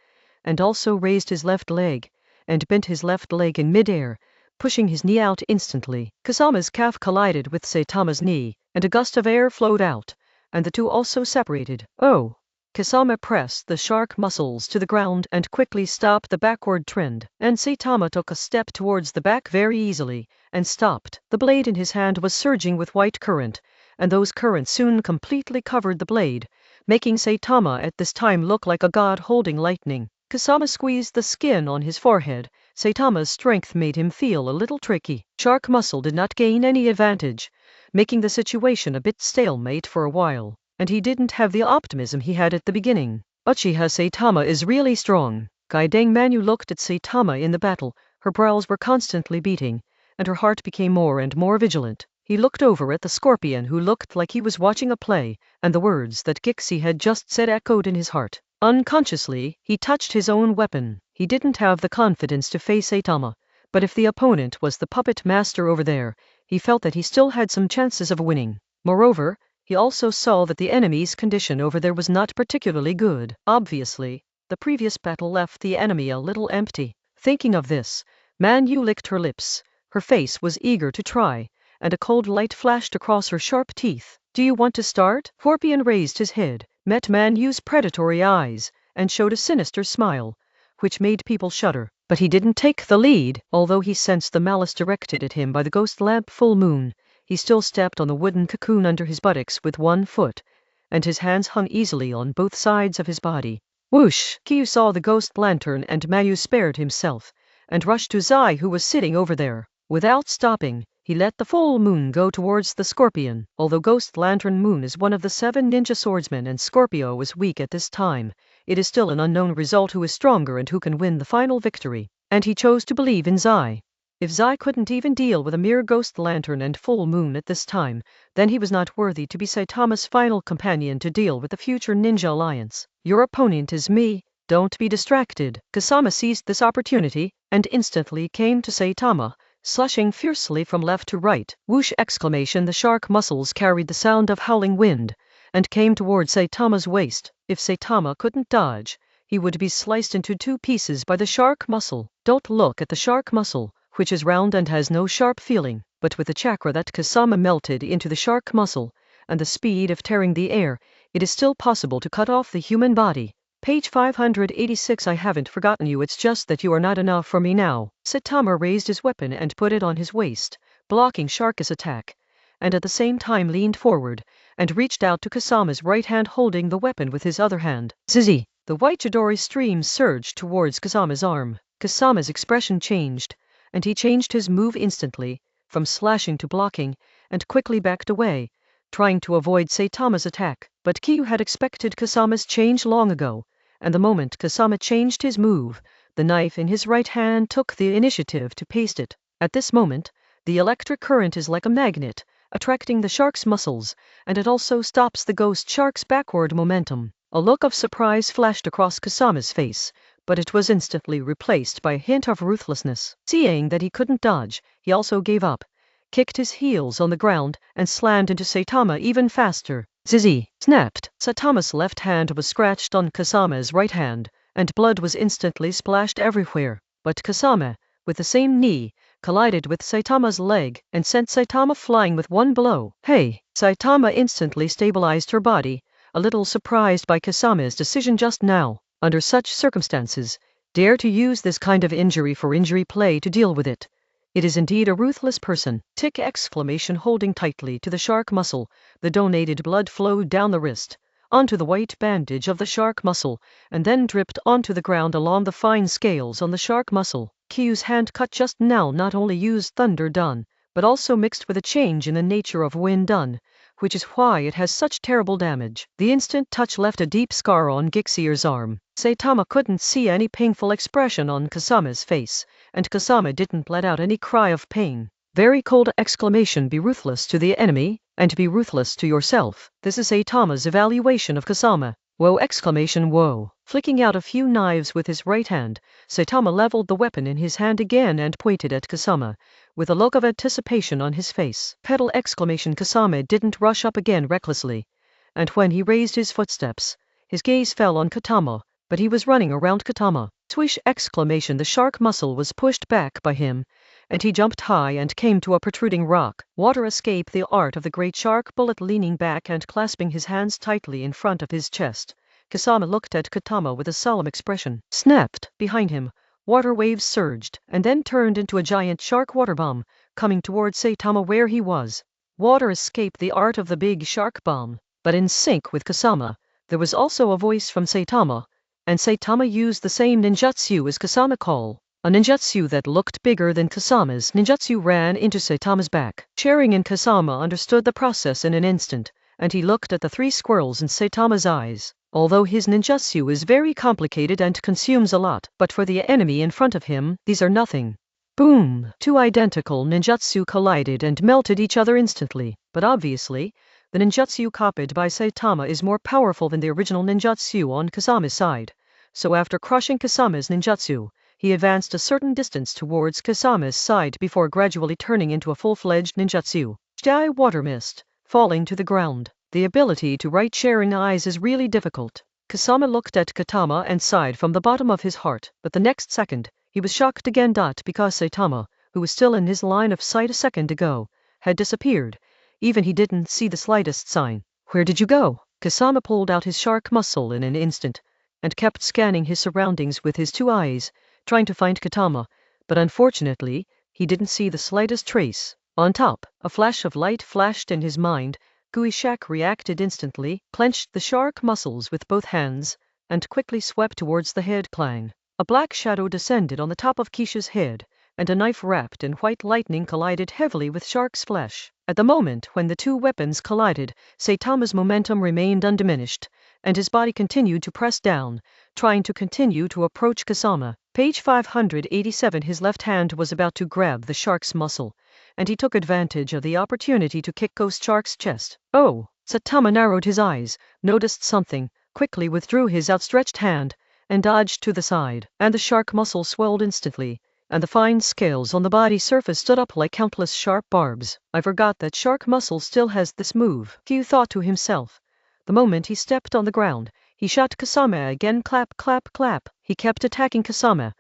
and also raised his left leg, and bent his left leg in midair, pushing his knee out instantly. Kasame's calf collided with Saitama's knee, and a gust of air flowed out, and the two also separated. Oh! Kasame pressed the shark muscles to the ground and quickly stopped the backward trend, and Saitama took a step towards the back very easily, and stopped. The blade in his hand was surging with white current, and those currents soon completely covered the blade, making Saitama at this time look like a god holding lightning. Kasame squeezed the skin on his forehead. Saitama's strength made him feel a little tricky. Shark muscle did not gain any advantage, making the situation a bit stalemate for a while, and he didn't have the optimism he had at the beginning. Uchiha Saitama is really strong. Gaideng Manu looked at Saitama in the battle. Her brows were constantly beating, and her heart became more and more vigilant. He looked over at the scorpion, who looked like he was watching a play, and the words that Gixi had just said echoed in his heart. Unconsciously, he touched his own weapon. He didn't have the confidence to face Saitama, but if the opponent was the puppet master over there, he felt that he still had some chances of winning. Moreover, he also saw that the enemy's condition over there was not particularly good. Obviously, the previous battle left the enemy a little empty. Thinking of this, Manu licked her lips. Her face was eager to try, and a cold light flashed across her sharp teeth. Do you want to start? Scorpion raised his head, met Manu's predatory eyes, and showed a sinister smile, which made people shudder. But he didn't take the lead. Although he sensed the malice directed at him by the ghost lamp full moon, he still stepped on the wooden cocoon under his buttocks with one foot, and his hands hung easily on both sides of his body. Whoosh! Kyu saw the ghost lantern, and Manu spared himself, and rushed to Zai, who was sitting over there. Without stopping, he let the full moon go towards the scorpion. Although Ghost Lantern Moon is one of the 7 ninja swordsmen and Scorpio was weak at this time, it is still an unknown result who is stronger and who can win the final victory. And he chose to believe in Zai. If Zai couldn't even deal with a mere Ghost Lantern and full moon at this time, then he was not worthy to be Saitama's final companion to deal with the future ninja alliance. Your opponent is me. Don't be distracted. Kasame seized this opportunity, and instantly came to Saitama, slashing fiercely from left to right. Whoosh! Exclamation! The shark muscles carried the sound of howling wind, and came towards Saitama's waist. If Saitama couldn't dodge, he would be sliced into 2 pieces by the shark muscle. Don't look at the shark muscle, which is round and has no sharp feeling, but with the chakra that Kasame melted into the shark muscle, and the speed of tearing the air, it is still possible to cut off the human body. Page 586. I haven't forgotten you, it's just that you are not enough for me now. Saitama raised his weapon and put it on his waist, blocking Shark's attack, and at the same time leaned forward, and reached out to Kasame's right hand, holding the weapon with his other hand. Zizi! The white Chidori stream surged towards Kasama's arm. Kasama's expression changed, and he changed his move instantly, from slashing to blocking, and quickly backed away, trying to avoid Saitama's attack. But Kyu had expected Kasama's change long ago, and the moment Kasama changed his move, the knife in his right hand took the initiative to paste it. At this moment, the electric current is like a magnet, attracting the shark's muscles, and it also stops the ghost shark's backward momentum. A look of surprise flashed across Kasama's face, but it was instantly replaced by a hint of ruthlessness. Seeing that he couldn't dodge, he also gave up, kicked his heels on the ground, and slammed into Saitama even faster. Zizi snapped. Saitama's left hand was scratched on Kasama's right hand, and blood was instantly splashed everywhere. But Kasama, with the same knee, collided with Saitama's leg and sent Saitama flying with one blow. Hey! Saitama instantly stabilized her body, a little surprised by Kasama's decision just now. Under such circumstances, dare to use this kind of injury for injury play to deal with it. It is indeed a ruthless person. Tick! Exclamation. Holding tightly to the shark muscle, the donated blood flowed down the wrist, onto the white bandage of the shark muscle, and then dripped onto the ground along the fine scales on the shark muscle. Kyu's hand cut just now not only used thunder done, but also mixed with a change in the nature of wind done, which is why it has such terrible damage. The instant touch left a deep scar on Gixier's arm. Saitama couldn't see any painful expression on Kasama's face, and Kasama didn't let out any cry of pain. Very cold exclamation. Be ruthless to the enemy, and be ruthless to yourself. This is Saitama's evaluation of Kasama. Whoa! Exclamation. Whoa! Flicking out a few knives with his right hand, Saitama leveled the weapon in his hand again and pointed at Kasama, with a look of anticipation on his face. Pedal! Exclamation. Kasama didn't rush up again recklessly, and when he raised his footsteps, his gaze fell on Katama, but he was running around Katama. Swish! Exclamation. The shark muscle was pushed back by him, and he jumped high and came to a protruding rock. Water escape. The art of the great shark bullet. Leaning back and clasping his hands tightly in front of his chest, Kasama looked at Katama with a solemn expression. Snapped! Behind him, water waves surged, and then turned into a giant shark water bomb, coming towards Saitama where he was. Water escape. The art of the big shark bomb. But in sync with Kasama, there was also a voice from Saitama, and Saitama used the same ninjutsu as Kasama call. A ninjutsu that looked bigger than Kasama's ninjutsu ran into Saitama's back. Sharing and Kasama understood the process in an instant, and he looked at the three squirrels in Saitama's eyes. Although his ninjutsu is very complicated and consumes a lot, but for the enemy in front of him, these are nothing. Boom! Two identical ninjutsu collided and melted each other instantly. But obviously, the ninjutsu copied by Saitama is more powerful than the original ninjutsu on Kasama's side. So after crushing Kasama's ninjutsu, he advanced a certain distance towards Kasama's side before gradually turning into a full-fledged ninjutsu. Sky water mist, falling to the ground. The ability to write sharing eyes is really difficult. Kasama looked at Katama and sighed from the bottom of his heart, but the next second, he was shocked again. Because Saitama, who was still in his line of sight a second ago, had disappeared. Even he didn't see the slightest sign. Where did you go? Kasama pulled out his shark muscle in an instant, and kept scanning his surroundings with his two eyes, trying to find Katama, but unfortunately, he didn't see the slightest trace. On top, a flash of light flashed in his mind. Guishak reacted instantly, clenched the shark muscles with both hands, and quickly swept towards the head. Clang! A black shadow descended on the top of Kisha's head, and a knife wrapped in white lightning collided heavily with shark's flesh. At the moment when the two weapons collided, Saitama's momentum remained undiminished, and his body continued to press down, trying to continue to approach Kasama. Page 587. His left hand was about to grab the shark's muscle, and he took advantage of the opportunity to kick Ghost Shark's chest. Oh! Saitama narrowed his eyes, noticed something, quickly withdrew his outstretched hand, and dodged to the side, and the shark muscle swelled instantly, and the fine scales on the body surface stood up like countless sharp barbs. I forgot that shark muscle still has this move, Kyu thought to himself. The moment he stepped on the ground, he shot Kasama again. Clap, clap, clap. He kept attacking Kasama,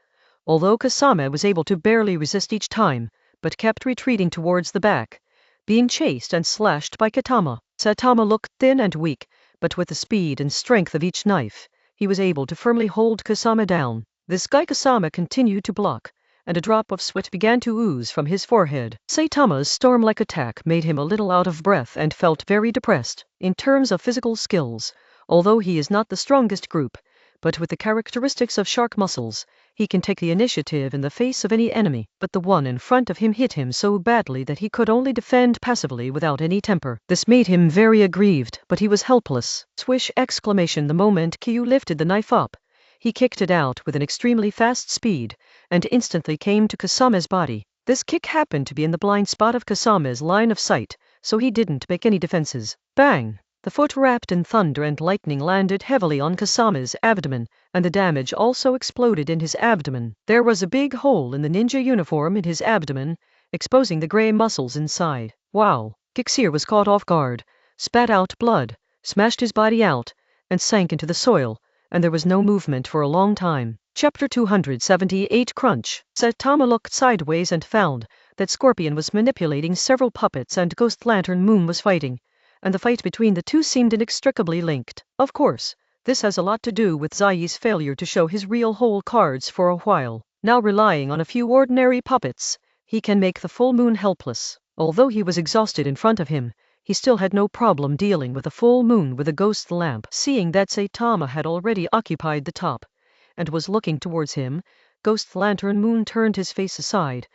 although Kasama was able to barely resist each time, but kept retreating towards the back, being chased and slashed by Katama. Saitama looked thin and weak, but with the speed and strength of each knife, he was able to firmly hold Kasama down. This guy Kasama continued to block, and a drop of sweat began to ooze from his forehead. Saitama's storm-like attack made him a little out of breath and felt very depressed. In terms of physical skills, although he is not the strongest group, but with the characteristics of shark muscles, he can take the initiative in the face of any enemy. But the one in front of him hit him so badly that he could only defend passively without any temper. This made him very aggrieved, but he was helpless. Swish! Exclamation! The moment Kyu lifted the knife up, he kicked it out with an extremely fast speed, and instantly came to Kasama's body. This kick happened to be in the blind spot of Kasama's line of sight, so he didn't make any defenses. Bang! The foot wrapped in thunder and lightning landed heavily on Kasama's abdomen, and the damage also exploded in his abdomen. There was a big hole in the ninja uniform in his abdomen, exposing the gray muscles inside. Wow! Kixir was caught off guard, spat out blood, smashed his body out, and sank into the soil, and there was no movement for a long time. Chapter 278 Crunch. Saitama looked sideways and found that Scorpion was manipulating several puppets and Ghost Lantern Moon was fighting, and the fight between the two seemed inextricably linked. Of course, this has a lot to do with Zai's failure to show his real whole cards for a while. Now relying on a few ordinary puppets, he can make the full moon helpless. Although he was exhausted in front of him, he still had no problem dealing with a full moon with a ghost lamp. Seeing that Saitama had already occupied the top, and was looking towards him, Ghost Lantern Moon turned his face aside,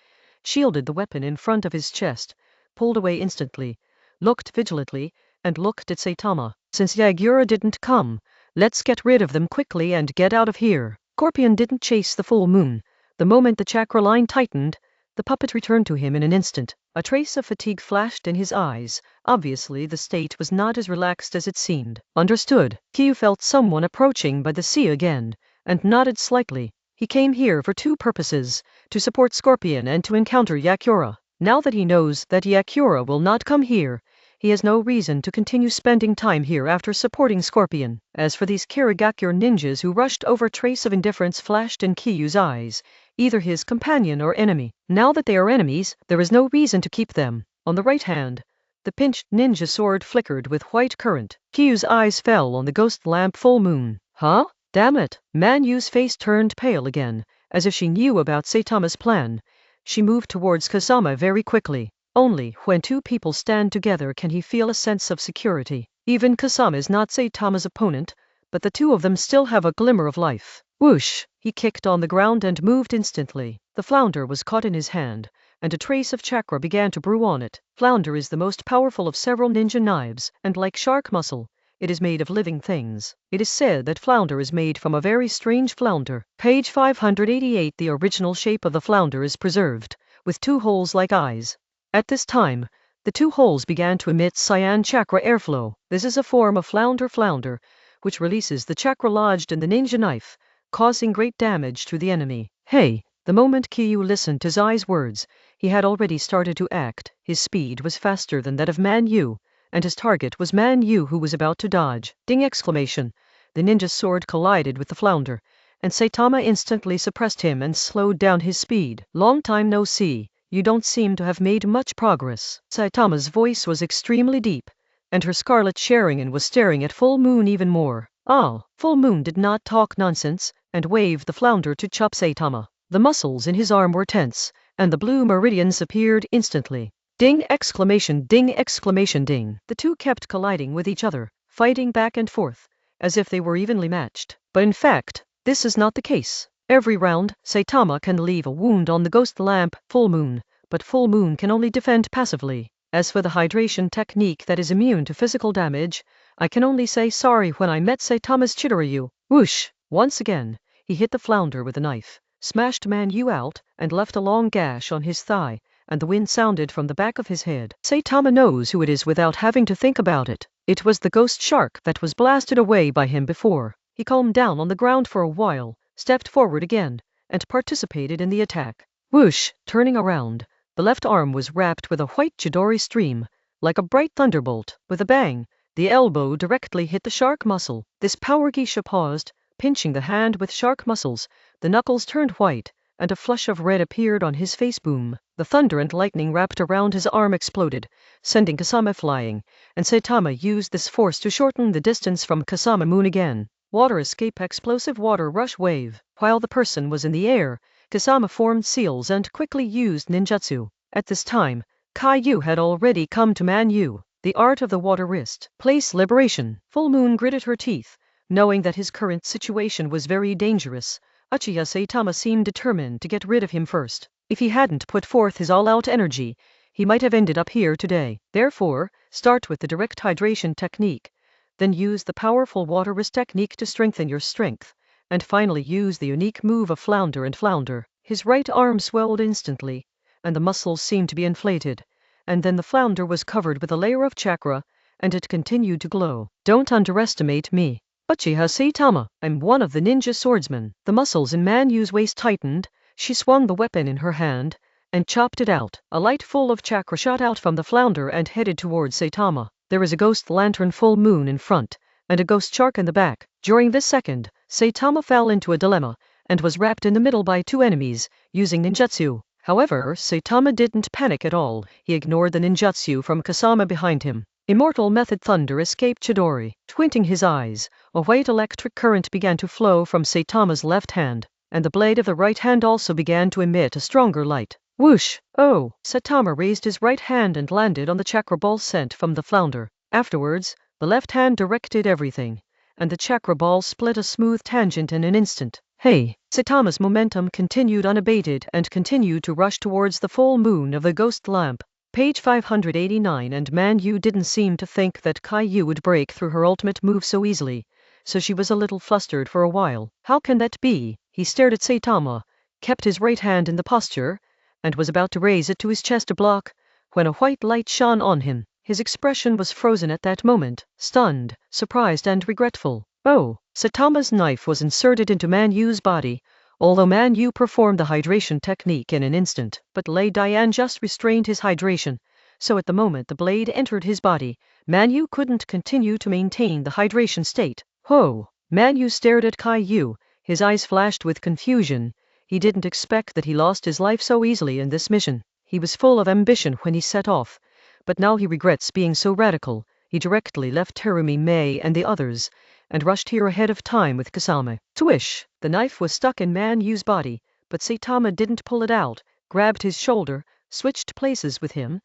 shielded the weapon in front of his chest, pulled away instantly, looked vigilantly, and looked at Saitama. Since Yagura didn't come, let's get rid of them quickly and get out of here. Scorpion didn't chase the full moon. The moment the chakra line tightened, the puppet returned to him in an instant. A trace of fatigue flashed in his eyes. Obviously the state was not as relaxed as it seemed. Understood. Kyu felt someone approaching by the sea again, and nodded slightly. He came here for two purposes, to support Scorpion and to encounter Yakura. Now that he knows that Yakura will not come here, he has no reason to continue spending time here after supporting Scorpion. As for these Kirigakure ninjas who rushed over, trace of indifference flashed in Kiyu's eyes, either his companion or enemy. Now that they are enemies, there is no reason to keep them. On the right hand, the pinched ninja sword flickered with white current. Kiyu's eyes fell on the ghost lamp full moon. Huh? Damn it! Man Yu's face turned pale again, as if she knew about Saitama's plan. She moved towards Kasama very quickly. Only when two people stand together can he feel a sense of security. Even Kasama is not Saitama's opponent, but the two of them still have a glimmer of life. Whoosh! He kicked on the ground and moved instantly. The flounder was caught in his hand, and a trace of chakra began to brew on it. Flounder is the most powerful of several ninja knives, and like shark muscle, it is made of living things. It is said that flounder is made from a very strange flounder. Page 588. The original shape of the flounder is preserved, with two holes like eyes. At this time, the two holes began to emit cyan chakra airflow. This is a form of flounder, which releases the chakra lodged in the ninja knife, causing great damage to the enemy. Hey! The moment Kyu listened to Zai's words, he had already started to act. His speed was faster than that of Man Yu, and his target was Man Yu, who was about to dodge. Ding! Exclamation! The ninja's sword collided with the flounder, and Saitama instantly suppressed him and slowed down his speed. Long time no see. You don't seem to have made much progress. Saitama's voice was extremely deep, and her Scarlet Sharingan was staring at Full Moon even more. Ah! Full Moon did not talk nonsense, and waved the flounder to chop Saitama. The muscles in his arm were tense, and the blue meridians appeared instantly. Ding! Exclamation! Ding! Exclamation! Ding! The two kept colliding with each other, fighting back and forth, as if they were evenly matched. But in fact, this is not the case. Every round, Saitama can leave a wound on the ghost lamp, Full Moon, but Full Moon can only defend passively. As for the hydration technique that is immune to physical damage, I can only say sorry. When I met Saitama's Chidoryu. Whoosh! Once again, he hit the flounder with a knife, smashed Man Yu out, and left a long gash on his thigh, and the wind sounded from the back of his head. Saitama knows who it is without having to think about it. It was the ghost shark that was blasted away by him before. He calmed down on the ground for a while, stepped forward again, and participated in the attack. Whoosh! Turning around, the left arm was wrapped with a white Chidori stream, like a bright thunderbolt. With a bang, the elbow directly hit the shark muscle. This power geisha paused, pinching the hand with shark muscles. The knuckles turned white, and a flush of red appeared on his face. Boom! The thunder and lightning wrapped around his arm exploded, sending Kasama flying, and Saitama used this force to shorten the distance from Kasama Moon again. Water escape, explosive water rush wave. While the person was in the air, Kasama formed seals and quickly used ninjutsu. At this time, Kyu had already come to Man Yu. The art of the water wrist. Place liberation. Full Moon gritted her teeth, Knowing that his current situation was very dangerous, Uchiha Saitama seemed determined to get rid of him first. If he hadn't put forth his all-out energy, he might have ended up here today. Therefore, start with the direct hydration technique, then use the powerful water wrist technique to strengthen your strength, and finally use the unique move of flounder and flounder. His right arm swelled instantly, and the muscles seemed to be inflated, and then the flounder was covered with a layer of chakra, and it continued to glow. Don't underestimate me. Uchiha Saitama, I'm one of the ninja swordsmen. The muscles in Manyu's waist tightened, she swung the weapon in her hand, and chopped it out. A light full of chakra shot out from the flounder and headed towards Saitama. There is a ghost lantern full moon in front, and a ghost shark in the back. During this second, Saitama fell into a dilemma, and was wrapped in the middle by two enemies, using ninjutsu. However, Saitama didn't panic at all. He ignored the ninjutsu from Kasama behind him. Immortal Method Thunder escaped Chidori. Squinting his eyes, a white electric current began to flow from Saitama's left hand, and the blade of the right hand also began to emit a stronger light. Whoosh! Oh! Saitama raised his right hand and landed on the chakra ball sent from the flounder. Afterwards, the left hand directed everything, and the chakra ball split a smooth tangent in an instant. Hey! Saitama's momentum continued unabated and continued to rush towards the full moon of the ghost lamp. Page 589. And Manyu didn't seem to think that Kaiyu would break through her ultimate move so easily, so she was a little flustered for a while. How can that be? He stared at Saitama, kept his right hand in the posture, and was about to raise it to his chest to block, when a white light shone on him. His expression was frozen at that moment, stunned, surprised and regretful. Oh! Saitama's knife was inserted into Manyu's body, although Manyu performed the hydration technique in an instant. But Lei Dian just restrained his hydration, so at the moment the blade entered his body, Manyu couldn't continue to maintain the hydration state. Ho! Manyu stared at Kaiyu, his eyes flashed with confusion. He didn't expect that he lost his life so easily in this mission. He was full of ambition when he set off, but now he regrets being so radical. He directly left Terumi Mei and the others, and rushed here ahead of time with Kasame. Swish! The knife was stuck in Manyu's body, but Saitama didn't pull it out, grabbed his shoulder, switched places with him,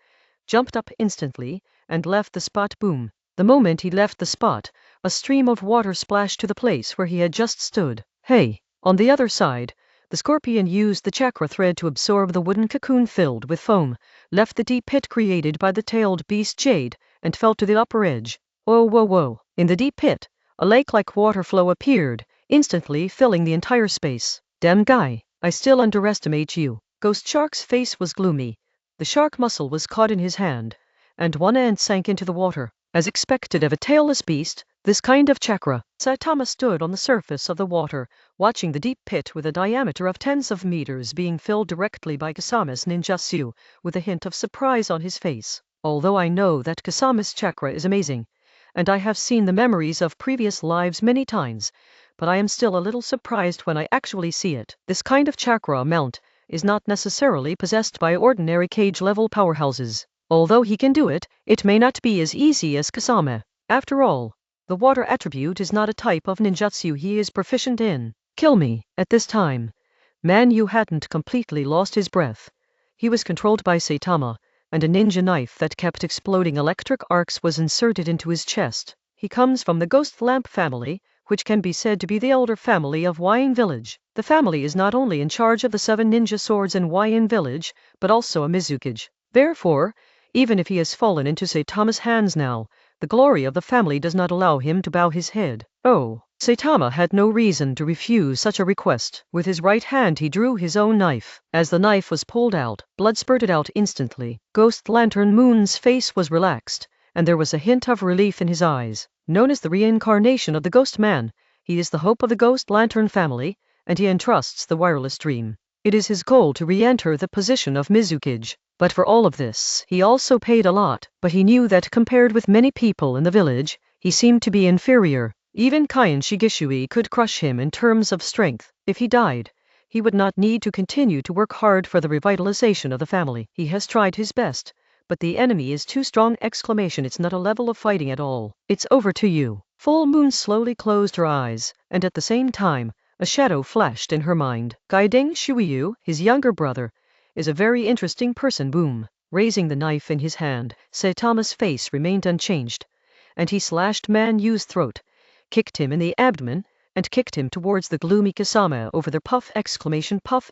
jumped up instantly, and left the spot. Boom! The moment he left the spot, a stream of water splashed to the place where he had just stood. Hey! On the other side, the scorpion used the chakra thread to absorb the wooden cocoon filled with foam, left the deep pit created by the tailed beast Jade, and fell to the upper edge. Whoa, whoa, whoa! In the deep pit, a lake-like water flow appeared, instantly filling the entire space. Damn guy, I still underestimate you. Ghost Shark's face was gloomy. The shark muscle was caught in his hand, and one end sank into the water. As expected of a tailless beast, this kind of chakra. Saitama stood on the surface of the water, watching the deep pit with a diameter of tens of meters being filled directly by Kasame's ninjutsu, with a hint of surprise on his face. Although I know that Kasame's chakra is amazing, and I have seen the memories of previous lives many times, but I am still a little surprised when I actually see it. This kind of chakra amount is not necessarily possessed by ordinary cage-level powerhouses. Although he can do it, it may not be as easy as Kasame. After all, the water attribute is not a type of ninjutsu he is proficient in. Kill me. At this time, Manyu hadn't completely lost his breath. He was controlled by Saitama, and a ninja knife that kept exploding electric arcs was inserted into his chest. He comes from the Ghost Lamp family, which can be said to be the elder family of Waiin Village. The family is not only in charge of the 7 ninja swords in Waiin Village, but also a Mizukage. Therefore, even if he has fallen into Saitama's hands now, the glory of the family does not allow him to bow his head. Oh! Saitama had no reason to refuse such a request. With his right hand he drew his own knife. As the knife was pulled out, blood spurted out instantly. Ghost Lantern Moon's face was relaxed, and there was a hint of relief in his eyes. Known as the reincarnation of the Ghost Man, he is the hope of the Ghost Lantern family, and he entrusts the wireless dream. It is his goal to re-enter the position of Mizukage. But for all of this, he also paid a lot, but he knew that compared with many people in the village, he seemed to be inferior. Even Kaien Shigishui could crush him in terms of strength. If he died, he would not need to continue to work hard for the revitalization of the family. He has tried his best, but the enemy is too strong! It's not a level of fighting at all. It's over to you. Full Moon slowly closed her eyes, and at the same time, a shadow flashed in her mind. Gaideng Shuiyu, his younger brother, is a very interesting person. Boom! Raising the knife in his hand, Saitama's face remained unchanged, and he slashed Manyu's throat. kicked him in the abdomen, and kicked him towards the gloomy Kasama over the puff! Puff!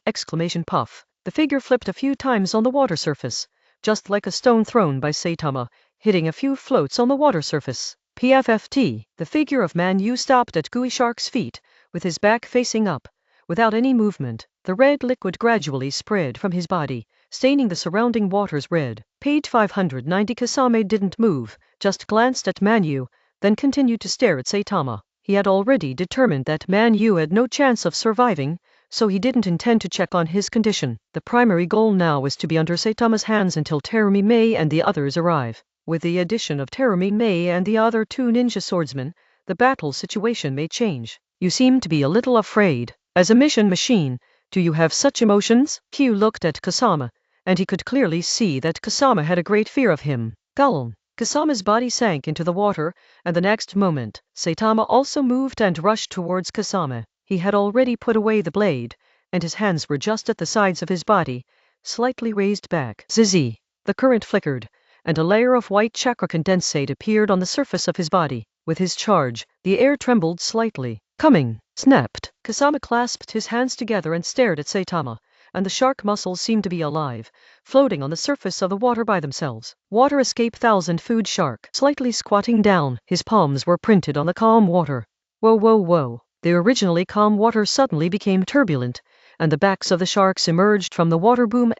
Puff! The figure flipped a few times on the water surface, just like a stone thrown by Saitama, hitting a few floats on the water surface. PFFT, the figure of Man Yu stopped at Gooey Shark's feet, with his back facing up. Without any movement, the red liquid gradually spread from his body, staining the surrounding waters red. Page 590. Kasame didn't move, just glanced at Man Yu, then continued to stare at Saitama. He had already determined that Man Yu had no chance of surviving, so he didn't intend to check on his condition. The primary goal now was to be under Saitama's hands until Terumi Mei and the others arrive. With the addition of Terumi Mei and the other 2 ninja swordsmen, the battle situation may change. You seem to be a little afraid. As a mission machine, do you have such emotions? Kyu looked at Kasama, and he could clearly see that Kasama had a great fear of him. Guln. Kasama's body sank into the water, and the next moment, Saitama also moved and rushed towards Kasama. He had already put away the blade, and his hands were just at the sides of his body, slightly raised back. Zizi. The current flickered, and a layer of white chakra condensate appeared on the surface of his body. With his charge, the air trembled slightly. Coming! Snapped. Kasama clasped his hands together and stared at Saitama, and the shark muscles seemed to be alive, floating on the surface of the water by themselves. Water escape 1,000 food shark. Slightly squatting down, his palms were printed on the calm water. Whoa, whoa, whoa. The originally calm water suddenly became turbulent, and the backs of the sharks emerged from the water. Boom!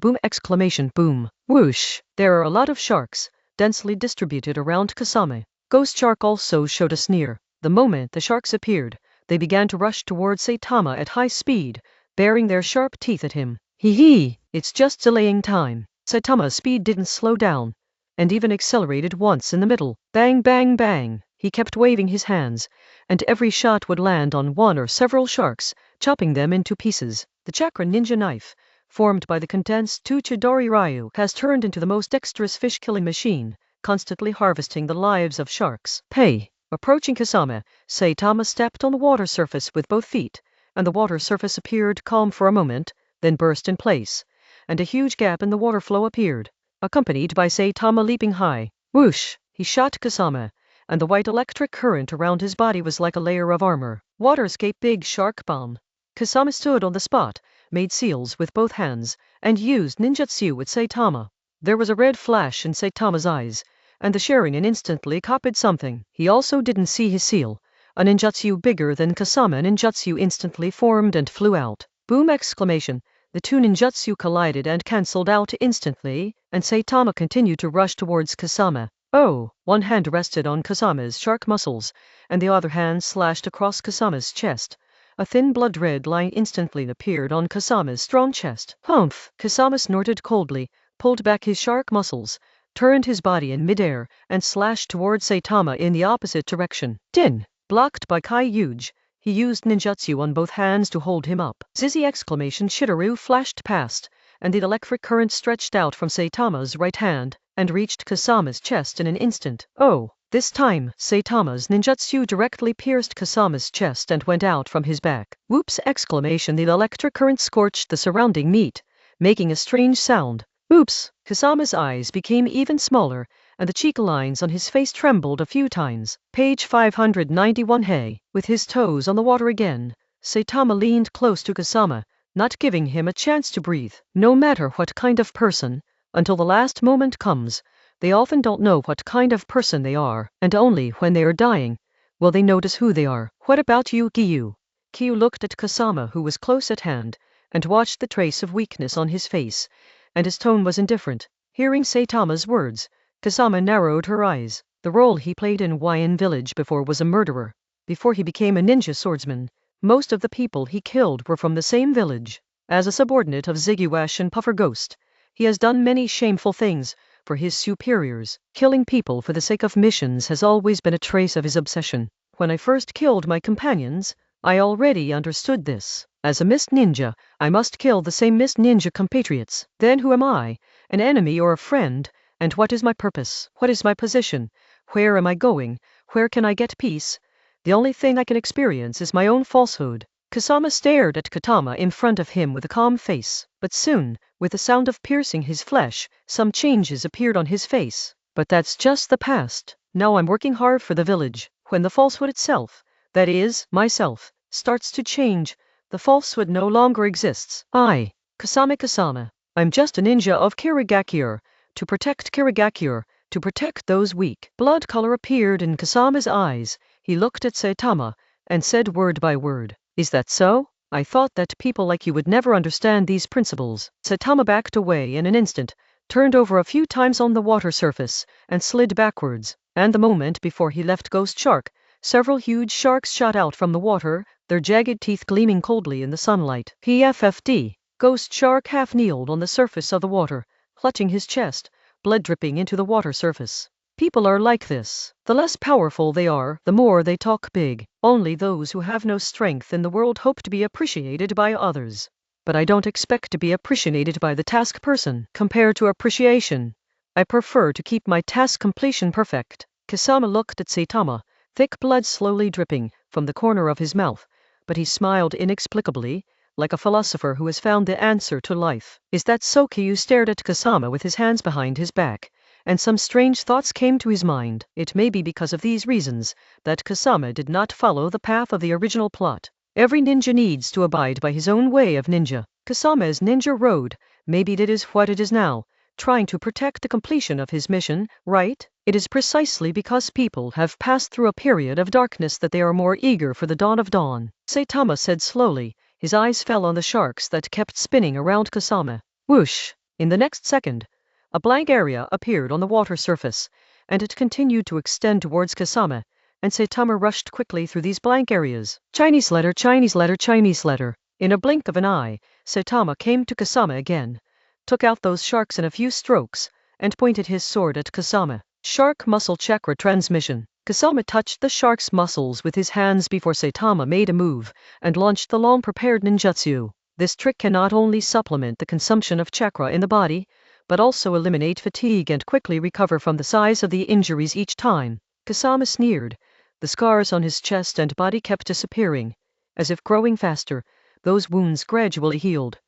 Boom! Whoosh! There are a lot of sharks, densely distributed around Kasame. Ghost Shark also showed a sneer. The moment the sharks appeared, they began to rush towards Saitama at high speed, baring their sharp teeth at him. Hee hee, it's just delaying time. Saitama's speed didn't slow down, and even accelerated once in the middle. Bang, bang, bang. He kept waving his hands, and every shot would land on one or several sharks, chopping them into pieces. The chakra ninja knife, formed by the condensed 2 Chidori Ryu, has turned into the most dexterous fish-killing machine, constantly harvesting the lives of sharks. Hey! Approaching Kasama, Saitama stepped on the water surface with both feet, and the water surface appeared calm for a moment, then burst in place, and a huge gap in the water flow appeared, accompanied by Saitama leaping high. Whoosh! He shot Kasama, and the white electric current around his body was like a layer of armor. Water escape big shark bomb. Kasama stood on the spot, made seals with both hands, and used ninjutsu with Saitama. There was a red flash in Saitama's eyes, and the Sharingan instantly copied something. He also didn't see his seal. A ninjutsu bigger than Kasama ninjutsu instantly formed and flew out. Boom! The 2 ninjutsu collided and cancelled out instantly, and Saitama continued to rush towards Kasama. Oh! One hand rested on Kasama's shark muscles, and the other hand slashed across Kasama's chest. A thin blood-red line instantly appeared on Kasama's strong chest. Humph! Kasama snorted coldly, pulled back his shark muscles, turned his body in midair, and slashed towards Saitama in the opposite direction. Din! Blocked by Kai Yuji, he used ninjutsu on both hands to hold him up. Zizi! Shidoru flashed past, and the electric current stretched out from Saitama's right hand, and reached Kasama's chest in an instant. Oh! This time, Saitama's ninjutsu directly pierced Kasama's chest and went out from his back. Whoops! The electric current scorched the surrounding meat, making a strange sound. Oops! Kasama's eyes became even smaller, and the cheek lines on his face trembled a few times. Page 591. Hey! With his toes on the water again, Saitama leaned close to Kasama, not giving him a chance to breathe. No matter what kind of person, until the last moment comes, they often don't know what kind of person they are, and only when they are dying will they notice who they are. What about you, Kyu? Kyu looked at Kasama, who was close at hand, and watched the trace of weakness on his face, and his tone was indifferent. Hearing Saitama's words, Kasama narrowed her eyes. The role he played in Wyan village before was a murderer. Before he became a ninja swordsman, most of the people he killed were from the same village. As a subordinate of Ziguash and Puffer Ghost, he has done many shameful things for his superiors. Killing people for the sake of missions has always been a trace of his obsession. When I first killed my companions, I already understood this. As a mist ninja, I must kill the same mist ninja compatriots. Then who am I, an enemy or a friend, and what is my purpose? What is my position? Where am I going? Where can I get peace? The only thing I can experience is my own falsehood. Kasama stared at Katama in front of him with a calm face, but soon, with the sound of piercing his flesh, some changes appeared on his face. But that's just the past. Now I'm working hard for the village. When the falsehood itself, that is, myself, starts to change, the falsehood no longer exists. Kasame. I'm just a ninja of Kirigakure, to protect Kirigakure, to protect those weak. Blood color appeared in Kasame's eyes. He looked at Saitama, and said word by word, "Is that so? I thought that people like you would never understand these principles." Saitama backed away in an instant, turned over a few times on the water surface, and slid backwards. And the moment before he left Ghost Shark, several huge sharks shot out from the water, their jagged teeth gleaming coldly in the sunlight. PFFD. Ghost Shark half kneeled on the surface of the water, clutching his chest, blood dripping into the water surface. People are like this. The less powerful they are, the more they talk big. Only those who have no strength in the world hope to be appreciated by others. But I don't expect to be appreciated by the task person. Compared to appreciation, I prefer to keep my task completion perfect. Kasame looked at Saitama, thick blood slowly dripping from the corner of his mouth, but he smiled inexplicably, like a philosopher who has found the answer to life. Is that so? Kyu stared at Kasame with his hands behind his back, and some strange thoughts came to his mind. It may be because of these reasons that Kasame did not follow the path of the original plot. Every ninja needs to abide by his own way of ninja. Kasame's ninja road, maybe that is what it is now, trying to protect the completion of his mission, right? It is precisely because people have passed through a period of darkness that they are more eager for the dawn of dawn. Saitama said slowly. His eyes fell on the sharks that kept spinning around Kasame. Whoosh! In the next second, a blank area appeared on the water surface, and it continued to extend towards Kasame, and Saitama rushed quickly through these blank areas. Chinese letter. In a blink of an eye, Saitama came to Kasame again, took out those sharks in a few strokes, and pointed his sword at Kasame. Shark muscle chakra transmission. Kasame touched the shark's muscles with his hands before Saitama made a move, and launched the long-prepared ninjutsu. This trick can not only supplement the consumption of chakra in the body, but also eliminate fatigue and quickly recover from the size of the injuries each time. Kasame sneered. The scars on his chest and body kept disappearing. As if growing faster, those wounds gradually healed.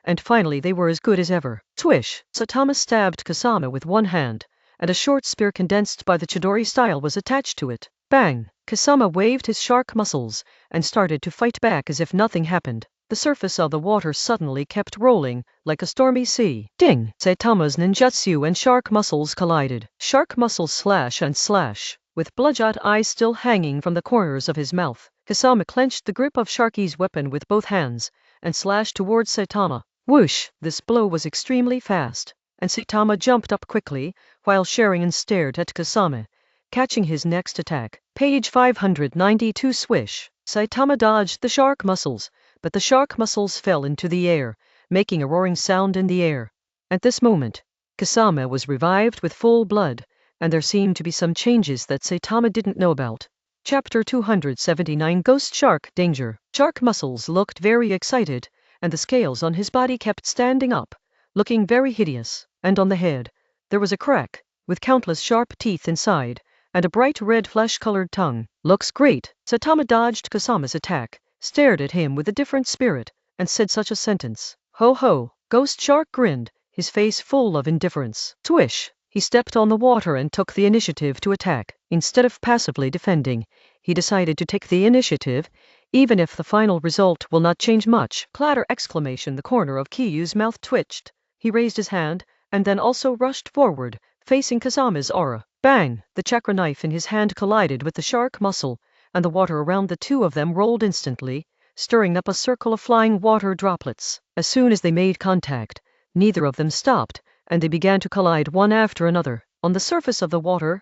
And finally they were as good as ever. Swish! Saitama stabbed Kasame with one hand, and a short spear condensed by the Chidori style was attached to it. Bang! Kasame waved his shark muscles, and started to fight back as if nothing happened. The surface of the water suddenly kept rolling, like a stormy sea. Ding! Saitama's ninjutsu and shark muscles collided. Shark muscles slash and slash. With bloodshot eyes still hanging from the corners of his mouth, Kasame clenched the grip of Sharky's weapon with both hands, and slashed towards Saitama. Whoosh! This blow was extremely fast, and Saitama jumped up quickly, while Sharingan stared at Kasame, catching his next attack. Page 592. Swish! Saitama dodged the shark muscles, but the shark muscles fell into the air, making a roaring sound in the air. At this moment, Kasame was revived with full blood, and there seemed to be some changes that Saitama didn't know about. Chapter 279. Ghost Shark Danger. Shark muscles looked very excited, and the scales on his body kept standing up, looking very hideous, and on the head, there was a crack, with countless sharp teeth inside, and a bright red flesh-colored tongue. Looks great. Saitama dodged Kasame's attack, stared at him with a different spirit, and said such a sentence. Ho ho! Ghost Shark grinned, his face full of indifference. Swish! He stepped on the water and took the initiative to attack. Instead of passively defending, he decided to take the initiative, even if the final result will not change much. Clatter! Exclamation! The corner of Kiyu's mouth twitched. He raised his hand, and then also rushed forward, facing Kasame's aura. Bang! The chakra knife in his hand collided with the shark muscle, and the water around the two of them rolled instantly, stirring up a circle of flying water droplets. As soon as they made contact, neither of them stopped, and they began to collide one after another. On the surface of the water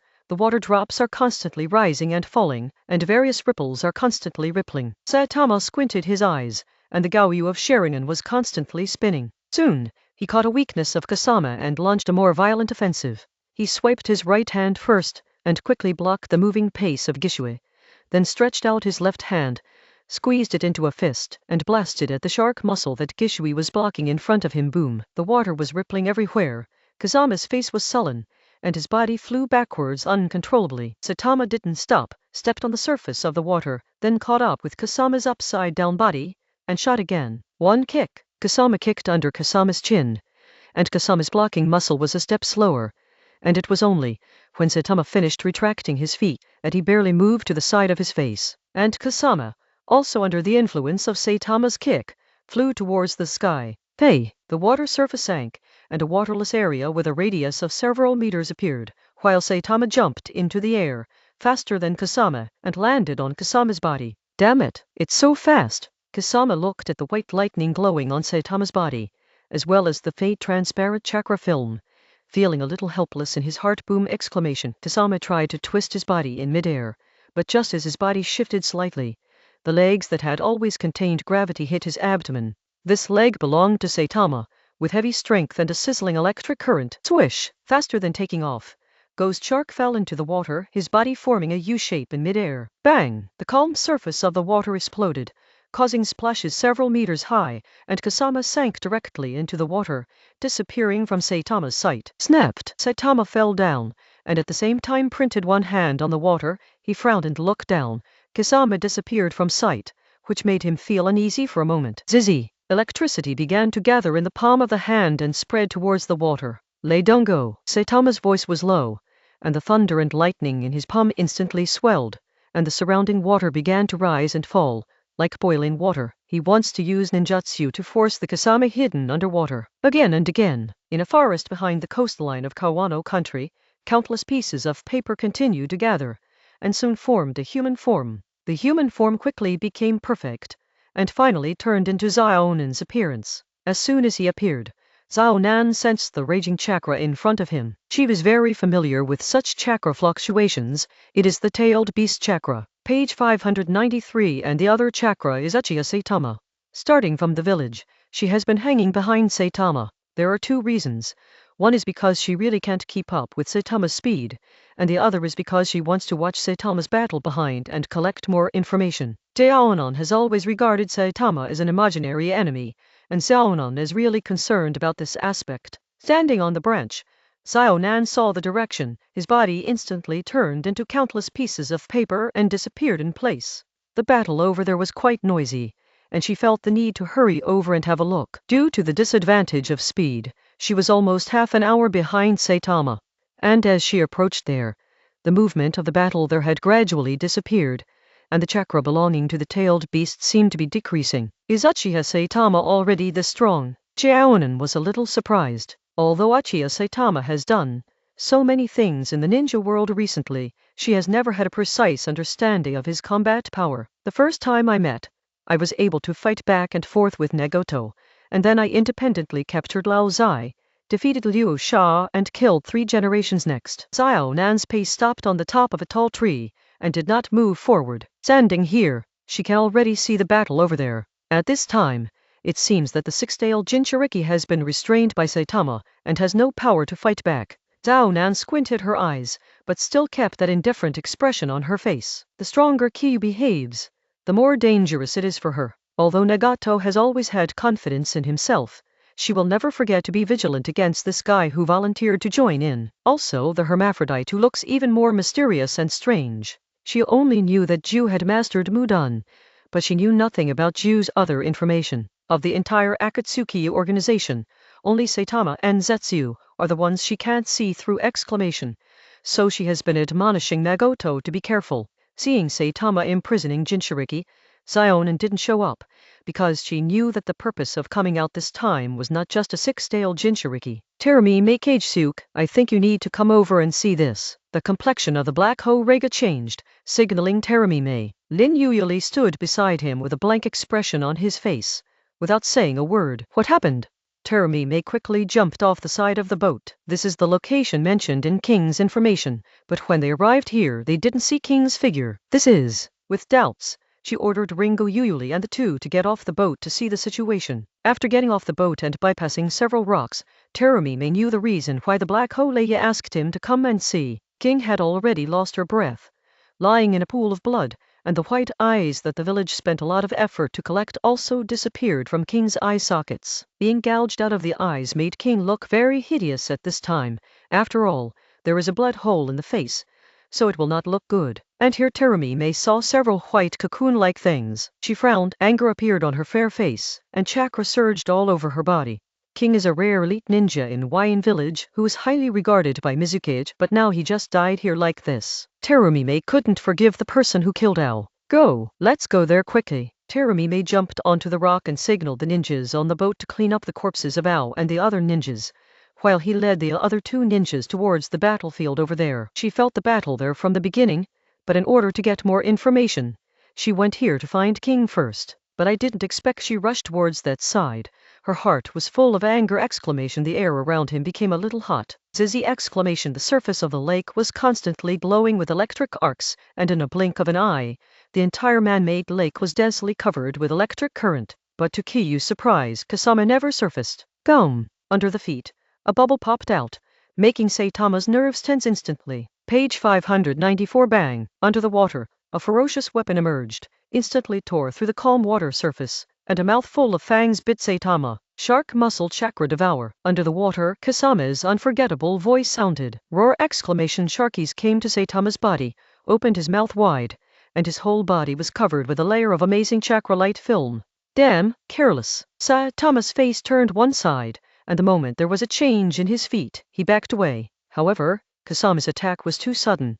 drops are constantly rising and falling, and various ripples are constantly rippling. Saitama squinted his eyes, and the Gaoyu of Sharingan was constantly spinning. Soon, he caught a weakness of Kasame and launched a more violent offensive. He swiped his right hand first, and quickly blocked the moving pace of Gishui, then stretched out his left hand, squeezed it into a fist, and blasted at the shark muscle that Gishui was blocking in front of him. Boom! The water was rippling everywhere. Kasame's face was sullen, and his body flew backwards uncontrollably. Saitama didn't stop, stepped on the surface of the water, then caught up with Kasame's upside-down body, and shot again. One kick! Kasame kicked under Kasame's chin, and Kasame's blocking muscle was a step slower, and it was only when Saitama finished retracting his feet that he barely moved to the side of his face. And Kasama, also under the influence of Saitama's kick, flew towards the sky. Hey! The water surface sank, and a waterless area with a radius of several meters appeared, while Saitama jumped into the air, faster than Kasama, and landed on Kasama's body. Damn it, it's so fast! Kasama looked at the white lightning glowing on Saitama's body, as well as the faint transparent chakra film. Feeling a little helpless in his heart, boom exclamation, Kasama tried to twist his body in midair, but just as his body shifted slightly, the legs that had always contained gravity hit his abdomen. This leg belonged to Saitama, with heavy strength and a sizzling electric current. Swish! Faster than taking off, Ghost Shark fell into the water, his body forming a U-shape in midair. Bang! The calm surface of the water exploded, causing splashes several meters high, and Kasama sank directly into the water, disappearing from Saitama's sight. Snapped! Saitama fell down, and at the same time printed one hand on the water. He frowned and looked down. Kasama disappeared from sight, which made him feel uneasy for a moment. Zizzy! Electricity began to gather in the palm of the hand and spread towards the water. Lei don't go. Saitama's voice was low, and the thunder and lightning in his palm instantly swelled, and the surrounding water began to rise and fall, like boiling water. He wants to use ninjutsu to force the Kasama hidden underwater. Again and again, in a forest behind the coastline of Kawano country, countless pieces of paper continued to gather, and soon formed a human form. The human form quickly became perfect, and finally turned into Xiaonan's appearance. As soon as he appeared, Xiaonan sensed the raging chakra in front of him. She was very familiar with such chakra fluctuations. It is the tailed beast chakra. Page 593, and the other chakra is Uchiha Saitama. Starting from the village, she has been hanging behind Saitama. There are two reasons. One is because she really can't keep up with Saitama's speed, and the other is because she wants to watch Saitama's battle behind and collect more information. Xiaonan has always regarded Saitama as an imaginary enemy, and Xiaonan is really concerned about this aspect. Standing on the branch, Xiaonan saw the direction. His body instantly turned into countless pieces of paper and disappeared in place. The battle over there was quite noisy, and she felt the need to hurry over and have a look. Due to the disadvantage of speed, she was almost half an hour behind Saitama, and as she approached there, the movement of the battle there had gradually disappeared, and the chakra belonging to the tailed beast seemed to be decreasing. Is Uchiha Saitama already this strong? Xiaonan was a little surprised. Although Uchiha Saitama has done so many things in the ninja world recently, she has never had a precise understanding of his combat power. The first time I met, I was able to fight back and forth with Nagato, and then I independently captured Lao Zai, defeated Liu Sha, and killed 3 generations next. Xiaonan's pace stopped on the top of a tall tree, and did not move forward. Standing here, she can already see the battle over there. At this time, it seems that the 6-tailed Jinchuriki has been restrained by Saitama, and has no power to fight back. Xiaonan squinted her eyes, but still kept that indifferent expression on her face. The stronger Kyu behaves, the more dangerous it is for her. Although Nagato has always had confidence in himself, she will never forget to be vigilant against this guy who volunteered to join in. Also the hermaphrodite who looks even more mysterious and strange. She only knew that Ju had mastered Mudan, but she knew nothing about Ju's other information. Of the entire Akatsuki organization, only Saitama and Zetsu are the ones she can't see through exclamation, so she has been admonishing Nagato to be careful. Seeing Saitama imprisoning Jinchuriki, Xiaonan didn't show up, because she knew that the purpose of coming out this time was not just a 6-tailed Jinchuriki. Terumi Meikage-suke, I think you need to come over and see this. The complexion of the Black Ho-Rega changed, signaling Terumi Mei. Lin Yuyuli stood beside him with a blank expression on his face, without saying a word. What happened? Terumi Mei quickly jumped off the side of the boat. This is the location mentioned in King's information, but when they arrived here they didn't see King's figure. This is... With doubts, she ordered Ringo Yuyuli and the two to get off the boat to see the situation. After getting off the boat and bypassing several rocks, Terumi Mei knew the reason why the Black Ho-Leia asked him to come and see. King had already lost her breath, lying in a pool of blood, and the white eyes that the village spent a lot of effort to collect also disappeared from King's eye sockets. Being gouged out of the eyes made King look very hideous at this time. After all, there is a blood hole in the face, so it will not look good. And here Terumi Mei saw several white cocoon-like things. She frowned, anger appeared on her fair face, and chakra surged all over her body. King is a rare elite ninja in Wine Village who is highly regarded by Mizukage, but now he just died here like this. Terumime couldn't forgive the person who killed Ao. Go, let's go there quickly. Terumime jumped onto the rock and signaled the ninjas on the boat to clean up the corpses of Ao and the other ninjas, while he led the other 2 ninjas towards the battlefield over there. She felt the battle there from the beginning, but in order to get more information, she went here to find King first. But I didn't expect she rushed towards that side. Her heart was full of anger! The air around him became a little hot. Zizzy! The surface of the lake was constantly glowing with electric arcs, and in a blink of an eye, the entire man-made lake was densely covered with electric current. But to Kiyu's surprise, Kasama never surfaced. Gum! Under the feet, a bubble popped out, making Saitama's nerves tense instantly. Page 594. Bang! Under the water, a ferocious weapon emerged, instantly tore through the calm water surface, and a mouthful of fangs bit Saitama. Shark muscle chakra devour. Under the water, Kasama's unforgettable voice sounded. Roar! Sharkies came to Saitama's body, opened his mouth wide, and his whole body was covered with a layer of amazing chakra light film. Damn, careless. Saitama's face turned one side, and the moment there was a change in his feet, he backed away. However, Kasama's attack was too sudden,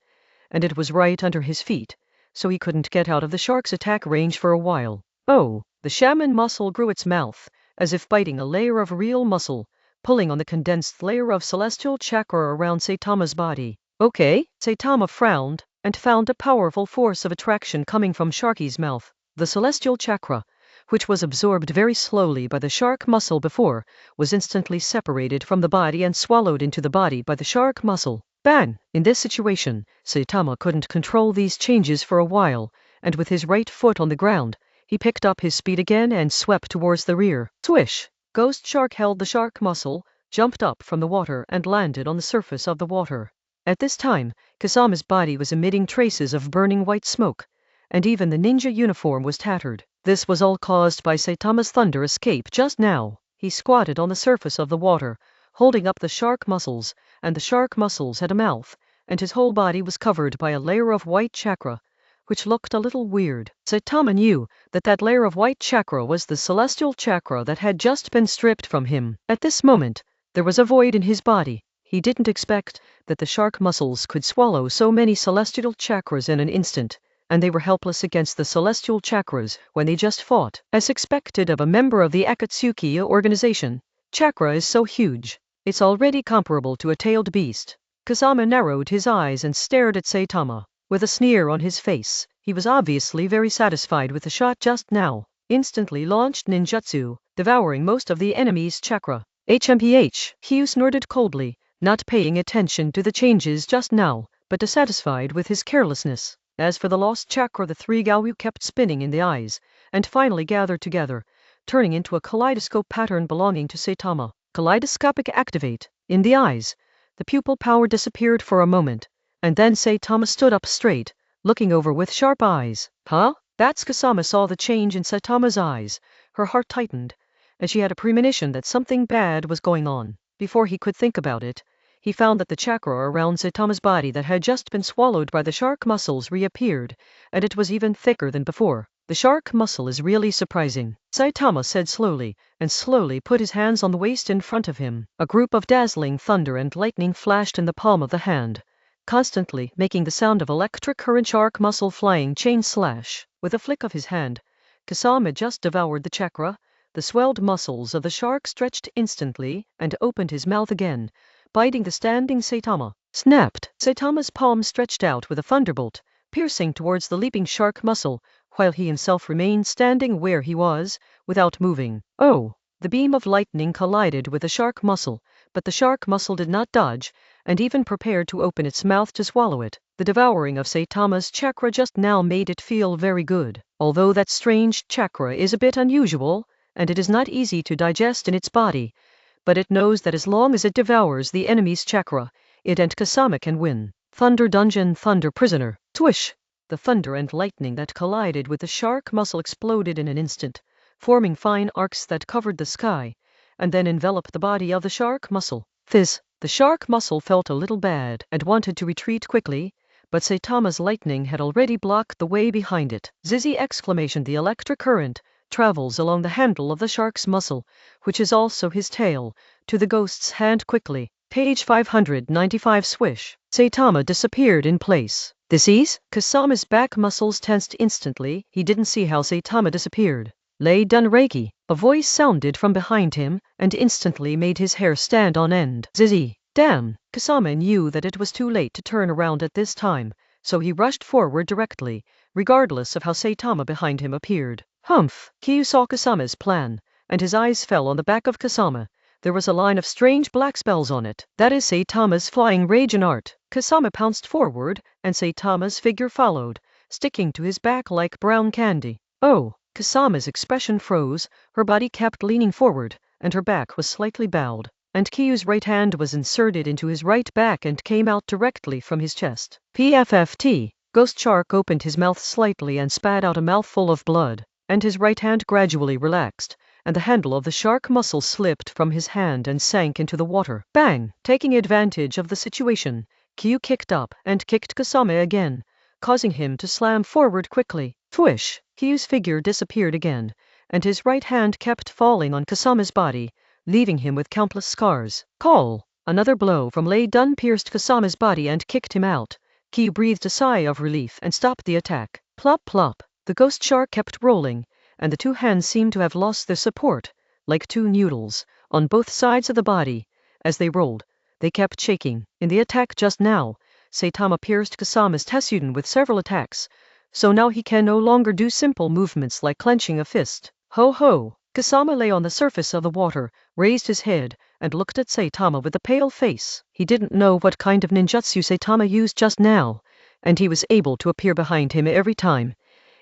and it was right under his feet, so he couldn't get out of the shark's attack range for a while. Oh! The shaman muscle grew its mouth, as if biting a layer of real muscle, pulling on the condensed layer of celestial chakra around Saitama's body. Okay? Saitama frowned, and found a powerful force of attraction coming from Sharky's mouth. The celestial chakra, which was absorbed very slowly by the shark muscle before, was instantly separated from the body and swallowed into the body by the shark muscle. Bang! In this situation, Saitama couldn't control these changes for a while, and with his right foot on the ground, he picked up his speed again and swept towards the rear. Swish! Ghost Shark held the shark muscle, jumped up from the water and landed on the surface of the water. At this time, Kasama's body was emitting traces of burning white smoke, and even the ninja uniform was tattered. This was all caused by Saitama's thunder escape just now. He squatted on the surface of the water, holding up the shark muscles, and the shark muscles had a mouth, and his whole body was covered by a layer of white chakra, which looked a little weird. Saitama knew that that layer of white chakra was the celestial chakra that had just been stripped from him. At this moment, there was a void in his body. He didn't expect that the shark muscles could swallow so many celestial chakras in an instant, and they were helpless against the celestial chakras when they just fought. As expected of a member of the Akatsuki organization, chakra is so huge, it's already comparable to a tailed beast. Kasama narrowed his eyes and stared at Saitama. With a sneer on his face, he was obviously very satisfied with the shot just now. Instantly launched ninjutsu, devouring most of the enemy's chakra. HMPH! Hugh snorted coldly, not paying attention to the changes just now, but dissatisfied with his carelessness. As for the lost chakra, the 3 Gaoyu kept spinning in the eyes, and finally gathered together, turning into a kaleidoscope pattern belonging to Saitama. Kaleidoscopic activate. In the eyes, the pupil power disappeared for a moment, and then Saitama stood up straight, looking over with sharp eyes. Huh? That's Kasama saw the change in Saitama's eyes. Her heart tightened, as she had a premonition that something bad was going on. Before he could think about it, he found that the chakra around Saitama's body that had just been swallowed by the shark muscles reappeared, and it was even thicker than before. The shark muscle is really surprising, Saitama said slowly, and slowly put his hands on the waist in front of him. A group of dazzling thunder and lightning flashed in the palm of the hand, constantly making the sound of electric current. Shark muscle flying chain slash. With a flick of his hand, Kasama just devoured the chakra. The swelled muscles of the shark stretched instantly and opened his mouth again, biting the standing Saitama. Snapped! Saitama's palm stretched out with a thunderbolt, piercing towards the leaping shark muscle, while he himself remained standing where he was, without moving. Oh! The beam of lightning collided with the shark muscle, but the shark muscle did not dodge, and even prepared to open its mouth to swallow it. The devouring of Saitama's chakra just now made it feel very good. Although that strange chakra is a bit unusual, and it is not easy to digest in its body, but it knows that as long as it devours the enemy's chakra, it and Kasama can win. Thunder Dungeon Thunder Prisoner. Swish! The thunder and lightning that collided with the shark muscle exploded in an instant, forming fine arcs that covered the sky, and then enveloped the body of the shark muscle. Fizz! The shark muscle felt a little bad and wanted to retreat quickly, but Saitama's lightning had already blocked the way behind it. Zizzy! The electric current travels along the handle of the shark's muscle, which is also his tail, to the ghost's hand quickly. Page 595 swish. Saitama disappeared in place. This ease? Kasama's back muscles tensed instantly. He didn't see how Saitama disappeared. Lei done Reiki. A voice sounded from behind him, and instantly made his hair stand on end. Zizi. Damn. Kasama knew that it was too late to turn around at this time, so he rushed forward directly, regardless of how Saitama behind him appeared. Humph! Kyu saw Kasama's plan, and his eyes fell on the back of Kasama. There was a line of strange black spells on it. That is Saitama's flying rage and art. Kasama pounced forward, and Saitama's figure followed, sticking to his back like brown candy. Oh! Kasama's expression froze, her body kept leaning forward, and her back was slightly bowed, and Kyu's right hand was inserted into his right back and came out directly from his chest. PFFT. Ghost Shark opened his mouth slightly and spat out a mouthful of blood, and his right hand gradually relaxed, and the handle of the shark muscle slipped from his hand and sank into the water. Bang! Taking advantage of the situation, Kyu kicked up and kicked Kasama again, causing him to slam forward quickly. Swish! Kyu's figure disappeared again, and his right hand kept falling on Kasama's body, leaving him with countless scars. Call! Another blow from Lei Dun pierced Kasama's body and kicked him out. Kyu breathed a sigh of relief and stopped the attack. Plop plop! The ghost shark kept rolling, and the two hands seemed to have lost their support, like two noodles, on both sides of the body. As they rolled, they kept shaking. In the attack just now, Saitama pierced Kasama's tessuden with several attacks, so now he can no longer do simple movements like clenching a fist. Ho ho! Kasama lay on the surface of the water, raised his head, and looked at Saitama with a pale face. He didn't know what kind of ninjutsu Saitama used just now, and he was able to appear behind him every time.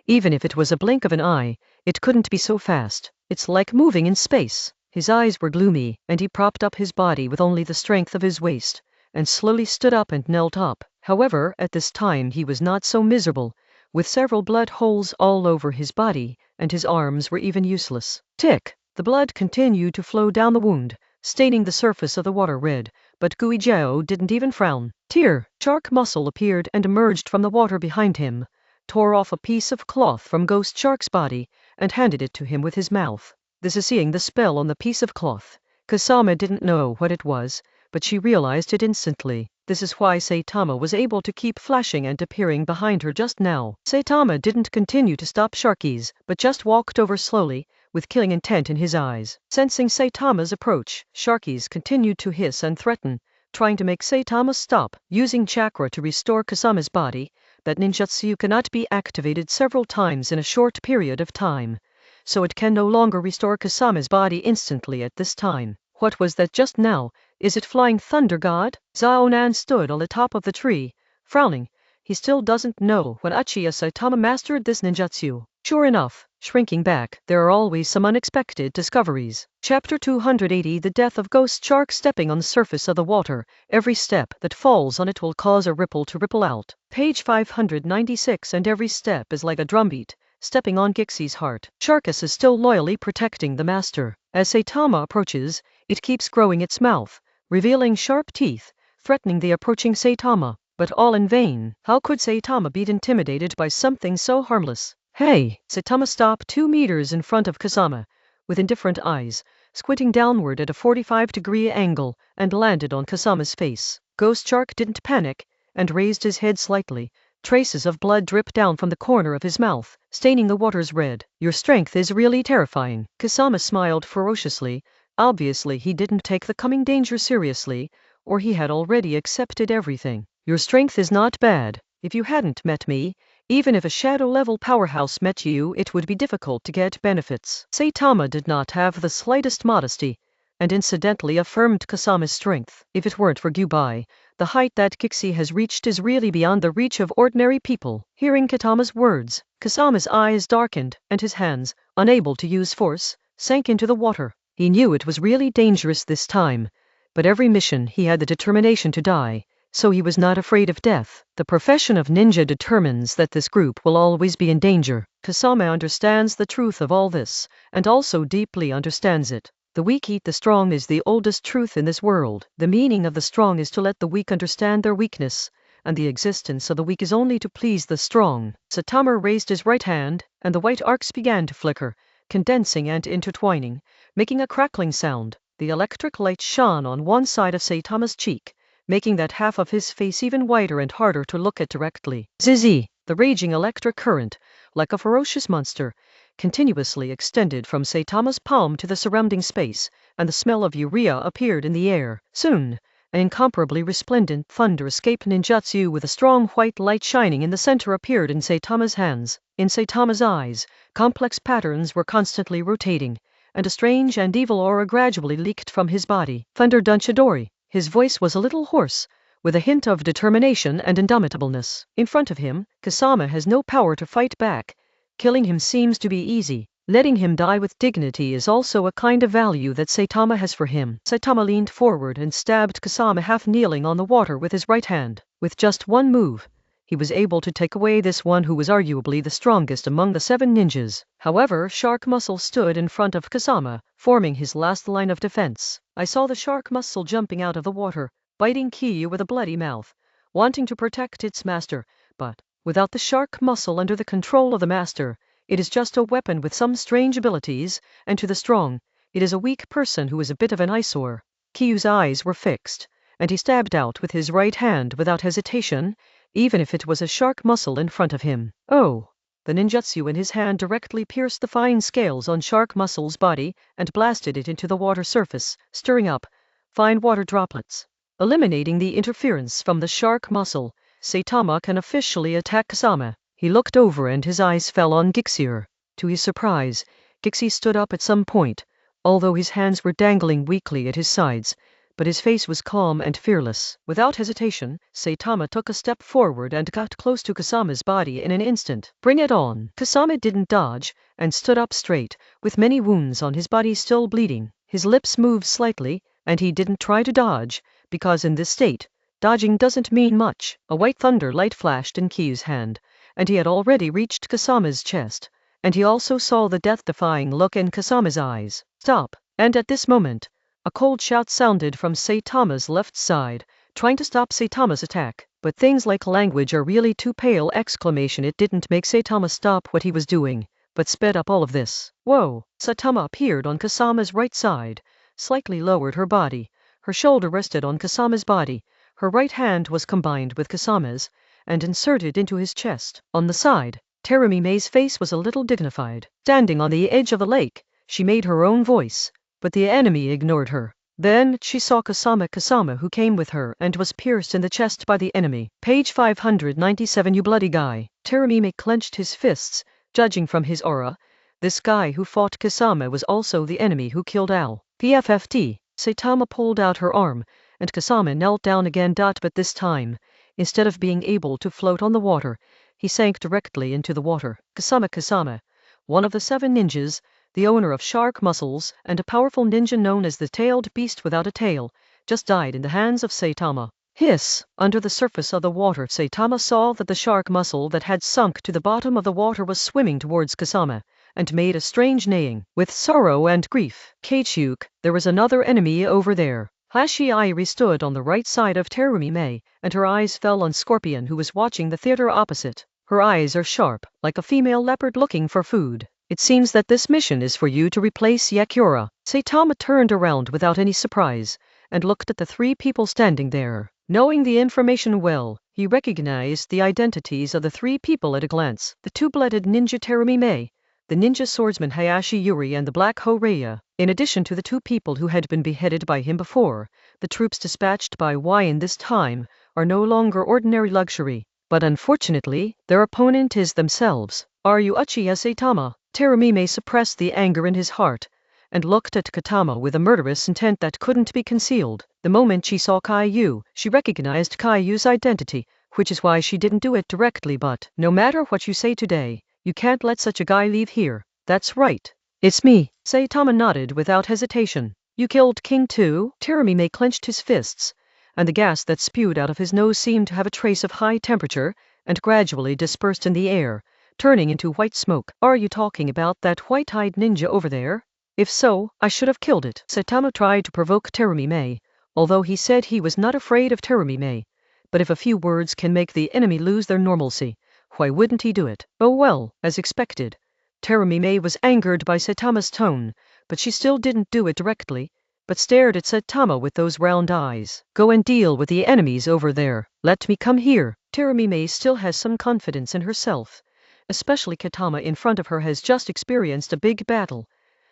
Even if it was a blink of an eye, it couldn't be so fast. It's like moving in space. His eyes were gloomy, and he propped up his body with only the strength of his waist, and slowly stood up and knelt up. However, at this time he was not so miserable, with several blood holes all over his body, and his arms were even useless. Tick! The blood continued to flow down the wound, staining the surface of the water red, but Guijiao didn't even frown. Tear! Shark muscle appeared and emerged from the water behind him, tore off a piece of cloth from Ghost Shark's body, and handed it to him with his mouth. This is seeing the spell on the piece of cloth. Kasama didn't know what it was, but she realized it instantly. This is why Saitama was able to keep flashing and appearing behind her just now. Saitama didn't continue to stop Sharkies, but just walked over slowly, with killing intent in his eyes. Sensing Saitama's approach, Sharkies continued to hiss and threaten, trying to make Saitama stop. Using chakra to restore Kasama's body, that ninjutsu cannot be activated several times in a short period of time, so it can no longer restore Kasama's body instantly at this time. What was that just now? Is it Flying Thunder God? Zaonan stood on the top of the tree, frowning. He still doesn't know when Uchiha Saitama mastered this ninjutsu. Sure enough, shrinking back, there are always some unexpected discoveries. Chapter 280 The Death of Ghost Shark. Stepping on the surface of the water, every step that falls on it will cause a ripple to ripple out. Page 596 And every step is like a drumbeat, stepping on Gixie's heart. Sharkus is still loyally protecting the master. As Saitama approaches, it keeps growing its mouth, revealing sharp teeth, threatening the approaching Saitama, but all in vain. How could Saitama be intimidated by something so harmless? Hey! Saitama stopped 2 meters in front of Kasama, with indifferent eyes, squinting downward at a 45-degree angle, and landed on Kasama's face. Ghost Shark didn't panic, and raised his head slightly. Traces of blood dripped down from the corner of his mouth, staining the waters red. Your strength is really terrifying. Kasama smiled ferociously. Obviously he didn't take the coming danger seriously, or he had already accepted everything. Your strength is not bad. If you hadn't met me, even if a shadow-level powerhouse met you, it would be difficult to get benefits. Saitama did not have the slightest modesty, and incidentally affirmed Kasama's strength. If it weren't for Gubai, the height that Kixie has reached is really beyond the reach of ordinary people. Hearing Katama's words, Kasama's eyes darkened, and his hands, unable to use force, sank into the water. He knew it was really dangerous this time, but every mission he had the determination to die, so he was not afraid of death. The profession of ninja determines that this group will always be in danger. Kasama understands the truth of all this, and also deeply understands it. The weak eat the strong is the oldest truth in this world. The meaning of the strong is to let the weak understand their weakness, and the existence of the weak is only to please the strong. Saitama raised his right hand, and the white arcs began to flicker, condensing and intertwining, making a crackling sound. The electric light shone on one side of Saitama's cheek, making that half of his face even whiter and harder to look at directly. Zizzy! The raging electric current, like a ferocious monster, continuously extended from Saitama's palm to the surrounding space, and the smell of urea appeared in the air. Soon, an incomparably resplendent thunder escape ninjutsu with a strong white light shining in the center appeared in Saitama's hands. In Saitama's eyes, complex patterns were constantly rotating, and a strange and evil aura gradually leaked from his body. Thunder Dunchidori. His voice was a little hoarse, with a hint of determination and indomitableness. In front of him, Kasama has no power to fight back. Killing him seems to be easy. Letting him die with dignity is also a kind of value that Saitama has for him. Saitama leaned forward and stabbed Kasama half kneeling on the water with his right hand. With just one move, he was able to take away this one who was arguably the strongest among the 7 ninjas. However, Shark Muscle stood in front of Kasama, forming his last line of defense. I saw the Shark Muscle jumping out of the water, biting Kiyu with a bloody mouth, wanting to protect its master, but without the Shark Muscle under the control of the master, it is just a weapon with some strange abilities, and to the strong, it is a weak person who is a bit of an eyesore. Kiyu's eyes were fixed, and he stabbed out with his right hand without hesitation, even if it was a Shark Muscle in front of him. Oh! The ninjutsu in his hand directly pierced the fine scales on Shark Muscle's body and blasted it into the water surface, stirring up fine water droplets. Eliminating the interference from the Shark Muscle, Saitama can officially attack Kasama. He looked over and his eyes fell on Gixier. To his surprise, Gixi stood up at some point, although his hands were dangling weakly at his sides, but his face was calm and fearless. Without hesitation, Saitama took a step forward and got close to Kasama's body in an instant. Bring it on! Kasama didn't dodge, and stood up straight, with many wounds on his body still bleeding. His lips moved slightly, and he didn't try to dodge, because in this state, dodging doesn't mean much. A white thunder light flashed in Kiyu's hand, and he had already reached Kasama's chest, and he also saw the death-defying look in Kasama's eyes. Stop! And at this moment, a cold shout sounded from Saitama's left side, trying to stop Saitama's attack. But things like language are really too pale! It didn't make Saitama stop what he was doing, but sped up all of this. Whoa! Saitama appeared on Kasama's right side, slightly lowered her body. Her shoulder rested on Kasama's body. Her right hand was combined with Kasama's, and inserted into his chest. On the side, Terumi Mei's face was a little dignified. Standing on the edge of the lake, she made her own voice, but the enemy ignored her. Then she saw Kasama who came with her and was pierced in the chest by the enemy. Page 597. You bloody guy. Terumi Mei clenched his fists, judging from his aura. This guy who fought Kasama was also the enemy who killed Al. PFFT. Saitama pulled out her arm, and Kasama knelt down again. But this time, instead of being able to float on the water, he sank directly into the water. Kasama, one of the 7 ninjas, the owner of Shark Muscles, and a powerful ninja known as the Tailed Beast without a tail, just died in the hands of Saitama. Hiss! Under the surface of the water, Saitama saw that the Shark Muscle that had sunk to the bottom of the water was swimming towards Kasama, and made a strange neighing. With sorrow and grief, Keichuk, there was another enemy over there. Hashi Airi stood on the right side of Terumi Mei, and her eyes fell on Scorpion who was watching the theater opposite. Her eyes are sharp, like a female leopard looking for food. It seems that this mission is for you to replace Yakura. Saitama turned around without any surprise, and looked at the 3 people standing there. Knowing the information well, he recognized the identities of the 3 people at a glance. The 2-blooded ninja Terumi Mei, the ninja swordsman Hayashi Yuri, and the Black Horeya. In addition to the 2 people who had been beheaded by him before, the troops dispatched by Yn this time are no longer ordinary luxury, but unfortunately, their opponent is themselves. Are you Uchiha Saitama? Terumi Mei suppressed the anger in his heart, and looked at Katama with a murderous intent that couldn't be concealed. The moment she saw Kaiyu, she recognized Kaiyu's identity, which is why she didn't do it directly. But no matter what you say today, you can't let such a guy leave here. That's right. It's me. Saitama nodded without hesitation. You killed King too? Terumi Mei clenched his fists, and the gas that spewed out of his nose seemed to have a trace of high temperature, and gradually dispersed in the air, turning into white smoke. Are you talking about that white-eyed ninja over there? If so, I should have killed it. Saitama tried to provoke Terumi Mei, although he said he was not afraid of Terumi Mei. But if a few words can make the enemy lose their normalcy, why wouldn't he do it? Oh well, as expected, Terumi was angered by Saitama's tone, but she still didn't do it directly, but stared at Saitama with those round eyes. Go and deal with the enemies over there. Let me come here. Terumi still has some confidence in herself, especially Katama in front of her has just experienced a big battle,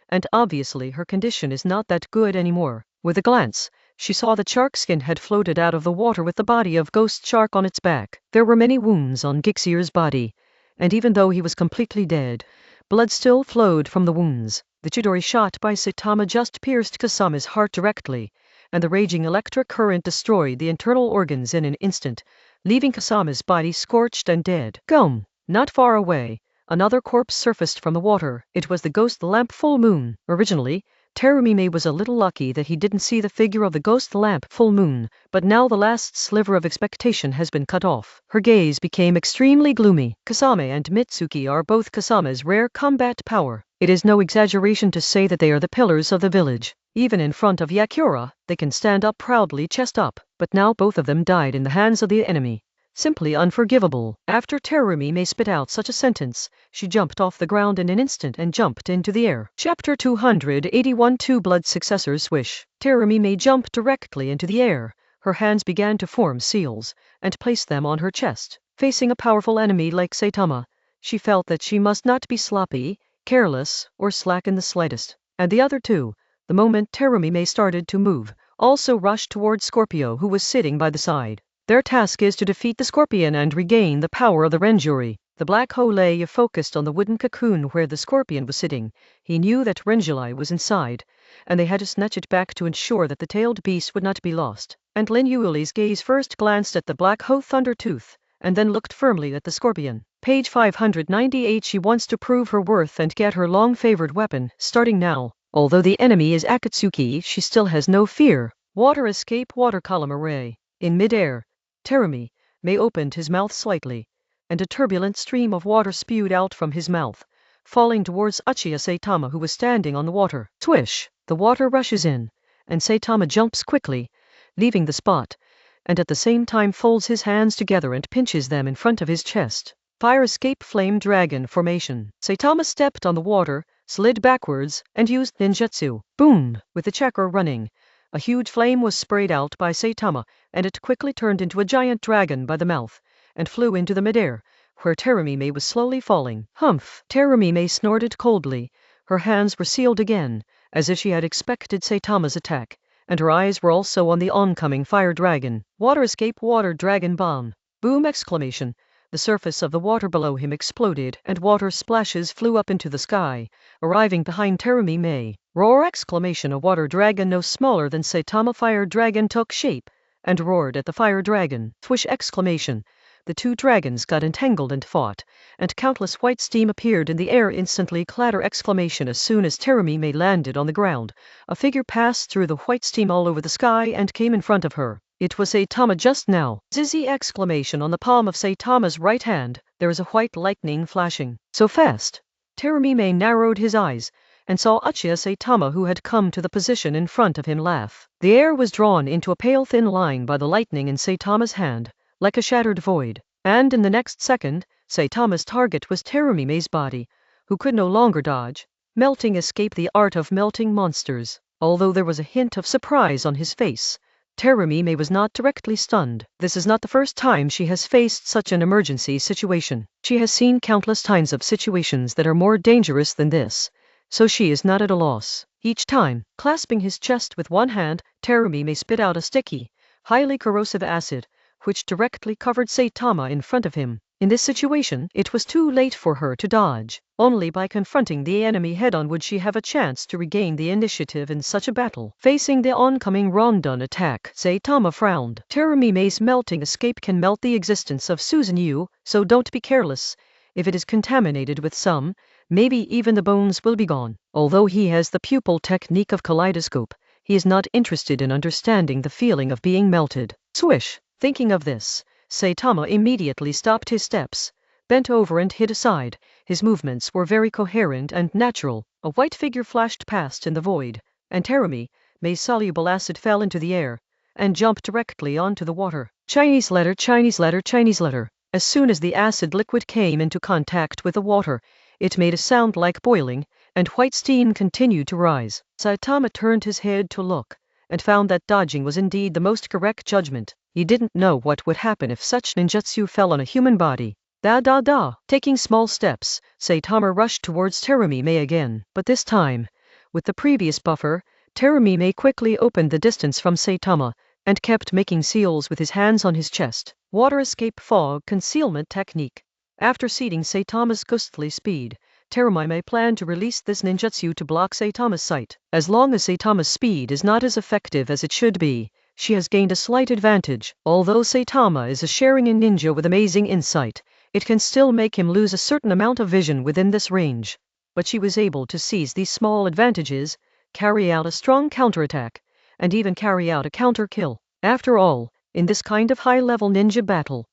and obviously her condition is not that good anymore. With a glance, she saw that shark skin had floated out of the water with the body of ghost shark on its back. There were many wounds on Gixier's body, and even though he was completely dead, blood still flowed from the wounds. The Chidori shot by Saitama just pierced Kasama's heart directly, and the raging electric current destroyed the internal organs in an instant, leaving Kasama's body scorched and dead. Gum! Not far away, another corpse surfaced from the water. It was the ghost lamp full moon. Originally, Terumi was a little lucky that he didn't see the figure of the ghost lamp full moon, but now the last sliver of expectation has been cut off. Her gaze became extremely gloomy. Kasame and Mitsuki are both Kasama's rare combat power. It is no exaggeration to say that they are the pillars of the village. Even in front of Yakura, they can stand up proudly chest up, but now both of them died in the hands of the enemy. Simply unforgivable. After Terumi spit out such a sentence, she jumped off the ground in an instant and jumped into the air. Chapter 281 Two Blood Successors Swish. Terumi jumped directly into the air. Her hands began to form seals, and place them on her chest. Facing a powerful enemy like Saitama, she felt that she must not be sloppy, careless, or slack in the slightest. And the other two, the moment Terumi started to move, also rushed towards Scorpio who was sitting by the side. Their task is to defeat the scorpion and regain the power of the Renjuri. The black hole focused on the wooden cocoon where the scorpion was sitting. He knew that Renjuri was inside, and they had to snatch it back to ensure that the tailed beast would not be lost. And Lin Yuli's gaze first glanced at the black hoe thunder tooth, and then looked firmly at the scorpion. Page 598. She wants to prove her worth and get her long-favored weapon, starting now. Although the enemy is Akatsuki, she still has no fear. Water escape water column array. In mid-air, Terumi opened his mouth slightly, and a turbulent stream of water spewed out from his mouth, falling towards Uchiha Saitama who was standing on the water. Swish! The water rushes in, and Saitama jumps quickly, leaving the spot, and at the same time folds his hands together and pinches them in front of his chest. Fire escape flame dragon formation. Saitama stepped on the water, slid backwards, and used ninjutsu. Boom! With the checker running, a huge flame was sprayed out by Saitama, and it quickly turned into a giant dragon by the mouth, and flew into the midair, where Terumi was slowly falling. Humph! Terumi snorted coldly. Her hands were sealed again, as if she had expected Saitama's attack, and her eyes were also on the oncoming fire dragon. Water escape water dragon bomb. Boom! Exclamation. The surface of the water below him exploded, and water splashes flew up into the sky, arriving behind Terumi. Roar! Exclamation. A water dragon no smaller than Saitama fire dragon took shape, and roared at the fire dragon. Swish! Exclamation. The two dragons got entangled and fought, and countless white steam appeared in the air instantly. Clatter! Exclamation. As soon as Terumi landed on the ground, a figure passed through the white steam all over the sky and came in front of her. It was Saitama just now. Zizzy! Exclamation. On the palm of Saitama's right hand, there is a white lightning flashing. So fast! Terumi narrowed his eyes, and saw Uchiha Saitama who had come to the position in front of him laugh. The air was drawn into a pale thin line by the lightning in Saitama's hand, like a shattered void. And in the next second, Saitama's target was Terumi's body, who could no longer dodge. Melting escape. The art of melting monsters. Although there was a hint of surprise on his face, Terumi was not directly stunned. This is not the first time she has faced such an emergency situation. She has seen countless times of situations that are more dangerous than this, so she is not at a loss. Each time, clasping his chest with one hand, Terumi spit out a sticky, highly corrosive acid, which directly covered Saitama in front of him. In this situation, it was too late for her to dodge. Only by confronting the enemy head-on would she have a chance to regain the initiative in such a battle. Facing the oncoming rondon attack, Saitama frowned. Terumi's melting escape can melt the existence of Susanoo, so don't be careless. If it is contaminated with some, maybe even the bones will be gone. Although he has the pupil technique of kaleidoscope, he is not interested in understanding the feeling of being melted. Swish! Thinking of this, Saitama immediately stopped his steps, bent over and hid aside. His movements were very coherent and natural. A white figure flashed past in the void, and Terumi's soluble acid fell into the air, and jumped directly onto the water. Chinese letter, Chinese letter, Chinese letter. As soon as the acid liquid came into contact with the water, It made a sound like boiling, and white steam continued to rise. Saitama turned his head to look, and found that dodging was indeed the most correct judgment. He didn't know what would happen if such ninjutsu fell on a human body. Da. Taking small steps, Saitama rushed towards Terumime again. But this time, with the previous buffer, Terumime quickly opened the distance from Saitama, and kept making seals with his hands on his chest. Water escape fog concealment technique. After seeing Saitama's ghostly speed, Terumime planned to release this ninjutsu to block Saitama's sight. As long as Saitama's speed is not as effective as it should be, she has gained a slight advantage. Although Saitama is a Sharingan ninja with amazing insight, it can still make him lose a certain amount of vision within this range. But she was able to seize these small advantages, carry out a strong counterattack, and even carry out a counter-kill. After all, in this kind of high-level ninja battle,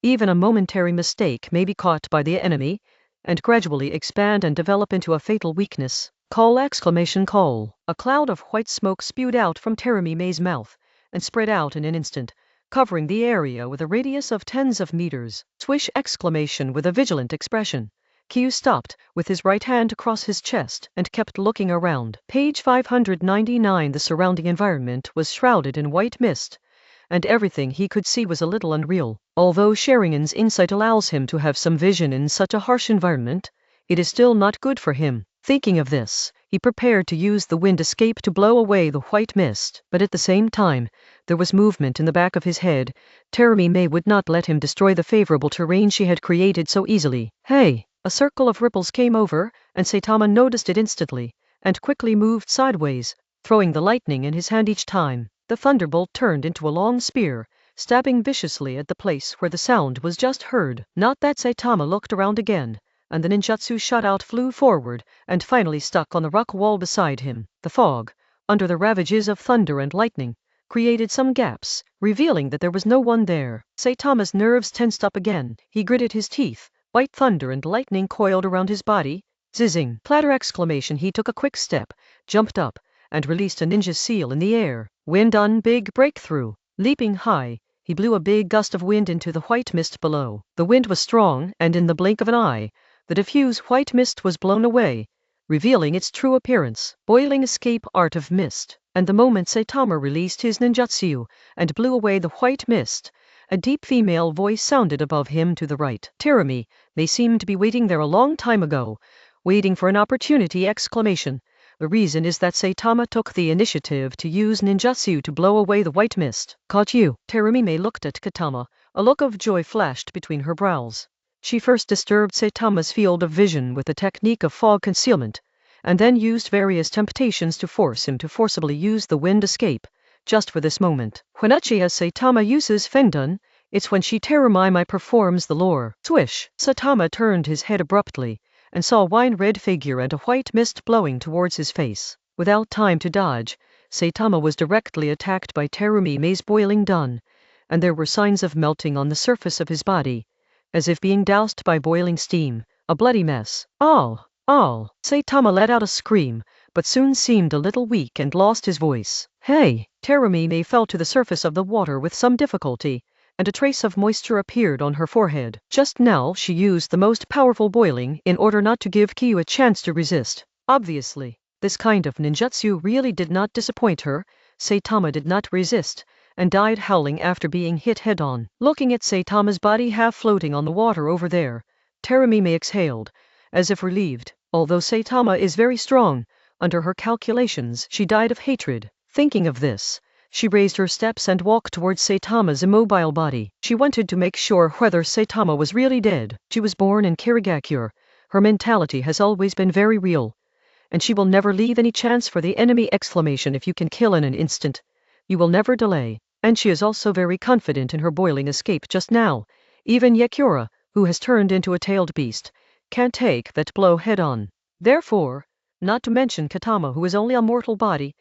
even a momentary mistake may be caught by the enemy, and gradually expand and develop into a fatal weakness. Call! A cloud of white smoke spewed out from Terumime's mouth, and spread out in an instant, covering the area with a radius of tens of meters. Swish! With a vigilant expression, Kyu stopped, with his right hand across his chest, and kept looking around. Page 599. The surrounding environment was shrouded in white mist, and everything he could see was a little unreal. Although Sharingan's insight allows him to have some vision in such a harsh environment, it is still not good for him. Thinking of this, he prepared to use the wind escape to blow away the white mist, but at the same time, there was movement in the back of his head. Terumime would not let him destroy the favorable terrain she had created so easily. Hey! A circle of ripples came over, and Saitama noticed it instantly, and quickly moved sideways, throwing the lightning in his hand each time. The thunderbolt turned into a long spear, stabbing viciously at the place where the sound was just heard. Not that Saitama looked around again, and the ninjutsu shot out flew forward, and finally stuck on the rock wall beside him. The fog, under the ravages of thunder and lightning, created some gaps, revealing that there was no one there. Saitama's nerves tensed up again. He gritted his teeth. White thunder and lightning coiled around his body. Zizzing! Clatter! He took a quick step, jumped up, and released a ninja seal in the air. Wind on! Big breakthrough! Leaping high, he blew a big gust of wind into the white mist below. The wind was strong, and in the blink of an eye, the diffuse white mist was blown away, revealing its true appearance. Boiling escape art of mist. And the moment Saitama released his ninjutsu and blew away the white mist, a deep female voice sounded above him to the right. Terumi, they seemed to be waiting there a long time ago, waiting for an opportunity! The reason is that Saitama took the initiative to use ninjutsu to blow away the white mist. Caught you! Terumime looked at Katama. A look of joy flashed between her brows. She first disturbed Saitama's field of vision with the technique of fog concealment, and then used various temptations to force him to forcibly use the wind escape, just for this moment. When Uchiha Saitama uses Fengdun, it's when she Terumime performs the lore. Swish! Saitama turned his head abruptly, and saw a wine-red figure and a white mist blowing towards his face. Without time to dodge, Saitama was directly attacked by Terumime's boiling dun, and there were signs of melting on the surface of his body, as if being doused by boiling steam. A bloody mess. All! Saitama let out a scream, but soon seemed a little weak and lost his voice. Hey! Terumime fell to the surface of the water with some difficulty, and a trace of moisture appeared on her forehead. Just now she used the most powerful boiling in order not to give Kyu a chance to resist. Obviously, this kind of ninjutsu really did not disappoint her. Saitama did not resist, and died howling after being hit head-on. Looking at Saitama's body half floating on the water over there, Terumime exhaled, as if relieved. Although Saitama is very strong, under her calculations she died of hatred. Thinking of this, she raised her steps and walked towards Saitama's immobile body. She wanted to make sure whether Saitama was really dead. She was born in Kirigakure. Her mentality has always been very real, and she will never leave any chance for the enemy! If you can kill in an instant, you will never delay. And she is also very confident in her boiling escape just now. Even Yakura, who has turned into a tailed beast, can't take that blow head-on. Therefore, not to mention Katama, who is only a mortal body,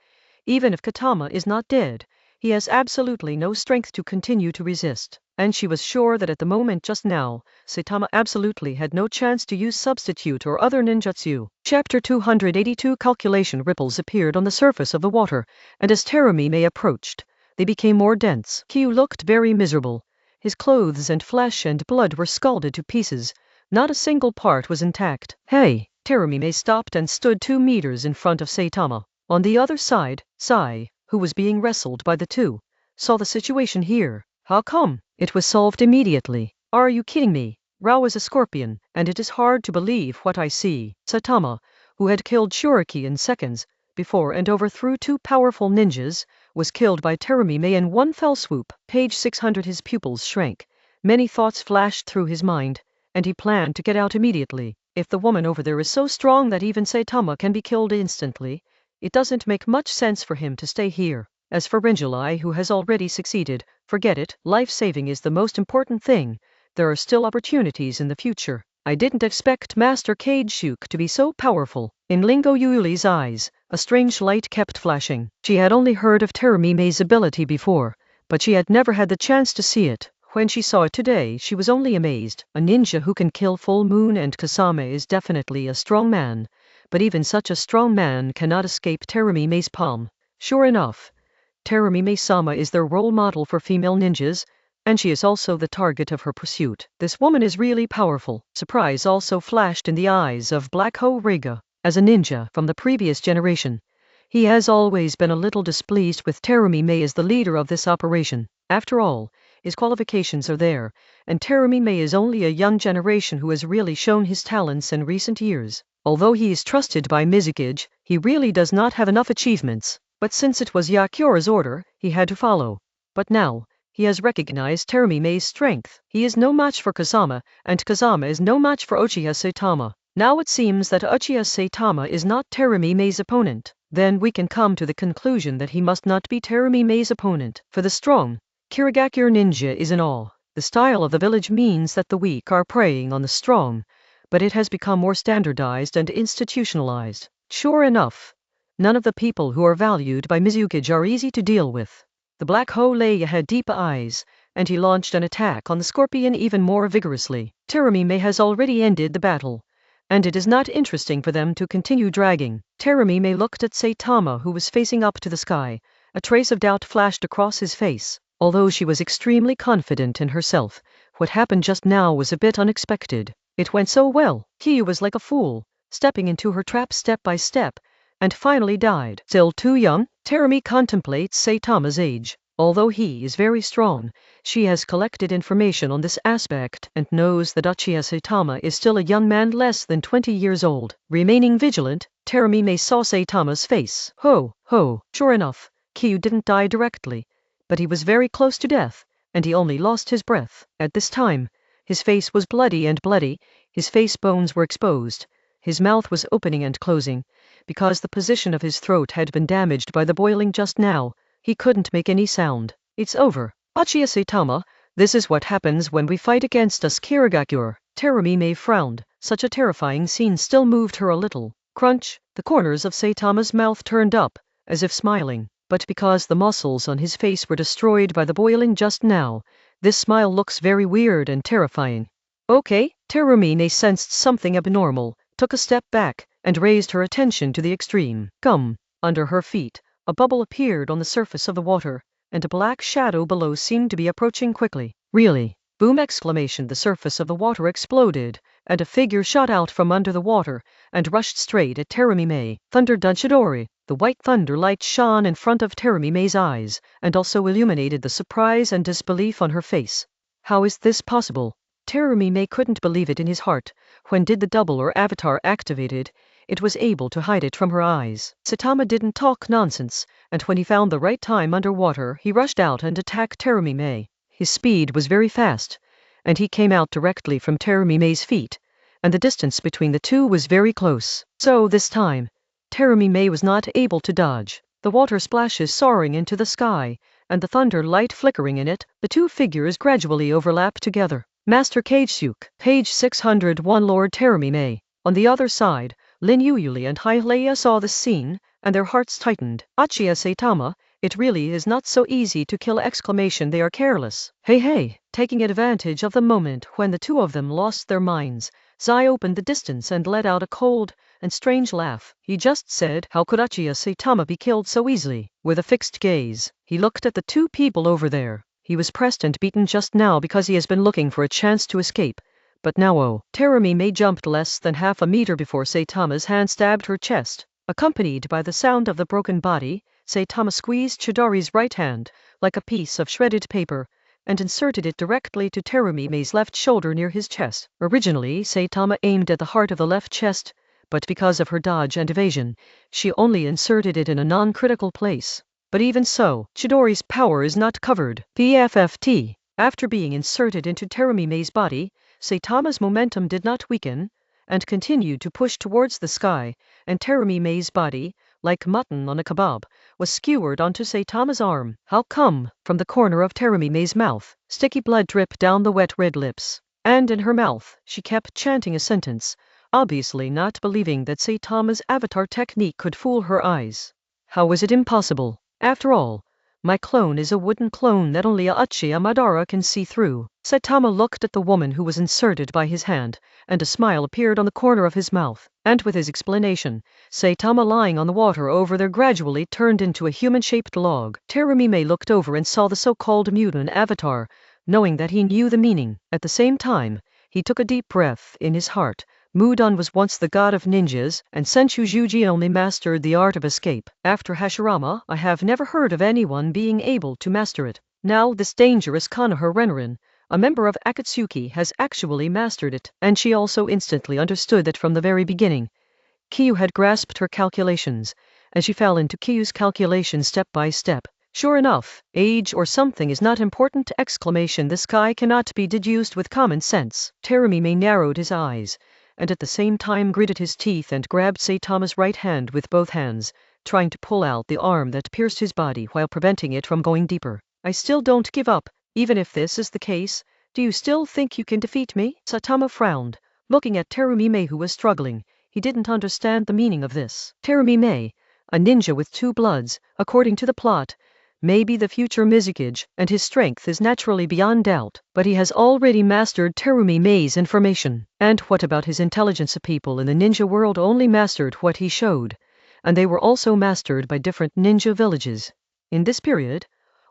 even if Katama is not dead, he has absolutely no strength to continue to resist. And she was sure that at the moment just now, Saitama absolutely had no chance to use substitute or other ninjutsu. Chapter 282. Calculation ripples appeared on the surface of the water, and as Terumime approached, they became more dense. Kyu looked very miserable. His clothes and flesh and blood were scalded to pieces. Not a single part was intact. Hey! Terumime stopped and stood 2 meters in front of Saitama. On the other side, Sai, who was being wrestled by the two, saw the situation here. How come? It was solved immediately. Are you kidding me? Rao is a scorpion, and it is hard to believe what I see. Saitama, who had killed Shuriki in seconds before and overthrew 2 powerful ninjas, was killed by Terumime in one fell swoop. Page 600. His pupils shrank. Many thoughts flashed through his mind, and he planned to get out immediately. If the woman over there is so strong that even Saitama can be killed instantly, it doesn't make much sense for him to stay here. As for Rinjulai, who has already succeeded, forget it. Life-saving is the most important thing. There are still opportunities in the future. I didn't expect Master Kageshuk to be so powerful. In Lingo Yuli's eyes, a strange light kept flashing. She had only heard of Terumime's ability before, but she had never had the chance to see it. When she saw it today, she was only amazed. A ninja who can kill Full Moon and Kasame is definitely a strong man, but even such a strong man cannot escape Terumime's palm. Sure enough, Terumime-sama is their role model for female ninjas, and she is also the target of her pursuit. This woman is really powerful. Surprise also flashed in the eyes of Black Ho Riga. As a ninja from the previous generation, he has always been a little displeased with Terumime as the leader of this operation. After all, his qualifications are there, and Terumime is only a young generation who has really shown his talents in recent years. Although he is trusted by Mizukage, he really does not have enough achievements. But since it was Yakura's order, he had to follow. But now, he has recognized Terumime's strength. He is no match for Kazama, and Kazama is no match for Uchiha Saitama. Now it seems that Uchiha Saitama is not Terumime's opponent. Then we can come to the conclusion that he must not be Terumime's opponent. For the strong, Kirigakure ninja is in awe. The style of the village means that the weak are preying on the strong, but it has become more standardized and institutionalized. Sure enough, none of the people who are valued by Mizukage are easy to deal with. The Black Ho-Leia had deep eyes, and he launched an attack on the scorpion even more vigorously. Terumime has already ended the battle, and it is not interesting for them to continue dragging. Terumime looked at Saitama, who was facing up to the sky. A trace of doubt flashed across his face. Although she was extremely confident in herself, what happened just now was a bit unexpected. It went so well. He was like a fool, stepping into her trap step by step, and finally died. Still too young, Terumi contemplates Saitama's age. Although he is very strong, she has collected information on this aspect and knows that Uchiha Saitama is still a young man less than 20 years old. Remaining vigilant, Terumime saw Saitama's face. Ho! Sure enough, Kyu didn't die directly, but he was very close to death, and he only lost his breath. At this time, his face was bloody, his face bones were exposed, his mouth was opening and closing, because the position of his throat had been damaged by the boiling just now. He couldn't make any sound. It's over. Uchiha Saitama, this is what happens when we fight against us, Kirigakure. Terumime frowned. Such a terrifying scene still moved her a little. Crunch! The corners of Saitama's mouth turned up, as if smiling. But because the muscles on his face were destroyed by the boiling just now, this smile looks very weird and terrifying. Okay, Terumime sensed something abnormal, took a step back, and raised her attention to the extreme. Come! Under her feet, a bubble appeared on the surface of the water, and a black shadow below seemed to be approaching quickly. Really? Boom! Exclamation! The surface of the water exploded, and a figure shot out from under the water, and rushed straight at Terumime. Thunder Dunchidori! The white thunder light shone in front of Terumime's eyes, and also illuminated the surprise and disbelief on her face. How is this possible? Terumime couldn't believe it in his heart. When did the double or avatar activated, it was able to hide it from her eyes. Saitama didn't talk nonsense, and when he found the right time underwater, he rushed out and attacked Terumime. His speed was very fast, and he came out directly from Terumime's feet, and the distance between the two was very close. So this time, Terumime was not able to dodge. The water splashes soaring into the sky, and the thunder light flickering in it, the two figures gradually overlap together. Master Kageshuk, page 601. Lord Terumime. On the other side, Lin Yuyuli and Hyleia saw the scene, and their hearts tightened. Uchiha Saitama, it really is not so easy to kill! They are careless. Hey! Taking advantage of the moment when the two of them lost their minds, Zai opened the distance and let out a cold and strange laugh. He just said, how could Uchiha Saitama be killed so easily? With a fixed gaze, he looked at the two people over there. He was pressed and beaten just now because he has been looking for a chance to escape, But now Terumi May jumped less than half a meter before Saitama's hand stabbed her chest. Accompanied by the sound of the broken body, Saitama squeezed Chidori's right hand, like a piece of shredded paper, and inserted it directly to Terumi May's left shoulder near his chest. Originally, Saitama aimed at the heart of the left chest, but because of her dodge and evasion, she only inserted it in a non-critical place. But even so, Chidori's power is not covered. PFFT. After being inserted into Terumi May's body, Saitama's momentum did not weaken, and continued to push towards the sky, and Terumi May's body, like mutton on a kebab, was skewered onto Saitama's arm. How come? From the corner of Terumi May's mouth, sticky blood dripped down the wet red lips, and in her mouth, she kept chanting a sentence, obviously not believing that Saitama's avatar technique could fool her eyes. How was it impossible? After all, my clone is a wooden clone that only Uchiha Madara can see through. Saitama looked at the woman who was inserted by his hand, and a smile appeared on the corner of his mouth. And with his explanation, Saitama lying on the water over there gradually turned into a human-shaped log. Terumi May looked over and saw the so-called mutant avatar, knowing that he knew the meaning. At the same time, he took a deep breath in his heart. Mudon was once the god of ninjas, and Senchujuji only mastered the art of escape. After Hashirama, I have never heard of anyone being able to master it. Now this dangerous Konoha Renrin, a member of Akatsuki, has actually mastered it, and she also instantly understood that from the very beginning. Kyu had grasped her calculations, and she fell into Kyu's calculations step by step. Sure enough, age or something is not important! The sky cannot be deduced with common sense. Terumi May narrowed his eyes, and at the same time gritted his teeth and grabbed Saitama's right hand with both hands, trying to pull out the arm that pierced his body while preventing it from going deeper. I still don't give up. Even if this is the case, do you still think you can defeat me? Saitama frowned, looking at Terumi May, who was struggling. He didn't understand the meaning of this. Terumi May, a ninja with 2 bloods, according to the plot, may be the future Mizukage, and his strength is naturally beyond doubt, but he has already mastered Terumi May's information. And what about his intelligence? People in the ninja world only mastered what he showed, and they were also mastered by different ninja villages. In this period,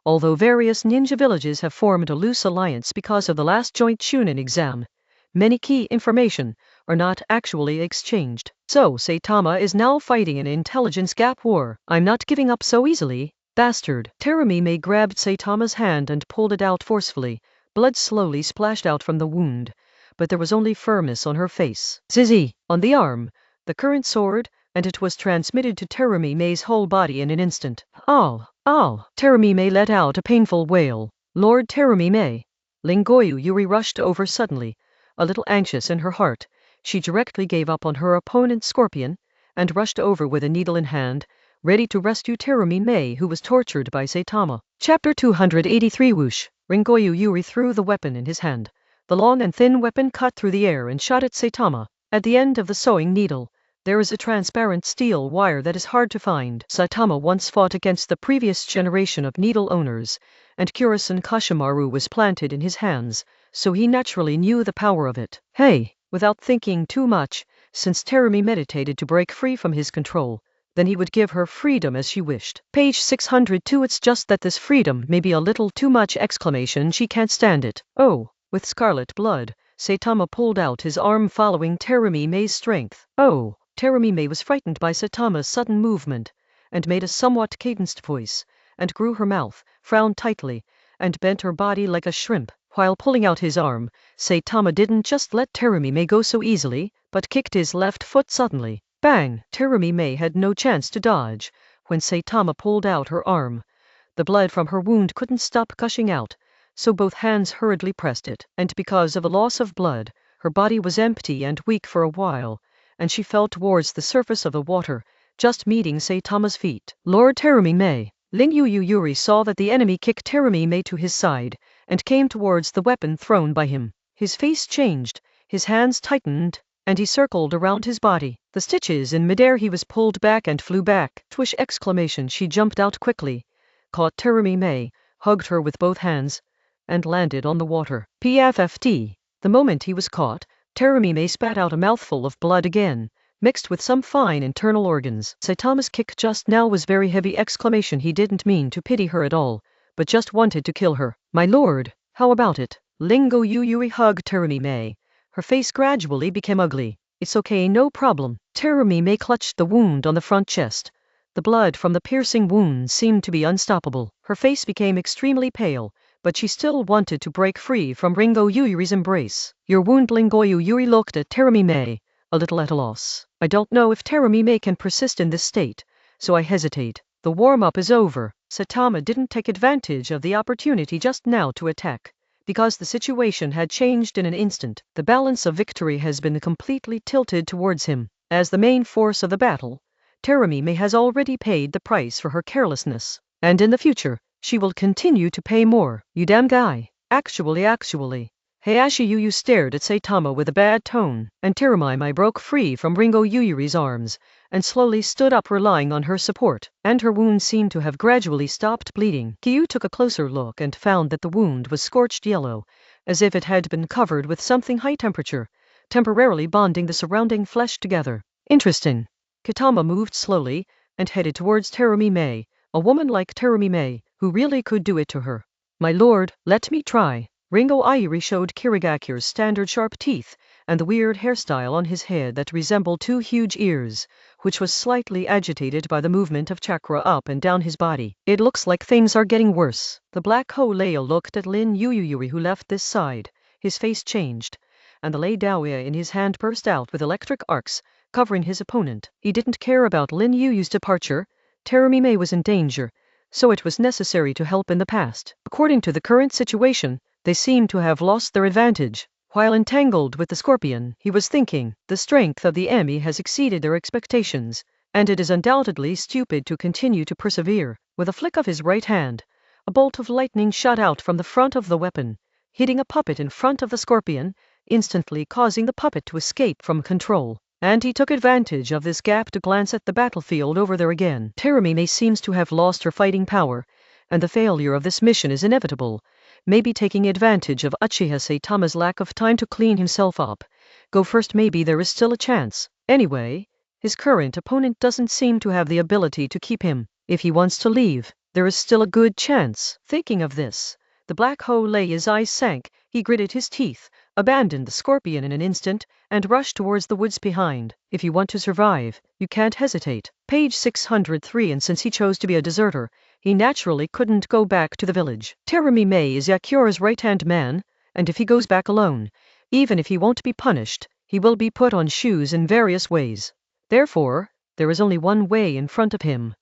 although various ninja villages have formed a loose alliance because of the last joint Chunin exam, many key information are not actually exchanged. So Saitama is now fighting an intelligence gap war. I'm not giving up so easily. Bastard! Terumi May grabbed Saitama's hand and pulled it out forcefully. Blood slowly splashed out from the wound, but there was only firmness on her face. Zizi! On the arm, the current sword, and it was transmitted to Terumi May's whole body in an instant. Ow! Ow! Terumi May let out a painful wail. Lord Terumi May! Lingoyu Yuri rushed over suddenly, a little anxious in her heart. She directly gave up on her opponent Scorpion, and rushed over with a needle in hand, ready to rescue Terumi May, who was tortured by Saitama. Chapter 283. Whoosh! Ringoyu Yuri threw the weapon in his hand. The long and thin weapon cut through the air and shot at Saitama. At the end of the sewing needle, there is a transparent steel wire that is hard to find. Saitama once fought against the previous generation of needle owners, and Kurasan Kashimaru was planted in his hands, so he naturally knew the power of it. Hey! Without thinking too much, since Terumi meditated to break free from his control, then he would give her freedom as she wished. Page 602. It's just that this freedom may be a little too much! She can't stand it. Oh! With scarlet blood, Saitama pulled out his arm following Terumi May's strength. Oh! Terumi May was frightened by Saitama's sudden movement, and made a somewhat cadenced voice, and grew her mouth, frowned tightly, and bent her body like a shrimp. While pulling out his arm, Saitama didn't just let Terumi May go so easily, but kicked his left foot suddenly. Bang! Terumi May had no chance to dodge when Saitama pulled out her arm. The blood from her wound couldn't stop gushing out, so both hands hurriedly pressed it, and because of a loss of blood, her body was empty and weak for a while, and she fell towards the surface of the water, just meeting Saitama's feet. Lord Terumi May! Lingoyu Yuri saw that the enemy kicked Terumi May to his side, and came towards the weapon thrown by him. His face changed, his hands tightened, and he circled around his body. The stitches in midair, he was pulled back and flew back. Swish! Exclamation! She jumped out quickly, caught Terumi May, hugged her with both hands, and landed on the water. PFFT. The moment he was caught, Terumi May spat out a mouthful of blood again, mixed with some fine internal organs. Saitama's kick just now was very heavy! Exclamation! He didn't mean to pity her at all, but just wanted to kill her. My lord, how about it? Lingoyu Yuri hugged Terumi May, Her face gradually became ugly. It's okay, no problem. Terumi clutched the wound on the front chest. The blood from the piercing wound seemed to be unstoppable. Her face became extremely pale, but she still wanted to break free from Ringo Yuyuri's embrace. Your wound. Ringo Yuyuri looked at Terumi, a little at a loss. I don't know if Terumi can persist in this state, so I hesitate. The warm-up is over. Saitama didn't take advantage of the opportunity just now to attack, because the situation had changed in an instant. The balance of victory has been completely tilted towards him. As the main force of the battle, Terumi has already paid the price for her carelessness, and in the future, she will continue to pay more. You damn guy. Actually. Hayashi Yuyu stared at Saitama with a bad tone, and Terumi broke free from Ringo Yuyuri's arms, and slowly stood up relying on her support, and her wound seemed to have gradually stopped bleeding. Kyu took a closer look and found that the wound was scorched yellow, as if it had been covered with something high temperature, temporarily bonding the surrounding flesh together. Interesting. Kitama moved slowly and headed towards Terumi, a woman like Terumi, who really could do it to her. My lord, let me try. Ringo Yuyuri showed Kirigakure's standard sharp teeth and the weird hairstyle on his head that resembled two huge ears, which was slightly agitated by the movement of chakra up and down his body. It looks like things are getting worse. The black Holeya looked at Lin Yuyuri, who left this side. His face changed, and the lei daoya in his hand burst out with electric arcs, covering his opponent. He didn't care about Lin Yuyu's departure. Terumi was in danger, so it was necessary to help in the past. According to the current situation, they seem to have lost their advantage. While entangled with the scorpion, he was thinking, the strength of the enemy has exceeded their expectations, and it is undoubtedly stupid to continue to persevere. With a flick of his right hand, a bolt of lightning shot out from the front of the weapon, hitting a puppet in front of the scorpion, instantly causing the puppet to escape from control. And he took advantage of this gap to glance at the battlefield over there again. Terumi seems to have lost her fighting power, and the failure of this mission is inevitable. Maybe taking advantage of Uchiha Saitama's lack of time to clean himself up. Go first, maybe there is still a chance. Anyway, his current opponent doesn't seem to have the ability to keep him. If he wants to leave, there is still a good chance. Thinking of this, the black Holeya's eyes sank. He gritted his teeth, abandoned the scorpion in an instant, and rushed towards the woods behind. If you want to survive, you can't hesitate. Page 603. And since he chose to be a deserter, he naturally couldn't go back to the village. Terumi is Yakura's right-hand man, and if he goes back alone, even if he won't be punished, he will be put on shoes in various ways. Therefore, there is only one way in front of him.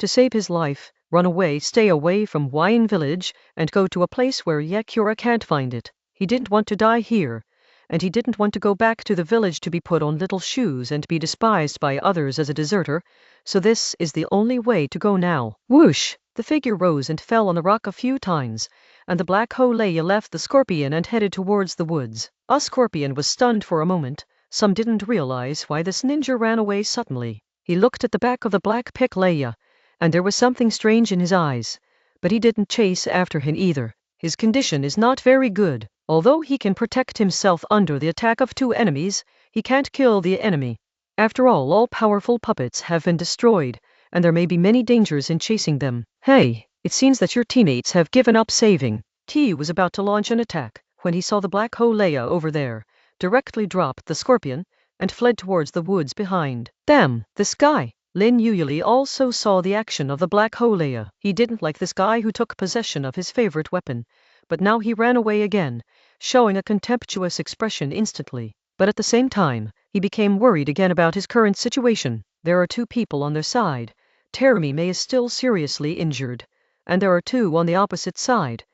To save his life, run away, stay away from Wine Village, and go to a place where Yakura can't find it. He didn't want to die here, and he didn't want to go back to the village to be put on little shoes and be despised by others as a deserter, so this is the only way to go now. Whoosh! The figure rose and fell on the rock a few times, and the black Holeya left the scorpion and headed towards the woods. A scorpion was stunned for a moment. Some didn't realize why this ninja ran away suddenly. He looked at the back of the black Leia, and there was something strange in his eyes, but he didn't chase after him either. His condition is not very good. Although he can protect himself under the attack of two enemies, he can't kill the enemy. After all powerful puppets have been destroyed, and there may be many dangers in chasing them. Hey, it seems that your teammates have given up saving. T was about to launch an attack, when he saw the black Holeya over there, directly dropped the scorpion, and fled towards the woods behind. Damn, this guy! Lin Yuyuri also saw the action of the black Holeya. He didn't like this guy who took possession of his favorite weapon, but now he ran away again, showing a contemptuous expression instantly. But at the same time, he became worried again about his current situation. There are two people on their side. Terumi is still seriously injured, and there are two on the opposite side,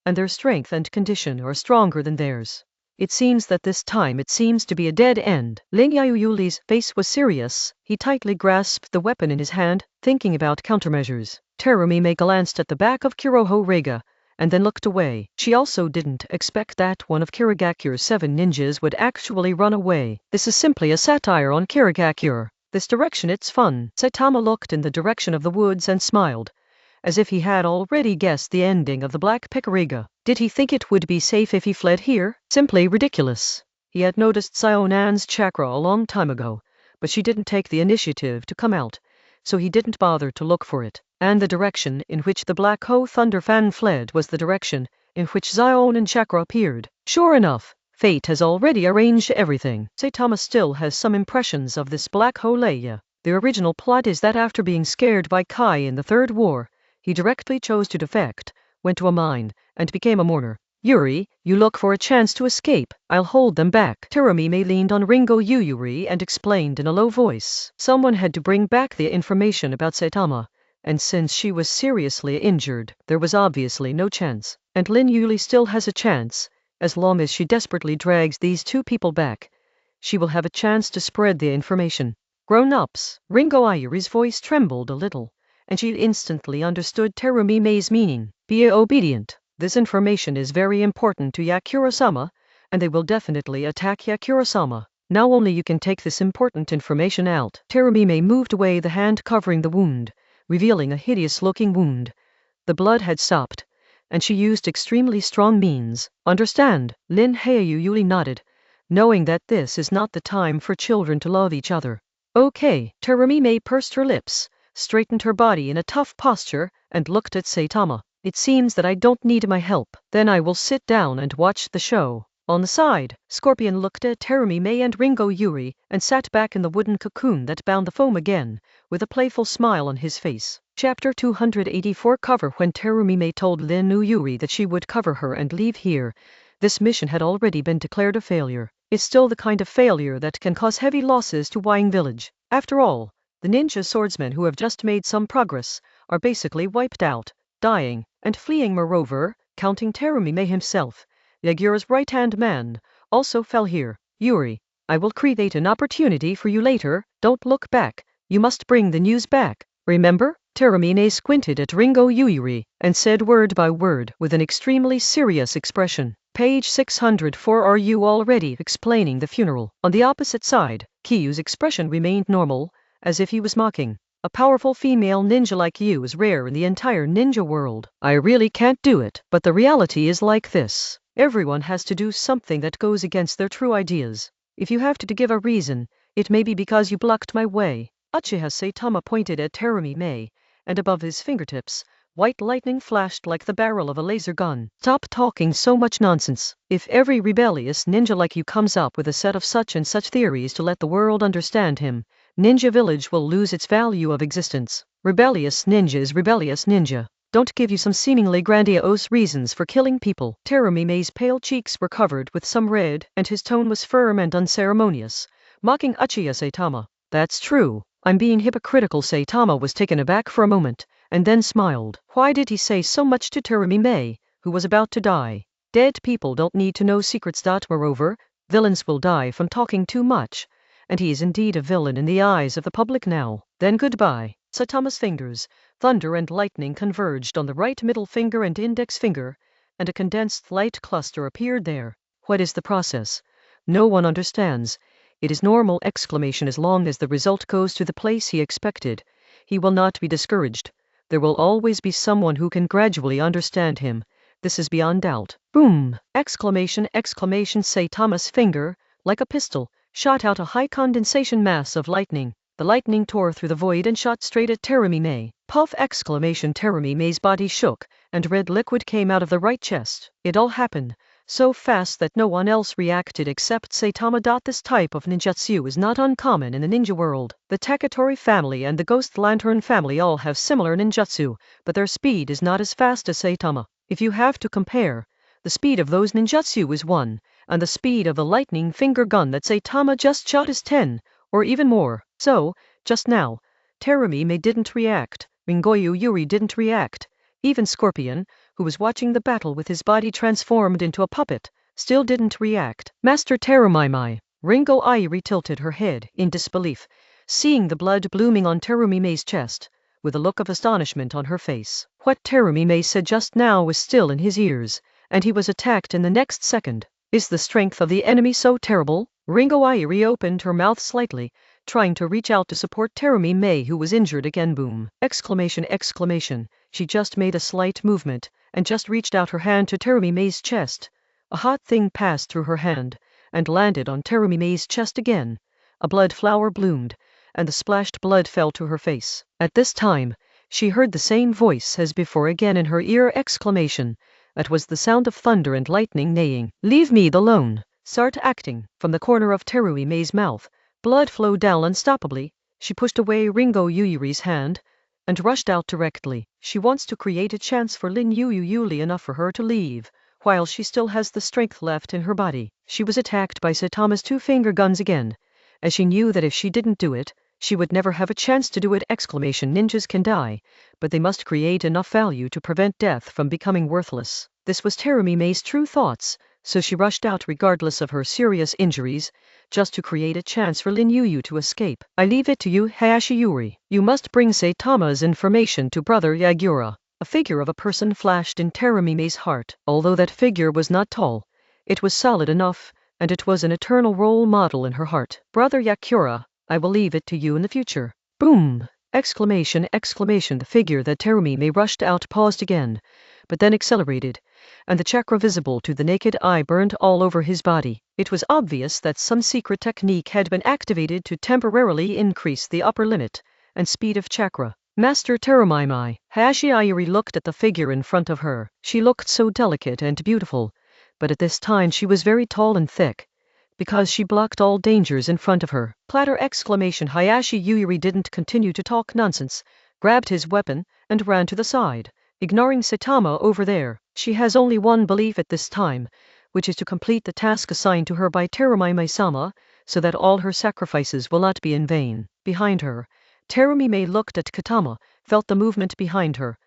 and their strength and condition are stronger than theirs. It seems that this time it seems to be a dead end. Lin Yuyuri's face was serious. He tightly grasped the weapon in his hand, thinking about countermeasures. Terumi glanced at the back of Kuroho Rega, and then looked away. She also didn't expect that one of Kirigakure's 7 ninjas would actually run away. This is simply a satire on Kirigakure. This direction, it's fun. Saitama looked in the direction of the woods and smiled, as if he had already guessed the ending of the Black Pikariga. Did he think it would be safe if he fled here? Simply ridiculous. He had noticed Sionan's chakra a long time ago, but she didn't take the initiative to come out, so he didn't bother to look for it. And the direction in which the Black Ho Thunderfan fled was the direction in which Xion and chakra appeared. Sure enough, Fate has already arranged everything. Saitama still has some impressions of this black hole. The original plot is that after being scared by Kai in the Third War, he directly chose to defect, went to a mine, and became a mourner. Yuri, you look for a chance to escape. I'll hold them back. Terumime leaned on Ringo Yuri and explained in a low voice. Someone had to bring back the information about Saitama, and since she was seriously injured, there was obviously no chance. And Lin Yuli still has a chance. As long as she desperately drags these two people back, she will have a chance to spread the information. Grown-ups. Ringo Yuri's voice trembled a little, and she instantly understood Terumime's meaning. Be obedient. This information is very important to Yakura-sama, and they will definitely attack Yakura-sama. Now only you can take this important information out. Terumime moved away the hand covering the wound, revealing a hideous-looking wound. The blood had stopped, and she used extremely strong means. Understand? Lin Yuli nodded, knowing that this is not the time for children to love each other. Okay. Terumime pursed her lips, straightened her body in a tough posture, and looked at Saitama. It seems that I don't need my help. Then I will sit down and watch the show. On the side, Scorpion looked at Terumime and Ringo Yuri and sat back in the wooden cocoon that bound the foam again, with a playful smile on his face. Chapter 284 Cover. When Terumime told Lin Yuri that she would cover her and leave here, this mission had already been declared a failure. It's still the kind of failure that can cause heavy losses to Wang Village. After all, the ninja swordsmen who have just made some progress are basically wiped out, dying, and fleeing. Moreover, counting Terumime himself, Yagura's right-hand man, also fell here. Yuri, I will create an opportunity for you later. Don't look back. You must bring the news back. Remember? Terumime squinted at Ringo Yuri and said word by word with an extremely serious expression. Page 604. Are you already explaining the funeral? On the opposite side, Kiyu's expression remained normal, as if he was mocking. A powerful female ninja like you is rare in the entire ninja world. I really can't do it. But the reality is like this. Everyone has to do something that goes against their true ideas. If you have to give a reason, it may be because you blocked my way. Uchiha Saitama pointed at Terumime, and above his fingertips, white lightning flashed like the barrel of a laser gun. Stop talking so much nonsense. If every rebellious ninja like you comes up with a set of such and such theories to let the world understand him, Ninja Village will lose its value of existence. Rebellious ninja is rebellious ninja. Don't give you some seemingly grandiose reasons for killing people. Terumime's pale cheeks were covered with some red, and his tone was firm and unceremonious, mocking Uchiha Saitama. That's true. I'm being hypocritical. Saitama was taken aback for a moment, and then smiled. Why did he say so much to Terumime, who was about to die? Dead people don't need to know secrets. Moreover, villains will die from talking too much, and he is indeed a villain in the eyes of the public now. Then goodbye. Saitama's fingers, thunder and lightning, converged on the right middle finger and index finger, and a condensed light cluster appeared there. What is the process? No one understands. It is normal! As long as the result goes to the place he expected, he will not be discouraged. There will always be someone who can gradually understand him. This is beyond doubt. Boom! Saitama's finger, like a pistol, shot out a high condensation mass of lightning. The lightning tore through the void and shot straight at Terumime. Puff! Terumime's body shook, and red liquid came out of the right chest. It all happened so fast that no one else reacted except Saitama. This type of ninjutsu is not uncommon in the ninja world. The Takatori family and the Ghost Lantern family all have similar ninjutsu, but their speed is not as fast as Saitama. If you have to compare, the speed of those ninjutsu is 1, and the speed of the lightning finger gun that Saitama just shot is 10, or even more. So, just now, Terumime didn't react, Ringo Yuri didn't react. Even Scorpion, who was watching the battle with his body transformed into a puppet, still didn't react. Master Terumime. Ringo Yuri tilted her head in disbelief, seeing the blood blooming on Terumime's chest, with a look of astonishment on her face. What Terumime said just now was still in his ears, and he was attacked in the next second. Is the strength of the enemy so terrible? Ringo Yuri opened her mouth slightly, trying to reach out to support Terumime, who was injured again. Boom! Exclamation. She just made a slight movement, and just reached out her hand to Terumime's chest. A hot thing passed through her hand, and landed on Terumime's chest again. A blood flower bloomed, and the splashed blood fell to her face. At this time, she heard the same voice as before again in her ear. That was the sound of thunder and lightning neighing. Leave me alone. Start acting. From the corner of Terumi Mei's mouth, blood flowed down unstoppably. She pushed away Ringo Yuyuri's hand and rushed out directly. She wants to create a chance for Lin Yuli enough for her to leave, while she still has the strength left in her body. She was attacked by Saitama's two-finger guns again, as she knew that if she didn't do it, she would never have a chance to do it! Ninjas can die, but they must create enough value to prevent death from becoming worthless. This was Terumi Mei's true thoughts, so she rushed out regardless of her serious injuries, just to create a chance for Lin Yuyu to escape. I leave it to you, Hayashi Yuri. You must bring Saitama's information to Brother Yagura. A figure of a person flashed in Terumi Mei's heart. Although that figure was not tall, it was solid enough, and it was an eternal role model in her heart. Brother Yakura, I will leave it to you in the future. Boom! Exclamation! The figure that Terumi Mei rushed out paused again, but then accelerated, and the chakra visible to the naked eye burned all over his body. It was obvious that some secret technique had been activated to temporarily increase the upper limit and speed of chakra. Master Terumi Mei. Hayashi Yuri looked at the figure in front of her. She looked so delicate and beautiful, but at this time she was very tall and thick, because she blocked all dangers in front of her. Platter! Hayashi Yuri didn't continue to talk nonsense, grabbed his weapon, and ran to the side, ignoring Saitama over there. She has only one belief at this time, which is to complete the task assigned to her by Terumi Mei-sama, so that all her sacrifices will not be in vain. Behind her, Terumi Mei looked at Katama, felt the movement behind her.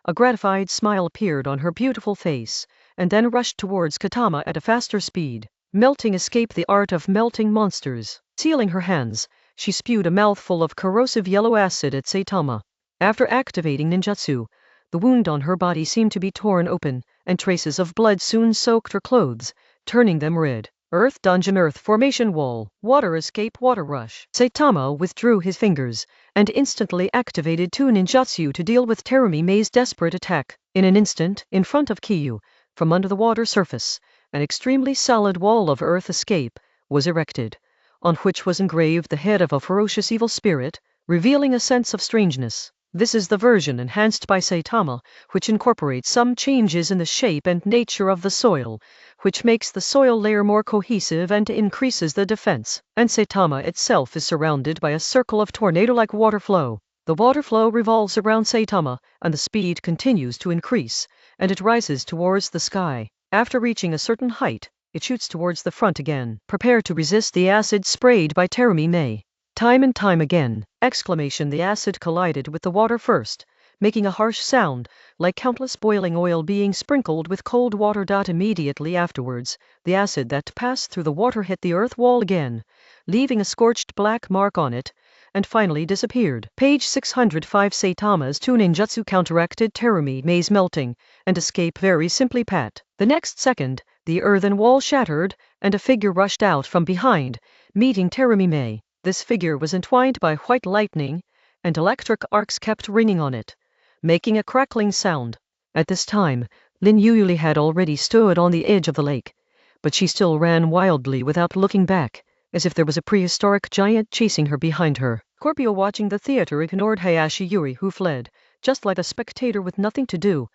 A gratified smile appeared on her beautiful face, and then rushed towards Katama at a faster speed. Melting escape! The art of melting monsters. Sealing her hands, she spewed a mouthful of corrosive yellow acid at Saitama. After activating ninjutsu, the wound on her body seemed to be torn open, and traces of blood soon soaked her clothes, turning them red. Earth dungeon, earth formation wall, water escape, water rush. Saitama withdrew his fingers and instantly activated two ninjutsu to deal with Terumi Mei's desperate attack. In an instant, in front of Kiyu, from under the water surface, an extremely solid wall of earth escape was erected, on which was engraved the head of a ferocious evil spirit, revealing a sense of strangeness. This is the version enhanced by Saitama, which incorporates some changes in the shape and nature of the soil, which makes the soil layer more cohesive and increases the defense. And Saitama itself is surrounded by a circle of tornado-like water flow. The water flow revolves around Saitama, and the speed continues to increase, and it rises towards the sky. After reaching a certain height, it shoots towards the front again. Prepare to resist the acid sprayed by Terumi Mei. Time and time again! The acid collided with the water first, making a harsh sound, like countless boiling oil being sprinkled with cold water. Immediately afterwards, the acid that passed through the water hit the earth wall again, leaving a scorched black mark on it, and finally disappeared. Page 605. Saitama's two ninjutsu counteracted Terumi Mei's melting and escape very simply. The next second, the earthen wall shattered, and a figure rushed out from behind, meeting Terumi Mei. This figure was entwined by white lightning, and electric arcs kept ringing on it, making a crackling sound. At this time, Lin Yuli had already stood on the edge of the lake, but she still ran wildly without looking back, as if there was a prehistoric giant chasing her behind her. Scorpio, watching the theater, ignored Hayashi Yuri, who fled, just like a spectator with nothing to do,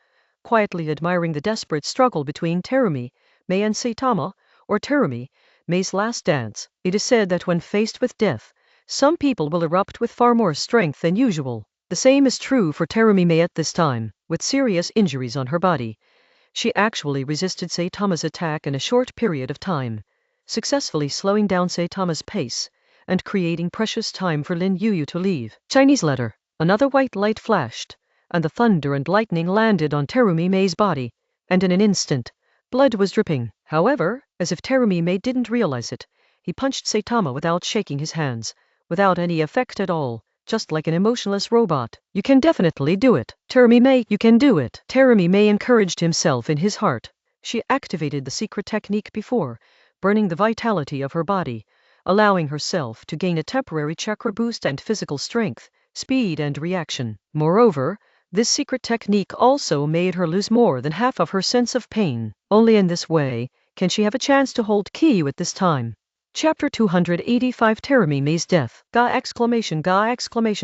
quietly admiring the desperate struggle between Terumi Mei and Saitama, or Terumi Mei's last dance. It is said that when faced with death, some people will erupt with far more strength than usual. The same is true for Terumi Mei at this time. With serious injuries on her body, she actually resisted Saitama's attack in a short period of time, successfully slowing down Saitama's pace and creating precious time for Lin Yuyu to leave. Chinese letter. Another white light flashed, and the thunder and lightning landed on Terumi Mei's body, and in an instant, blood was dripping. However, as if Terumi Mei didn't realize it, he punched Saitama without shaking his hands, without any effect at all, just like an emotionless robot. You can definitely do it. Terumi Mei, you can do it. Terumi Mei encouraged himself in his heart. She activated the secret technique before, burning the vitality of her body, allowing herself to gain a temporary chakra boost and physical strength, speed and reaction. Moreover, this secret technique also made her lose more than half of her sense of pain. Only in this way can she have a chance to hold Kiyu at this time. Chapter 285. Terumi Mei's death. Ga!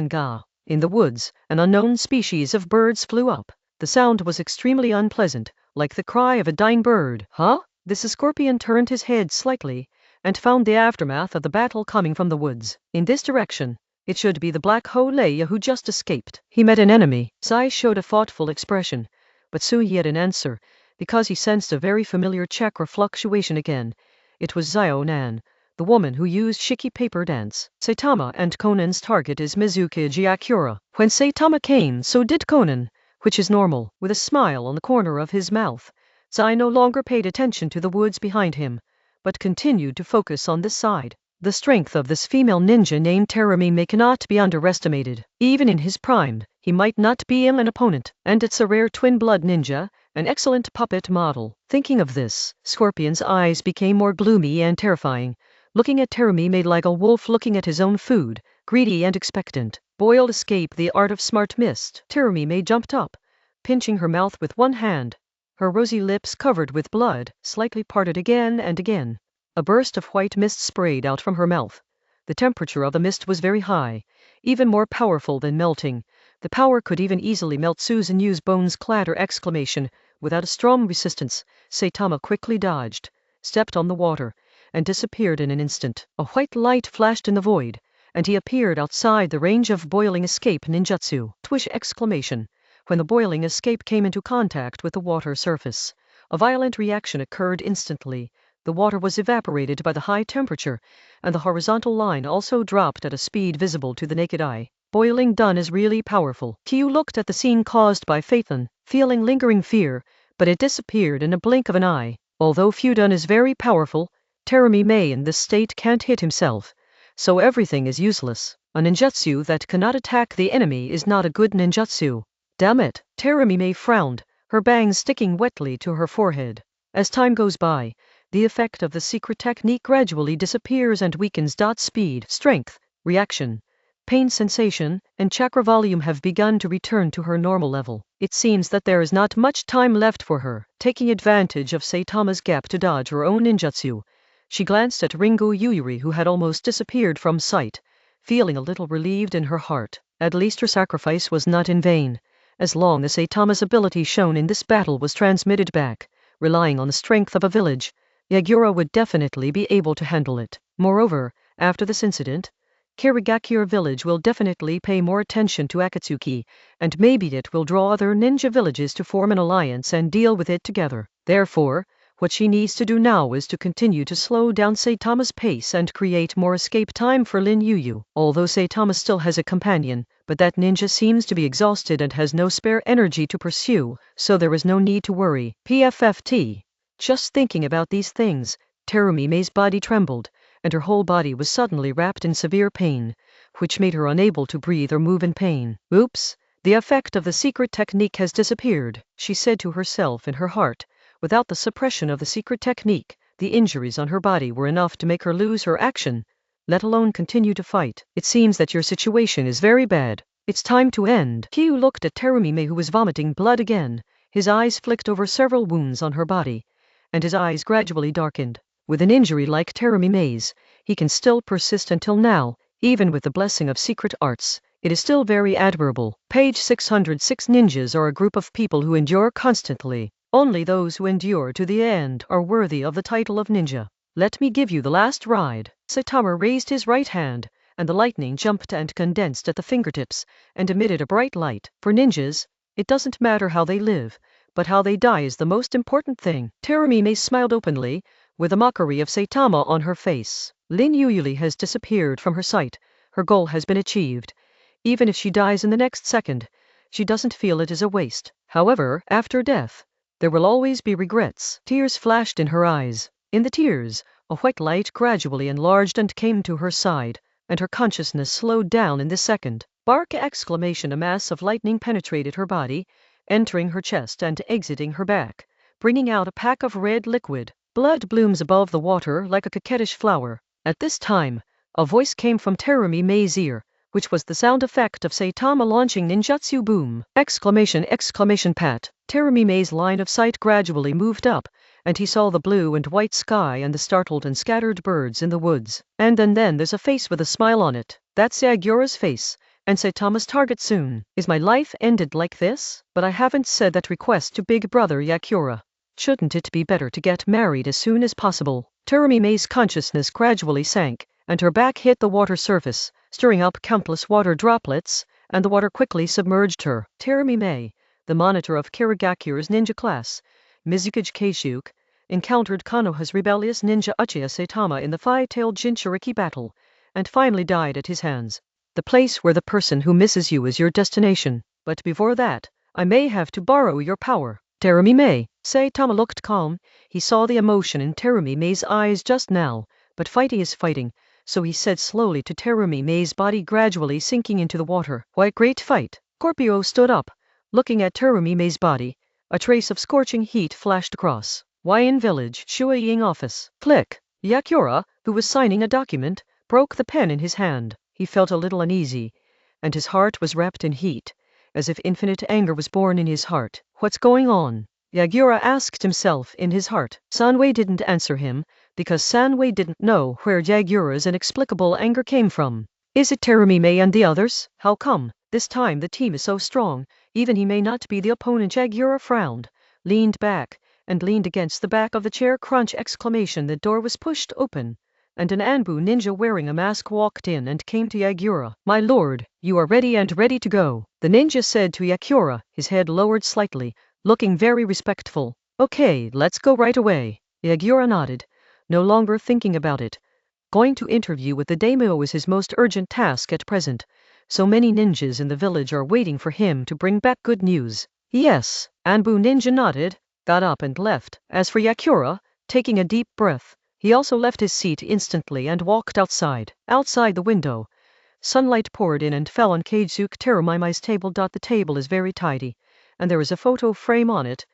Ga! In the woods, an unknown species of birds flew up. The sound was extremely unpleasant, like the cry of a dying bird. Huh? This scorpion turned his head slightly and found the aftermath of the battle coming from the woods. In this direction, it should be the black Holeya who just escaped. He met an enemy. Sai showed a thoughtful expression, but soon he had an answer, because he sensed a very familiar chakra fluctuation again. It was Zio Nan, the woman who used shiki paper dance. Saitama and Conan's target is Mizuki Gyakura. When Saitama came, so did Conan, which is normal. With a smile on the corner of his mouth, Zai no longer paid attention to the woods behind him, but continued to focus on this side. The strength of this female ninja named Terumime cannot be underestimated. Even in his prime, he might not be an opponent, and it's a rare twin-blood ninja, an excellent puppet model. Thinking of this, Scorpion's eyes became more gloomy and terrifying, looking at Terumime like a wolf looking at his own food, greedy and expectant. Boiled escape the art of smart mist. Terumime jumped up, pinching her mouth with one hand, her rosy lips covered with blood, slightly parted again and again. A burst of white mist sprayed out from her mouth. The temperature of the mist was very high, even more powerful than melting. The power could even easily melt Susan Yu's bones. Clatter exclamation. Without a strong resistance, Saitama quickly dodged, stepped on the water, and disappeared in an instant. A white light flashed in the void, and he appeared outside the range of boiling escape ninjutsu. Twish exclamation. When the boiling escape came into contact with the water surface, a violent reaction occurred instantly. The water was evaporated by the high temperature, and the horizontal line also dropped at a speed visible to the naked eye. Boiling done is really powerful. Kyu looked at the scene caused by Phaethon, feeling lingering fear, but it disappeared in a blink of an eye. Although Fudun is very powerful, Terumime in this state can't hit himself, so everything is useless. A ninjutsu that cannot attack the enemy is not a good ninjutsu. Damn it! Terumime frowned, her bangs sticking wetly to her forehead. As time goes by, the effect of the secret technique gradually disappears and weakens. Speed, strength, reaction, pain sensation, and chakra volume have begun to return to her normal level. It seems that there is not much time left for her. Taking advantage of Saitama's gap to dodge her own ninjutsu, she glanced at Ringo Yuyuri, who had almost disappeared from sight, feeling a little relieved in her heart. At least her sacrifice was not in vain. As long as Saitama's ability shown in this battle was transmitted back, relying on the strength of a village, Yagura would definitely be able to handle it. Moreover, after this incident, Kirigakure village will definitely pay more attention to Akatsuki, and maybe it will draw other ninja villages to form an alliance and deal with it together. Therefore, what she needs to do now is to continue to slow down Saitama's pace and create more escape time for Lin Yuyu. Although Saitama still has a companion, but that ninja seems to be exhausted and has no spare energy to pursue, so there is no need to worry. PFFT. Just thinking about these things, Terumime's body trembled, and her whole body was suddenly wrapped in severe pain, which made her unable to breathe or move in pain. Oops, the effect of the secret technique has disappeared, she said to herself in her heart. Without the suppression of the secret technique, the injuries on her body were enough to make her lose her action, let alone continue to fight. It seems that your situation is very bad. It's time to end. Kyu looked at Terumime, who was vomiting blood again. His eyes flicked over several wounds on her body, and his eyes gradually darkened. With an injury like Terumime's, he can still persist until now, even with the blessing of secret arts. It is still very admirable. Page 606. Ninjas are a group of people who endure constantly. Only those who endure to the end are worthy of the title of ninja. Let me give you the last ride. Saitama raised his right hand, and the lightning jumped and condensed at the fingertips, and emitted a bright light. For ninjas, it doesn't matter how they live, but how they die is the most important thing. Terumime smiled openly, with a mockery of Saitama on her face. Lin Yuyuli has disappeared from her sight. Her goal has been achieved. Even if she dies in the next second, she doesn't feel it is a waste. However, after death, there will always be regrets. Tears flashed in her eyes. In the tears, a white light gradually enlarged and came to her side, and her consciousness slowed down in this second. Bark exclamation. A mass of lightning penetrated her body, entering her chest and exiting her back, bringing out a pack of red liquid. Blood blooms above the water like a coquettish flower. At this time, a voice came from Terumime's ear, which was the sound effect of Saitama launching ninjutsu boom! Exclamation! Pat. Terumime's line of sight gradually moved up, and he saw the blue and white sky and the startled and scattered birds in the woods. And then there's a face with a smile on it. That's Yagura's face, and Saitama's target soon. Is my life ended like this? But I haven't said that request to Big Brother Yakura. Shouldn't it be better to get married as soon as possible? Terumime's consciousness gradually sank, and her back hit the water surface, stirring up countless water droplets, and the water quickly submerged her. Terumime, the monitor of Kirigakure's ninja class, Mizukage Keishuke, encountered Konoha's rebellious ninja Uchiha Saitama in the five-tailed Jinchuriki battle, and finally died at his hands. The place where the person who misses you is your destination. But before that, I may have to borrow your power. Terumime. Saitama looked calm. He saw the emotion in Terumime's eyes just now, but fighting is fighting, so he said slowly to Terumime's body gradually sinking into the water. Why, great fight. Scorpio stood up, looking at Terumime's body. A trace of scorching heat flashed across. Why in village? Shueying office. Click. Yakura, who was signing a document, broke the pen in his hand. He felt a little uneasy, and his heart was wrapped in heat, as if infinite anger was born in his heart. What's going on? Yagura asked himself in his heart. Sanwei didn't answer him, because Sanwei didn't know where Yagura's inexplicable anger came from. Is it Terumime and the others? How come? This time the team is so strong, even he may not be the opponent. Yagura frowned, leaned back, and leaned against the back of the chair. Crunch! Exclamation. The door was pushed open, and an Anbu ninja wearing a mask walked in and came to Yagura. My lord, you are ready and ready to go, the ninja said to Yagura, his head lowered slightly, looking very respectful. Okay, let's go right away. Yagura nodded, no longer thinking about it. Going to interview with the daimyo is his most urgent task at present. So many ninjas in the village are waiting for him to bring back good news. Yes, Anbu ninja nodded, got up and left. As for Yagura, taking a deep breath, he also left his seat instantly and walked outside. Outside the window, sunlight poured in and fell on Keizuke Terumime's table. The table is very tidy, and there is a photo frame on it,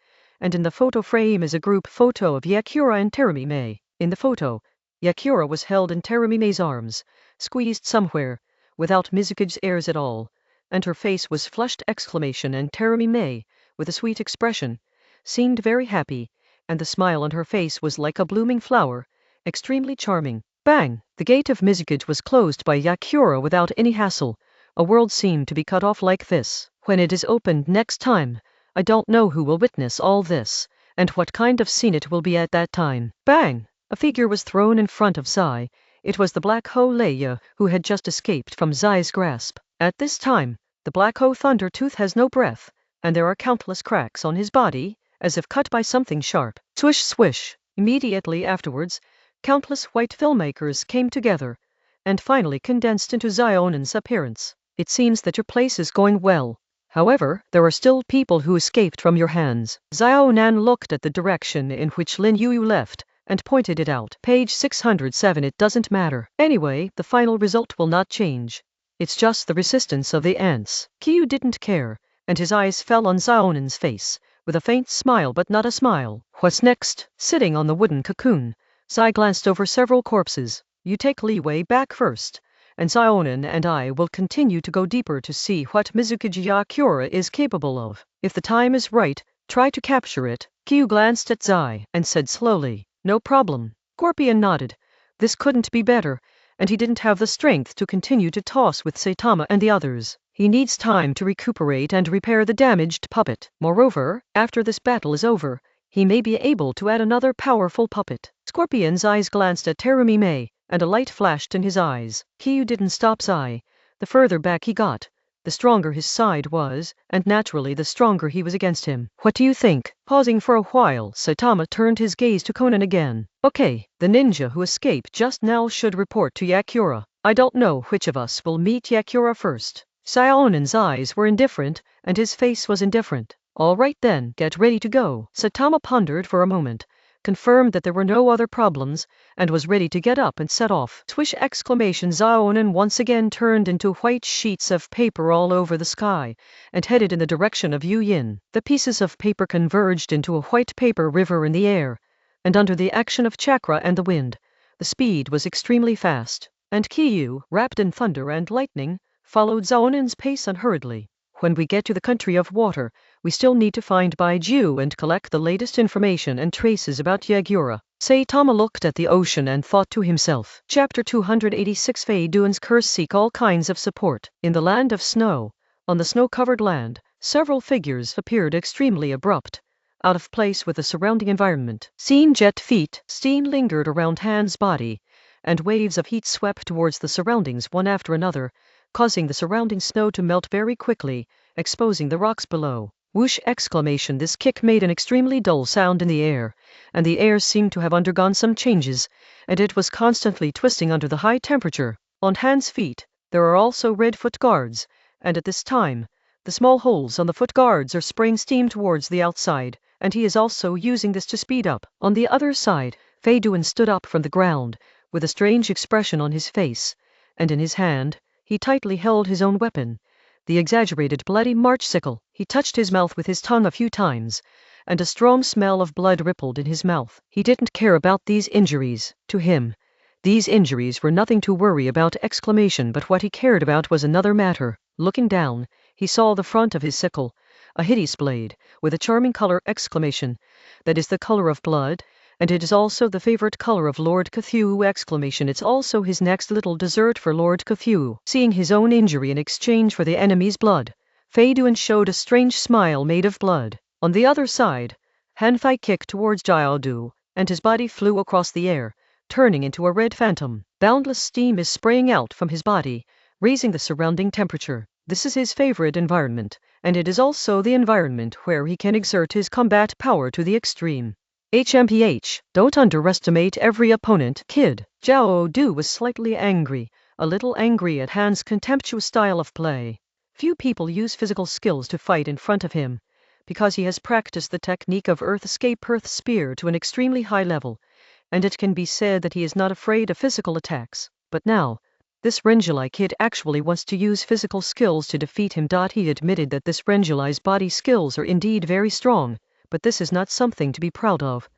and in the photo frame is a group photo of Yagura and Terumime. In the photo, Yagura was held in Terumime's arms, squeezed somewhere, without Mizukage's airs at all, and her face was flushed. Exclamation. And Terumime, with a sweet expression, seemed very happy, and the smile on her face was like a blooming flower, extremely charming. Bang! The gate of Mizukage was closed by Yagura without any hassle. A world seemed to be cut off like this. When it is opened next time, I don't know who will witness all this, and what kind of scene it will be at that time. Bang! A figure was thrown in front of Zai. It was the Black Hoe Leia, who had just escaped from Zai's grasp. At this time, the Black Hoe Thundertooth has no breath, and there are countless cracks on his body, as if cut by something sharp. Swish swish! Immediately afterwards, countless white filmmakers came together, and finally condensed into Zionan's appearance. It seems that your place is going well. However, there are still people who escaped from your hands. Zionan looked at the direction in which Lin Yu left, and pointed it out. Page 607. It doesn't matter. Anyway, the final result will not change. It's just the resistance of the ants. Kyu didn't care, and his eyes fell on Zionan's face, with a faint smile but not a smile. What's next? Sitting on the wooden cocoon, Zai glanced over several corpses. You take leeway back first, and Zionan and I will continue to go deeper to see what Mizukage Yagura is capable of. If the time is right, try to capture it. Kyu glanced at Zai and said slowly, no problem. Scorpion nodded. This couldn't be better, and he didn't have the strength to continue to toss with Saitama and the others. He needs time to recuperate and repair the damaged puppet. Moreover, after this battle is over, he may be able to add another powerful puppet. Scorpion's eyes glanced at Terumime, and a light flashed in his eyes. Kyu didn't stop Zai. The further back he got, the stronger his side was, and naturally the stronger he was against him. What do you think? Pausing for a while, Saitama turned his gaze to Conan again. Okay, the ninja who escaped just now should report to Yagura. I don't know which of us will meet Yagura first. Zionan's eyes were indifferent, and his face was indifferent. All right then, get ready to go. Saitama pondered for a moment, confirmed that there were no other problems, and was ready to get up and set off. Swish! Exclamation. Zionan once again turned into white sheets of paper all over the sky, and headed in the direction of Yu Yin. The pieces of paper converged into a white paper river in the air, and under the action of chakra and the wind, the speed was extremely fast, and Kyu, wrapped in thunder and lightning, followed Zionan's pace unhurriedly. When we get to the country of water, we still need to find Baiju and collect the latest information and traces about Yagura. Saitama looked at the ocean and thought to himself. Chapter 286. Fei Duan's curse. Seek all kinds of support. In the land of snow, on the snow-covered land, several figures appeared extremely abrupt, out of place with the surrounding environment. Seeing jet feet, steam lingered around Han's body, and waves of heat swept towards the surroundings one after another, causing the surrounding snow to melt very quickly, exposing the rocks below. Whoosh! Exclamation! This kick made an extremely dull sound in the air, and the air seemed to have undergone some changes, and it was constantly twisting under the high temperature. On Han's feet, there are also red foot guards, and at this time, the small holes on the foot guards are spraying steam towards the outside, and he is also using this to speed up. On the other side, Fei Duan stood up from the ground, with a strange expression on his face, and in his hand, he tightly held his own weapon, the exaggerated bloody March sickle. He touched his mouth with his tongue a few times, and a strong smell of blood rippled in his mouth. He didn't care about these injuries. To him, these injuries were nothing to worry about! Exclamation! But what he cared about was another matter. Looking down, he saw the front of his sickle, a hideous blade, with a charming color! Exclamation! That is the color of blood, and it is also the favorite color of Lord Cthulhu! Exclamation! It's also his next little dessert for Lord Cthulhu. Seeing his own injury in exchange for the enemy's blood, Fei Duan showed a strange smile made of blood. On the other side, Han Fei kicked towards Jiao Du, and his body flew across the air, turning into a red phantom. Boundless steam is spraying out from his body, raising the surrounding temperature. This is his favorite environment, and it is also the environment where he can exert his combat power to the extreme. HMPH, don't underestimate every opponent, kid. Jiao Du was slightly angry, a little angry at Han's contemptuous style of play. Few people use physical skills to fight in front of him, because he has practiced the technique of Earth Escape Earth Spear to an extremely high level, and it can be said that he is not afraid of physical attacks. But now, this Renjulai kid actually wants to use physical skills to defeat him. He admitted that this Renjulai's body skills are indeed very strong, but this is not something to be proud of,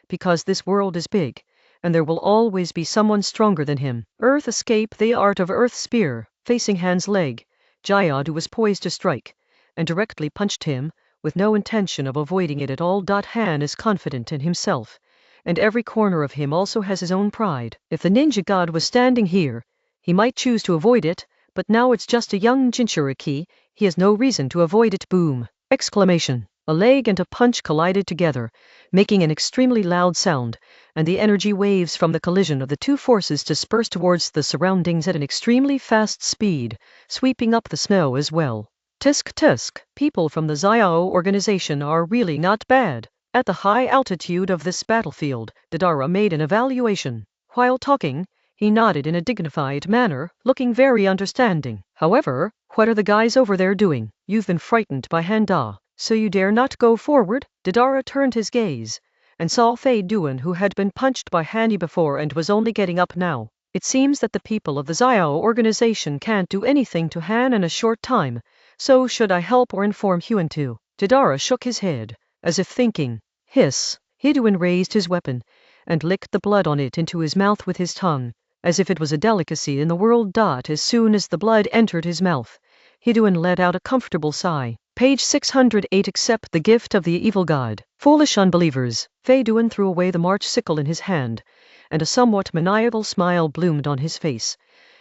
because this world is big, and there will always be someone stronger than him. Earth Escape, the art of Earth Spear. Facing Han's leg, Jiao Du was poised to strike, and directly punched him, with no intention of avoiding it at all. Han is confident in himself, and every corner of him also has his own pride. If the ninja god was standing here, he might choose to avoid it, but now it's just a young Jinchuriki, he has no reason to avoid it. Boom! Exclamation! A leg and a punch collided together, making an extremely loud sound, and the energy waves from the collision of the two forces dispersed towards the surroundings at an extremely fast speed, sweeping up the snow as well. Tisk tisk! People from the Xiao organization are really not bad. At the high altitude of this battlefield, Didara made an evaluation. While talking, he nodded in a dignified manner, looking very understanding. However, what are the guys over there doing? You've been frightened by Handa, so you dare not go forward? Didara turned his gaze, and saw Fei Duan, who had been punched by Handy before and was only getting up now. It seems that the people of the Xiao organization can't do anything to Han in a short time, so should I help or inform Huan too? Didara shook his head, as if thinking. Hiss! Hiduan raised his weapon, and licked the blood on it into his mouth with his tongue, as if it was a delicacy in the world. As soon as the blood entered his mouth, Hiduan let out a comfortable sigh. Page 608. Accept the gift of the evil god. Foolish unbelievers! Fei Duan threw away the March sickle in his hand, and a somewhat maniacal smile bloomed on his face,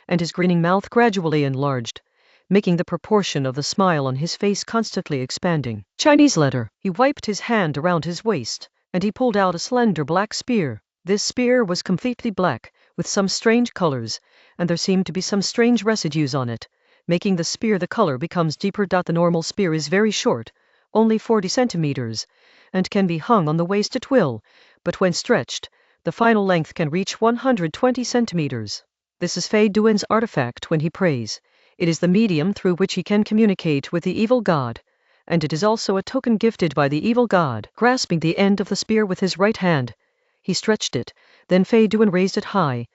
and his grinning mouth gradually enlarged, making the proportion of the smile on his face constantly expanding. Chinese letter. He wiped his hand around his waist, and he pulled out a slender black spear. This spear was completely black, with some strange colors, and there seemed to be some strange residues on it, making the spear the color becomes deeper. The normal spear is very short, only 40 centimeters, and can be hung on the waist at will, but when stretched, the final length can reach 120 centimeters. This is Fei Duan's artifact when he prays. It is the medium through which he can communicate with the evil god, and it is also a token gifted by the evil god. Grasping the end of the spear with his right hand, he stretched it, then Fei Duan raised it high,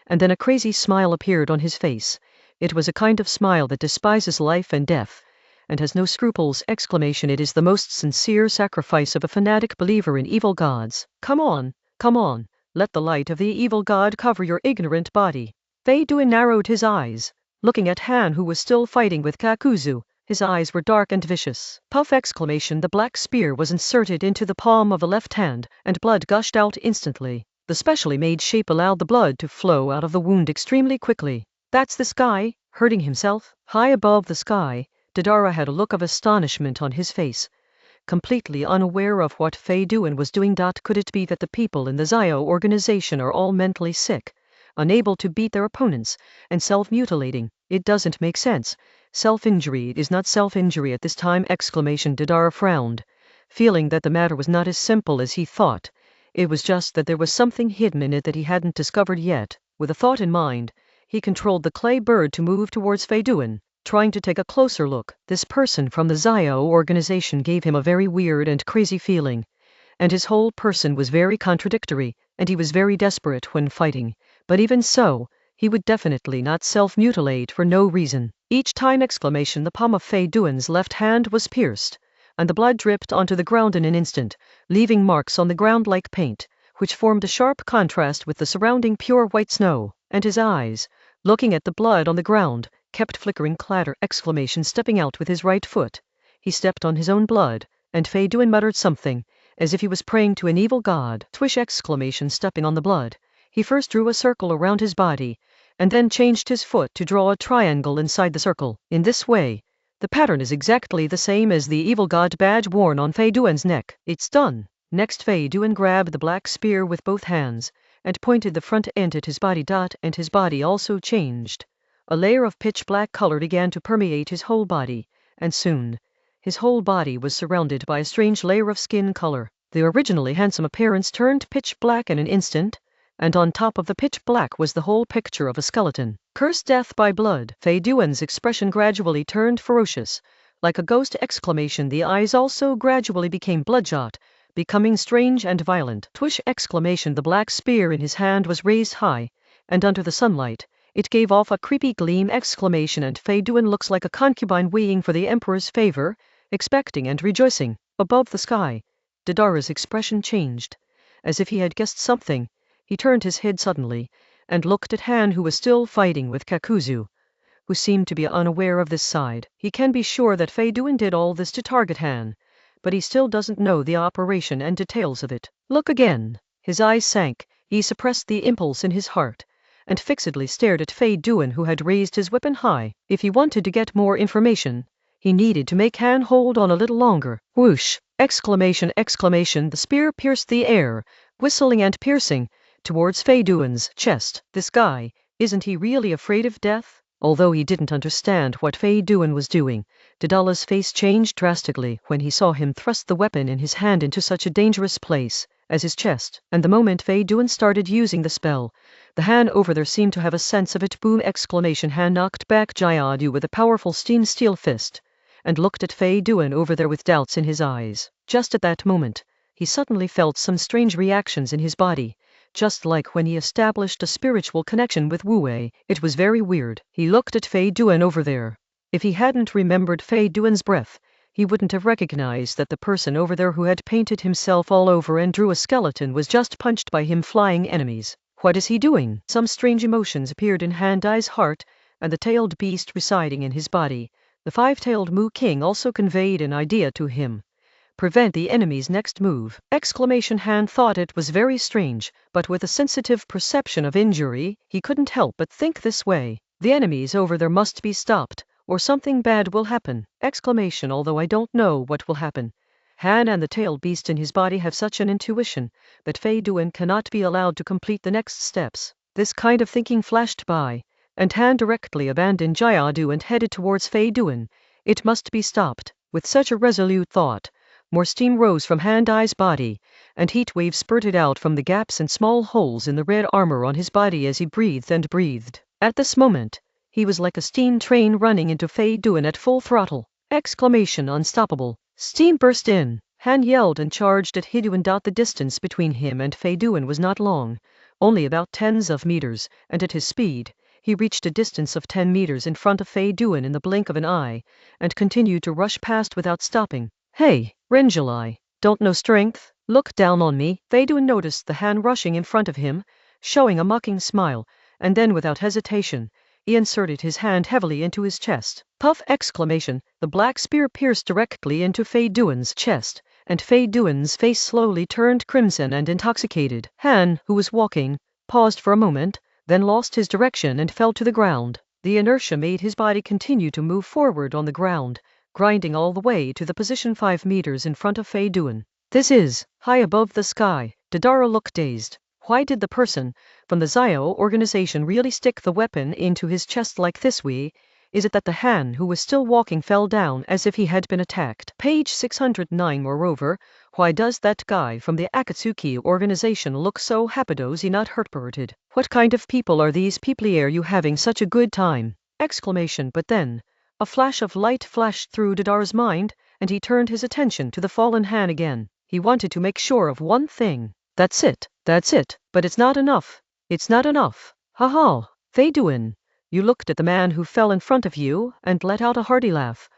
and then a crazy smile appeared on his face. It was a kind of smile that despises life and death, and has no scruples. Exclamation! It is the most sincere sacrifice of a fanatic believer in evil gods. Come on, let the light of the evil god cover your ignorant body. Fei Duan narrowed his eyes, looking at Han, who was still fighting with Kakuzu. His eyes were dark and vicious. Puff! Exclamation! The black spear was inserted into the palm of the left hand, and blood gushed out instantly. The specially made shape allowed the blood to flow out of the wound extremely quickly. That's the sky, hurting himself? High above the sky, Didara had a look of astonishment on his face, completely unaware of what Fei Duan was doing. Could it be that the people in the Zio organization are all mentally sick, unable to beat their opponents, and self-mutilating? It doesn't make sense. Self-injury is not self-injury at this time! Didara frowned, feeling that the matter was not as simple as he thought. It was just that there was something hidden in it that he hadn't discovered yet. With a thought in mind, he controlled the clay bird to move towards Fei Duan, trying to take a closer look. This person from the Zio organization gave him a very weird and crazy feeling, and his whole person was very contradictory, and he was very desperate when fighting. But even so, he would definitely not self-mutilate for no reason. Each time! The palm of Fei Duan's left hand was pierced, and the blood dripped onto the ground in an instant, leaving marks on the ground like paint, which formed a sharp contrast with the surrounding pure white snow. And his eyes, looking at the blood on the ground, kept flickering. Clatter! Stepping out with his right foot, he stepped on his own blood, and Fei Duan muttered something, as if he was praying to an evil god. Swish! Stepping on the blood, he first drew a circle around his body, and then changed his foot to draw a triangle inside the circle. In this way, the pattern is exactly the same as the evil god badge worn on Fei Duan's neck. It's done! Next, Fei Duan grabbed the black spear with both hands, and pointed the front end at his body. And his body also changed. A layer of pitch black color began to permeate his whole body, and soon, his whole body was surrounded by a strange layer of skin color. The originally handsome appearance turned pitch black in an instant, and on top of the pitch black was the whole picture of a skeleton. Cursed death by blood! Fei Duan's expression gradually turned ferocious, like a ghost! The eyes also gradually became bloodshot, becoming strange and violent. Twish! The black spear in his hand was raised high, and under the sunlight, it gave off a creepy gleam! And Fei Duan looks like a concubine waiting for the emperor's favor, expecting and rejoicing. Above the sky, Didara's expression changed, as if he had guessed something. He turned his head suddenly, and looked at Han, who was still fighting with Kakuzu, who seemed to be unaware of this side. He can be sure that Fei Duan did all this to target Han, but he still doesn't know the operation and details of it. Look again! His eyes sank, he suppressed the impulse in his heart, and fixedly stared at Fei Duan, who had raised his weapon high. If he wanted to get more information, he needed to make Han hold on a little longer. Whoosh! The spear pierced the air, whistling and piercing, towards Fei Duan's chest. This guy, isn't he really afraid of death? Although he didn't understand what Fei Duan was doing, Didala's face changed drastically when he saw him thrust the weapon in his hand into such a dangerous place as his chest. And the moment Fei Duan started using the spell, the Han over there seemed to have a sense of it. Boom! Han knocked back Jayadu with a powerful steam steel fist, and looked at Fei Duan over there with doubts in his eyes. Just at that moment, he suddenly felt some strange reactions in his body, just like when he established a spiritual connection with Wu Wei. It was very weird. He looked at Fei Duan over there. If he hadn't remembered Fei Duan's breath, he wouldn't have recognized that the person over there who had painted himself all over and drew a skeleton was just punched by him flying enemies. What is he doing? Some strange emotions appeared in Han Dai's heart, and the tailed beast residing in his body, the five-tailed Mu King, also conveyed an idea to him. Prevent the enemy's next move! Han thought it was very strange, but with a sensitive perception of injury, he couldn't help but think this way. The enemies over there must be stopped, or something bad will happen! Although I don't know what will happen. Han and the tailed beast in his body have such an intuition that Fei Duan cannot be allowed to complete the next steps. This kind of thinking flashed by, and Han directly abandoned Jayadu and headed towards Fei Duan. It must be stopped. With such a resolute thought, more steam rose from Han Dai's body, and heat waves spurted out from the gaps and small holes in the red armor on his body as he breathed and breathed. At this moment, he was like a steam train running into Fei Duan at full throttle! Unstoppable! Steam burst in! Han yelled and charged at Hiduan. The distance between him and Fei Duan was not long, only about tens of meters, and at his speed, he reached a distance of 10 meters in front of Fei Duan in the blink of an eye, and continued to rush past without stopping. Hey, Renjulai, don't know strength? Look down on me! Fei Duan noticed the Han rushing in front of him, showing a mocking smile, and then without hesitation, he inserted his hand heavily into his chest. Puff! The black spear pierced directly into Fei Duan's chest, and Fei Duan's face slowly turned crimson and intoxicated. Han, who was walking, paused for a moment, then lost his direction and fell to the ground. The inertia made his body continue to move forward on the ground, grinding all the way to the position 5 meters in front of Fei Duan. This is high above the sky. Deidara looked dazed. Why did the person from the Zio organization really stick the weapon into his chest like this way? Is it that the Han who was still walking fell down as if he had been attacked? Page 609. Moreover, why does that guy from the Akatsuki organization look so happy not hurt-burted? What kind of people are these people? Are you having such a good time? Exclamation. But then, a flash of light flashed through Deidara's mind, and he turned his attention to the fallen Han again. He wanted to make sure of one thing. That's it. But it's not enough. It's not enough. Ha. Fei Duan. You looked at the man who fell in front of you and let out a hearty laugh,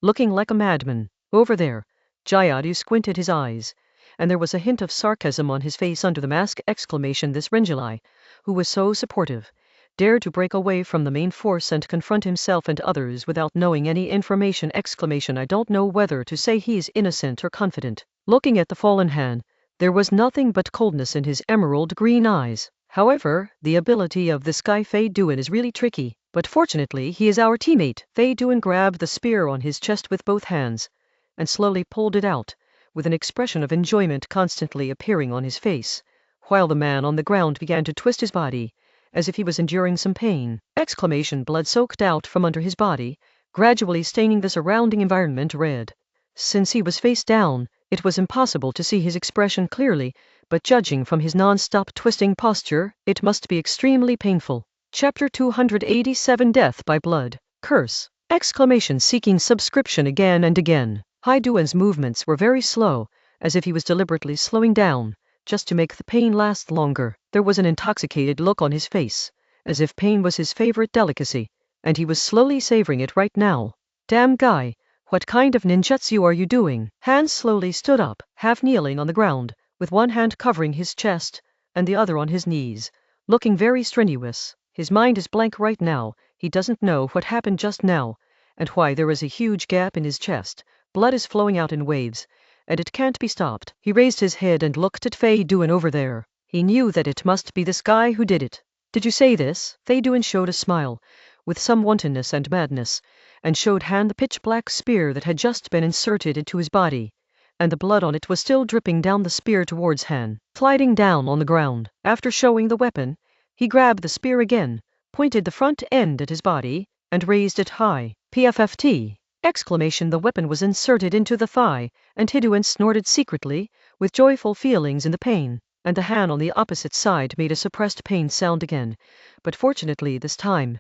looking like a madman. Over there. Jayadu squinted his eyes, and there was a hint of sarcasm on his face under the mask. Exclamation. This Rinjalai, who was so supportive, dared to break away from the main force and confront himself and others without knowing any information. Exclamation. I don't know whether to say he's innocent or confident. Looking at the fallen Han, there was nothing but coldness in his emerald green eyes. However, the ability of this guy Fei Duan is really tricky, but fortunately he is our teammate. Fei Duan grabbed the spear on his chest with both hands, and slowly pulled it out, with an expression of enjoyment constantly appearing on his face, while the man on the ground began to twist his body, as if he was enduring some pain. Exclamation. Blood soaked out from under his body, gradually staining the surrounding environment red. Since he was face down, it was impossible to see his expression clearly, but judging from his non-stop twisting posture, it must be extremely painful. Chapter 287. Death by Blood. Curse. Exclamation. Seeking subscription again and again. Fei Duan's movements were very slow, as if he was deliberately slowing down, just to make the pain last longer. There was an intoxicated look on his face, as if pain was his favorite delicacy, and he was slowly savoring it right now. Damn guy. What kind of ninjutsu are you doing? Han slowly stood up, half kneeling on the ground, with one hand covering his chest, and the other on his knees, looking very strenuous. His mind is blank right now. He doesn't know what happened just now, and why there is a huge gap in his chest. Blood is flowing out in waves, and it can't be stopped. He raised his head and looked at Fei Duan over there. He knew that it must be this guy who did it. Did you say this? Fei Duan showed a smile, with some wantonness and madness, and showed Han the pitch-black spear that had just been inserted into his body, and the blood on it was still dripping down the spear towards Han. Sliding down on the ground, after showing the weapon, he grabbed the spear again, pointed the front end at his body, and raised it high. PFFT! Exclamation. The weapon was inserted into the thigh, and Hiduan snorted secretly, with joyful feelings in the pain, and the Han on the opposite side made a suppressed pain sound again, but fortunately this time,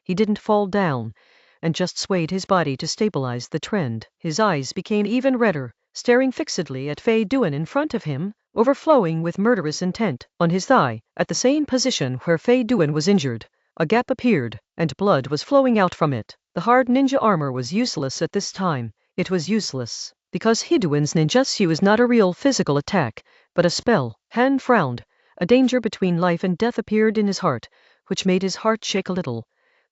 he didn't fall down, and just swayed his body to stabilize the trend. His eyes became even redder, staring fixedly at Fei Duan in front of him, overflowing with murderous intent. On his thigh, at the same position where Fei Duan was injured, a gap appeared, and blood was flowing out from it. The hard ninja armor was useless at this time. It was useless, because Hiduan's ninjutsu is not a real physical attack, but a spell. Han frowned. A danger between life and death appeared in his heart, which made his heart shake a little.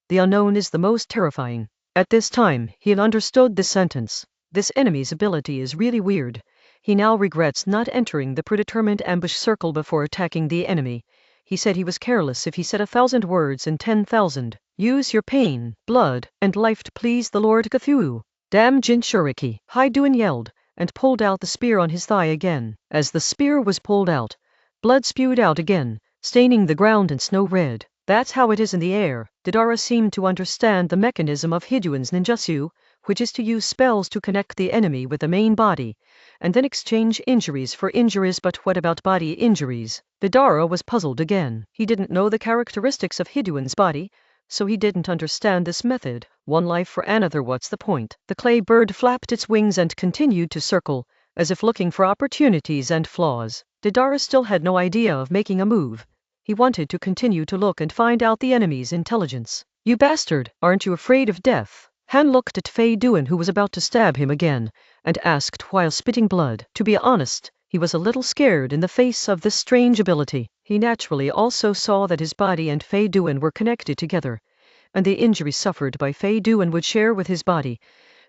The unknown is the most terrifying. At this time, he had understood this sentence. This enemy's ability is really weird. He now regrets not entering the predetermined ambush circle before attacking the enemy. He said he was careless if he said 1,000 words in 10,000. Use your pain, blood, and life to please the Lord Cthulhu. Damn Jinchuriki! Fei Duan yelled, and pulled out the spear on his thigh again. As the spear was pulled out, blood spewed out again, staining the ground in snow red. That's how it is in the air. Deidara seemed to understand the mechanism of Hiduan's ninjutsu, which is to use spells to connect the enemy with the main body, and then exchange injuries for injuries. But what about body injuries? Deidara was puzzled again. He didn't know the characteristics of Hiduan's body, so he didn't understand this method. One life for another. What's the point? The clay bird flapped its wings and continued to circle, as if looking for opportunities and flaws. Deidara still had no idea of making a move. He wanted to continue to look and find out the enemy's intelligence. You bastard, aren't you afraid of death? Han looked at Fei Duan, who was about to stab him again, and asked while spitting blood. To be honest, he was a little scared in the face of this strange ability. He naturally also saw that his body and Fei Duan were connected together, and the injury suffered by Fei Duan would share with his body.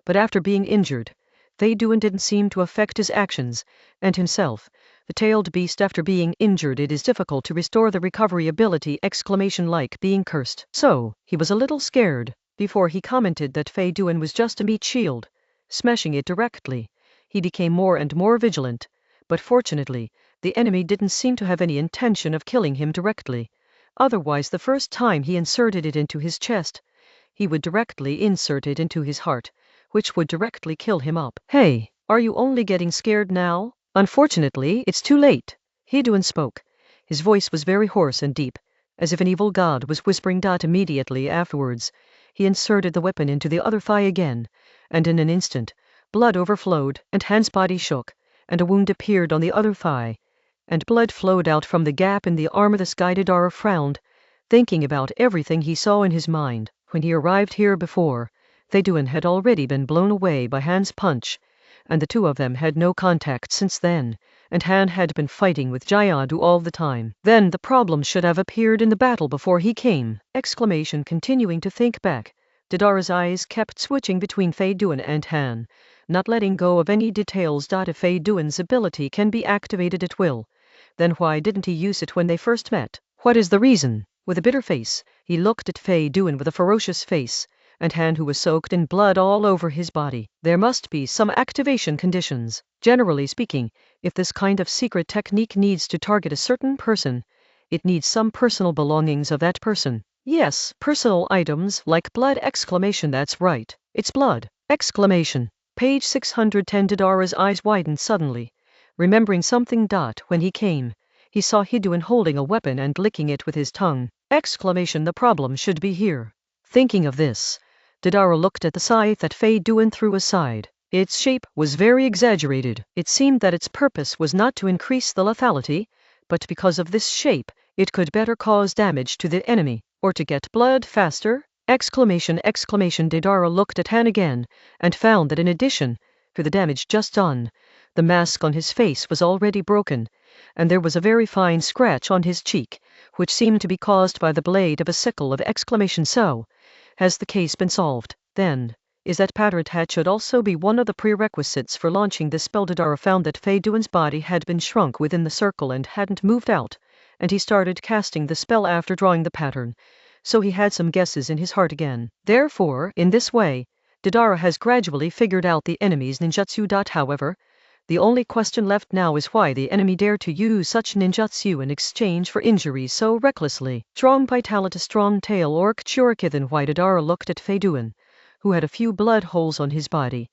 But after being injured, Fei Duan didn't seem to affect his actions, and himself. The tailed beast, after being injured, it is difficult to restore the recovery ability. Exclamation. Like being cursed. So, he was a little scared, before he commented that Fei Duan was just a meat shield. smashing it directly. He became more and more vigilant, but fortunately, the enemy didn't seem to have any intention of killing him directly. Otherwise, the first time he inserted it into his chest, he would directly insert it into his heart, which would directly kill him up. Hey, are you only getting scared now? Unfortunately, it's too late. Hiduen spoke. His voice was very hoarse and deep, as if an evil god was whispering. Immediately afterwards, he inserted the weapon into the other thigh again, and in an instant, blood overflowed, and Han's body shook, and a wound appeared on the other thigh, and blood flowed out from the gap in the armor. This guy Deidara frowned, thinking about everything he saw in his mind. When he arrived here before, Hiduen had already been blown away by Han's punch, and the two of them had no contact since then, and Han had been fighting with Jayadu all the time. Then the problem should have appeared in the battle before he came! Continuing to think back, Deidara's eyes kept switching between Hiduen and Han, not letting go of any details. If Hiduen's ability can be activated at will, then why didn't he use it when they first met? What is the reason? With a bitter face, he looked at Hiduen with a ferocious face, and Han, who was soaked in blood all over his body. There must be some activation conditions. Generally speaking, if this kind of secret technique needs to target a certain person, it needs some personal belongings of that person. Yes, personal items like blood! That's right, it's blood! Page 610. Deidara's eyes widened suddenly, remembering something. When he came, he saw Hiduen holding a weapon and licking it with his tongue! The problem should be here. Thinking of this, Deidara looked at the scythe that Hiduen threw aside. Its shape was very exaggerated. It seemed that its purpose was not to increase the lethality, but because of this shape, it could better cause damage to the enemy, or to get blood faster! Deidara looked at Han again, and found that in addition to the damage just done, the mask on his face was already broken, and there was a very fine scratch on his cheek, which seemed to be caused by the blade of a sickle! So, has the case been solved? Then, is that pattern hat should also be one of the prerequisites for launching the spell. Deidara found that Hiduen's body had been shrunk within the circle and hadn't moved out, and he started casting the spell after drawing the pattern, so he had some guesses in his heart again. Therefore, in this way, Deidara has gradually figured out the enemy's ninjutsu. However, the only question left now is why the enemy dared to use such ninjutsu in exchange for injuries so recklessly. Strong vitality, strong tail, or Churikithan. Why? Deidara looked at Hiduen, who had a few blood holes on his body,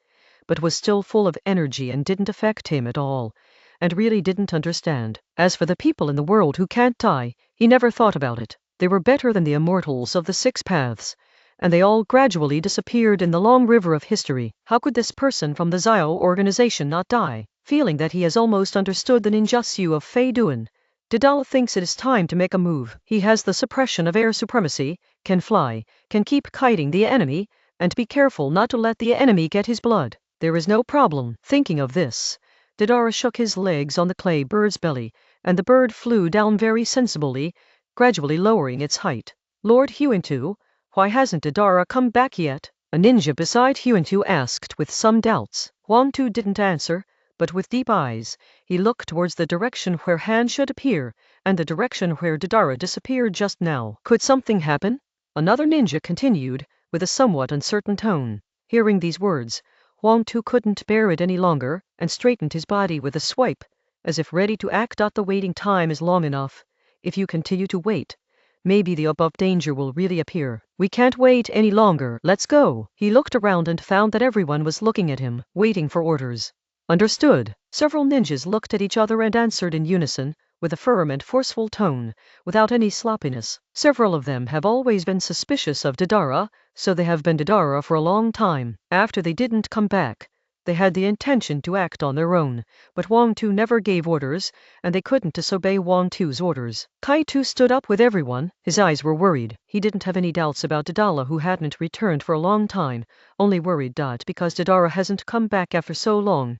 but was still full of energy and didn't affect him at all, and really didn't understand. As for the people in the world who can't die, he never thought about it. They were better than the immortals of the Six Paths, and they all gradually disappeared in the long river of history. How could this person from the Zio organization not die? Feeling that he has almost understood the ninjutsu of Hiduen, Deidara thinks it is time to make a move. He has the suppression of air supremacy, can fly, can keep kiting the enemy, and be careful not to let the enemy get his blood. There is no problem. Thinking of this, Deidara shook his legs on the clay bird's belly, and the bird flew down very sensibly, gradually lowering its height. Lord Huintu, why hasn't Deidara come back yet? A ninja beside Huintu asked with some doubts. Huintu didn't answer, but with deep eyes, he looked towards the direction where Han should appear, and the direction where Deidara disappeared just now. Could something happen? Another ninja continued, with a somewhat uncertain tone. Hearing these words, Huintu couldn't bear it any longer, and straightened his body with a swipe, as if ready to act. The waiting time is long enough. If you continue to wait, maybe the above danger will really appear. We can't wait any longer. Let's go. He looked around and found that everyone was looking at him, waiting for orders. Understood. Several ninjas looked at each other and answered in unison, with a firm and forceful tone, without any sloppiness. Several of them have always been suspicious of Deidara, so they have been Deidara for a long time. After they didn't come back, they had the intention to act on their own, but Huintu never gave orders, and they couldn't disobey Huintu's orders. Kaitu stood up with everyone. His eyes were worried. He didn't have any doubts about Deidara, who hadn't returned for a long time, only worried because Deidara hasn't come back after so long.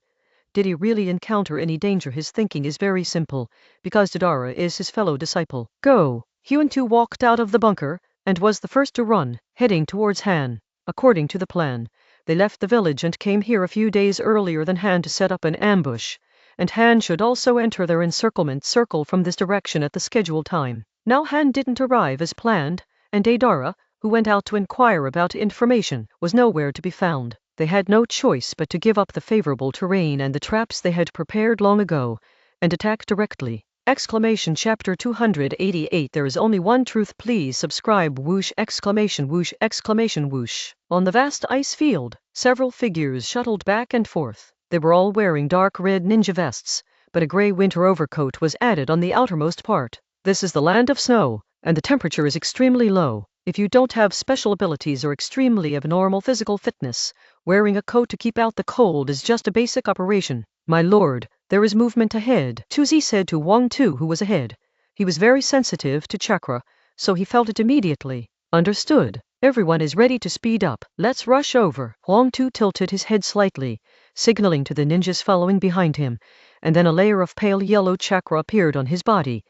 Did he really encounter any danger? His thinking is very simple, because Deidara is his fellow disciple. Go! Huintu walked out of the bunker, and was the first to run, heading towards Han. According to the plan, they left the village and came here a few days earlier than Han to set up an ambush, and Han should also enter their encirclement circle from this direction at the scheduled time. Now Han didn't arrive as planned, and Deidara, who went out to inquire about information, was nowhere to be found. They had no choice but to give up the favorable terrain and the traps they had prepared long ago, and attack directly. Chapter 288 There is only one truth, please subscribe. Whoosh! Whoosh! Whoosh! On the vast ice field, several figures shuttled back and forth. They were all wearing dark red ninja vests, but a gray winter overcoat was added on the outermost part. This is the land of snow, and the temperature is extremely low. If you don't have special abilities or extremely abnormal physical fitness, wearing a coat to keep out the cold is just a basic operation. My lord, there is movement ahead, Tuzi said to Wang Tu, who was ahead. He was very sensitive to chakra, so he felt it immediately. Understood. Everyone is ready to speed up. Let's rush over. Wang Tu tilted his head slightly, signaling to the ninjas following behind him, and then a layer of pale yellow chakra appeared on his body,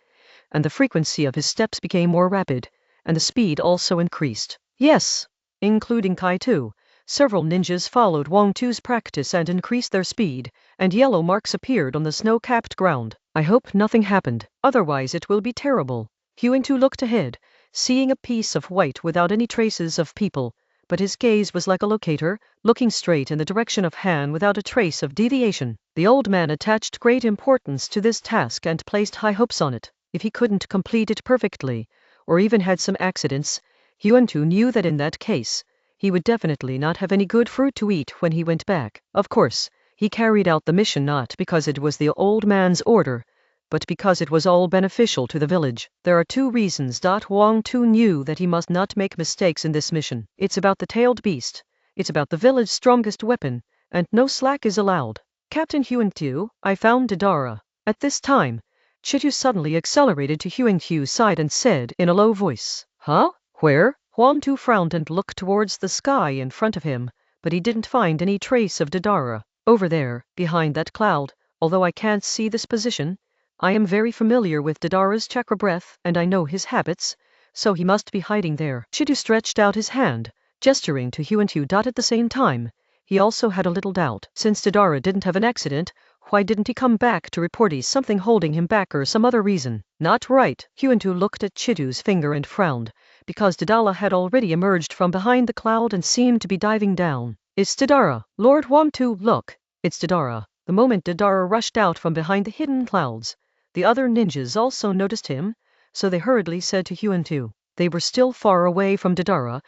and the frequency of his steps became more rapid, and the speed also increased. Yes, including Kai too. Several ninjas followed Wang Tu's practice and increased their speed, and yellow marks appeared on the snow-capped ground. I hope nothing happened, otherwise it will be terrible. Wang Tu looked ahead, seeing a piece of white without any traces of people, but his gaze was like a locator, looking straight in the direction of Han without a trace of deviation. The old man attached great importance to this task and placed high hopes on it. If he couldn't complete it perfectly, or even had some accidents, Wang Tu knew that in that case, he would definitely not have any good fruit to eat when he went back. Of course, he carried out the mission not because it was the old man's order, but because it was all beneficial to the village. There are two reasons. Wang Tu knew that he must not make mistakes in this mission. It's about the tailed beast, it's about the village's strongest weapon, and no slack is allowed. Captain Wang Tu, I found Deidara. At this time, Chitu suddenly accelerated to Wang Tu's side and said in a low voice, Huh? Where? Wang Tu frowned and looked towards the sky in front of him, but he didn't find any trace of Deidara. Over there, behind that cloud, although I can't see this position, I am very familiar with Deidara's chakra breath and I know his habits, so he must be hiding there. Chitu stretched out his hand, gesturing to Wang Tu. At the same time, he also had a little doubt. Since Deidara didn't have an accident, why didn't he come back to report? Is something holding him back or some other reason? Not right. Wang Tu looked at Chitu's finger and frowned, because Deidara had already emerged from behind the cloud and seemed to be diving down. It's Deidara. Lord Wang Tu, look. It's Deidara. The moment Deidara rushed out from behind the hidden clouds, the other ninjas also noticed him, so they hurriedly said to Wang Tu. They were still far away from Deidara,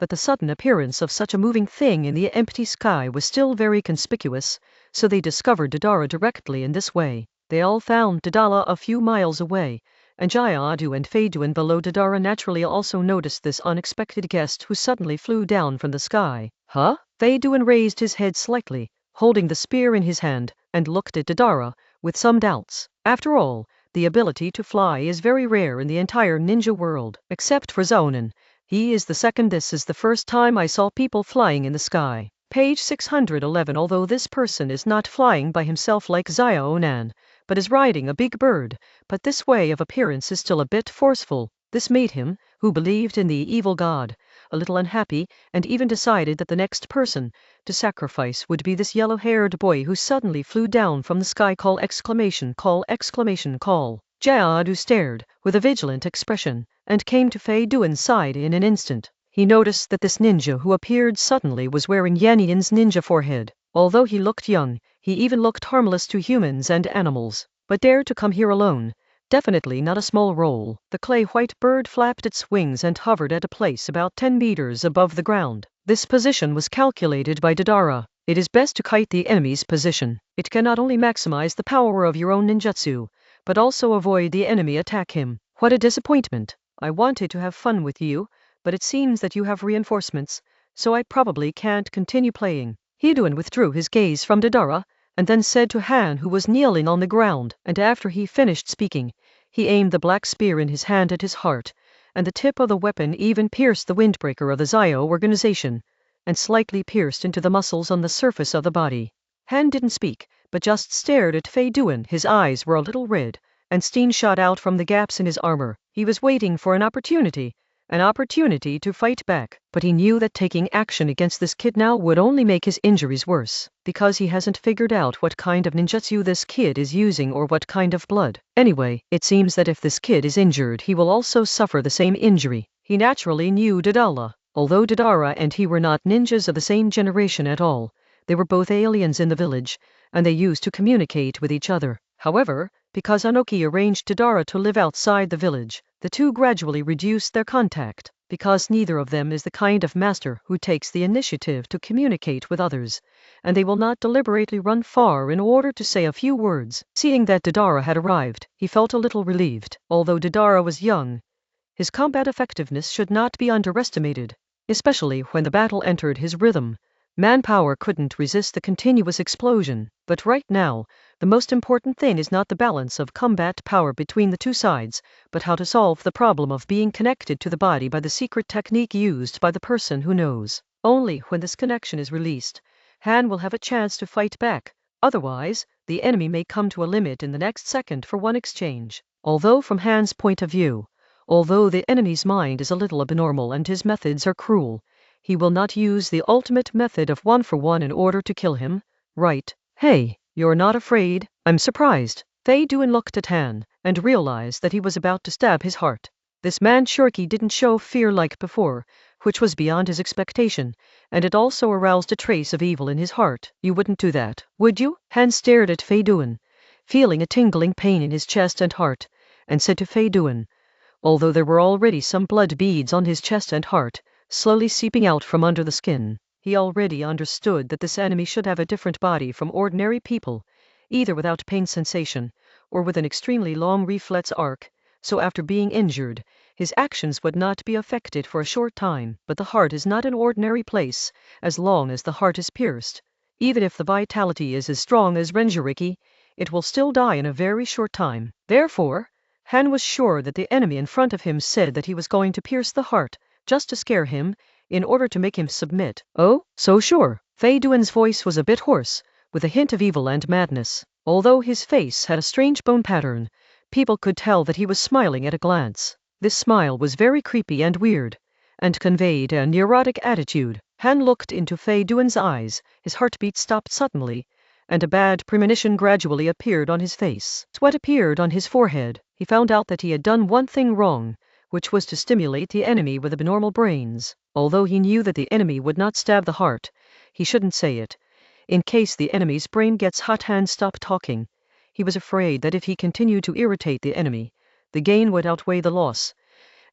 but the sudden appearance of such a moving thing in the empty sky was still very conspicuous, so they discovered Deidara directly in this way. They all found Deidara a few miles away, and Jayadu and Feiduan below Deidara naturally also noticed this unexpected guest who suddenly flew down from the sky. Huh? Feiduan raised his head slightly, holding the spear in his hand, and looked at Deidara with some doubts. After all, the ability to fly is very rare in the entire ninja world, except for Zonin. He is the second. This is the first time I saw people flying in the sky. Page 611 Although this person is not flying by himself like Xiaonan, but is riding a big bird, but this way of appearance is still a bit forceful. This made him, who believed in the evil god, a little unhappy, and even decided that the next person to sacrifice would be this yellow-haired boy who suddenly flew down from the sky. Call! Jayadu stared, with a vigilant expression, and came to Feiduan's side in an instant. He noticed that this ninja who appeared suddenly was wearing Yannian's ninja forehead. Although he looked young, he even looked harmless to humans and animals. But dared to come here alone? Definitely not a small role. The clay-white bird flapped its wings and hovered at a place about 10 meters above the ground. This position was calculated by Deidara. It is best to kite the enemy's position. It can not only maximize the power of your own ninjutsu, but also avoid the enemy attack him. What a disappointment. I wanted to have fun with you, but it seems that you have reinforcements, so I probably can't continue playing. Feiduan withdrew his gaze from Deidara, and then said to Han, who was kneeling on the ground, and after he finished speaking, he aimed the black spear in his hand at his heart, and the tip of the weapon even pierced the windbreaker of the Zio organization, and slightly pierced into the muscles on the surface of the body. Han didn't speak, but just stared at Feiduan. His eyes were a little red, and steam shot out from the gaps in his armor. He was waiting for an opportunity to fight back, but he knew that taking action against this kid now would only make his injuries worse, because he hasn't figured out what kind of ninjutsu this kid is using or what kind of blood. Anyway, it seems that if this kid is injured he will also suffer the same injury. He naturally knew Deidara. Although Dodara and he were not ninjas of the same generation at all, they were both aliens in the village, and they used to communicate with each other. However, because Anoki arranged Dodara to live outside the village, the two gradually reduced their contact, because neither of them is the kind of master who takes the initiative to communicate with others, and they will not deliberately run far in order to say a few words. Seeing that Dodara had arrived, he felt a little relieved. Although Dodara was young, his combat effectiveness should not be underestimated, especially when the battle entered his rhythm. Manpower couldn't resist the continuous explosion, but right now, the most important thing is not the balance of combat power between the two sides, but how to solve the problem of being connected to the body by the secret technique used by the person who knows. Only when this connection is released, Han will have a chance to fight back. Otherwise, the enemy may come to a limit in the next second for one exchange. Although from Han's point of view, although the enemy's mind is a little abnormal and his methods are cruel, he will not use the ultimate method of 1-for-1 in order to kill him, right? Hey, you're not afraid? I'm surprised. Fei Duan looked at Han, and realized that he was about to stab his heart. This man Shirky didn't show fear like before, which was beyond his expectation, and it also aroused a trace of evil in his heart. You wouldn't do that, would you? Han stared at Fei Duan, feeling a tingling pain in his chest and heart, and said to Fei Duan, although there were already some blood beads on his chest and heart, slowly seeping out from under the skin, he already understood that this enemy should have a different body from ordinary people, either without pain sensation, or with an extremely long reflex arc, so after being injured, his actions would not be affected for a short time. But the heart is not an ordinary place. As long as the heart is pierced, even if the vitality is as strong as Renjiriki, it will still die in a very short time. Therefore, Han was sure that the enemy in front of him said that he was going to pierce the heart, just to scare him, in order to make him submit. Oh, so sure. Fei Duan's voice was a bit hoarse, with a hint of evil and madness. Although his face had a strange bone pattern, people could tell that he was smiling at a glance. This smile was very creepy and weird, and conveyed a neurotic attitude. Han looked into Fei Duan's eyes, his heartbeat stopped suddenly, and a bad premonition gradually appeared on his face. Sweat appeared on his forehead. He found out that he had done one thing wrong, which was to stimulate the enemy with abnormal brains. Although he knew that the enemy would not stab the heart, he shouldn't say it. In case the enemy's brain gets hot, Han stopped talking. He was afraid that if he continued to irritate the enemy, the gain would outweigh the loss,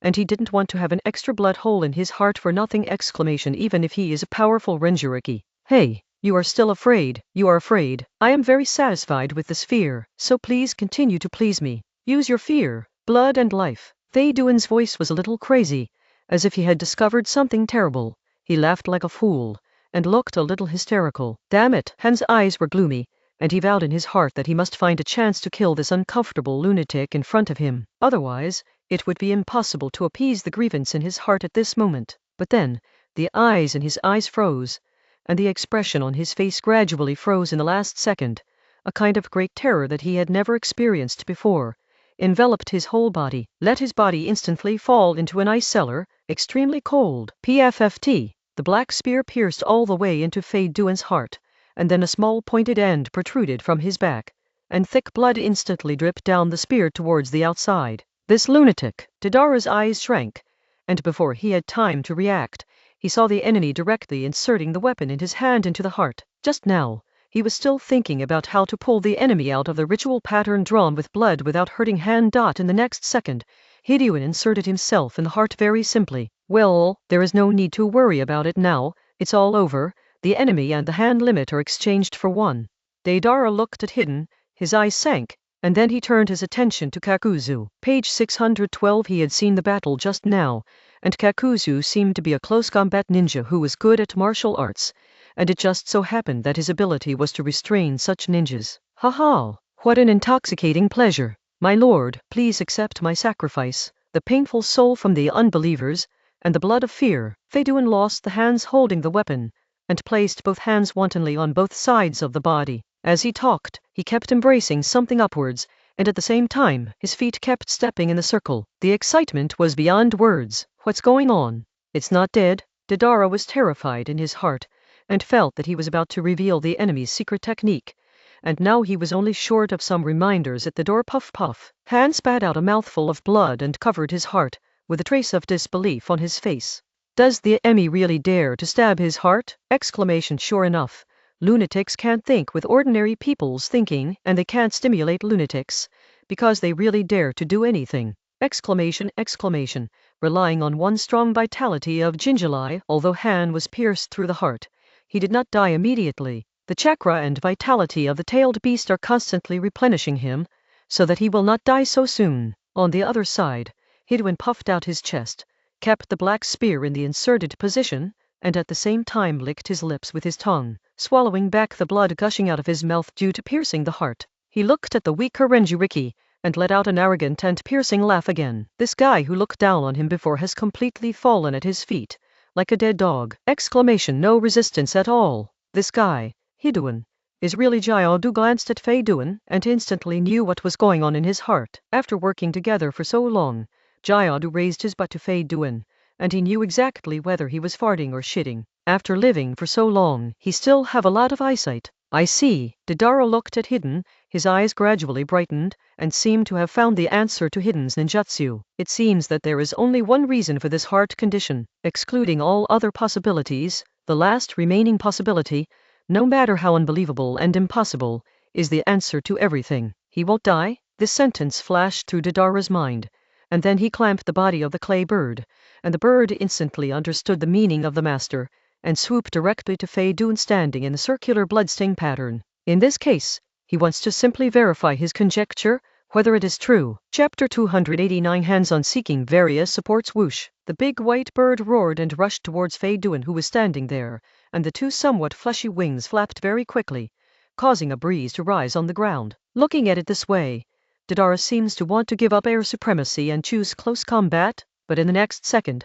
and he didn't want to have an extra blood hole in his heart for nothing! Even if he is a powerful Renjiriki. Hey, you are still afraid? You are afraid? I am very satisfied with this fear, so please continue to please me. Use your fear, blood and life. Fei Duan's voice was a little crazy, as if he had discovered something terrible. He laughed like a fool, and looked a little hysterical. Damn it! Han's eyes were gloomy, and he vowed in his heart that he must find a chance to kill this uncomfortable lunatic in front of him. Otherwise, it would be impossible to appease the grievance in his heart at this moment. But then, the eyes in his eyes froze, and the expression on his face gradually froze in the last second. A kind of great terror that he had never experienced before enveloped his whole body. Let his body instantly fall into an ice cellar, extremely cold. PFFT. The black spear pierced all the way into Fei Duan's heart, and then a small pointed end protruded from his back, and thick blood instantly dripped down the spear towards the outside. This lunatic! Dodara's eyes shrank, and before he had time to react, he saw the enemy directly inserting the weapon in his hand into the heart. Just now, he was still thinking about how to pull the enemy out of the ritual pattern drawn with blood without hurting Han. In the next second, Hideon inserted himself in the heart very simply. Well, there is no need to worry about it now. It's all over. The enemy and the hand limit are exchanged for one. Deidara looked at Hidden, his eyes sank, and then he turned his attention to Kakuzu. Page 612. He had seen the battle just now, and Kakuzu seemed to be a close combat ninja who was good at martial arts, and it just so happened that his ability was to restrain such ninjas. Haha, what an intoxicating pleasure. My lord, please accept my sacrifice, the painful soul from the unbelievers, and the blood of fear. Fei Duan lost the hands holding the weapon, and placed both hands wantonly on both sides of the body. As he talked, he kept embracing something upwards, and at the same time, his feet kept stepping in the circle. The excitement was beyond words. What's going on? It's not dead. Dodara was terrified in his heart, and felt that he was about to reveal the enemy's secret technique, and now he was only short of some reminders at the door. Puff puff. Han spat out a mouthful of blood and covered his heart, with a trace of disbelief on his face. Does the enemy really dare to stab his heart? Exclamation. Sure enough, lunatics can't think with ordinary people's thinking, and they can't stimulate lunatics, because they really dare to do anything. Exclamation. Exclamation. Relying on one strong vitality of Jinjuli, although Han was pierced through the heart, he did not die immediately. The chakra and vitality of the tailed beast are constantly replenishing him, so that he will not die so soon. On the other side, Hidwin puffed out his chest, kept the black spear in the inserted position, and at the same time licked his lips with his tongue, swallowing back the blood gushing out of his mouth due to piercing the heart. He looked at the weaker Renjiriki, and let out an arrogant and piercing laugh again. This guy who looked down on him before has completely fallen at his feet, like a dead dog. Exclamation. No resistance at all. This guy, Hidwin, is really Jiaodu. Glanced at Fei Duan and instantly knew what was going on in his heart. After working together for so long, Jiaodu raised his butt to Fei Duan, and he knew exactly whether he was farting or shitting. After living for so long, he still have a lot of eyesight. I see. Deidara looked at Hidden, his eyes gradually brightened, and seemed to have found the answer to Hidden's ninjutsu. It seems that there is only one reason for this heart condition, excluding all other possibilities. The last remaining possibility, no matter how unbelievable and impossible, is the answer to everything. He won't die? This sentence flashed through Deidara's mind, and then he clamped the body of the clay bird, and the bird instantly understood the meaning of the master, and swooped directly to Fei Duan standing in the circular bloodstain pattern. In this case, he wants to simply verify his conjecture, whether it is true. Chapter 289. Hands-on seeking various supports. Whoosh! The big white bird roared and rushed towards Fei Duan, who was standing there, and the two somewhat fleshy wings flapped very quickly, causing a breeze to rise on the ground. Looking at it this way, Deidara seems to want to give up air supremacy and choose close combat, but in the next second,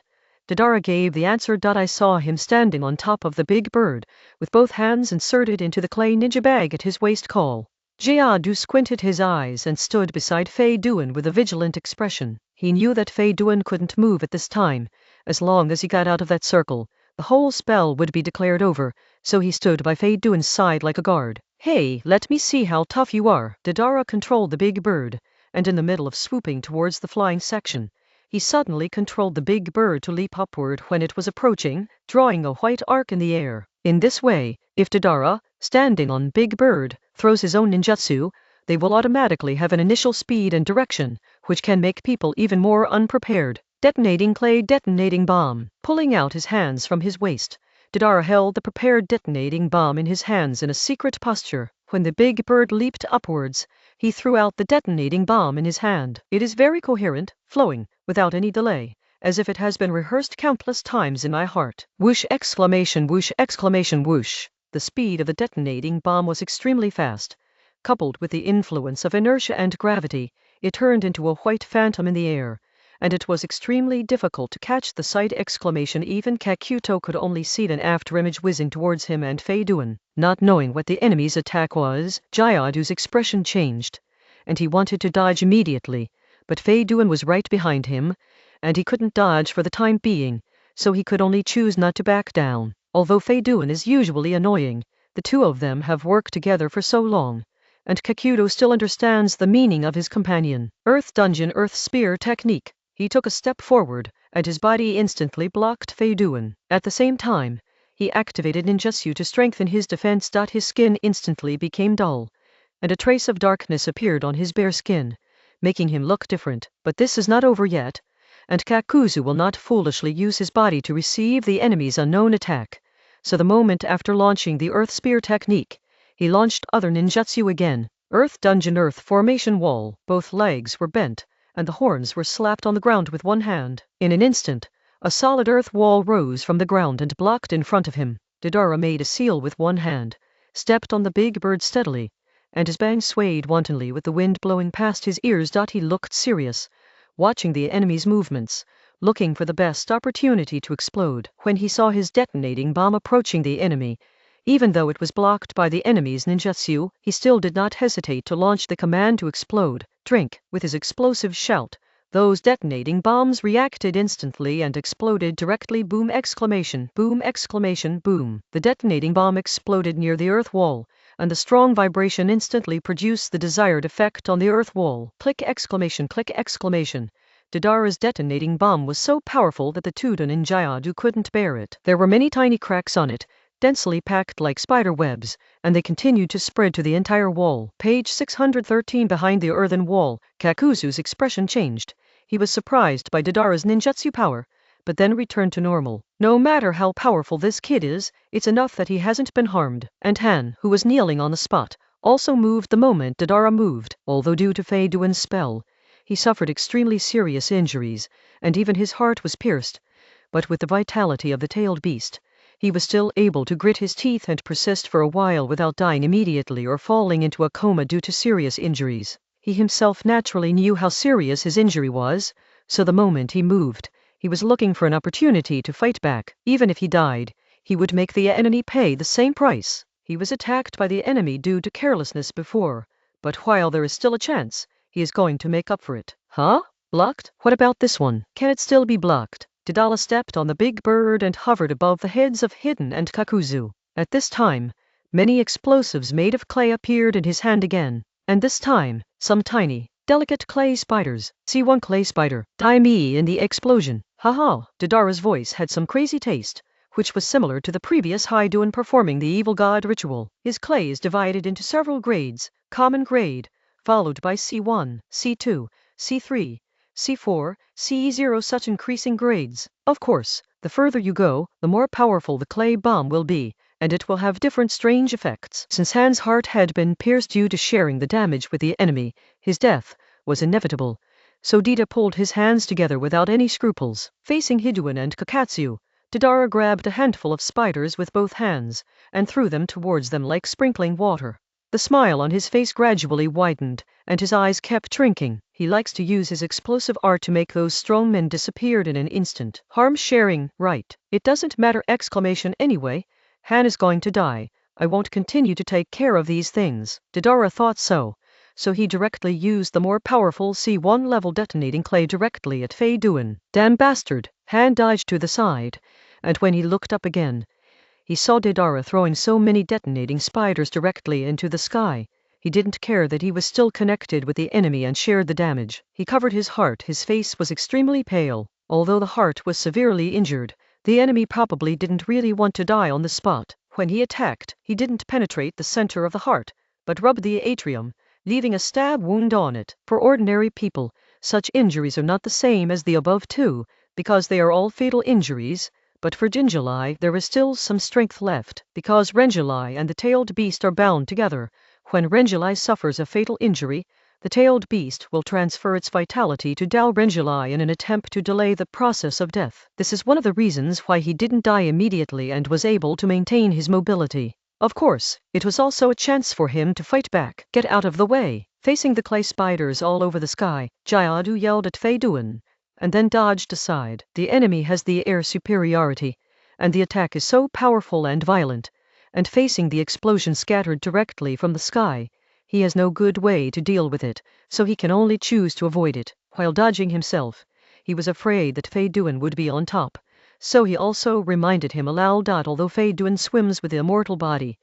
Deidara gave the answer. I saw him standing on top of the big bird, with both hands inserted into the clay ninja bag at his waist. Call. Jiaodu squinted his eyes and stood beside Fei Duan with a vigilant expression. He knew that Fei Duan couldn't move at this time. As long as he got out of that circle, the whole spell would be declared over, so he stood by Fei Duan's side like a guard. Hey, let me see how tough you are. Deidara controlled the big bird, and in the middle of swooping towards the flying section, he suddenly controlled the big bird to leap upward when it was approaching, drawing a white arc in the air. In this way, if Deidara, standing on big bird, throws his own ninjutsu, they will automatically have an initial speed and direction, which can make people even more unprepared. Detonating clay. Detonating bomb. Pulling out his hands from his waist, Deidara held the prepared detonating bomb in his hands in a secret posture. When the big bird leaped upwards, he threw out the detonating bomb in his hand. It is very coherent, flowing, without any delay, as if it has been rehearsed countless times in my heart. Whoosh! Exclamation! Whoosh! Exclamation! Whoosh! The speed of the detonating bomb was extremely fast. Coupled with the influence of inertia and gravity, it turned into a white phantom in the air, and it was extremely difficult to catch the sight. Exclamation! Even Kakuto could only see an afterimage whizzing towards him and Fei Duan. Not knowing what the enemy's attack was, Jiaodu's expression changed, and he wanted to dodge immediately, but Fei Duan was right behind him, and he couldn't dodge for the time being, so he could only choose not to back down. Although Fei Duan is usually annoying, the two of them have worked together for so long, and Kakuto still understands the meaning of his companion. Earth Dungeon Earth Spear Technique. He took a step forward, and his body instantly blocked Fei Duan. At the same time, he activated ninjutsu to strengthen his defense. His skin instantly became dull, and a trace of darkness appeared on his bare skin, making him look different. But this is not over yet, and Kakuzu will not foolishly use his body to receive the enemy's unknown attack. So the moment after launching the Earth Spear technique, he launched other ninjutsu again. Earth Dungeon Earth Formation Wall. Both legs were bent, and the horns were slapped on the ground with one hand. In an instant, a solid earth wall rose from the ground and blocked in front of him. Deidara made a seal with one hand, stepped on the big bird steadily, and his bang swayed wantonly with the wind blowing past his ears. He looked serious, watching the enemy's movements, looking for the best opportunity to explode. When he saw his detonating bomb approaching the enemy, even though it was blocked by the enemy's ninjutsu, he still did not hesitate to launch the command to explode. Drink! With his explosive shout, those detonating bombs reacted instantly and exploded directly. Boom! Exclamation! Boom! Exclamation! Boom! The detonating bomb exploded near the earth wall, and the strong vibration instantly produced the desired effect on the earth wall. Click! Exclamation! Click! Exclamation! Deidara's detonating bomb was so powerful that the Tudun in Jayadu couldn't bear it. There were many tiny cracks on it, densely packed like spider webs, and they continued to spread to the entire wall. Page 613. Behind the earthen wall, Kakuzu's expression changed. He was surprised by Deidara's ninjutsu power, but then returned to normal. No matter how powerful this kid is, it's enough that he hasn't been harmed. And Han, who was kneeling on the spot, also moved the moment Deidara moved. Although due to Fei Duan's spell, he suffered extremely serious injuries, and even his heart was pierced. But with the vitality of the tailed beast, he was still able to grit his teeth and persist for a while without dying immediately or falling into a coma due to serious injuries. He himself naturally knew how serious his injury was, so the moment he moved, he was looking for an opportunity to fight back. Even if he died, he would make the enemy pay the same price. He was attacked by the enemy due to carelessness before, but while there is still a chance, he is going to make up for it. Huh? Blocked? What about this one? Can it still be blocked? Deidara stepped on the big bird and hovered above the heads of Hidden and Kakuzu. At this time, many explosives made of clay appeared in his hand again, and this time, some tiny, delicate clay spiders. See one clay spider. Die me in the explosion. Haha. Deidara's voice had some crazy taste, which was similar to the previous Haiduan performing the evil god ritual. His clay is divided into several grades. Common grade, followed by C1, C2, C3, C4, CE0, such increasing grades. Of course, the further you go, the more powerful the clay bomb will be, and it will have different strange effects. Since Han's heart had been pierced due to sharing the damage with the enemy, his death was inevitable. So Deida pulled his hands together without any scruples. Facing Hiduan and Kakatsu, Deidara grabbed a handful of spiders with both hands, and threw them towards them like sprinkling water. The smile on his face gradually widened, and his eyes kept shrinking. He likes to use his explosive art to make those strong men disappear in an instant. Harm sharing, right? It doesn't matter! Anyway, Han is going to die. I won't continue to take care of these things. Deidara thought so he directly used the more powerful C1 level detonating clay directly at Fei Duan. Damn bastard! Han dodged to the side, and when he looked up again, he saw Deidara throwing so many detonating spiders directly into the sky. He didn't care that he was still connected with the enemy and shared the damage. He covered his heart. His face was extremely pale. Although the heart was severely injured, the enemy probably didn't really want to die on the spot. When he attacked, he didn't penetrate the center of the heart, but rubbed the atrium, leaving a stab wound on it. For ordinary people, such injuries are not the same as the above two, because they are all fatal injuries. But for Jinjulai there is still some strength left, because Renjulai and the tailed beast are bound together. When Renjulai suffers a fatal injury, the tailed beast will transfer its vitality to Dao Renjulai in an attempt to delay the process of death. This is one of the reasons why he didn't die immediately and was able to maintain his mobility. Of course, it was also a chance for him to fight back. Get out of the way! Facing the clay spiders all over the sky, Jayadu yelled at Fei Duan, and then dodged aside. The enemy has the air superiority, and the attack is so powerful and violent, and facing the explosion scattered directly from the sky, he has no good way to deal with it, so he can only choose to avoid it. While dodging himself, he was afraid that Fei Duan would be on top, so he also reminded him aloud that although Fei Duan swims with the immortal body,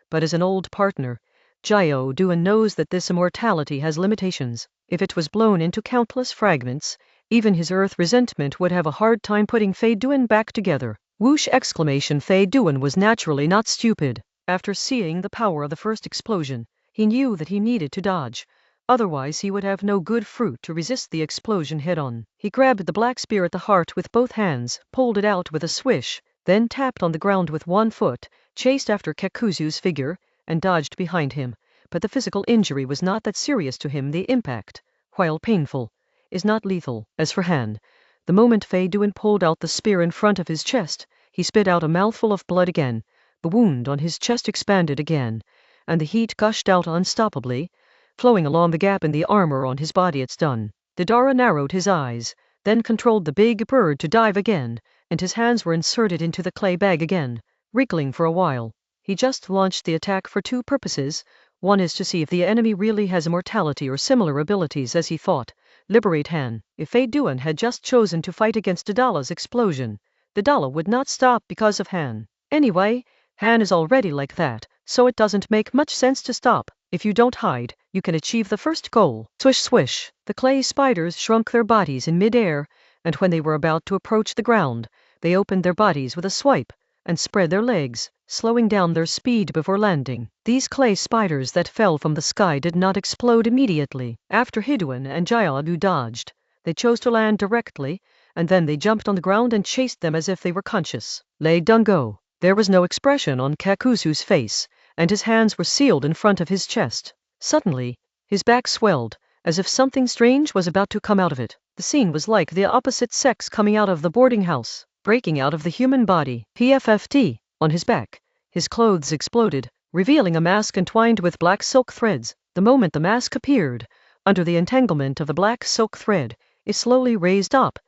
but as an old partner, Jio Duan knows that this immortality has limitations. If it was blown into countless fragments, even his earth resentment would have a hard time putting Fei Duan back together. Whoosh! Fei Duan was naturally not stupid. After seeing the power of the first explosion, he knew that he needed to dodge. Otherwise he would have no good fruit to resist the explosion head-on. He grabbed the black spear at the heart with both hands, pulled it out with a swish, then tapped on the ground with one foot, chased after Kakuzu's figure, and dodged behind him. But the physical injury was not that serious to him. The impact, while painful, is not lethal. As for Han, the moment Fei Duan pulled out the spear in front of his chest, he spit out a mouthful of blood again. The wound on his chest expanded again, and the heat gushed out unstoppably, flowing along the gap in the armor on his body. It's done. Deidara narrowed his eyes, then controlled the big bird to dive again, and his hands were inserted into the clay bag again, wriggling for a while. He just launched the attack for two purposes. One is to see if the enemy really has immortality or similar abilities as he thought. Liberate Han. If Fei Duan had just chosen to fight against Deidara's explosion, Deidara would not stop because of Han. Anyway, Han is already like that, so it doesn't make much sense to stop. If you don't hide, you can achieve the first goal. Swish swish. The clay spiders shrunk their bodies in midair, and when they were about to approach the ground, they opened their bodies with a swipe and spread their legs, slowing down their speed before landing. These clay spiders that fell from the sky did not explode immediately. After Hiduen and Jayadu dodged, they chose to land directly, and then they jumped on the ground and chased them as if they were conscious. Lei Dungo. There was no expression on Kakuzu's face, and his hands were sealed in front of his chest. Suddenly, his back swelled, as if something strange was about to come out of it. The scene was like the opposite sex coming out of the boarding house, breaking out of the human body. PFFT. On his back, his clothes exploded, revealing a mask entwined with black silk threads. The moment the mask appeared, under the entanglement of the black silk thread, it slowly raised up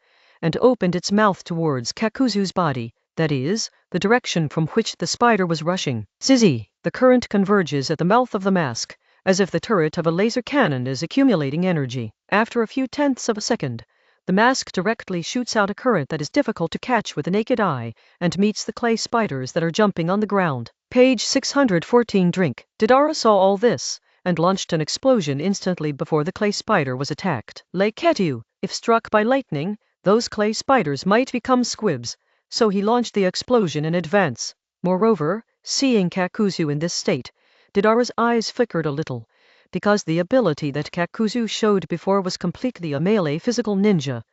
and opened its mouth towards Kakuzu's body, that is, the direction from which the spider was rushing. Zizzy. The current converges at the mouth of the mask, as if the turret of a laser cannon is accumulating energy. After a few tenths of a second, the mask directly shoots out a current that is difficult to catch with the naked eye and meets the clay spiders that are jumping on the ground. Page 614. Drink. Deidara saw all this and launched an explosion instantly before the clay spider was attacked. Leiketu. If struck by lightning, those clay spiders might become squibs, so he launched the explosion in advance. Moreover, seeing Kakuzu in this state, Deidara's eyes flickered a little, because the ability that Kakuzu showed before was completely a melee physical ninja.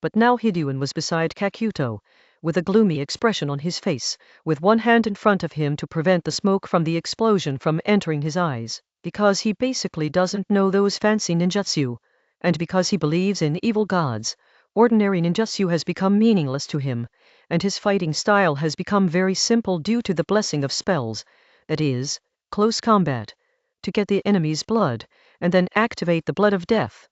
But now Hiduen was beside Kakuto, with a gloomy expression on his face, with one hand in front of him to prevent the smoke from the explosion from entering his eyes, because he basically doesn't know those fancy ninjutsu, and because he believes in evil gods. Ordinary ninjutsu has become meaningless to him, and his fighting style has become very simple due to the blessing of spells, that is, close combat, to get the enemy's blood, and then activate the blood of death,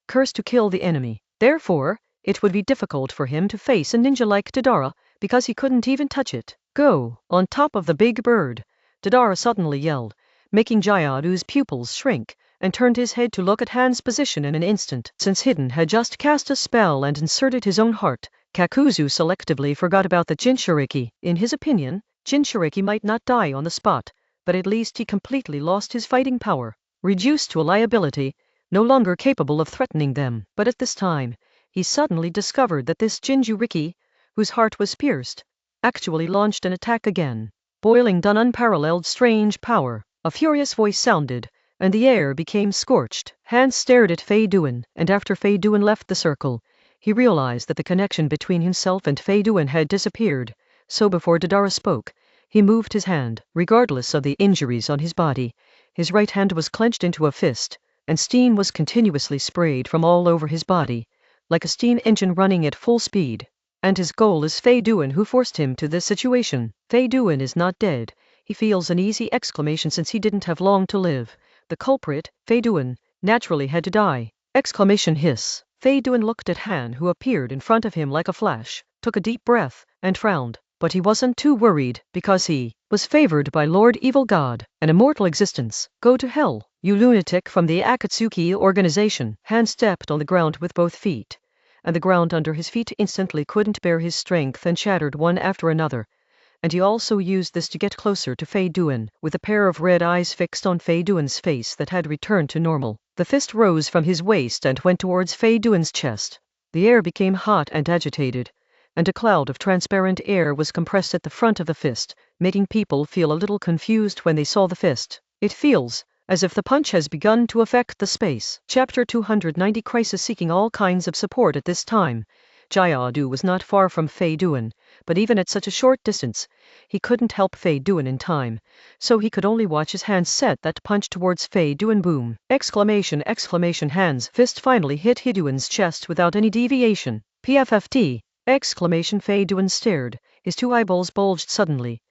curse to kill the enemy. Therefore, it would be difficult for him to face a ninja like Deidara, because he couldn't even touch it. Go! On top of the big bird, Deidara suddenly yelled, making Jayadu's pupils shrink, and turned his head to look at Han's position in an instant. Since Hidden had just cast a spell and inserted his own heart, Kakuzu selectively forgot about the Jinchuriki. In his opinion, Jinchuriki might not die on the spot, but at least he completely lost his fighting power, reduced to a liability, no longer capable of threatening them. But at this time, he suddenly discovered that this Jinchuriki, whose heart was pierced, actually launched an attack again. Boiling done unparalleled strange power. A furious voice sounded, and the air became scorched. Hans stared at Fei Duen, and after Fei Duen left the circle, he realized that the connection between himself and Fei Duen had disappeared, so before Deidara spoke, he moved his hand. Regardless of the injuries on his body, his right hand was clenched into a fist, and steam was continuously sprayed from all over his body, like a steam engine running at full speed. And his goal is Fei Duen, who forced him to this situation. Fei Duen is not dead. He feels an easy exclamation since he didn't have long to live. The culprit, Fei Duen, naturally had to die. Exclamation hiss. Fei Duen looked at Han, who appeared in front of him like a flash, took a deep breath, and frowned. But he wasn't too worried, because he was favored by Lord Evil God, an immortal existence. Go to hell, you lunatic from the Akatsuki organization. Han stepped on the ground with both feet, and the ground under his feet instantly couldn't bear his strength and shattered one after another. And he also used this to get closer to Fei Duen, with a pair of red eyes fixed on Fei Duen's face that had returned to normal. The fist rose from his waist and went towards Fei Duen's chest. The air became hot and agitated, and a cloud of transparent air was compressed at the front of the fist, making people feel a little confused when they saw the fist. It feels as if the punch has begun to affect the space. Chapter 290. Crisis. Seeking all kinds of support at this time, Jayadu was not far from Fei Duen, but even at such a short distance, he couldn't help Fei Duen in time, so he could only watch his hands set that punch towards Fei Duen. Boom! Exclamation! Han's fist finally hit Hiduen's chest without any deviation. PFFT! Exclamation! Fei Duen stared, his two eyeballs bulged suddenly,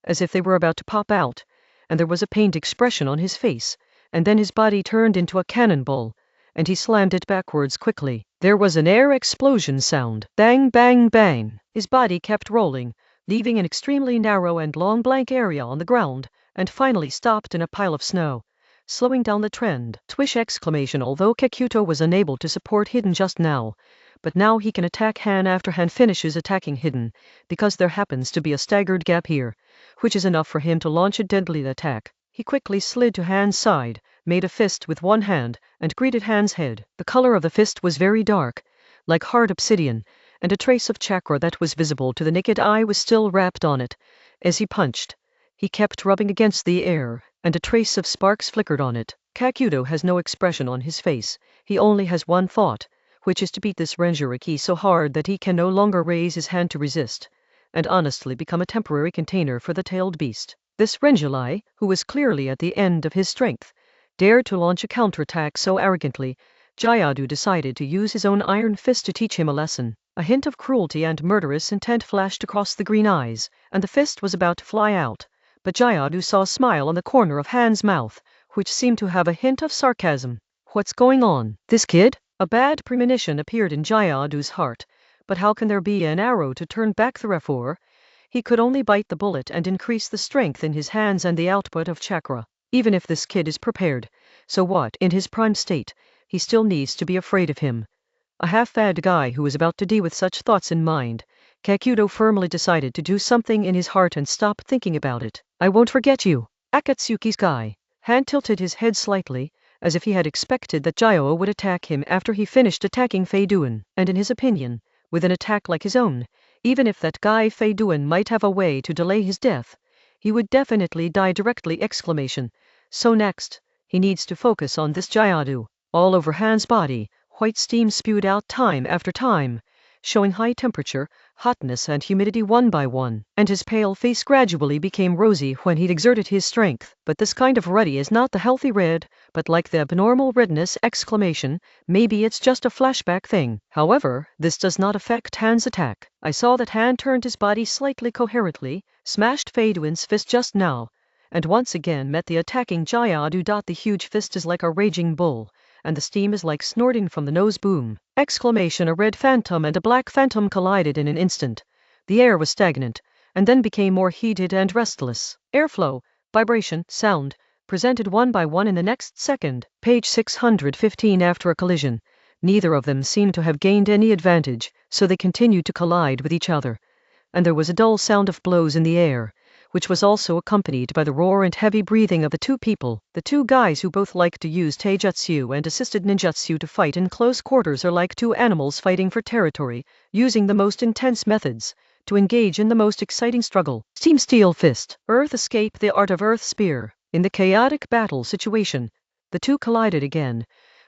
as if they were about to pop out, and there was a pained expression on his face, and then his body turned into a cannonball, and he slammed it backwards quickly. There was an air explosion sound. Bang, bang, bang. His body kept rolling, leaving an extremely narrow and long blank area on the ground, and finally stopped in a pile of snow, slowing down the trend. Twish! Exclamation! Although Kakuto was unable to support Hidden just now, but now he can attack Han after Han finishes attacking Hidden, because there happens to be a staggered gap here, which is enough for him to launch a deadly attack. He quickly slid to Han's side, made a fist with one hand, and greeted Han's head. The color of the fist was very dark, like hard obsidian, and a trace of chakra that was visible to the naked eye was still wrapped on it. As he punched, he kept rubbing against the air, and a trace of sparks flickered on it. Kakudo has no expression on his face. He only has one thought, which is to beat this Renjuriki so hard that he can no longer raise his hand to resist, and honestly become a temporary container for the tailed beast. This Renjulai, who was clearly at the end of his strength, dared to launch a counterattack so arrogantly. Jayadu decided to use his own iron fist to teach him a lesson. A hint of cruelty and murderous intent flashed across the green eyes, and the fist was about to fly out. But Jayadu saw a smile on the corner of Han's mouth, which seemed to have a hint of sarcasm. What's going on? This kid? A bad premonition appeared in Jayadu's heart. But how can there be an arrow to turn back the refor? He could only bite the bullet and increase the strength in his hands and the output of chakra. Even if this kid is prepared, so what? In his prime state, he still needs to be afraid of him. A half-fed guy who was about to deal with such thoughts in mind, Kakudo firmly decided to do something in his heart and stop thinking about it. I won't forget you. Akatsuki's guy. Han tilted his head slightly, as if he had expected that Jyo would attack him after he finished attacking Fei Duan, and in his opinion, with an attack like his own, even if that guy Fei Duan might have a way to delay his death, he would definitely die directly! So next, he needs to focus on this Jayadu. All over Han's body, white steam spewed out time after time, showing high temperature, hotness and humidity one by one, and his pale face gradually became rosy when he'd exerted his strength. But this kind of ruddy is not the healthy red, but like the abnormal redness! Maybe it's just a flashback thing. However, this does not affect Han's attack. I saw that Han turned his body slightly coherently, smashed Fei Duan's fist just now, and once again met the attacking Jayadu. The huge fist is like a raging bull, and the steam is like snorting from the nose. Boom! A red phantom and a black phantom collided in an instant. The air was stagnant, and then became more heated and restless. Airflow, vibration, sound, presented one by one in the next second. Page 615. After a collision, neither of them seemed to have gained any advantage, so they continued to collide with each other. And there was a dull sound of blows in the air, which was also accompanied by the roar and heavy breathing of the two people. The two guys who both liked to use taijutsu and assisted ninjutsu to fight in close quarters are like two animals fighting for territory, using the most intense methods to engage in the most exciting struggle. Steam Steel Fist, Earth Escape, the Art of Earth Spear. In the chaotic battle situation, the two collided again,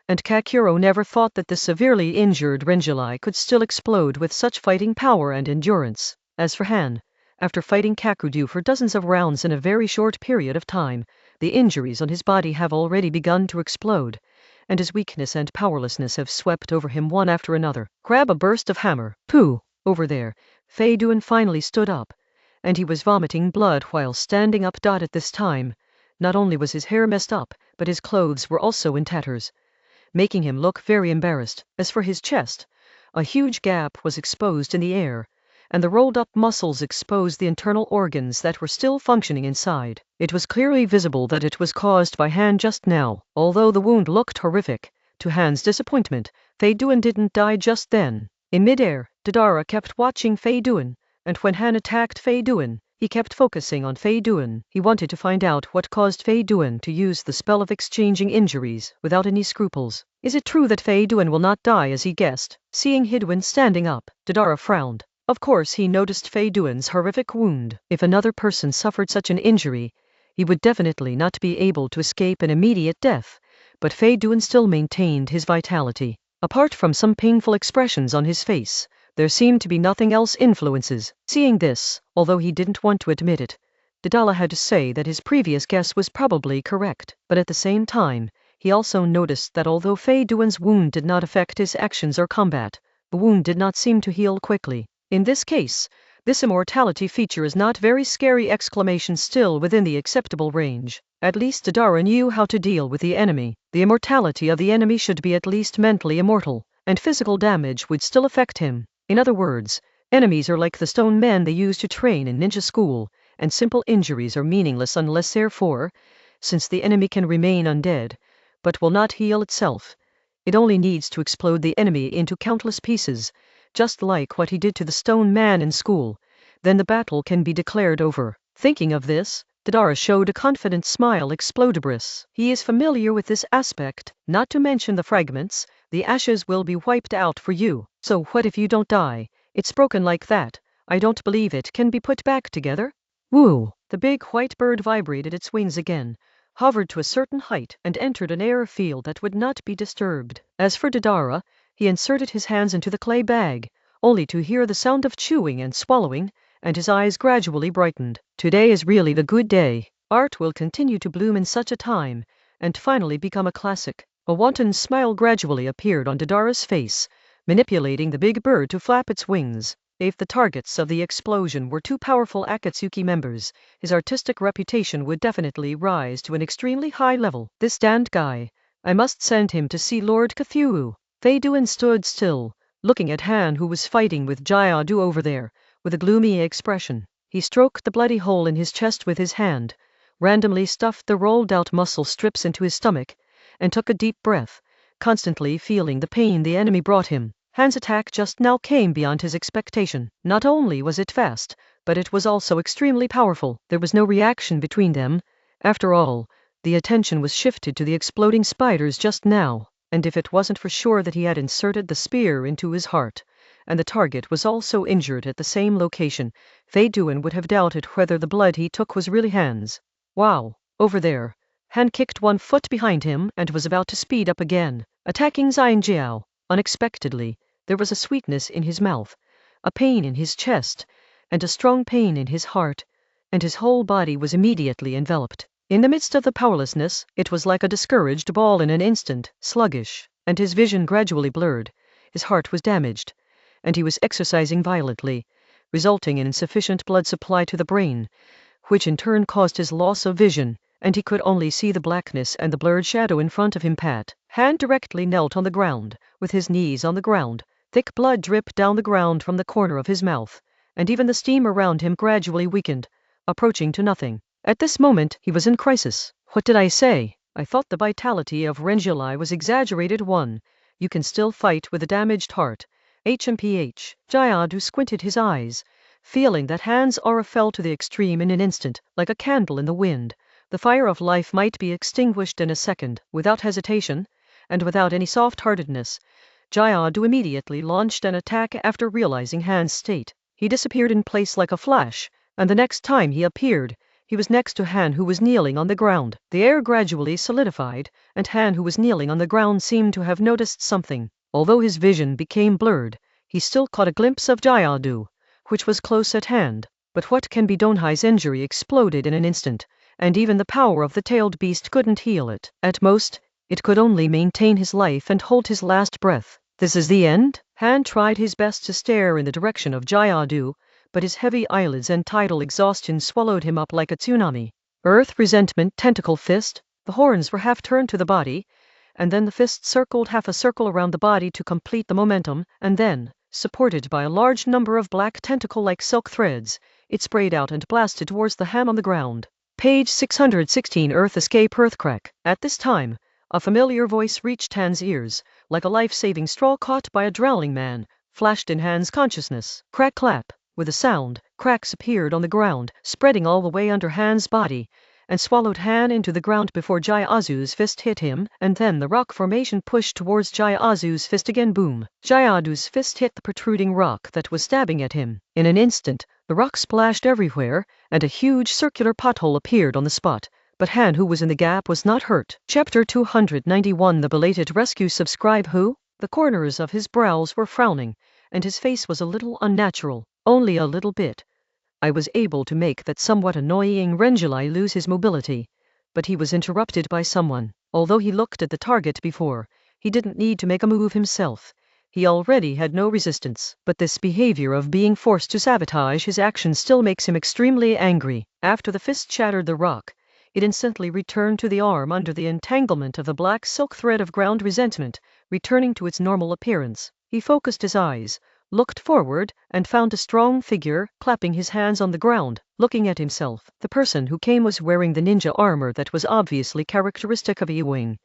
and Kakuro never thought that the severely injured Renjulai could still explode with such fighting power and endurance. As for Han, after fighting Kakudo for dozens of rounds in a very short period of time, the injuries on his body have already begun to explode, and his weakness and powerlessness have swept over him one after another. Grab a burst of hammer. Pooh! Over there, Fei Duan finally stood up, and he was vomiting blood while standing up. At this time, not only was his hair messed up, but his clothes were also in tatters, making him look very embarrassed. As for his chest, a huge gap was exposed in the air, and the rolled-up muscles exposed the internal organs that were still functioning inside. It was clearly visible that it was caused by Han just now. Although the wound looked horrific, to Han's disappointment, Fei Duan didn't die just then. In midair, Deidara kept watching Fei Duan, and when Han attacked Fei Duan, he kept focusing on Fei Duan. He wanted to find out what caused Fei Duan to use the spell of exchanging injuries without any scruples. Is it true that Fei Duan will not die as he guessed? Seeing Hidwin standing up, Deidara frowned. Of course he noticed Fei Duan's horrific wound. If another person suffered such an injury, he would definitely not be able to escape an immediate death, but Fei Duan still maintained his vitality. Apart from some painful expressions on his face, there seemed to be nothing else influences. Seeing this, although he didn't want to admit it, Deidara had to say that his previous guess was probably correct, but at the same time, he also noticed that although Fei Duan's wound did not affect his actions or combat, the wound did not seem to heal quickly. In this case, this immortality feature is not very scary! Still within the acceptable range. At least Deidara knew how to deal with the enemy. The immortality of the enemy should be at least mentally immortal, and physical damage would still affect him. In other words, enemies are like the stone men they use to train in ninja school, and simple injuries are meaningless unless therefore, since the enemy can remain undead, but will not heal itself, it only needs to explode the enemy into countless pieces, just like what he did to the stone man in school. Then the battle can be declared over. Thinking of this, Deidara showed a confident smile explodibris. He is familiar with this aspect, not to mention the fragments. The ashes will be wiped out for you. So what if you don't die? It's broken like that. I don't believe it can be put back together. Woo! The big white bird vibrated its wings again, hovered to a certain height, and entered an airfield that would not be disturbed. As for Deidara, he inserted his hands into the clay bag, only to hear the sound of chewing and swallowing, and his eyes gradually brightened. Today is really the good day. Art will continue to bloom in such a time, and finally become a classic. A wanton smile gradually appeared on Deidara's face, manipulating the big bird to flap its wings. If the targets of the explosion were two powerful Akatsuki members, his artistic reputation would definitely rise to an extremely high level. This damned guy. I must send him to see Lord Cthulhu. Feiduan stood still, looking at Han, who was fighting with Jayadu over there, with a gloomy expression. He stroked the bloody hole in his chest with his hand, randomly stuffed the rolled-out muscle strips into his stomach, and took a deep breath, constantly feeling the pain the enemy brought him. Han's attack just now came beyond his expectation. Not only was it fast, but it was also extremely powerful. There was no reaction between them. After all, the attention was shifted to the exploding spiders just now, and if it wasn't for sure that he had inserted the spear into his heart, and the target was also injured at the same location, Feiduan would have doubted whether the blood he took was really Han's. Wow, over there. Han kicked one foot behind him and was about to speed up again, attacking Xianjiao. Unexpectedly, there was a sweetness in his mouth, a pain in his chest, and a strong pain in his heart, and his whole body was immediately enveloped. In the midst of the powerlessness, it was like a discouraged ball in an instant, sluggish, and his vision gradually blurred. His heart was damaged, and he was exercising violently, resulting in insufficient blood supply to the brain, which in turn caused his loss of vision, and he could only see the blackness and the blurred shadow in front of him. Han directly knelt on the ground, with his knees on the ground. Thick blood dripped down the ground from the corner of his mouth, and even the steam around him gradually weakened, approaching to nothing. At this moment, he was in crisis. What did I say? I thought the vitality of Rengilai was exaggerated. You can still fight with a damaged heart. HMPH. Jayadu squinted his eyes, feeling that Han's aura fell to the extreme in an instant, like a candle in the wind. The fire of life might be extinguished in a second, without hesitation, and without any soft-heartedness. Jayadu immediately launched an attack after realizing Han's state. He disappeared in place like a flash, and the next time he appeared, he was next to Han, who was kneeling on the ground. The air gradually solidified, and Han, who was kneeling on the ground, seemed to have noticed something. Although his vision became blurred, he still caught a glimpse of Jayadu, which was close at hand. But what can be done? His injury exploded in an instant, and even the power of the tailed beast couldn't heal it. At most, it could only maintain his life and hold his last breath. This is the end? Han tried his best to stare in the direction of Jayadu, but his heavy eyelids and tidal exhaustion swallowed him up like a tsunami. Earth resentment tentacle fist. The horns were half turned to the body, and then the fist circled half a circle around the body to complete the momentum, and then, supported by a large number of black tentacle-like silk threads, it sprayed out and blasted towards the Han on the ground. Page 616. Earth escape earthcrack. At this time, a familiar voice reached Han's ears, like a life-saving straw caught by a drowning man, flashed in Han's consciousness. Crack clap. With a sound, cracks appeared on the ground, spreading all the way under Han's body, and swallowed Han into the ground before Jayazu's fist hit him, and then the rock formation pushed towards Jayazu's fist again. Boom. Jayadu's fist hit the protruding rock that was stabbing at him. In an instant, the rock splashed everywhere, and a huge circular pothole appeared on the spot. But Han, who was in the gap, was not hurt. Chapter 291. The belated rescue. Subscribe. Who? The corners of his brows were frowning, and his face was a little unnatural. Only a little bit. I was able to make that somewhat annoying Rengilai lose his mobility, but he was interrupted by someone. Although he looked at the target before, he didn't need to make a move himself. He already had no resistance, but this behavior of being forced to sabotage his actions still makes him extremely angry. After the fist shattered the rock, it instantly returned to the arm under the entanglement of the black silk thread of ground resentment, returning to its normal appearance. He focused his eyes, looked forward, and found a strong figure, clapping his hands on the ground, looking at himself. The person who came was wearing the ninja armor that was obviously characteristic of Ewing,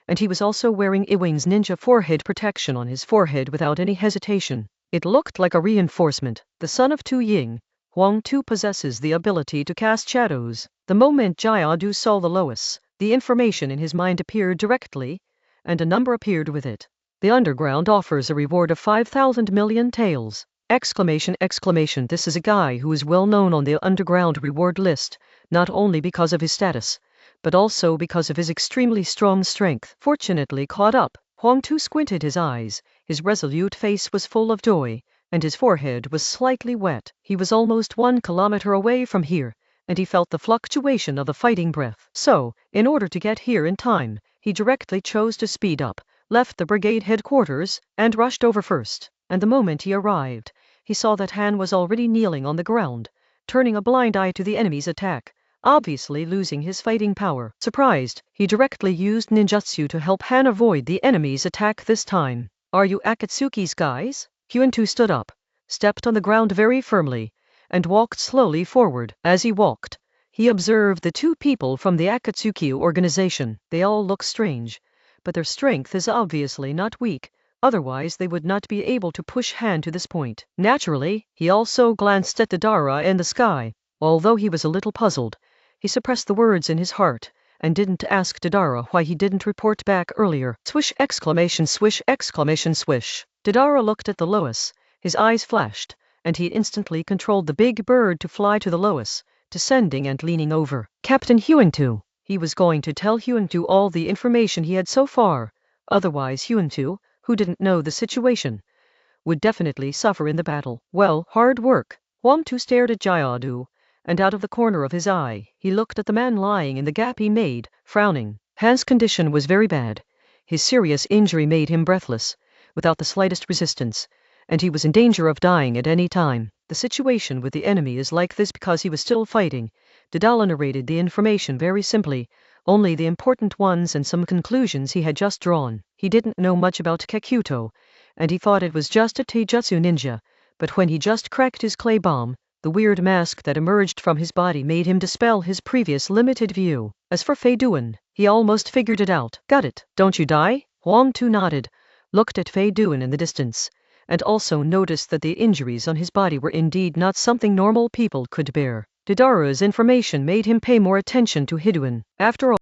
and he was also wearing Ewing's ninja forehead protection on his forehead without any hesitation. It looked like a reinforcement. The son of Tu Ying, Huang Tu possesses the ability to cast shadows. The moment Jayadu saw the Lois, the information in his mind appeared directly, and a number appeared with it. The underground offers a reward of 5,000 million taels! Exclamation! This is a guy who is well known on the underground reward list, not only because of his status, but also because of his extremely strong strength. Fortunately caught up, Huang Tu squinted his eyes, his resolute face was full of joy, and his forehead was slightly wet. He was almost 1 kilometer away from here, and he felt the fluctuation of the fighting breath. So, in order to get here in time, he directly chose to speed up, left the brigade headquarters, and rushed over first. And the moment he arrived, he saw that Han was already kneeling on the ground, turning a blind eye to the enemy's attack, obviously losing his fighting power. Surprised, he directly used ninjutsu to help Han avoid the enemy's attack this time. Are you Akatsuki's guys? Hyun-tu stood up, stepped on the ground very firmly, and walked slowly forward. As he walked, he observed the 2 people from the Akatsuki organization. They all look strange, but their strength is obviously not weak, otherwise they would not be able to push Han to this point. Naturally, he also glanced at the Dara in the sky. Although he was a little puzzled, he suppressed the words in his heart, and didn't ask Dara why he didn't report back earlier. Swish! Swish! Swish! Dara looked at the Lois, his eyes flashed, and he instantly controlled the big bird to fly to the Lois, descending and leaning over. Captain Hyun-tu. He was going to tell Hyun-tu all the information he had so far, otherwise Hyun-tu, who didn't know the situation, would definitely suffer in the battle. Well, hard work. Huang-tu stared at Jayadu, and out of the corner of his eye, he looked at the man lying in the gap he made, frowning. Han's condition was very bad. His serious injury made him breathless, without the slightest resistance, and he was in danger of dying at any time. The situation with the enemy is like this because he was still fighting. Dedala narrated the information very simply, only the important ones and some conclusions he had just drawn. He didn't know much about Kekuto, and he thought it was just a taijutsu ninja, but when he just cracked his clay bomb, the weird mask that emerged from his body made him dispel his previous limited view. As for Fei Duan, he almost figured it out. Got it, don't you die? Huang Tu nodded, looked at Fei Duan in the distance, and also noticed that the injuries on his body were indeed not something normal people could bear. Didara's information made him pay more attention to Hiduan. After all,